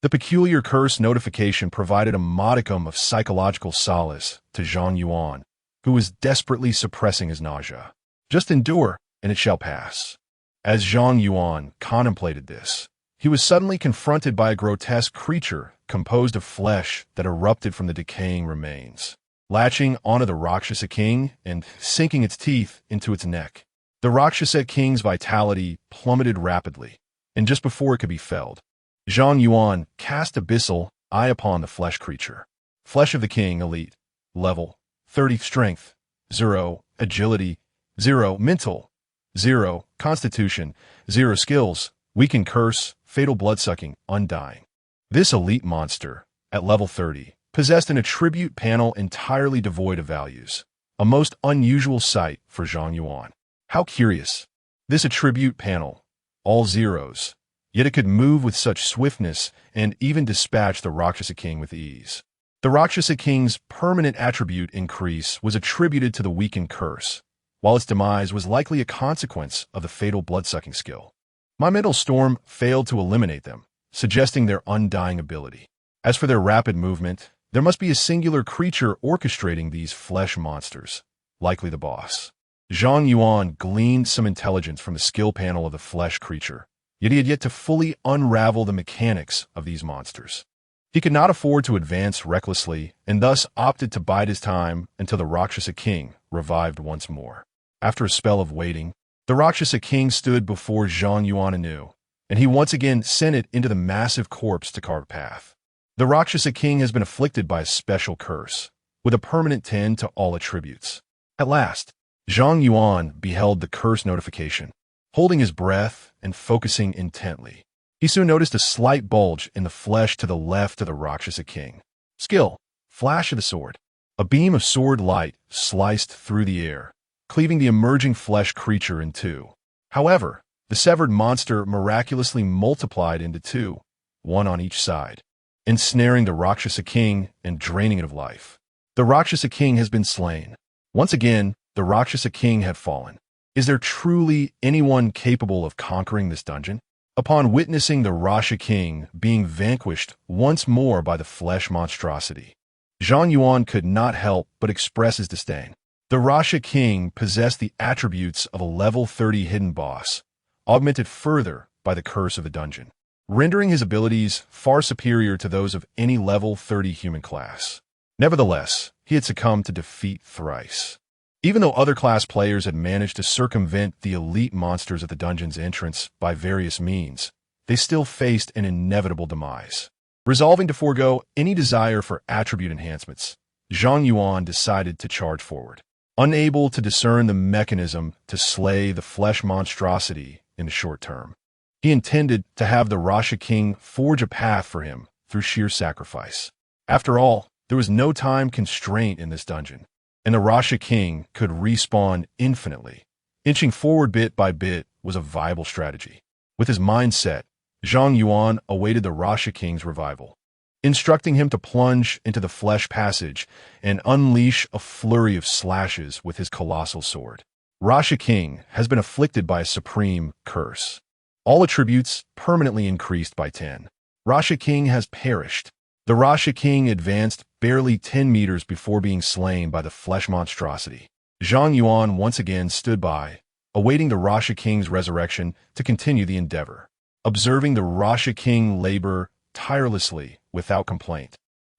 The peculiar curse notification provided a modicum of psychological solace to Zhang Yuan, who was desperately suppressing his nausea. Just endure, and it shall pass. As Zhang Yuan contemplated this, he was suddenly confronted by a grotesque creature composed of flesh that erupted from the decaying remains, latching onto the Rakshasa king and sinking its teeth into its neck. The Rakshasa king's vitality plummeted rapidly, and just before it could be felled, Zhang Yuan cast abyssal eye upon the flesh creature. Flesh of the king, elite, level 30, strength 0, agility 0, mental 0, constitution 0, skills, weaken curse, fatal bloodsucking, undying. This elite monster, at level 30, possessed an attribute panel entirely devoid of values, a most unusual sight for Zhang Yuan. How curious. This attribute panel, all zeros, yet it could move with such swiftness and even dispatch the Rakshasa king with ease. The Rakshasa king's permanent attribute increase was attributed to the weakened curse, while its demise was likely a consequence of the fatal bloodsucking skill. My mental storm failed to eliminate them, suggesting their undying ability. As for their rapid movement, there must be a singular creature orchestrating these flesh monsters, likely the boss. Zhang Yuan gleaned some intelligence from the skill panel of the flesh creature, yet he had yet to fully unravel the mechanics of these monsters. He could not afford to advance recklessly, and thus opted to bide his time until the Rakshasa king revived once more. After a spell of waiting, the Rakshasa king stood before Zhang Yuan anew, and he once again sent it into the massive corpse to carve a path. The Rakshasa king has been afflicted by a special curse, with a permanent 10 to all attributes. At last, Zhang Yuan beheld the curse notification. Holding his breath and focusing intently, he soon noticed a slight bulge in the flesh to the left of the Rakshasa king. Skill, flash of the sword. A beam of sword light sliced through the air, cleaving the emerging flesh creature in two. However, the severed monster miraculously multiplied into two, one on each side, ensnaring the Rakshasa king and draining it of life. The Rakshasa king has been slain. Once again, the Rakshasa king had fallen. Is there truly anyone capable of conquering this dungeon? Upon witnessing the Rakshasa king being vanquished once more by the flesh monstrosity, Zhang Yuan could not help but express his disdain. The Rakshasa king possessed the attributes of a level 30 hidden boss, augmented further by the curse of the dungeon, rendering his abilities far superior to those of any level 30 human class. Nevertheless, he had succumbed to defeat thrice. Even though other class players had managed to circumvent the elite monsters at the dungeon's entrance by various means, they still faced an inevitable demise. Resolving to forego any desire for attribute enhancements, Zhang Yuan decided to charge forward. Unable to discern the mechanism to slay the flesh monstrosity in the short term, he intended to have the Rakshasa king forge a path for him through sheer sacrifice. After all, there was no time constraint in this dungeon, and the Rakshasa king could respawn infinitely. Inching forward bit by bit was a viable strategy. With his mind set, Zhang Yuan awaited the Rakshasa king's revival, instructing him to plunge into the flesh passage and unleash a flurry of slashes with his colossal sword. Rakshasa king has been afflicted by a supreme curse. All attributes permanently increased by 10. Rakshasa king has perished. The Rakshasa king advanced barely 10 meters before being slain by the flesh monstrosity. Zhang Yuan once again stood by, awaiting the Rakshasa king's resurrection to continue the endeavor. Observing the Rakshasa king labor tirelessly without complaint,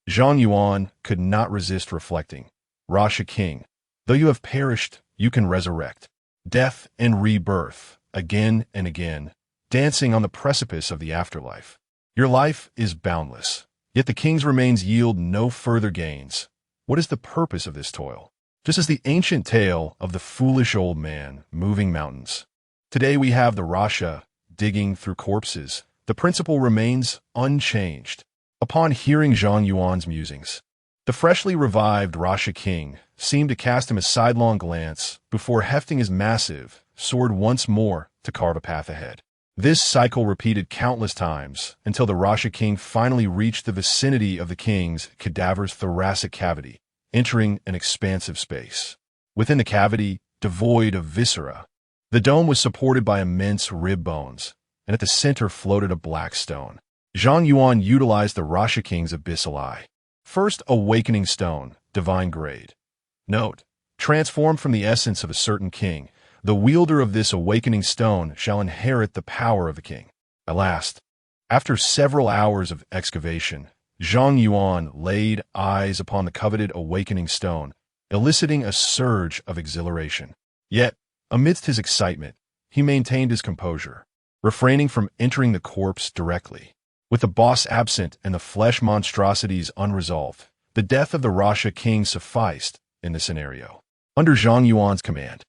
Zhang Yuan could not resist reflecting. Rakshasa king, though you have perished, you can resurrect. Death and rebirth, again and again, dancing on the precipice of the afterlife. Your life is boundless. Yet the king's remains yield no further gains. What is the purpose of this toil? Just as the ancient tale of the foolish old man moving mountains. Today we have the Rakshasa digging through corpses. The principle remains unchanged. Upon hearing Zhang Yuan's musings, the freshly revived Rakshasa king seemed to cast him a sidelong glance before hefting his massive sword once more to carve a path ahead. This cycle repeated countless times until the Rakshasa king finally reached the vicinity of the king's cadaver's thoracic cavity, entering an expansive space. Within the cavity, devoid of viscera, the dome was supported by immense rib bones, and at the center floated a black stone. Zhang Yuan utilized the Rakshasa king's abyssal eye. First, awakening stone, divine grade. Note, transformed from the essence of a certain king, The wielder of this awakening stone shall inherit the power of the king. At last, after several hours of excavation, Zhang Yuan laid eyes upon the coveted awakening stone, eliciting a surge of exhilaration. Yet, amidst his excitement, he maintained his composure, refraining from entering the corpse directly. With the boss absent and the flesh monstrosities unresolved, the death of the Rasha king sufficed in this scenario. Under Zhang Yuan's command,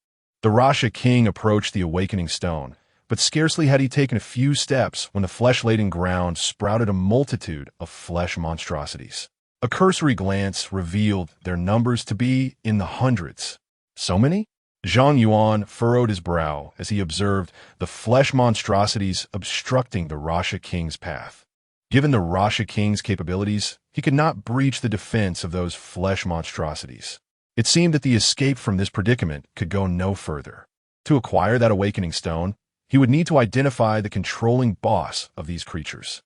the Rasha king approached the awakening stone, but scarcely had he taken a few steps when the flesh-laden ground sprouted a multitude of flesh monstrosities. A cursory glance revealed their numbers to be in the hundreds. So many? Zhang Yuan furrowed his brow as he observed the flesh monstrosities obstructing the Rasha king's path. Given the Rasha king's capabilities, he could not breach the defense of those flesh monstrosities. It seemed that the escape from this predicament could go no further. To acquire that awakening stone, he would need to identify the controlling boss of these creatures.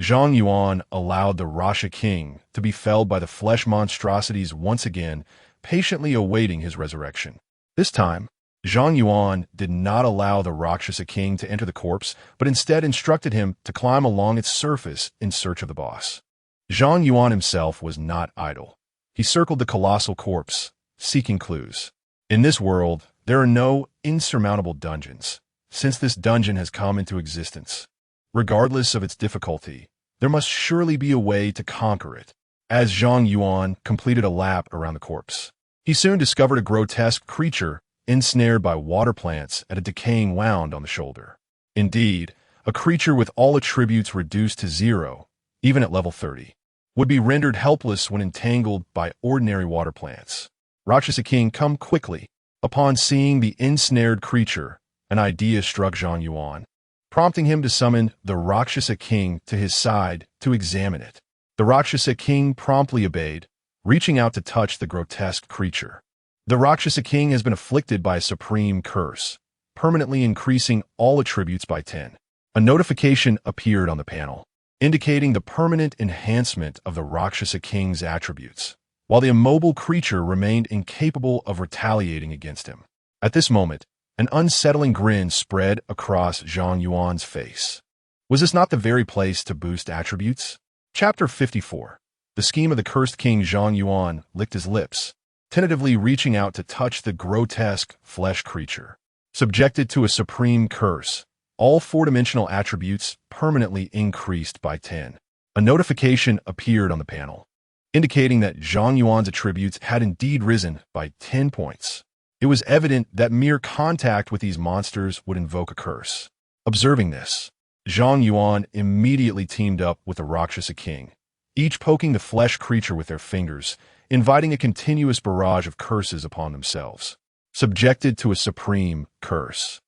Zhang Yuan allowed the Rasha king to be felled by the flesh monstrosities once again, patiently awaiting his resurrection. This time, Zhang Yuan did not allow the Rakshasa king to enter the corpse, but instead instructed him to climb along its surface in search of the boss. Zhang Yuan himself was not idle. He circled the colossal corpse, seeking clues. In this world, there are no insurmountable dungeons, since this dungeon has come into existence. Regardless of its difficulty, there must surely be a way to conquer it. As Zhang Yuan completed a lap around the corpse, he soon discovered a grotesque creature ensnared by water plants at a decaying wound on the shoulder. Indeed, a creature with all attributes reduced to 0, even at level 30, would be rendered helpless when entangled by ordinary water plants. Rakshasa King, come quickly. Upon seeing the ensnared creature, an idea struck Zhang Yuan, prompting him to summon the Rakshasa King to his side to examine it. The Rakshasa King promptly obeyed, reaching out to touch the grotesque creature. The Rakshasa King has been afflicted by a supreme curse, permanently increasing all attributes by 10. A notification appeared on the panel, indicating the permanent enhancement of the Rakshasa King's attributes, while the immobile creature remained incapable of retaliating against him. At this moment, an unsettling grin spread across Zhang Yuan's face. Was this not the very place to boost attributes? Chapter 54. The scheme of the cursed king. Zhang Yuan licked his lips, tentatively reaching out to touch the grotesque flesh creature. Subjected to a supreme curse, all four-dimensional attributes permanently increased by 10. A notification appeared on the panel, indicating that Zhang Yuan's attributes had indeed risen by 10 points. It was evident that mere contact with these monsters would invoke a curse. Observing this, Zhang Yuan immediately teamed up with the Rakshasa King, each poking the flesh creature with their fingers, inviting a continuous barrage of curses upon themselves. Subjected to a supreme curse,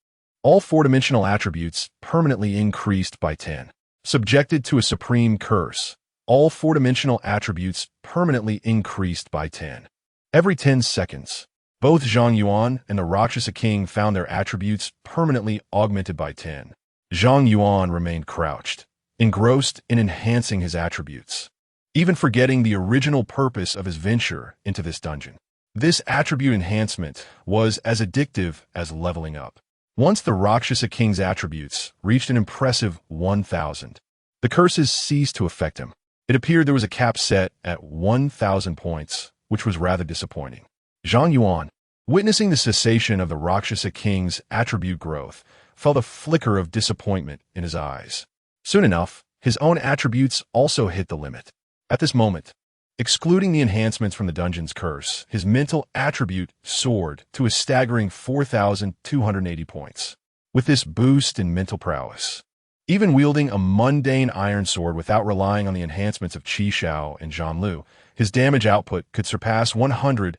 all four-dimensional attributes permanently increased by 10. Subjected to a supreme curse, all four-dimensional attributes permanently increased by 10. Every 10 seconds, both Zhang Yuan and the Rakshasa King found their attributes permanently augmented by 10. Zhang Yuan remained crouched, engrossed in enhancing his attributes, even forgetting the original purpose of his venture into this dungeon. This attribute enhancement was as addictive as leveling up. Once the Rakshasa King's attributes reached an impressive 1,000, the curses ceased to affect him. It appeared there was a cap set at 1,000 points, which was rather disappointing. Zhang Yuan, witnessing the cessation of the Rakshasa King's attribute growth, felt a flicker of disappointment in his eyes. Soon enough, his own attributes also hit the limit. At this moment, excluding the enhancements from the dungeon's curse, his mental attribute soared to a staggering 4,280 points. With this boost in mental prowess, even wielding a mundane iron sword without relying on the enhancements of Qi Shao and Zhan Lu, his damage output could surpass 100,000.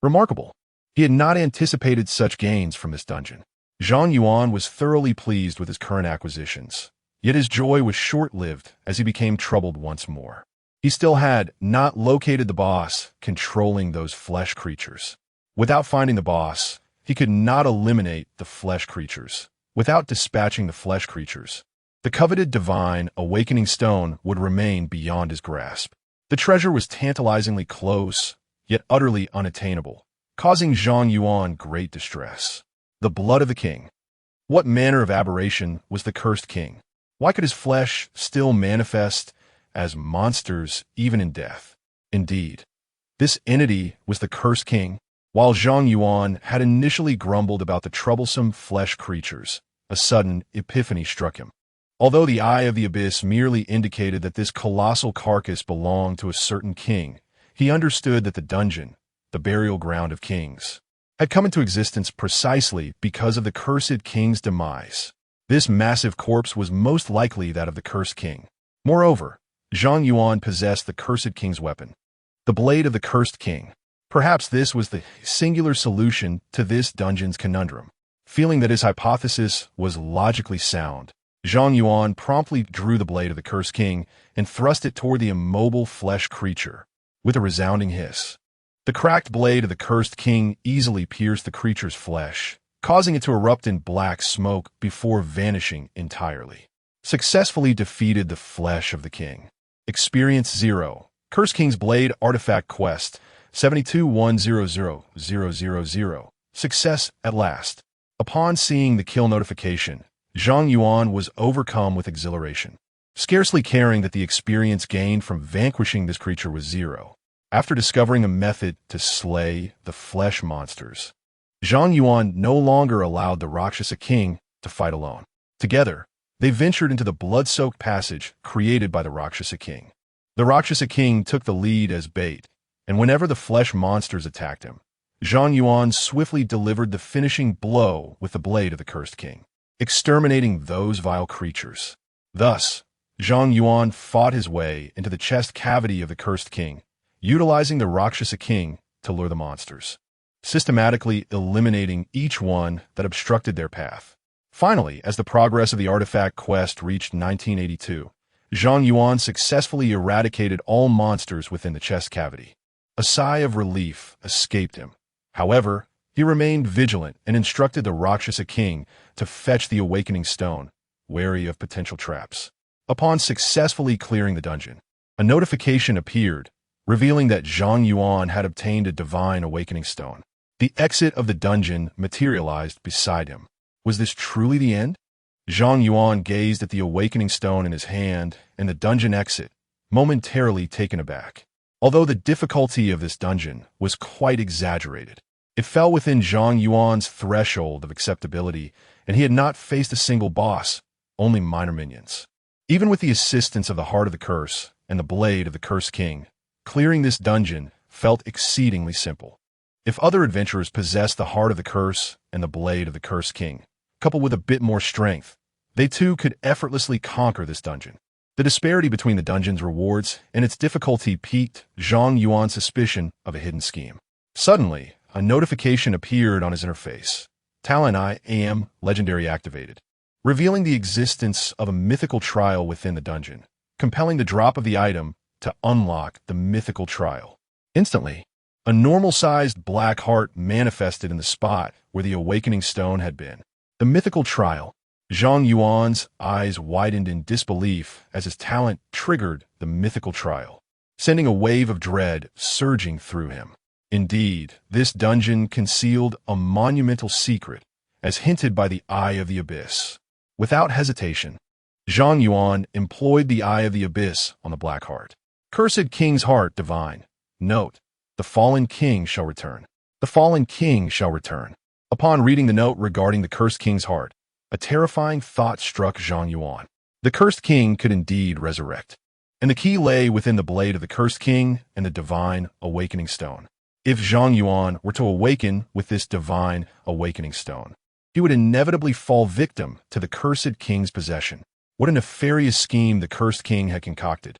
Remarkable. He had not anticipated such gains from this dungeon. Zhang Yuan was thoroughly pleased with his current acquisitions, yet his joy was short-lived as he became troubled once more. He still had not located the boss controlling those flesh creatures. Without finding the boss, he could not eliminate the flesh creatures. Without dispatching the flesh creatures, the coveted divine awakening stone would remain beyond his grasp. The treasure was tantalizingly close, yet utterly unattainable, causing Zhang Yuan great distress. The blood of the king. What manner of aberration was the cursed king? Why could his flesh still manifest as monsters even in death? Indeed, this entity was the cursed king. While Zhang Yuan had initially grumbled about the troublesome flesh creatures, a sudden epiphany struck him. Although the Eye of the Abyss merely indicated that this colossal carcass belonged to a certain king, he understood that the dungeon, the burial ground of kings, had come into existence precisely because of the cursed king's demise. This massive corpse was most likely that of the cursed king. Moreover, Zhang Yuan possessed the cursed king's weapon, the blade of the cursed king. Perhaps this was the singular solution to this dungeon's conundrum. Feeling that his hypothesis was logically sound, Zhang Yuan promptly drew the blade of the cursed king and thrust it toward the immobile flesh creature. With a resounding hiss, the cracked blade of the cursed king easily pierced the creature's flesh, causing it to erupt in black smoke before vanishing entirely. Successfully defeated the flesh of the king. Experience 0. Cursed King's Blade Artifact Quest 72100000. Success at last. Upon seeing the kill notification, Zhang Yuan was overcome with exhilaration, scarcely caring that the experience gained from vanquishing this creature was 0. After discovering a method to slay the flesh monsters, Zhang Yuan no longer allowed the Rakshasa king to fight alone. Together, they ventured into the blood-soaked passage created by the Rakshasa king. The Rakshasa king took the lead as bait, and whenever the flesh monsters attacked him, Zhang Yuan swiftly delivered the finishing blow with the blade of the cursed king, exterminating those vile creatures. Thus, Zhang Yuan fought his way into the chest cavity of the cursed king, utilizing the Rakshasa king to lure the monsters, systematically eliminating each one that obstructed their path. Finally, as the progress of the artifact quest reached 1982, Zhang Yuan successfully eradicated all monsters within the chest cavity. A sigh of relief escaped him. However, he remained vigilant and instructed the Rakshasa king to fetch the awakening stone, wary of potential traps. Upon successfully clearing the dungeon, a notification appeared, revealing that Zhang Yuan had obtained a divine awakening stone. The exit of the dungeon materialized beside him. Was this truly the end? Zhang Yuan gazed at the awakening stone in his hand and the dungeon exit, momentarily taken aback. Although the difficulty of this dungeon was quite exaggerated, it fell within Zhang Yuan's threshold of acceptability, and he had not faced a single boss, only minor minions. Even with the assistance of the Heart of the Curse and the Blade of the Cursed King, clearing this dungeon felt exceedingly simple. If other adventurers possessed the Heart of the Curse and the Blade of the Cursed King, coupled with a bit more strength, they too could effortlessly conquer this dungeon. The disparity between the dungeon's rewards and its difficulty piqued Zhang Yuan's suspicion of a hidden scheme. Suddenly, a notification appeared on his interface. Talent I AM Legendary activated, revealing the existence of a mythical trial within the dungeon, compelling the drop of the item to unlock the mythical trial. Instantly, a normal-sized black heart manifested in the spot where the awakening stone had been. The mythical trial. Zhang Yuan's eyes widened in disbelief as his talent triggered the mythical trial, sending a wave of dread surging through him. Indeed, this dungeon concealed a monumental secret, as hinted by the Eye of the Abyss. Without hesitation, Zhang Yuan employed the Eye of the Abyss on the Black Heart. Cursed King's Heart Divine. Note: the fallen king shall return. The fallen king shall return. Upon reading the note regarding the Cursed King's Heart, a terrifying thought struck Zhang Yuan. The Cursed King could indeed resurrect, and the key lay within the blade of the Cursed King and the Divine Awakening Stone. If Zhang Yuan were to awaken with this Divine Awakening Stone, he would inevitably fall victim to the Cursed King's possession. What a nefarious scheme the Cursed King had concocted,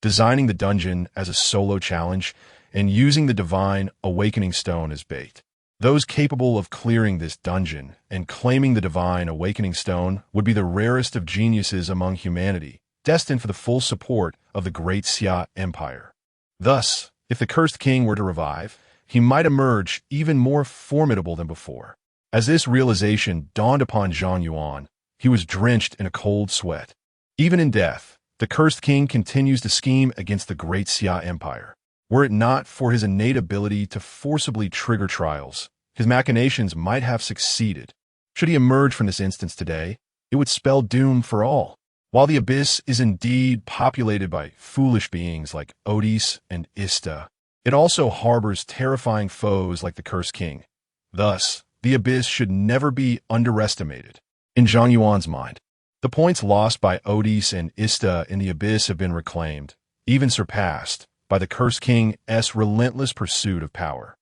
designing the dungeon as a solo challenge and using the Divine Awakening Stone as bait. Those capable of clearing this dungeon and claiming the Divine Awakening Stone would be the rarest of geniuses among humanity, destined for the full support of the great Xia Empire. Thus, if the Cursed King were to revive, he might emerge even more formidable than before. As this realization dawned upon Zhang Yuan, he was drenched in a cold sweat. Even in death, the Cursed King continues to scheme against the great Xia Empire. Were it not for his innate ability to forcibly trigger trials, his machinations might have succeeded. Should he emerge from this instance today, it would spell doom for all. While the abyss is indeed populated by foolish beings like Odys and Ista, it also harbors terrifying foes like the Cursed King. Thus, the abyss should never be underestimated. In Zhang Yuan's mind, the points lost by Odys and Ista in the abyss have been reclaimed, even surpassed, by the Cursed King's relentless pursuit of power.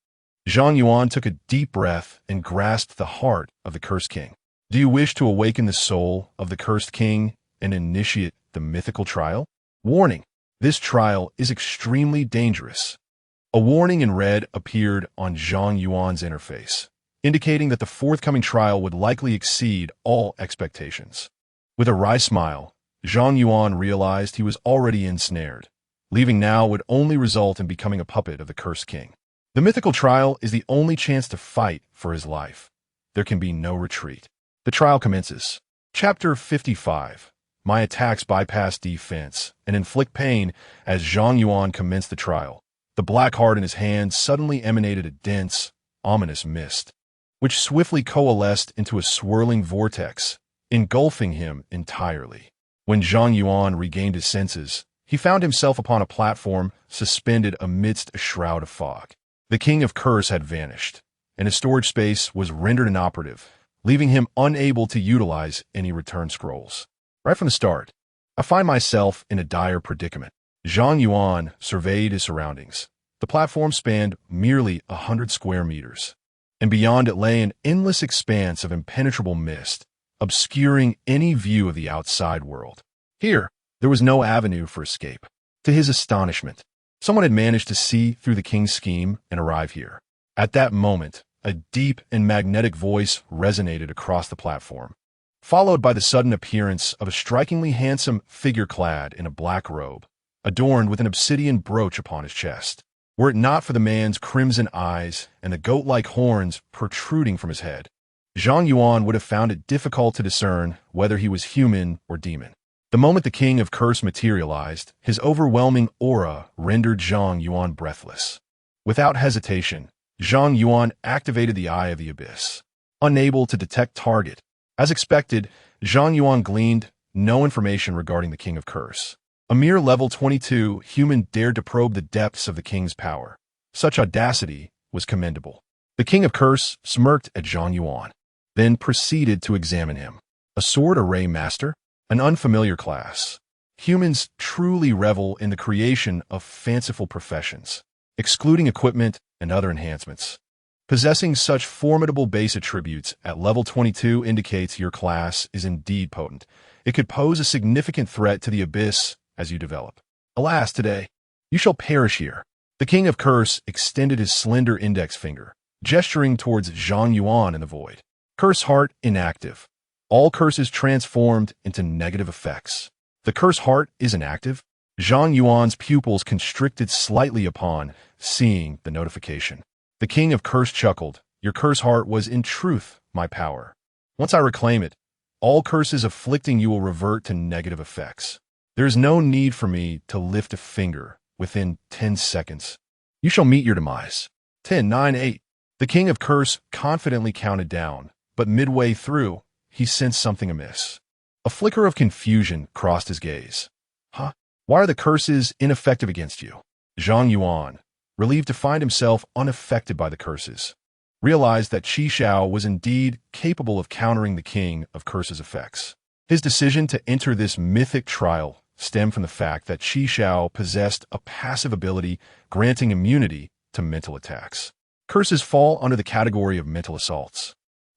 Zhang Yuan took a deep breath and grasped the heart of the Cursed King. Do you wish to awaken the soul of the Cursed King and initiate the mythical trial? Warning: this trial is extremely dangerous. A warning in red appeared on Zhang Yuan's interface, indicating that the forthcoming trial would likely exceed all expectations. With a wry smile, Zhang Yuan realized he was already ensnared. Leaving now would only result in becoming a puppet of the Cursed King. The mythical trial is the only chance to fight for his life. There can be no retreat. The trial commences. Chapter 55. My attacks bypass defense and inflict pain. As Zhang Yuan commenced the trial, the black heart in his hand suddenly emanated a dense, ominous mist, which swiftly coalesced into a swirling vortex, engulfing him entirely. When Zhang Yuan regained his senses, he found himself upon a platform suspended amidst a shroud of fog. The King of Curse had vanished, and his storage space was rendered inoperative, leaving him unable to utilize any return scrolls. Right from the start, I find myself in a dire predicament. Zhang Yuan surveyed his surroundings. The platform spanned merely 100 square meters, and beyond it lay an endless expanse of impenetrable mist, obscuring any view of the outside world. Here, there was no avenue for escape. To his astonishment, someone had managed to see through the king's scheme and arrive here. At that moment, a deep and magnetic voice resonated across the platform, followed by the sudden appearance of a strikingly handsome figure clad in a black robe, adorned with an obsidian brooch upon his chest. Were it not for the man's crimson eyes and the goat-like horns protruding from his head, Zhang Yuan would have found it difficult to discern whether he was human or demon. The moment the King of Curse materialized, his overwhelming aura rendered Zhang Yuan breathless. Without hesitation, Zhang Yuan activated the Eye of the Abyss. Unable to detect target, as expected, Zhang Yuan gleaned no information regarding the King of Curse. A mere level 22 human dared to probe the depths of the king's power. Such audacity was commendable. The King of Curse smirked at Zhang Yuan, then proceeded to examine him. A sword array master? An unfamiliar class. Humans truly revel in the creation of fanciful professions, excluding equipment and other enhancements. Possessing such formidable base attributes at level 22 indicates your class is indeed potent. It could pose a significant threat to the abyss as you develop. Alas, today, you shall perish here. The King of Curse extended his slender index finger, gesturing towards Zhang Yuan in the void. Curse heart inactive. All curses transformed into negative effects. The curse heart is inactive. Zhang Yuan's pupils constricted slightly upon seeing the notification. The King of Curse chuckled. Your curse heart was in truth my power. Once I reclaim it, all curses afflicting you will revert to negative effects. There is no need for me to lift a finger within 10 seconds. You shall meet your demise. 10, 9, 8. The King of Curse confidently counted down, but midway through, he sensed something amiss. A flicker of confusion crossed his gaze. Huh? Why are the curses ineffective against you? Zhang Yuan, relieved to find himself unaffected by the curses, realized that Qi Xiao was indeed capable of countering the King of Curse's effects. His decision to enter this mythic trial stemmed from the fact that Qi Xiao possessed a passive ability granting immunity to mental attacks. Curses fall under the category of mental assaults.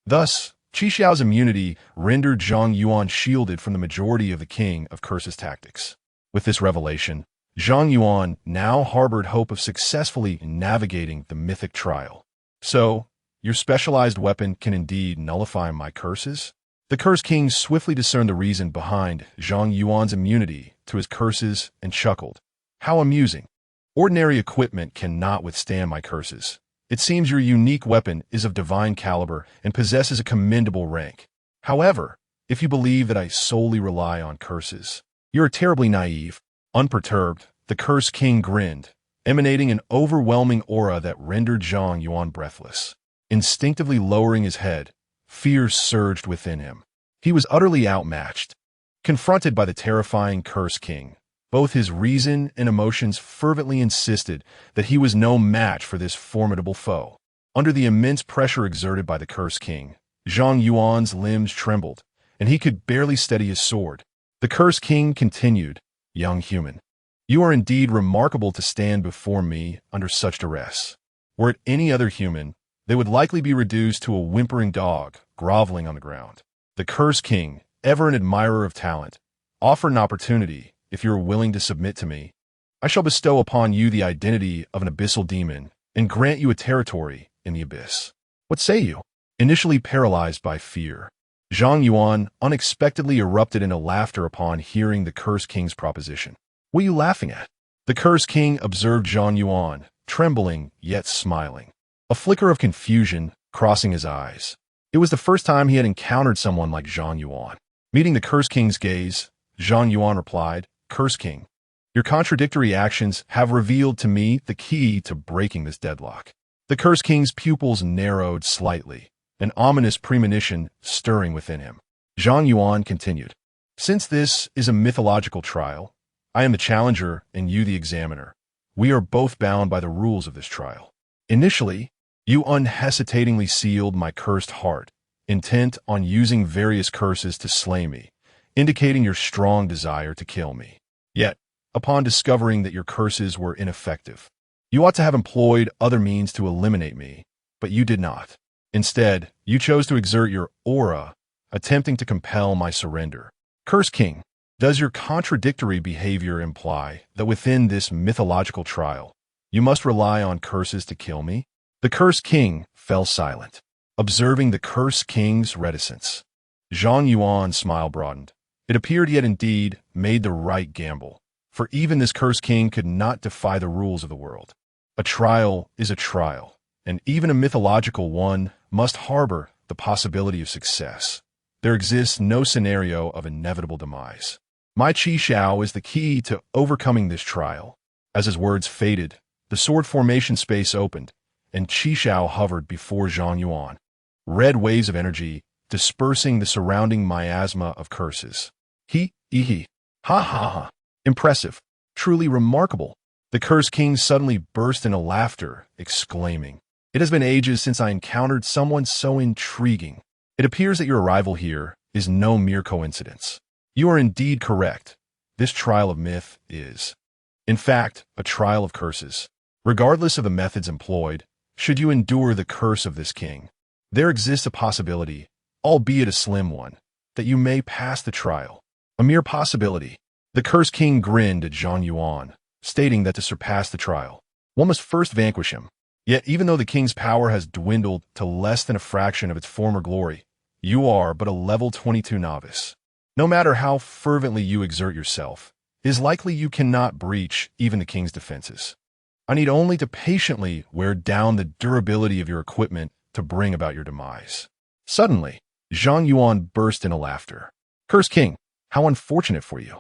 Thus, Qi Xiao's immunity rendered Zhang Yuan shielded from the majority of the King of Curse's tactics. With this revelation, Zhang Yuan now harbored hope of successfully navigating the mythic trial. So, your specialized weapon can indeed nullify my curses? The Curse King swiftly discerned the reason behind Zhang Yuan's immunity to his curses and chuckled. How amusing. Ordinary equipment cannot withstand my curses. It seems your unique weapon is of divine caliber and possesses a commendable rank. However, if you believe that I solely rely on curses, you are terribly naive. Unperturbed, the Curse King grinned. emanating an overwhelming aura that rendered Zhang Yuan breathless. Instinctively lowering his head, fear surged within him. He was utterly outmatched. Confronted by the terrifying Curse King, both his reason and emotions fervently insisted that he was no match for this formidable foe. Under the immense pressure exerted by the Curse King, Zhang Yuan's limbs trembled, and he could barely steady his sword. The Curse King continued, "Young human, you are indeed remarkable to stand before me under such duress. Were it any other human, they would likely be reduced to a whimpering dog, groveling on the ground. The Curse King, ever an admirer of talent, offered an opportunity. If you are willing to submit to me, I shall bestow upon you the identity of an abyssal demon and grant you a territory in the abyss. What say you?" Initially paralyzed by fear, Zhang Yuan unexpectedly erupted into laughter upon hearing the Curse King's proposition. "What are you laughing at?" The Curse King observed Zhang Yuan, trembling yet smiling, a flicker of confusion crossing his eyes. It was the first time he had encountered someone like Zhang Yuan. Meeting the Curse King's gaze, Zhang Yuan replied, "Curse King, your contradictory actions have revealed to me the key to breaking this deadlock." The Curse King's pupils narrowed slightly, an ominous premonition stirring within him. Zhang Yuan continued, "Since this is a mythological trial, I am the challenger and you the examiner. We are both bound by the rules of this trial. Initially, you unhesitatingly sealed my cursed heart, intent on using various curses to slay me, indicating your strong desire to kill me. Yet, upon discovering that your curses were ineffective, you ought to have employed other means to eliminate me, but you did not. Instead, you chose to exert your aura, attempting to compel my surrender. Curse King, does your contradictory behavior imply that within this mythological trial, you must rely on curses to kill me?" The Curse King fell silent, observing the Curse King's reticence. Zhang Yuan's smile broadened. It appeared he had indeed made the right gamble, for even this Curse King could not defy the rules of the world. A trial is a trial, and even a mythological one must harbor the possibility of success. There exists no scenario of inevitable demise. My Qi Xiao is the key to overcoming this trial. As his words faded, the sword formation space opened, and Qi Xiao hovered before Zhang Yuan. Red waves of energy dispersing the surrounding miasma of curses. He, ha ha ha. Impressive, truly remarkable. The Curse King suddenly burst into laughter, exclaiming, "It has been ages since I encountered someone so intriguing. It appears that your arrival here is no mere coincidence. You are indeed correct. This trial of myth is, in fact, a trial of curses. Regardless of the methods employed, should you endure the curse of this king, there exists a possibility, albeit a slim one, that you may pass the trial. A mere possibility." The Curse King grinned at Zhang Yuan, stating that to surpass the trial, one must first vanquish him. Yet even though the king's power has dwindled to less than a fraction of its former glory, you are but a level 22 novice. No matter how fervently you exert yourself, it is likely you cannot breach even the king's defenses. I need only to patiently wear down the durability of your equipment to bring about your demise." Suddenly, Zhang Yuan burst into laughter. "Curse King, how unfortunate for you."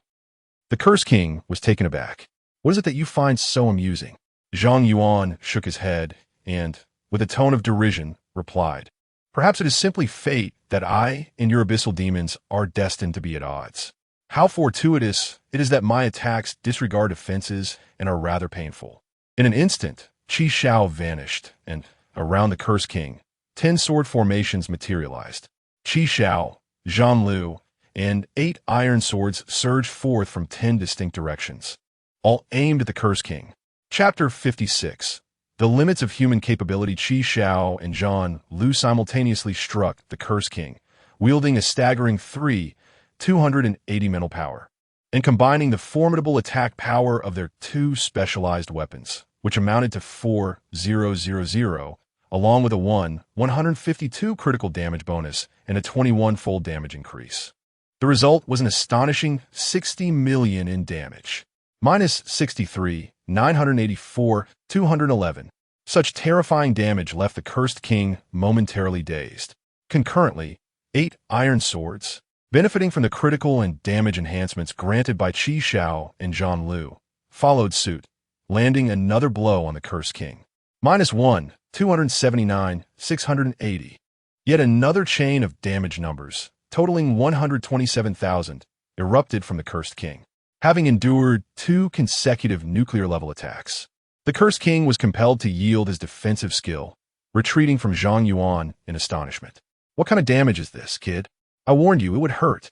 The Curse King was taken aback. "What is it that you find so amusing?" Zhang Yuan shook his head and, with a tone of derision, replied, "Perhaps it is simply fate that I and your abyssal demons are destined to be at odds. How fortuitous it is that my attacks disregard defenses and are rather painful." In an instant, Qi Xiao vanished, and, around the Curse King, 10 sword formations materialized. Qi Xiao, Zhan Lu, and 8 iron swords surged forth from 10 distinct directions, all aimed at the Curse King. Chapter 56. The limits of human capability. Qi Xiao and Zhan Lu simultaneously struck the Curse King, wielding a staggering 280 mental power, and combining the formidable attack power of their 2 specialized weapons, which amounted to 4,000, along with a 152 critical damage bonus and a 21-fold damage increase. The result was an astonishing 60 million in damage, minus 63, 984, 211. Such terrifying damage left the Cursed King momentarily dazed. Concurrently, 8 iron swords, benefiting from the critical and damage enhancements granted by Qi Xiao and Zhan Lu, followed suit, landing another blow on the cursed king. -1, 279, 680. Yet another chain of damage numbers, totaling 127,000, erupted from the cursed king. Having endured 2 consecutive nuclear-level attacks, the cursed king was compelled to yield his defensive skill, retreating from Zhang Yuan in astonishment. "What kind of damage is this, kid? I warned you it would hurt."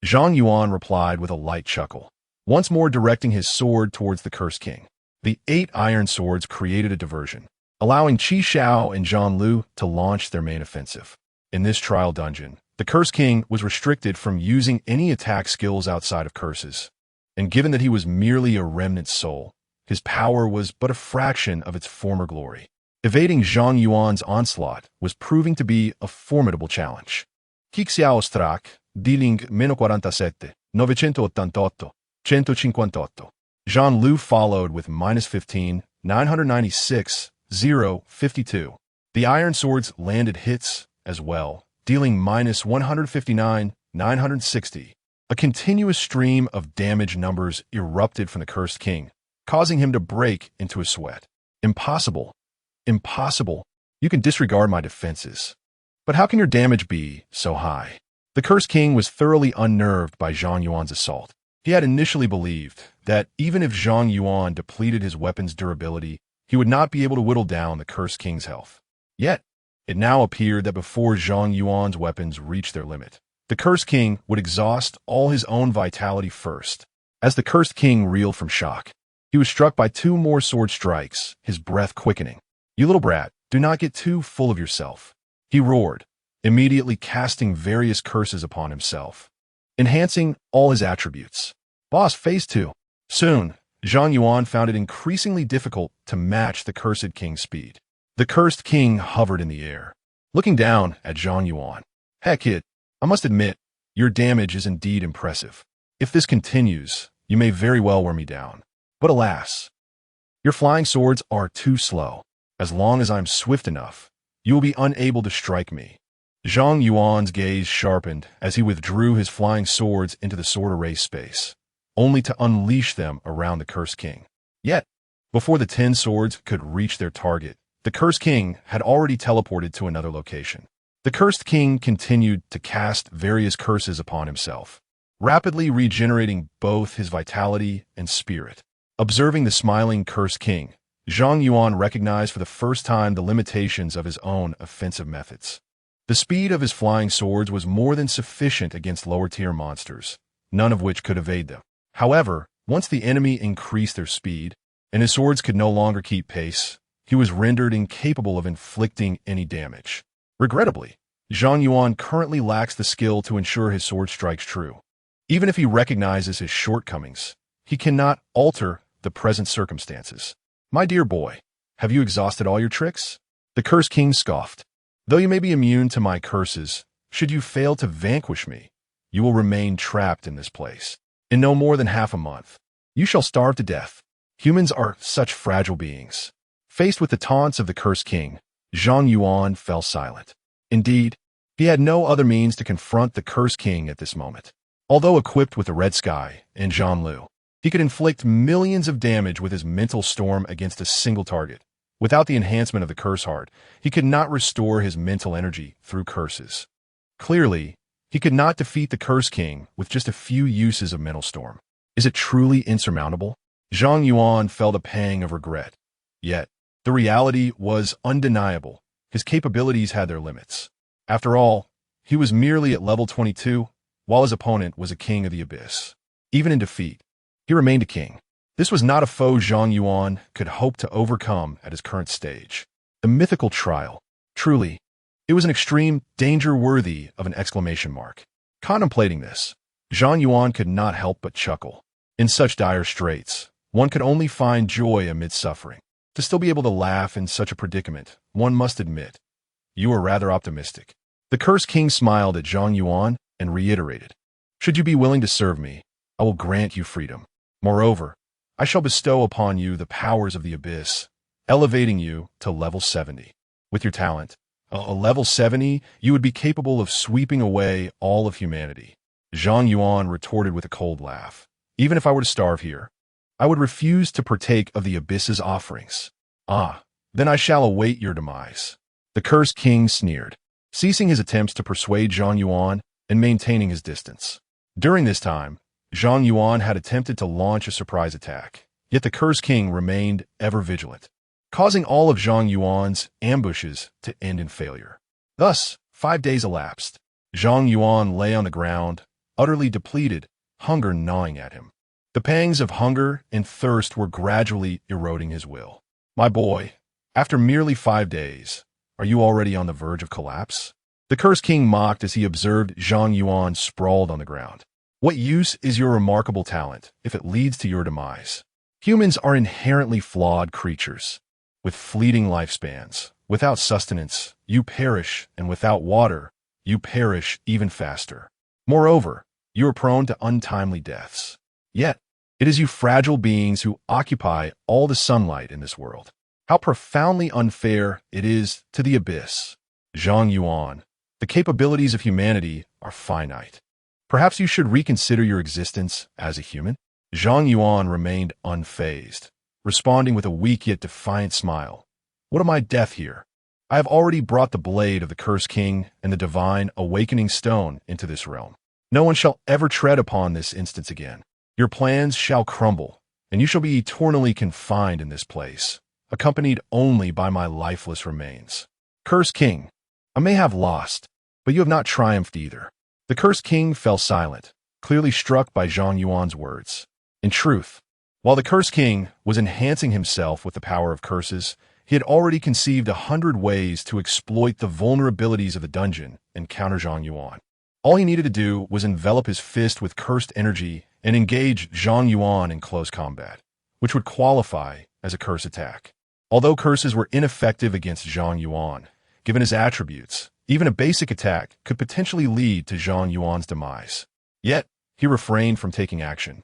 Zhang Yuan replied with a light chuckle, once more directing his sword towards the cursed king. The 8 iron swords created a diversion, allowing Qi Xiao and Zhang Lu to launch their main offensive. In this trial dungeon, the cursed king was restricted from using any attack skills outside of curses, and given that he was merely a remnant soul, his power was but a fraction of its former glory. Evading Zhang Yuan's onslaught was proving to be a formidable challenge. Xiao Strack, dealing -47, 988, 158. Zhang Lu followed with -15, 996, 052. The iron swords landed hits as well, dealing -159, 960. A continuous stream of damage numbers erupted from the cursed king, causing him to break into a sweat. "Impossible. Impossible. You can disregard my defenses. But how can your damage be so high?" The cursed king was thoroughly unnerved by Zhang Yuan's assault. He had initially believed that even if Zhang Yuan depleted his weapon's durability, he would not be able to whittle down the cursed king's health. Yet, it now appeared that before Zhang Yuan's weapons reached their limit, the cursed king would exhaust all his own vitality first. As the cursed king reeled from shock, he was struck by 2 more sword strikes, his breath quickening. "You little brat, do not get too full of yourself," he roared, immediately casting various curses upon himself, enhancing all his attributes. Boss Phase 2. Soon, Zhang Yuan found it increasingly difficult to match the cursed king's speed. The cursed king hovered in the air, looking down at Zhang Yuan. "Heck, kid, I must admit, your damage is indeed impressive. If this continues, you may very well wear me down. But alas, your flying swords are too slow. As long as I'm swift enough, you will be unable to strike me." Zhang Yuan's gaze sharpened as he withdrew his flying swords into the sword array space, only to unleash them around the cursed king. Yet, before the 10 swords could reach their target, the cursed king had already teleported to another location. The cursed king continued to cast various curses upon himself, rapidly regenerating both his vitality and spirit. Observing the smiling cursed king, Zhang Yuan recognized for the first time the limitations of his own offensive methods. The speed of his flying swords was more than sufficient against lower-tier monsters, none of which could evade them. However, once the enemy increased their speed, and his swords could no longer keep pace, he was rendered incapable of inflicting any damage. Regrettably, Zhang Yuan currently lacks the skill to ensure his sword strikes true. Even if he recognizes his shortcomings, he cannot alter the present circumstances. "My dear boy, have you exhausted all your tricks?" The cursed king scoffed. "Though you may be immune to my curses, should you fail to vanquish me, you will remain trapped in this place. In no more than half a month, you shall starve to death. Humans are such fragile beings." Faced with the taunts of the cursed king, Zhang Yuan fell silent. Indeed, he had no other means to confront the cursed king at this moment. Although equipped with the Red Sky and Zhang Lu, he could inflict millions of damage with his mental storm against a single target. Without the enhancement of the curse heart, he could not restore his mental energy through curses. Clearly, he could not defeat the cursed king with just a few uses of mental storm. Is it truly insurmountable? Zhang Yuan felt a pang of regret. Yet, the reality was undeniable. His capabilities had their limits. After all, he was merely at level 22, while his opponent was a king of the abyss. Even in defeat, he remained a king. This was not a foe Zhang Yuan could hope to overcome at his current stage. The mythical trial. Truly, it was an extreme danger worthy of an exclamation mark. Contemplating this, Zhang Yuan could not help but chuckle. In such dire straits, one could only find joy amid suffering. To still be able to laugh in such a predicament, one must admit, you are rather optimistic. The cursed king smiled at Zhang Yuan and reiterated, "Should you be willing to serve me, I will grant you freedom. Moreover, I shall bestow upon you the powers of the abyss, elevating you to level 70. With your talent, a level 70, you would be capable of sweeping away all of humanity." Zhang Yuan retorted with a cold laugh. "Even if I were to starve here, I would refuse to partake of the abyss's offerings. Ah, then I shall await your demise. The cursed king sneered, ceasing his attempts to persuade Zhang Yuan and maintaining his distance. During this time, Zhang Yuan had attempted to launch a surprise attack, yet the cursed king remained ever vigilant, causing all of Zhang Yuan's ambushes to end in failure. Thus, 5 days elapsed. Zhang Yuan lay on the ground, utterly depleted, hunger gnawing at him. The pangs of hunger and thirst were gradually eroding his will. My boy, after merely 5 days, are you already on the verge of collapse? The cursed king mocked as he observed Zhang Yuan sprawled on the ground. What use is your remarkable talent if it leads to your demise? Humans are inherently flawed creatures, with fleeting lifespans. Without sustenance, you perish, and without water, you perish even faster. Moreover, you are prone to untimely deaths. Yet, it is you fragile beings who occupy all the sunlight in this world. How profoundly unfair it is to the abyss. Zhang Yuan, the capabilities of humanity are finite. Perhaps you should reconsider your existence as a human? Zhang Yuan remained unfazed, responding with a weak yet defiant smile. What am I deaf here? I have already brought the blade of the cursed king and the divine awakening stone into this realm. No one shall ever tread upon this instance again. Your plans shall crumble, and you shall be eternally confined in this place, accompanied only by my lifeless remains. Cursed king, I may have lost, but you have not triumphed either. The cursed king fell silent, clearly struck by Zhang Yuan's words. In truth, while the cursed king was enhancing himself with the power of curses, he had already conceived 100 ways to exploit the vulnerabilities of the dungeon and counter Zhang Yuan. All he needed to do was envelop his fist with cursed energy and engage Zhang Yuan in close combat, which would qualify as a curse attack. Although curses were ineffective against Zhang Yuan, given his attributes, even a basic attack could potentially lead to Zhang Yuan's demise. Yet, he refrained from taking action,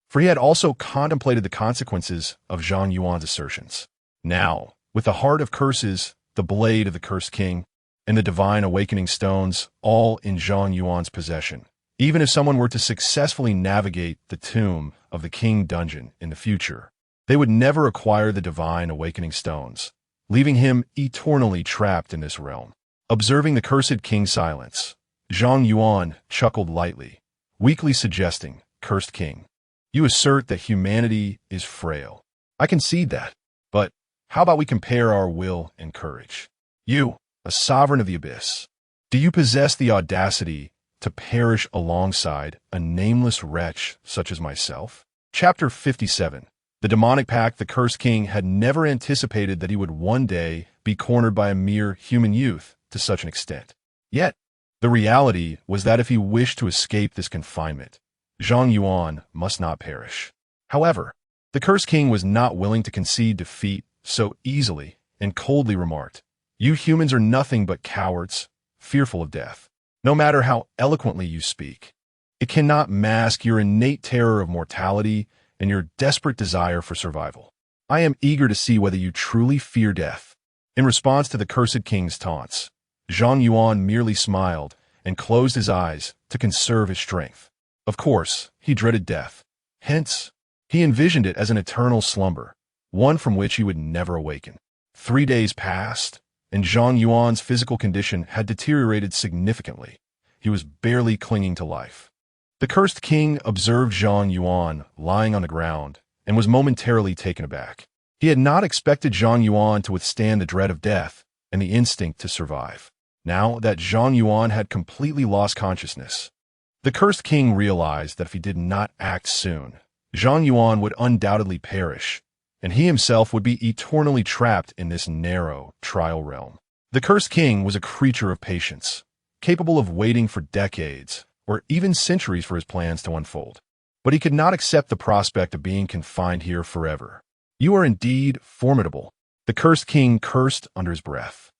for he had also contemplated the consequences of Zhang Yuan's assertions. Now, with the heart of curses, the blade of the cursed king, and the divine awakening stones all in Zhang Yuan's possession, even if someone were to successfully navigate the tomb of the king dungeon in the future, they would never acquire the divine awakening stones, leaving him eternally trapped in this realm. Observing the cursed king's silence, Zhang Yuan chuckled lightly, weakly suggesting, "Cursed king, you assert that humanity is frail. I concede that, but how about we compare our will and courage? You, a sovereign of the abyss, do you possess the audacity to perish alongside a nameless wretch such as myself?" Chapter 57. The demonic pact, the cursed king had never anticipated that he would one day be cornered by a mere human youth to such an extent. Yet, the reality was that if he wished to escape this confinement, Zhang Yuan must not perish. However, the cursed king was not willing to concede defeat so easily and coldly remarked, "You humans are nothing but cowards, fearful of death. No matter how eloquently you speak, it cannot mask your innate terror of mortality and your desperate desire for survival. I am eager to see whether you truly fear death." In response to the cursed king's taunts, Zhang Yuan merely smiled and closed his eyes to conserve his strength. Of course, he dreaded death. Hence, he envisioned it as an eternal slumber, one from which he would never awaken. 3 days passed, and Zhang Yuan's physical condition had deteriorated significantly. He was barely clinging to life. The cursed king observed Zhang Yuan lying on the ground and was momentarily taken aback. He had not expected Zhang Yuan to withstand the dread of death and the instinct to survive. Now that Zhang Yuan had completely lost consciousness, the cursed king realized that if he did not act soon, Zhang Yuan would undoubtedly perish, and he himself would be eternally trapped in this narrow trial realm. The cursed king was a creature of patience, capable of waiting for decades or even centuries for his plans to unfold. But he could not accept the prospect of being confined here forever. "You are indeed formidable," the cursed king cursed under his breath,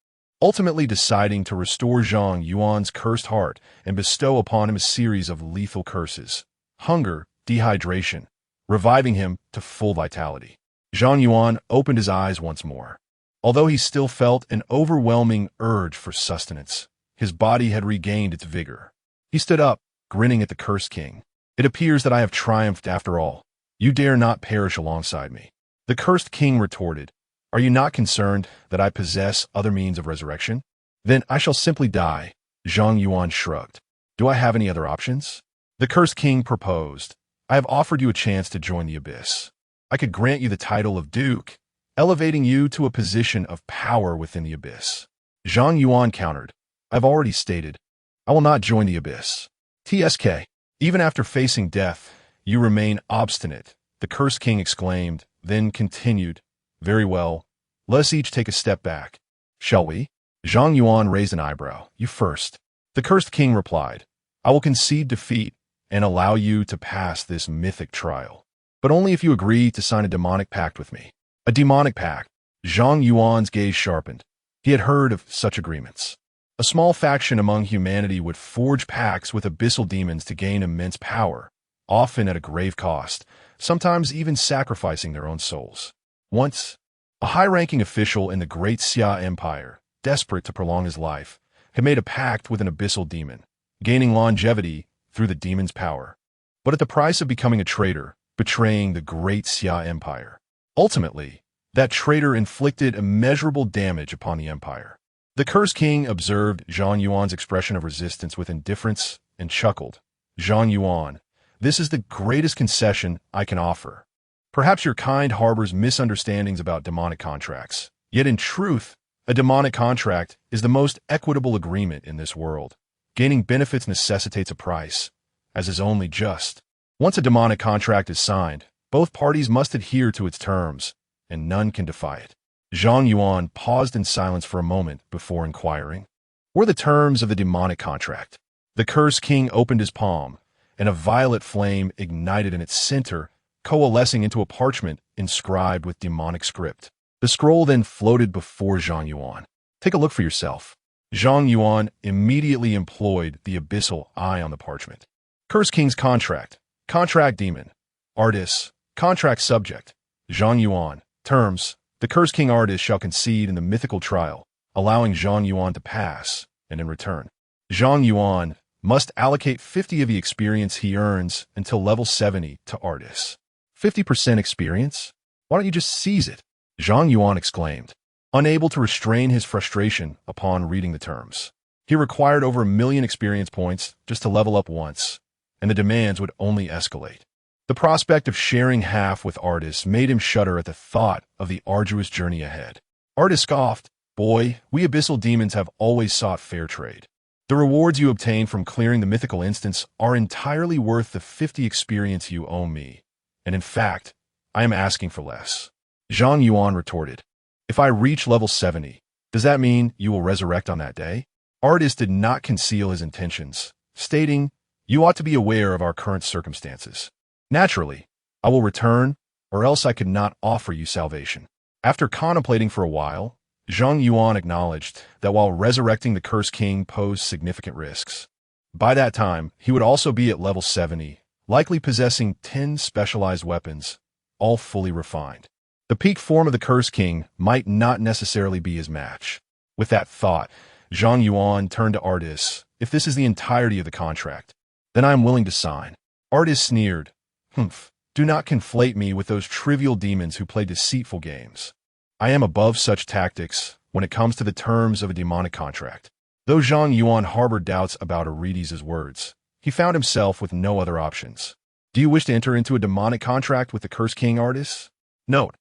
ultimately deciding to restore Zhang Yuan's cursed heart and bestow upon him a series of lethal curses: hunger, dehydration, reviving him to full vitality. Zhang Yuan opened his eyes once more. Although he still felt an overwhelming urge for sustenance, his body had regained its vigor. He stood up, grinning at the cursed king. "It appears that I have triumphed after all. You dare not perish alongside me. The cursed king retorted, Are you not concerned that I possess other means of resurrection? Then I shall simply die. Zhang Yuan shrugged. Do I have any other options? The cursed king proposed, I have offered you a chance to join the abyss. I could grant you the title of duke, elevating you to a position of power within the abyss. Zhang Yuan countered, I've already stated, I will not join the abyss. TSK. Even after facing death, you remain obstinate, the cursed king exclaimed, then continued, Very well, let us each take a step back. Shall we? Zhang Yuan raised an eyebrow. You first. The cursed king replied, I will concede defeat and allow you to pass this mythic trial. But only if you agree to sign a demonic pact with me. A demonic pact. Zhang Yuan's gaze sharpened. He had heard of such agreements. A small faction among humanity would forge pacts with abyssal demons to gain immense power, often at a grave cost, sometimes even sacrificing their own souls. Once, a high-ranking official in the Great Xia Empire, desperate to prolong his life, had made a pact with an abyssal demon, gaining longevity through the demon's power, but at the price of becoming a traitor, betraying the Great Xia Empire. Ultimately, that traitor inflicted immeasurable damage upon the empire. The cursed king observed Zhang Yuan's expression of resistance with indifference and chuckled. Zhang Yuan, this is the greatest concession I can offer. Perhaps your kind harbors misunderstandings about demonic contracts. Yet in truth, a demonic contract is the most equitable agreement in this world. Gaining benefits necessitates a price, as is only just. Once a demonic contract is signed, both parties must adhere to its terms, and none can defy it. Zhang Yuan paused in silence for a moment before inquiring, Were the terms of the demonic contract? The cursed king opened his palm, and a violet flame ignited in its center, coalescing into a parchment inscribed with demonic script. The scroll then floated before Zhang Yuan. Take a look for yourself. Zhang Yuan immediately employed the abyssal eye on the parchment. Cursed King's contract. Contract demon. Artist. Contract subject. Zhang Yuan. Terms. The Cursed King artist shall concede in the mythical trial, allowing Zhang Yuan to pass, and in return, Zhang Yuan must allocate 50 of the experience he earns until level 70 to artists. 50% experience? Why don't you just seize it? Zhang Yuan exclaimed, unable to restrain his frustration upon reading the terms. He required over 1 million experience points just to level up once, and the demands would only escalate. The prospect of sharing half with artists made him shudder at the thought of the arduous journey ahead. Artist scoffed, Boy, we abyssal demons have always sought fair trade. The rewards you obtain from clearing the mythical instance are entirely worth the 50 experience you owe me, and in fact, I am asking for less. Zhang Yuan retorted, If I reach level 70, does that mean you will resurrect on that day? Artist did not conceal his intentions, stating, You ought to be aware of our current circumstances. Naturally, I will return, or else I could not offer you salvation. After contemplating for a while, Zhang Yuan acknowledged that while resurrecting the Cursed King posed significant risks. By that time, he would also be at level 70, likely possessing 10 specialized weapons, all fully refined. The peak form of the Cursed King might not necessarily be his match. With that thought, Zhang Yuan turned to Artis. If this is the entirety of the contract, then I am willing to sign. Artis sneered. Humph, do not conflate me with those trivial demons who play deceitful games. I am above such tactics when it comes to the terms of a demonic contract. Though Zhang Yuan harbored doubts about Arides' words, he found himself with no other options. Do you wish to enter into a demonic contract with the Cursed King, Artis? Note,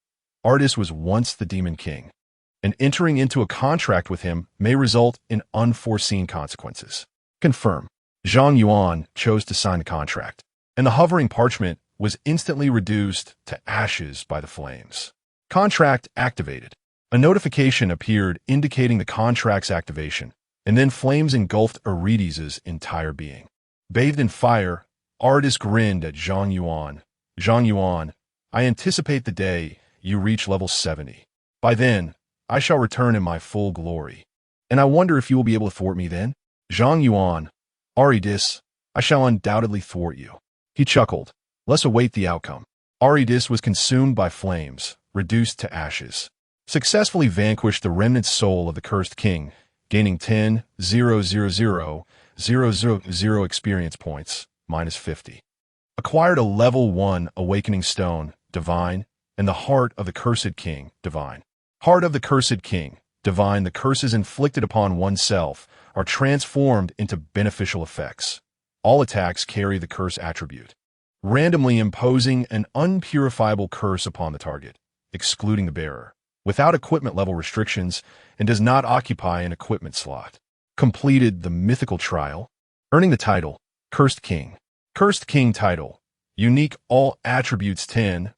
Artis was once the Demon King, and entering into a contract with him may result in unforeseen consequences. Confirm. Zhang Yuan chose to sign the contract, and the hovering parchment was instantly reduced to ashes by the flames. Contract activated. A notification appeared indicating the contract's activation, and then flames engulfed Arides' entire being. Bathed in fire, Artis grinned at Zhang Yuan. Zhang Yuan, I anticipate the day you reach level 70. By then, I shall return in my full glory. And I wonder if you will be able to thwart me then? Zhang Yuan, Arides, I shall undoubtedly thwart you. He chuckled. Let's await the outcome. Arides was consumed by flames, reduced to ashes. Successfully vanquished the remnant soul of the Cursed King, gaining 10,000,000 experience points, minus 50. Acquired a level 1 awakening stone, divine, and the heart of the cursed king, divine. Heart of the cursed king, divine. The curses inflicted upon oneself are transformed into beneficial effects. All attacks carry the curse attribute, randomly imposing an unpurifiable curse upon the target, excluding the bearer, without equipment level restrictions, and does not occupy an equipment slot. Completed the mythical trial, earning the title, Cursed King. Cursed King title, unique all attributes 10,000,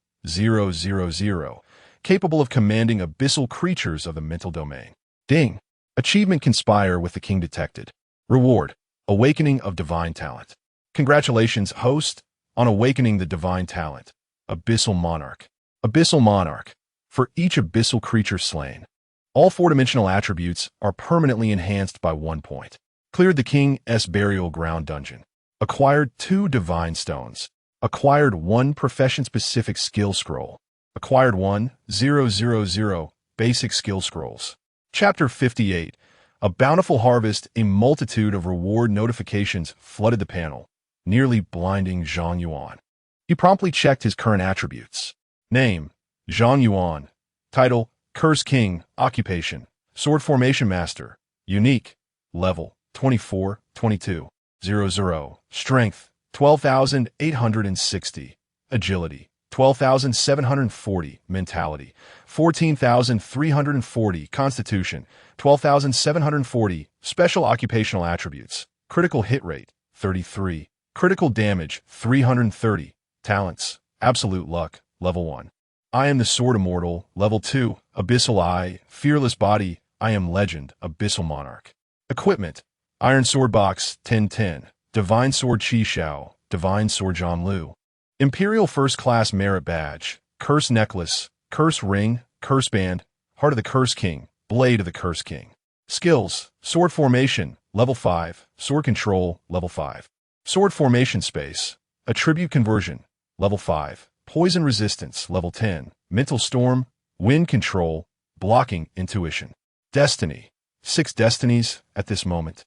capable of commanding abyssal creatures of the mental domain. Ding. Achievement conspire with the king detected. Reward, awakening of divine talent. Congratulations, host, on awakening the divine talent. Abyssal Monarch. Abyssal Monarch. For each abyssal creature slain, all four-dimensional attributes are permanently enhanced by 1 point. Cleared the King's Burial Ground dungeon. Acquired 2 divine stones. Acquired 1 profession-specific skill scroll. Acquired 1,000 basic skill scrolls. Chapter 58. A bountiful harvest. A multitude of reward notifications flooded the panel, nearly blinding Zhang Yuan. He promptly checked his current attributes. Name, Zhang Yuan. Title, Curse King. Occupation, Sword Formation Master. Unique, Level, 24-22. 00. Strength, 12,860. Agility, 12,740. Mentality, 14,340. Constitution, 12,740. Special occupational attributes. Critical hit rate, 33. Critical damage, 330. Talents, absolute luck, level 1. I am the Sword Immortal, level 2. Abyssal Eye, fearless body, I am legend, Abyssal Monarch. Equipment, Iron Sword Box, 1010. Divine Sword Chi Shao, Divine Sword Zhang Lu. Imperial First Class Merit Badge, Curse Necklace, Curse Ring, Curse Band, Heart of the Curse King, Blade of the Curse King. Skills, Sword Formation, level 5. Sword Control, level 5. Sword Formation Space, Attribute Conversion, level 5. Poison Resistance, level 10. Mental Storm, Wind Control, Blocking, Intuition. Destiny, 6 destinies at this moment.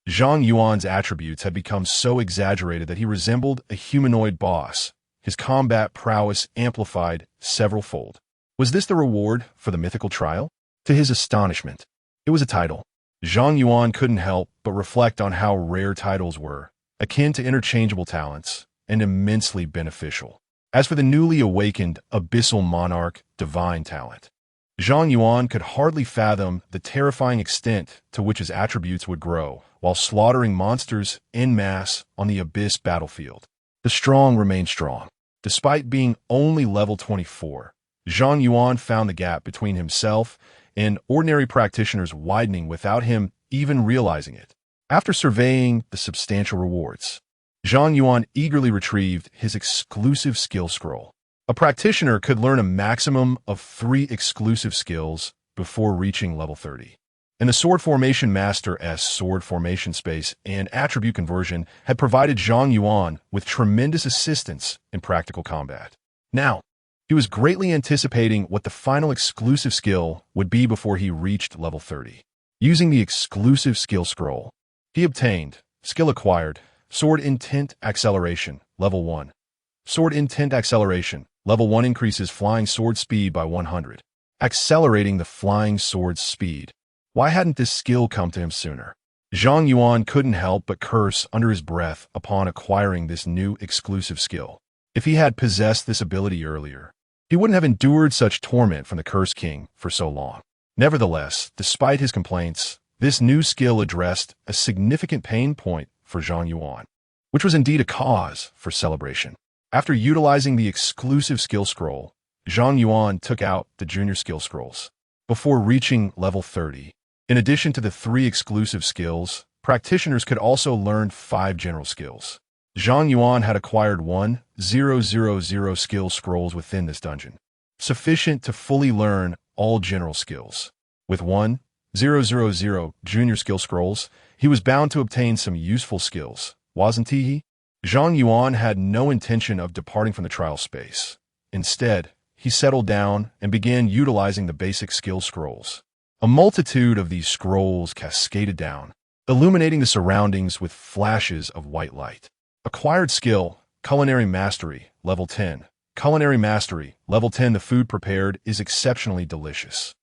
Zhang Yuan's attributes had become so exaggerated that he resembled a humanoid boss, his combat prowess amplified several-fold. Was this the reward for the mythical trial? To his astonishment, it was a title. Zhang Yuan couldn't help but reflect on how rare titles were, akin to interchangeable talents, and immensely beneficial. As for the newly awakened Abyssal Monarch divine talent, Zhang Yuan could hardly fathom the terrifying extent to which his attributes would grow while slaughtering monsters en masse on the Abyss battlefield. The strong remained strong. Despite being only level 24, Zhang Yuan found the gap between himself and ordinary practitioners widening without him even realizing it. After surveying the substantial rewards, Zhang Yuan eagerly retrieved his exclusive skill scroll. A practitioner could learn a maximum of 3 exclusive skills before reaching level 30. And the Sword Formation Master's Sword Formation Space and Attribute Conversion had provided Zhang Yuan with tremendous assistance in practical combat. Now, he was greatly anticipating what the final exclusive skill would be before he reached level 30. Using the exclusive skill scroll, he obtained, skill acquired, Sword Intent Acceleration, level 1. Sword Intent Acceleration, level 1 increases flying sword speed by 100, accelerating the flying sword's speed. Why hadn't this skill come to him sooner? Zhang Yuan couldn't help but curse under his breath upon acquiring this new exclusive skill. If he had possessed this ability earlier, he wouldn't have endured such torment from the Curse King for so long. Nevertheless, despite his complaints, this new skill addressed a significant pain point for Zhang Yuan, which was indeed a cause for celebration. After utilizing the exclusive skill scroll, Zhang Yuan took out the junior skill scrolls. Before reaching level 30, in addition to the 3 exclusive skills, practitioners could also learn 5 general skills. Zhang Yuan had acquired 1,000 skill scrolls within this dungeon, sufficient to fully learn all general skills. With 1,000 junior skill scrolls, he was bound to obtain some useful skills, wasn't he? Zhang Yuan had no intention of departing from the trial space. Instead, he settled down and began utilizing the basic skill scrolls. A multitude of these scrolls cascaded down, illuminating the surroundings with flashes of white light. Acquired skill, Culinary Mastery, Level 10. Culinary Mastery, Level 10. The food prepared is exceptionally delicious.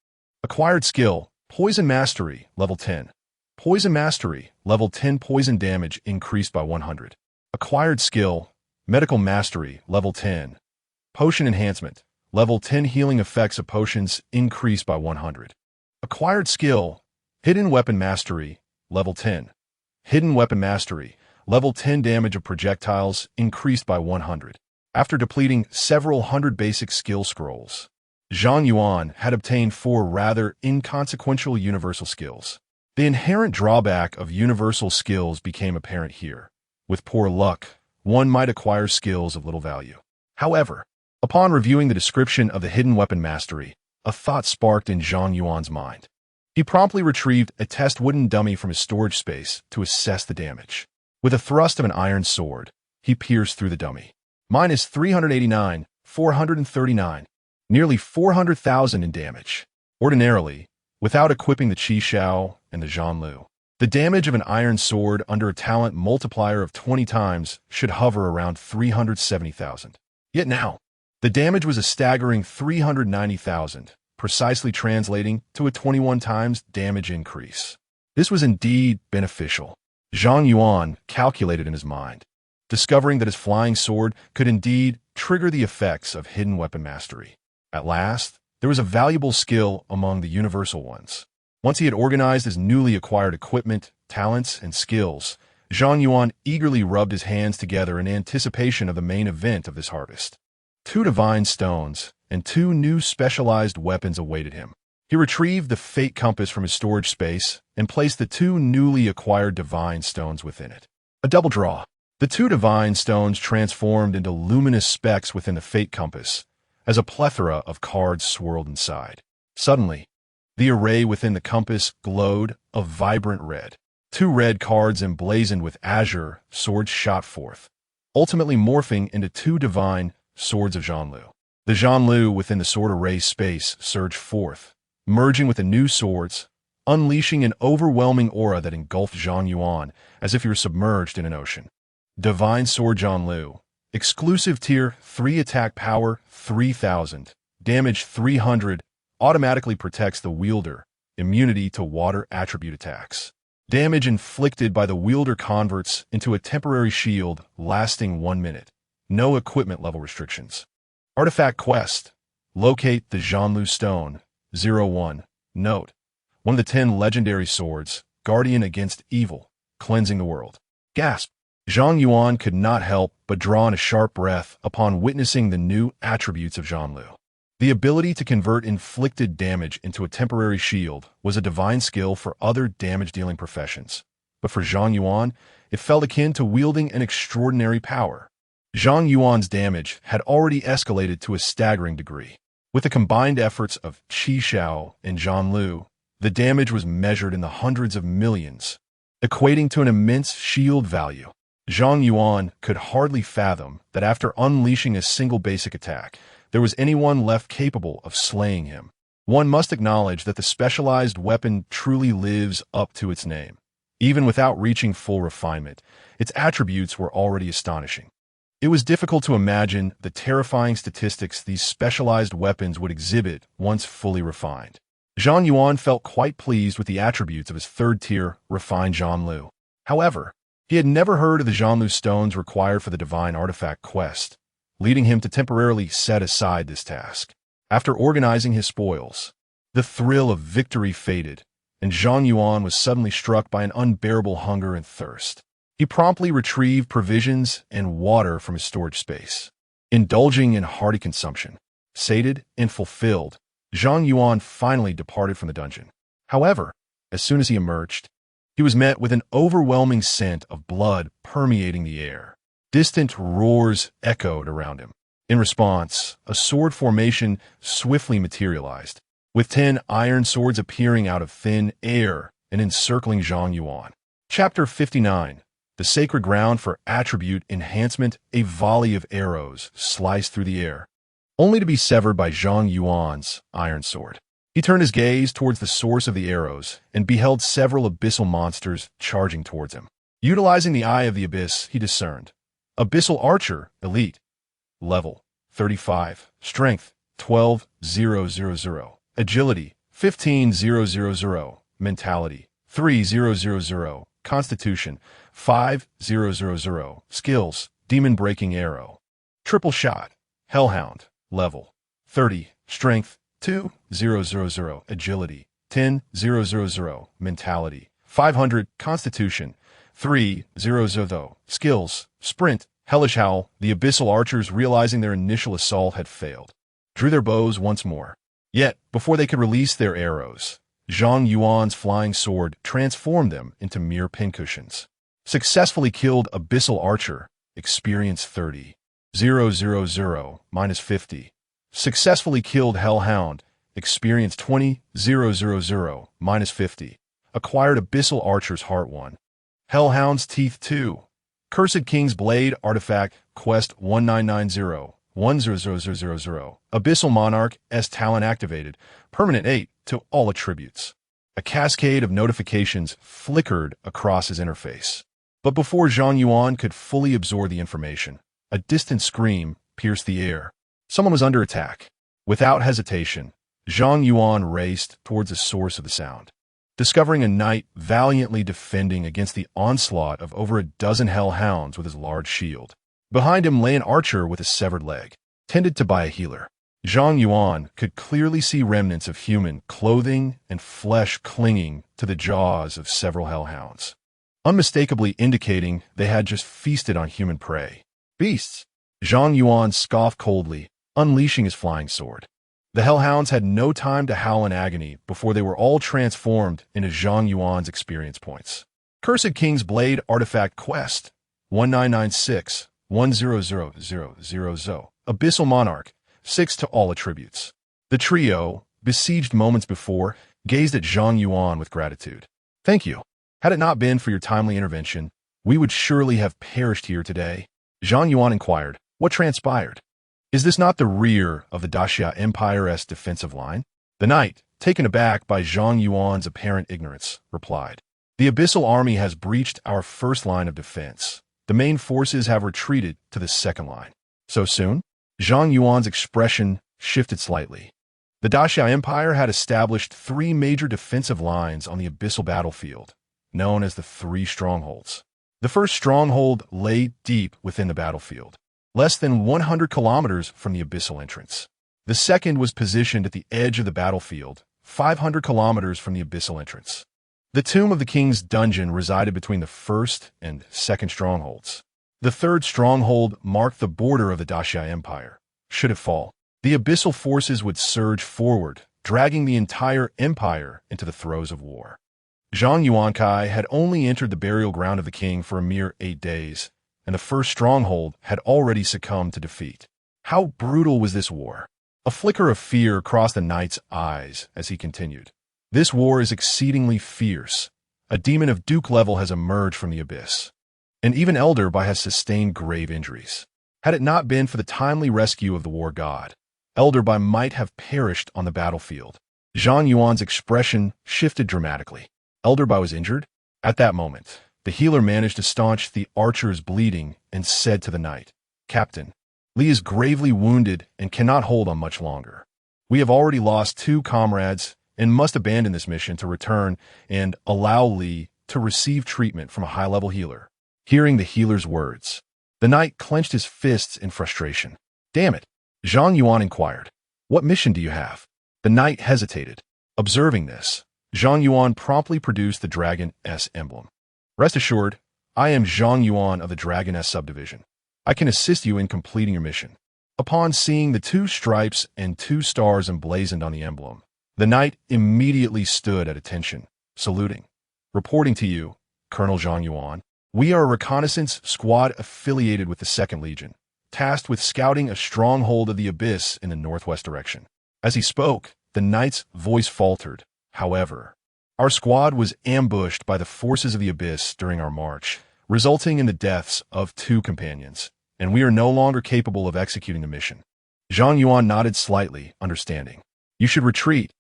Acquired Skill, Poison Mastery, Level 10. Poison Mastery, Level 10. Poison damage increased by 100. Acquired Skill, Medical Mastery, Level 10. Potion Enhancement, Level 10. Healing effects of potions increased by 100. Acquired Skill, Hidden Weapon Mastery, Level 10. Hidden Weapon Mastery, Level 10. Damage of projectiles increased by 100. After depleting several hundred basic skill scrolls, Zhang Yuan had obtained 4 rather inconsequential universal skills. The inherent drawback of universal skills became apparent here. With poor luck, one might acquire skills of little value. However, upon reviewing the description of the Hidden Weapon Mastery, a thought sparked in Zhang Yuan's mind. He promptly retrieved a test wooden dummy from his storage space to assess the damage. With a thrust of an iron sword, he pierced through the dummy. Minus 389, 439, nearly 400,000 in damage. Ordinarily, without equipping the Qi Xiao and the Zhanlu, the damage of an iron sword under a talent multiplier of 20 times should hover around 370,000. Yet now, the damage was a staggering 390,000, precisely translating to a 21 times damage increase. This was indeed beneficial. Zhang Yuan calculated in his mind, discovering that his flying sword could indeed trigger the effects of Hidden Weapon Mastery. At last, there was a valuable skill among the universal ones. Once he had organized his newly acquired equipment, talents, and skills, Zhang Yuan eagerly rubbed his hands together in anticipation of the main event of this harvest. 2 divine stones and 2 new specialized weapons awaited him. He retrieved the Fate Compass from his storage space and placed the 2 newly acquired divine stones within it. A double draw. The 2 divine stones transformed into luminous specks within the Fate Compass, as a plethora of cards swirled inside. Suddenly, the array within the compass glowed a vibrant red. 2 red cards emblazoned with azure swords shot forth, ultimately morphing into 2 divine swords of Zhanlu. The Zhanlu within the sword array space surged forth, merging with the new swords, unleashing an overwhelming aura that engulfed Zhang Yuan as if he were submerged in an ocean. Divine Sword Zhanlu, exclusive tier 3 attack power 3000, damage 300, automatically protects the wielder, immunity to water attribute attacks. Damage inflicted by the wielder converts into a temporary shield lasting 1 minute. No equipment level restrictions. Artifact Quest. Locate the Zhanlu Stone. 01. Note. One of the 10 legendary swords, guardian against evil, cleansing the world. Gasp. Zhang Yuan could not help but draw in a sharp breath upon witnessing the new attributes of Zhanlu. The ability to convert inflicted damage into a temporary shield was a divine skill for other damage-dealing professions. But for Zhang Yuan, it felt akin to wielding an extraordinary power. Zhang Yuan's damage had already escalated to a staggering degree. With the combined efforts of Qi Xiao and Zhanlu, the damage was measured in the hundreds of millions, equating to an immense shield value. Zhang Yuan could hardly fathom that after unleashing a single basic attack, there was anyone left capable of slaying him. One must acknowledge that the specialized weapon truly lives up to its name. Even without reaching full refinement, its attributes were already astonishing. It was difficult to imagine the terrifying statistics these specialized weapons would exhibit once fully refined. Zhang Yuan felt quite pleased with the attributes of his 3rd-tier refined Zhanlu. However, he had never heard of the Zhanlu stones required for the Divine Artifact quest, leading him to temporarily set aside this task. After organizing his spoils, the thrill of victory faded, and Zhang Yuan was suddenly struck by an unbearable hunger and thirst. He promptly retrieved provisions and water from his storage space. Indulging in hearty consumption, sated and fulfilled, Zhang Yuan finally departed from the dungeon. However, as soon as he emerged, he was met with an overwhelming scent of blood permeating the air. Distant roars echoed around him. In response, a sword formation swiftly materialized, with 10 iron swords appearing out of thin air and encircling Zhang Yuan. Chapter 59. The Sacred Ground for Attribute Enhancement. A volley of arrows sliced through the air, only to be severed by Zhang Yuan's iron sword. He turned his gaze towards the source of the arrows and beheld several abyssal monsters charging towards him. Utilizing the Eye of the Abyss, he discerned Abyssal Archer, Elite. Level, 35. Strength, 12,000. Agility, 15,000. Mentality, 3,000. Constitution, 5,000. Skills, Demon Breaking Arrow. Triple Shot, Hellhound. Level, 30. Strength, 2,000. Agility, 10,000. Mentality, 500. Constitution, 3,000. Skills, Sprint, Hellish Howl. The Abyssal Archers, realizing their initial assault had failed, drew their bows once more. Yet, before they could release their arrows, Zhang Yuan's flying sword transformed them into mere pincushions. Successfully killed Abyssal Archer, experience 30,000 minus 50. Successfully killed Hellhound, experience 20,000 minus 50. Acquired Abyssal Archer's Heart 1. Hellhound's Teeth 2. Cursed King's Blade Artifact Quest 1990 10000. Abyssal Monarch S Talent activated. Permanent 8 to all attributes. A cascade of notifications flickered across his interface. But before Zhang Yuan could fully absorb the information, a distant scream pierced the air. Someone was under attack. Without hesitation, Zhang Yuan raced towards the source of the sound, discovering a knight valiantly defending against the onslaught of over a dozen hellhounds with his large shield. Behind him lay an archer with a severed leg, tended to by a healer. Zhang Yuan could clearly see remnants of human clothing and flesh clinging to the jaws of several hellhounds, unmistakably indicating they had just feasted on human prey. Beasts! Zhang Yuan scoffed coldly, unleashing his flying sword. The hellhounds had no time to howl in agony before they were all transformed into Zhang Yuan's experience points. Cursed King's Blade Artifact Quest 1996 10000. Abyssal Monarch 6 to all attributes. The trio, besieged moments before, gazed at Zhang Yuan with gratitude. Thank you. Had it not been for your timely intervention, we would surely have perished here today. Zhang Yuan inquired, what transpired? Is this not the rear of the Daxia Empire's defensive line? The knight, taken aback by Zhang Yuan's apparent ignorance, replied, the Abyssal Army has breached our first line of defense. The main forces have retreated to the second line. So soon? Zhang Yuan's expression shifted slightly. The Daxia Empire had established 3 major defensive lines on the Abyssal battlefield, known as the 3 strongholds. The first stronghold lay deep within the battlefield, less than 100 kilometers from the Abyssal entrance. The second was positioned at the edge of the battlefield, 500 kilometers from the Abyssal entrance. The tomb of the king's dungeon resided between the first and second strongholds. The third stronghold marked the border of the Daxia Empire. Should it fall, the Abyssal forces would surge forward, dragging the entire empire into the throes of war. Zhang Yuankai had only entered the burial ground of the king for a mere 8 days, and the first stronghold had already succumbed to defeat. How brutal was this war? A flicker of fear crossed the knight's eyes as he continued. This war is exceedingly fierce. A demon of Duke level has emerged from the abyss, and even Elderby has sustained grave injuries. Had it not been for the timely rescue of the war god, Elderby might have perished on the battlefield. Zhang Yuan's expression shifted dramatically. Elderby was injured? At that moment, the healer managed to staunch the archer's bleeding and said to the knight, Captain, Li is gravely wounded and cannot hold on much longer. We have already lost 2 comrades and must abandon this mission to return and allow Li to receive treatment from a high-level healer. Hearing the healer's words, the knight clenched his fists in frustration. Damn it! Zhang Yuan inquired, what mission do you have? The knight hesitated. Observing this, Zhang Yuan promptly produced the Dragon S emblem. Rest assured, I am Zhang Yuan of the Dragon S subdivision. I can assist you in completing your mission. Upon seeing the 2 stripes and 2 stars emblazoned on the emblem, the knight immediately stood at attention, saluting. Reporting to you, Colonel Zhang Yuan. We are a reconnaissance squad affiliated with the 2nd Legion, tasked with scouting a stronghold of the Abyss in the northwest direction. As he spoke, the knight's voice faltered. However, our squad was ambushed by the forces of the Abyss during our march, resulting in the deaths of 2 companions, and we are no longer capable of executing the mission. Zhang Yuan nodded slightly, understanding. You should retreat.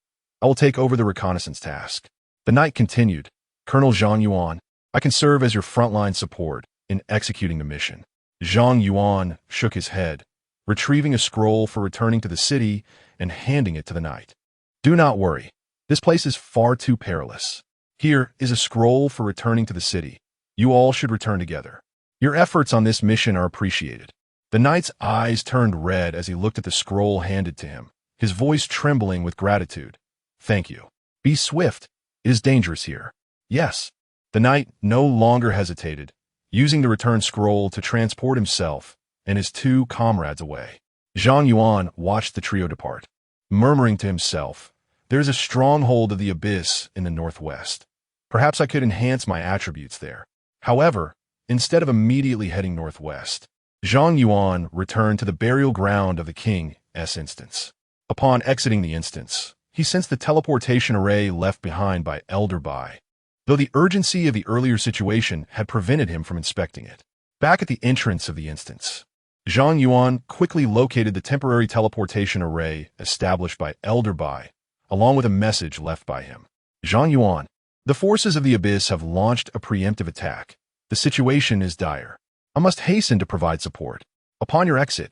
I will take over the reconnaissance task. The knight continued, Colonel Zhang Yuan, I can serve as your frontline support in executing the mission. Zhang Yuan shook his head, retrieving a scroll for returning to the city and handing it to the knight. Do not worry. This place is far too perilous. Here is a scroll for returning to the city. You all should return together. Your efforts on this mission are appreciated. The knight's eyes turned red as he looked at the scroll handed to him, his voice trembling with gratitude. Thank you. Be swift. It is dangerous here. Yes. The knight no longer hesitated, using the return scroll to transport himself and his two comrades away. Zhang Yuan watched the trio depart, murmuring to himself, "There's a stronghold of the abyss in the northwest. Perhaps I could enhance my attributes there." However, instead of immediately heading northwest, Zhang Yuan returned to the burial ground of the king's instance. Upon exiting the instance, he sensed the teleportation array left behind by Elder Bai, though the urgency of the earlier situation had prevented him from inspecting it. Back at the entrance of the instance, Zhang Yuan quickly located the temporary teleportation array established by Elder Bai, along with a message left by him. Zhang Yuan, the forces of the abyss have launched a preemptive attack. The situation is dire. I must hasten to provide support. Upon your exit,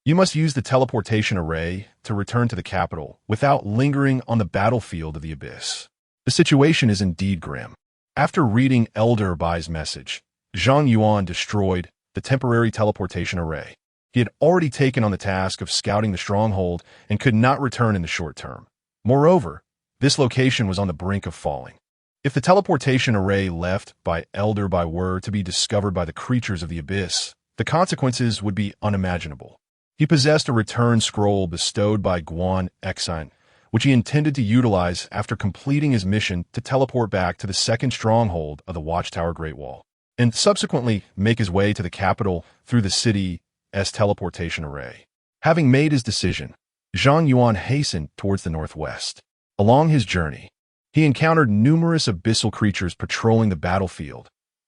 you must use the teleportation array to return to the capital without lingering on the battlefield of the abyss. The situation is indeed grim. After reading Elder Bai's message, Zhang Yuan destroyed the temporary teleportation array. He had already taken on the task of scouting the stronghold and could not return in the short term. Moreover, this location was on the brink of falling. If the teleportation array left by Elder Bai were to be discovered by the creatures of the abyss, the consequences would be unimaginable. He possessed a return scroll bestowed by Guan Exine, which he intended to utilize after completing his mission to teleport back to the second stronghold of the Watchtower Great Wall, and subsequently make his way to the capital through the city's teleportation array. Having made his decision, Zhang Yuan hastened towards the northwest. Along his journey, he encountered numerous abyssal creatures patrolling the battlefield,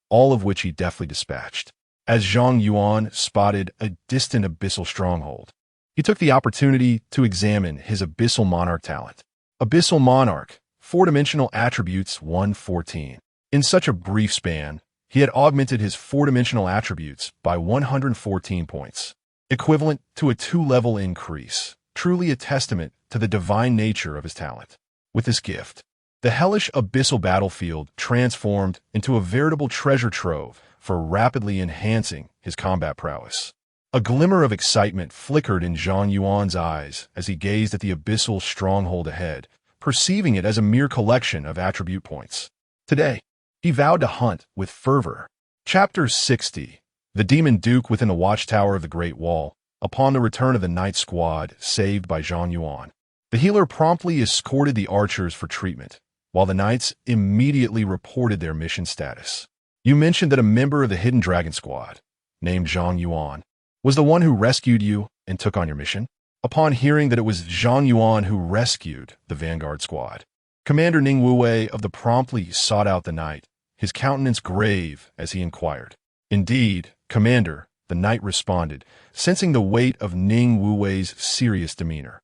all of which he deftly dispatched. As Zhang Yuan spotted a distant abyssal stronghold, he took the opportunity to examine his Abyssal Monarch talent. Abyssal Monarch, 4-dimensional attributes 114. In such a brief span, he had augmented his 4-dimensional attributes by 114 points, equivalent to a 2-level increase, truly a testament to the divine nature of his talent. With this gift, the hellish abyssal battlefield transformed into a veritable treasure trove for rapidly enhancing his combat prowess. A glimmer of excitement flickered in Zhang Yuan's eyes as he gazed at the abyssal stronghold ahead, perceiving it as a mere collection of attribute points. Today, he vowed to hunt with fervor. Chapter 60. The Demon Duke within the Watchtower of the Great Wall. Upon the return of the night squad saved by Zhang Yuan, the healer promptly escorted the archers for treatment, while the knights immediately reported their mission status. You mentioned that a member of the Hidden Dragon Squad, named Zhang Yuan, was the one who rescued you and took on your mission? Upon hearing that it was Zhang Yuan who rescued the Vanguard Squad, Commander Ning Wuwei of the promptly sought out the knight, his countenance grave as he inquired. Indeed, Commander, the knight responded, sensing the weight of Ning Wuwei's serious demeanor,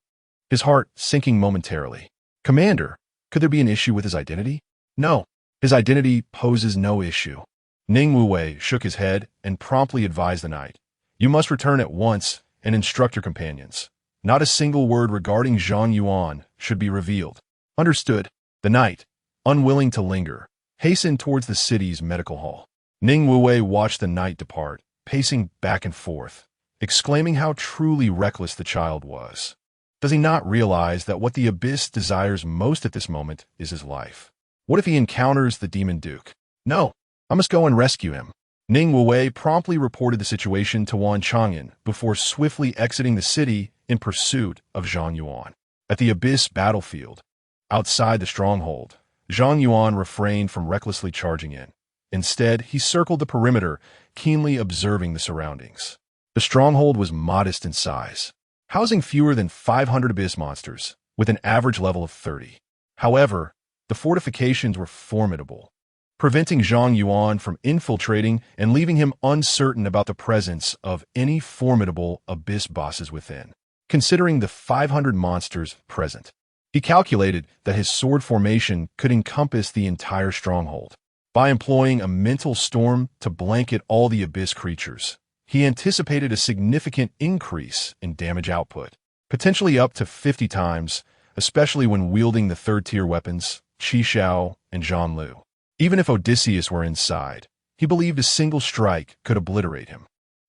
his heart sinking momentarily. Commander, could there be an issue with his identity? No, his identity poses no issue. Ning Wuwei shook his head and promptly advised the knight, you must return at once and instruct your companions. Not a single word regarding Zhang Yuan should be revealed. Understood. The knight, unwilling to linger, hastened towards the city's medical hall. Ning Wuwei watched the knight depart, pacing back and forth, exclaiming how truly reckless the child was. Does he not realize that what the abyss desires most at this moment is his life? What if he encounters the Demon Duke? No, I must go and rescue him. Ning Wuwei promptly reported the situation to Wan Chang'an before swiftly exiting the city in pursuit of Zhang Yuan. At the abyss battlefield, outside the stronghold, Zhang Yuan refrained from recklessly charging in. Instead, he circled the perimeter, keenly observing the surroundings. The stronghold was modest in size, housing fewer than 500 abyss monsters, with an average level of 30. However, the fortifications were formidable, preventing Zhang Yuan from infiltrating and leaving him uncertain about the presence of any formidable abyss bosses within. Considering the 500 monsters present, he calculated that his sword formation could encompass the entire stronghold. By employing a mental storm to blanket all the abyss creatures, he anticipated a significant increase in damage output, potentially up to 50 times, especially when wielding the third-tier weapons, Qi Xiao and Zhang Lu. Even if Odysseus were inside, he believed a single strike could obliterate him.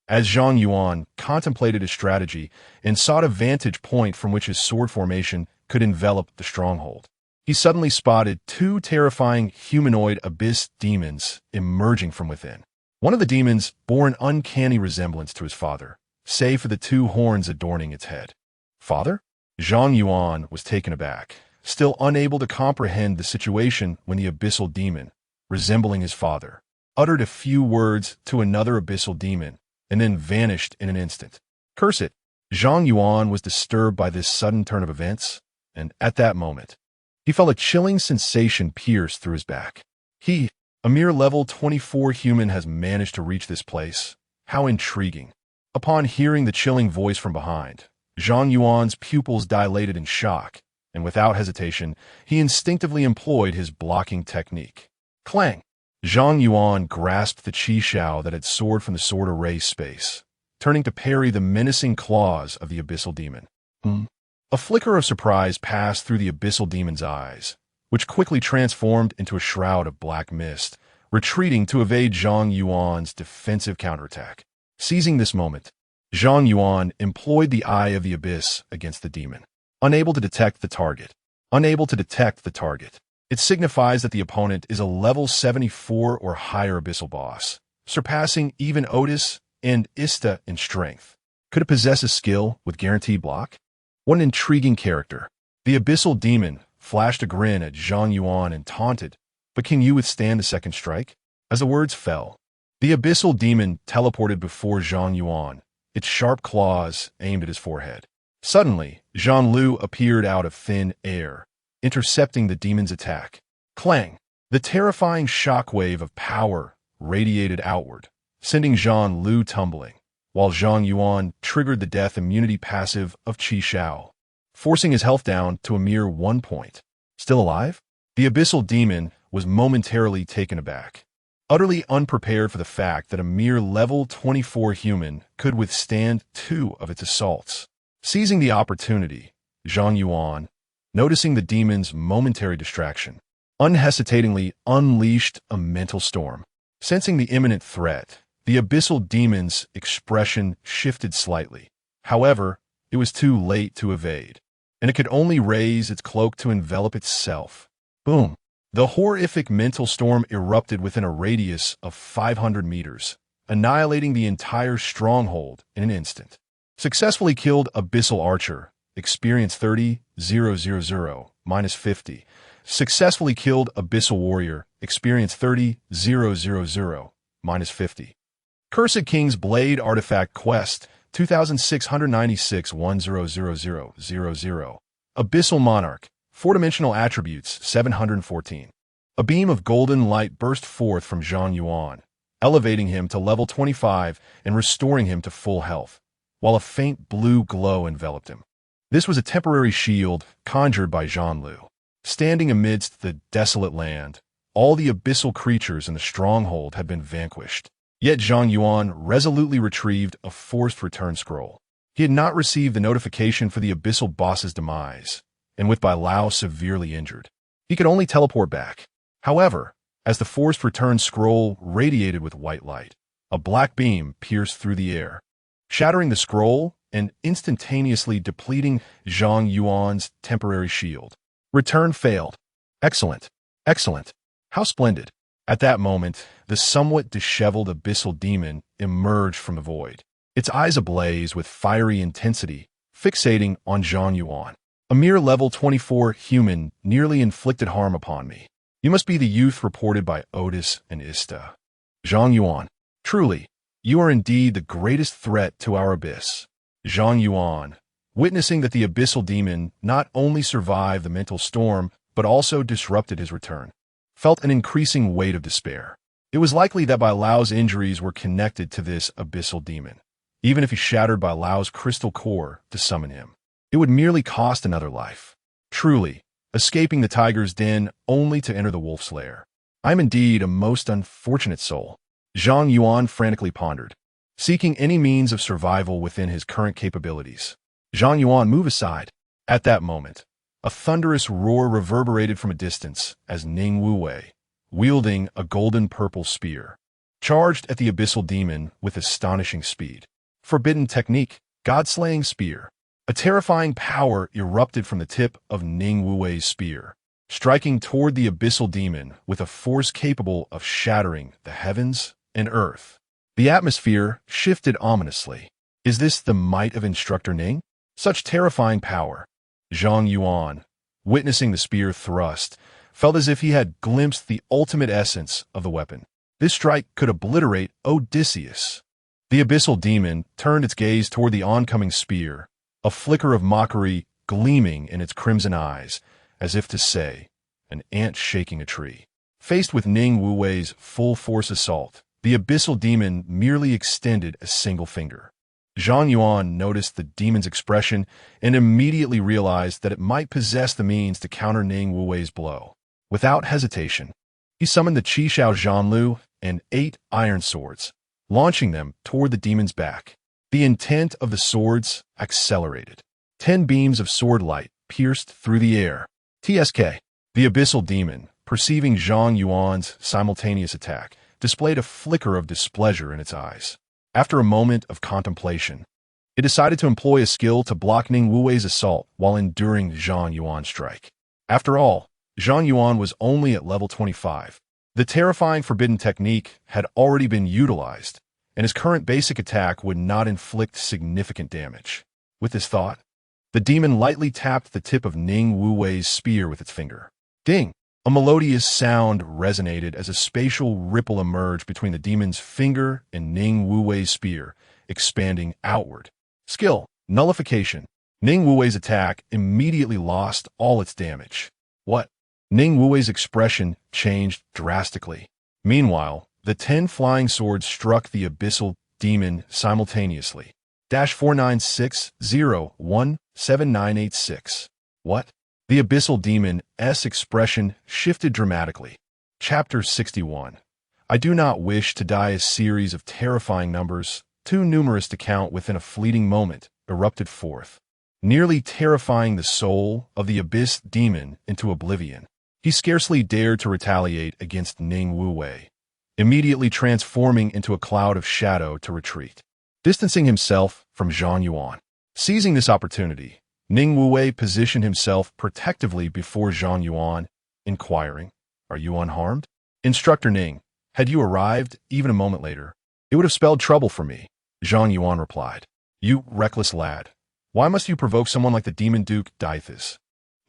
As Zhang Yuan contemplated his strategy and sought a vantage point from which his sword formation could envelop the stronghold, he suddenly spotted two terrifying humanoid abyss demons emerging from within. One of the demons bore an uncanny resemblance to his father, save for the two horns adorning its head. Father? Zhang Yuan was taken aback, still unable to comprehend the situation when the abyssal demon, resembling his father, uttered a few words to another abyssal demon and then vanished in an instant. Curse it! Zhang Yuan was disturbed by this sudden turn of events, and at that moment, he felt a chilling sensation pierce through his back. He, a mere level 24 human, has managed to reach this place. How intriguing. Upon hearing the chilling voice from behind, Zhang Yuan's pupils dilated in shock, and without hesitation, he instinctively employed his blocking technique. Clang! Zhang Yuan grasped the Qi Xiao that had soared from the sword array space, turning to parry the menacing claws of the abyssal demon. A flicker of surprise passed through the abyssal demon's eyes, which quickly transformed into a shroud of black mist, retreating to evade Zhang Yuan's defensive counterattack. Seizing this moment, Zhang Yuan employed the Eye of the Abyss against the demon. Unable to detect the target. It signifies that the opponent is a level 74 or higher abyssal boss, surpassing even Otis and Ista in strength. Could it possess a skill with guaranteed block? What an intriguing character. The abyssal demon flashed a grin at Zhang Yuan and taunted, "But can you withstand a second strike?" As the words fell, the abyssal demon teleported before Zhang Yuan, its sharp claws aimed at his forehead. Suddenly, Zhang Lu appeared out of thin air, intercepting the demon's attack. Clang! The terrifying shockwave of power radiated outward, sending Zhang Lu tumbling, while Zhang Yuan triggered the death immunity passive of Qi Xiao, forcing his health down to a mere 1 point. Still alive? The abyssal demon was momentarily taken aback, utterly unprepared for the fact that a mere level 24 human could withstand 2 of its assaults. Seizing the opportunity, Zhang Yuan, noticing the demon's momentary distraction, unhesitatingly unleashed a mental storm. Sensing the imminent threat, the abyssal demon's expression shifted slightly. However, it was too late to evade, and it could only raise its cloak to envelop itself. Boom! The horrific mental storm erupted within a radius of 500 meters, annihilating the entire stronghold in an instant. Successfully killed abyssal archer, experience 30,000, minus 50. Successfully killed abyssal warrior, experience 30,000, minus 50. Cursed King's Blade Artifact Quest, 2696-100000. Abyssal Monarch, 4-dimensional attributes, 714. A beam of golden light burst forth from Zhang Yuan, elevating him to level 25 and restoring him to full health, while a faint blue glow enveloped him. This was a temporary shield conjured by Zhang Lu. Standing amidst the desolate land, all the abyssal creatures in the stronghold had been vanquished. Yet Zhang Yuan resolutely retrieved a forced return scroll. He had not received the notification for the abyssal boss's demise, and with Bai Lao severely injured, he could only teleport back. However, as the forced return scroll radiated with white light, a black beam pierced through the air, shattering the scroll and instantaneously depleting Zhang Yuan's temporary shield. Return failed. Excellent. Excellent. How splendid. At that moment, the somewhat disheveled abyssal demon emerged from the void, its eyes ablaze with fiery intensity, fixating on Zhang Yuan. A mere level 24 human nearly inflicted harm upon me. You must be the youth reported by Otis and Ista. Zhang Yuan. Truly, you are indeed the greatest threat to our abyss. Zhang Yuan, witnessing that the abyssal demon not only survived the mental storm, but also disrupted his return, felt an increasing weight of despair. It was likely that Bai Lao's injuries were connected to this abyssal demon. Even if he shattered Bai Lao's crystal core to summon him, it would merely cost another life. Truly, escaping the tiger's den only to enter the wolf's lair. I am indeed a most unfortunate soul. Zhang Yuan frantically pondered. seeking any means of survival within his current capabilities. Zhang Yuan, move aside. At that moment, a thunderous roar reverberated from a distance as Ning Wuwei, wielding a golden-purple spear, charged at the abyssal demon with astonishing speed. Forbidden technique, God-slaying spear. A terrifying power erupted from the tip of Ning Wuwei's spear, striking toward the abyssal demon with a force capable of shattering the heavens and earth. The atmosphere shifted ominously. Is this the might of Instructor Ning? Such terrifying power. Zhang Yuan, witnessing the spear thrust, felt as if he had glimpsed the ultimate essence of the weapon. This strike could obliterate Odysseus. The abyssal demon turned its gaze toward the oncoming spear, a flicker of mockery gleaming in its crimson eyes, as if to say, an ant shaking a tree. Faced with Ning Wuwei's full-force assault, the abyssal demon merely extended a single finger. Zhang Yuan noticed the demon's expression and immediately realized that it might possess the means to counter Ning Wuwei's blow. Without hesitation, he summoned the Qishao Zhanlu and 8 iron swords, launching them toward the demon's back. The intent of the swords accelerated. 10 beams of sword light pierced through the air. TSK. The abyssal demon, perceiving Zhang Yuan's simultaneous attack, displayed a flicker of displeasure in its eyes. After a moment of contemplation, it decided to employ a skill to block Ning Wuwei's assault while enduring Zhang Yuan's strike. After all, Zhang Yuan was only at level 25. The terrifying forbidden technique had already been utilized, and his current basic attack would not inflict significant damage. With this thought, the demon lightly tapped the tip of Ning Wuwei's spear with its finger. Ding! A melodious sound resonated as a spatial ripple emerged between the demon's finger and Ning Wuwei's spear, expanding outward. Skill: Nullification. Ning Wuwei's attack immediately lost all its damage. What? Ning Wuwei's expression changed drastically. Meanwhile, the 10 flying swords struck the abyssal demon simultaneously. -4960179886. What? The abyssal demon's expression shifted dramatically. Chapter 61. I do not wish to die. A series of terrifying numbers, too numerous to count within a fleeting moment, erupted forth, nearly terrifying the soul of the abyss demon into oblivion. He scarcely dared to retaliate against Ning Wuwei, immediately transforming into a cloud of shadow to retreat, distancing himself from Zhang Yuan. Seizing this opportunity, Ning Wuwei positioned himself protectively before Zhang Yuan, inquiring, "Are you unharmed?" Instructor Ning, had you arrived even a moment later, it would have spelled trouble for me, Zhang Yuan replied. You reckless lad, why must you provoke someone like the demon Duke Daithas?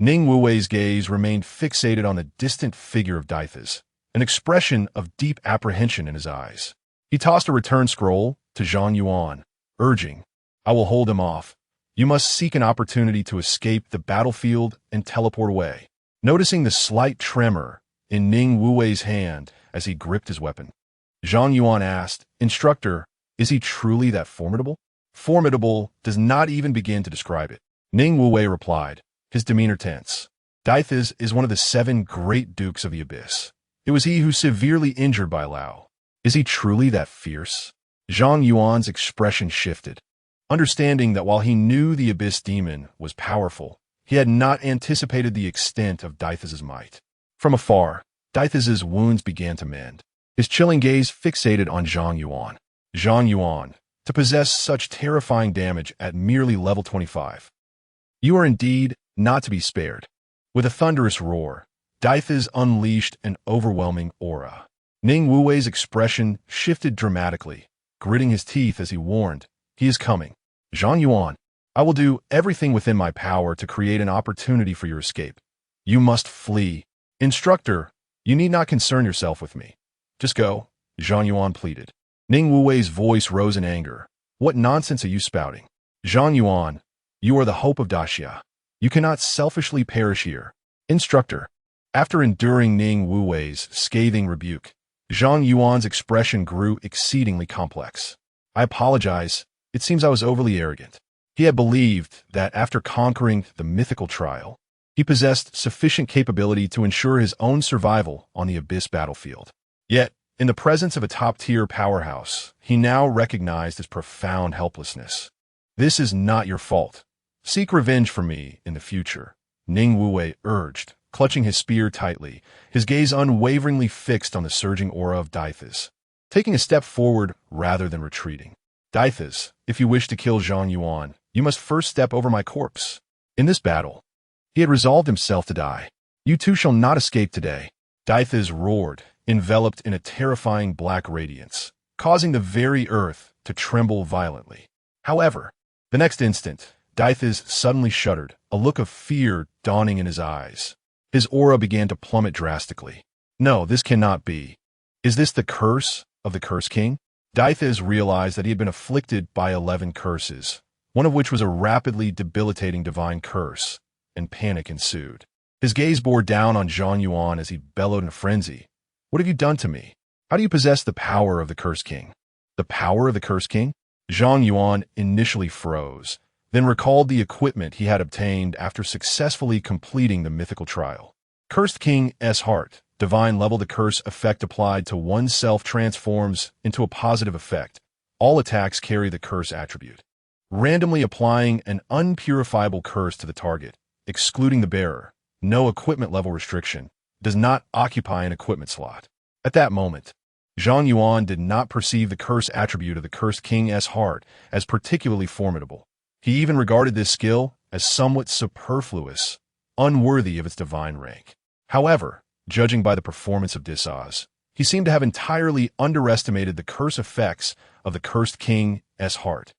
Ning Wuwei's gaze remained fixated on the distant figure of Daithas, an expression of deep apprehension in his eyes. He tossed a return scroll to Zhang Yuan, urging, I will hold him off. You must seek an opportunity to escape the battlefield and teleport away. Noticing the slight tremor in Ning Wuwei's hand as he gripped his weapon, Zhang Yuan asked, Instructor, is he truly that formidable? Formidable does not even begin to describe it. Ning Wuwei replied, his demeanor tense. Daithas is one of the 7 great dukes of the abyss. It was he who severely injured Bai Lao. Is he truly that fierce? Zhang Yuan's expression shifted, understanding that while he knew the abyss demon was powerful, he had not anticipated the extent of Daithas' might. From afar, Daithas' wounds began to mend, his chilling gaze fixated on Zhang Yuan. Zhang Yuan, to possess such terrifying damage at merely level 25. You are indeed not to be spared. With a thunderous roar, Daithas unleashed an overwhelming aura. Ning Wuwei's expression shifted dramatically, gritting his teeth as he warned, he is coming. Zhang Yuan, I will do everything within my power to create an opportunity for your escape. You must flee. Instructor, you need not concern yourself with me. Just go, Zhang Yuan pleaded. Ning Wuwei's voice rose in anger. What nonsense are you spouting? Zhang Yuan, you are the hope of Daxia. You cannot selfishly perish here. Instructor, after enduring Ning Wuwei's scathing rebuke, Zhang Yuan's expression grew exceedingly complex. I apologize. It seems I was overly arrogant. He had believed that after conquering the mythical trial, he possessed sufficient capability to ensure his own survival on the abyss battlefield. Yet, In the presence of a top-tier powerhouse, he now recognized his profound helplessness. "This is not your fault. Seek revenge for me in the future," Ning Wuwei urged, clutching his spear tightly, his gaze unwaveringly fixed on the surging aura of Daithas, taking a step forward rather than retreating. "Daithas, if you wish to kill Zhang Yuan, you must first step over my corpse." In this battle, he had resolved himself to die. "You two shall not escape today." Daithas roared, enveloped in a terrifying black radiance, causing the very earth to tremble violently. However, the next instant, Daithas suddenly shuddered, a look of fear dawning in his eyes. His aura began to plummet drastically. "No, this cannot be. Is this the curse of the Curse King?" Daithas realized that he had been afflicted by 11 curses, one of which was a rapidly debilitating divine curse, and panic ensued. His gaze bore down on Zhang Yuan as he bellowed in a frenzy. "What have you done to me? How do you possess the power of the Curse King?" "The power of the Curse King?" Zhang Yuan initially froze, then recalled the equipment he had obtained after successfully completing the mythical trial. Cursed King's Heart. Divine level. The curse effect applied to oneself transforms into a positive effect. All attacks carry the curse attribute. Randomly applying an unpurifiable curse to the target, excluding the bearer. No equipment level restriction. Does not occupy an equipment slot. At that moment, Zhang Yuan did not perceive the curse attribute of the Cursed King's Heart as particularly formidable. He even regarded this skill as somewhat superfluous, unworthy of its divine rank. However, judging by the performance of Disaz, he seemed to have entirely underestimated the curse effects of the Cursed King's Heart.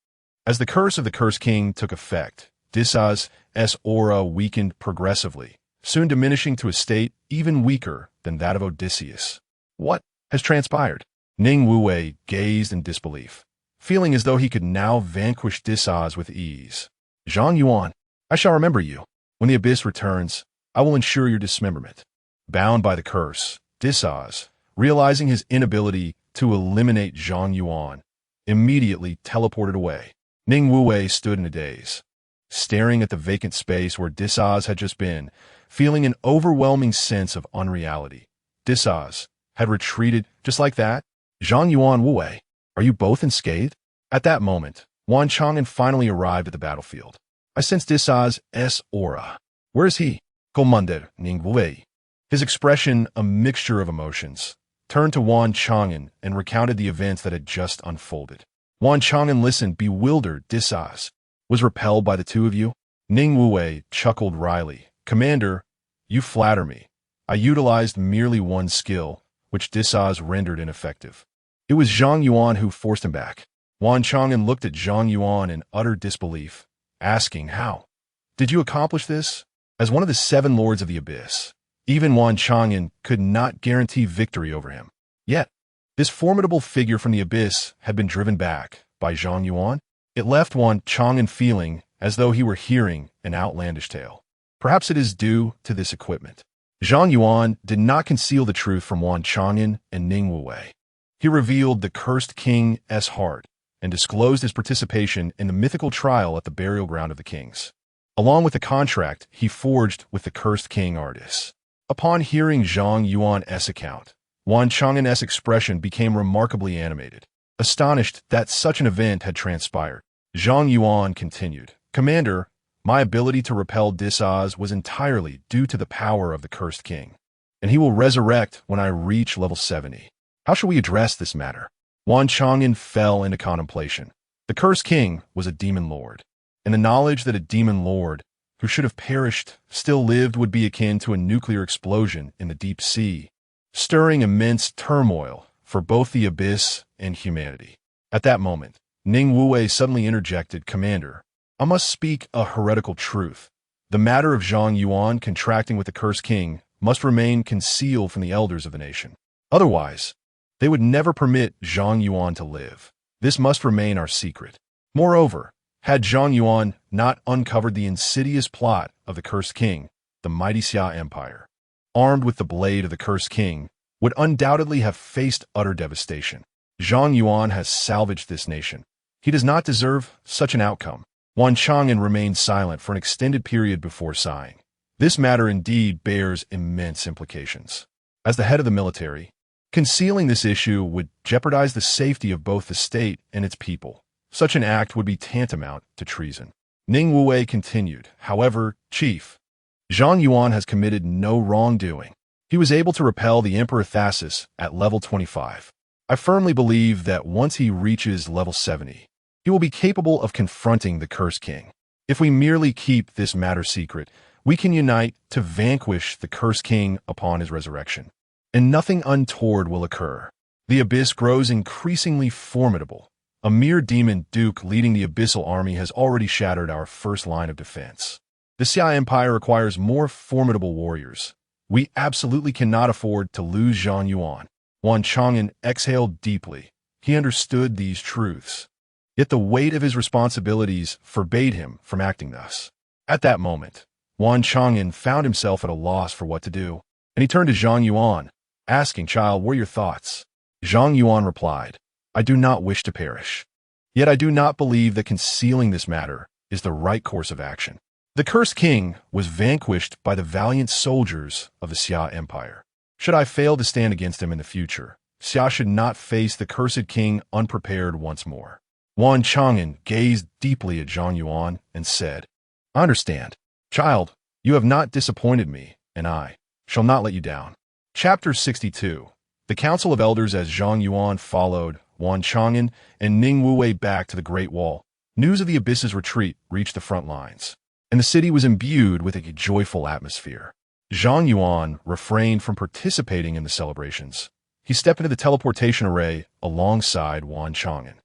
As the curse of the Cursed King took effect, Disaz's aura weakened progressively, soon diminishing to a state even weaker than that of Odysseus. "What has transpired?" Ning Wuwei gazed in disbelief, feeling as though he could now vanquish Disaz with ease. "Zhang Yuan, I shall remember you. When the abyss returns, I will ensure your dismemberment." Bound by the curse, Disaz, realizing his inability to eliminate Zhang Yuan, immediately teleported away. Ning Wuwei stood in a daze, staring at the vacant space where Disaz had just been, feeling an overwhelming sense of unreality. Disaz had retreated just like that? Zhang Yuan, Wuwei, are you both unscathed? At that moment, Wan Chang'an finally arrived at the battlefield. "I sense Disaz's aura. Where is he?" Commander Ning Wuwei, his expression a mixture of emotions, turned to Wan Chang'an and recounted the events that had just unfolded. Wan Chang'an listened, bewildered. "Disaz was repelled by the two of you?" Ning Wuwei chuckled wryly. "Commander, you flatter me. I utilized merely one skill, which Disaz rendered ineffective. It was Zhang Yuan who forced him back." Wan Chang'an looked at Zhang Yuan in utter disbelief, asking, "How did you accomplish this?" As one of the 7 lords of the abyss, even Wan Chang'an could not guarantee victory over him. Yet, this formidable figure from the abyss had been driven back by Zhang Yuan. It left Wan Chang'an feeling as though he were hearing an outlandish tale. Perhaps it is due to this equipment. Zhang Yuan did not conceal the truth from Wan Chang'an and Ning Wuwei. He revealed the Cursed King's Heart and disclosed his participation in the mythical trial at the burial ground of the kings, along with the contract he forged with the Cursed King artists. Upon hearing Zhang Yuan's account, Wan Chang'an's expression became remarkably animated, astonished that such an event had transpired. Zhang Yuan continued, "Commander, my ability to repel Disaz was entirely due to the power of the Cursed King, and he will resurrect when I reach level 70. How shall we address this matter?" Wan Chang'an fell into contemplation. The Cursed King was a demon lord, and the knowledge that a demon lord who should have perished still lived would be akin to a nuclear explosion in the deep sea, stirring immense turmoil for both the abyss and humanity. At that moment, Ning Wuwei suddenly interjected, "Commander, I must speak a heretical truth. The matter of Zhang Yuan contracting with the Cursed King must remain concealed from the elders of the nation. Otherwise, they would never permit Zhang Yuan to live. This must remain our secret." Moreover, had Zhang Yuan not uncovered the insidious plot of the Cursed King, the mighty Xia Empire, armed with the blade of the Cursed King, would undoubtedly have faced utter devastation. Zhang Yuan has salvaged this nation. He does not deserve such an outcome. Wan Chang'an remained silent for an extended period before sighing. This matter indeed bears immense implications. As the head of the military, Concealing this issue would jeopardize the safety of both the state and its people. Such an act would be tantamount to treason. Ning Wuwei continued, however, Chief, Zhang Yuan has committed no wrongdoing. He was able to repel the Emperor Thasus at level 25. I firmly believe that once he reaches level 70, he will be capable of confronting the Cursed King. If we merely keep this matter secret, we can unite to vanquish the Cursed King upon his resurrection, and nothing untoward will occur. The Abyss grows increasingly formidable. A mere demon duke leading the Abyssal army has already shattered our first line of defense. The Xia Empire requires more formidable warriors. We absolutely cannot afford to lose Zhang Yuan. Wan Chang'an exhaled deeply. He understood these truths. Yet the weight of his responsibilities forbade him from acting thus. At that moment, Wan Chang'an found himself at a loss for what to do, and he turned to Zhang Yuan, asking, "Child, what are your thoughts?" Zhang Yuan replied, "I do not wish to perish. Yet I do not believe that concealing this matter is the right course of action." The Cursed King was vanquished by the valiant soldiers of the Xia Empire. Should I fail to stand against him in the future, Xia should not face the Cursed King unprepared once more. Wan Chang'an gazed deeply at Zhang Yuan and said, "I understand. Child, you have not disappointed me, and I shall not let you down." Chapter 62. The Council of Elders. As Zhang Yuan followed Wan Chang'an and Ning Wuwei back to the Great Wall, news of the Abyss's retreat reached the front lines, and the city was imbued with a joyful atmosphere. Zhang Yuan refrained from participating in the celebrations. He stepped into the teleportation array alongside Wan Chang'an,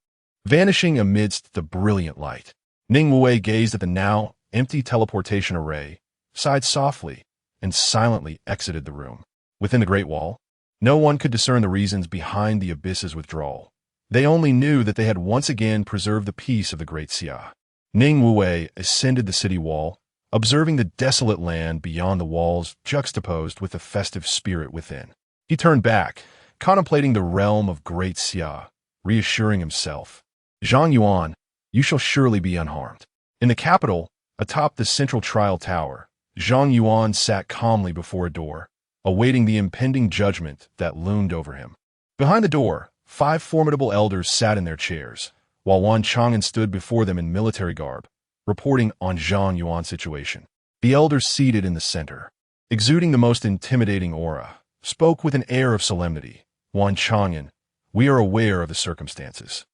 vanishing amidst the brilliant light. Ning Wuwei gazed at the now empty teleportation array, sighed softly, and silently exited the room. Within the Great Wall, no one could discern the reasons behind the Abyss's withdrawal. They only knew that they had once again preserved the peace of the Great Xia. Ning Wuwei ascended the city wall, observing the desolate land beyond the walls juxtaposed with the festive spirit within. He turned back, contemplating the realm of Great Xia, reassuring himself, "Zhang Yuan, you shall surely be unharmed." In the capital, atop the central trial tower, Zhang Yuan sat calmly before a door, awaiting the impending judgment that loomed over him. Behind the door, 5 formidable elders sat in their chairs, while Wan Chang'an stood before them in military garb, reporting on Zhang Yuan's situation. The elders seated in the center, exuding the most intimidating aura, spoke with an air of solemnity. "Wan Chang'an, we are aware of the circumstances.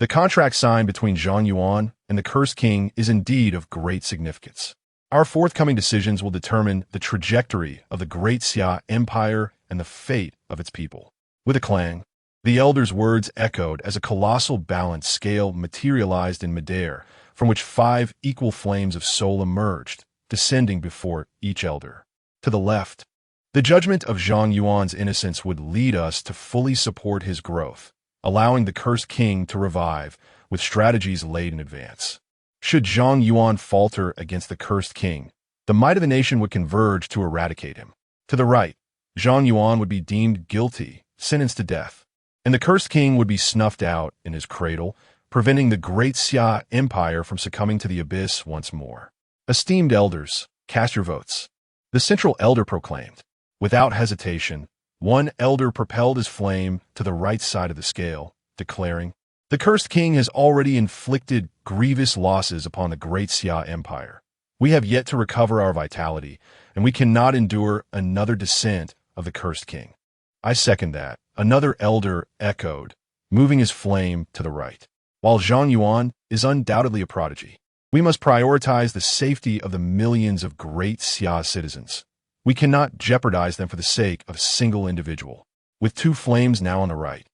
The contract signed between Zhang Yuan and the Cursed King is indeed of great significance. Our forthcoming decisions will determine the trajectory of the Great Xia Empire and the fate of its people." With a clang, the elders' words echoed as a colossal balanced scale materialized in midair, from which 5 equal flames of soul emerged, descending before each elder. To the left, the judgment of Zhang Yuan's innocence would lead us to fully support his growth, allowing the Cursed King to revive with strategies laid in advance. Should Zhang Yuan falter against the Cursed King, the might of the nation would converge to eradicate him. To the right, Zhang Yuan would be deemed guilty, sentenced to death, and the Cursed King would be snuffed out in his cradle, preventing the Great Xia Empire from succumbing to the Abyss once more. "Esteemed elders, cast your votes." The central elder proclaimed. Without hesitation, one elder propelled his flame to the right side of the scale, declaring, "The Cursed King has already inflicted grievous losses upon the Great Xia Empire. We have yet to recover our vitality, and we cannot endure another descent of the Cursed King." "I second that," another elder echoed, moving his flame to the right. "While Zhang Yuan is undoubtedly a prodigy, we must prioritize the safety of the millions of Great Xia citizens. We cannot jeopardize them for the sake of a single individual." With 2 flames now on the right,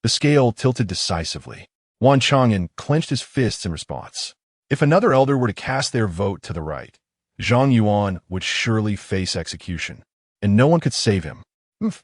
the scale tilted decisively. Wan Chang'an clenched his fists in response. If another elder were to cast their vote to the right, Zhang Yuan would surely face execution, and no one could save him.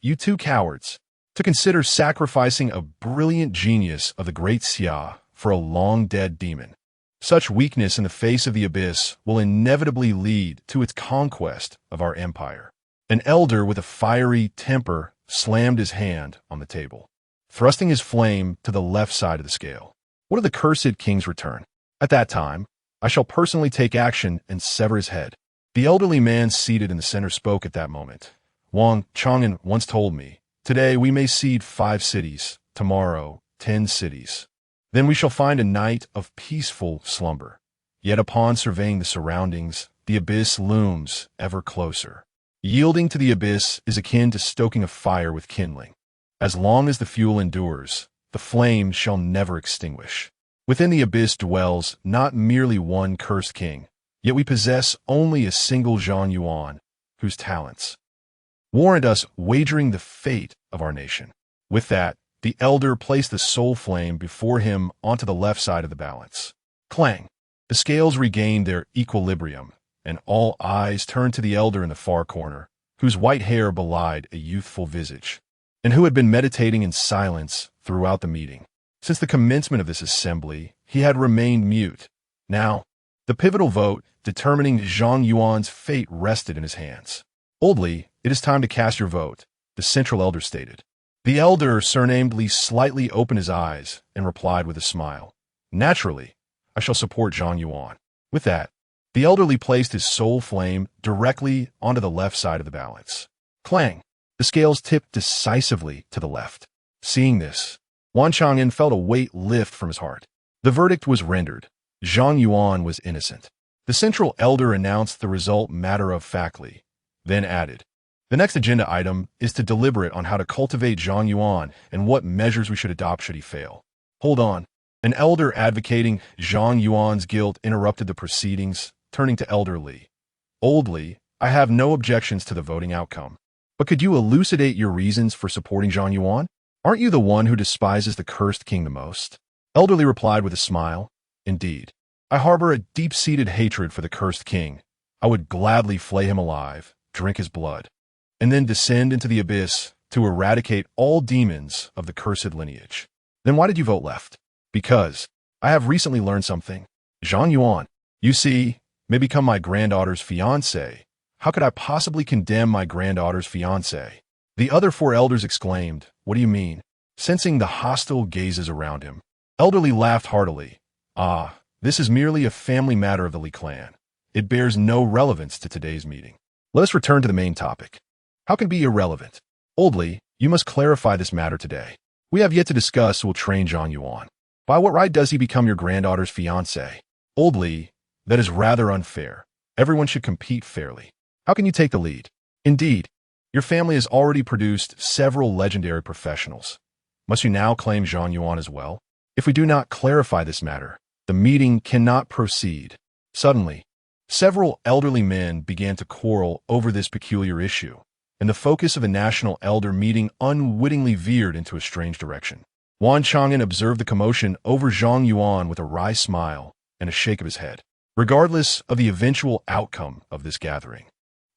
"You 2 cowards, to consider sacrificing a brilliant genius of the Great Xia for a long-dead demon. Such weakness in the face of the Abyss will inevitably lead to its conquest of our empire." An elder with a fiery temper slammed his hand on the table, thrusting his flame to the left side of the scale. "What of the Cursed King's return? At that time, I shall personally take action and sever his head." The elderly man seated in the center spoke at that moment. "Wan Chang'an once told me Today we may seed 5 cities, tomorrow 10 cities. Then we shall find a night of peaceful slumber. Yet upon surveying the surroundings, the abyss looms ever closer. Yielding to the abyss is akin to stoking a fire with kindling. As long as the fuel endures, the flame shall never extinguish. Within the abyss dwells not merely one cursed king, yet we possess only a single Zhang Yuan, whose talents warrant us wagering the fate of our nation. With that, the elder placed the soul flame before him onto the left side of the balance. Clang! The scales regained their equilibrium, and all eyes turned to the elder in the far corner, whose white hair belied a youthful visage, and who had been meditating in silence throughout the meeting. Since the commencement of this assembly, he had remained mute. Now, the pivotal vote determining Zhang Yuan's fate rested in his hands. Oldly, it is time to cast your vote, the central elder stated. The elder, surnamedly, slightly opened his eyes and replied with a smile. Naturally, I shall support Zhang Yuan. With that, the elderly placed his soul flame directly onto the left side of the balance. Clang! The scales tipped decisively to the left. Seeing this, Wan Chang'an felt a weight lift from his heart. The verdict was rendered. Zhang Yuan was innocent. The central elder announced the result matter-of-factly, then added, "The next agenda item is to deliberate on how to cultivate Zhang Yuan and what measures we should adopt should he fail." Hold on. An elder advocating Zhang Yuan's guilt interrupted the proceedings, turning to Elder Li. Old Li, I have no objections to the voting outcome. But could you elucidate your reasons for supporting Zhang Yuan? Aren't you the one who despises the cursed king the most? Elder Li replied with a smile. Indeed. I harbor a deep-seated hatred for the cursed king. I would gladly flay him alive, drink his blood, and then descend into the abyss to eradicate all demons of the cursed lineage. Then why did you vote left? Because I have recently learned something. Zhang Yuan, you see, may become my granddaughter's fiancé. How could I possibly condemn my granddaughter's fiancé? The other 4 elders exclaimed, What do you mean? Sensing the hostile gazes around him, Elder Li laughed heartily. Ah, this is merely a family matter of the Li clan. It bears no relevance to today's meeting. Let us return to the main topic. How can it be irrelevant? Old Li, you must clarify this matter today. We have yet to discuss who will train Zhang Yuan. By what right does he become your granddaughter's fiancé? Old Li, that is rather unfair. Everyone should compete fairly. How can you take the lead? Indeed, your family has already produced several legendary professionals. Must you now claim Zhang Yuan as well? If we do not clarify this matter, the meeting cannot proceed. Suddenly, several elderly men began to quarrel over this peculiar issue, and the focus of the national elder meeting unwittingly veered into a strange direction. Wan Chang'an observed the commotion over Zhang Yuan with a wry smile and a shake of his head. Regardless of the eventual outcome of this gathering,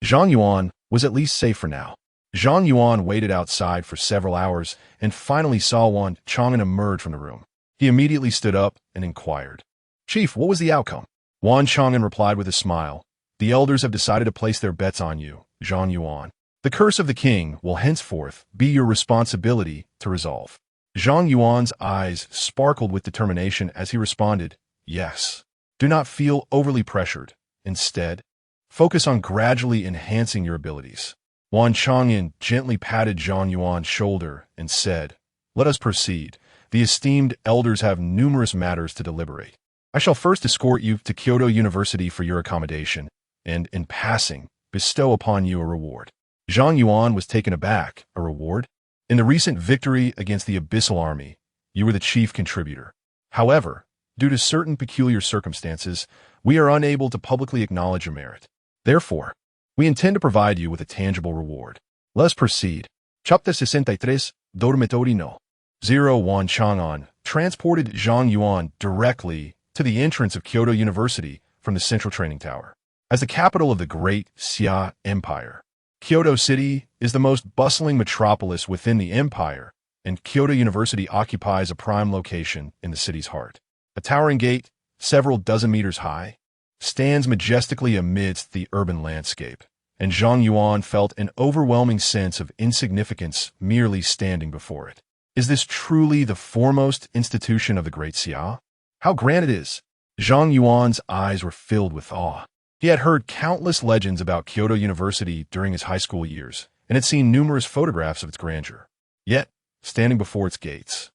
Zhang Yuan was at least safe for now. Zhang Yuan waited outside for several hours and finally saw Wan Chang'an emerge from the room. He immediately stood up and inquired, "Chief, what was the outcome?" Wan Chang'an replied with a smile, "The elders have decided to place their bets on you, Zhang Yuan. The curse of the king will henceforth be your responsibility to resolve." Zhang Yuan's eyes sparkled with determination as he responded, "Yes. Do not feel overly pressured. Instead, focus on gradually enhancing your abilities." Wan Chang'an gently patted Zhang Yuan's shoulder and said, "Let us proceed. The esteemed elders have numerous matters to deliberate. I shall first escort you to Kyoto University for your accommodation, and, in passing, bestow upon you a reward." Zhang Yuan was taken aback. A reward? In the recent victory against the Abyssal Army, you were the chief contributor. However, due to certain peculiar circumstances, we are unable to publicly acknowledge your merit. Therefore, we intend to provide you with a tangible reward. Let us proceed. Chapter 63, Dormitory No. 0 Wan Chang'an transported Zhang Yuan directly to the entrance of Kyoto University from the Central Training Tower. As the capital of the great Xia Empire, Kyoto City is the most bustling metropolis within the empire, and Kyoto University occupies a prime location in the city's heart. A towering gate, several dozen meters high, stands majestically amidst the urban landscape, and Zhang Yuan felt an overwhelming sense of insignificance merely standing before it. Is this truly the foremost institution of the Great Xia? How grand it is! Zhang Yuan's eyes were filled with awe. He had heard countless legends about Kyoto University during his high school years, and had seen numerous photographs of its grandeur. Yet, standing before its gates,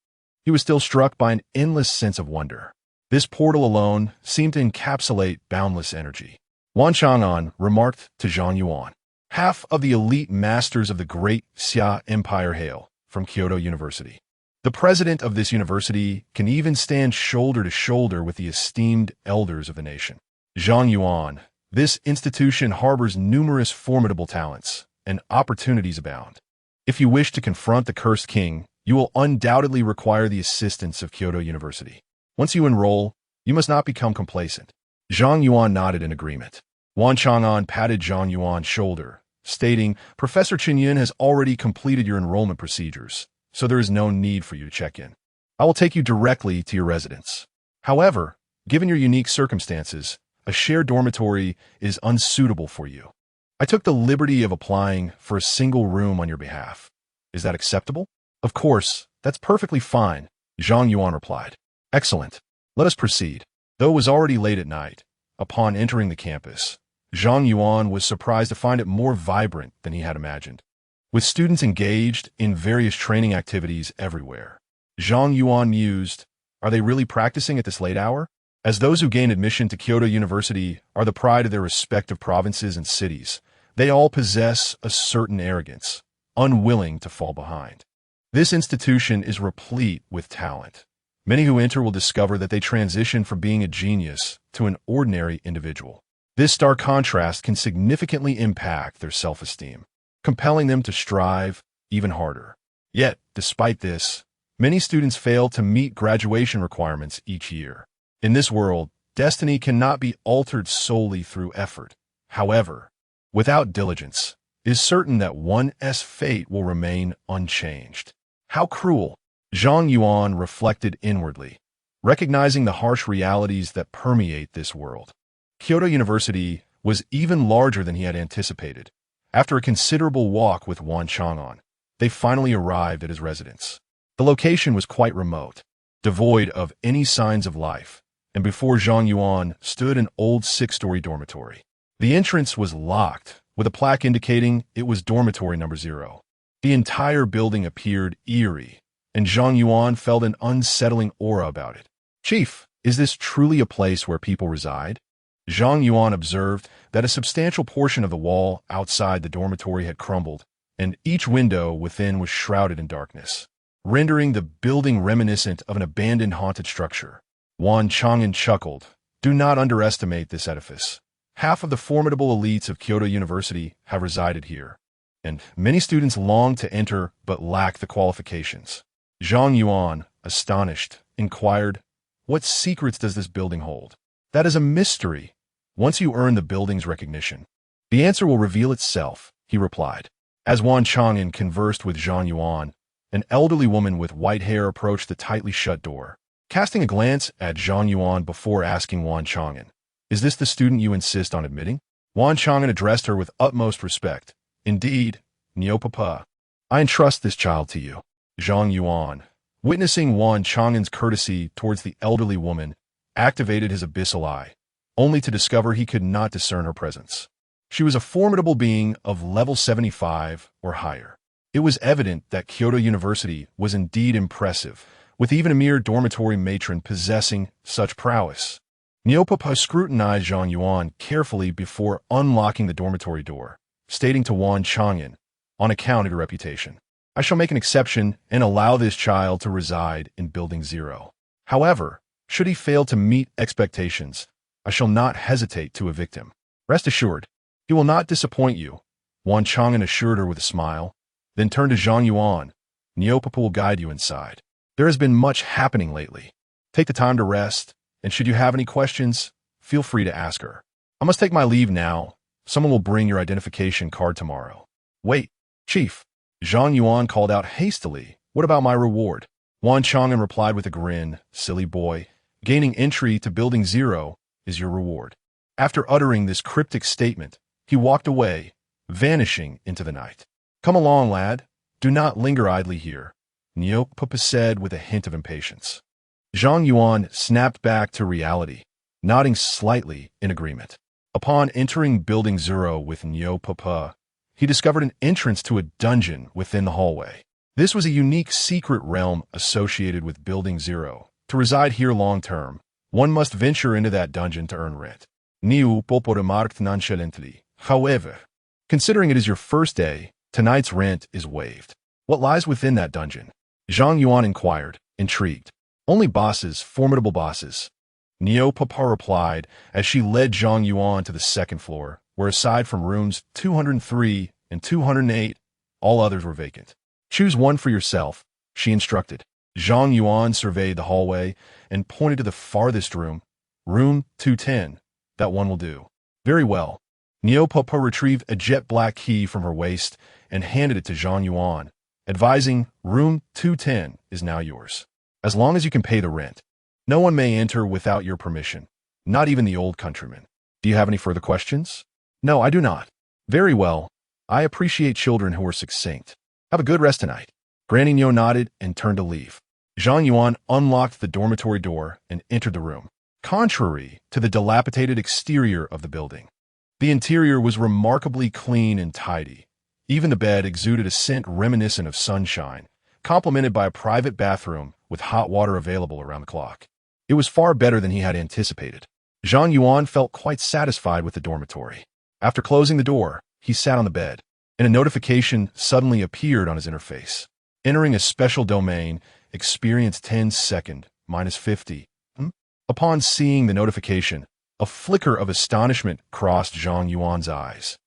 he was still struck by an endless sense of wonder. This portal alone seemed to encapsulate boundless energy. Wan Chang'an remarked to Zhang Yuan, "Half of the elite masters of the great Xia Empire hail from Kyoto University. The president of this university can even stand shoulder to shoulder with the esteemed elders of the nation. Zhang Yuan, this institution harbors numerous formidable talents, and opportunities abound. If you wish to confront the cursed king, you will undoubtedly require the assistance of Kyoto University. Once you enroll, you must not become complacent." Zhang Yuan nodded in agreement. Wan Chang'an patted Zhang Yuan's shoulder, stating, "Professor Qingyun has already completed your enrollment procedures, so there is no need for you to check in. I will take you directly to your residence. However, given your unique circumstances, a shared dormitory is unsuitable for you. I took the liberty of applying for a single room on your behalf. Is that acceptable?" "Of course, that's perfectly fine," Zhang Yuan replied. "Excellent. Let us proceed." Though it was already late at night, upon entering the campus, Zhang Yuan was surprised to find it more vibrant than he had imagined, with students engaged in various training activities everywhere. Zhang Yuan mused, "Are they really practicing at this late hour?" As those who gain admission to Kyoto University are the pride of their respective provinces and cities, they all possess a certain arrogance, unwilling to fall behind. This institution is replete with talent. Many who enter will discover that they transition from being a genius to an ordinary individual. This stark contrast can significantly impact their self-esteem, compelling them to strive even harder. Yet, despite this, many students fail to meet graduation requirements each year. In this world, destiny cannot be altered solely through effort. However, without diligence, it is certain that one's fate will remain unchanged. How cruel! Zhang Yuan reflected inwardly, recognizing the harsh realities that permeate this world. Kyoto University was even larger than he had anticipated. After a considerable walk with Wan Chang'an, they finally arrived at his residence. The location was quite remote, devoid of any signs of life, and before Zhang Yuan stood an old 6-story dormitory. The entrance was locked, with a plaque indicating it was dormitory number 0. The entire building appeared eerie, and Zhang Yuan felt an unsettling aura about it. "Chief, is this truly a place where people reside?" Zhang Yuan observed that a substantial portion of the wall outside the dormitory had crumbled, and each window within was shrouded in darkness, rendering the building reminiscent of an abandoned haunted structure. Wan Chang'an chuckled. "Do not underestimate this edifice. Half of the formidable elites of Kyoto University have resided here, and many students long to enter but lack the qualifications." Zhang Yuan, astonished, inquired, "What secrets does this building hold?" "That is a mystery. Once you earn the building's recognition, the answer will reveal itself," he replied. As Wan Chang'an conversed with Zhang Yuan, an elderly woman with white hair approached the tightly shut door. Casting a glance at Zhang Yuan before asking Wan Chang'an, "Is this the student you insist on admitting?" Wan Chang'an addressed her with utmost respect. "Indeed, Neopapa. I entrust this child to you." Zhang Yuan, witnessing Wan Chang'an's courtesy towards the elderly woman, activated his abyssal eye, only to discover he could not discern her presence. She was a formidable being of level 75 or higher. It was evident that Kyoto University was indeed impressive, with even a mere dormitory matron possessing such prowess. Neopapa scrutinized Zhang Yuan carefully before unlocking the dormitory door, stating to Wan Chang'an, "On account of your reputation, I shall make an exception and allow this child to reside in Building 0. However, should he fail to meet expectations, I shall not hesitate to evict him. Rest assured, he will not disappoint you," Wan Chang'an assured her with a smile, then turned to Zhang Yuan. "Neopapa will guide you inside. There has been much happening lately. Take the time to rest, and should you have any questions, feel free to ask her. I must take my leave now. Someone will bring your identification card tomorrow." "Wait, Chief," Zhang Yuan called out hastily. "What about my reward?" Wan Chang'an replied with a grin, "Silly boy, gaining entry to Building 0 is your reward." After uttering this cryptic statement, he walked away, vanishing into the night. "Come along, lad. Do not linger idly here," Neopapa said with a hint of impatience. Zhang Yuan snapped back to reality, nodding slightly in agreement. Upon entering Building 0 with Neopapa, he discovered an entrance to a dungeon within the hallway. This was a unique secret realm associated with Building 0. To reside here long-term, one must venture into that dungeon to earn rent. Niu remarked nonchalantly. However, considering it is your first day, tonight's rent is waived. What lies within that dungeon? Zhang Yuan inquired, intrigued. Only bosses, formidable bosses. Neo Papa replied as she led Zhang Yuan to the second floor, where aside from rooms 203 and 208, all others were vacant. Choose one for yourself, she instructed. Zhang Yuan surveyed the hallway and pointed to the farthest room. Room 210. That one will do. Very well. Neo Papa retrieved a jet black key from her waist and handed it to Zhang Yuan, advising, Room 210 is now yours. As long as you can pay the rent. No one may enter without your permission, not even the old countryman. Do you have any further questions? No, I do not. Very well. I appreciate children who are succinct. Have a good rest tonight. Granny Nyo nodded and turned to leave. Zhang Yuan unlocked the dormitory door and entered the room. Contrary to the dilapidated exterior of the building, the interior was remarkably clean and tidy. Even the bed exuded a scent reminiscent of sunshine, complemented by a private bathroom with hot water available around the clock. It was far better than he had anticipated. Zhang Yuan felt quite satisfied with the dormitory. After closing the door, he sat on the bed, and a notification suddenly appeared on his interface. Entering a special domain, experience 10 second, minus 50. Upon seeing the notification, a flicker of astonishment crossed Zhang Yuan's eyes.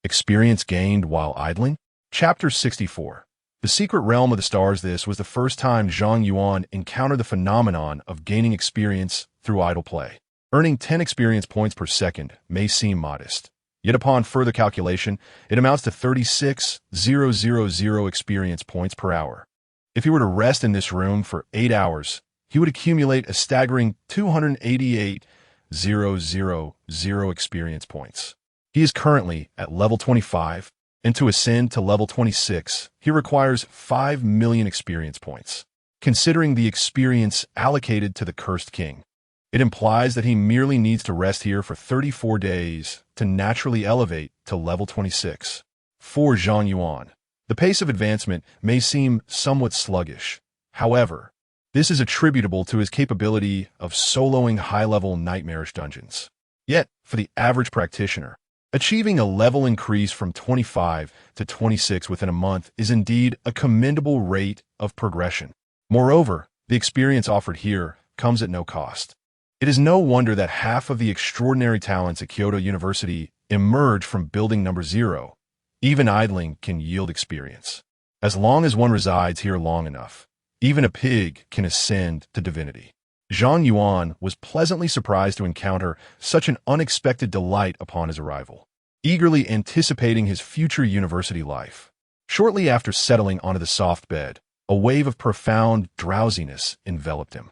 Experience gained while idling? Chapter 64. The secret realm of the stars. This was the first time Zhang Yuan encountered the phenomenon of gaining experience through idle play. Earning 10 experience points per second may seem modest. Yet upon further calculation, it amounts to 36,000 experience points per hour. If he were to rest in this room for 8 hours, he would accumulate a staggering 288,000 experience points. He is currently at level 25, and to ascend to level 26, he requires 5 million experience points. Considering the experience allocated to the Cursed King, it implies that he merely needs to rest here for 34 days to naturally elevate to level 26. For Zhang Yuan, the pace of advancement may seem somewhat sluggish. However, this is attributable to his capability of soloing high-level nightmarish dungeons. Yet, for the average practitioner, achieving a level increase from 25 to 26 within a month is indeed a commendable rate of progression. Moreover, the experience offered here comes at no cost. It is no wonder that half of the extraordinary talents at Kyoto University emerge from building number 0. Even idling can yield experience. As long as one resides here long enough, even a pig can ascend to divinity. Zhang Yuan was pleasantly surprised to encounter such an unexpected delight upon his arrival, eagerly anticipating his future university life. Shortly after settling onto the soft bed, a wave of profound drowsiness enveloped him.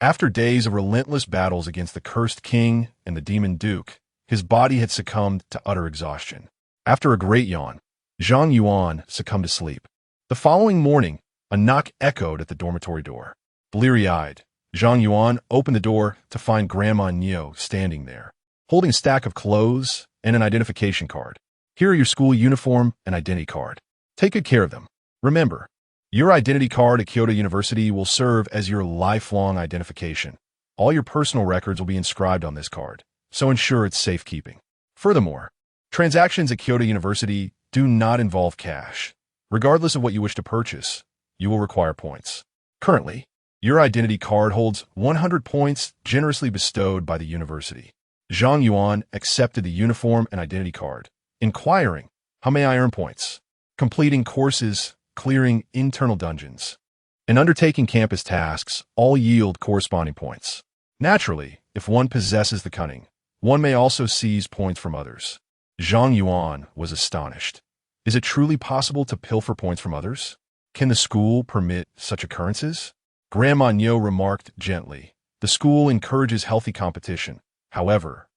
After days of relentless battles against the Cursed King and the Demon Duke, his body had succumbed to utter exhaustion. After a great yawn, Zhang Yuan succumbed to sleep. The following morning, a knock echoed at the dormitory door. Bleary-eyed, Zhang Yuan opened the door to find Grandma Neo standing there, holding a stack of clothes and an identification card. Here are your school uniform and identity card. Take good care of them. Remember, your identity card at Kyoto University will serve as your lifelong identification. All your personal records will be inscribed on this card, so ensure it's safekeeping. Furthermore, transactions at Kyoto University do not involve cash. Regardless of what you wish to purchase, you will require points. Currently, your identity card holds 100 points generously bestowed by the university. Zhang Yuan accepted the uniform and identity card, inquiring, how may I earn points? Completing courses, clearing internal dungeons, and undertaking campus tasks all yield corresponding points. Naturally, if one possesses the cunning, one may also seize points from others. Zhang Yuan was astonished. Is it truly possible to pilfer points from others? Can the school permit such occurrences? Grandma Nyo remarked gently. The school encourages healthy competition. However,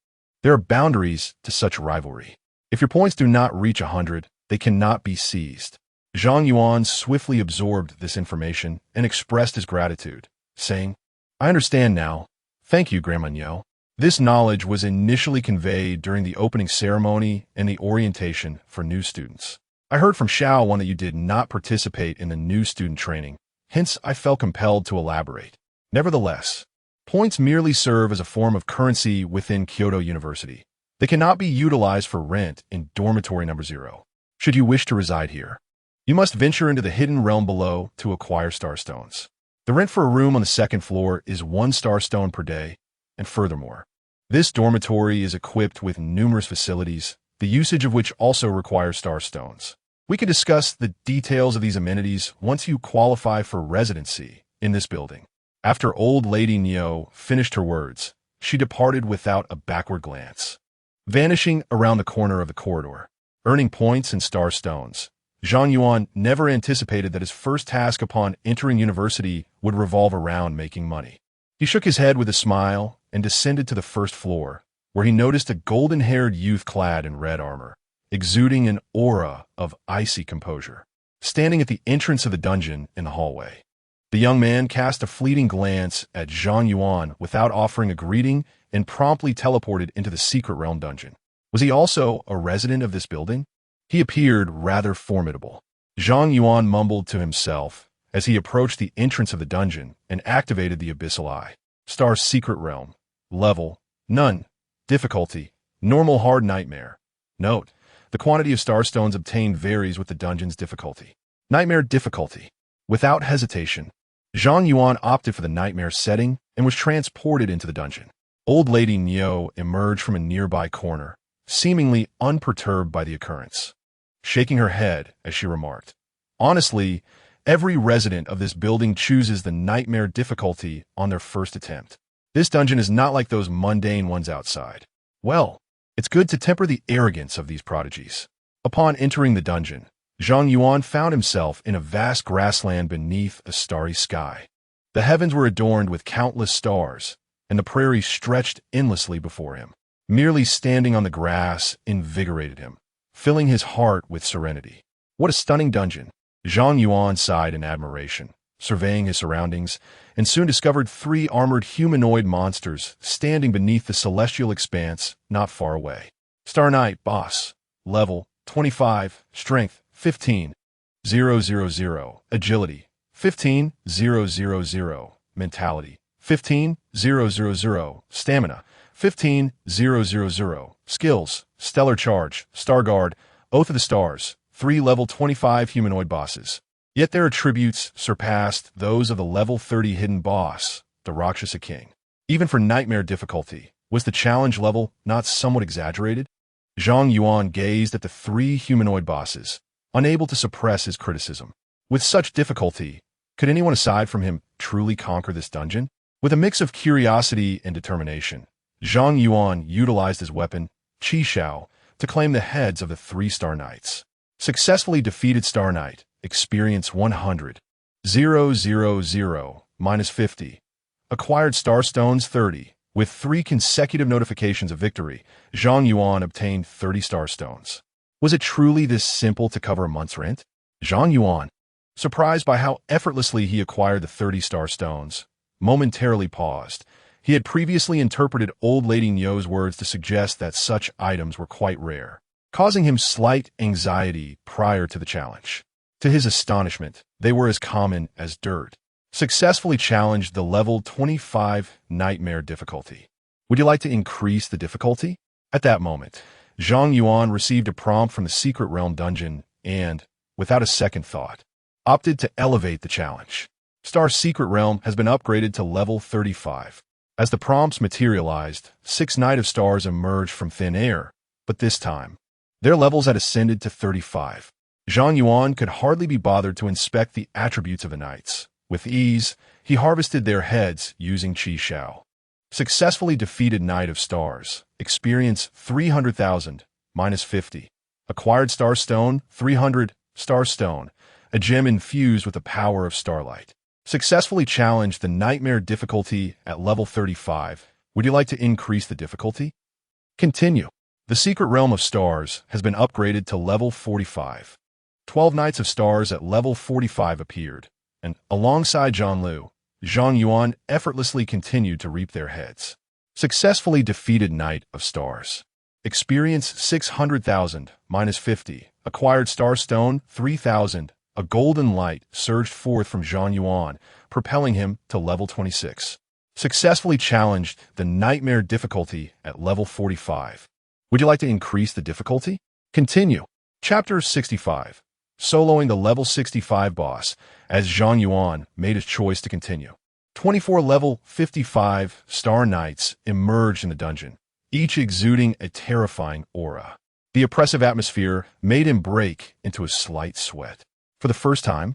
there are boundaries to such rivalry. If your points do not reach 100, they cannot be seized. Zhang Yuan swiftly absorbed this information and expressed his gratitude, saying, I understand now. Thank you, Grandma Nyo. This knowledge was initially conveyed during the opening ceremony and the orientation for new students. I heard from Xiao Yuan that you did not participate in the new student training, hence I felt compelled to elaborate. Nevertheless, points merely serve as a form of currency within Kyoto University. They cannot be utilized for rent in dormitory number 0. Should you wish to reside here, you must venture into the hidden realm below to acquire starstones. The rent for a room on the second floor is 1 starstone per day, and furthermore, this dormitory is equipped with numerous facilities, the usage of which also requires starstones. We can discuss the details of these amenities once you qualify for residency in this building. After old lady Neo finished her words, she departed without a backward glance, vanishing around the corner of the corridor. Earning points and starstones, Zhang Yuan never anticipated that his first task upon entering university would revolve around making money. He shook his head with a smile and descended to the first floor, where he noticed a golden-haired youth clad in red armor, exuding an aura of icy composure, standing at the entrance of the dungeon in the hallway. The young man cast a fleeting glance at Zhang Yuan without offering a greeting and promptly teleported into the secret realm dungeon. Was he also a resident of this building? He appeared rather formidable. Zhang Yuan mumbled to himself as he approached the entrance of the dungeon and activated the Abyssal Eye. Star Secret Realm. Level: None. Difficulty: Normal Hard Nightmare. Note: the quantity of starstones obtained varies with the dungeon's difficulty. Nightmare difficulty. Without hesitation, Zhang Yuan opted for the nightmare setting and was transported into the dungeon. Old Lady Neo emerged from a nearby corner, seemingly unperturbed by the occurrence, shaking her head as she remarked, "Honestly, every resident of this building chooses the nightmare difficulty on their first attempt. This dungeon is not like those mundane ones outside. Well, it's good to temper the arrogance of these prodigies." Upon entering the dungeon, Zhang Yuan found himself in a vast grassland beneath a starry sky. The heavens were adorned with countless stars, and the prairie stretched endlessly before him. Merely standing on the grass invigorated him, filling his heart with serenity. What a stunning dungeon! Zhang Yuan sighed in admiration, surveying his surroundings, and soon discovered 3 armored humanoid monsters standing beneath the celestial expanse not far away. Star Knight Boss. Level: 25. Strength: 15,000. Agility: 15,000. Mentality: 15,000. Stamina: 15,000. Skills: Stellar Charge, Star Guard, Oath of the Stars. 3 level 25 humanoid bosses. Yet their attributes surpassed those of the level 30 hidden boss, the Rakshasa King. Even for nightmare difficulty, was the challenge level not somewhat exaggerated? Zhang Yuan gazed at the 3 humanoid bosses, unable to suppress his criticism. With such difficulty, could anyone aside from him truly conquer this dungeon? With a mix of curiosity and determination, Zhang Yuan utilized his weapon, Qi Shao, to claim the heads of the 3 Star Knights. Successfully defeated Star Knight, experience 100. 000, minus 50. Acquired Starstones 30. With 3 consecutive notifications of victory, Zhang Yuan obtained 30 Starstones. Was it truly this simple to cover a month's rent? Zhang Yuan, surprised by how effortlessly he acquired the 30 Starstones, momentarily paused. He had previously interpreted old lady Neo's words to suggest that such items were quite rare, causing him slight anxiety prior to the challenge. To his astonishment, they were as common as dirt. Successfully challenged the level 25 nightmare difficulty. Would you like to increase the difficulty? At that moment, Zhang Yuan received a prompt from the secret realm dungeon and, without a second thought, opted to elevate the challenge. Star Secret Realm has been upgraded to level 35. As the prompts materialized, 6 Knight of Stars emerged from thin air, but this time, their levels had ascended to 35. Zhang Yuan could hardly be bothered to inspect the attributes of the knights. With ease, he harvested their heads using Qi Shao. Successfully defeated Knight of Stars. Experience 300,000, minus 50. Acquired Star Stone 300, Star Stone, a gem infused with the power of starlight. Successfully challenged the nightmare difficulty at level 35. Would you like to increase the difficulty? Continue. The Secret Realm of Stars has been upgraded to level 45. 12 Knights of Stars at level 45 appeared, and alongside Zhang Lu, Zhang Yuan effortlessly continued to reap their heads. Successfully defeated Knight of Stars. Experience 600,000, minus 50. Acquired Star Stone 3000. A golden light surged forth from Zhang Yuan, propelling him to level 26. Successfully challenged the nightmare difficulty at level 45. Would you like to increase the difficulty? Continue. Chapter 65. Soloing the level 65 boss, as Zhang Yuan made his choice to continue. 24 level 55 Star Knights emerged in the dungeon, each exuding a terrifying aura. The oppressive atmosphere made him break into a slight sweat. For the first time,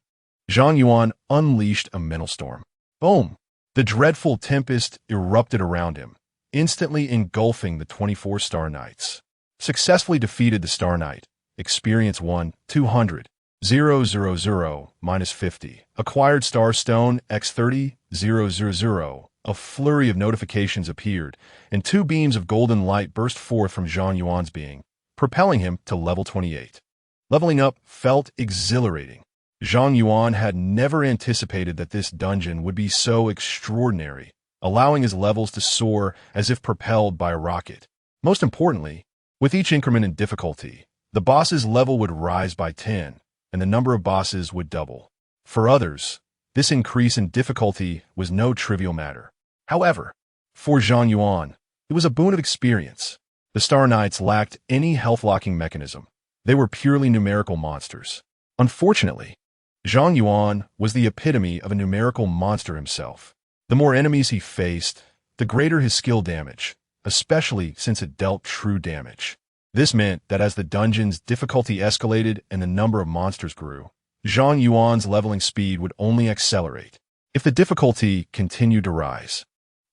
Zhang Yuan unleashed a mental storm. Boom! The dreadful tempest erupted around him, instantly engulfing the 24 Star Knights. Successfully defeated the Star Knight. Experience 1, 200. 000 minus 50. Acquired Star Stone X30 000. A flurry of notifications appeared, and 2 beams of golden light burst forth from Zhang Yuan's being, propelling him to level 28. Leveling up felt exhilarating. Zhang Yuan had never anticipated that this dungeon would be so extraordinary, allowing his levels to soar as if propelled by a rocket. Most importantly, with each increment in difficulty, the boss's level would rise by 10, and the number of bosses would double. For others, this increase in difficulty was no trivial matter. However, for Zhang Yuan, it was a boon of experience. The Star Knights lacked any health-locking mechanism. They were purely numerical monsters. Unfortunately, Zhang Yuan was the epitome of a numerical monster himself. The more enemies he faced, the greater his skill damage, especially since it dealt true damage. This meant that as the dungeon's difficulty escalated and the number of monsters grew, Zhang Yuan's leveling speed would only accelerate. If the difficulty continued to rise,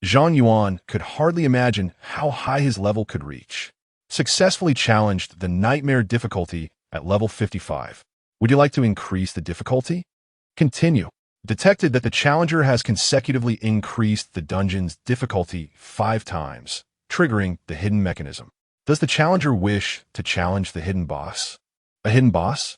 Zhang Yuan could hardly imagine how high his level could reach. Successfully challenged the nightmare difficulty at level 55. Would you like to increase the difficulty? Continue. Detected that the challenger has consecutively increased the dungeon's difficulty 5 times, triggering the hidden mechanism. Does the challenger wish to challenge the hidden boss? A hidden boss?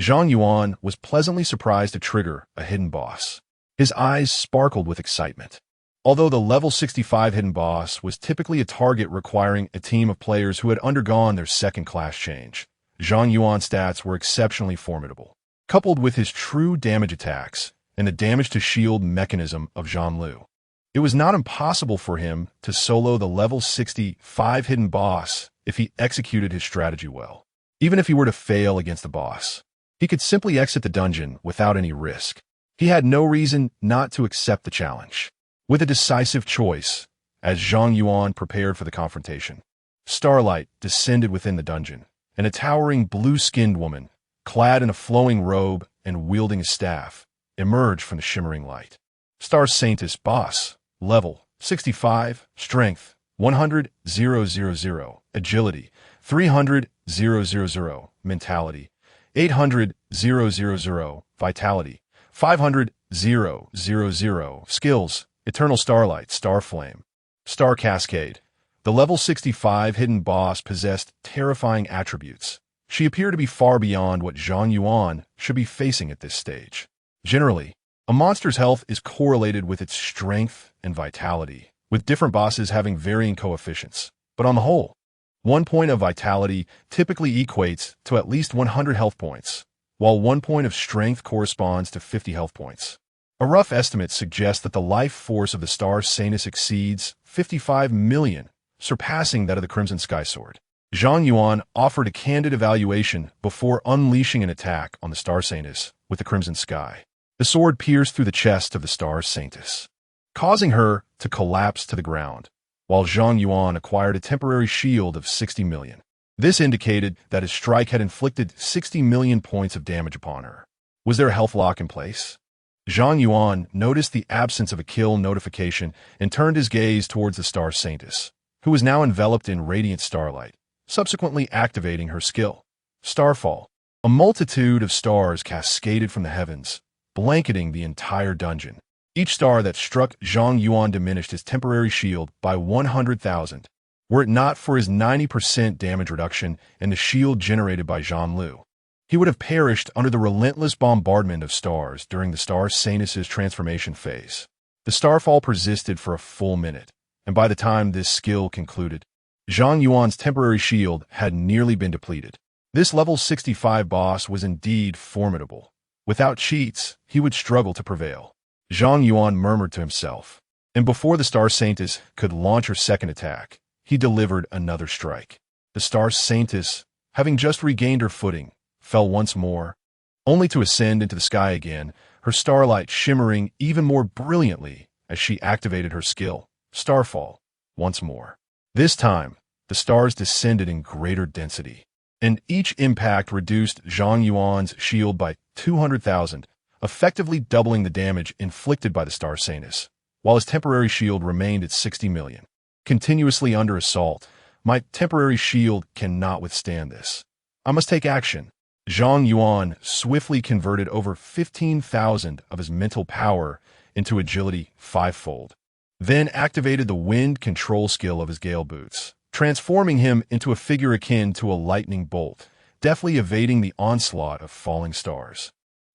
Zhang Yuan was pleasantly surprised to trigger a hidden boss. His eyes sparkled with excitement. Although the level 65 hidden boss was typically a target requiring a team of players who had undergone their second class change, Zhang Yuan's stats were exceptionally formidable. Coupled with his true damage attacks and the damage to shield mechanism of Zhang Lu, it was not impossible for him to solo the level 65 hidden boss if he executed his strategy well. Even if he were to fail against the boss, he could simply exit the dungeon without any risk. He had no reason not to accept the challenge. With a decisive choice, as Zhang Yuan prepared for the confrontation, starlight descended within the dungeon, and a towering blue-skinned woman, clad in a flowing robe and wielding a staff, emerged from the shimmering light. Star Saintess boss, level 65, strength 100 000, agility 300 000, mentality 800 000, vitality 500 000, skills Eternal Starlight, Star Flame, Star Cascade. The level 65 hidden boss possessed terrifying attributes. She appeared to be far beyond what Zhang Yuan should be facing at this stage. Generally, a monster's health is correlated with its strength and vitality, with different bosses having varying coefficients. But on the whole, 1 point of vitality typically equates to at least 100 health points, while 1 point of strength corresponds to 50 health points. A rough estimate suggests that the life force of the Star Saintess exceeds 55 million, surpassing that of the Crimson Sky Sword. Zhang Yuan offered a candid evaluation before unleashing an attack on the Star Saintess with the Crimson Sky. The sword pierced through the chest of the Star Saintess, causing her to collapse to the ground, while Zhang Yuan acquired a temporary shield of 60 million. This indicated that his strike had inflicted 60 million points of damage upon her. Was there a health lock in place? Zhang Yuan noticed the absence of a kill notification and turned his gaze towards the Star Saintess, who was now enveloped in radiant starlight, subsequently activating her skill. Starfall. A multitude of stars cascaded from the heavens, blanketing the entire dungeon. Each star that struck Zhang Yuan diminished his temporary shield by 100,000, were it not for his 90% damage reduction and the shield generated by Zhang Lu. He would have perished under the relentless bombardment of stars during the Star Saintess's transformation phase. The starfall persisted for a full minute, and by the time this skill concluded, Zhang Yuan's temporary shield had nearly been depleted. This level 65 boss was indeed formidable. Without cheats, he would struggle to prevail. Zhang Yuan murmured to himself, and before the Star Saintess could launch her second attack, he delivered another strike. The Star Saintess, having just regained her footing, fell once more, only to ascend into the sky again, her starlight shimmering even more brilliantly as she activated her skill, Starfall, once more. This time, the stars descended in greater density, and each impact reduced Zhang Yuan's shield by 200,000, effectively doubling the damage inflicted by the Star Saintess, while his temporary shield remained at 60 million. Continuously under assault, my temporary shield cannot withstand this. I must take action. Zhang Yuan swiftly converted over 15,000 of his mental power into agility fivefold, then activated the wind control skill of his Gale Boots, transforming him into a figure akin to a lightning bolt, deftly evading the onslaught of falling stars,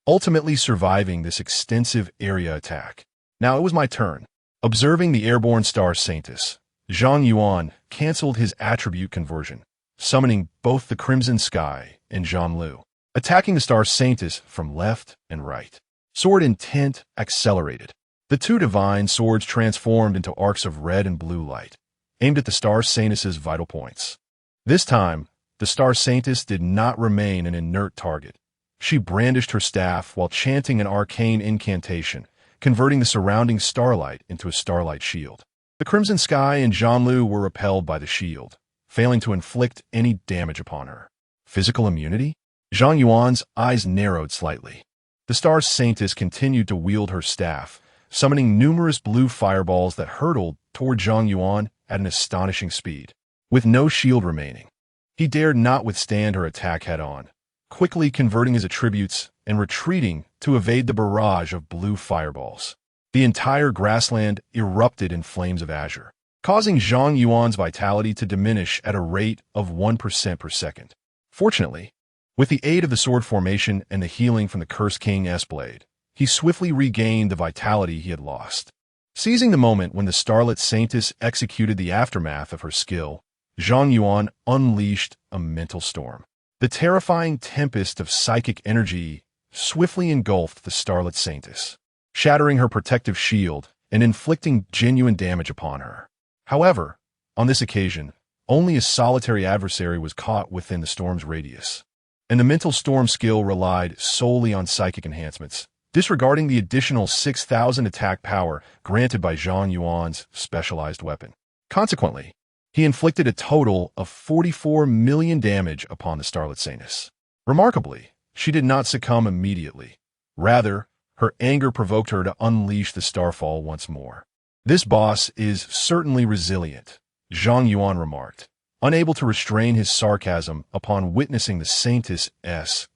ultimately surviving this extensive area attack. Now it was my turn. Observing the airborne Star Saintess, Zhang Yuan canceled his attribute conversion, summoning both the Crimson Sky and Zhan Lu, attacking the Star Saintess from left and right. Sword intent accelerated. The two divine swords transformed into arcs of red and blue light, aimed at the Star Saintess's vital points. This time, the Star Saintess did not remain an inert target. She brandished her staff while chanting an arcane incantation, converting the surrounding starlight into a starlight shield. The Crimson Sky and Zhan Lu were repelled by the shield, failing to inflict any damage upon her. Physical immunity? Zhang Yuan's eyes narrowed slightly. The Star Saintess continued to wield her staff, summoning numerous blue fireballs that hurtled toward Zhang Yuan at an astonishing speed. With no shield remaining, he dared not withstand her attack head-on, quickly converting his attributes and retreating to evade the barrage of blue fireballs. The entire grassland erupted in flames of azure, causing Zhang Yuan's vitality to diminish at a rate of 1% per second. Fortunately, with the aid of the sword formation and the healing from the Curse King S-Blade, he swiftly regained the vitality he had lost. Seizing the moment when the Starlit Saintess executed the aftermath of her skill, Zhang Yuan unleashed a mental storm. The terrifying tempest of psychic energy swiftly engulfed the Starlit Saintess, shattering her protective shield and inflicting genuine damage upon her. However, on this occasion, only a solitary adversary was caught within the storm's radius, and the mental storm skill relied solely on psychic enhancements, disregarding the additional 6,000 attack power granted by Zhang Yuan's specialized weapon. Consequently, he inflicted a total of 44 million damage upon the Starlit Saintess. Remarkably, she did not succumb immediately. Rather, her anger provoked her to unleash the Starfall once more. This boss is certainly resilient, Zhang Yuan remarked, unable to restrain his sarcasm upon witnessing the Saintess's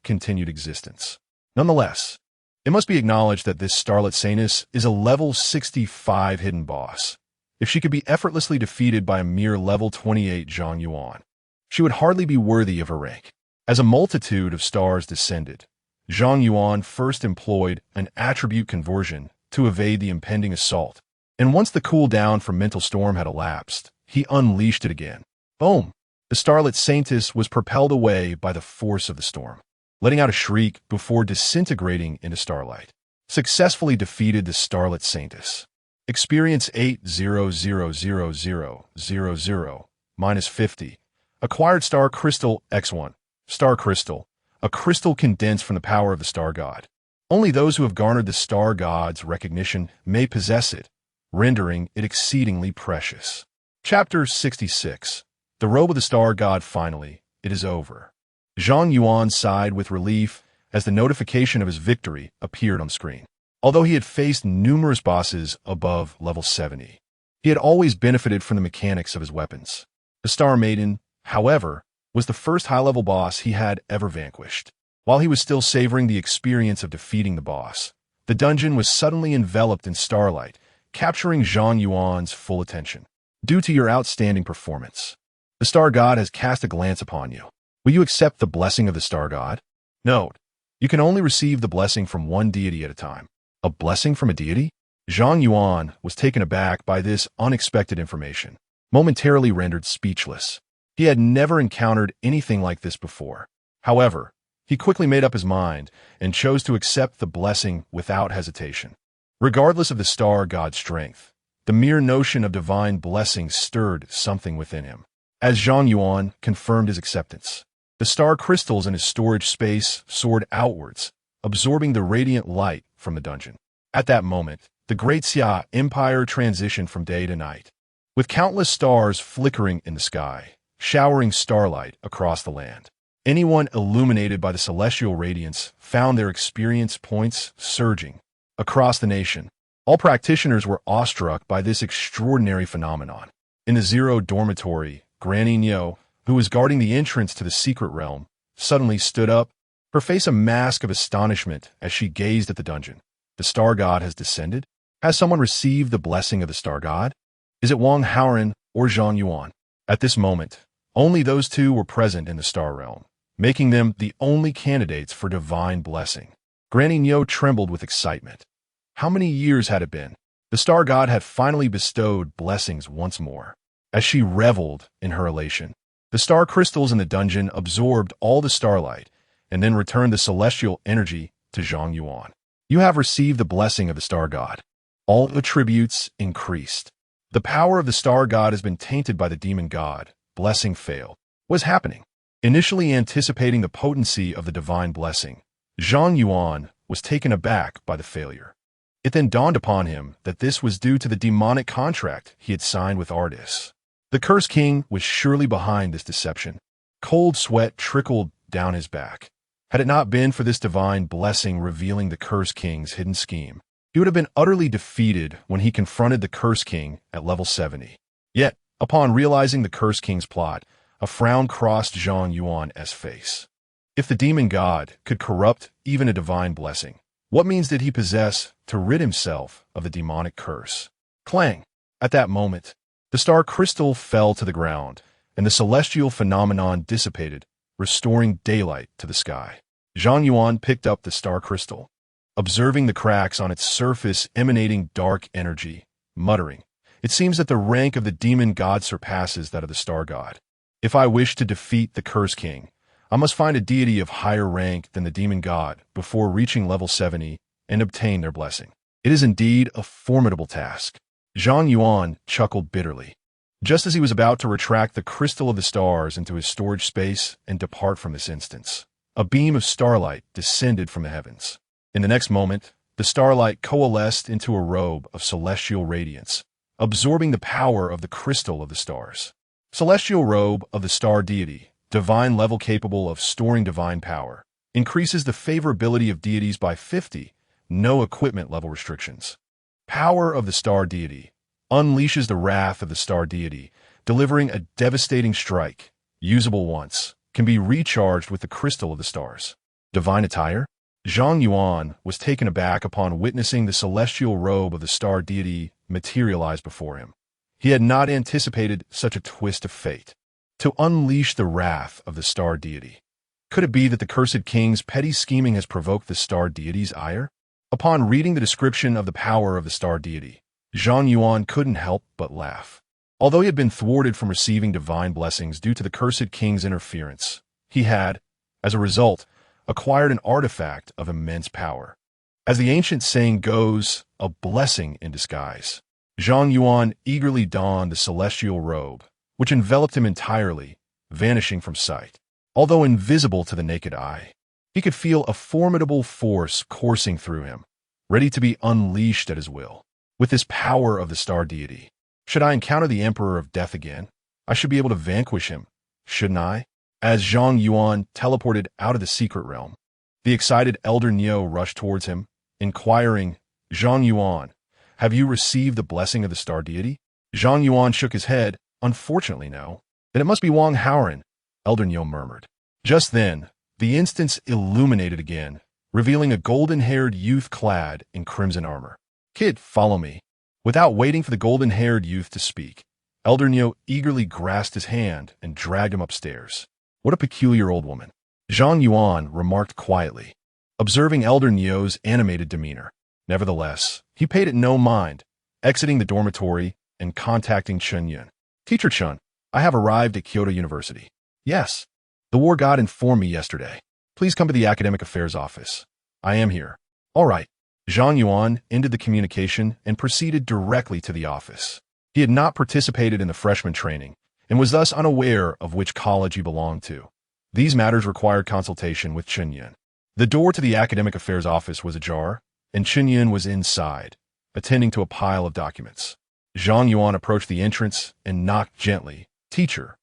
continued existence. Nonetheless, it must be acknowledged that this Starlit Saintess is a level 65 hidden boss. If she could be effortlessly defeated by a mere level 28 Zhang Yuan, she would hardly be worthy of her rank. As a multitude of stars descended, Zhang Yuan first employed an attribute conversion to evade the impending assault, and once the cooldown from Mental Storm had elapsed, he unleashed it again. Boom! The Starlit Saintess was propelled away by the force of the storm, letting out a shriek before disintegrating into starlight. Successfully defeated the Starlit Saintess. Experience 8,000,000 minus 50. Acquired Star Crystal X1. Star Crystal, a crystal condensed from the power of the Star God. Only those who have garnered the Star God's recognition may possess it, rendering it exceedingly precious. Chapter 66. The Robe of the Star God. Finally, it is over. Zhang Yuan sighed with relief as the notification of his victory appeared on screen. Although he had faced numerous bosses above level 70, he had always benefited from the mechanics of his weapons. The Star Maiden, however, was the first high-level boss he had ever vanquished. While he was still savoring the experience of defeating the boss, the dungeon was suddenly enveloped in starlight, capturing Zhang Yuan's full attention. Due to your outstanding performance, the Star God has cast a glance upon you. Will you accept the blessing of the Star God? Note, you can only receive the blessing from one deity at a time. A blessing from a deity? Zhang Yuan was taken aback by this unexpected information, momentarily rendered speechless. He had never encountered anything like this before. However, he quickly made up his mind and chose to accept the blessing without hesitation. Regardless of the star god's strength, the mere notion of divine blessing stirred something within him. As Zhang Yuan confirmed his acceptance, the star crystals in his storage space soared outwards, absorbing the radiant light from the dungeon. At that moment, the Great Xia Empire transitioned from day to night, with countless stars flickering in the sky, showering starlight across the land. Anyone illuminated by the celestial radiance found their experience points surging across the nation. All practitioners were awestruck by this extraordinary phenomenon. In the Zero dormitory, Granny Nyo, who was guarding the entrance to the secret realm, suddenly stood up, her face a mask of astonishment as she gazed at the dungeon. The star god has descended? Has someone received the blessing of the star god? Is it Wang Haoran or Zhang Yuan? At this moment, only those two were present in the star realm, making them the only candidates for divine blessing. Granny Nyo trembled with excitement. How many years had it been? The star god had finally bestowed blessings once more. As she reveled in her elation, the star crystals in the dungeon absorbed all the starlight and then returned the celestial energy to Zhang Yuan. You have received the blessing of the star god. All attributes increased. The power of the star god has been tainted by the demon god. Blessing failed. What is happening? Initially anticipating the potency of the divine blessing, Zhang Yuan was taken aback by the failure. It then dawned upon him that this was due to the demonic contract he had signed with Artis. The Curse King was surely behind this deception. Cold sweat trickled down his back. Had it not been for this divine blessing revealing the Curse King's hidden scheme, he would have been utterly defeated when he confronted the Curse King at level 70. Yet, upon realizing the Curse King's plot, a frown crossed Zhang Yuan's face. If the demon god could corrupt even a divine blessing, what means did he possess to rid himself of the demonic curse? Clang! At that moment, the star crystal fell to the ground, and the celestial phenomenon dissipated, restoring daylight to the sky. Zhang Yuan picked up the star crystal, observing the cracks on its surface emanating dark energy, muttering, "It seems that the rank of the demon god surpasses that of the star god. If I wish to defeat the Curse King, I must find a deity of higher rank than the demon god before reaching level 70 and obtain their blessing. It is indeed a formidable task." Zhang Yuan chuckled bitterly. Just as he was about to retract the crystal of the stars into his storage space and depart from this instance, a beam of starlight descended from the heavens. In the next moment, the starlight coalesced into a robe of celestial radiance, absorbing the power of the crystal of the stars. Celestial robe of the star deity, divine level capable of storing divine power, increases the favorability of deities by 50, no equipment level restrictions. Power of the star deity unleashes the wrath of the star deity, delivering a devastating strike, usable once, can be recharged with the crystal of the stars. Divine attire? Zhang Yuan was taken aback upon witnessing the celestial robe of the star deity materialize before him. He had not anticipated such a twist of fate. To unleash the wrath of the star deity. Could it be that the Cursed King's petty scheming has provoked the star deity's ire? Upon reading the description of the power of the star deity, Zhang Yuan couldn't help but laugh. Although he had been thwarted from receiving divine blessings due to the Cursed King's interference, he had, as a result, acquired an artifact of immense power. As the ancient saying goes, a blessing in disguise. Zhang Yuan eagerly donned the celestial robe, which enveloped him entirely, vanishing from sight. Although invisible to the naked eye, he could feel a formidable force coursing through him, ready to be unleashed at his will. With this power of the star deity, should I encounter the Emperor of Death again, I should be able to vanquish him, shouldn't I? As Zhang Yuan teleported out of the secret realm, the excited Elder Neo rushed towards him, inquiring, "Zhang Yuan, have you received the blessing of the star deity?" Zhang Yuan shook his head. "Unfortunately, no." "Then it must be Wang Haoran," Elder Neo murmured. Just then, the instance illuminated again, revealing a golden-haired youth clad in crimson armor. "Kid, follow me." Without waiting for the golden-haired youth to speak, Elder Neo eagerly grasped his hand and dragged him upstairs. "What a peculiar old woman," Zhang Yuan remarked quietly, observing Elder Neo's animated demeanor. Nevertheless, he paid it no mind, exiting the dormitory and contacting Chen Yun. "Teacher Chen, I have arrived at Kyoto University." "Yes." The war god informed me yesterday. Please come to the academic affairs office. I am here. All right. Zhang Yuan ended the communication and proceeded directly to the office. He had not participated in the freshman training and was thus unaware of which college he belonged to. These matters required consultation with Zhang Yuan. The door to the academic affairs office was ajar, and Zhang Yuan was inside, attending to a pile of documents. Zhang Yuan approached the entrance and knocked gently. Teacher.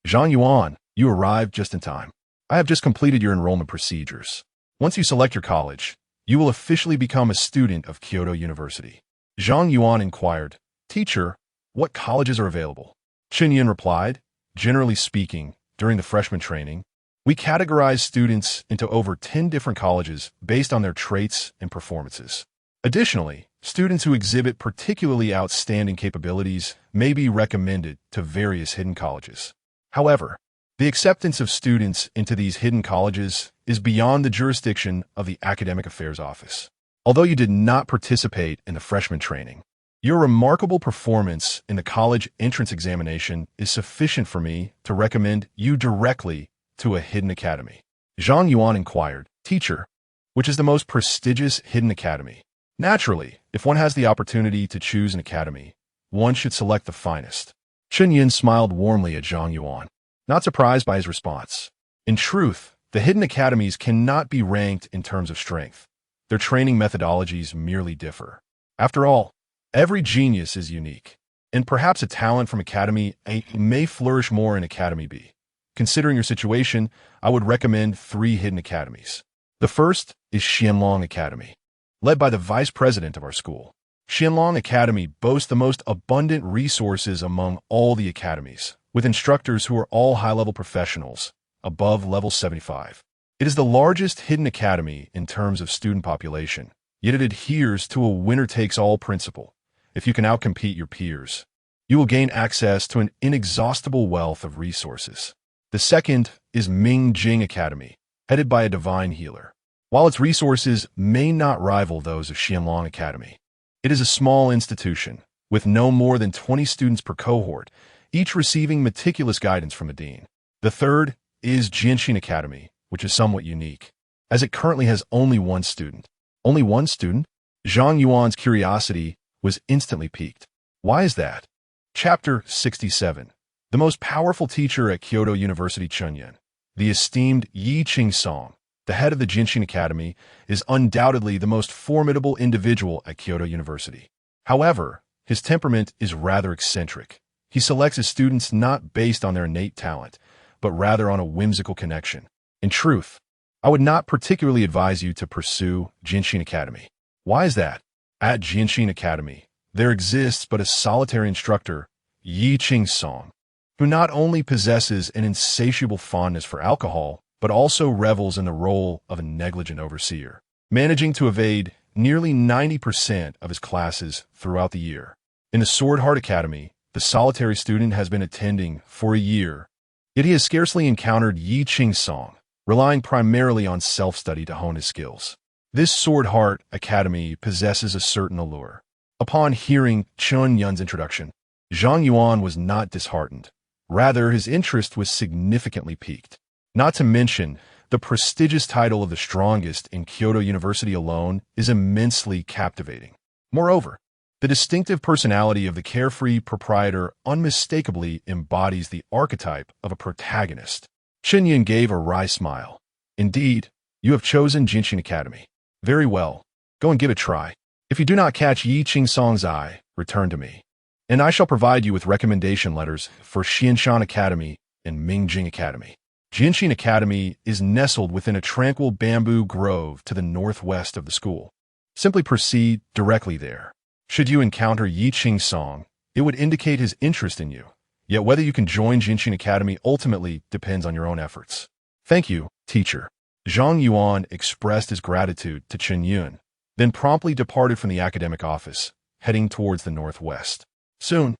Zhang Yuan, you arrived just in time. I have just completed your enrollment procedures. Once you select your college, you will officially become a student of Kyoto University. Zhang Yuan inquired, Teacher, what colleges are available? Zhang Yuan replied, Generally speaking, during the freshman training, we categorize students into over 10 different colleges based on their traits and performances. Additionally, students who exhibit particularly outstanding capabilities may be recommended to various hidden colleges. However, the acceptance of students into these hidden colleges is beyond the jurisdiction of the Academic Affairs Office. Although you did not participate in the freshman training, your remarkable performance in the college entrance examination is sufficient for me to recommend you directly to a hidden academy. Zhang Yuan inquired, Teacher, which is the most prestigious hidden academy? Naturally, if one has the opportunity to choose an academy, one should select the finest. Zhang Yuan smiled warmly at Zhang Yuan, not surprised by his response. In truth, the hidden academies cannot be ranked in terms of strength. Their training methodologies merely differ. After all, every genius is unique, and perhaps a talent from Academy A may flourish more in Academy B. Considering your situation, I would recommend 3 hidden academies. The first is Xianlong Academy, led by the vice president of our school. Xianlong Academy boasts the most abundant resources among all the academies, with instructors who are all high-level professionals, above level 75. It is the largest hidden academy in terms of student population, yet it adheres to a winner-takes-all principle. If you can outcompete your peers, you will gain access to an inexhaustible wealth of resources. The second is Mingjing Academy, headed by a divine healer. While its resources may not rival those of Xianlong Academy, it is a small institution, with no more than 20 students per cohort, each receiving meticulous guidance from a dean. The third is Jianxin Academy, which is somewhat unique, as it currently has only 1 student. Only 1 student? Zhang Yuan's curiosity was instantly piqued. Why is that? Chapter 67. The most powerful teacher at Kyoto University, Zhang Yuan, the esteemed Yi Qing-song, the head of the Jianxin Academy, is undoubtedly the most formidable individual at Kyoto University. However, his temperament is rather eccentric. He selects his students not based on their innate talent, but rather on a whimsical connection. In truth, I would not particularly advise you to pursue Jianxin Academy. Why is that? At Jianxin Academy, there exists but a solitary instructor, Yi Qing-song, who not only possesses an insatiable fondness for alcohol, but also revels in the role of a negligent overseer, managing to evade nearly 90% of his classes throughout the year. In the Sword Heart Academy, the solitary student has been attending for a year, yet he has scarcely encountered Yi Qing-song, relying primarily on self-study to hone his skills. This Sword Heart Academy possesses a certain allure. Upon hearing Zhang Yuan's introduction, Zhang Yuan was not disheartened. Rather, his interest was significantly piqued. Not to mention, the prestigious title of the strongest in Kyoto University alone is immensely captivating. Moreover, the distinctive personality of the carefree proprietor unmistakably embodies the archetype of a protagonist. Zhang Yuan gave a wry smile. Indeed, you have chosen Jianxin Academy. Very well. Go and give it a try. If you do not catch Yi Qing-song's eye, return to me, and I shall provide you with recommendation letters for Xianshan Academy and Mingjing Academy. Jianxin Academy is nestled within a tranquil bamboo grove to the northwest of the school. Simply proceed directly there. Should you encounter Yi Qing-song, it would indicate his interest in you. Yet whether you can join Jianxin Academy ultimately depends on your own efforts. Thank you, teacher. Zhang Yuan expressed his gratitude to Zhang Yuan, then promptly departed from the academic office, heading towards the northwest. Soon,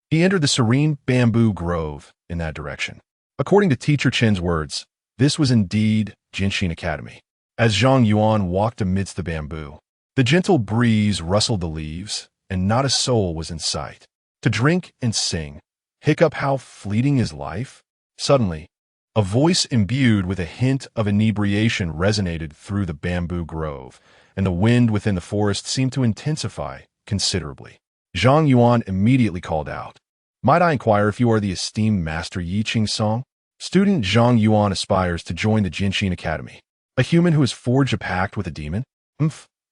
he entered the serene bamboo grove in that direction. According to Teacher Chen's words, this was indeed Jianxin Academy. As Zhang Yuan walked amidst the bamboo, the gentle breeze rustled the leaves, and not a soul was in sight. To drink and sing, hiccup how fleeting is life? Suddenly, A voice imbued with a hint of inebriation resonated through the bamboo grove, and the wind within the forest seemed to intensify considerably. Zhang Yuan immediately called out, "Might I inquire if you are the esteemed Master Yi Qing-song?" Student Zhang Yuan aspires to join the Jinshin Academy. A human who has forged a pact with a demon?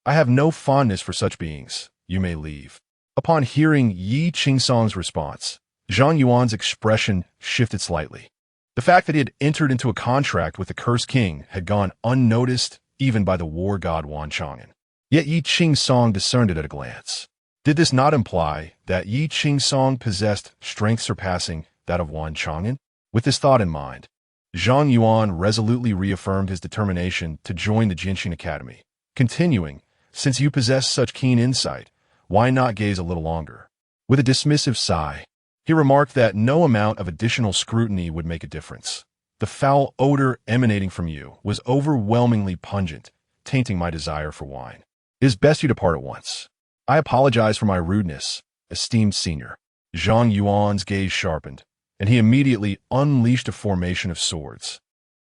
I have no fondness for such beings. You may leave. Upon hearing Yi Qing-song's response, Zhang Yuan's expression shifted slightly. The fact that he had entered into a contract with the Cursed King had gone unnoticed even by the war god Wan Chang'an. Yet Yi Qing-song discerned it at a glance. Did this not imply that Yi Qing-song possessed strength surpassing that of Wan Chang'an? With this thought in mind, Zhang Yuan resolutely reaffirmed his determination to join the Jinshin Academy, continuing, "Since you possess such keen insight, why not gaze a little longer?" With a dismissive sigh, he remarked that no amount of additional scrutiny would make a difference. The foul odor emanating from you was overwhelmingly pungent, tainting my desire for wine. It is best you depart at once. I apologize for my rudeness, esteemed senior. Zhang Yuan's gaze sharpened, and he immediately unleashed a formation of swords.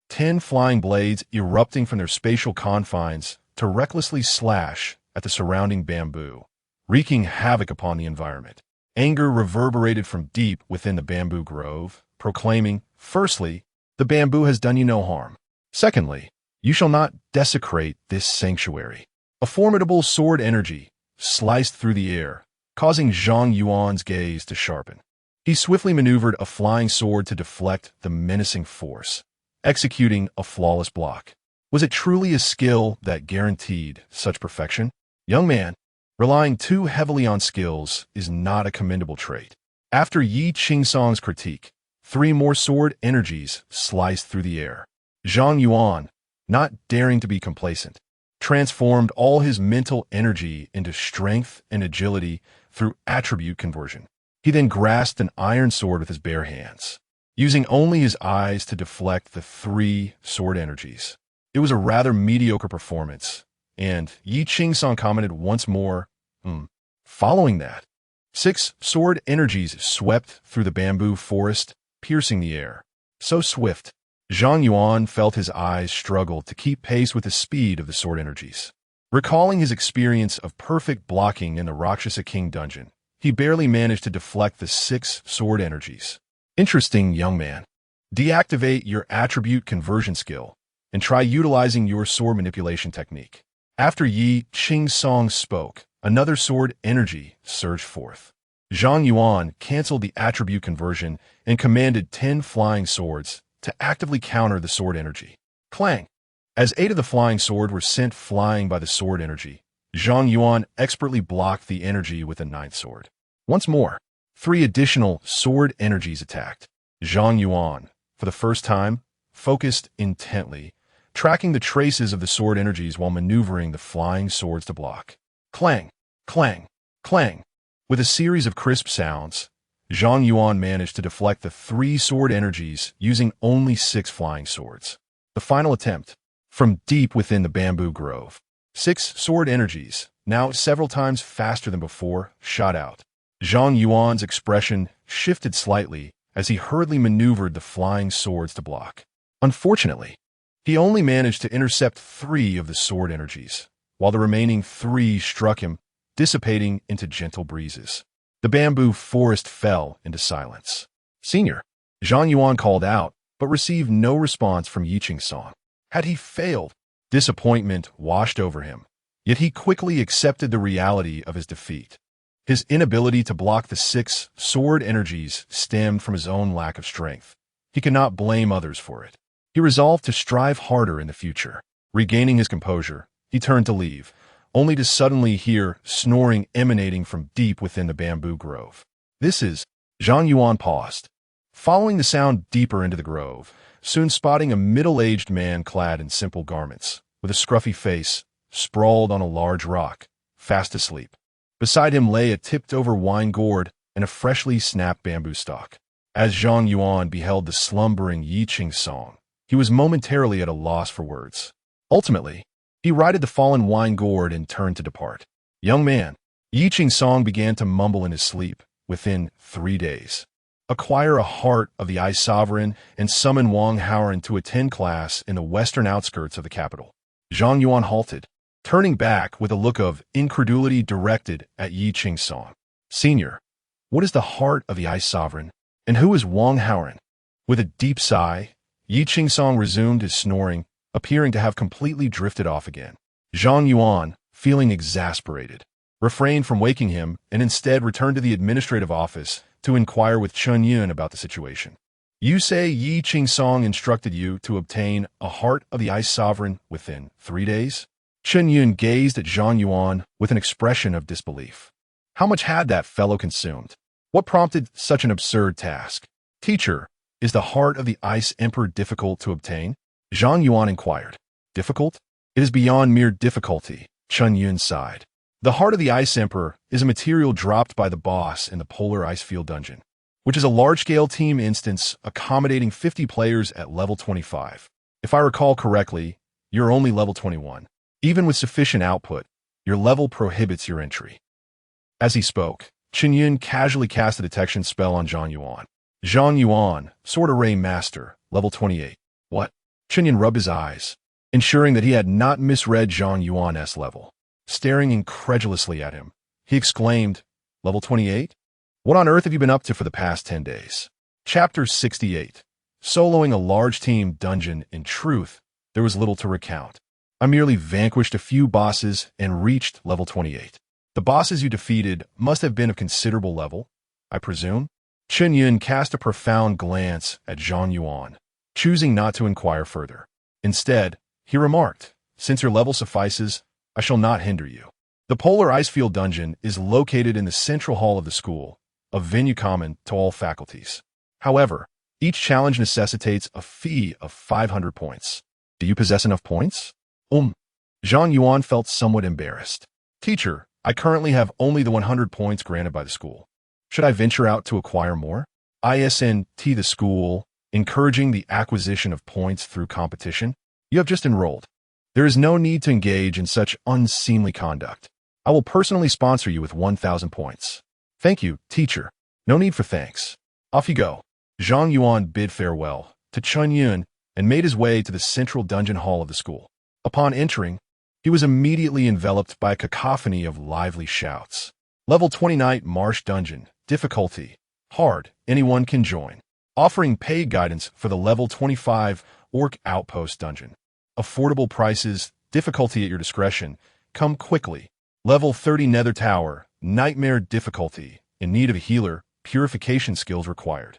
10 flying blades erupting from their spatial confines to recklessly slash at the surrounding bamboo, wreaking havoc upon the environment. Anger reverberated from deep within the bamboo grove, proclaiming, "Firstly, the bamboo has done you no harm. Secondly, you shall not desecrate this sanctuary." A formidable sword energy sliced through the air, causing Zhang Yuan's gaze to sharpen. He swiftly maneuvered a flying sword to deflect the menacing force, executing a flawless block. Was it truly a skill that guaranteed such perfection? Young man, relying too heavily on skills is not a commendable trait. After Yi Qing-song's critique, 3 more sword energies sliced through the air. Zhang Yuan, not daring to be complacent, transformed all his mental energy into strength and agility through attribute conversion. He then grasped an iron sword with his bare hands, using only his eyes to deflect the 3 sword energies. It was a rather mediocre performance, and Yi Qing-song commented once more, Following that, 6 sword energies swept through the bamboo forest, piercing the air. So swift, Zhang Yuan felt his eyes struggle to keep pace with the speed of the sword energies. Recalling his experience of perfect blocking in the Rakshasa King dungeon, he barely managed to deflect the 6 sword energies. Interesting, young man. Deactivate your attribute conversion skill and try utilizing your sword manipulation technique. After Yi Qing-song spoke, another sword energy surged forth. Zhang Yuan canceled the attribute conversion and commanded 10 flying swords to actively counter the sword energy. Clang! As 8 of the flying sword were sent flying by the sword energy, Zhang Yuan expertly blocked the energy with a 9th sword. Once more, 3 additional sword energies attacked. Zhang Yuan, for the first time, focused intently, tracking the traces of the sword energies while maneuvering the flying swords to block. Clang! Clang! Clang! With a series of crisp sounds, Zhang Yuan managed to deflect the 3 sword energies using only 6 flying swords. The final attempt, from deep within the bamboo grove. 6 sword energies, now several times faster than before, shot out. Zhang Yuan's expression shifted slightly as he hurriedly maneuvered the flying swords to block. Unfortunately, he only managed to intercept 3 of the sword energies, while the remaining 3 struck him, dissipating into gentle breezes. The bamboo forest fell into silence. "Senior," Zhang Yuan called out, but received no response from Yi Qing-song. Had he failed? Disappointment washed over him, yet he quickly accepted the reality of his defeat. His inability to block the 6 sword energies stemmed from his own lack of strength. He could not blame others for it. He resolved to strive harder in the future. Regaining his composure, he turned to leave, only to suddenly hear snoring emanating from deep within the bamboo grove. "This is..." Zhang Yuan paused, following the sound deeper into the grove, soon spotting a middle-aged man clad in simple garments, with a scruffy face, sprawled on a large rock, fast asleep. Beside him lay a tipped-over wine gourd and a freshly snapped bamboo stalk. As Zhang Yuan beheld the slumbering Yi Qing-song, he was momentarily at a loss for words. Ultimately, he righted the fallen wine gourd and turned to depart. "Young man," Yi Qing-song began to mumble in his sleep, "within 3 days, acquire a heart of the Ice Sovereign, and summon Wang Haoran to attend class in the western outskirts of the capital. Zhang Yuan halted, turning back with a look of incredulity directed at Yi Qingsong. Senior, what is the heart of the Ice Sovereign, and who is Wang Haoran? With a deep sigh, Yi Qingsong resumed his snoring, appearing to have completely drifted off again. Zhang Yuan, feeling exasperated, refrained from waking him and instead returned to the administrative office to inquire with Chen Yun about the situation. You say Yi Qingsong instructed you to obtain a heart of the Ice Sovereign within 3 days? Chen Yun gazed at Zhang Yuan with an expression of disbelief. How much had that fellow consumed? What prompted such an absurd task? Teacher, is the heart of the Ice Emperor difficult to obtain? Zhang Yuan inquired. Difficult? It is beyond mere difficulty, Chen Yun sighed. The heart of the Ice Emperor is a material dropped by the boss in the Polar Ice Field Dungeon, which is a large-scale team instance accommodating 50 players at level 25. If I recall correctly, you're only level 21. Even with sufficient output, your level prohibits your entry. As he spoke, Chen Yun casually cast a detection spell on Zhang Yuan. Zhang Yuan, Sword Array Master, level 28. What? Chen Yun rubbed his eyes, ensuring that he had not misread Zhang Yuan's level. Staring incredulously at him, he exclaimed, Level 28? What on earth have you been up to for the past 10 days? Chapter 68. Soloing a large team dungeon. In truth, there was little to recount. I merely vanquished a few bosses and reached level 28. The bosses you defeated must have been of considerable level, I presume? Chen Yun cast a profound glance at Zhang Yuan, choosing not to inquire further. Instead, he remarked, Since your level suffices, I shall not hinder you. The Polar Icefield Dungeon is located in the central hall of the school, a venue common to all faculties. However, each challenge necessitates a fee of 500 points. Do you possess enough points? Zhang Yuan felt somewhat embarrassed. Teacher, I currently have only the 100 points granted by the school. Should I venture out to acquire more? ISNT the school, encouraging the acquisition of points through competition? You have just enrolled. There is no need to engage in such unseemly conduct. I will personally sponsor you with 1,000 points. Thank you, teacher. No need for thanks. Off you go. Zhang Yuan bid farewell to Chen Yun and made his way to the central dungeon hall of the school. Upon entering, he was immediately enveloped by a cacophony of lively shouts. Level 29 Marsh Dungeon. Difficulty. Hard. Anyone can join. Offering paid guidance for the level 25 Orc Outpost Dungeon. Affordable prices, difficulty at your discretion. Come quickly. Level 30 Nether Tower, Nightmare difficulty. In need of a healer, purification skills required.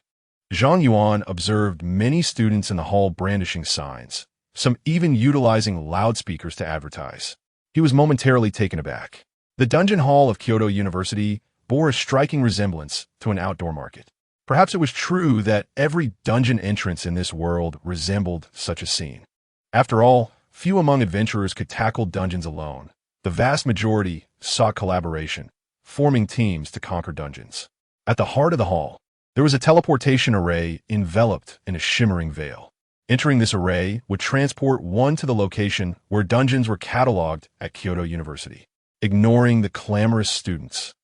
Zhang Yuan observed many students in the hall brandishing signs, some even utilizing loudspeakers to advertise. He was momentarily taken aback. The dungeon hall of Kyoto University bore a striking resemblance to an outdoor market. Perhaps it was true that every dungeon entrance in this world resembled such a scene. After all, few among adventurers could tackle dungeons alone. The vast majority sought collaboration, forming teams to conquer dungeons. At the heart of the hall, there was a teleportation array enveloped in a shimmering veil. Entering this array would transport one to the location where dungeons were cataloged at Kyoto University. Ignoring the clamorous students,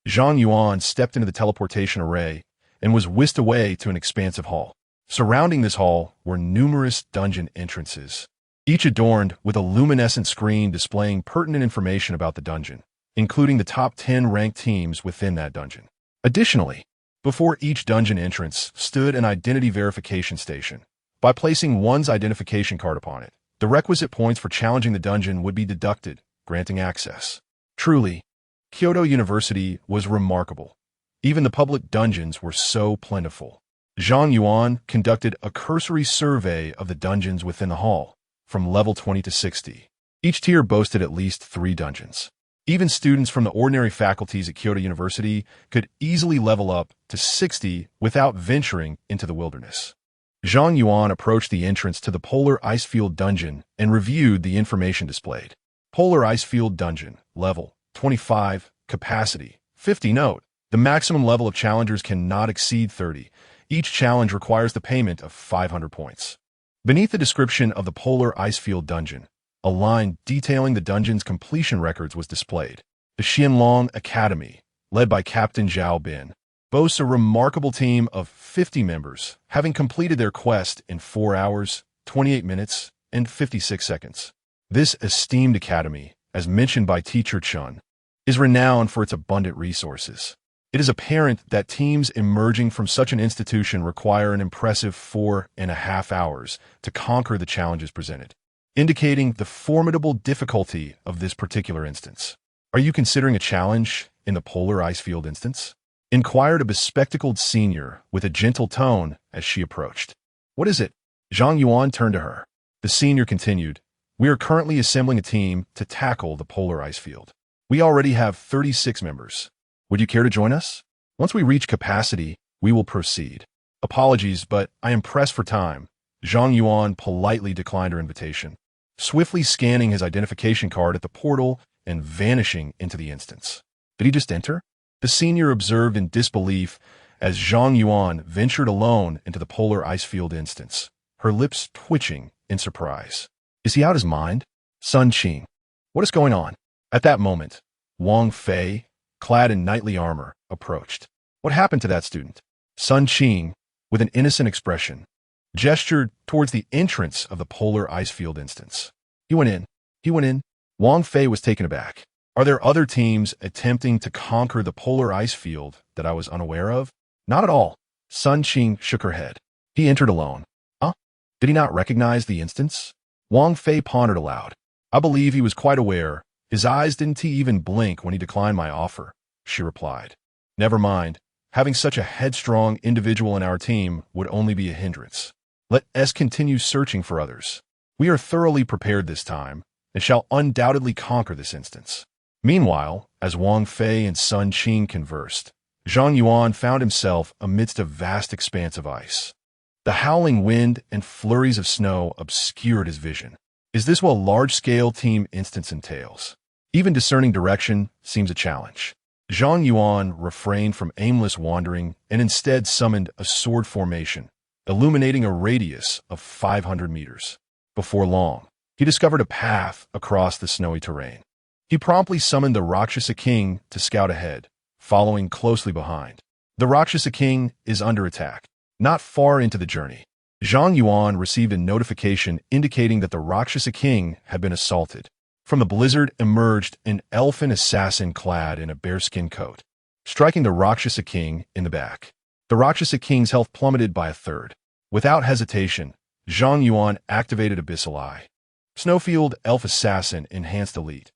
Zhang Yuan stepped into the teleportation array and was whisked away to an expansive hall. Surrounding this hall were numerous dungeon entrances, each adorned with a luminescent screen displaying pertinent information about the dungeon, including the top 10 ranked teams within that dungeon. Additionally, before each dungeon entrance stood an identity verification station. By placing one's identification card upon it, the requisite points for challenging the dungeon would be deducted, granting access. Truly, Kyoto University was remarkable. Even the public dungeons were so plentiful. Zhang Yuan conducted a cursory survey of the dungeons within the hall, from level 20 to 60. Each tier boasted at least 3 dungeons. Even students from the ordinary faculties at Kyoto University could easily level up to 60 without venturing into the wilderness. Zhang Yuan approached the entrance to the Polar Icefield Dungeon and reviewed the information displayed. Polar Icefield Dungeon, level 25, capacity 50. Note, the maximum level of challengers cannot exceed 30. Each challenge requires the payment of 500 points. Beneath the description of the Polar Icefield Dungeon, a line detailing the dungeon's completion records was displayed. The Xianlong Academy, led by Captain Zhao Bin, boasts a remarkable team of 50 members, having completed their quest in 4 hours, 28 minutes, and 56 seconds. This esteemed academy, as mentioned by Teacher Chun, is renowned for its abundant resources. It is apparent that teams emerging from such an institution require an impressive 4.5 hours to conquer the challenges presented, indicating the formidable difficulty of this particular instance. Are you considering a challenge in the polar ice field instance? Inquired a bespectacled senior with a gentle tone as she approached. What is it? Zhang Yuan turned to her. The senior continued, we are currently assembling a team to tackle the polar ice field. We already have 36 members. Would you care to join us? Once we reach capacity, we will proceed. Apologies, but I am pressed for time. Zhang Yuan politely declined her invitation, swiftly scanning his identification card at the portal and vanishing into the instance. Did he just enter? The senior observed in disbelief as Zhang Yuan ventured alone into the polar ice field instance, her lips twitching in surprise. Is he out his mind? Sun Qing. What is going on? At that moment, Wang Fei, clad in knightly armor, approached. What happened to that student? Sun Qing, with an innocent expression, gestured towards the entrance of the polar ice field instance. He went in. Wang Fei was taken aback. Are there other teams attempting to conquer the polar ice field that I was unaware of? Not at all. Sun Qing shook her head. He entered alone. Huh? Did he not recognize the instance? Wang Fei pondered aloud. I believe he was quite aware. His eyes didn't even blink when he declined my offer, she replied. Never mind. Having such a headstrong individual in our team would only be a hindrance. Let us continue searching for others. We are thoroughly prepared this time, and shall undoubtedly conquer this instance. Meanwhile, as Wang Fei and Sun Qing conversed, Zhang Yuan found himself amidst a vast expanse of ice. The howling wind and flurries of snow obscured his vision. Is this what a large-scale team instance entails? Even discerning direction seems a challenge. Zhang Yuan refrained from aimless wandering and instead summoned a sword formation, illuminating a radius of 500 meters. Before long, he discovered a path across the snowy terrain. He promptly summoned the Rakshasa King to scout ahead, following closely behind. The Rakshasa King is under attack. Not far into the journey, Zhang Yuan received a notification indicating that the Rakshasa King had been assaulted. From the blizzard emerged an elfin assassin clad in a bearskin coat, striking the Rakshasa King in the back. The Rakshasa King's health plummeted by a third. Without hesitation, Zhang Yuan activated Abyssal Eye. Snowfield Elf Assassin Enhanced Elite.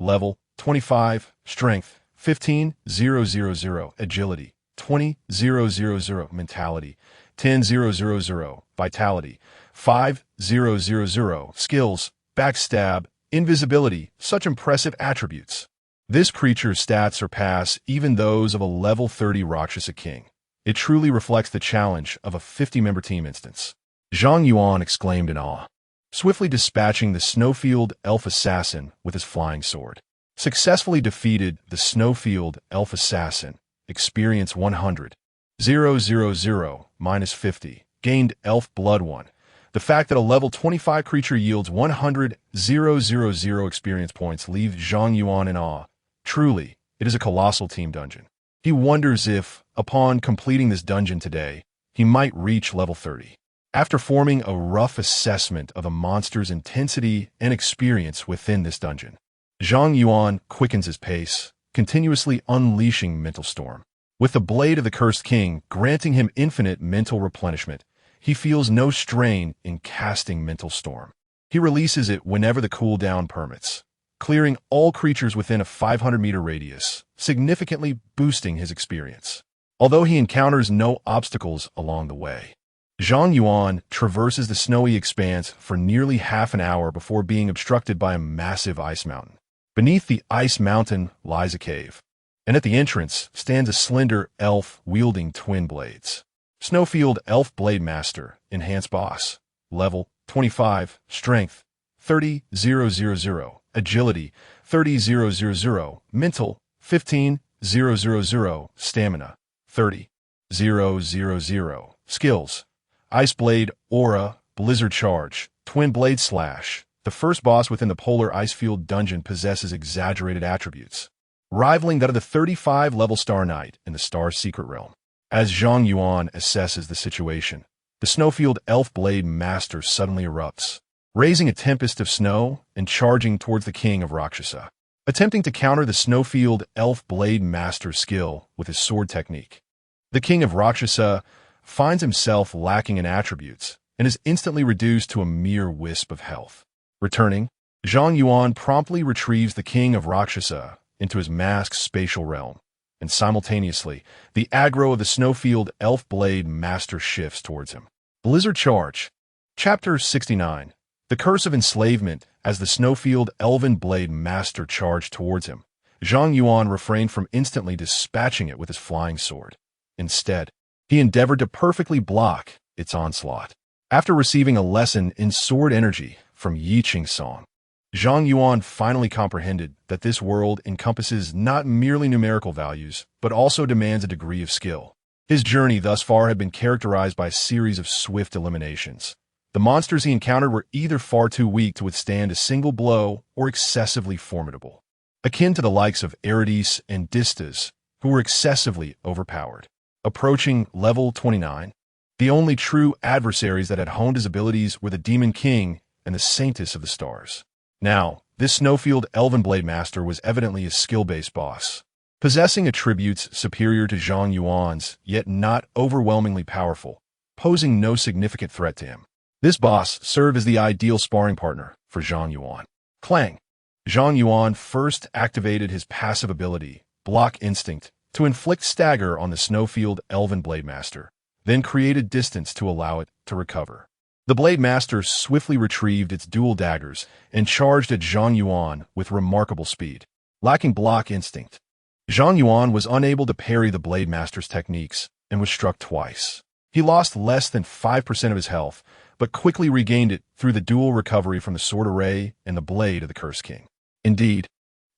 Level 25, Strength 15,000, Agility 20,000, Mentality 10,000, Vitality 5,000, Skills, Backstab, Invisibility, such impressive attributes. This creature's stats surpass even those of a level 30 Rakshasa King. It truly reflects the challenge of a 50-member team instance. Zhang Yuan exclaimed in awe, swiftly dispatching the Snowfield Elf Assassin with his flying sword. Successfully defeated the Snowfield Elf Assassin. Experience 100. 000, minus 50. Gained Elf Blood 1. The fact that a level 25 creature yields 100 000 experience points leaves Zhang Yuan in awe. Truly, it is a colossal team dungeon. He wonders if, upon completing this dungeon today, he might reach level 30. After forming a rough assessment of the monster's intensity and experience within this dungeon, Zhang Yuan quickens his pace, continuously unleashing Mental Storm. With the Blade of the Cursed King granting him infinite mental replenishment, he feels no strain in casting Mental Storm. He releases it whenever the cooldown permits, clearing all creatures within a 500-meter radius, significantly boosting his experience. Although he encounters no obstacles along the way, Zhang Yuan traverses the snowy expanse for nearly half an hour before being obstructed by a massive ice mountain. Beneath the ice mountain lies a cave, and at the entrance stands a slender elf wielding twin blades. Snowfield Elf Blade Master, Enhanced Boss, Level 25, Strength 30,000, Agility 30,000, Mental 15,000, Stamina 30,000, Skills, Ice Blade, Aura, Blizzard Charge, Twin Blade Slash. The first boss within the Polar Icefield dungeon possesses exaggerated attributes, rivaling that of the 35-level Star Knight in the Star Secret Realm. As Zhang Yuan assesses the situation, the snowfield elf blade master suddenly erupts, raising a tempest of snow and charging towards the king of Rakshasa, attempting to counter the snowfield elf blade master's skill with his sword technique. The king of Rakshasa finds himself lacking in attributes and is instantly reduced to a mere wisp of health. Returning, Zhang Yuan promptly retrieves the king of Rakshasa into his masked spatial realm, and simultaneously, the aggro of the snowfield elf blade master shifts towards him. Blizzard Charge. Chapter 69. The Curse of Enslavement. As the snowfield elven blade master charged towards him, Zhang Yuan refrained from instantly dispatching it with his flying sword. Instead, he endeavored to perfectly block its onslaught. After receiving a lesson in sword energy from Yi Qing Song, Zhang Yuan finally comprehended that this world encompasses not merely numerical values, but also demands a degree of skill. His journey thus far had been characterized by a series of swift eliminations. The monsters he encountered were either far too weak to withstand a single blow or excessively formidable, akin to the likes of Erides and Distas, who were excessively overpowered. Approaching level 29, the only true adversaries that had honed his abilities were the Demon King and the Saintess of the Stars. Now, this snowfield elven blade master was evidently a skill-based boss, possessing attributes superior to Zhang Yuan's, yet not overwhelmingly powerful, posing no significant threat to him. This boss served as the ideal sparring partner for Zhang Yuan. Clang! Zhang Yuan first activated his passive ability, Block Instinct, to inflict stagger on the snowfield elven blade master, then created distance to allow it to recover. The blade master swiftly retrieved its dual daggers and charged at Zhang Yuan with remarkable speed. Lacking Block Instinct, Zhang Yuan was unable to parry the blade master's techniques and was struck twice. He lost less than 5% of his health, but quickly regained it through the dual recovery from the sword array and the blade of the Curse King. Indeed,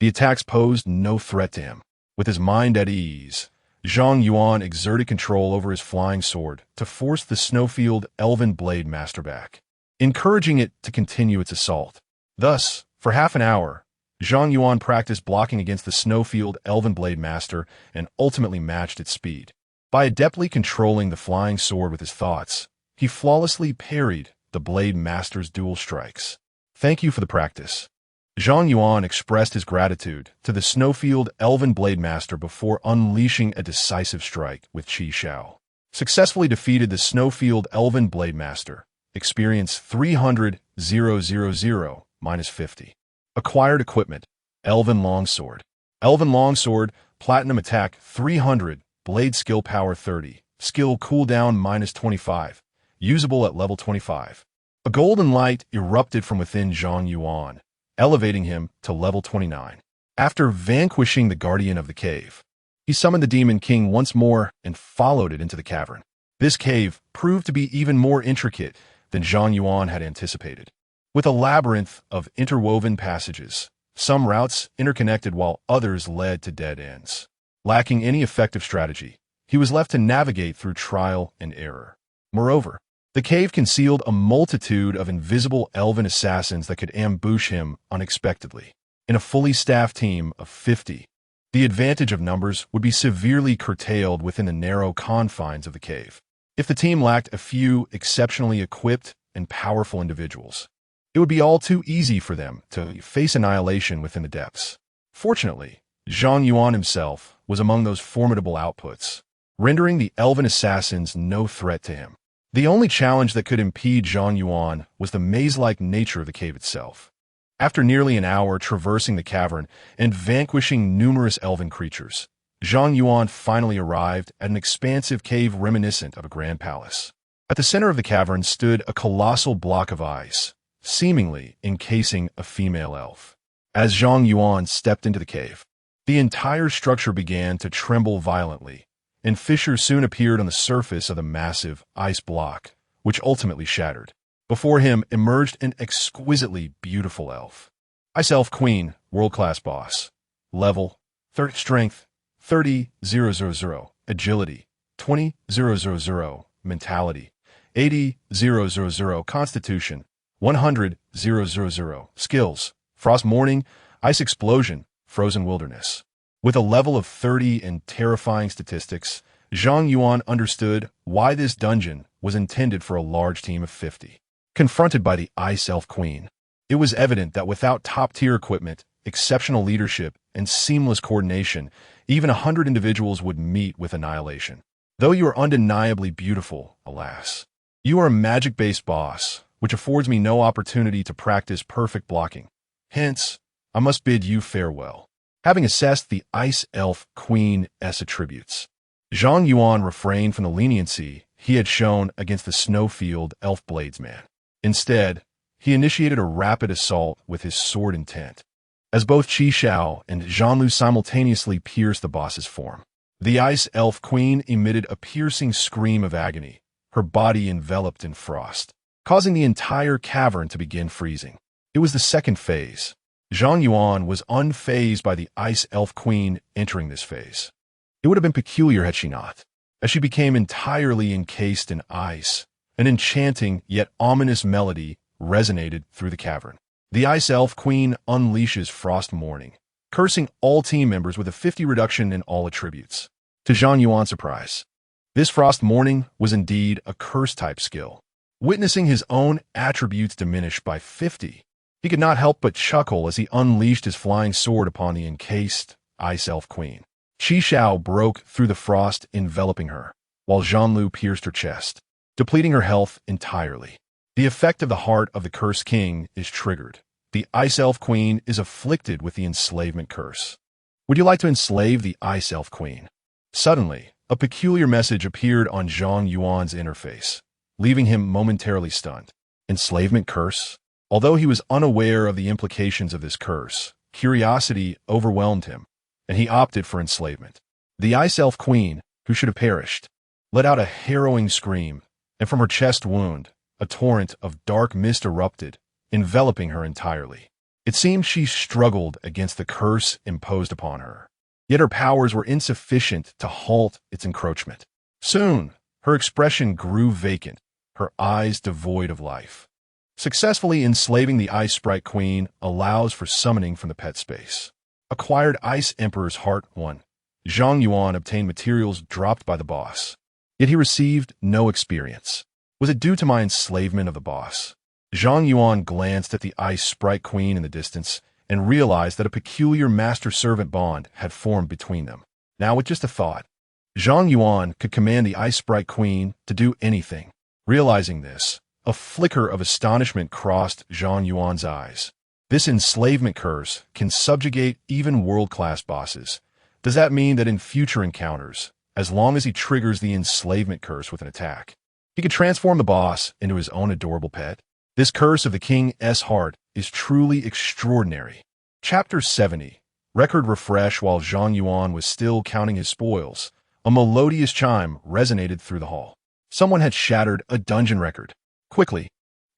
the attacks posed no threat to him. With his mind at ease, Zhang Yuan exerted control over his flying sword to force the snowfield elven blade master back, encouraging it to continue its assault. Thus, for half an hour, Zhang Yuan practiced blocking against the snowfield elven blade master and ultimately matched its speed. By adeptly controlling the flying sword with his thoughts, he flawlessly parried the blade master's dual strikes. Thank you for the practice. Zhang Yuan expressed his gratitude to the snowfield elven blade master before unleashing a decisive strike with Qi Shao. Successfully defeated the snowfield elven blade master. Experience 300,000 -50. Acquired equipment. Elven Longsword. Elven Longsword, Platinum Attack 300, Blade Skill Power 30, Skill Cooldown -25. Usable at level 25. A golden light erupted from within Zhang Yuan, elevating him to level 29. After vanquishing the guardian of the cave, he summoned the Demon King once more and followed it into the cavern. This cave proved to be even more intricate than Zhang Yuan had anticipated. With a labyrinth of interwoven passages, some routes interconnected while others led to dead ends. Lacking any effective strategy, he was left to navigate through trial and error. Moreover, the cave concealed a multitude of invisible elven assassins that could ambush him unexpectedly. In a fully staffed team of 50, the advantage of numbers would be severely curtailed within the narrow confines of the cave. If the team lacked a few exceptionally equipped and powerful individuals, it would be all too easy for them to face annihilation within the depths. Fortunately, Zhang Yuan himself was among those formidable outputs, rendering the elven assassins no threat to him. The only challenge that could impede Zhang Yuan was the maze-like nature of the cave itself. After nearly an hour traversing the cavern and vanquishing numerous elven creatures, Zhang Yuan finally arrived at an expansive cave reminiscent of a grand palace. At the center of the cavern stood a colossal block of ice, seemingly encasing a female elf. As Zhang Yuan stepped into the cave, the entire structure began to tremble violently, and fissures soon appeared on the surface of the massive ice block, which ultimately shattered. Before him emerged an exquisitely beautiful elf. Ice Elf Queen, world-class boss. Level, Strength, 30,000, Agility, 20,000, Mentality, 80,000, Constitution, 100,000, Skills, Frost Morning, Ice Explosion, Frozen Wilderness. With a level of 30 and terrifying statistics, Zhang Yuan understood why this dungeon was intended for a large team of 50. Confronted by the Ice Elf Queen, it was evident that without top-tier equipment, exceptional leadership, and seamless coordination, even 100 individuals would meet with annihilation. Though you are undeniably beautiful, alas, you are a magic-based boss, which affords me no opportunity to practice perfect blocking. Hence, I must bid you farewell. Having assessed the Ice Elf Queen's attributes, Zhang Yuan refrained from the leniency he had shown against the Snowfield Elf Bladesman. Instead, he initiated a rapid assault with his sword intent. As both Qi Xiao and Zhanlu simultaneously pierced the boss's form, the Ice Elf Queen emitted a piercing scream of agony, her body enveloped in frost, causing the entire cavern to begin freezing. It was the second phase. Zhang Yuan was unfazed by the Ice Elf Queen entering this phase. It would have been peculiar had she not, as she became entirely encased in ice. An enchanting yet ominous melody resonated through the cavern. The Ice Elf Queen unleashes Frost Morning, cursing all team members with a 50 reduction in all attributes. To Zhang Yuan's surprise, this Frost Morning was indeed a curse-type skill. Witnessing his own attributes diminish by 50, he could not help but chuckle as he unleashed his flying sword upon the encased Ice Elf Queen. Qi Xiao broke through the frost enveloping her, while Zhanlu pierced her chest, depleting her health entirely. The effect of the Heart of the Cursed King is triggered. The Ice Elf Queen is afflicted with the enslavement curse. Would you like to enslave the Ice Elf Queen? Suddenly, a peculiar message appeared on Zhang Yuan's interface, leaving him momentarily stunned. Enslavement curse? Although he was unaware of the implications of this curse, curiosity overwhelmed him, and he opted for enslavement. The Ice Elf Queen, who should have perished, let out a harrowing scream, and from her chest wound, a torrent of dark mist erupted, enveloping her entirely. It seemed she struggled against the curse imposed upon her, yet her powers were insufficient to halt its encroachment. Soon, her expression grew vacant, her eyes devoid of life. Successfully enslaving the Ice Sprite Queen allows for summoning from the pet space. Acquired Ice Emperor's Heart 1. Zhang Yuan obtained materials dropped by the boss, yet he received no experience. Was it due to my enslavement of the boss? Zhang Yuan glanced at the Ice Sprite Queen in the distance and realized that a peculiar master-servant bond had formed between them. Now, with just a thought, Zhang Yuan could command the Ice Sprite Queen to do anything. Realizing this, a flicker of astonishment crossed Zhang Yuan's eyes. This enslavement curse can subjugate even world-class bosses. Does that mean that in future encounters, as long as he triggers the enslavement curse with an attack, he could transform the boss into his own adorable pet? This curse of the King's Heart is truly extraordinary. Chapter 70. Record refresh. While Zhang Yuan was still counting his spoils, a melodious chime resonated through the hall. Someone had shattered a dungeon record. Quickly,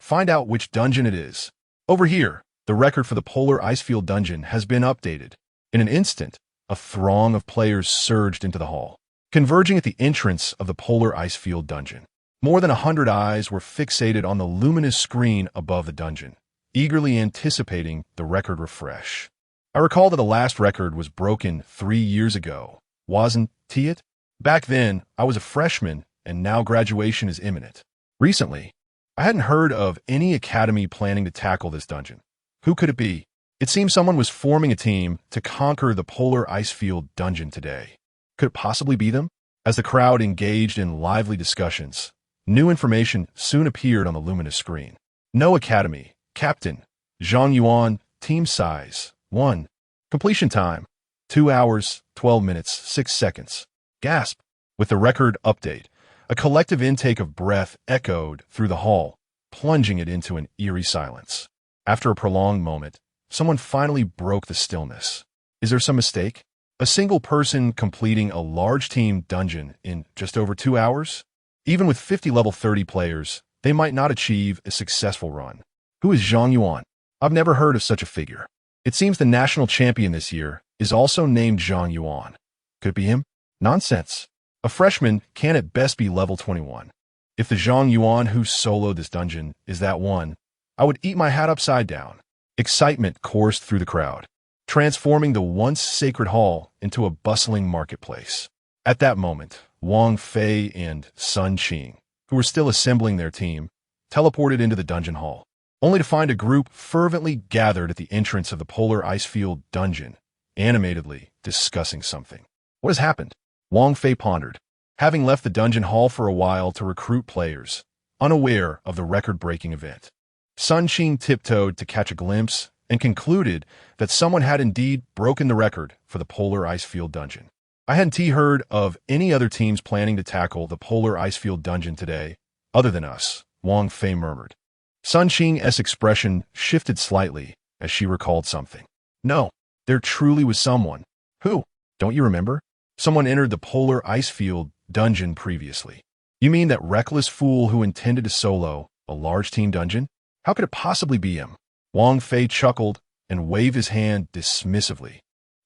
find out which dungeon it is. Over here, the record for the Polar Icefield dungeon has been updated. In an instant, a throng of players surged into the hall, converging at the entrance of the Polar Icefield dungeon. More than 100 eyes were fixated on the luminous screen above the dungeon, eagerly anticipating the record refresh. I recall that the last record was broken 3 years ago, wasn't it? Back then, I was a freshman, and now graduation is imminent. Recently, I hadn't heard of any academy planning to tackle this dungeon. Who could it be? It seems someone was forming a team to conquer the Polar Icefield dungeon today. Could it possibly be them? As the crowd engaged in lively discussions, new information soon appeared on the luminous screen. No academy. Captain. Zhang Yuan. Team size. 1. Completion time. 2 hours, 12 minutes, 6 seconds. Gasp. With the record update, a collective intake of breath echoed through the hall, plunging it into an eerie silence. After a prolonged moment, someone finally broke the stillness. Is there some mistake? A single person completing a large team dungeon in just over 2 hours? Even with 50 level 30 players, they might not achieve a successful run. Who is Zhang Yuan? I've never heard of such a figure. It seems the national champion this year is also named Zhang Yuan. Could it be him? Nonsense. A freshman can at best be level 21. If the Zhang Yuan who soloed this dungeon is that one, I would eat my hat upside down. Excitement coursed through the crowd, transforming the once sacred hall into a bustling marketplace. At that moment, Wang Fei and Sun Qing, who were still assembling their team, teleported into the dungeon hall, only to find a group fervently gathered at the entrance of the polar ice field dungeon, animatedly discussing something. What has happened? Wang Fei pondered, having left the dungeon hall for a while to recruit players, unaware of the record-breaking event. Sun Qing tiptoed to catch a glimpse and concluded that someone had indeed broken the record for the polar ice field dungeon. I hadn't heard of any other teams planning to tackle the polar ice field dungeon today, other than us, Wang Fei murmured. Sun Qing's expression shifted slightly as she recalled something. No, there truly was someone. Who? Don't you remember? Someone entered the polar ice field dungeon previously. You mean that reckless fool who intended to solo a large team dungeon? How could it possibly be him? Wang Fei chuckled and waved his hand dismissively,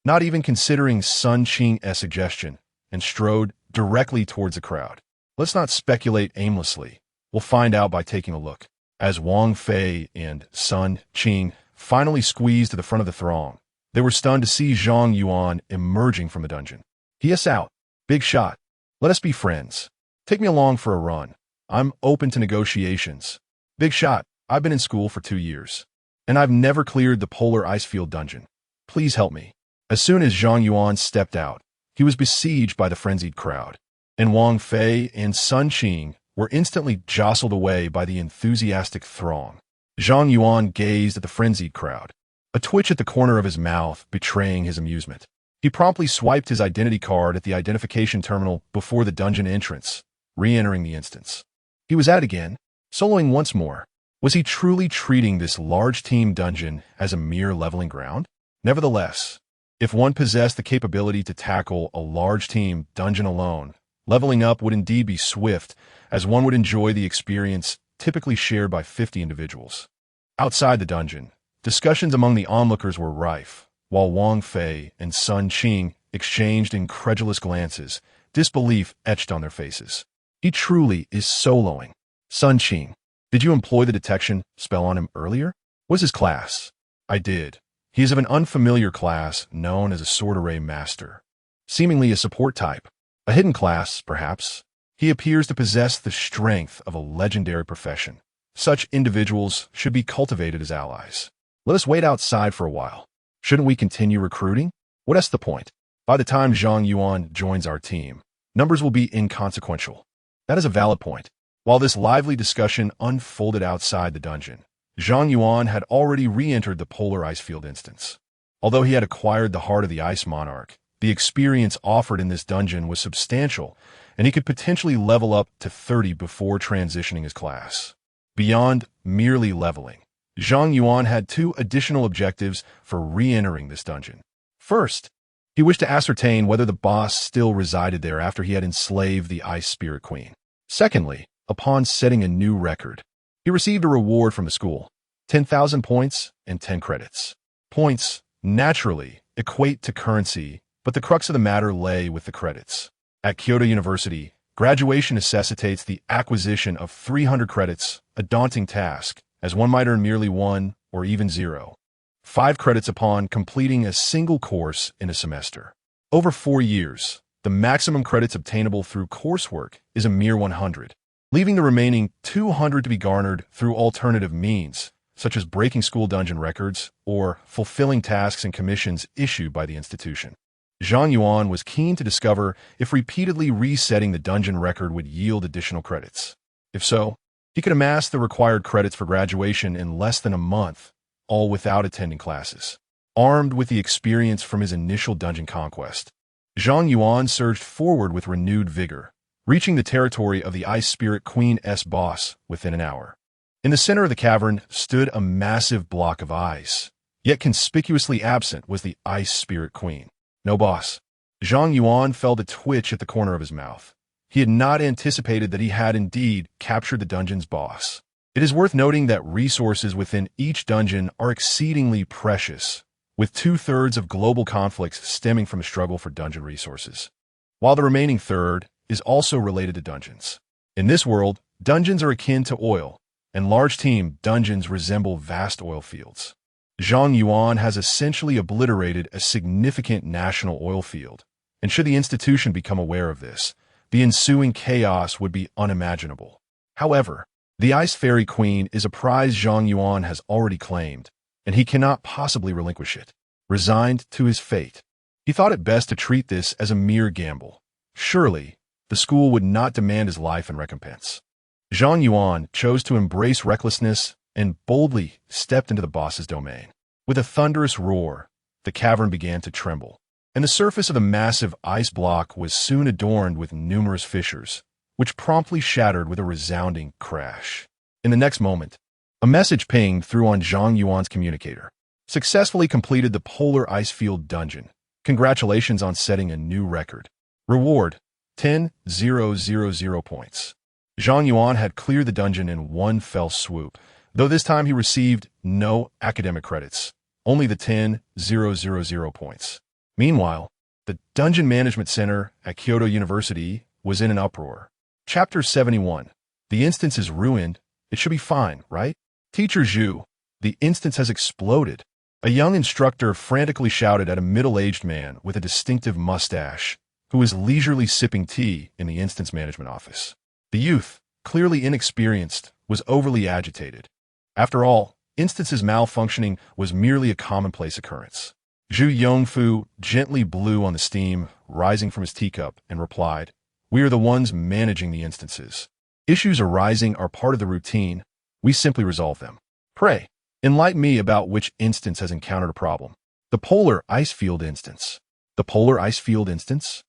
not even considering Sun Qing's suggestion, and strode directly towards the crowd. Let's not speculate aimlessly. We'll find out by taking a look. As Wang Fei and Sun Qing finally squeezed to the front of the throng, they were stunned to see Zhang Yuan emerging from the dungeon. "Yes, out. Big shot. Let us be friends. Take me along for a run. I'm open to negotiations. Big shot. I've been in school for 2 years, and I've never cleared the polar ice field dungeon. Please help me." As soon as Zhang Yuan stepped out, he was besieged by the frenzied crowd, and Wang Fei and Sun Qing were instantly jostled away by the enthusiastic throng. Zhang Yuan gazed at the frenzied crowd, a twitch at the corner of his mouth betraying his amusement. He promptly swiped his identity card at the identification terminal before the dungeon entrance, re-entering the instance. He was at it again, soloing once more. Was he truly treating this large team dungeon as a mere leveling ground? Nevertheless, if one possessed the capability to tackle a large team dungeon alone, leveling up would indeed be swift, as one would enjoy the experience typically shared by 50 individuals. Outside the dungeon, discussions among the onlookers were rife, while Wang Fei and Sun Qing exchanged incredulous glances, disbelief etched on their faces. He truly is soloing. Sun Qing, did you employ the detection spell on him earlier? What's his class? I did. He is of an unfamiliar class known as a sword array master. Seemingly a support type. A hidden class, perhaps. He appears to possess the strength of a legendary profession. Such individuals should be cultivated as allies. Let us wait outside for a while. Shouldn't we continue recruiting? What's the point? By the time Zhang Yuan joins our team, numbers will be inconsequential. That is a valid point. While this lively discussion unfolded outside the dungeon, Zhang Yuan had already re-entered the polar ice field instance. Although he had acquired the heart of the ice monarch, the experience offered in this dungeon was substantial, and he could potentially level up to 30 before transitioning his class. Beyond merely leveling, Zhang Yuan had 2 additional objectives for re-entering this dungeon. First, he wished to ascertain whether the boss still resided there after he had enslaved the Ice Spirit Queen. Secondly, upon setting a new record, he received a reward from the school, 10,000 points and 10 credits. Points, naturally, equate to currency, but the crux of the matter lay with the credits. At Kyoto University, graduation necessitates the acquisition of 300 credits, a daunting task, as one might earn merely 1 or even 0. 5 credits upon completing a single course in a semester. Over 4 years, the maximum credits obtainable through coursework is a mere 100, leaving the remaining 200 to be garnered through alternative means, such as breaking school dungeon records or fulfilling tasks and commissions issued by the institution. Zhang Yuan was keen to discover if repeatedly resetting the dungeon record would yield additional credits. If so, he could amass the required credits for graduation in less than a month, all without attending classes. Armed with the experience from his initial dungeon conquest, Zhang Yuan surged forward with renewed vigor, reaching the territory of the Ice Spirit Queen's boss within an hour. In the center of the cavern stood a massive block of ice, yet conspicuously absent was the Ice Spirit Queen. No boss. Zhang Yuan felt a twitch at the corner of his mouth. He had not anticipated that he had indeed captured the dungeon's boss. It is worth noting that resources within each dungeon are exceedingly precious, with 2/3 of global conflicts stemming from a struggle for dungeon resources, while the remaining third is also related to dungeons. In this world, dungeons are akin to oil, and large team dungeons resemble vast oil fields. Zhang Yuan has essentially obliterated a significant national oil field, and should the institution become aware of this, the ensuing chaos would be unimaginable. However, the Ice Fairy Queen is a prize Zhang Yuan has already claimed, and he cannot possibly relinquish it. Resigned to his fate, he thought it best to treat this as a mere gamble. Surely, the school would not demand his life in recompense. Zhang Yuan chose to embrace recklessness and boldly stepped into the boss's domain. With a thunderous roar, the cavern began to tremble, and the surface of the massive ice block was soon adorned with numerous fissures, which promptly shattered with a resounding crash. In the next moment, a message pinged through on Zhang Yuan's communicator. Successfully completed the polar ice field dungeon. Congratulations on setting a new record. Reward, 10,000 points. Zhang Yuan had cleared the dungeon in one fell swoop, though this time he received no academic credits, only the 10,000 points. Meanwhile, the Dungeon Management Center at Kyoto University was in an uproar. Chapter 71. The instance is ruined. It should be fine, right? Teacher Zhu, the instance has exploded. A young instructor frantically shouted at a middle-aged man with a distinctive mustache who was leisurely sipping tea in the instance management office. The youth, clearly inexperienced, was overly agitated. After all, instance's malfunctioning was merely a commonplace occurrence. Zhu Yongfu gently blew on the steam rising from his teacup and replied, "We are the ones managing the instances. Issues arising are part of the routine. We simply resolve them. Pray, enlighten me about which instance has encountered a problem." The polar ice field instance. The polar ice field instance?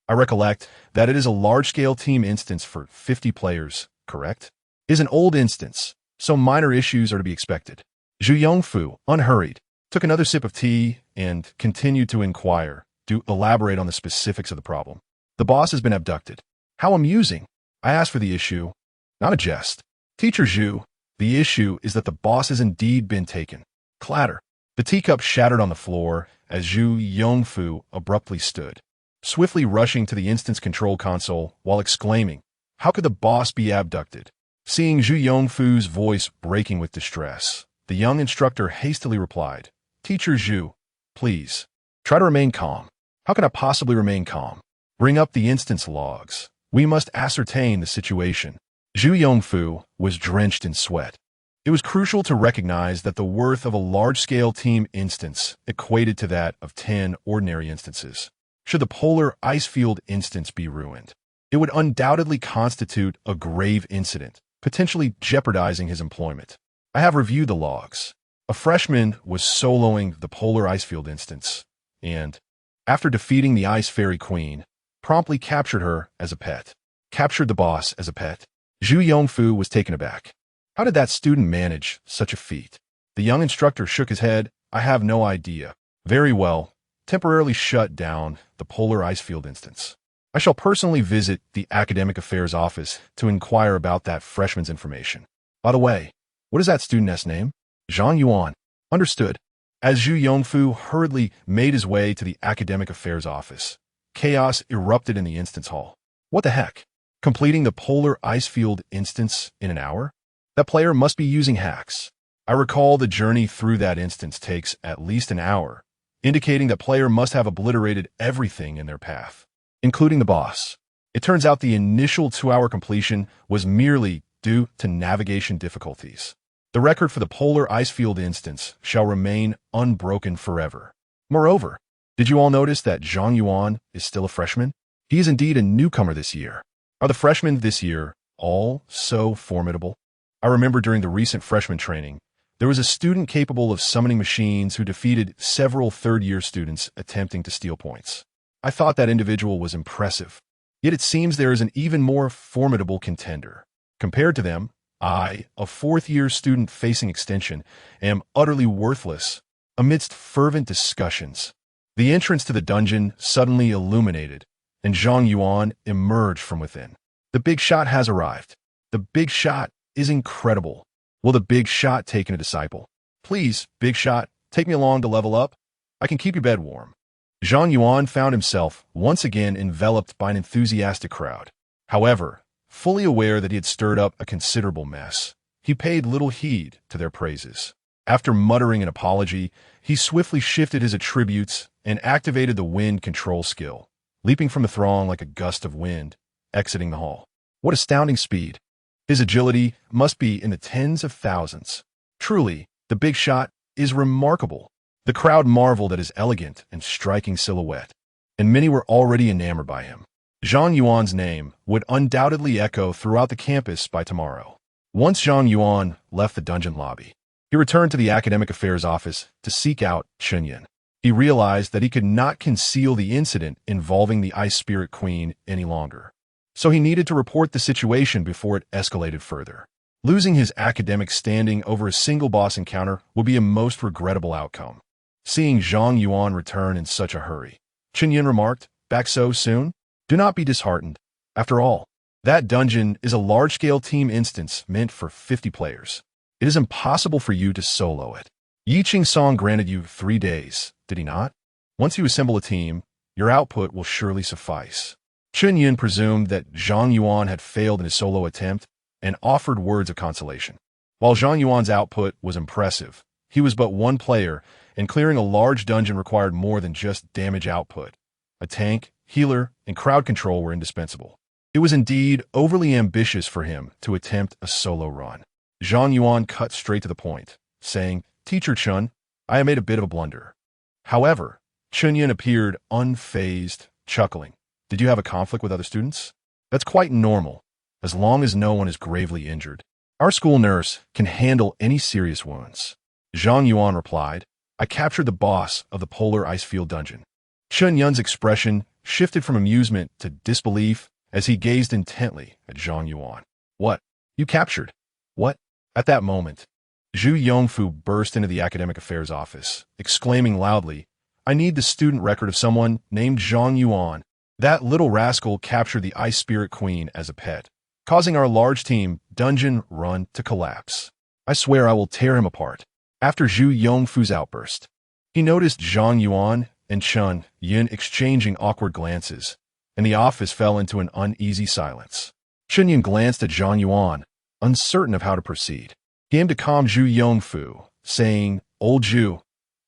I recollect that it is a large-scale team instance for 50 players, correct? It is an old instance, so minor issues are to be expected. Zhu Yongfu, unhurried, took another sip of tea and continued to inquire, to elaborate on the specifics of the problem. The boss has been abducted. How amusing. I asked for the issue. Not a jest. Teacher Zhu, the issue is that the boss has indeed been taken. Clatter. The teacup shattered on the floor as Zhu Yongfu abruptly stood, swiftly rushing to the instance control console while exclaiming, "How could the boss be abducted?" Seeing Zhu Yongfu's voice breaking with distress, the young instructor hastily replied, "Teacher Zhu, please, try to remain calm." "How can I possibly remain calm?" "Bring up the instance logs. We must ascertain the situation." Zhu Yongfu was drenched in sweat. It was crucial to recognize that the worth of a large-scale team instance equated to that of 10 ordinary instances. Should the polar ice field instance be ruined, it would undoubtedly constitute a grave incident, potentially jeopardizing his employment. I have reviewed the logs. A freshman was soloing the polar ice field instance, and, after defeating the Ice Fairy Queen, promptly captured her as a pet. Captured the boss as a pet. Zhu Yongfu was taken aback. How did that student manage such a feat? The young instructor shook his head. "I have no idea." "Very well. Temporarily shut down the polar ice field instance. I shall personally visit the Academic Affairs office to inquire about that freshman's information. By the way, what is that student's name?" "Zhang Yuan." "Understood." As Zhu Yongfu hurriedly made his way to the Academic Affairs office, chaos erupted in the instance hall. What the heck? Completing the polar ice field instance in an hour? That player must be using hacks. I recall the journey through that instance takes at least an hour, indicating that player must have obliterated everything in their path, including the boss. It turns out the initial 2-hour completion was merely due to navigation difficulties. The record for the polar ice field instance shall remain unbroken forever. Moreover, did you all notice that Zhang Yuan is still a freshman? He is indeed a newcomer this year. Are the freshmen this year all so formidable? I remember during the recent freshman training, there was a student capable of summoning machines who defeated several third-year students attempting to steal points. I thought that individual was impressive. Yet it seems there is an even more formidable contender. Compared to them, I, a fourth-year student facing extension, am utterly worthless. Amidst fervent discussions, the entrance to the dungeon suddenly illuminated, and Zhang Yuan emerged from within. The big shot has arrived. The big shot is incredible. Will the big shot take in a disciple? Please, big shot, take me along to level up. I can keep your bed warm. Zhang Yuan found himself once again enveloped by an enthusiastic crowd. However, fully aware that he had stirred up a considerable mess, he paid little heed to their praises. After muttering an apology, he swiftly shifted his attributes and activated the wind control skill, leaping from the throng like a gust of wind, exiting the hall. What astounding speed! His agility must be in the tens of thousands. Truly, the big shot is remarkable. The crowd marveled at his elegant and striking silhouette, and many were already enamored by him. Zhang Yuan's name would undoubtedly echo throughout the campus by tomorrow. Once Zhang Yuan left the dungeon lobby, he returned to the academic affairs office to seek out Zhang Yuan. He realized that he could not conceal the incident involving the Ice Spirit Queen any longer, so he needed to report the situation before it escalated further. Losing his academic standing over a single boss encounter would be a most regrettable outcome. Seeing Zhang Yuan return in such a hurry, Zhang Yuan remarked, "Back so soon? Do not be disheartened. After all, that dungeon is a large-scale team instance meant for 50 players. It is impossible for you to solo it. Yi Qing-song granted you 3 days, did he not? Once you assemble a team, your output will surely suffice." Zhang Yuan presumed that Zhang Yuan had failed in his solo attempt and offered words of consolation. While Zhang Yuan's output was impressive, he was but one player, and clearing a large dungeon required more than just damage output. A tank, healer, and crowd control were indispensable. It was indeed overly ambitious for him to attempt a solo run. Zhang Yuan cut straight to the point, saying, "Teacher Chun, I have made a bit of a blunder." However, Zhang Yuan appeared unfazed, chuckling. "Did you have a conflict with other students? That's quite normal, as long as no one is gravely injured. Our school nurse can handle any serious wounds." Zhang Yuan replied, "I captured the boss of the Polar Icefield dungeon." Zhang Yuan's expression shifted from amusement to disbelief as he gazed intently at Zhang Yuan. "What? You captured? What?" At that moment, Zhu Yongfu burst into the academic affairs office, exclaiming loudly, "I need the student record of someone named Zhang Yuan. That little rascal captured the Ice Spirit Queen as a pet, causing our large team dungeon run to collapse. I swear I will tear him apart." After Zhu Yongfu's outburst, he noticed Zhang Yuan and Zhang Yuan exchanging awkward glances, and the office fell into an uneasy silence. Zhang Yuan glanced at Zhang Yuan, uncertain of how to proceed. He aimed to calm Zhu Yongfu, saying, "Old Zhu,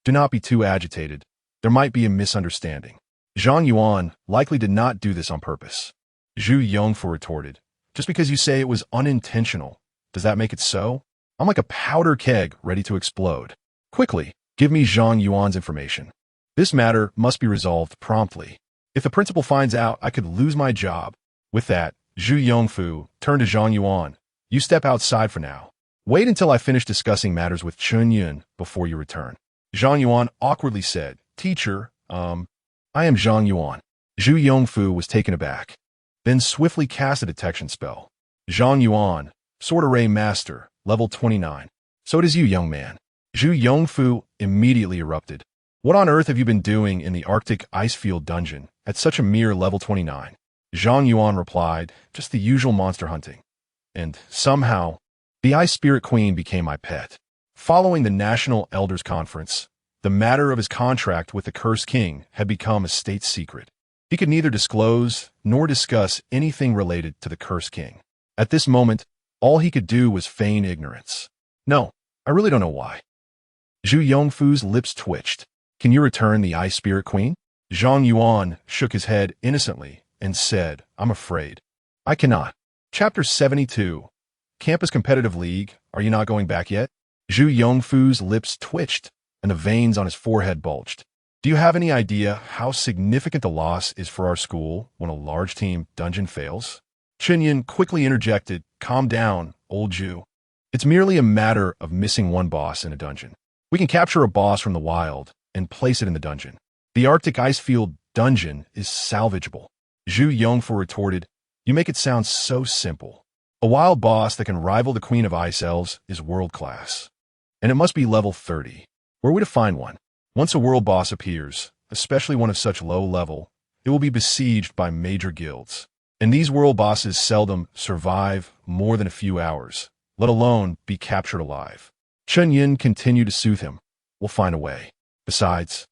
do not be too agitated. There might be a misunderstanding." Zhang Yuan likely did not do this on purpose. Zhu Yongfu retorted, "Just because you say it was unintentional, does that make it so? I'm like a powder keg ready to explode. Quickly, give me Zhang Yuan's information. This matter must be resolved promptly. If the principal finds out, I could lose my job." With that, Zhu Yongfu turned to Zhang Yuan. "You step outside for now. Wait until I finish discussing matters with Zhang Yuan before you return." Zhang Yuan awkwardly said, "Teacher, I am Zhang Yuan." Zhu Yongfu was taken aback, then swiftly cast a detection spell. "Zhang Yuan, Sword Array Master, level 29. So it is you, young man." Zhu Yongfu immediately erupted. "What on earth have you been doing in the Arctic Icefield dungeon at such a mere level 29? Zhang Yuan replied, "Just the usual monster hunting. And somehow, the Ice Spirit Queen became my pet." Following the National Elders Conference, the matter of his contract with the Cursed King had become a state secret. He could neither disclose nor discuss anything related to the Cursed King. At this moment, all he could do was feign ignorance. "No, I really don't know why." Zhu Yongfu's lips twitched. "Can you return the Ice Spirit Queen?" Zhang Yuan shook his head innocently and said, "I'm afraid I cannot." Chapter 72. Campus Competitive League. Are you not going back yet? Zhu Yongfu's lips twitched, and the veins on his forehead bulged. "Do you have any idea how significant the loss is for our school when a large team dungeon fails?" Zhang Yuan quickly interjected, "Calm down, old Zhu. It's merely a matter of missing one boss in a dungeon. We can capture a boss from the wild and place it in the dungeon. The Arctic Icefield dungeon is salvageable." Zhu Yongfu retorted, "You make it sound so simple. A wild boss that can rival the Queen of Ice Elves is world-class. And it must be level 30. Where are we to find one? Once a world boss appears, especially one of such low level, it will be besieged by major guilds. And these world bosses seldom survive more than a few hours, let alone be captured alive." Zhang Yuan continued to soothe him. "We'll find a way. Besides,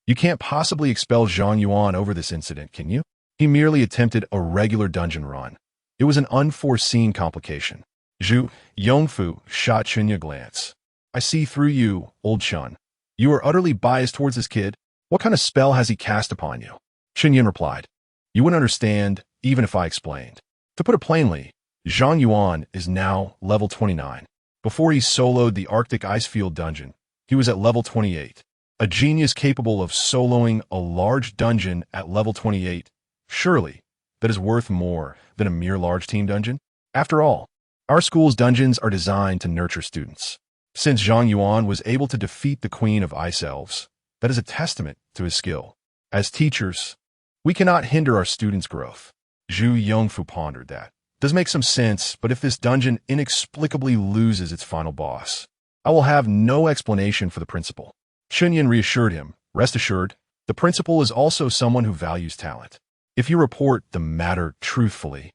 you can't possibly expel Zhang Yuan over this incident, can you? He merely attempted a regular dungeon run. It was an unforeseen complication." Zhu Yongfu shot Zhang Yuan a glance. "I see through you, old Chun. You are utterly biased towards this kid. What kind of spell has he cast upon you?" Zhang Yuan replied, You wouldn't understand even if I explained. To put it plainly, Zhang Yuan is now level 29. Before he soloed the Arctic Icefield dungeon, he was at level 28. A genius capable of soloing a large dungeon at level 28. Surely, that is worth more than a mere large team dungeon? After all, our school's dungeons are designed to nurture students. Since Zhang Yuan was able to defeat the Queen of Ice Elves, that is a testament to his skill. As teachers, we cannot hinder our students' growth. Zhu Yongfu pondered that. Does make some sense, but if this dungeon inexplicably loses its final boss, I will have no explanation for the principal. Chunyin reassured him, rest assured, the principal is also someone who values talent. If you report the matter truthfully,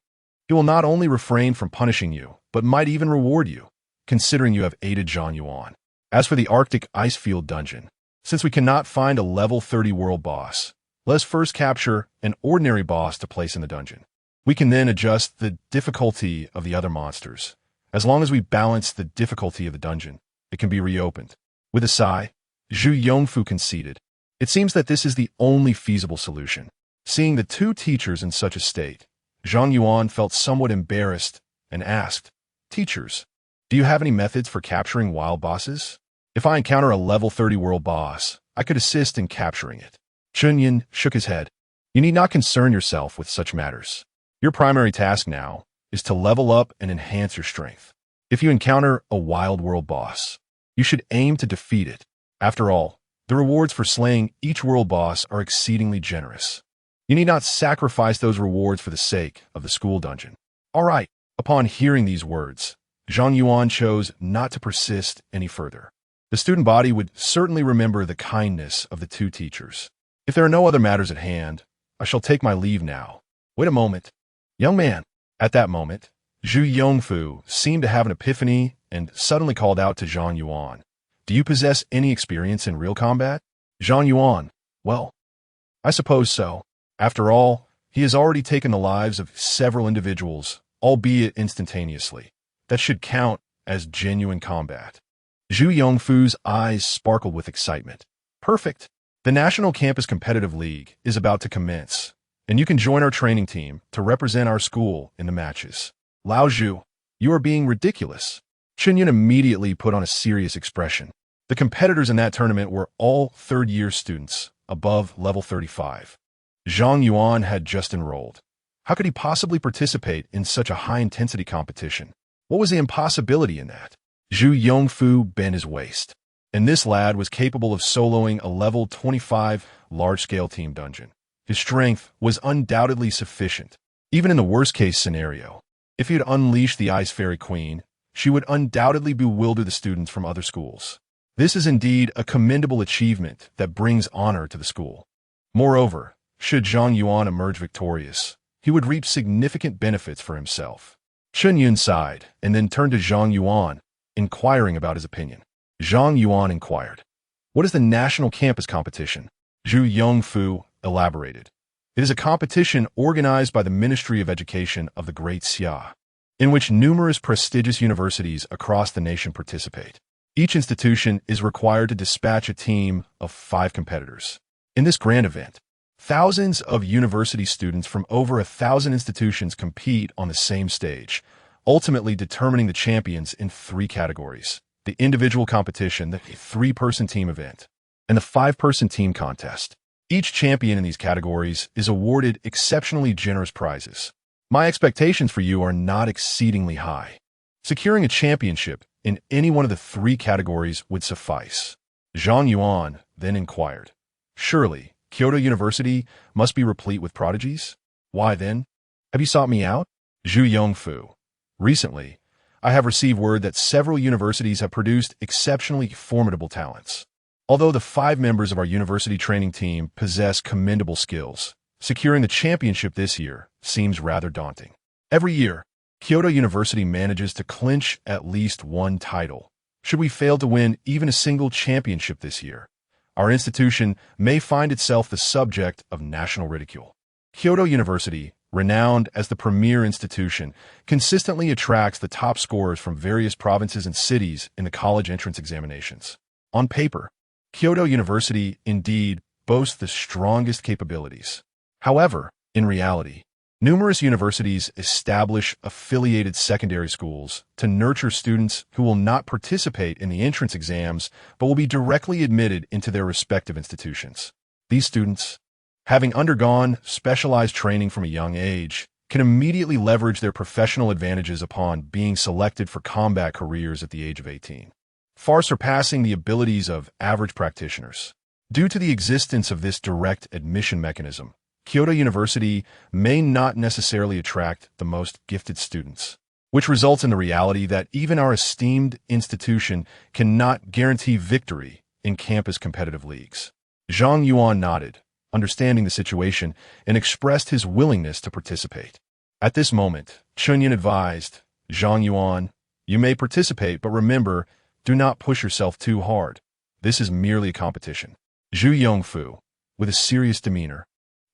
he will not only refrain from punishing you, but might even reward you, considering you have aided Zhang Yuan. As for the Arctic Icefield dungeon, since we cannot find a level 30 world boss, let us first capture an ordinary boss to place in the dungeon. We can then adjust the difficulty of the other monsters. As long as we balance the difficulty of the dungeon, it can be reopened. With a sigh, Zhu Yongfu conceded. It seems that this is the only feasible solution. Seeing the two teachers in such a state, Zhang Yuan felt somewhat embarrassed and asked, "Teachers, do you have any methods for capturing wild bosses? If I encounter a level 30 world boss, I could assist in capturing it." Chunyin shook his head. You need not concern yourself with such matters. Your primary task now is to level up and enhance your strength. If you encounter a wild world boss, you should aim to defeat it. After all, the rewards for slaying each world boss are exceedingly generous. You need not sacrifice those rewards for the sake of the school dungeon. All right. Upon hearing these words, Zhang Yuan chose not to persist any further. The student body would certainly remember the kindness of the two teachers. If there are no other matters at hand, I shall take my leave now. Wait a moment. Young man. At that moment, Zhu Yongfu seemed to have an epiphany and suddenly called out to Zhang Yuan. Do you possess any experience in real combat? Zhang Yuan. Well, I suppose so. After all, he has already taken the lives of several individuals, albeit instantaneously. That should count as genuine combat. Zhu Yongfu's eyes sparkled with excitement. Perfect. The National Campus Competitive League is about to commence, and you can join our training team to represent our school in the matches. Lao Zhu, you are being ridiculous. Chunyin immediately put on a serious expression. The competitors in that tournament were all third-year students, above level 35. Zhang Yuan had just enrolled. How could he possibly participate in such a high-intensity competition? What was the impossibility in that? Zhu Yongfu bent his waist. And this lad was capable of soloing a level 25 large-scale team dungeon. His strength was undoubtedly sufficient. Even in the worst-case scenario, if he had unleashed the Ice Fairy Queen, she would undoubtedly bewilder the students from other schools. This is indeed a commendable achievement that brings honor to the school. Moreover, should Zhang Yuan emerge victorious, he would reap significant benefits for himself. Chunyin sighed and then turned to Zhang Yuan, inquiring about his opinion. Zhang Yuan inquired, "What is the National Campus Competition?" Zhu Yongfu elaborated. It is a competition organized by the Ministry of Education of the Great Xia, in which numerous prestigious universities across the nation participate. Each institution is required to dispatch a team of 5 competitors. In this grand event, thousands of university students from over 1,000 institutions compete on the same stage, ultimately determining the champions in 3 categories: the individual competition, the 3-person team event, and the 5-person team contest. Each champion in these categories is awarded exceptionally generous prizes. My expectations for you are not exceedingly high. Securing a championship in any one of the 3 categories would suffice. Zhang Yuan then inquired, "Surely, Kyoto University must be replete with prodigies? Why then? Have you sought me out?" Zhu Yongfu. Recently, I have received word that several universities have produced exceptionally formidable talents. Although the 5 members of our university training team possess commendable skills, securing the championship this year seems rather daunting. Every year, Kyoto University manages to clinch at least 1 title. Should we fail to win even a single championship this year, our institution may find itself the subject of national ridicule. Kyoto University, renowned as the premier institution, consistently attracts the top scorers from various provinces and cities in the college entrance examinations. On paper, Kyoto University indeed boasts the strongest capabilities. However, In reality, numerous universities establish affiliated secondary schools to nurture students who will not participate in the entrance exams but will be directly admitted into their respective institutions. These students, having undergone specialized training from a young age, can immediately leverage their professional advantages upon being selected for combat careers at the age of 18, far surpassing the abilities of average practitioners. Due to the existence of this direct admission mechanism, Kyoto University may not necessarily attract the most gifted students, which results in the reality that even our esteemed institution cannot guarantee victory in campus competitive leagues. Zhang Yuan nodded, understanding the situation, and expressed his willingness to participate. At this moment, Chunyan advised, Zhang Yuan, you may participate, but remember, do not push yourself too hard. This is merely a competition. Zhu Yongfu, with a serious demeanor,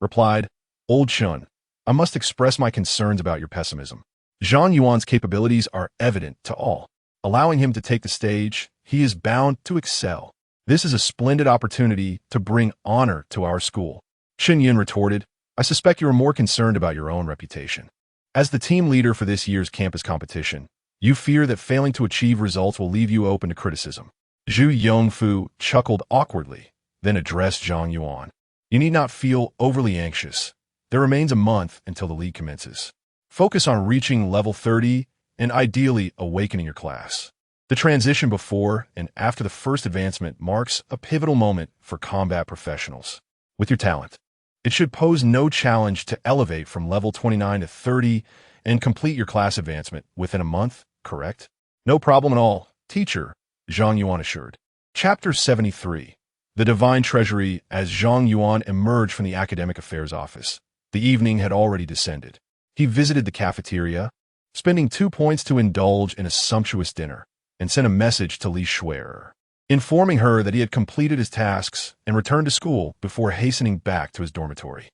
replied, Old Chun, I must express my concerns about your pessimism. Zhang Yuan's capabilities are evident to all. Allowing him to take the stage, he is bound to excel. This is a splendid opportunity to bring honor to our school. Shin Yin retorted, I suspect you are more concerned about your own reputation. As the team leader for this year's campus competition, you fear that failing to achieve results will leave you open to criticism. Zhu Yongfu chuckled awkwardly, then addressed Zhang Yuan. You need not feel overly anxious. There remains a month until the league commences. Focus on reaching level 30 and ideally awakening your class. The transition before and after the first advancement marks a pivotal moment for combat professionals. With your talent, it should pose no challenge to elevate from level 29 to 30 and complete your class advancement within a month, correct? No problem at all, teacher, Zhang Yuan assured. Chapter 73. The Divine Treasury. As Zhang Yuan emerged from the Academic Affairs office, the evening had already descended. He visited the cafeteria, spending 2 points to indulge in a sumptuous dinner, and sent a message to Li Shuer, informing her that he had completed his tasks and returned to school before hastening back to his dormitory.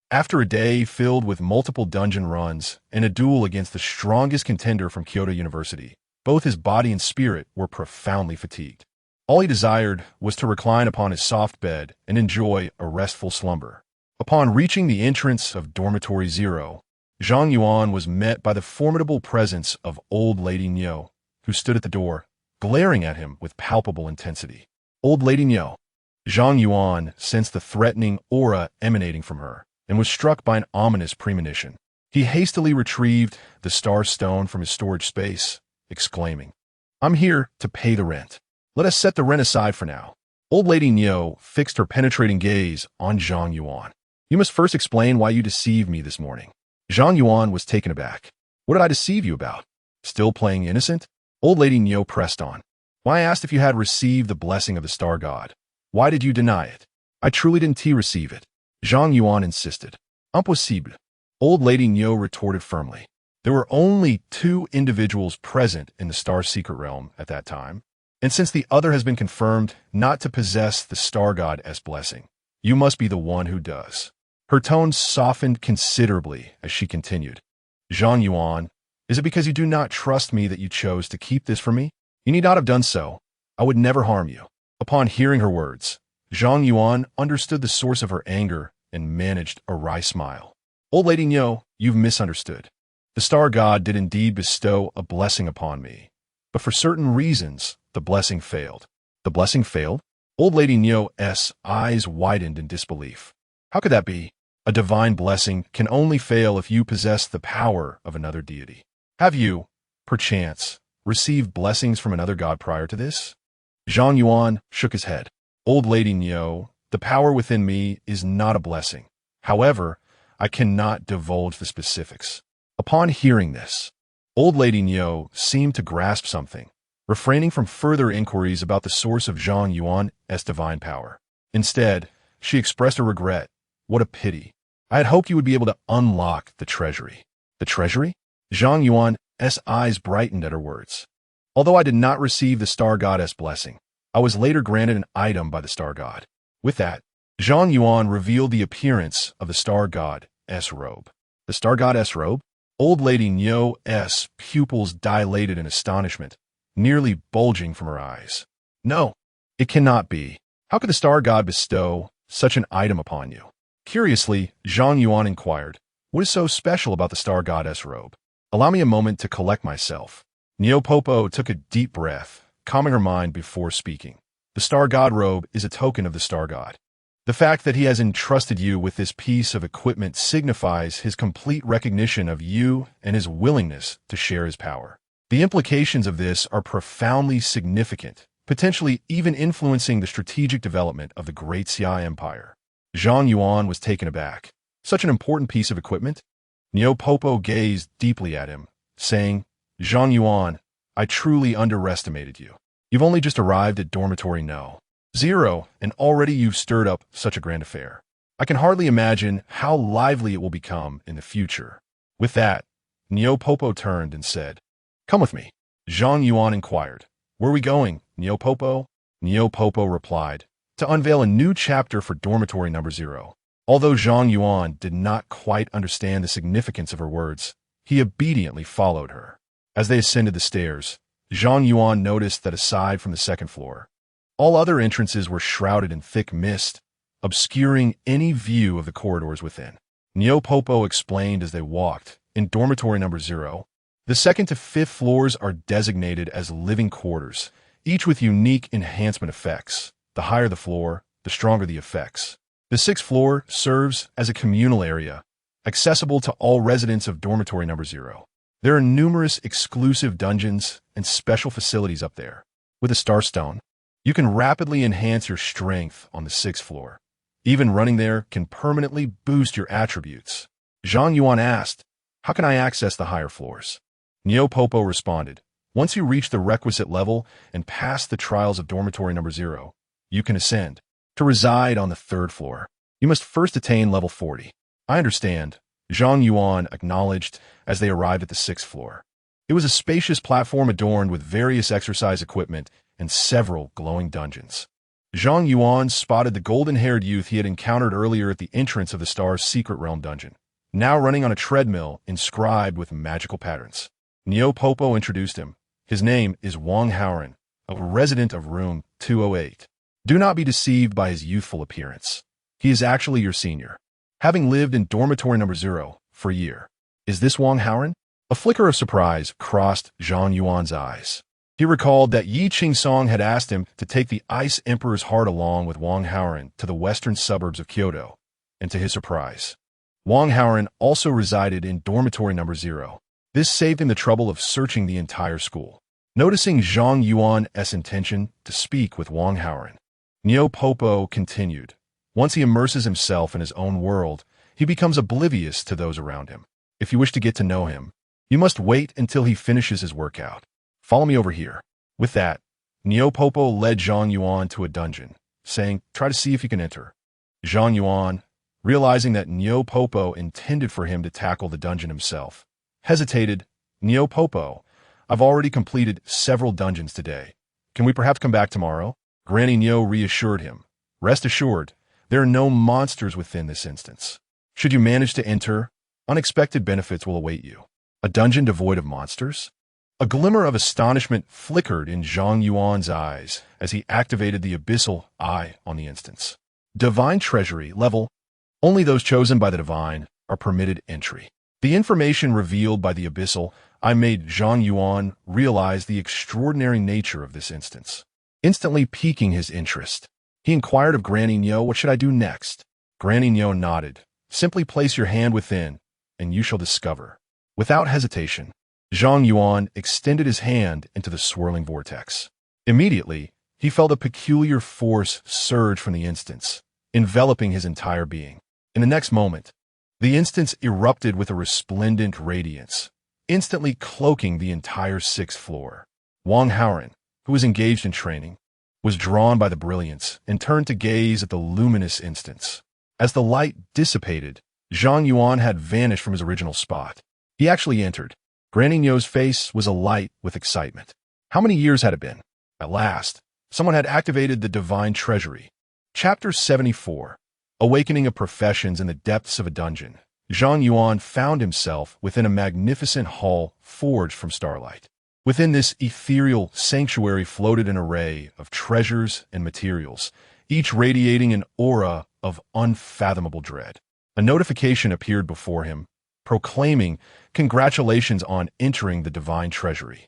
After a day filled with multiple dungeon runs and a duel against the strongest contender from Kyoto University, both his body and spirit were profoundly fatigued. All he desired was to recline upon his soft bed and enjoy a restful slumber. Upon reaching the entrance of Dormitory 0, Zhang Yuan was met by the formidable presence of Old Lady Niu, who stood at the door, glaring at him with palpable intensity. Old Lady Niu. Zhang Yuan sensed the threatening aura emanating from her and was struck by an ominous premonition. He hastily retrieved the star stone from his storage space, exclaiming, I'm here to pay the rent. Let us set the rent aside for now. Old Lady Niu fixed her penetrating gaze on Zhang Yuan. You must first explain why you deceived me this morning. Zhang Yuan was taken aback. What did I deceive you about? Still playing innocent? Old Lady Niu pressed on. Why, I asked if you had received the blessing of the star god. Why did you deny it? I truly didn't receive it. Zhang Yuan insisted. Impossible. Old Lady Niu retorted firmly. There were only 2 individuals present in the star secret realm at that time, and since the other has been confirmed not to possess the star god's blessing, you must be the one who does. Her tone softened considerably as she continued. Zhang Yuan, is it because you do not trust me that you chose to keep this from me? You need not have done so. I would never harm you. Upon hearing her words, Zhang Yuan understood the source of her anger and managed a wry smile. Old Lady Niu, you've misunderstood. The star god did indeed bestow a blessing upon me, but for certain reasons, the blessing failed. The blessing failed? Old Lady Niu's eyes widened in disbelief. How could that be? A divine blessing can only fail if you possess the power of another deity. Have you, perchance, received blessings from another god prior to this? Zhang Yuan shook his head. Old Lady Niu, the power within me is not a blessing. However, I cannot divulge the specifics. Upon hearing this, Old Lady Niu seemed to grasp something, refraining from further inquiries about the source of Zhang Yuan's divine power. Instead, she expressed her regret. What a pity. I had hoped you would be able to unlock the treasury. The treasury? Zhang Yuan's eyes brightened at her words. Although I did not receive the star god's blessing, I was later granted an item by the star god. With that, Zhang Yuan revealed the appearance of the star god's robe. The star god's robe? Old Lady Niu's pupils dilated in astonishment, nearly bulging from her eyes. No, it cannot be. How could the star god bestow such an item upon you? Curiously, Zhang Yuan inquired, "What is so special about the star goddess robe? Allow me a moment to collect myself." Neopopo took a deep breath, calming her mind before speaking. The star god robe is a token of the star god. The fact that he has entrusted you with this piece of equipment signifies his complete recognition of you and his willingness to share his power. The implications of this are profoundly significant, potentially even influencing the strategic development of the Great Xia Empire. Zhang Yuan was taken aback. Such an important piece of equipment? Neopopo gazed deeply at him, saying, "Zhang Yuan, I truly underestimated you. You've only just arrived at dormitory No. 0, and already you've stirred up such a grand affair. I can hardly imagine how lively it will become in the future." With that, Neopopo turned and said, "Come with me." Zhang Yuan inquired, "Where are we going, Neopopo?" Neopopo replied, "To unveil a new chapter for dormitory number 0. Although Zhang Yuan did not quite understand the significance of her words, he obediently followed her. As they ascended the stairs, Zhang Yuan noticed that aside from the second floor, all other entrances were shrouded in thick mist, obscuring any view of the corridors within. Neopopo explained as they walked, in dormitory number 0, the second to fifth floors are designated as living quarters, each with unique enhancement effects. The higher the floor, the stronger the effects. The sixth floor serves as a communal area, accessible to all residents of dormitory number 0. There are numerous exclusive dungeons and special facilities up there. With a starstone, you can rapidly enhance your strength on the 6th floor. Even running there can permanently boost your attributes. Zhang Yuan asked, "How can I access the higher floors?" Neopopo responded, "Once you reach the requisite level and pass the trials of dormitory number 0, you can ascend. To reside on the 3rd floor, you must first attain level 40. "I understand," Zhang Yuan acknowledged as they arrived at the 6th floor. It was a spacious platform adorned with various exercise equipment and several glowing dungeons. Zhang Yuan spotted the golden-haired youth he had encountered earlier at the entrance of the star's secret realm dungeon, now running on a treadmill inscribed with magical patterns. Neopopo introduced him. His name is Wang Haoran, a resident of room 208. Do not be deceived by his youthful appearance. He is actually your senior, having lived in dormitory number 0 for a year. Is this Wang Haoran? A flicker of surprise crossed Zhang Yuan's eyes. He recalled that Yi Qingsong had asked him to take the Ice Emperor's heart along with Wang Haoran to the western suburbs of Kyoto, and to his surprise, Wang Haoran also resided in dormitory number 0. This saved him the trouble of searching the entire school. Noticing Zhang Yuan's intention to speak with Wang Haoran, Neopopo continued, "Once he immerses himself in his own world, he becomes oblivious to those around him. If you wish to get to know him, you must wait until he finishes his workout. Follow me over here." With that, Neopopo led Zhang Yuan to a dungeon, saying, "Try to see if you can enter." Zhang Yuan, realizing that Neopopo intended for him to tackle the dungeon himself, hesitated. "Neopopo, I've already completed several dungeons today. Can we perhaps come back tomorrow?" Granny Neo reassured him. "Rest assured, there are no monsters within this instance. Should you manage to enter, unexpected benefits will await you." A dungeon devoid of monsters? A glimmer of astonishment flickered in Zhang Yuan's eyes as he activated the abyssal eye on the instance. Divine Treasury level. Only those chosen by the divine are permitted entry. The information revealed by the abyssal eye made Zhang Yuan realize the extraordinary nature of this instance, instantly piquing his interest. He inquired of Granny Neo, "What should I do next?" Granny Neo nodded. "Simply place your hand within, and you shall discover." Without hesitation, Zhang Yuan extended his hand into the swirling vortex. Immediately, he felt a peculiar force surge from the instance, enveloping his entire being. In the next moment, the instance erupted with a resplendent radiance, instantly cloaking the entire 6th floor. Wang Haoran, who was engaged in training, was drawn by the brilliance and turned to gaze at the luminous instance. As the light dissipated, Zhang Yuan had vanished from his original spot. He actually entered. Granny Neo's face was alight with excitement. How many years had it been? At last, someone had activated the Divine Treasury. Chapter 74. Awakening of Professions in the Depths of a Dungeon. Zhang Yuan found himself within a magnificent hall forged from starlight. Within this ethereal sanctuary floated an array of treasures and materials, each radiating an aura of unfathomable dread. A notification appeared before him, proclaiming congratulations on entering the divine treasury.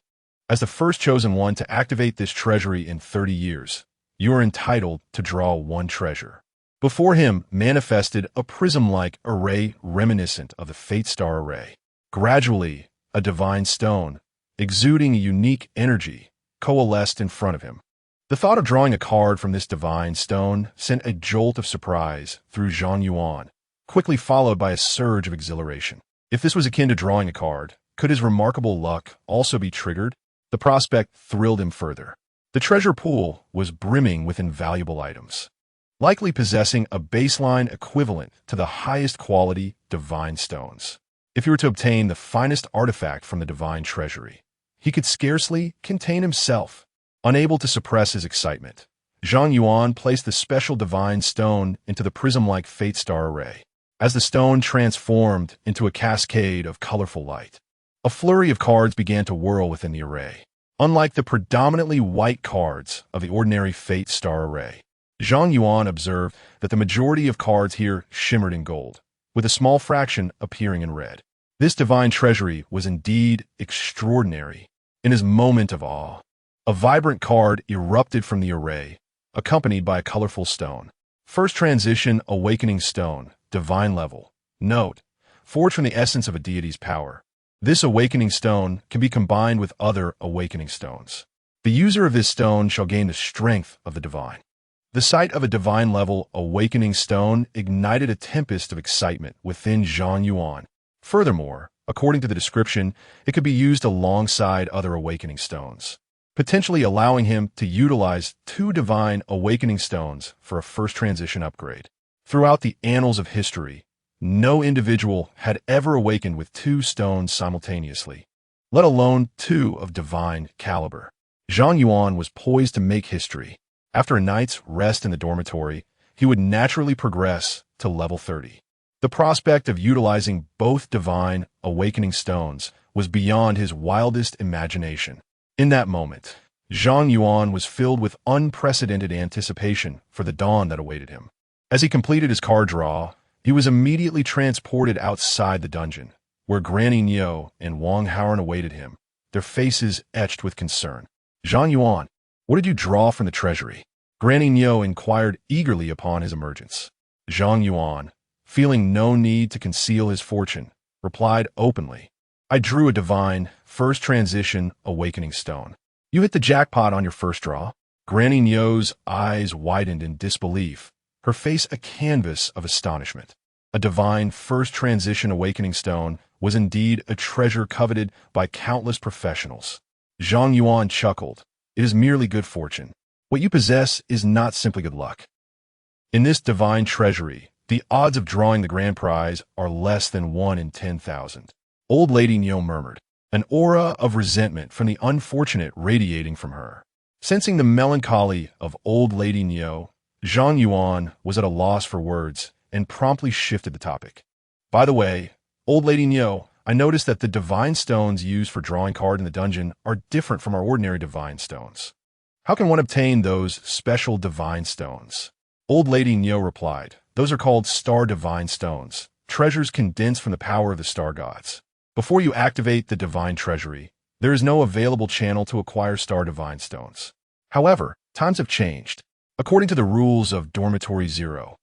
As the first chosen one to activate this treasury in 30 years, you are entitled to draw one treasure. Before him manifested a prism-like array reminiscent of the Fate Star array. Gradually, a divine stone, exuding a unique energy, coalesced in front of him. The thought of drawing a card from this divine stone sent a jolt of surprise through Zhang Yuan, quickly followed by a surge of exhilaration. If this was akin to drawing a card, could his remarkable luck also be triggered? The prospect thrilled him further. The treasure pool was brimming with invaluable items, likely possessing a baseline equivalent to the highest quality divine stones. If he were to obtain the finest artifact from the divine treasury, he could scarcely contain himself. Unable to suppress his excitement, Zhang Yuan placed the special divine stone into the prism-like Fate Star array. As the stone transformed into a cascade of colorful light, a flurry of cards began to whirl within the array. Unlike the predominantly white cards of the ordinary Fate Star array, Zhang Yuan observed that the majority of cards here shimmered in gold, with a small fraction appearing in red. This divine treasury was indeed extraordinary. In his moment of awe, a vibrant card erupted from the array, accompanied by a colorful stone. First transition awakening stone, divine level. Note, forged from the essence of a deity's power. This awakening stone can be combined with other awakening stones. The user of this stone shall gain the strength of the divine. The sight of a divine level awakening stone ignited a tempest of excitement within Zhang Yuan. Furthermore, according to the description, it could be used alongside other awakening stones, potentially allowing him to utilize 2 divine awakening stones for a first transition upgrade. Throughout the annals of history, no individual had ever awakened with 2 stones simultaneously, let alone 2 of divine caliber. Zhang Yuan was poised to make history. After a night's rest in the dormitory, he would naturally progress to level 30. The prospect of utilizing both divine awakening stones was beyond his wildest imagination. In that moment, Zhang Yuan was filled with unprecedented anticipation for the dawn that awaited him. As he completed his card draw, he was immediately transported outside the dungeon, where Granny Niu and Wang Haoran awaited him, their faces etched with concern. Zhang Yuan, what did you draw from the treasury? Granny Niu inquired eagerly upon his emergence. Zhang Yuan, feeling no need to conceal his fortune, replied openly, I drew a divine first transition awakening stone. You hit the jackpot on your first draw. Granny Niu's eyes widened in disbelief, her face a canvas of astonishment. A divine first transition awakening stone was indeed a treasure coveted by countless professionals. Zhang Yuan chuckled. It is merely good fortune. What you possess is not simply good luck. In this divine treasury, the odds of drawing the grand prize are less than 1 in 10,000. Old Lady Niu murmured, an aura of resentment from the unfortunate radiating from her. Sensing the melancholy of Old Lady Niu, Zhang Yuan was at a loss for words and promptly shifted the topic. By the way, Old Lady Niu, I noticed that the divine stones used for drawing cards in the dungeon are different from our ordinary divine stones. How can one obtain those special divine stones? Old Lady Niu replied, those are called star divine stones, treasures condensed from the power of the star gods. Before you activate the divine treasury, there is no available channel to acquire star divine stones. However, times have changed. According to the rules of Dormitory 0,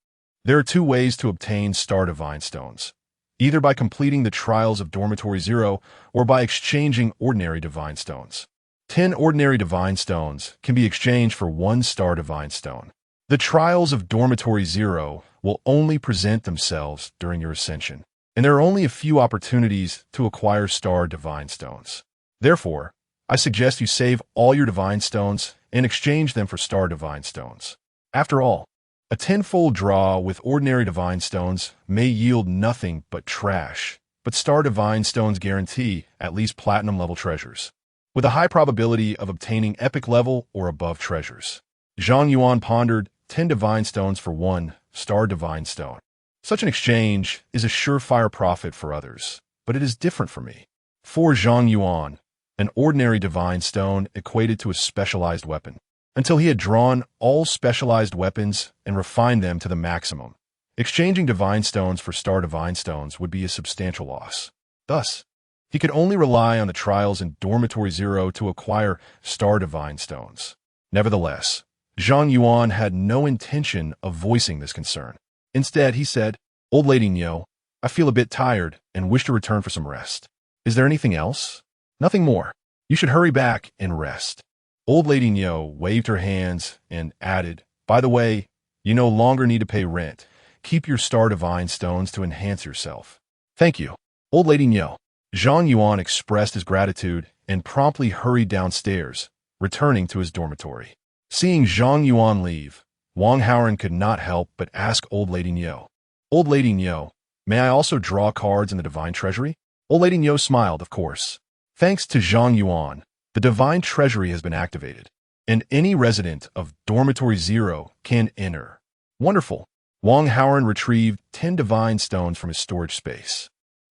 there are 2 ways to obtain star divine stones, either by completing the trials of Dormitory 0 or by exchanging ordinary divine stones. 10 ordinary divine stones can be exchanged for 1 star divine stone. The trials of Dormitory 0 will only present themselves during your ascension, and there are only a few opportunities to acquire star divine stones. Therefore, I suggest you save all your divine stones and exchange them for star divine stones. After all, a 10-fold draw with ordinary divine stones may yield nothing but trash, but star divine stones guarantee at least platinum level treasures, with a high probability of obtaining epic level or above treasures. Zhang Yuan pondered 10 divine stones for 1 star divine stone. Such an exchange is a surefire profit for others, but it is different for me. For Zhang Yuan, an ordinary divine stone equated to a specialized weapon. until he had drawn all specialized weapons and refined them to the maximum. Exchanging divine stones for star divine stones would be a substantial loss. Thus, he could only rely on the trials in Dormitory Zero to acquire star divine stones. Nevertheless, Zhang Yuan had no intention of voicing this concern. Instead, he said, "Old Lady Niu, I feel a bit tired and wish to return for some rest. Is there anything else?" "Nothing more. You should hurry back and rest." Old Lady Niu waved her hands and added, "By the way, you no longer need to pay rent. Keep your star divine stones to enhance yourself." "Thank you, Old Lady Niu." Zhang Yuan expressed his gratitude and promptly hurried downstairs, returning to his dormitory. Seeing Zhang Yuan leave, Wang Haoren could not help but ask Old Lady Niu, "Old Lady Niu, may I also draw cards in the Divine Treasury?" Old Lady Niu smiled, "Of course. Thanks to Zhang Yuan, the Divine Treasury has been activated, and any resident of Dormitory Zero can enter." "Wonderful." Wang Haoren retrieved 10 divine stones from his storage space.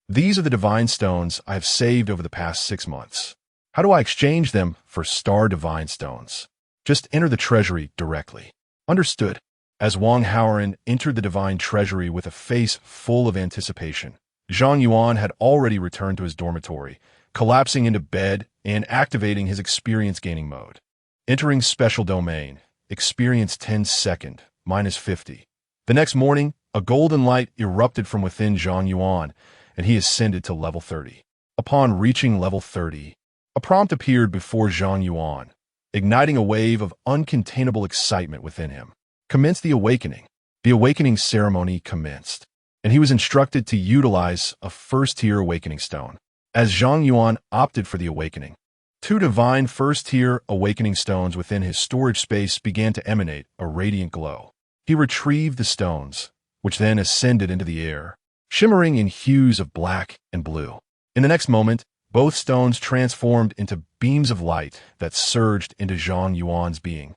"These are the divine stones I have saved over the past 6 months. How do I exchange them for star divine stones?" "Just enter the treasury directly." "Understood." As Wang Haoren entered the divine treasury with a face full of anticipation, Zhang Yuan had already returned to his dormitory, collapsing into bed and activating his experience-gaining mode. Entering special domain, experience 10 second, -50. The next morning, a golden light erupted from within Zhang Yuan, and he ascended to level 30. Upon reaching level 30, a prompt appeared before Zhang Yuan, igniting a wave of uncontainable excitement within him. Commence the awakening. The awakening ceremony commenced, and he was instructed to utilize a first-tier awakening stone. As Zhang Yuan opted for the awakening, 2 divine first-tier awakening stones within his storage space began to emanate a radiant glow. He retrieved the stones, which then ascended into the air, shimmering in hues of black and blue. In the next moment, both stones transformed into beams of light that surged into Zhang Yuan's being,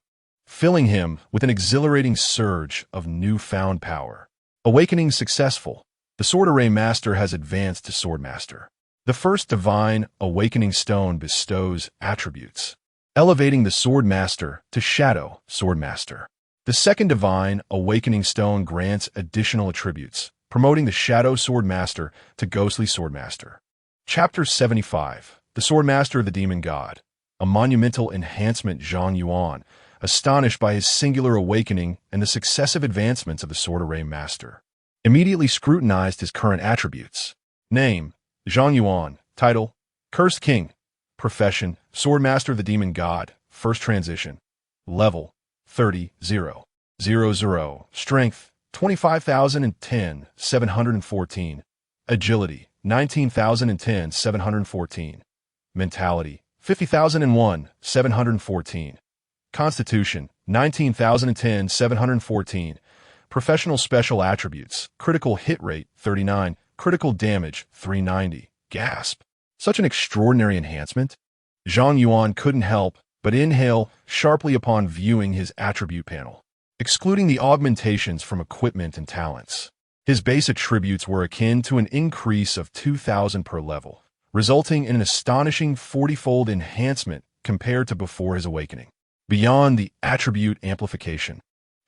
filling him with an exhilarating surge of newfound power. Awakening successful. The Sword Array Master has advanced to Sword Master. The first divine awakening stone bestows attributes, elevating the Sword Master to Shadow Sword Master. The second divine awakening stone grants additional attributes, promoting the Shadow Sword Master to Ghostly Sword Master. Chapter 75. The Sword Master of the Demon God. A monumental enhancement. Zhang Yuan, astonished by his singular awakening and the successive advancements of the Sword Array Master, immediately scrutinized his current attributes. Name: Zhang Yuan. Title: Cursed King. Profession: Sword Master of the Demon God. First transition. Level: 30,000. Strength: 25,010, 714. Agility: 19,010, 714. Mentality: 50,001, 714. Constitution: 19,010, 714. Professional special attributes: critical hit rate 39, critical damage 390. Gasp! Such an extraordinary enhancement? Zhang Yuan couldn't help but inhale sharply upon viewing his attribute panel. Excluding the augmentations from equipment and talents, his base attributes were akin to an increase of 2,000 per level, resulting in an astonishing 40-fold enhancement compared to before his awakening. Beyond the attribute amplification,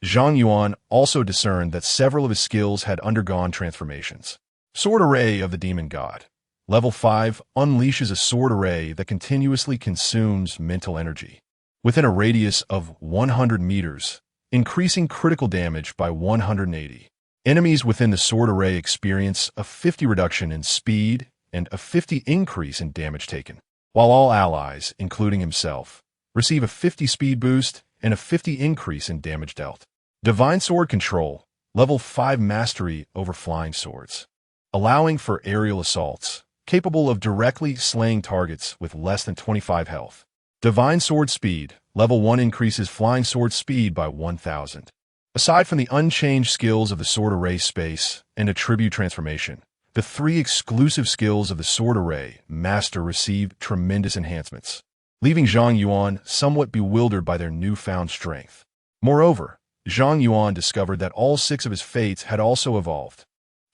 Zhang Yuan also discerned that several of his skills had undergone transformations. Sword Array of the Demon God. Level 5 unleashes a sword array that continuously consumes mental energy within a radius of 100 meters, increasing critical damage by 180. Enemies within the sword array experience a 50 reduction in speed and a 50 increase in damage taken, while all allies, including himself, receive a 50 speed boost and a 50 increase in damage dealt. Divine Sword Control. Level 5 mastery over flying swords, allowing for aerial assaults, capable of directly slaying targets with less than 25 health. Divine Sword Speed. Level 1 increases flying sword speed by 1,000. Aside from the unchanged skills of the Sword Array space and attribute transformation, the 3 exclusive skills of the Sword Array Master received tremendous enhancements, leaving Zhang Yuan somewhat bewildered by their newfound strength. Moreover, Zhang Yuan discovered that all 6 of his fates had also evolved.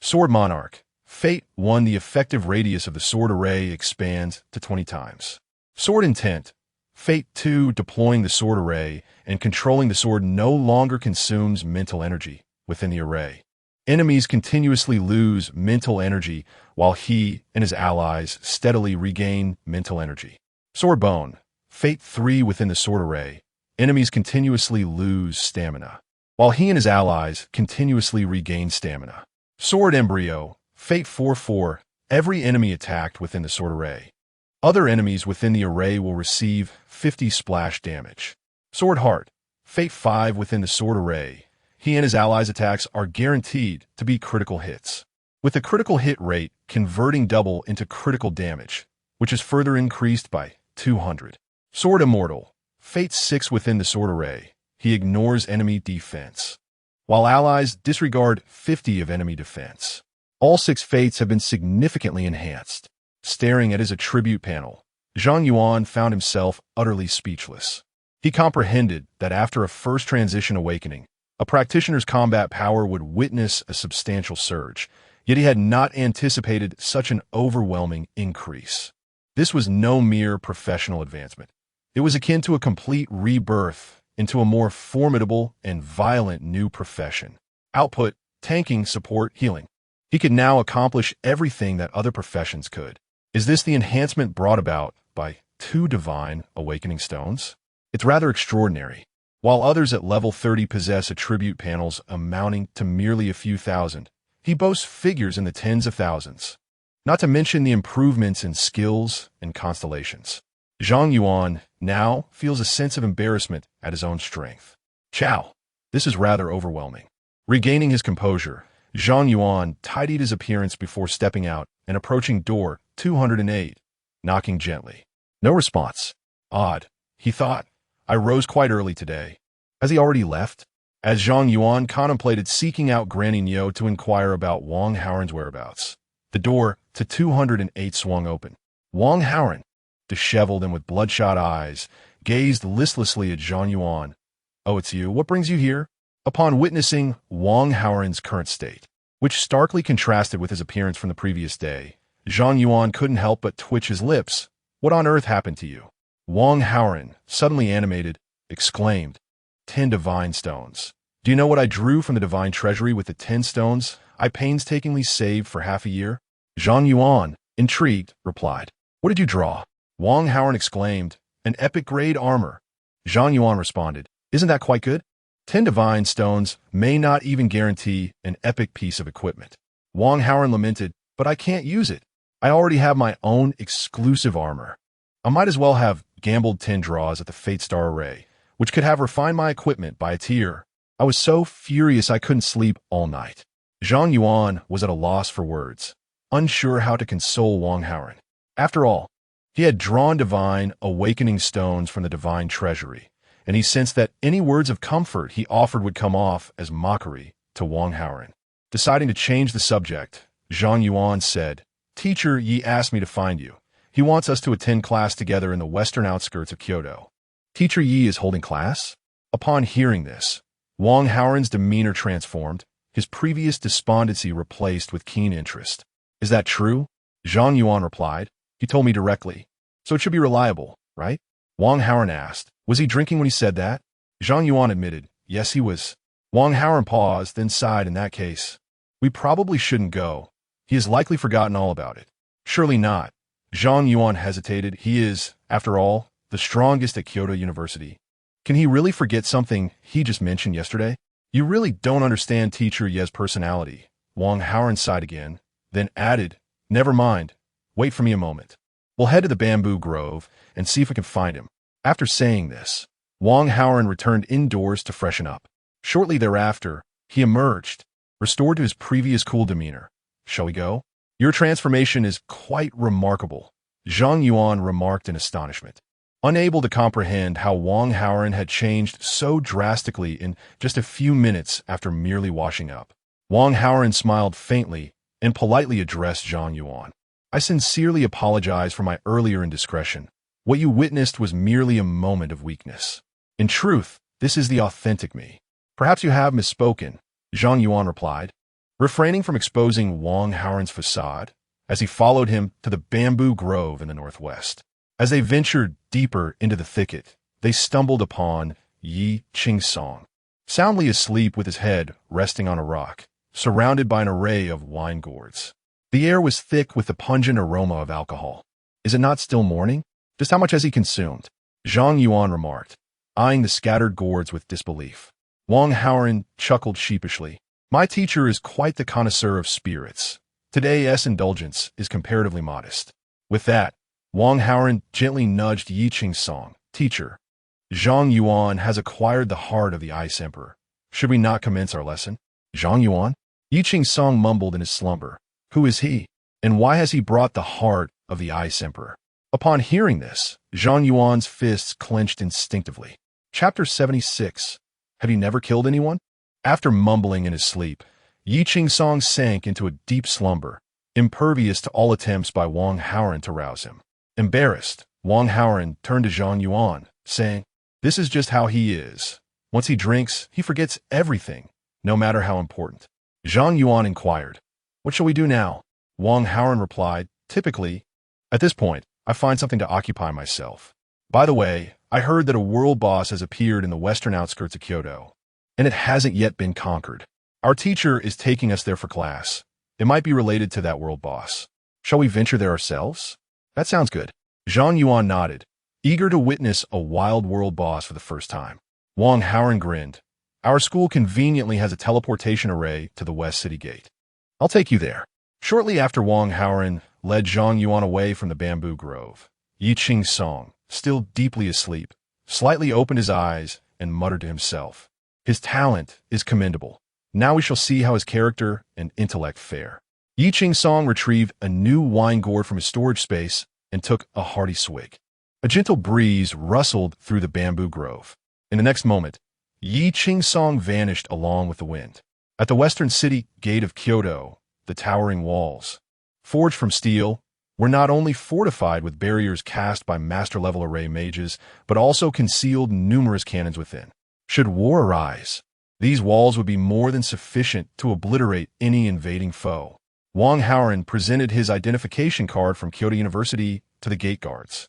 Sword Monarch. Fate 1. The effective radius of the sword array expands to 20 times. Sword Intent. Fate 2, deploying the sword array and controlling the sword no longer consumes mental energy within the array. Enemies continuously lose mental energy while he and his allies steadily regain mental energy. Sword Bone, Fate 3, within the sword array. Enemies continuously lose stamina, while he and his allies continuously regain stamina. Sword Embryo, Fate 4-4, every enemy attacked within the sword array. Other enemies within the array will receive 50 splash damage. Sword Heart, Fate 5, within the sword array. He and his allies' attacks are guaranteed to be critical hits, with the critical hit rate converting double into critical damage, which is further increased by 200. Sword Immortal, Fate 6, within the sword array. He ignores enemy defense, while allies disregard 50 of enemy defense. All 6 fates have been significantly enhanced. Staring at his attribute panel, Zhang Yuan found himself utterly speechless. He comprehended that after a first transition awakening, a practitioner's combat power would witness a substantial surge, yet he had not anticipated such an overwhelming increase. This was no mere professional advancement. It was akin to a complete rebirth into a more formidable and violent new profession. Output: tanking, support, healing. He could now accomplish everything that other professions could. Is this the enhancement brought about by 2 divine awakening stones? It's rather extraordinary. While others at level 30 possess attribute panels amounting to merely a few thousand, he boasts figures in the tens of thousands. Not to mention the improvements in skills and constellations. Zhang Yuan now feels a sense of embarrassment at his own strength. Chow, this is rather overwhelming. Regaining his composure, Zhang Yuan tidied his appearance before stepping out and approaching door 208, knocking gently. No response. Odd, he thought. I rose quite early today. Has he already left? As Zhang Yuan contemplated seeking out Granny Niu to inquire about Wang Haoren's whereabouts, the door to 208 swung open. Wang Haoren, disheveled and with bloodshot eyes, gazed listlessly at Zhang Yuan. Oh, it's you. What brings you here? Upon witnessing Wang Haoren's current state, which starkly contrasted with his appearance from the previous day, Zhang Yuan couldn't help but twitch his lips. What on earth happened to you? Wang Haoren, suddenly animated, exclaimed, 10 divine stones. Do you know what I drew from the divine treasury with the 10 stones I painstakingly saved for half a year? Zhang Yuan, intrigued, replied. What did you draw? Wang Haoren exclaimed, an epic grade armor. Zhang Yuan responded, isn't that quite good? 10 divine stones may not even guarantee an epic piece of equipment. Wang Haoren lamented, but I can't use it. I already have my own exclusive armor. I might as well have gambled 10 draws at the Fate Star Array, which could have refined my equipment by a tier. I was so furious I couldn't sleep all night. Zhang Yuan was at a loss for words, unsure how to console Wang Haoren. After all, he had drawn divine awakening stones from the divine treasury, and he sensed that any words of comfort he offered would come off as mockery to Wang Haoren. Deciding to change the subject, Zhang Yuan said, Teacher Yi asked me to find you. He wants us to attend class together in the western outskirts of Kyoto. Teacher Yi is holding class? Upon hearing this, Wang Haoren's demeanor transformed, his previous despondency replaced with keen interest. Is that true? Zhang Yuan replied. He told me directly. So it should be reliable, right? Wang Haoren asked. Was he drinking when he said that? Zhang Yuan admitted. Yes, he was. Wang Haoren paused, then sighed. In that case, we probably shouldn't go. He has likely forgotten all about it. Surely not. Zhang Yuan hesitated. He is, after all, the strongest at Kyoto University. Can he really forget something he just mentioned yesterday? You really don't understand Teacher Ye's personality. Wang Haoren sighed again, then added, never mind. Wait for me a moment. We'll head to the bamboo grove and see if we can find him. After saying this, Wang Haoren returned indoors to freshen up. Shortly thereafter, he emerged, restored to his previous cool demeanor. Shall we go? Your transformation is quite remarkable, Zhang Yuan remarked in astonishment. Unable to comprehend how Wang Haoren had changed so drastically in just a few minutes after merely washing up, Wang Haoren smiled faintly and politely addressed Zhang Yuan. I sincerely apologize for my earlier indiscretion. What you witnessed was merely a moment of weakness. In truth, this is the authentic me. Perhaps you have misspoken, Zhang Yuan replied, refraining from exposing Wang Haoren's facade as he followed him to the bamboo grove in the northwest. As they ventured deeper into the thicket, they stumbled upon Yi Qingsong, soundly asleep with his head resting on a rock, surrounded by an array of wine gourds. The air was thick with the pungent aroma of alcohol. Is it not still morning? Just how much has he consumed? Zhang Yuan remarked, eyeing the scattered gourds with disbelief. Wang Haoren chuckled sheepishly. My teacher is quite the connoisseur of spirits. Today's indulgence is comparatively modest. With that, Wang Haoren gently nudged Yi Qingsong. Teacher, Zhang Yuan has acquired the heart of the Ice Emperor. Should we not commence our lesson? Zhang Yuan? Yi Qingsong mumbled in his slumber. Who is he? And why has he brought the heart of the Ice Emperor? Upon hearing this, Zhang Yuan's fists clenched instinctively. Chapter 76. Have you never killed anyone? After mumbling in his sleep, Yi Qingsong sank into a deep slumber, impervious to all attempts by Wang Haoren to rouse him. Embarrassed, Wang Haoren turned to Zhang Yuan, saying, This is just how he is. Once he drinks, he forgets everything, no matter how important. Zhang Yuan inquired, What shall we do now? Wang Haoren replied, Typically, at this point, I find something to occupy myself. By the way, I heard that a world boss has appeared in the western outskirts of Kyoto, and it hasn't yet been conquered. Our teacher is taking us there for class. It might be related to that world boss. Shall we venture there ourselves? That sounds good. Zhang Yuan nodded, eager to witness a wild world boss for the first time. Wang Haoren grinned. Our school conveniently has a teleportation array to the West City Gate. I'll take you there. Shortly after Wang Haoren led Zhang Yuan away from the bamboo grove, Yi Qingsong, still deeply asleep, slightly opened his eyes and muttered to himself. His talent is commendable. Now we shall see how his character and intellect fare. Yi Qingsong retrieved a new wine gourd from his storage space and took a hearty swig. A gentle breeze rustled through the bamboo grove. In the next moment, Yi Qingsong vanished along with the wind. At the western city gate of Kyoto, the towering walls, forged from steel, were not only fortified with barriers cast by master-level array mages, but also concealed numerous cannons within. Should war arise, these walls would be more than sufficient to obliterate any invading foe. Wang Haoren presented his identification card from Kyoto University to the gate guards,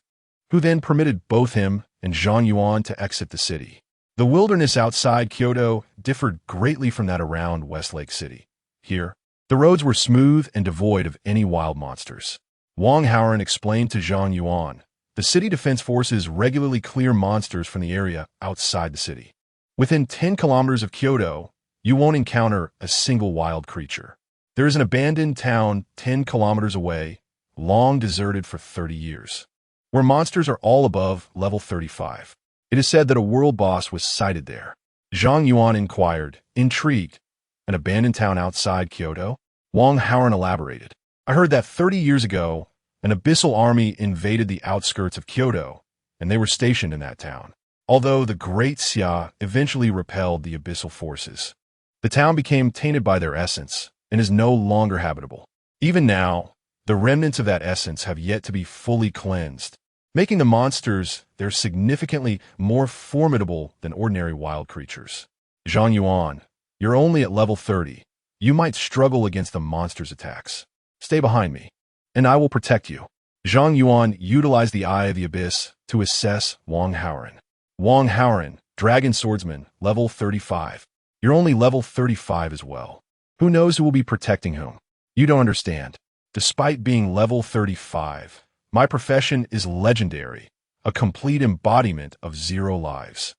who then permitted both him and Zhang Yuan to exit the city. The wilderness outside Kyoto differed greatly from that around Westlake City. Here, the roads were smooth and devoid of any wild monsters. Wang Haoren explained to Zhang Yuan, the city defense forces regularly clear monsters from the area outside the city. Within 10 kilometers of Kyoto, you won't encounter a single wild creature. There is an abandoned town 10 kilometers away, long deserted for 30 years, where monsters are all above level 35. It is said that a world boss was sighted there. Zhang Yuan inquired, intrigued. An abandoned town outside Kyoto? Wang Haoren elaborated. I heard that 30 years ago, an abyssal army invaded the outskirts of Kyoto, and they were stationed in that town. Although the Great Xia eventually repelled the abyssal forces, the town became tainted by their essence and is no longer habitable. Even now, the remnants of that essence have yet to be fully cleansed, making the monsters there significantly more formidable than ordinary wild creatures. Zhang Yuan, you're only at level 30. You might struggle against the monster's attacks. Stay behind me, and I will protect you. Zhang Yuan utilized the Eye of the Abyss to assess Wang Haoren. Wang Haoren, Dragon Swordsman, level 35. You're only level 35 as well. Who knows who will be protecting whom? You don't understand. Despite being level 35, my profession is legendary, a complete embodiment of 0 lives,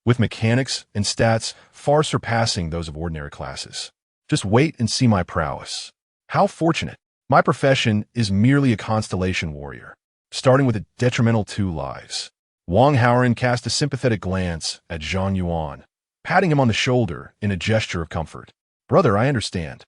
with mechanics and stats far surpassing those of ordinary classes. Just wait and see my prowess. How fortunate. My profession is merely a constellation warrior, starting with a detrimental 2 lives. Wang Haoren cast a sympathetic glance at Zhang Yuan, patting him on the shoulder in a gesture of comfort. Brother, I understand.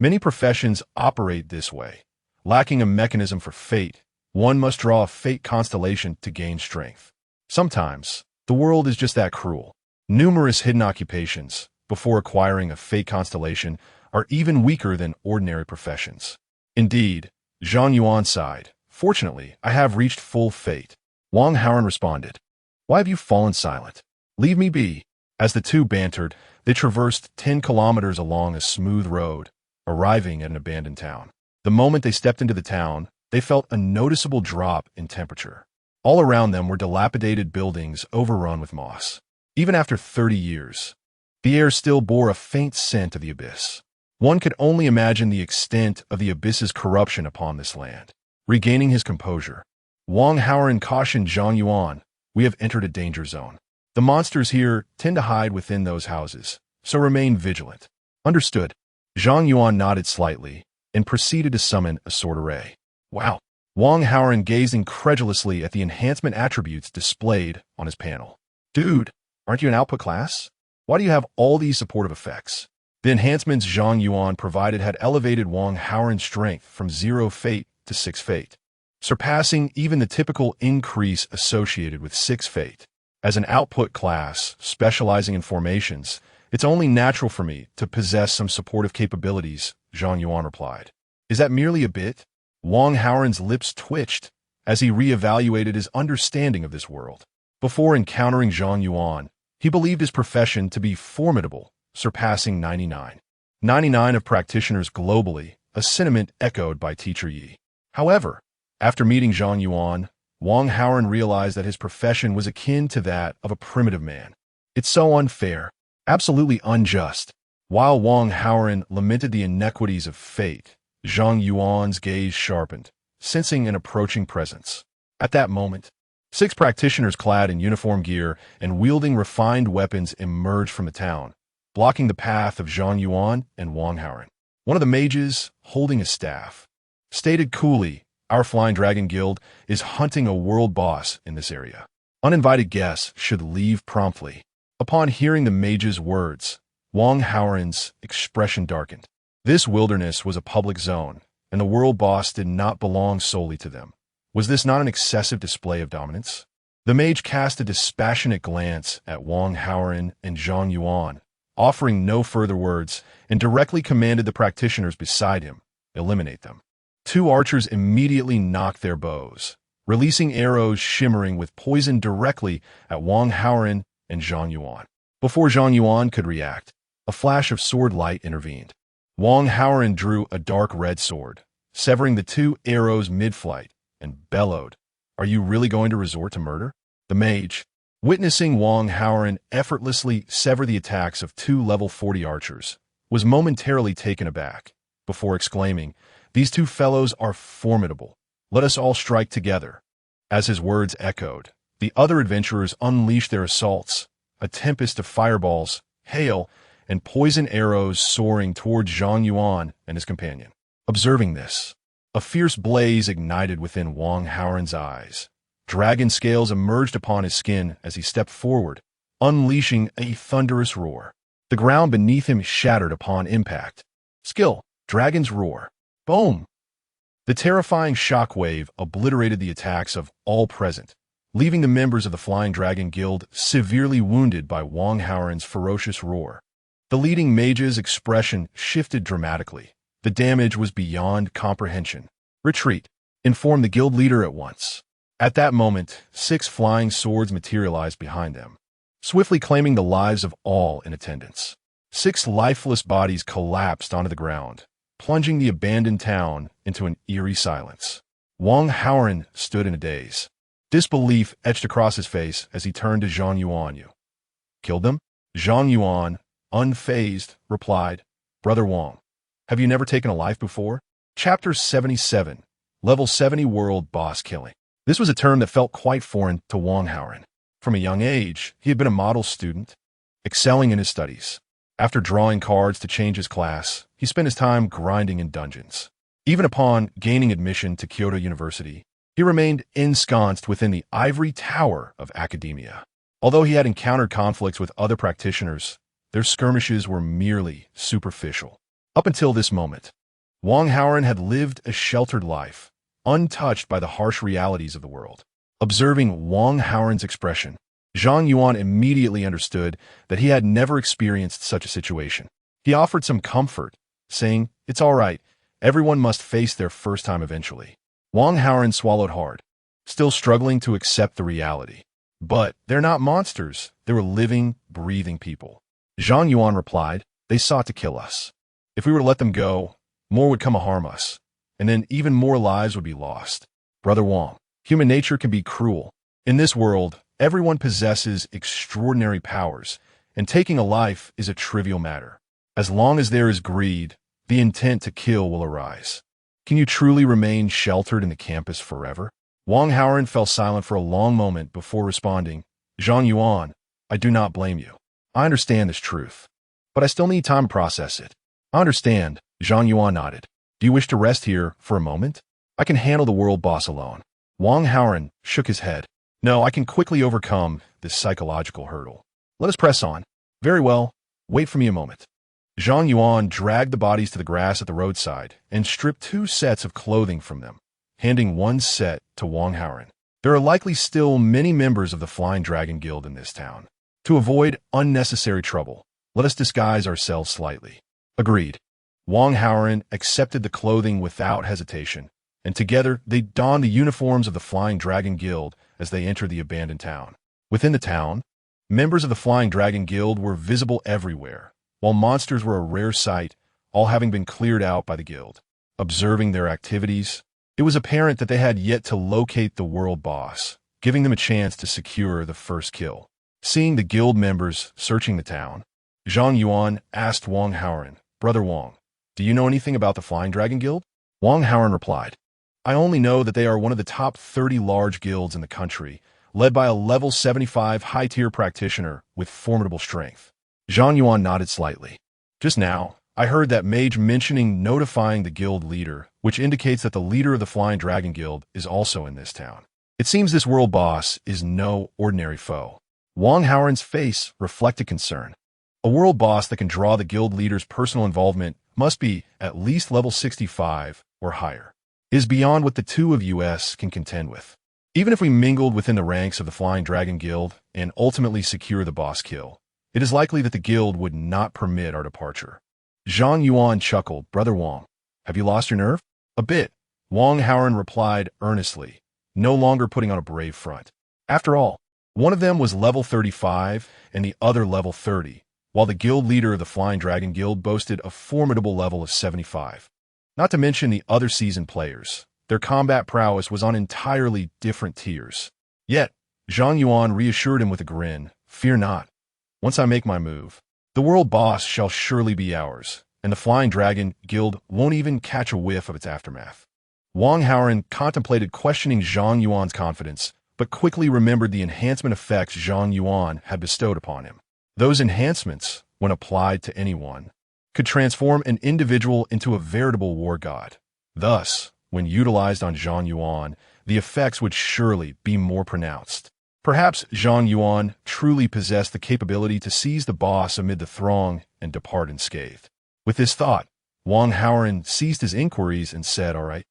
Many professions operate this way. Lacking a mechanism for fate, one must draw a fate constellation to gain strength. Sometimes, the world is just that cruel. Numerous hidden occupations, before acquiring a fate constellation, are even weaker than ordinary professions. Indeed, Zhang Yuan sighed. Fortunately, I have reached full fate. Wang Haoren responded. Why have you fallen silent? Leave me be. As the two bantered, they traversed 10 kilometers along a smooth road, arriving at an abandoned town. The moment they stepped into the town, they felt a noticeable drop in temperature. All around them were dilapidated buildings overrun with moss. Even after 30 years, the air still bore a faint scent of the abyss. One could only imagine the extent of the abyss's corruption upon this land. Regaining his composure, Wang Haoren cautioned Zhang Yuan, "We have entered a danger zone. The monsters here tend to hide within those houses, so remain vigilant." "Understood." Zhang Yuan nodded slightly and proceeded to summon a sword array. "Wow." Wang Haoren gazed incredulously at the enhancement attributes displayed on his panel. "Dude, aren't you an output class? Why do you have all these supportive effects?" The enhancements Zhang Yuan provided had elevated Wang Haoren's strength from 0 fate to 6 fate, surpassing even the typical increase associated with 6 fate. "As an output class specializing in formations, it's only natural for me to possess some supportive capabilities," Zhang Yuan replied. "Is that merely a bit?" Wang Haoren's lips twitched as he reevaluated his understanding of this world. Before encountering Zhang Yuan, he believed his profession to be formidable, surpassing 99 of practitioners globally, a sentiment echoed by Teacher Yi. However, after meeting Zhang Yuan, Wang Haoren realized that his profession was akin to that of a primitive man. "It's so unfair, absolutely unjust." While Wang Haoren lamented the inequities of fate, Zhang Yuan's gaze sharpened, sensing an approaching presence. At that moment, 6 practitioners clad in uniform gear and wielding refined weapons emerged from the town, blocking the path of Zhang Yuan and Wang Haoren. One of the mages, holding a staff, stated coolly, "Our Flying Dragon Guild is hunting a world boss in this area. Uninvited guests should leave promptly." Upon hearing the mage's words, Wang Haoren's expression darkened. This wilderness was a public zone, and the world boss did not belong solely to them. Was this not an excessive display of dominance? The mage cast a dispassionate glance at Wang Haoren and Zhang Yuan, offering no further words, and directly commanded the practitioners beside him, "Eliminate them." 2 archers immediately knocked their bows, releasing arrows shimmering with poison directly at Wang Haoren and Zhang Yuan. Before Zhang Yuan could react, a flash of sword light intervened. Wang Haoren drew a dark red sword, severing the 2 arrows mid-flight, and bellowed, "Are you really going to resort to murder?" The mage, witnessing Wang Haoren effortlessly sever the attacks of 2 level 40 archers, was momentarily taken aback, before exclaiming, "These 2 fellows are formidable. Let us all strike together." As his words echoed, the other adventurers unleashed their assaults, a tempest of fireballs, hail, and poison arrows soaring toward Zhang Yuan and his companion. Observing this, a fierce blaze ignited within Wang Haoren's eyes. Dragon scales emerged upon his skin as he stepped forward, unleashing a thunderous roar. The ground beneath him shattered upon impact. Skill, Dragon's Roar. Boom! The terrifying shockwave obliterated the attacks of all present, leaving the members of the Flying Dragon Guild severely wounded by Wang Haoren's ferocious roar. The leading mage's expression shifted dramatically. The damage was beyond comprehension. "Retreat," informed the guild leader at once. At that moment, 6 flying swords materialized behind them, swiftly claiming the lives of all in attendance. 6 lifeless bodies collapsed onto the ground, plunging the abandoned town into an eerie silence. Wang Haoren stood in a daze. Disbelief etched across his face as he turned to Zhang Yuan. "You killed them?" Zhang Yuan, unfazed, replied, "Brother Wang, have you never taken a life before?" Chapter 77, Level 70 World Boss Killing. This was a term that felt quite foreign to Wang Haoren. From a young age, he had been a model student, excelling in his studies. After drawing cards to change his class, he spent his time grinding in dungeons. Even upon gaining admission to Kyoto University, he remained ensconced within the ivory tower of academia. Although he had encountered conflicts with other practitioners, their skirmishes were merely superficial. Up until this moment, Wang Haoren had lived a sheltered life, untouched by the harsh realities of the world. Observing Wang Haoren's expression, Zhang Yuan immediately understood that he had never experienced such a situation. He offered some comfort, saying, "It's all right, everyone must face their first time eventually." Wang Haoren swallowed hard, still struggling to accept the reality. "But they're not monsters, they were living, breathing people." Zhang Yuan replied, "They sought to kill us. If we were to let them go, more would come to harm us, and then even more lives would be lost. Brother Wang, human nature can be cruel, In this world, everyone possesses extraordinary powers, and taking a life is a trivial matter. As long as there is greed, the intent to kill will arise. Can you truly remain sheltered in the campus forever? Wang Haoren fell silent for a long moment before responding. Zhang Yuan, I do not blame you. I understand this truth, but I still need time to process it. I understand, Zhang Yuan nodded. Do you wish to rest here for a moment? I can handle the world boss alone. Wang Haoren shook his head. No, I can quickly overcome this psychological hurdle. Let us press on. Very well. Wait for me a moment. Zhang Yuan dragged the bodies to the grass at the roadside and stripped 2 sets of clothing from them, handing 1 set to Wang Haoren. There are likely still many members of the Flying Dragon Guild in this town. To avoid unnecessary trouble, let us disguise ourselves slightly. Agreed. Wang Haoren accepted the clothing without hesitation, and together they donned the uniforms of the Flying Dragon Guild as they entered the abandoned town. Within the town, members of the Flying Dragon Guild were visible everywhere, while monsters were a rare sight, all having been cleared out by the guild. Observing their activities, it was apparent that they had yet to locate the world boss, giving them a chance to secure the first kill. Seeing the guild members searching the town, Zhang Yuan asked Wang Haoren, Brother Wang, do you know anything about the Flying Dragon Guild? Wang Haoren replied, I only know that they are one of the top 30 large guilds in the country, led by a level 75 high-tier practitioner with formidable strength. Zhang Yuan nodded slightly. Just now, I heard that mage mentioning notifying the guild leader, which indicates that the leader of the Flying Dragon Guild is also in this town. It seems this world boss is no ordinary foe. Wang Haoren's face reflected concern. A world boss that can draw the guild leader's personal involvement must be at least level 65 or higher. It is beyond what the two of us can contend with. Even if we mingled within the ranks of the Flying Dragon Guild and ultimately secure the boss kill, it is likely that the guild would not permit our departure. Zhang Yuan chuckled, Brother Wang, have you lost your nerve? A bit, Wang Haoren replied earnestly, no longer putting on a brave front. After all, one of them was level 35 and the other level 30, while the guild leader of the Flying Dragon Guild boasted a formidable level of 75. Not to mention the other seasoned players. Their combat prowess was on entirely different tiers. Yet, Zhang Yuan reassured him with a grin, Fear not. Once I make my move, the world boss shall surely be ours, and the Flying Dragon Guild won't even catch a whiff of its aftermath. Wang Haoren contemplated questioning Zhang Yuan's confidence, but quickly remembered the enhancement effects Zhang Yuan had bestowed upon him. Those enhancements, when applied to anyone, could transform an individual into a veritable war god. Thus, when utilized on Zhang Yuan, the effects would surely be more pronounced. Perhaps Zhang Yuan truly possessed the capability to seize the boss amid the throng and depart unscathed. With this thought, Wang Haoren ceased his inquiries and said, All right,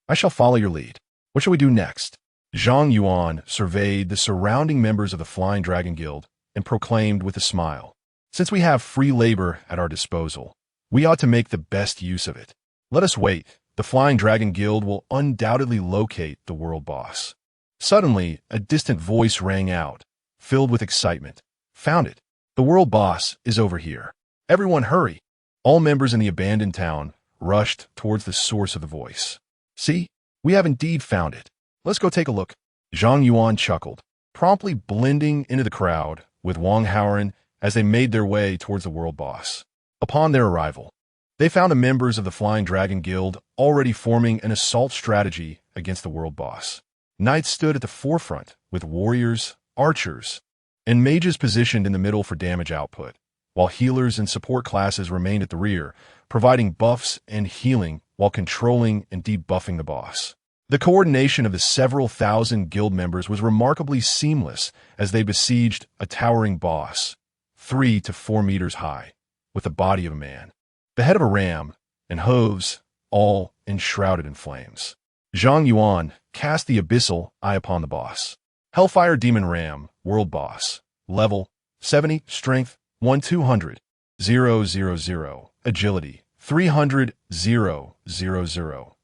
I shall follow your lead. What shall we do next? Zhang Yuan surveyed the surrounding members of the Flying Dragon Guild and proclaimed with a smile, Since we have free labor at our disposal, we ought to make the best use of it. Let us wait. The Flying Dragon Guild will undoubtedly locate the world boss. Suddenly, a distant voice rang out, filled with excitement. Found it. The world boss is over here. Everyone hurry. All members in the abandoned town rushed towards the source of the voice. See, we have indeed found it. Let's go take a look. Zhang Yuan chuckled, promptly blending into the crowd with Wang Haoren as they made their way towards the world boss. Upon their arrival, they found the members of the Flying Dragon Guild already forming an assault strategy against the world boss. Knights stood at the forefront, with warriors, archers, and mages positioned in the middle for damage output, while healers and support classes remained at the rear, providing buffs and healing while controlling and debuffing the boss. The coordination of the several thousand guild members was remarkably seamless as they besieged a towering boss, 3 to 4 meters high, with the body of a man, the head of a ram, and hooves, all enshrouded in flames. Zhang Yuan cast the abyssal eye upon the boss. Hellfire Demon Ram, World Boss. Level, 70, Strength, 1200, 000, Agility, 300, 000,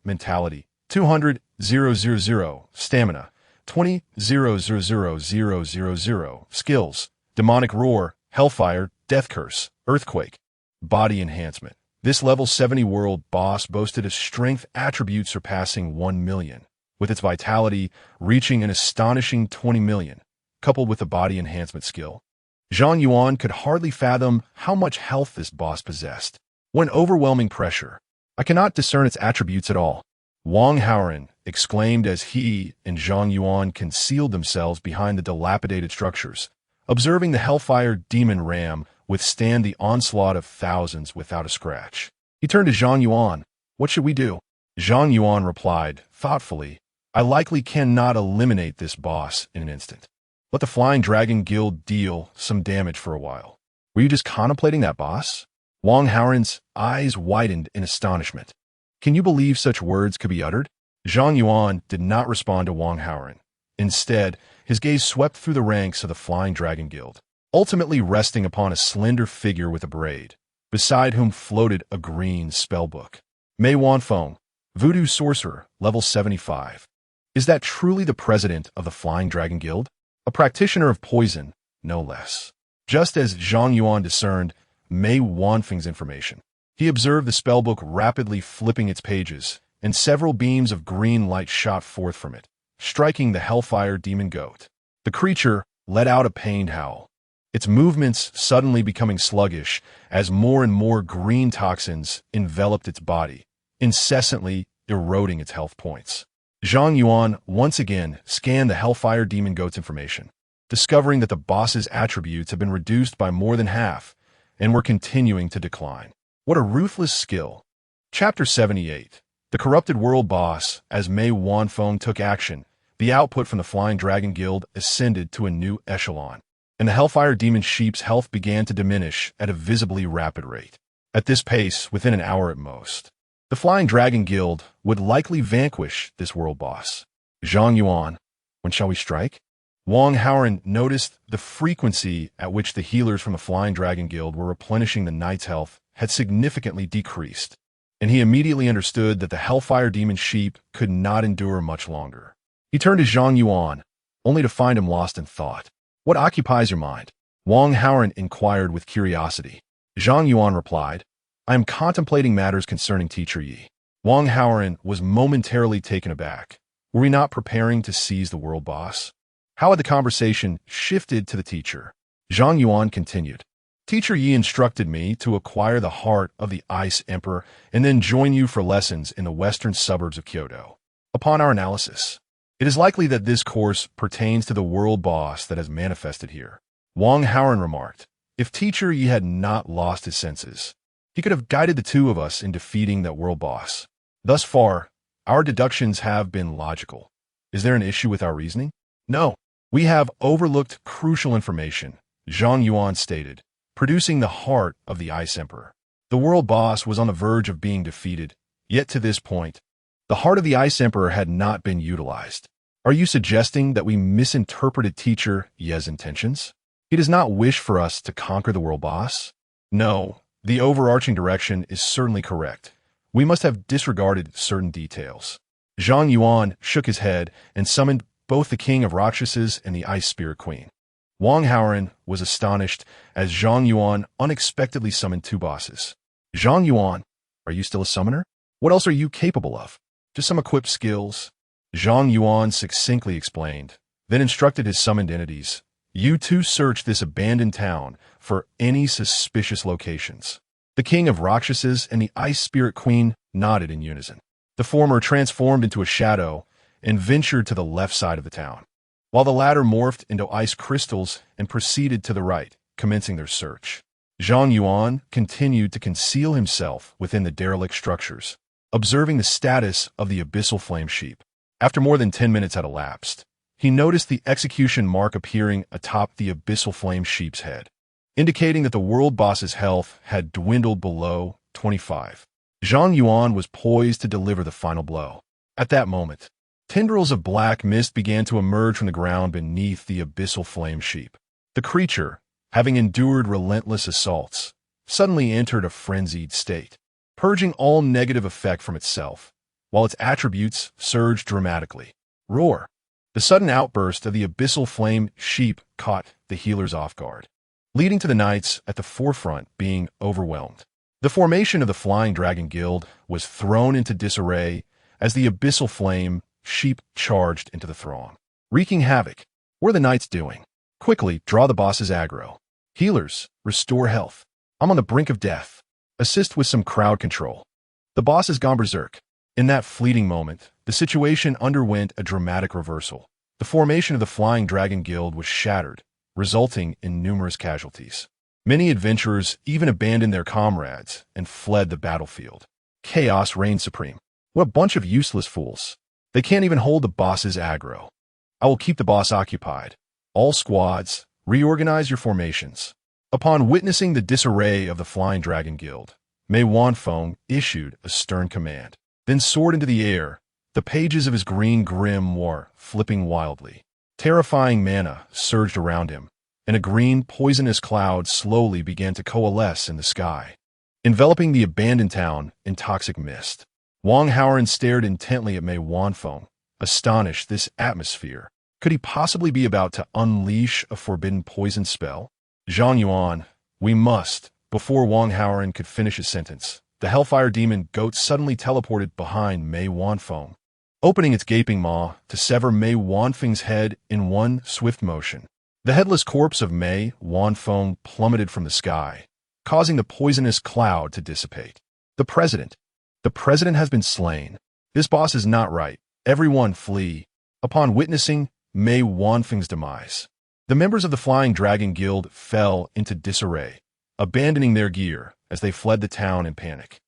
Mentality, 200, 000, Stamina, 20, 000, Skills, Demonic Roar, Hellfire, Death Curse, Earthquake. Body Enhancement. This level 70 world boss boasted a strength attribute surpassing 1 million, with its vitality reaching an astonishing 20 million, coupled with the body enhancement skill. Zhang Yuan could hardly fathom how much health this boss possessed. When overwhelming pressure, I cannot discern its attributes at all, Wang Haoran exclaimed as he and Zhang Yuan concealed themselves behind the dilapidated structures, observing the Hellfire Demon Ram withstand the onslaught of thousands without a scratch. He turned to Zhang Yuan. What should we do? Zhang Yuan replied, thoughtfully, I likely cannot eliminate this boss in an instant. Let the Flying Dragon Guild deal some damage for a while. Were you just contemplating that boss? Wang Haoran's eyes widened in astonishment. Can you believe such words could be uttered? Zhang Yuan did not respond to Wang Haoran. Instead, his gaze swept through the ranks of the Flying Dragon Guild, ultimately resting upon a slender figure with a braid, beside whom floated a green spellbook. Mei Wanfeng, Voodoo Sorcerer, level 75. Is that truly the president of the Flying Dragon Guild? A practitioner of poison, no less. Just as Zhang Yuan discerned Mei Wanfeng's information, he observed the spellbook rapidly flipping its pages, and several beams of green light shot forth from it, striking the Hellfire Demon Goat. The creature let out a pained howl, its movements suddenly becoming sluggish as more and more green toxins enveloped its body, incessantly eroding its health points. Zhang Yuan once again scanned the Hellfire Demon Goat's information, discovering that the boss's attributes had been reduced by more than half and were continuing to decline. What a ruthless skill. Chapter 78. The Corrupted World Boss. As Mei Wanfeng took action, the output from the Flying Dragon Guild ascended to a new echelon, and the Hellfire Demon Sheep's health began to diminish at a visibly rapid rate. At this pace, within an hour at most, the Flying Dragon Guild would likely vanquish this world boss. Zhang Yuan, when shall we strike? Wang Haoran noticed the frequency at which the healers from the Flying Dragon Guild were replenishing the knight's health had significantly decreased, and he immediately understood that the Hellfire Demon Sheep could not endure much longer. He turned to Zhang Yuan, only to find him lost in thought. What occupies your mind? Wang Haoran inquired with curiosity. Zhang Yuan replied, I am contemplating matters concerning Teacher Yi. Wang Haoran was momentarily taken aback. Were we not preparing to seize the world boss? How had the conversation shifted to the teacher? Zhang Yuan continued. Teacher Yi instructed me to acquire the heart of the Ice Emperor and then join you for lessons in the western suburbs of Kyoto. Upon our analysis, it is likely that this course pertains to the world boss that has manifested here. Wang Haoran remarked, if Teacher Yi had not lost his senses, he could have guided the two of us in defeating that world boss. Thus far, our deductions have been logical. Is there an issue with our reasoning? No. We have overlooked crucial information, Zhang Yuan stated, producing the heart of the Ice Emperor. The world boss was on the verge of being defeated, yet to this point, the heart of the Ice Emperor had not been utilized. Are you suggesting that we misinterpreted Teacher Ye's intentions? He does not wish for us to conquer the world boss? No, the overarching direction is certainly correct. We must have disregarded certain details. Zhang Yuan shook his head and summoned both the King of Rakshasas and the Ice Spirit Queen. Wang Haoran was astonished as Zhang Yuan unexpectedly summoned two bosses. Zhang Yuan, are you still a summoner? What else are you capable of? Just some equipped skills? Zhang Yuan succinctly explained, then instructed his summoned entities. You two search this abandoned town for any suspicious locations. The King of Rakshasas and the Ice Spirit Queen nodded in unison. The former transformed into a shadow and ventured to the left side of the town, while the latter morphed into ice crystals and proceeded to the right, commencing their search. Zhang Yuan continued to conceal himself within the derelict structures, observing the status of the abyssal flame sheep. After more than 10 minutes had elapsed, he noticed the execution mark appearing atop the abyssal flame sheep's head, indicating that the world boss's health had dwindled below 25. Zhang Yuan was poised to deliver the final blow. At that moment, tendrils of black mist began to emerge from the ground beneath the abyssal flame sheep. The creature, having endured relentless assaults, suddenly entered a frenzied state, purging all negative effect from itself, while its attributes surged dramatically. Roar! The sudden outburst of the abyssal flame sheep caught the healers off guard, leading to the knights at the forefront being overwhelmed. The formation of the Flying Dragon Guild was thrown into disarray as the abyssal flame sheep charged into the throng, wreaking havoc. What are the knights doing? Quickly, draw the boss's aggro. Healers, restore health. I'm on the brink of death. Assist with some crowd control. The boss has gone berserk. In that fleeting moment, the situation underwent a dramatic reversal. The formation of the Flying Dragon Guild was shattered, resulting in numerous casualties. Many adventurers even abandoned their comrades and fled the battlefield. Chaos reigned supreme. What a bunch of useless fools. They can't even hold the boss's aggro. I will keep the boss occupied. All squads, reorganize your formations. Upon witnessing the disarray of the Flying Dragon Guild, Mei Wanfeng issued a stern command, then soared into the air, the pages of his green grimoire flipping wildly. Terrifying mana surged around him, and a green, poisonous cloud slowly began to coalesce in the sky, enveloping the abandoned town in toxic mist. Wang Haoren stared intently at Mei Wanfeng, astonished. This atmosphere. Could he possibly be about to unleash a forbidden poison spell? Zhang Yuan, we must. Before Wang Haoren could finish his sentence, the Hellfire Demon Goat suddenly teleported behind Mei Wanfeng, opening its gaping maw to sever Mei Wanfeng's head in one swift motion. The headless corpse of Mei Wanfeng plummeted from the sky, causing the poisonous cloud to dissipate. The president has been slain. This boss is not right. Everyone flee. Upon witnessing Mei Wanfeng's demise, the members of the Flying Dragon Guild fell into disarray, abandoning their gear as they fled the town in panic.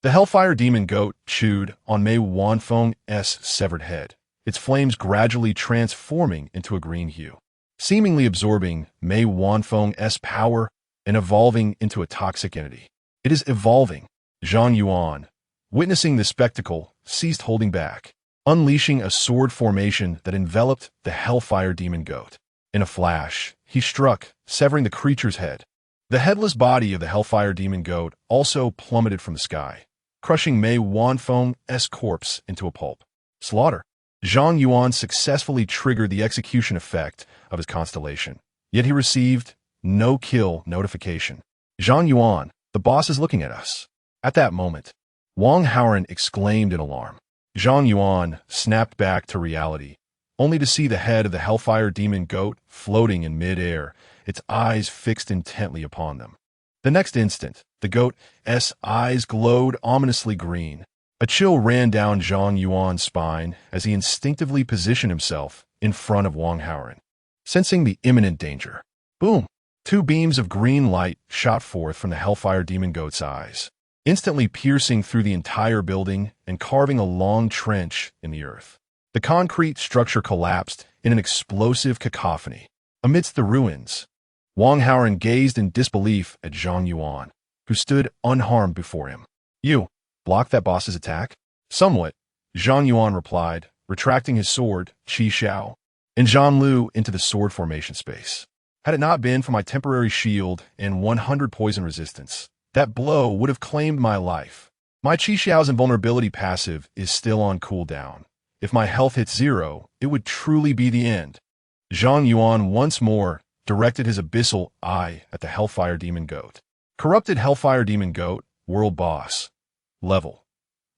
The Hellfire Demon Goat chewed on Mei Wanfeng's severed head, its flames gradually transforming into a green hue, seemingly absorbing Mei Wanfeng's power and evolving into a toxic entity. It is evolving. Zhang Yuan, witnessing this spectacle, ceased holding back, unleashing a sword formation that enveloped the Hellfire Demon Goat. In a flash, he struck, severing the creature's head. The headless body of the Hellfire Demon Goat also plummeted from the sky, crushing Mei Wanfeng's corpse into a pulp. Slaughter. Zhang Yuan successfully triggered the execution effect of his constellation, yet he received no kill notification. Zhang Yuan, the boss is looking at us. At that moment, Wang Haoren exclaimed in alarm. Zhang Yuan snapped back to reality, only to see the head of the Hellfire Demon Goat floating in mid-air, its eyes fixed intently upon them. The next instant, the goat's eyes glowed ominously green. A chill ran down Zhang Yuan's spine as he instinctively positioned himself in front of Wang Haoren, sensing the imminent danger. Boom! Two beams of green light shot forth from the Hellfire Demon Goat's eyes, instantly piercing through the entire building and carving a long trench in the earth. The concrete structure collapsed in an explosive cacophony. Amidst the ruins, Wang Haoren gazed in disbelief at Zhang Yuan, who stood unharmed before him. You blocked that boss's attack? Somewhat, Zhang Yuan replied, retracting his sword, Qi Xiao, and Zhan Lu into the sword formation space. Had it not been for my temporary shield and 100 poison resistance, that blow would have claimed my life. My Qi Xiao's invulnerability passive is still on cooldown. If my health hits 0, it would truly be the end. Zhang Yuan once more directed his abyssal eye at the Hellfire Demon Goat. Corrupted Hellfire Demon Goat, World Boss. Level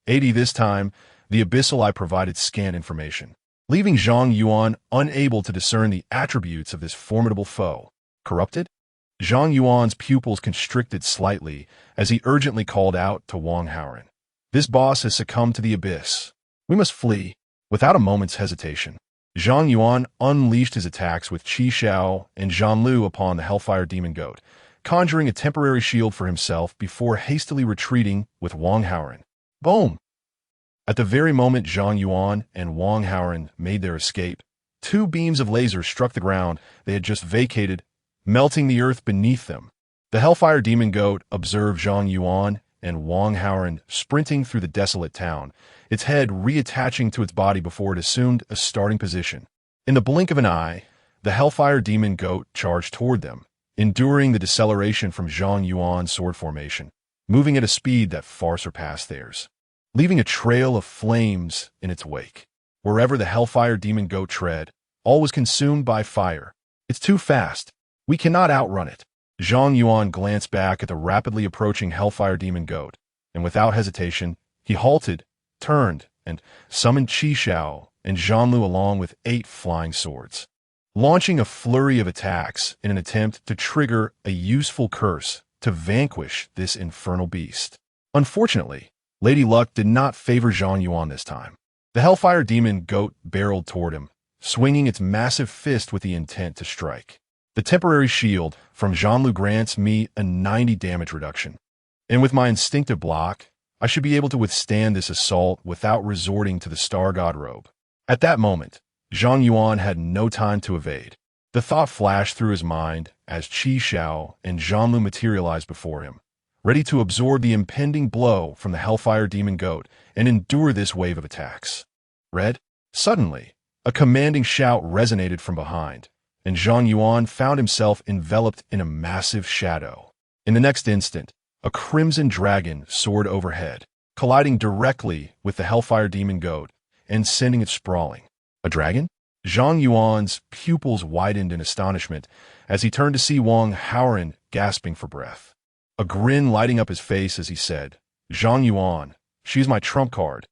80. This time, the abyssal eye provided scant information, leaving Zhang Yuan unable to discern the attributes of this formidable foe. Corrupted? Zhang Yuan's pupils constricted slightly as he urgently called out to Wang Haoren. This boss has succumbed to the abyss. We must flee. Without a moment's hesitation, Zhang Yuan unleashed his attacks with Qi Xiao and Zhan Lu upon the Hellfire Demon Goat, conjuring a temporary shield for himself before hastily retreating with Wang Haoren. Boom! At the very moment Zhang Yuan and Wang Haoren made their escape, two beams of laser struck the ground they had just vacated, melting the earth beneath them. The Hellfire Demon Goat observed Zhang Yuan and Wang Haoren sprinting through the desolate town, its head reattaching to its body before it assumed a starting position. In the blink of an eye, the Hellfire Demon Goat charged toward them, enduring the deceleration from Zhang Yuan's sword formation, moving at a speed that far surpassed theirs, leaving a trail of flames in its wake. Wherever the Hellfire Demon Goat tread, all was consumed by fire. It's too fast. We cannot outrun it. Zhang Yuan glanced back at the rapidly approaching Hellfire Demon Goat, and without hesitation, he halted, turned, and summoned Qi Xiao and Zhanlu along with 8 flying swords, launching a flurry of attacks in an attempt to trigger a useful curse to vanquish this infernal beast. Unfortunately, Lady Luck did not favor Zhang Yuan this time. The Hellfire Demon Goat barreled toward him, swinging its massive fist with the intent to strike. The temporary shield from Zhanlu grants me a 90 damage reduction, and with my instinctive block, I should be able to withstand this assault without resorting to the Star God robe. At that moment, Zhang Yuan had no time to evade. The thought flashed through his mind as Qi Xiao and Zhanlu materialized before him, ready to absorb the impending blow from the Hellfire Demon Goat and endure this wave of attacks. Suddenly, a commanding shout resonated from behind, and Zhang Yuan found himself enveloped in a massive shadow. In the next instant, a crimson dragon soared overhead, colliding directly with the Hellfire Demon Goat and sending it sprawling. A dragon? Zhang Yuan's pupils widened in astonishment as he turned to see Wang Haoran gasping for breath. A grin lighting up his face as he said, "Zhang Yuan, she's my trump card.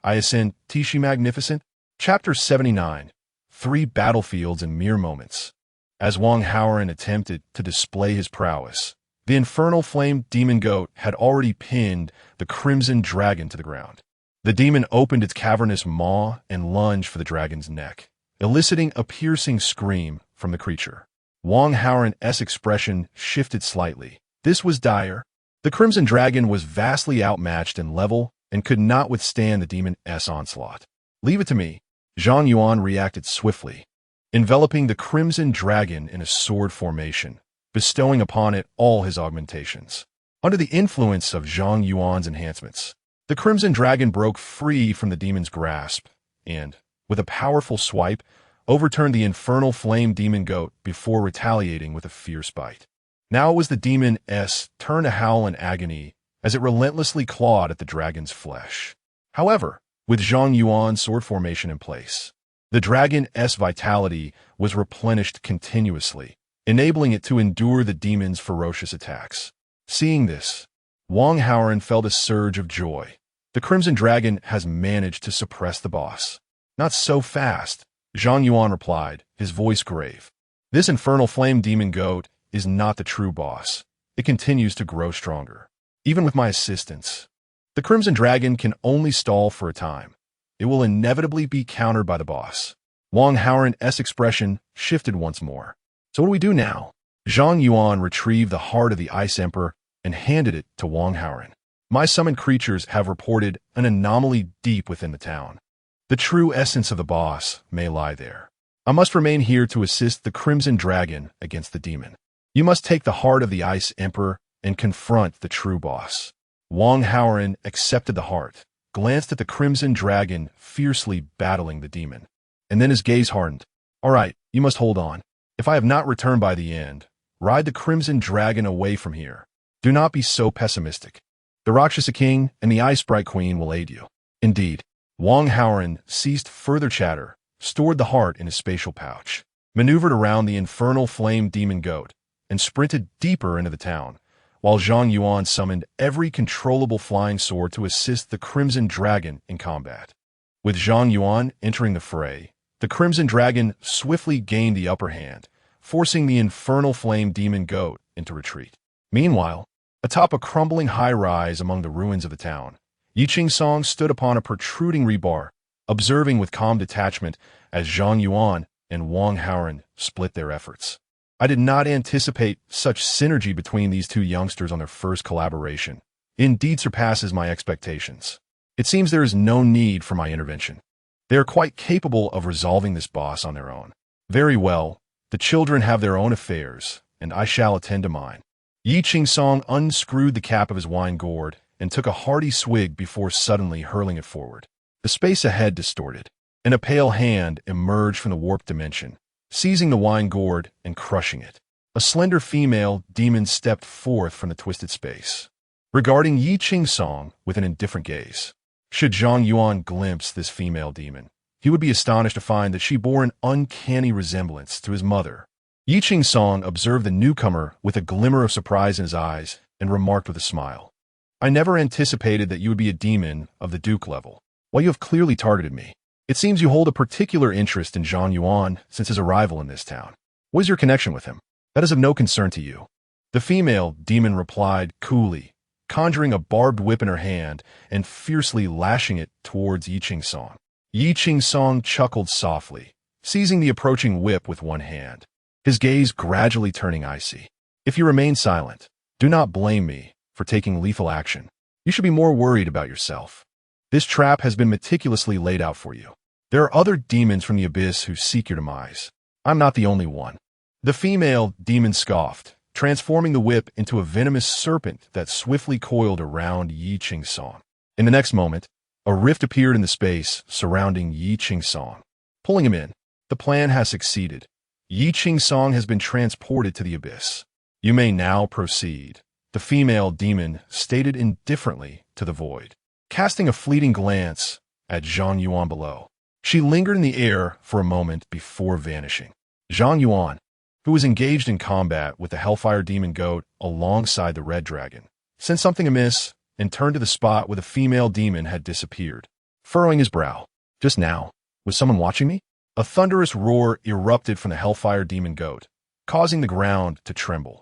I ascend Tishi Magnificent." Chapter 79, 3 Battlefields in Mere Moments. As Wang Haoran attempted to display his prowess, the infernal flame demon goat had already pinned the crimson dragon to the ground. The demon opened its cavernous maw and lunged for the dragon's neck, eliciting a piercing scream from the creature. Wang Haoran's expression shifted slightly. This was dire. The crimson dragon was vastly outmatched in level and could not withstand the demon's onslaught. "Leave it to me." Zhang Yuan reacted swiftly, enveloping the crimson dragon in a sword formation, bestowing upon it all his augmentations. Under the influence of Zhang Yuan's enhancements, the crimson dragon broke free from the demon's grasp and, with a powerful swipe, overturned the infernal flame demon goat before retaliating with a fierce bite. Now it was the demon's turn to howl in agony as it relentlessly clawed at the dragon's flesh. However, with Zhang Yuan's sword formation in place, the dragon's vitality was replenished continuously, enabling it to endure the demon's ferocious attacks. Seeing this, Wang Haoran felt a surge of joy. The crimson dragon has managed to suppress the boss. "Not so fast," Zhang Yuan replied, his voice grave. "This infernal flame demon goat is not the true boss. It continues to grow stronger. Even with my assistance, the crimson dragon can only stall for a time. It will inevitably be countered by the boss." Wang Haoran's expression shifted once more. "So what do we do now?" Zhang Yuan retrieved the heart of the Ice Emperor and handed it to Wang Haoran. "My summoned creatures have reported an anomaly deep within the town. The true essence of the boss may lie there. I must remain here to assist the Crimson Dragon against the demon. You must take the heart of the Ice Emperor and confront the true boss." Wang Haoran accepted the heart, glanced at the Crimson Dragon fiercely battling the demon, and then his gaze hardened. "All right, you must hold on. If I have not returned by the end, ride the Crimson Dragon away from here. Do not be so pessimistic. The Rakshasa King and the Ice Sprite Queen will aid you." Indeed, Wang Haoran ceased further chatter, stored the heart in his spatial pouch, maneuvered around the infernal flame demon goat, and sprinted deeper into the town, while Zhang Yuan summoned every controllable flying sword to assist the Crimson Dragon in combat. With Zhang Yuan entering the fray, the Crimson Dragon swiftly gained the upper hand, forcing the infernal flame demon goat into retreat. Meanwhile, atop a crumbling high-rise among the ruins of the town, Yiqing Song stood upon a protruding rebar, observing with calm detachment as Zhang Yuan and Wang Haoran split their efforts. I did not anticipate such synergy between these two youngsters on their first collaboration. It indeed surpasses my expectations. It seems there is no need for my intervention. They are quite capable of resolving this boss on their own. Very well, the children have their own affairs, and I shall attend to mine. Yiqing Song unscrewed the cap of his wine gourd and took a hearty swig before suddenly hurling it forward. The space ahead distorted, and a pale hand emerged from the warped dimension, seizing the wine gourd and crushing it. A slender female demon stepped forth from the twisted space, regarding Yiqing Song with an indifferent gaze. Should Zhang Yuan glimpse this female demon, he would be astonished to find that she bore an uncanny resemblance to his mother. Yiqing Song observed the newcomer with a glimmer of surprise in his eyes and remarked with a smile, "I never anticipated that you would be a demon of the Duke level." While you have clearly targeted me, it seems you hold a particular interest in Zhang Yuan since his arrival in this town. What is your connection with him? That is of no concern to you." The female demon replied coolly, conjuring a barbed whip in her hand and fiercely lashing it towards Yi Song. Yi Song chuckled softly, seizing the approaching whip with one hand, his gaze gradually turning icy. "If you remain silent, do not blame me for taking lethal action. You should be more worried about yourself. This trap has been meticulously laid out for you. There are other demons from the abyss who seek your demise. I'm not the only one." The female demon scoffed, transforming the whip into a venomous serpent that swiftly coiled around Yi Song. In the next moment, a rift appeared in the space surrounding Yi Song, pulling him in. The plan has succeeded. Yi Song has been transported to the abyss. "You may now proceed," the female demon stated indifferently to the void, casting a fleeting glance at Zhang Yuan below. She lingered in the air for a moment before vanishing. Zhang Yuan, who was engaged in combat with the Hellfire Demon Goat alongside the Red Dragon, sensed something amiss and turned to the spot where the female demon had disappeared, furrowing his brow. "Just now, was someone watching me?" A thunderous roar erupted from the Hellfire Demon Goat, causing the ground to tremble.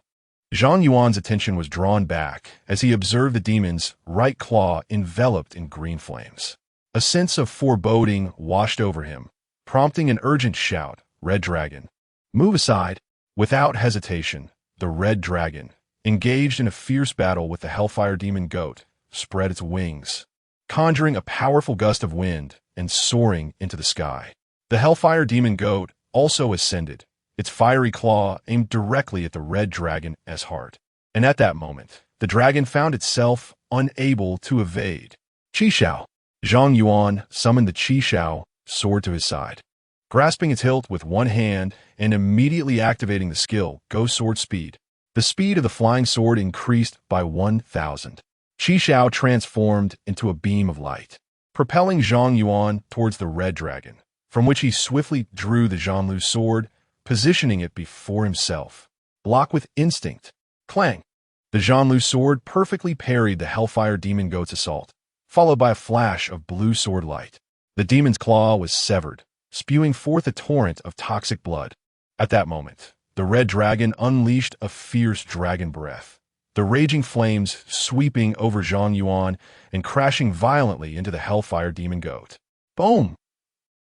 Zhang Yuan's attention was drawn back as he observed the demon's right claw enveloped in green flames. A sense of foreboding washed over him, prompting an urgent shout, "Red Dragon, move aside!" Without hesitation, the Red Dragon, engaged in a fierce battle with the Hellfire Demon Goat, spread its wings, conjuring a powerful gust of wind and soaring into the sky. The Hellfire Demon Goat also ascended, its fiery claw aimed directly at the Red Dragon's heart. And at that moment, the dragon found itself unable to evade. "Qishao!" Zhang Yuan summoned the Qishao sword to his side, grasping its hilt with one hand and immediately activating the skill, Go Sword Speed. The speed of the flying sword increased by 1,000. Qishao transformed into a beam of light, propelling Zhang Yuan towards the Red Dragon, from which he swiftly drew the Zhanlu sword, positioning it before himself. Block with instinct. Clang! The Zhanlu sword perfectly parried the Hellfire Demon Goat's assault, followed by a flash of blue sword light. The demon's claw was severed, spewing forth a torrent of toxic blood. At that moment, the Red Dragon unleashed a fierce dragon breath, the raging flames sweeping over Zhang Yuan and crashing violently into the Hellfire Demon Goat. Boom!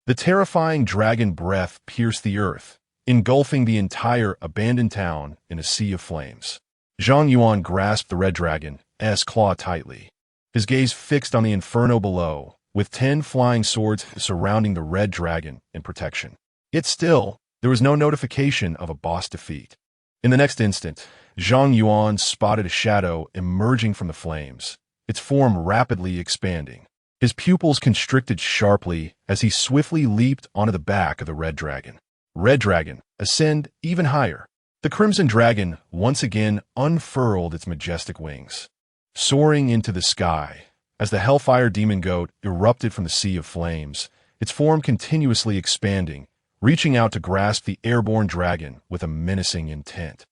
The terrifying dragon breath pierced the earth, engulfing the entire abandoned town in a sea of flames. Zhang Yuan grasped the Red Dragon's claw tightly, his gaze fixed on the inferno below, with 10 flying swords surrounding the Red Dragon in protection. Yet still, there was no notification of a boss defeat. In the next instant, Zhang Yuan spotted a shadow emerging from the flames, its form rapidly expanding. His pupils constricted sharply as he swiftly leaped onto the back of the Red Dragon. Red Dragon, ascend even higher. The Crimson Dragon once again unfurled its majestic wings, soaring into the sky. As the Hellfire Demon Goat erupted from the sea of flames, its form continuously expanding, reaching out to grasp the airborne dragon with a menacing intent,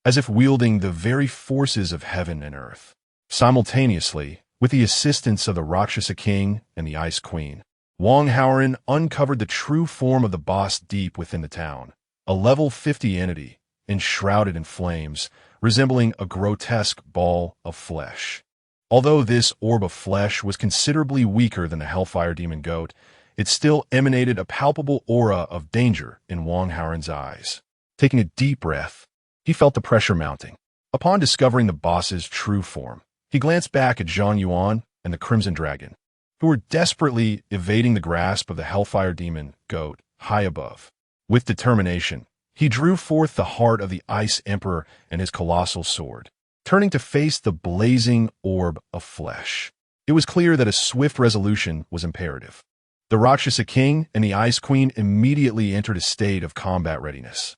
as if wielding the very forces of heaven and earth. Simultaneously, with the assistance of the Rakshasa King and the Ice Queen, Wang Haoren uncovered the true form of the boss deep within the town, a level 50 entity, enshrouded in flames, resembling a grotesque ball of flesh. Although this orb of flesh was considerably weaker than the Hellfire Demon Goat, it still emanated a palpable aura of danger in Wang Haoren's eyes. Taking a deep breath, he felt the pressure mounting. Upon discovering the boss's true form, he glanced back at Zhang Yuan and the Crimson Dragon, who were desperately evading the grasp of the Hellfire Demon Goat high above. With determination, he drew forth the heart of the Ice Emperor and his colossal sword, turning to face the blazing orb of flesh. It was clear that a swift resolution was imperative. The Rakshasa King and the Ice Queen immediately entered a state of combat readiness.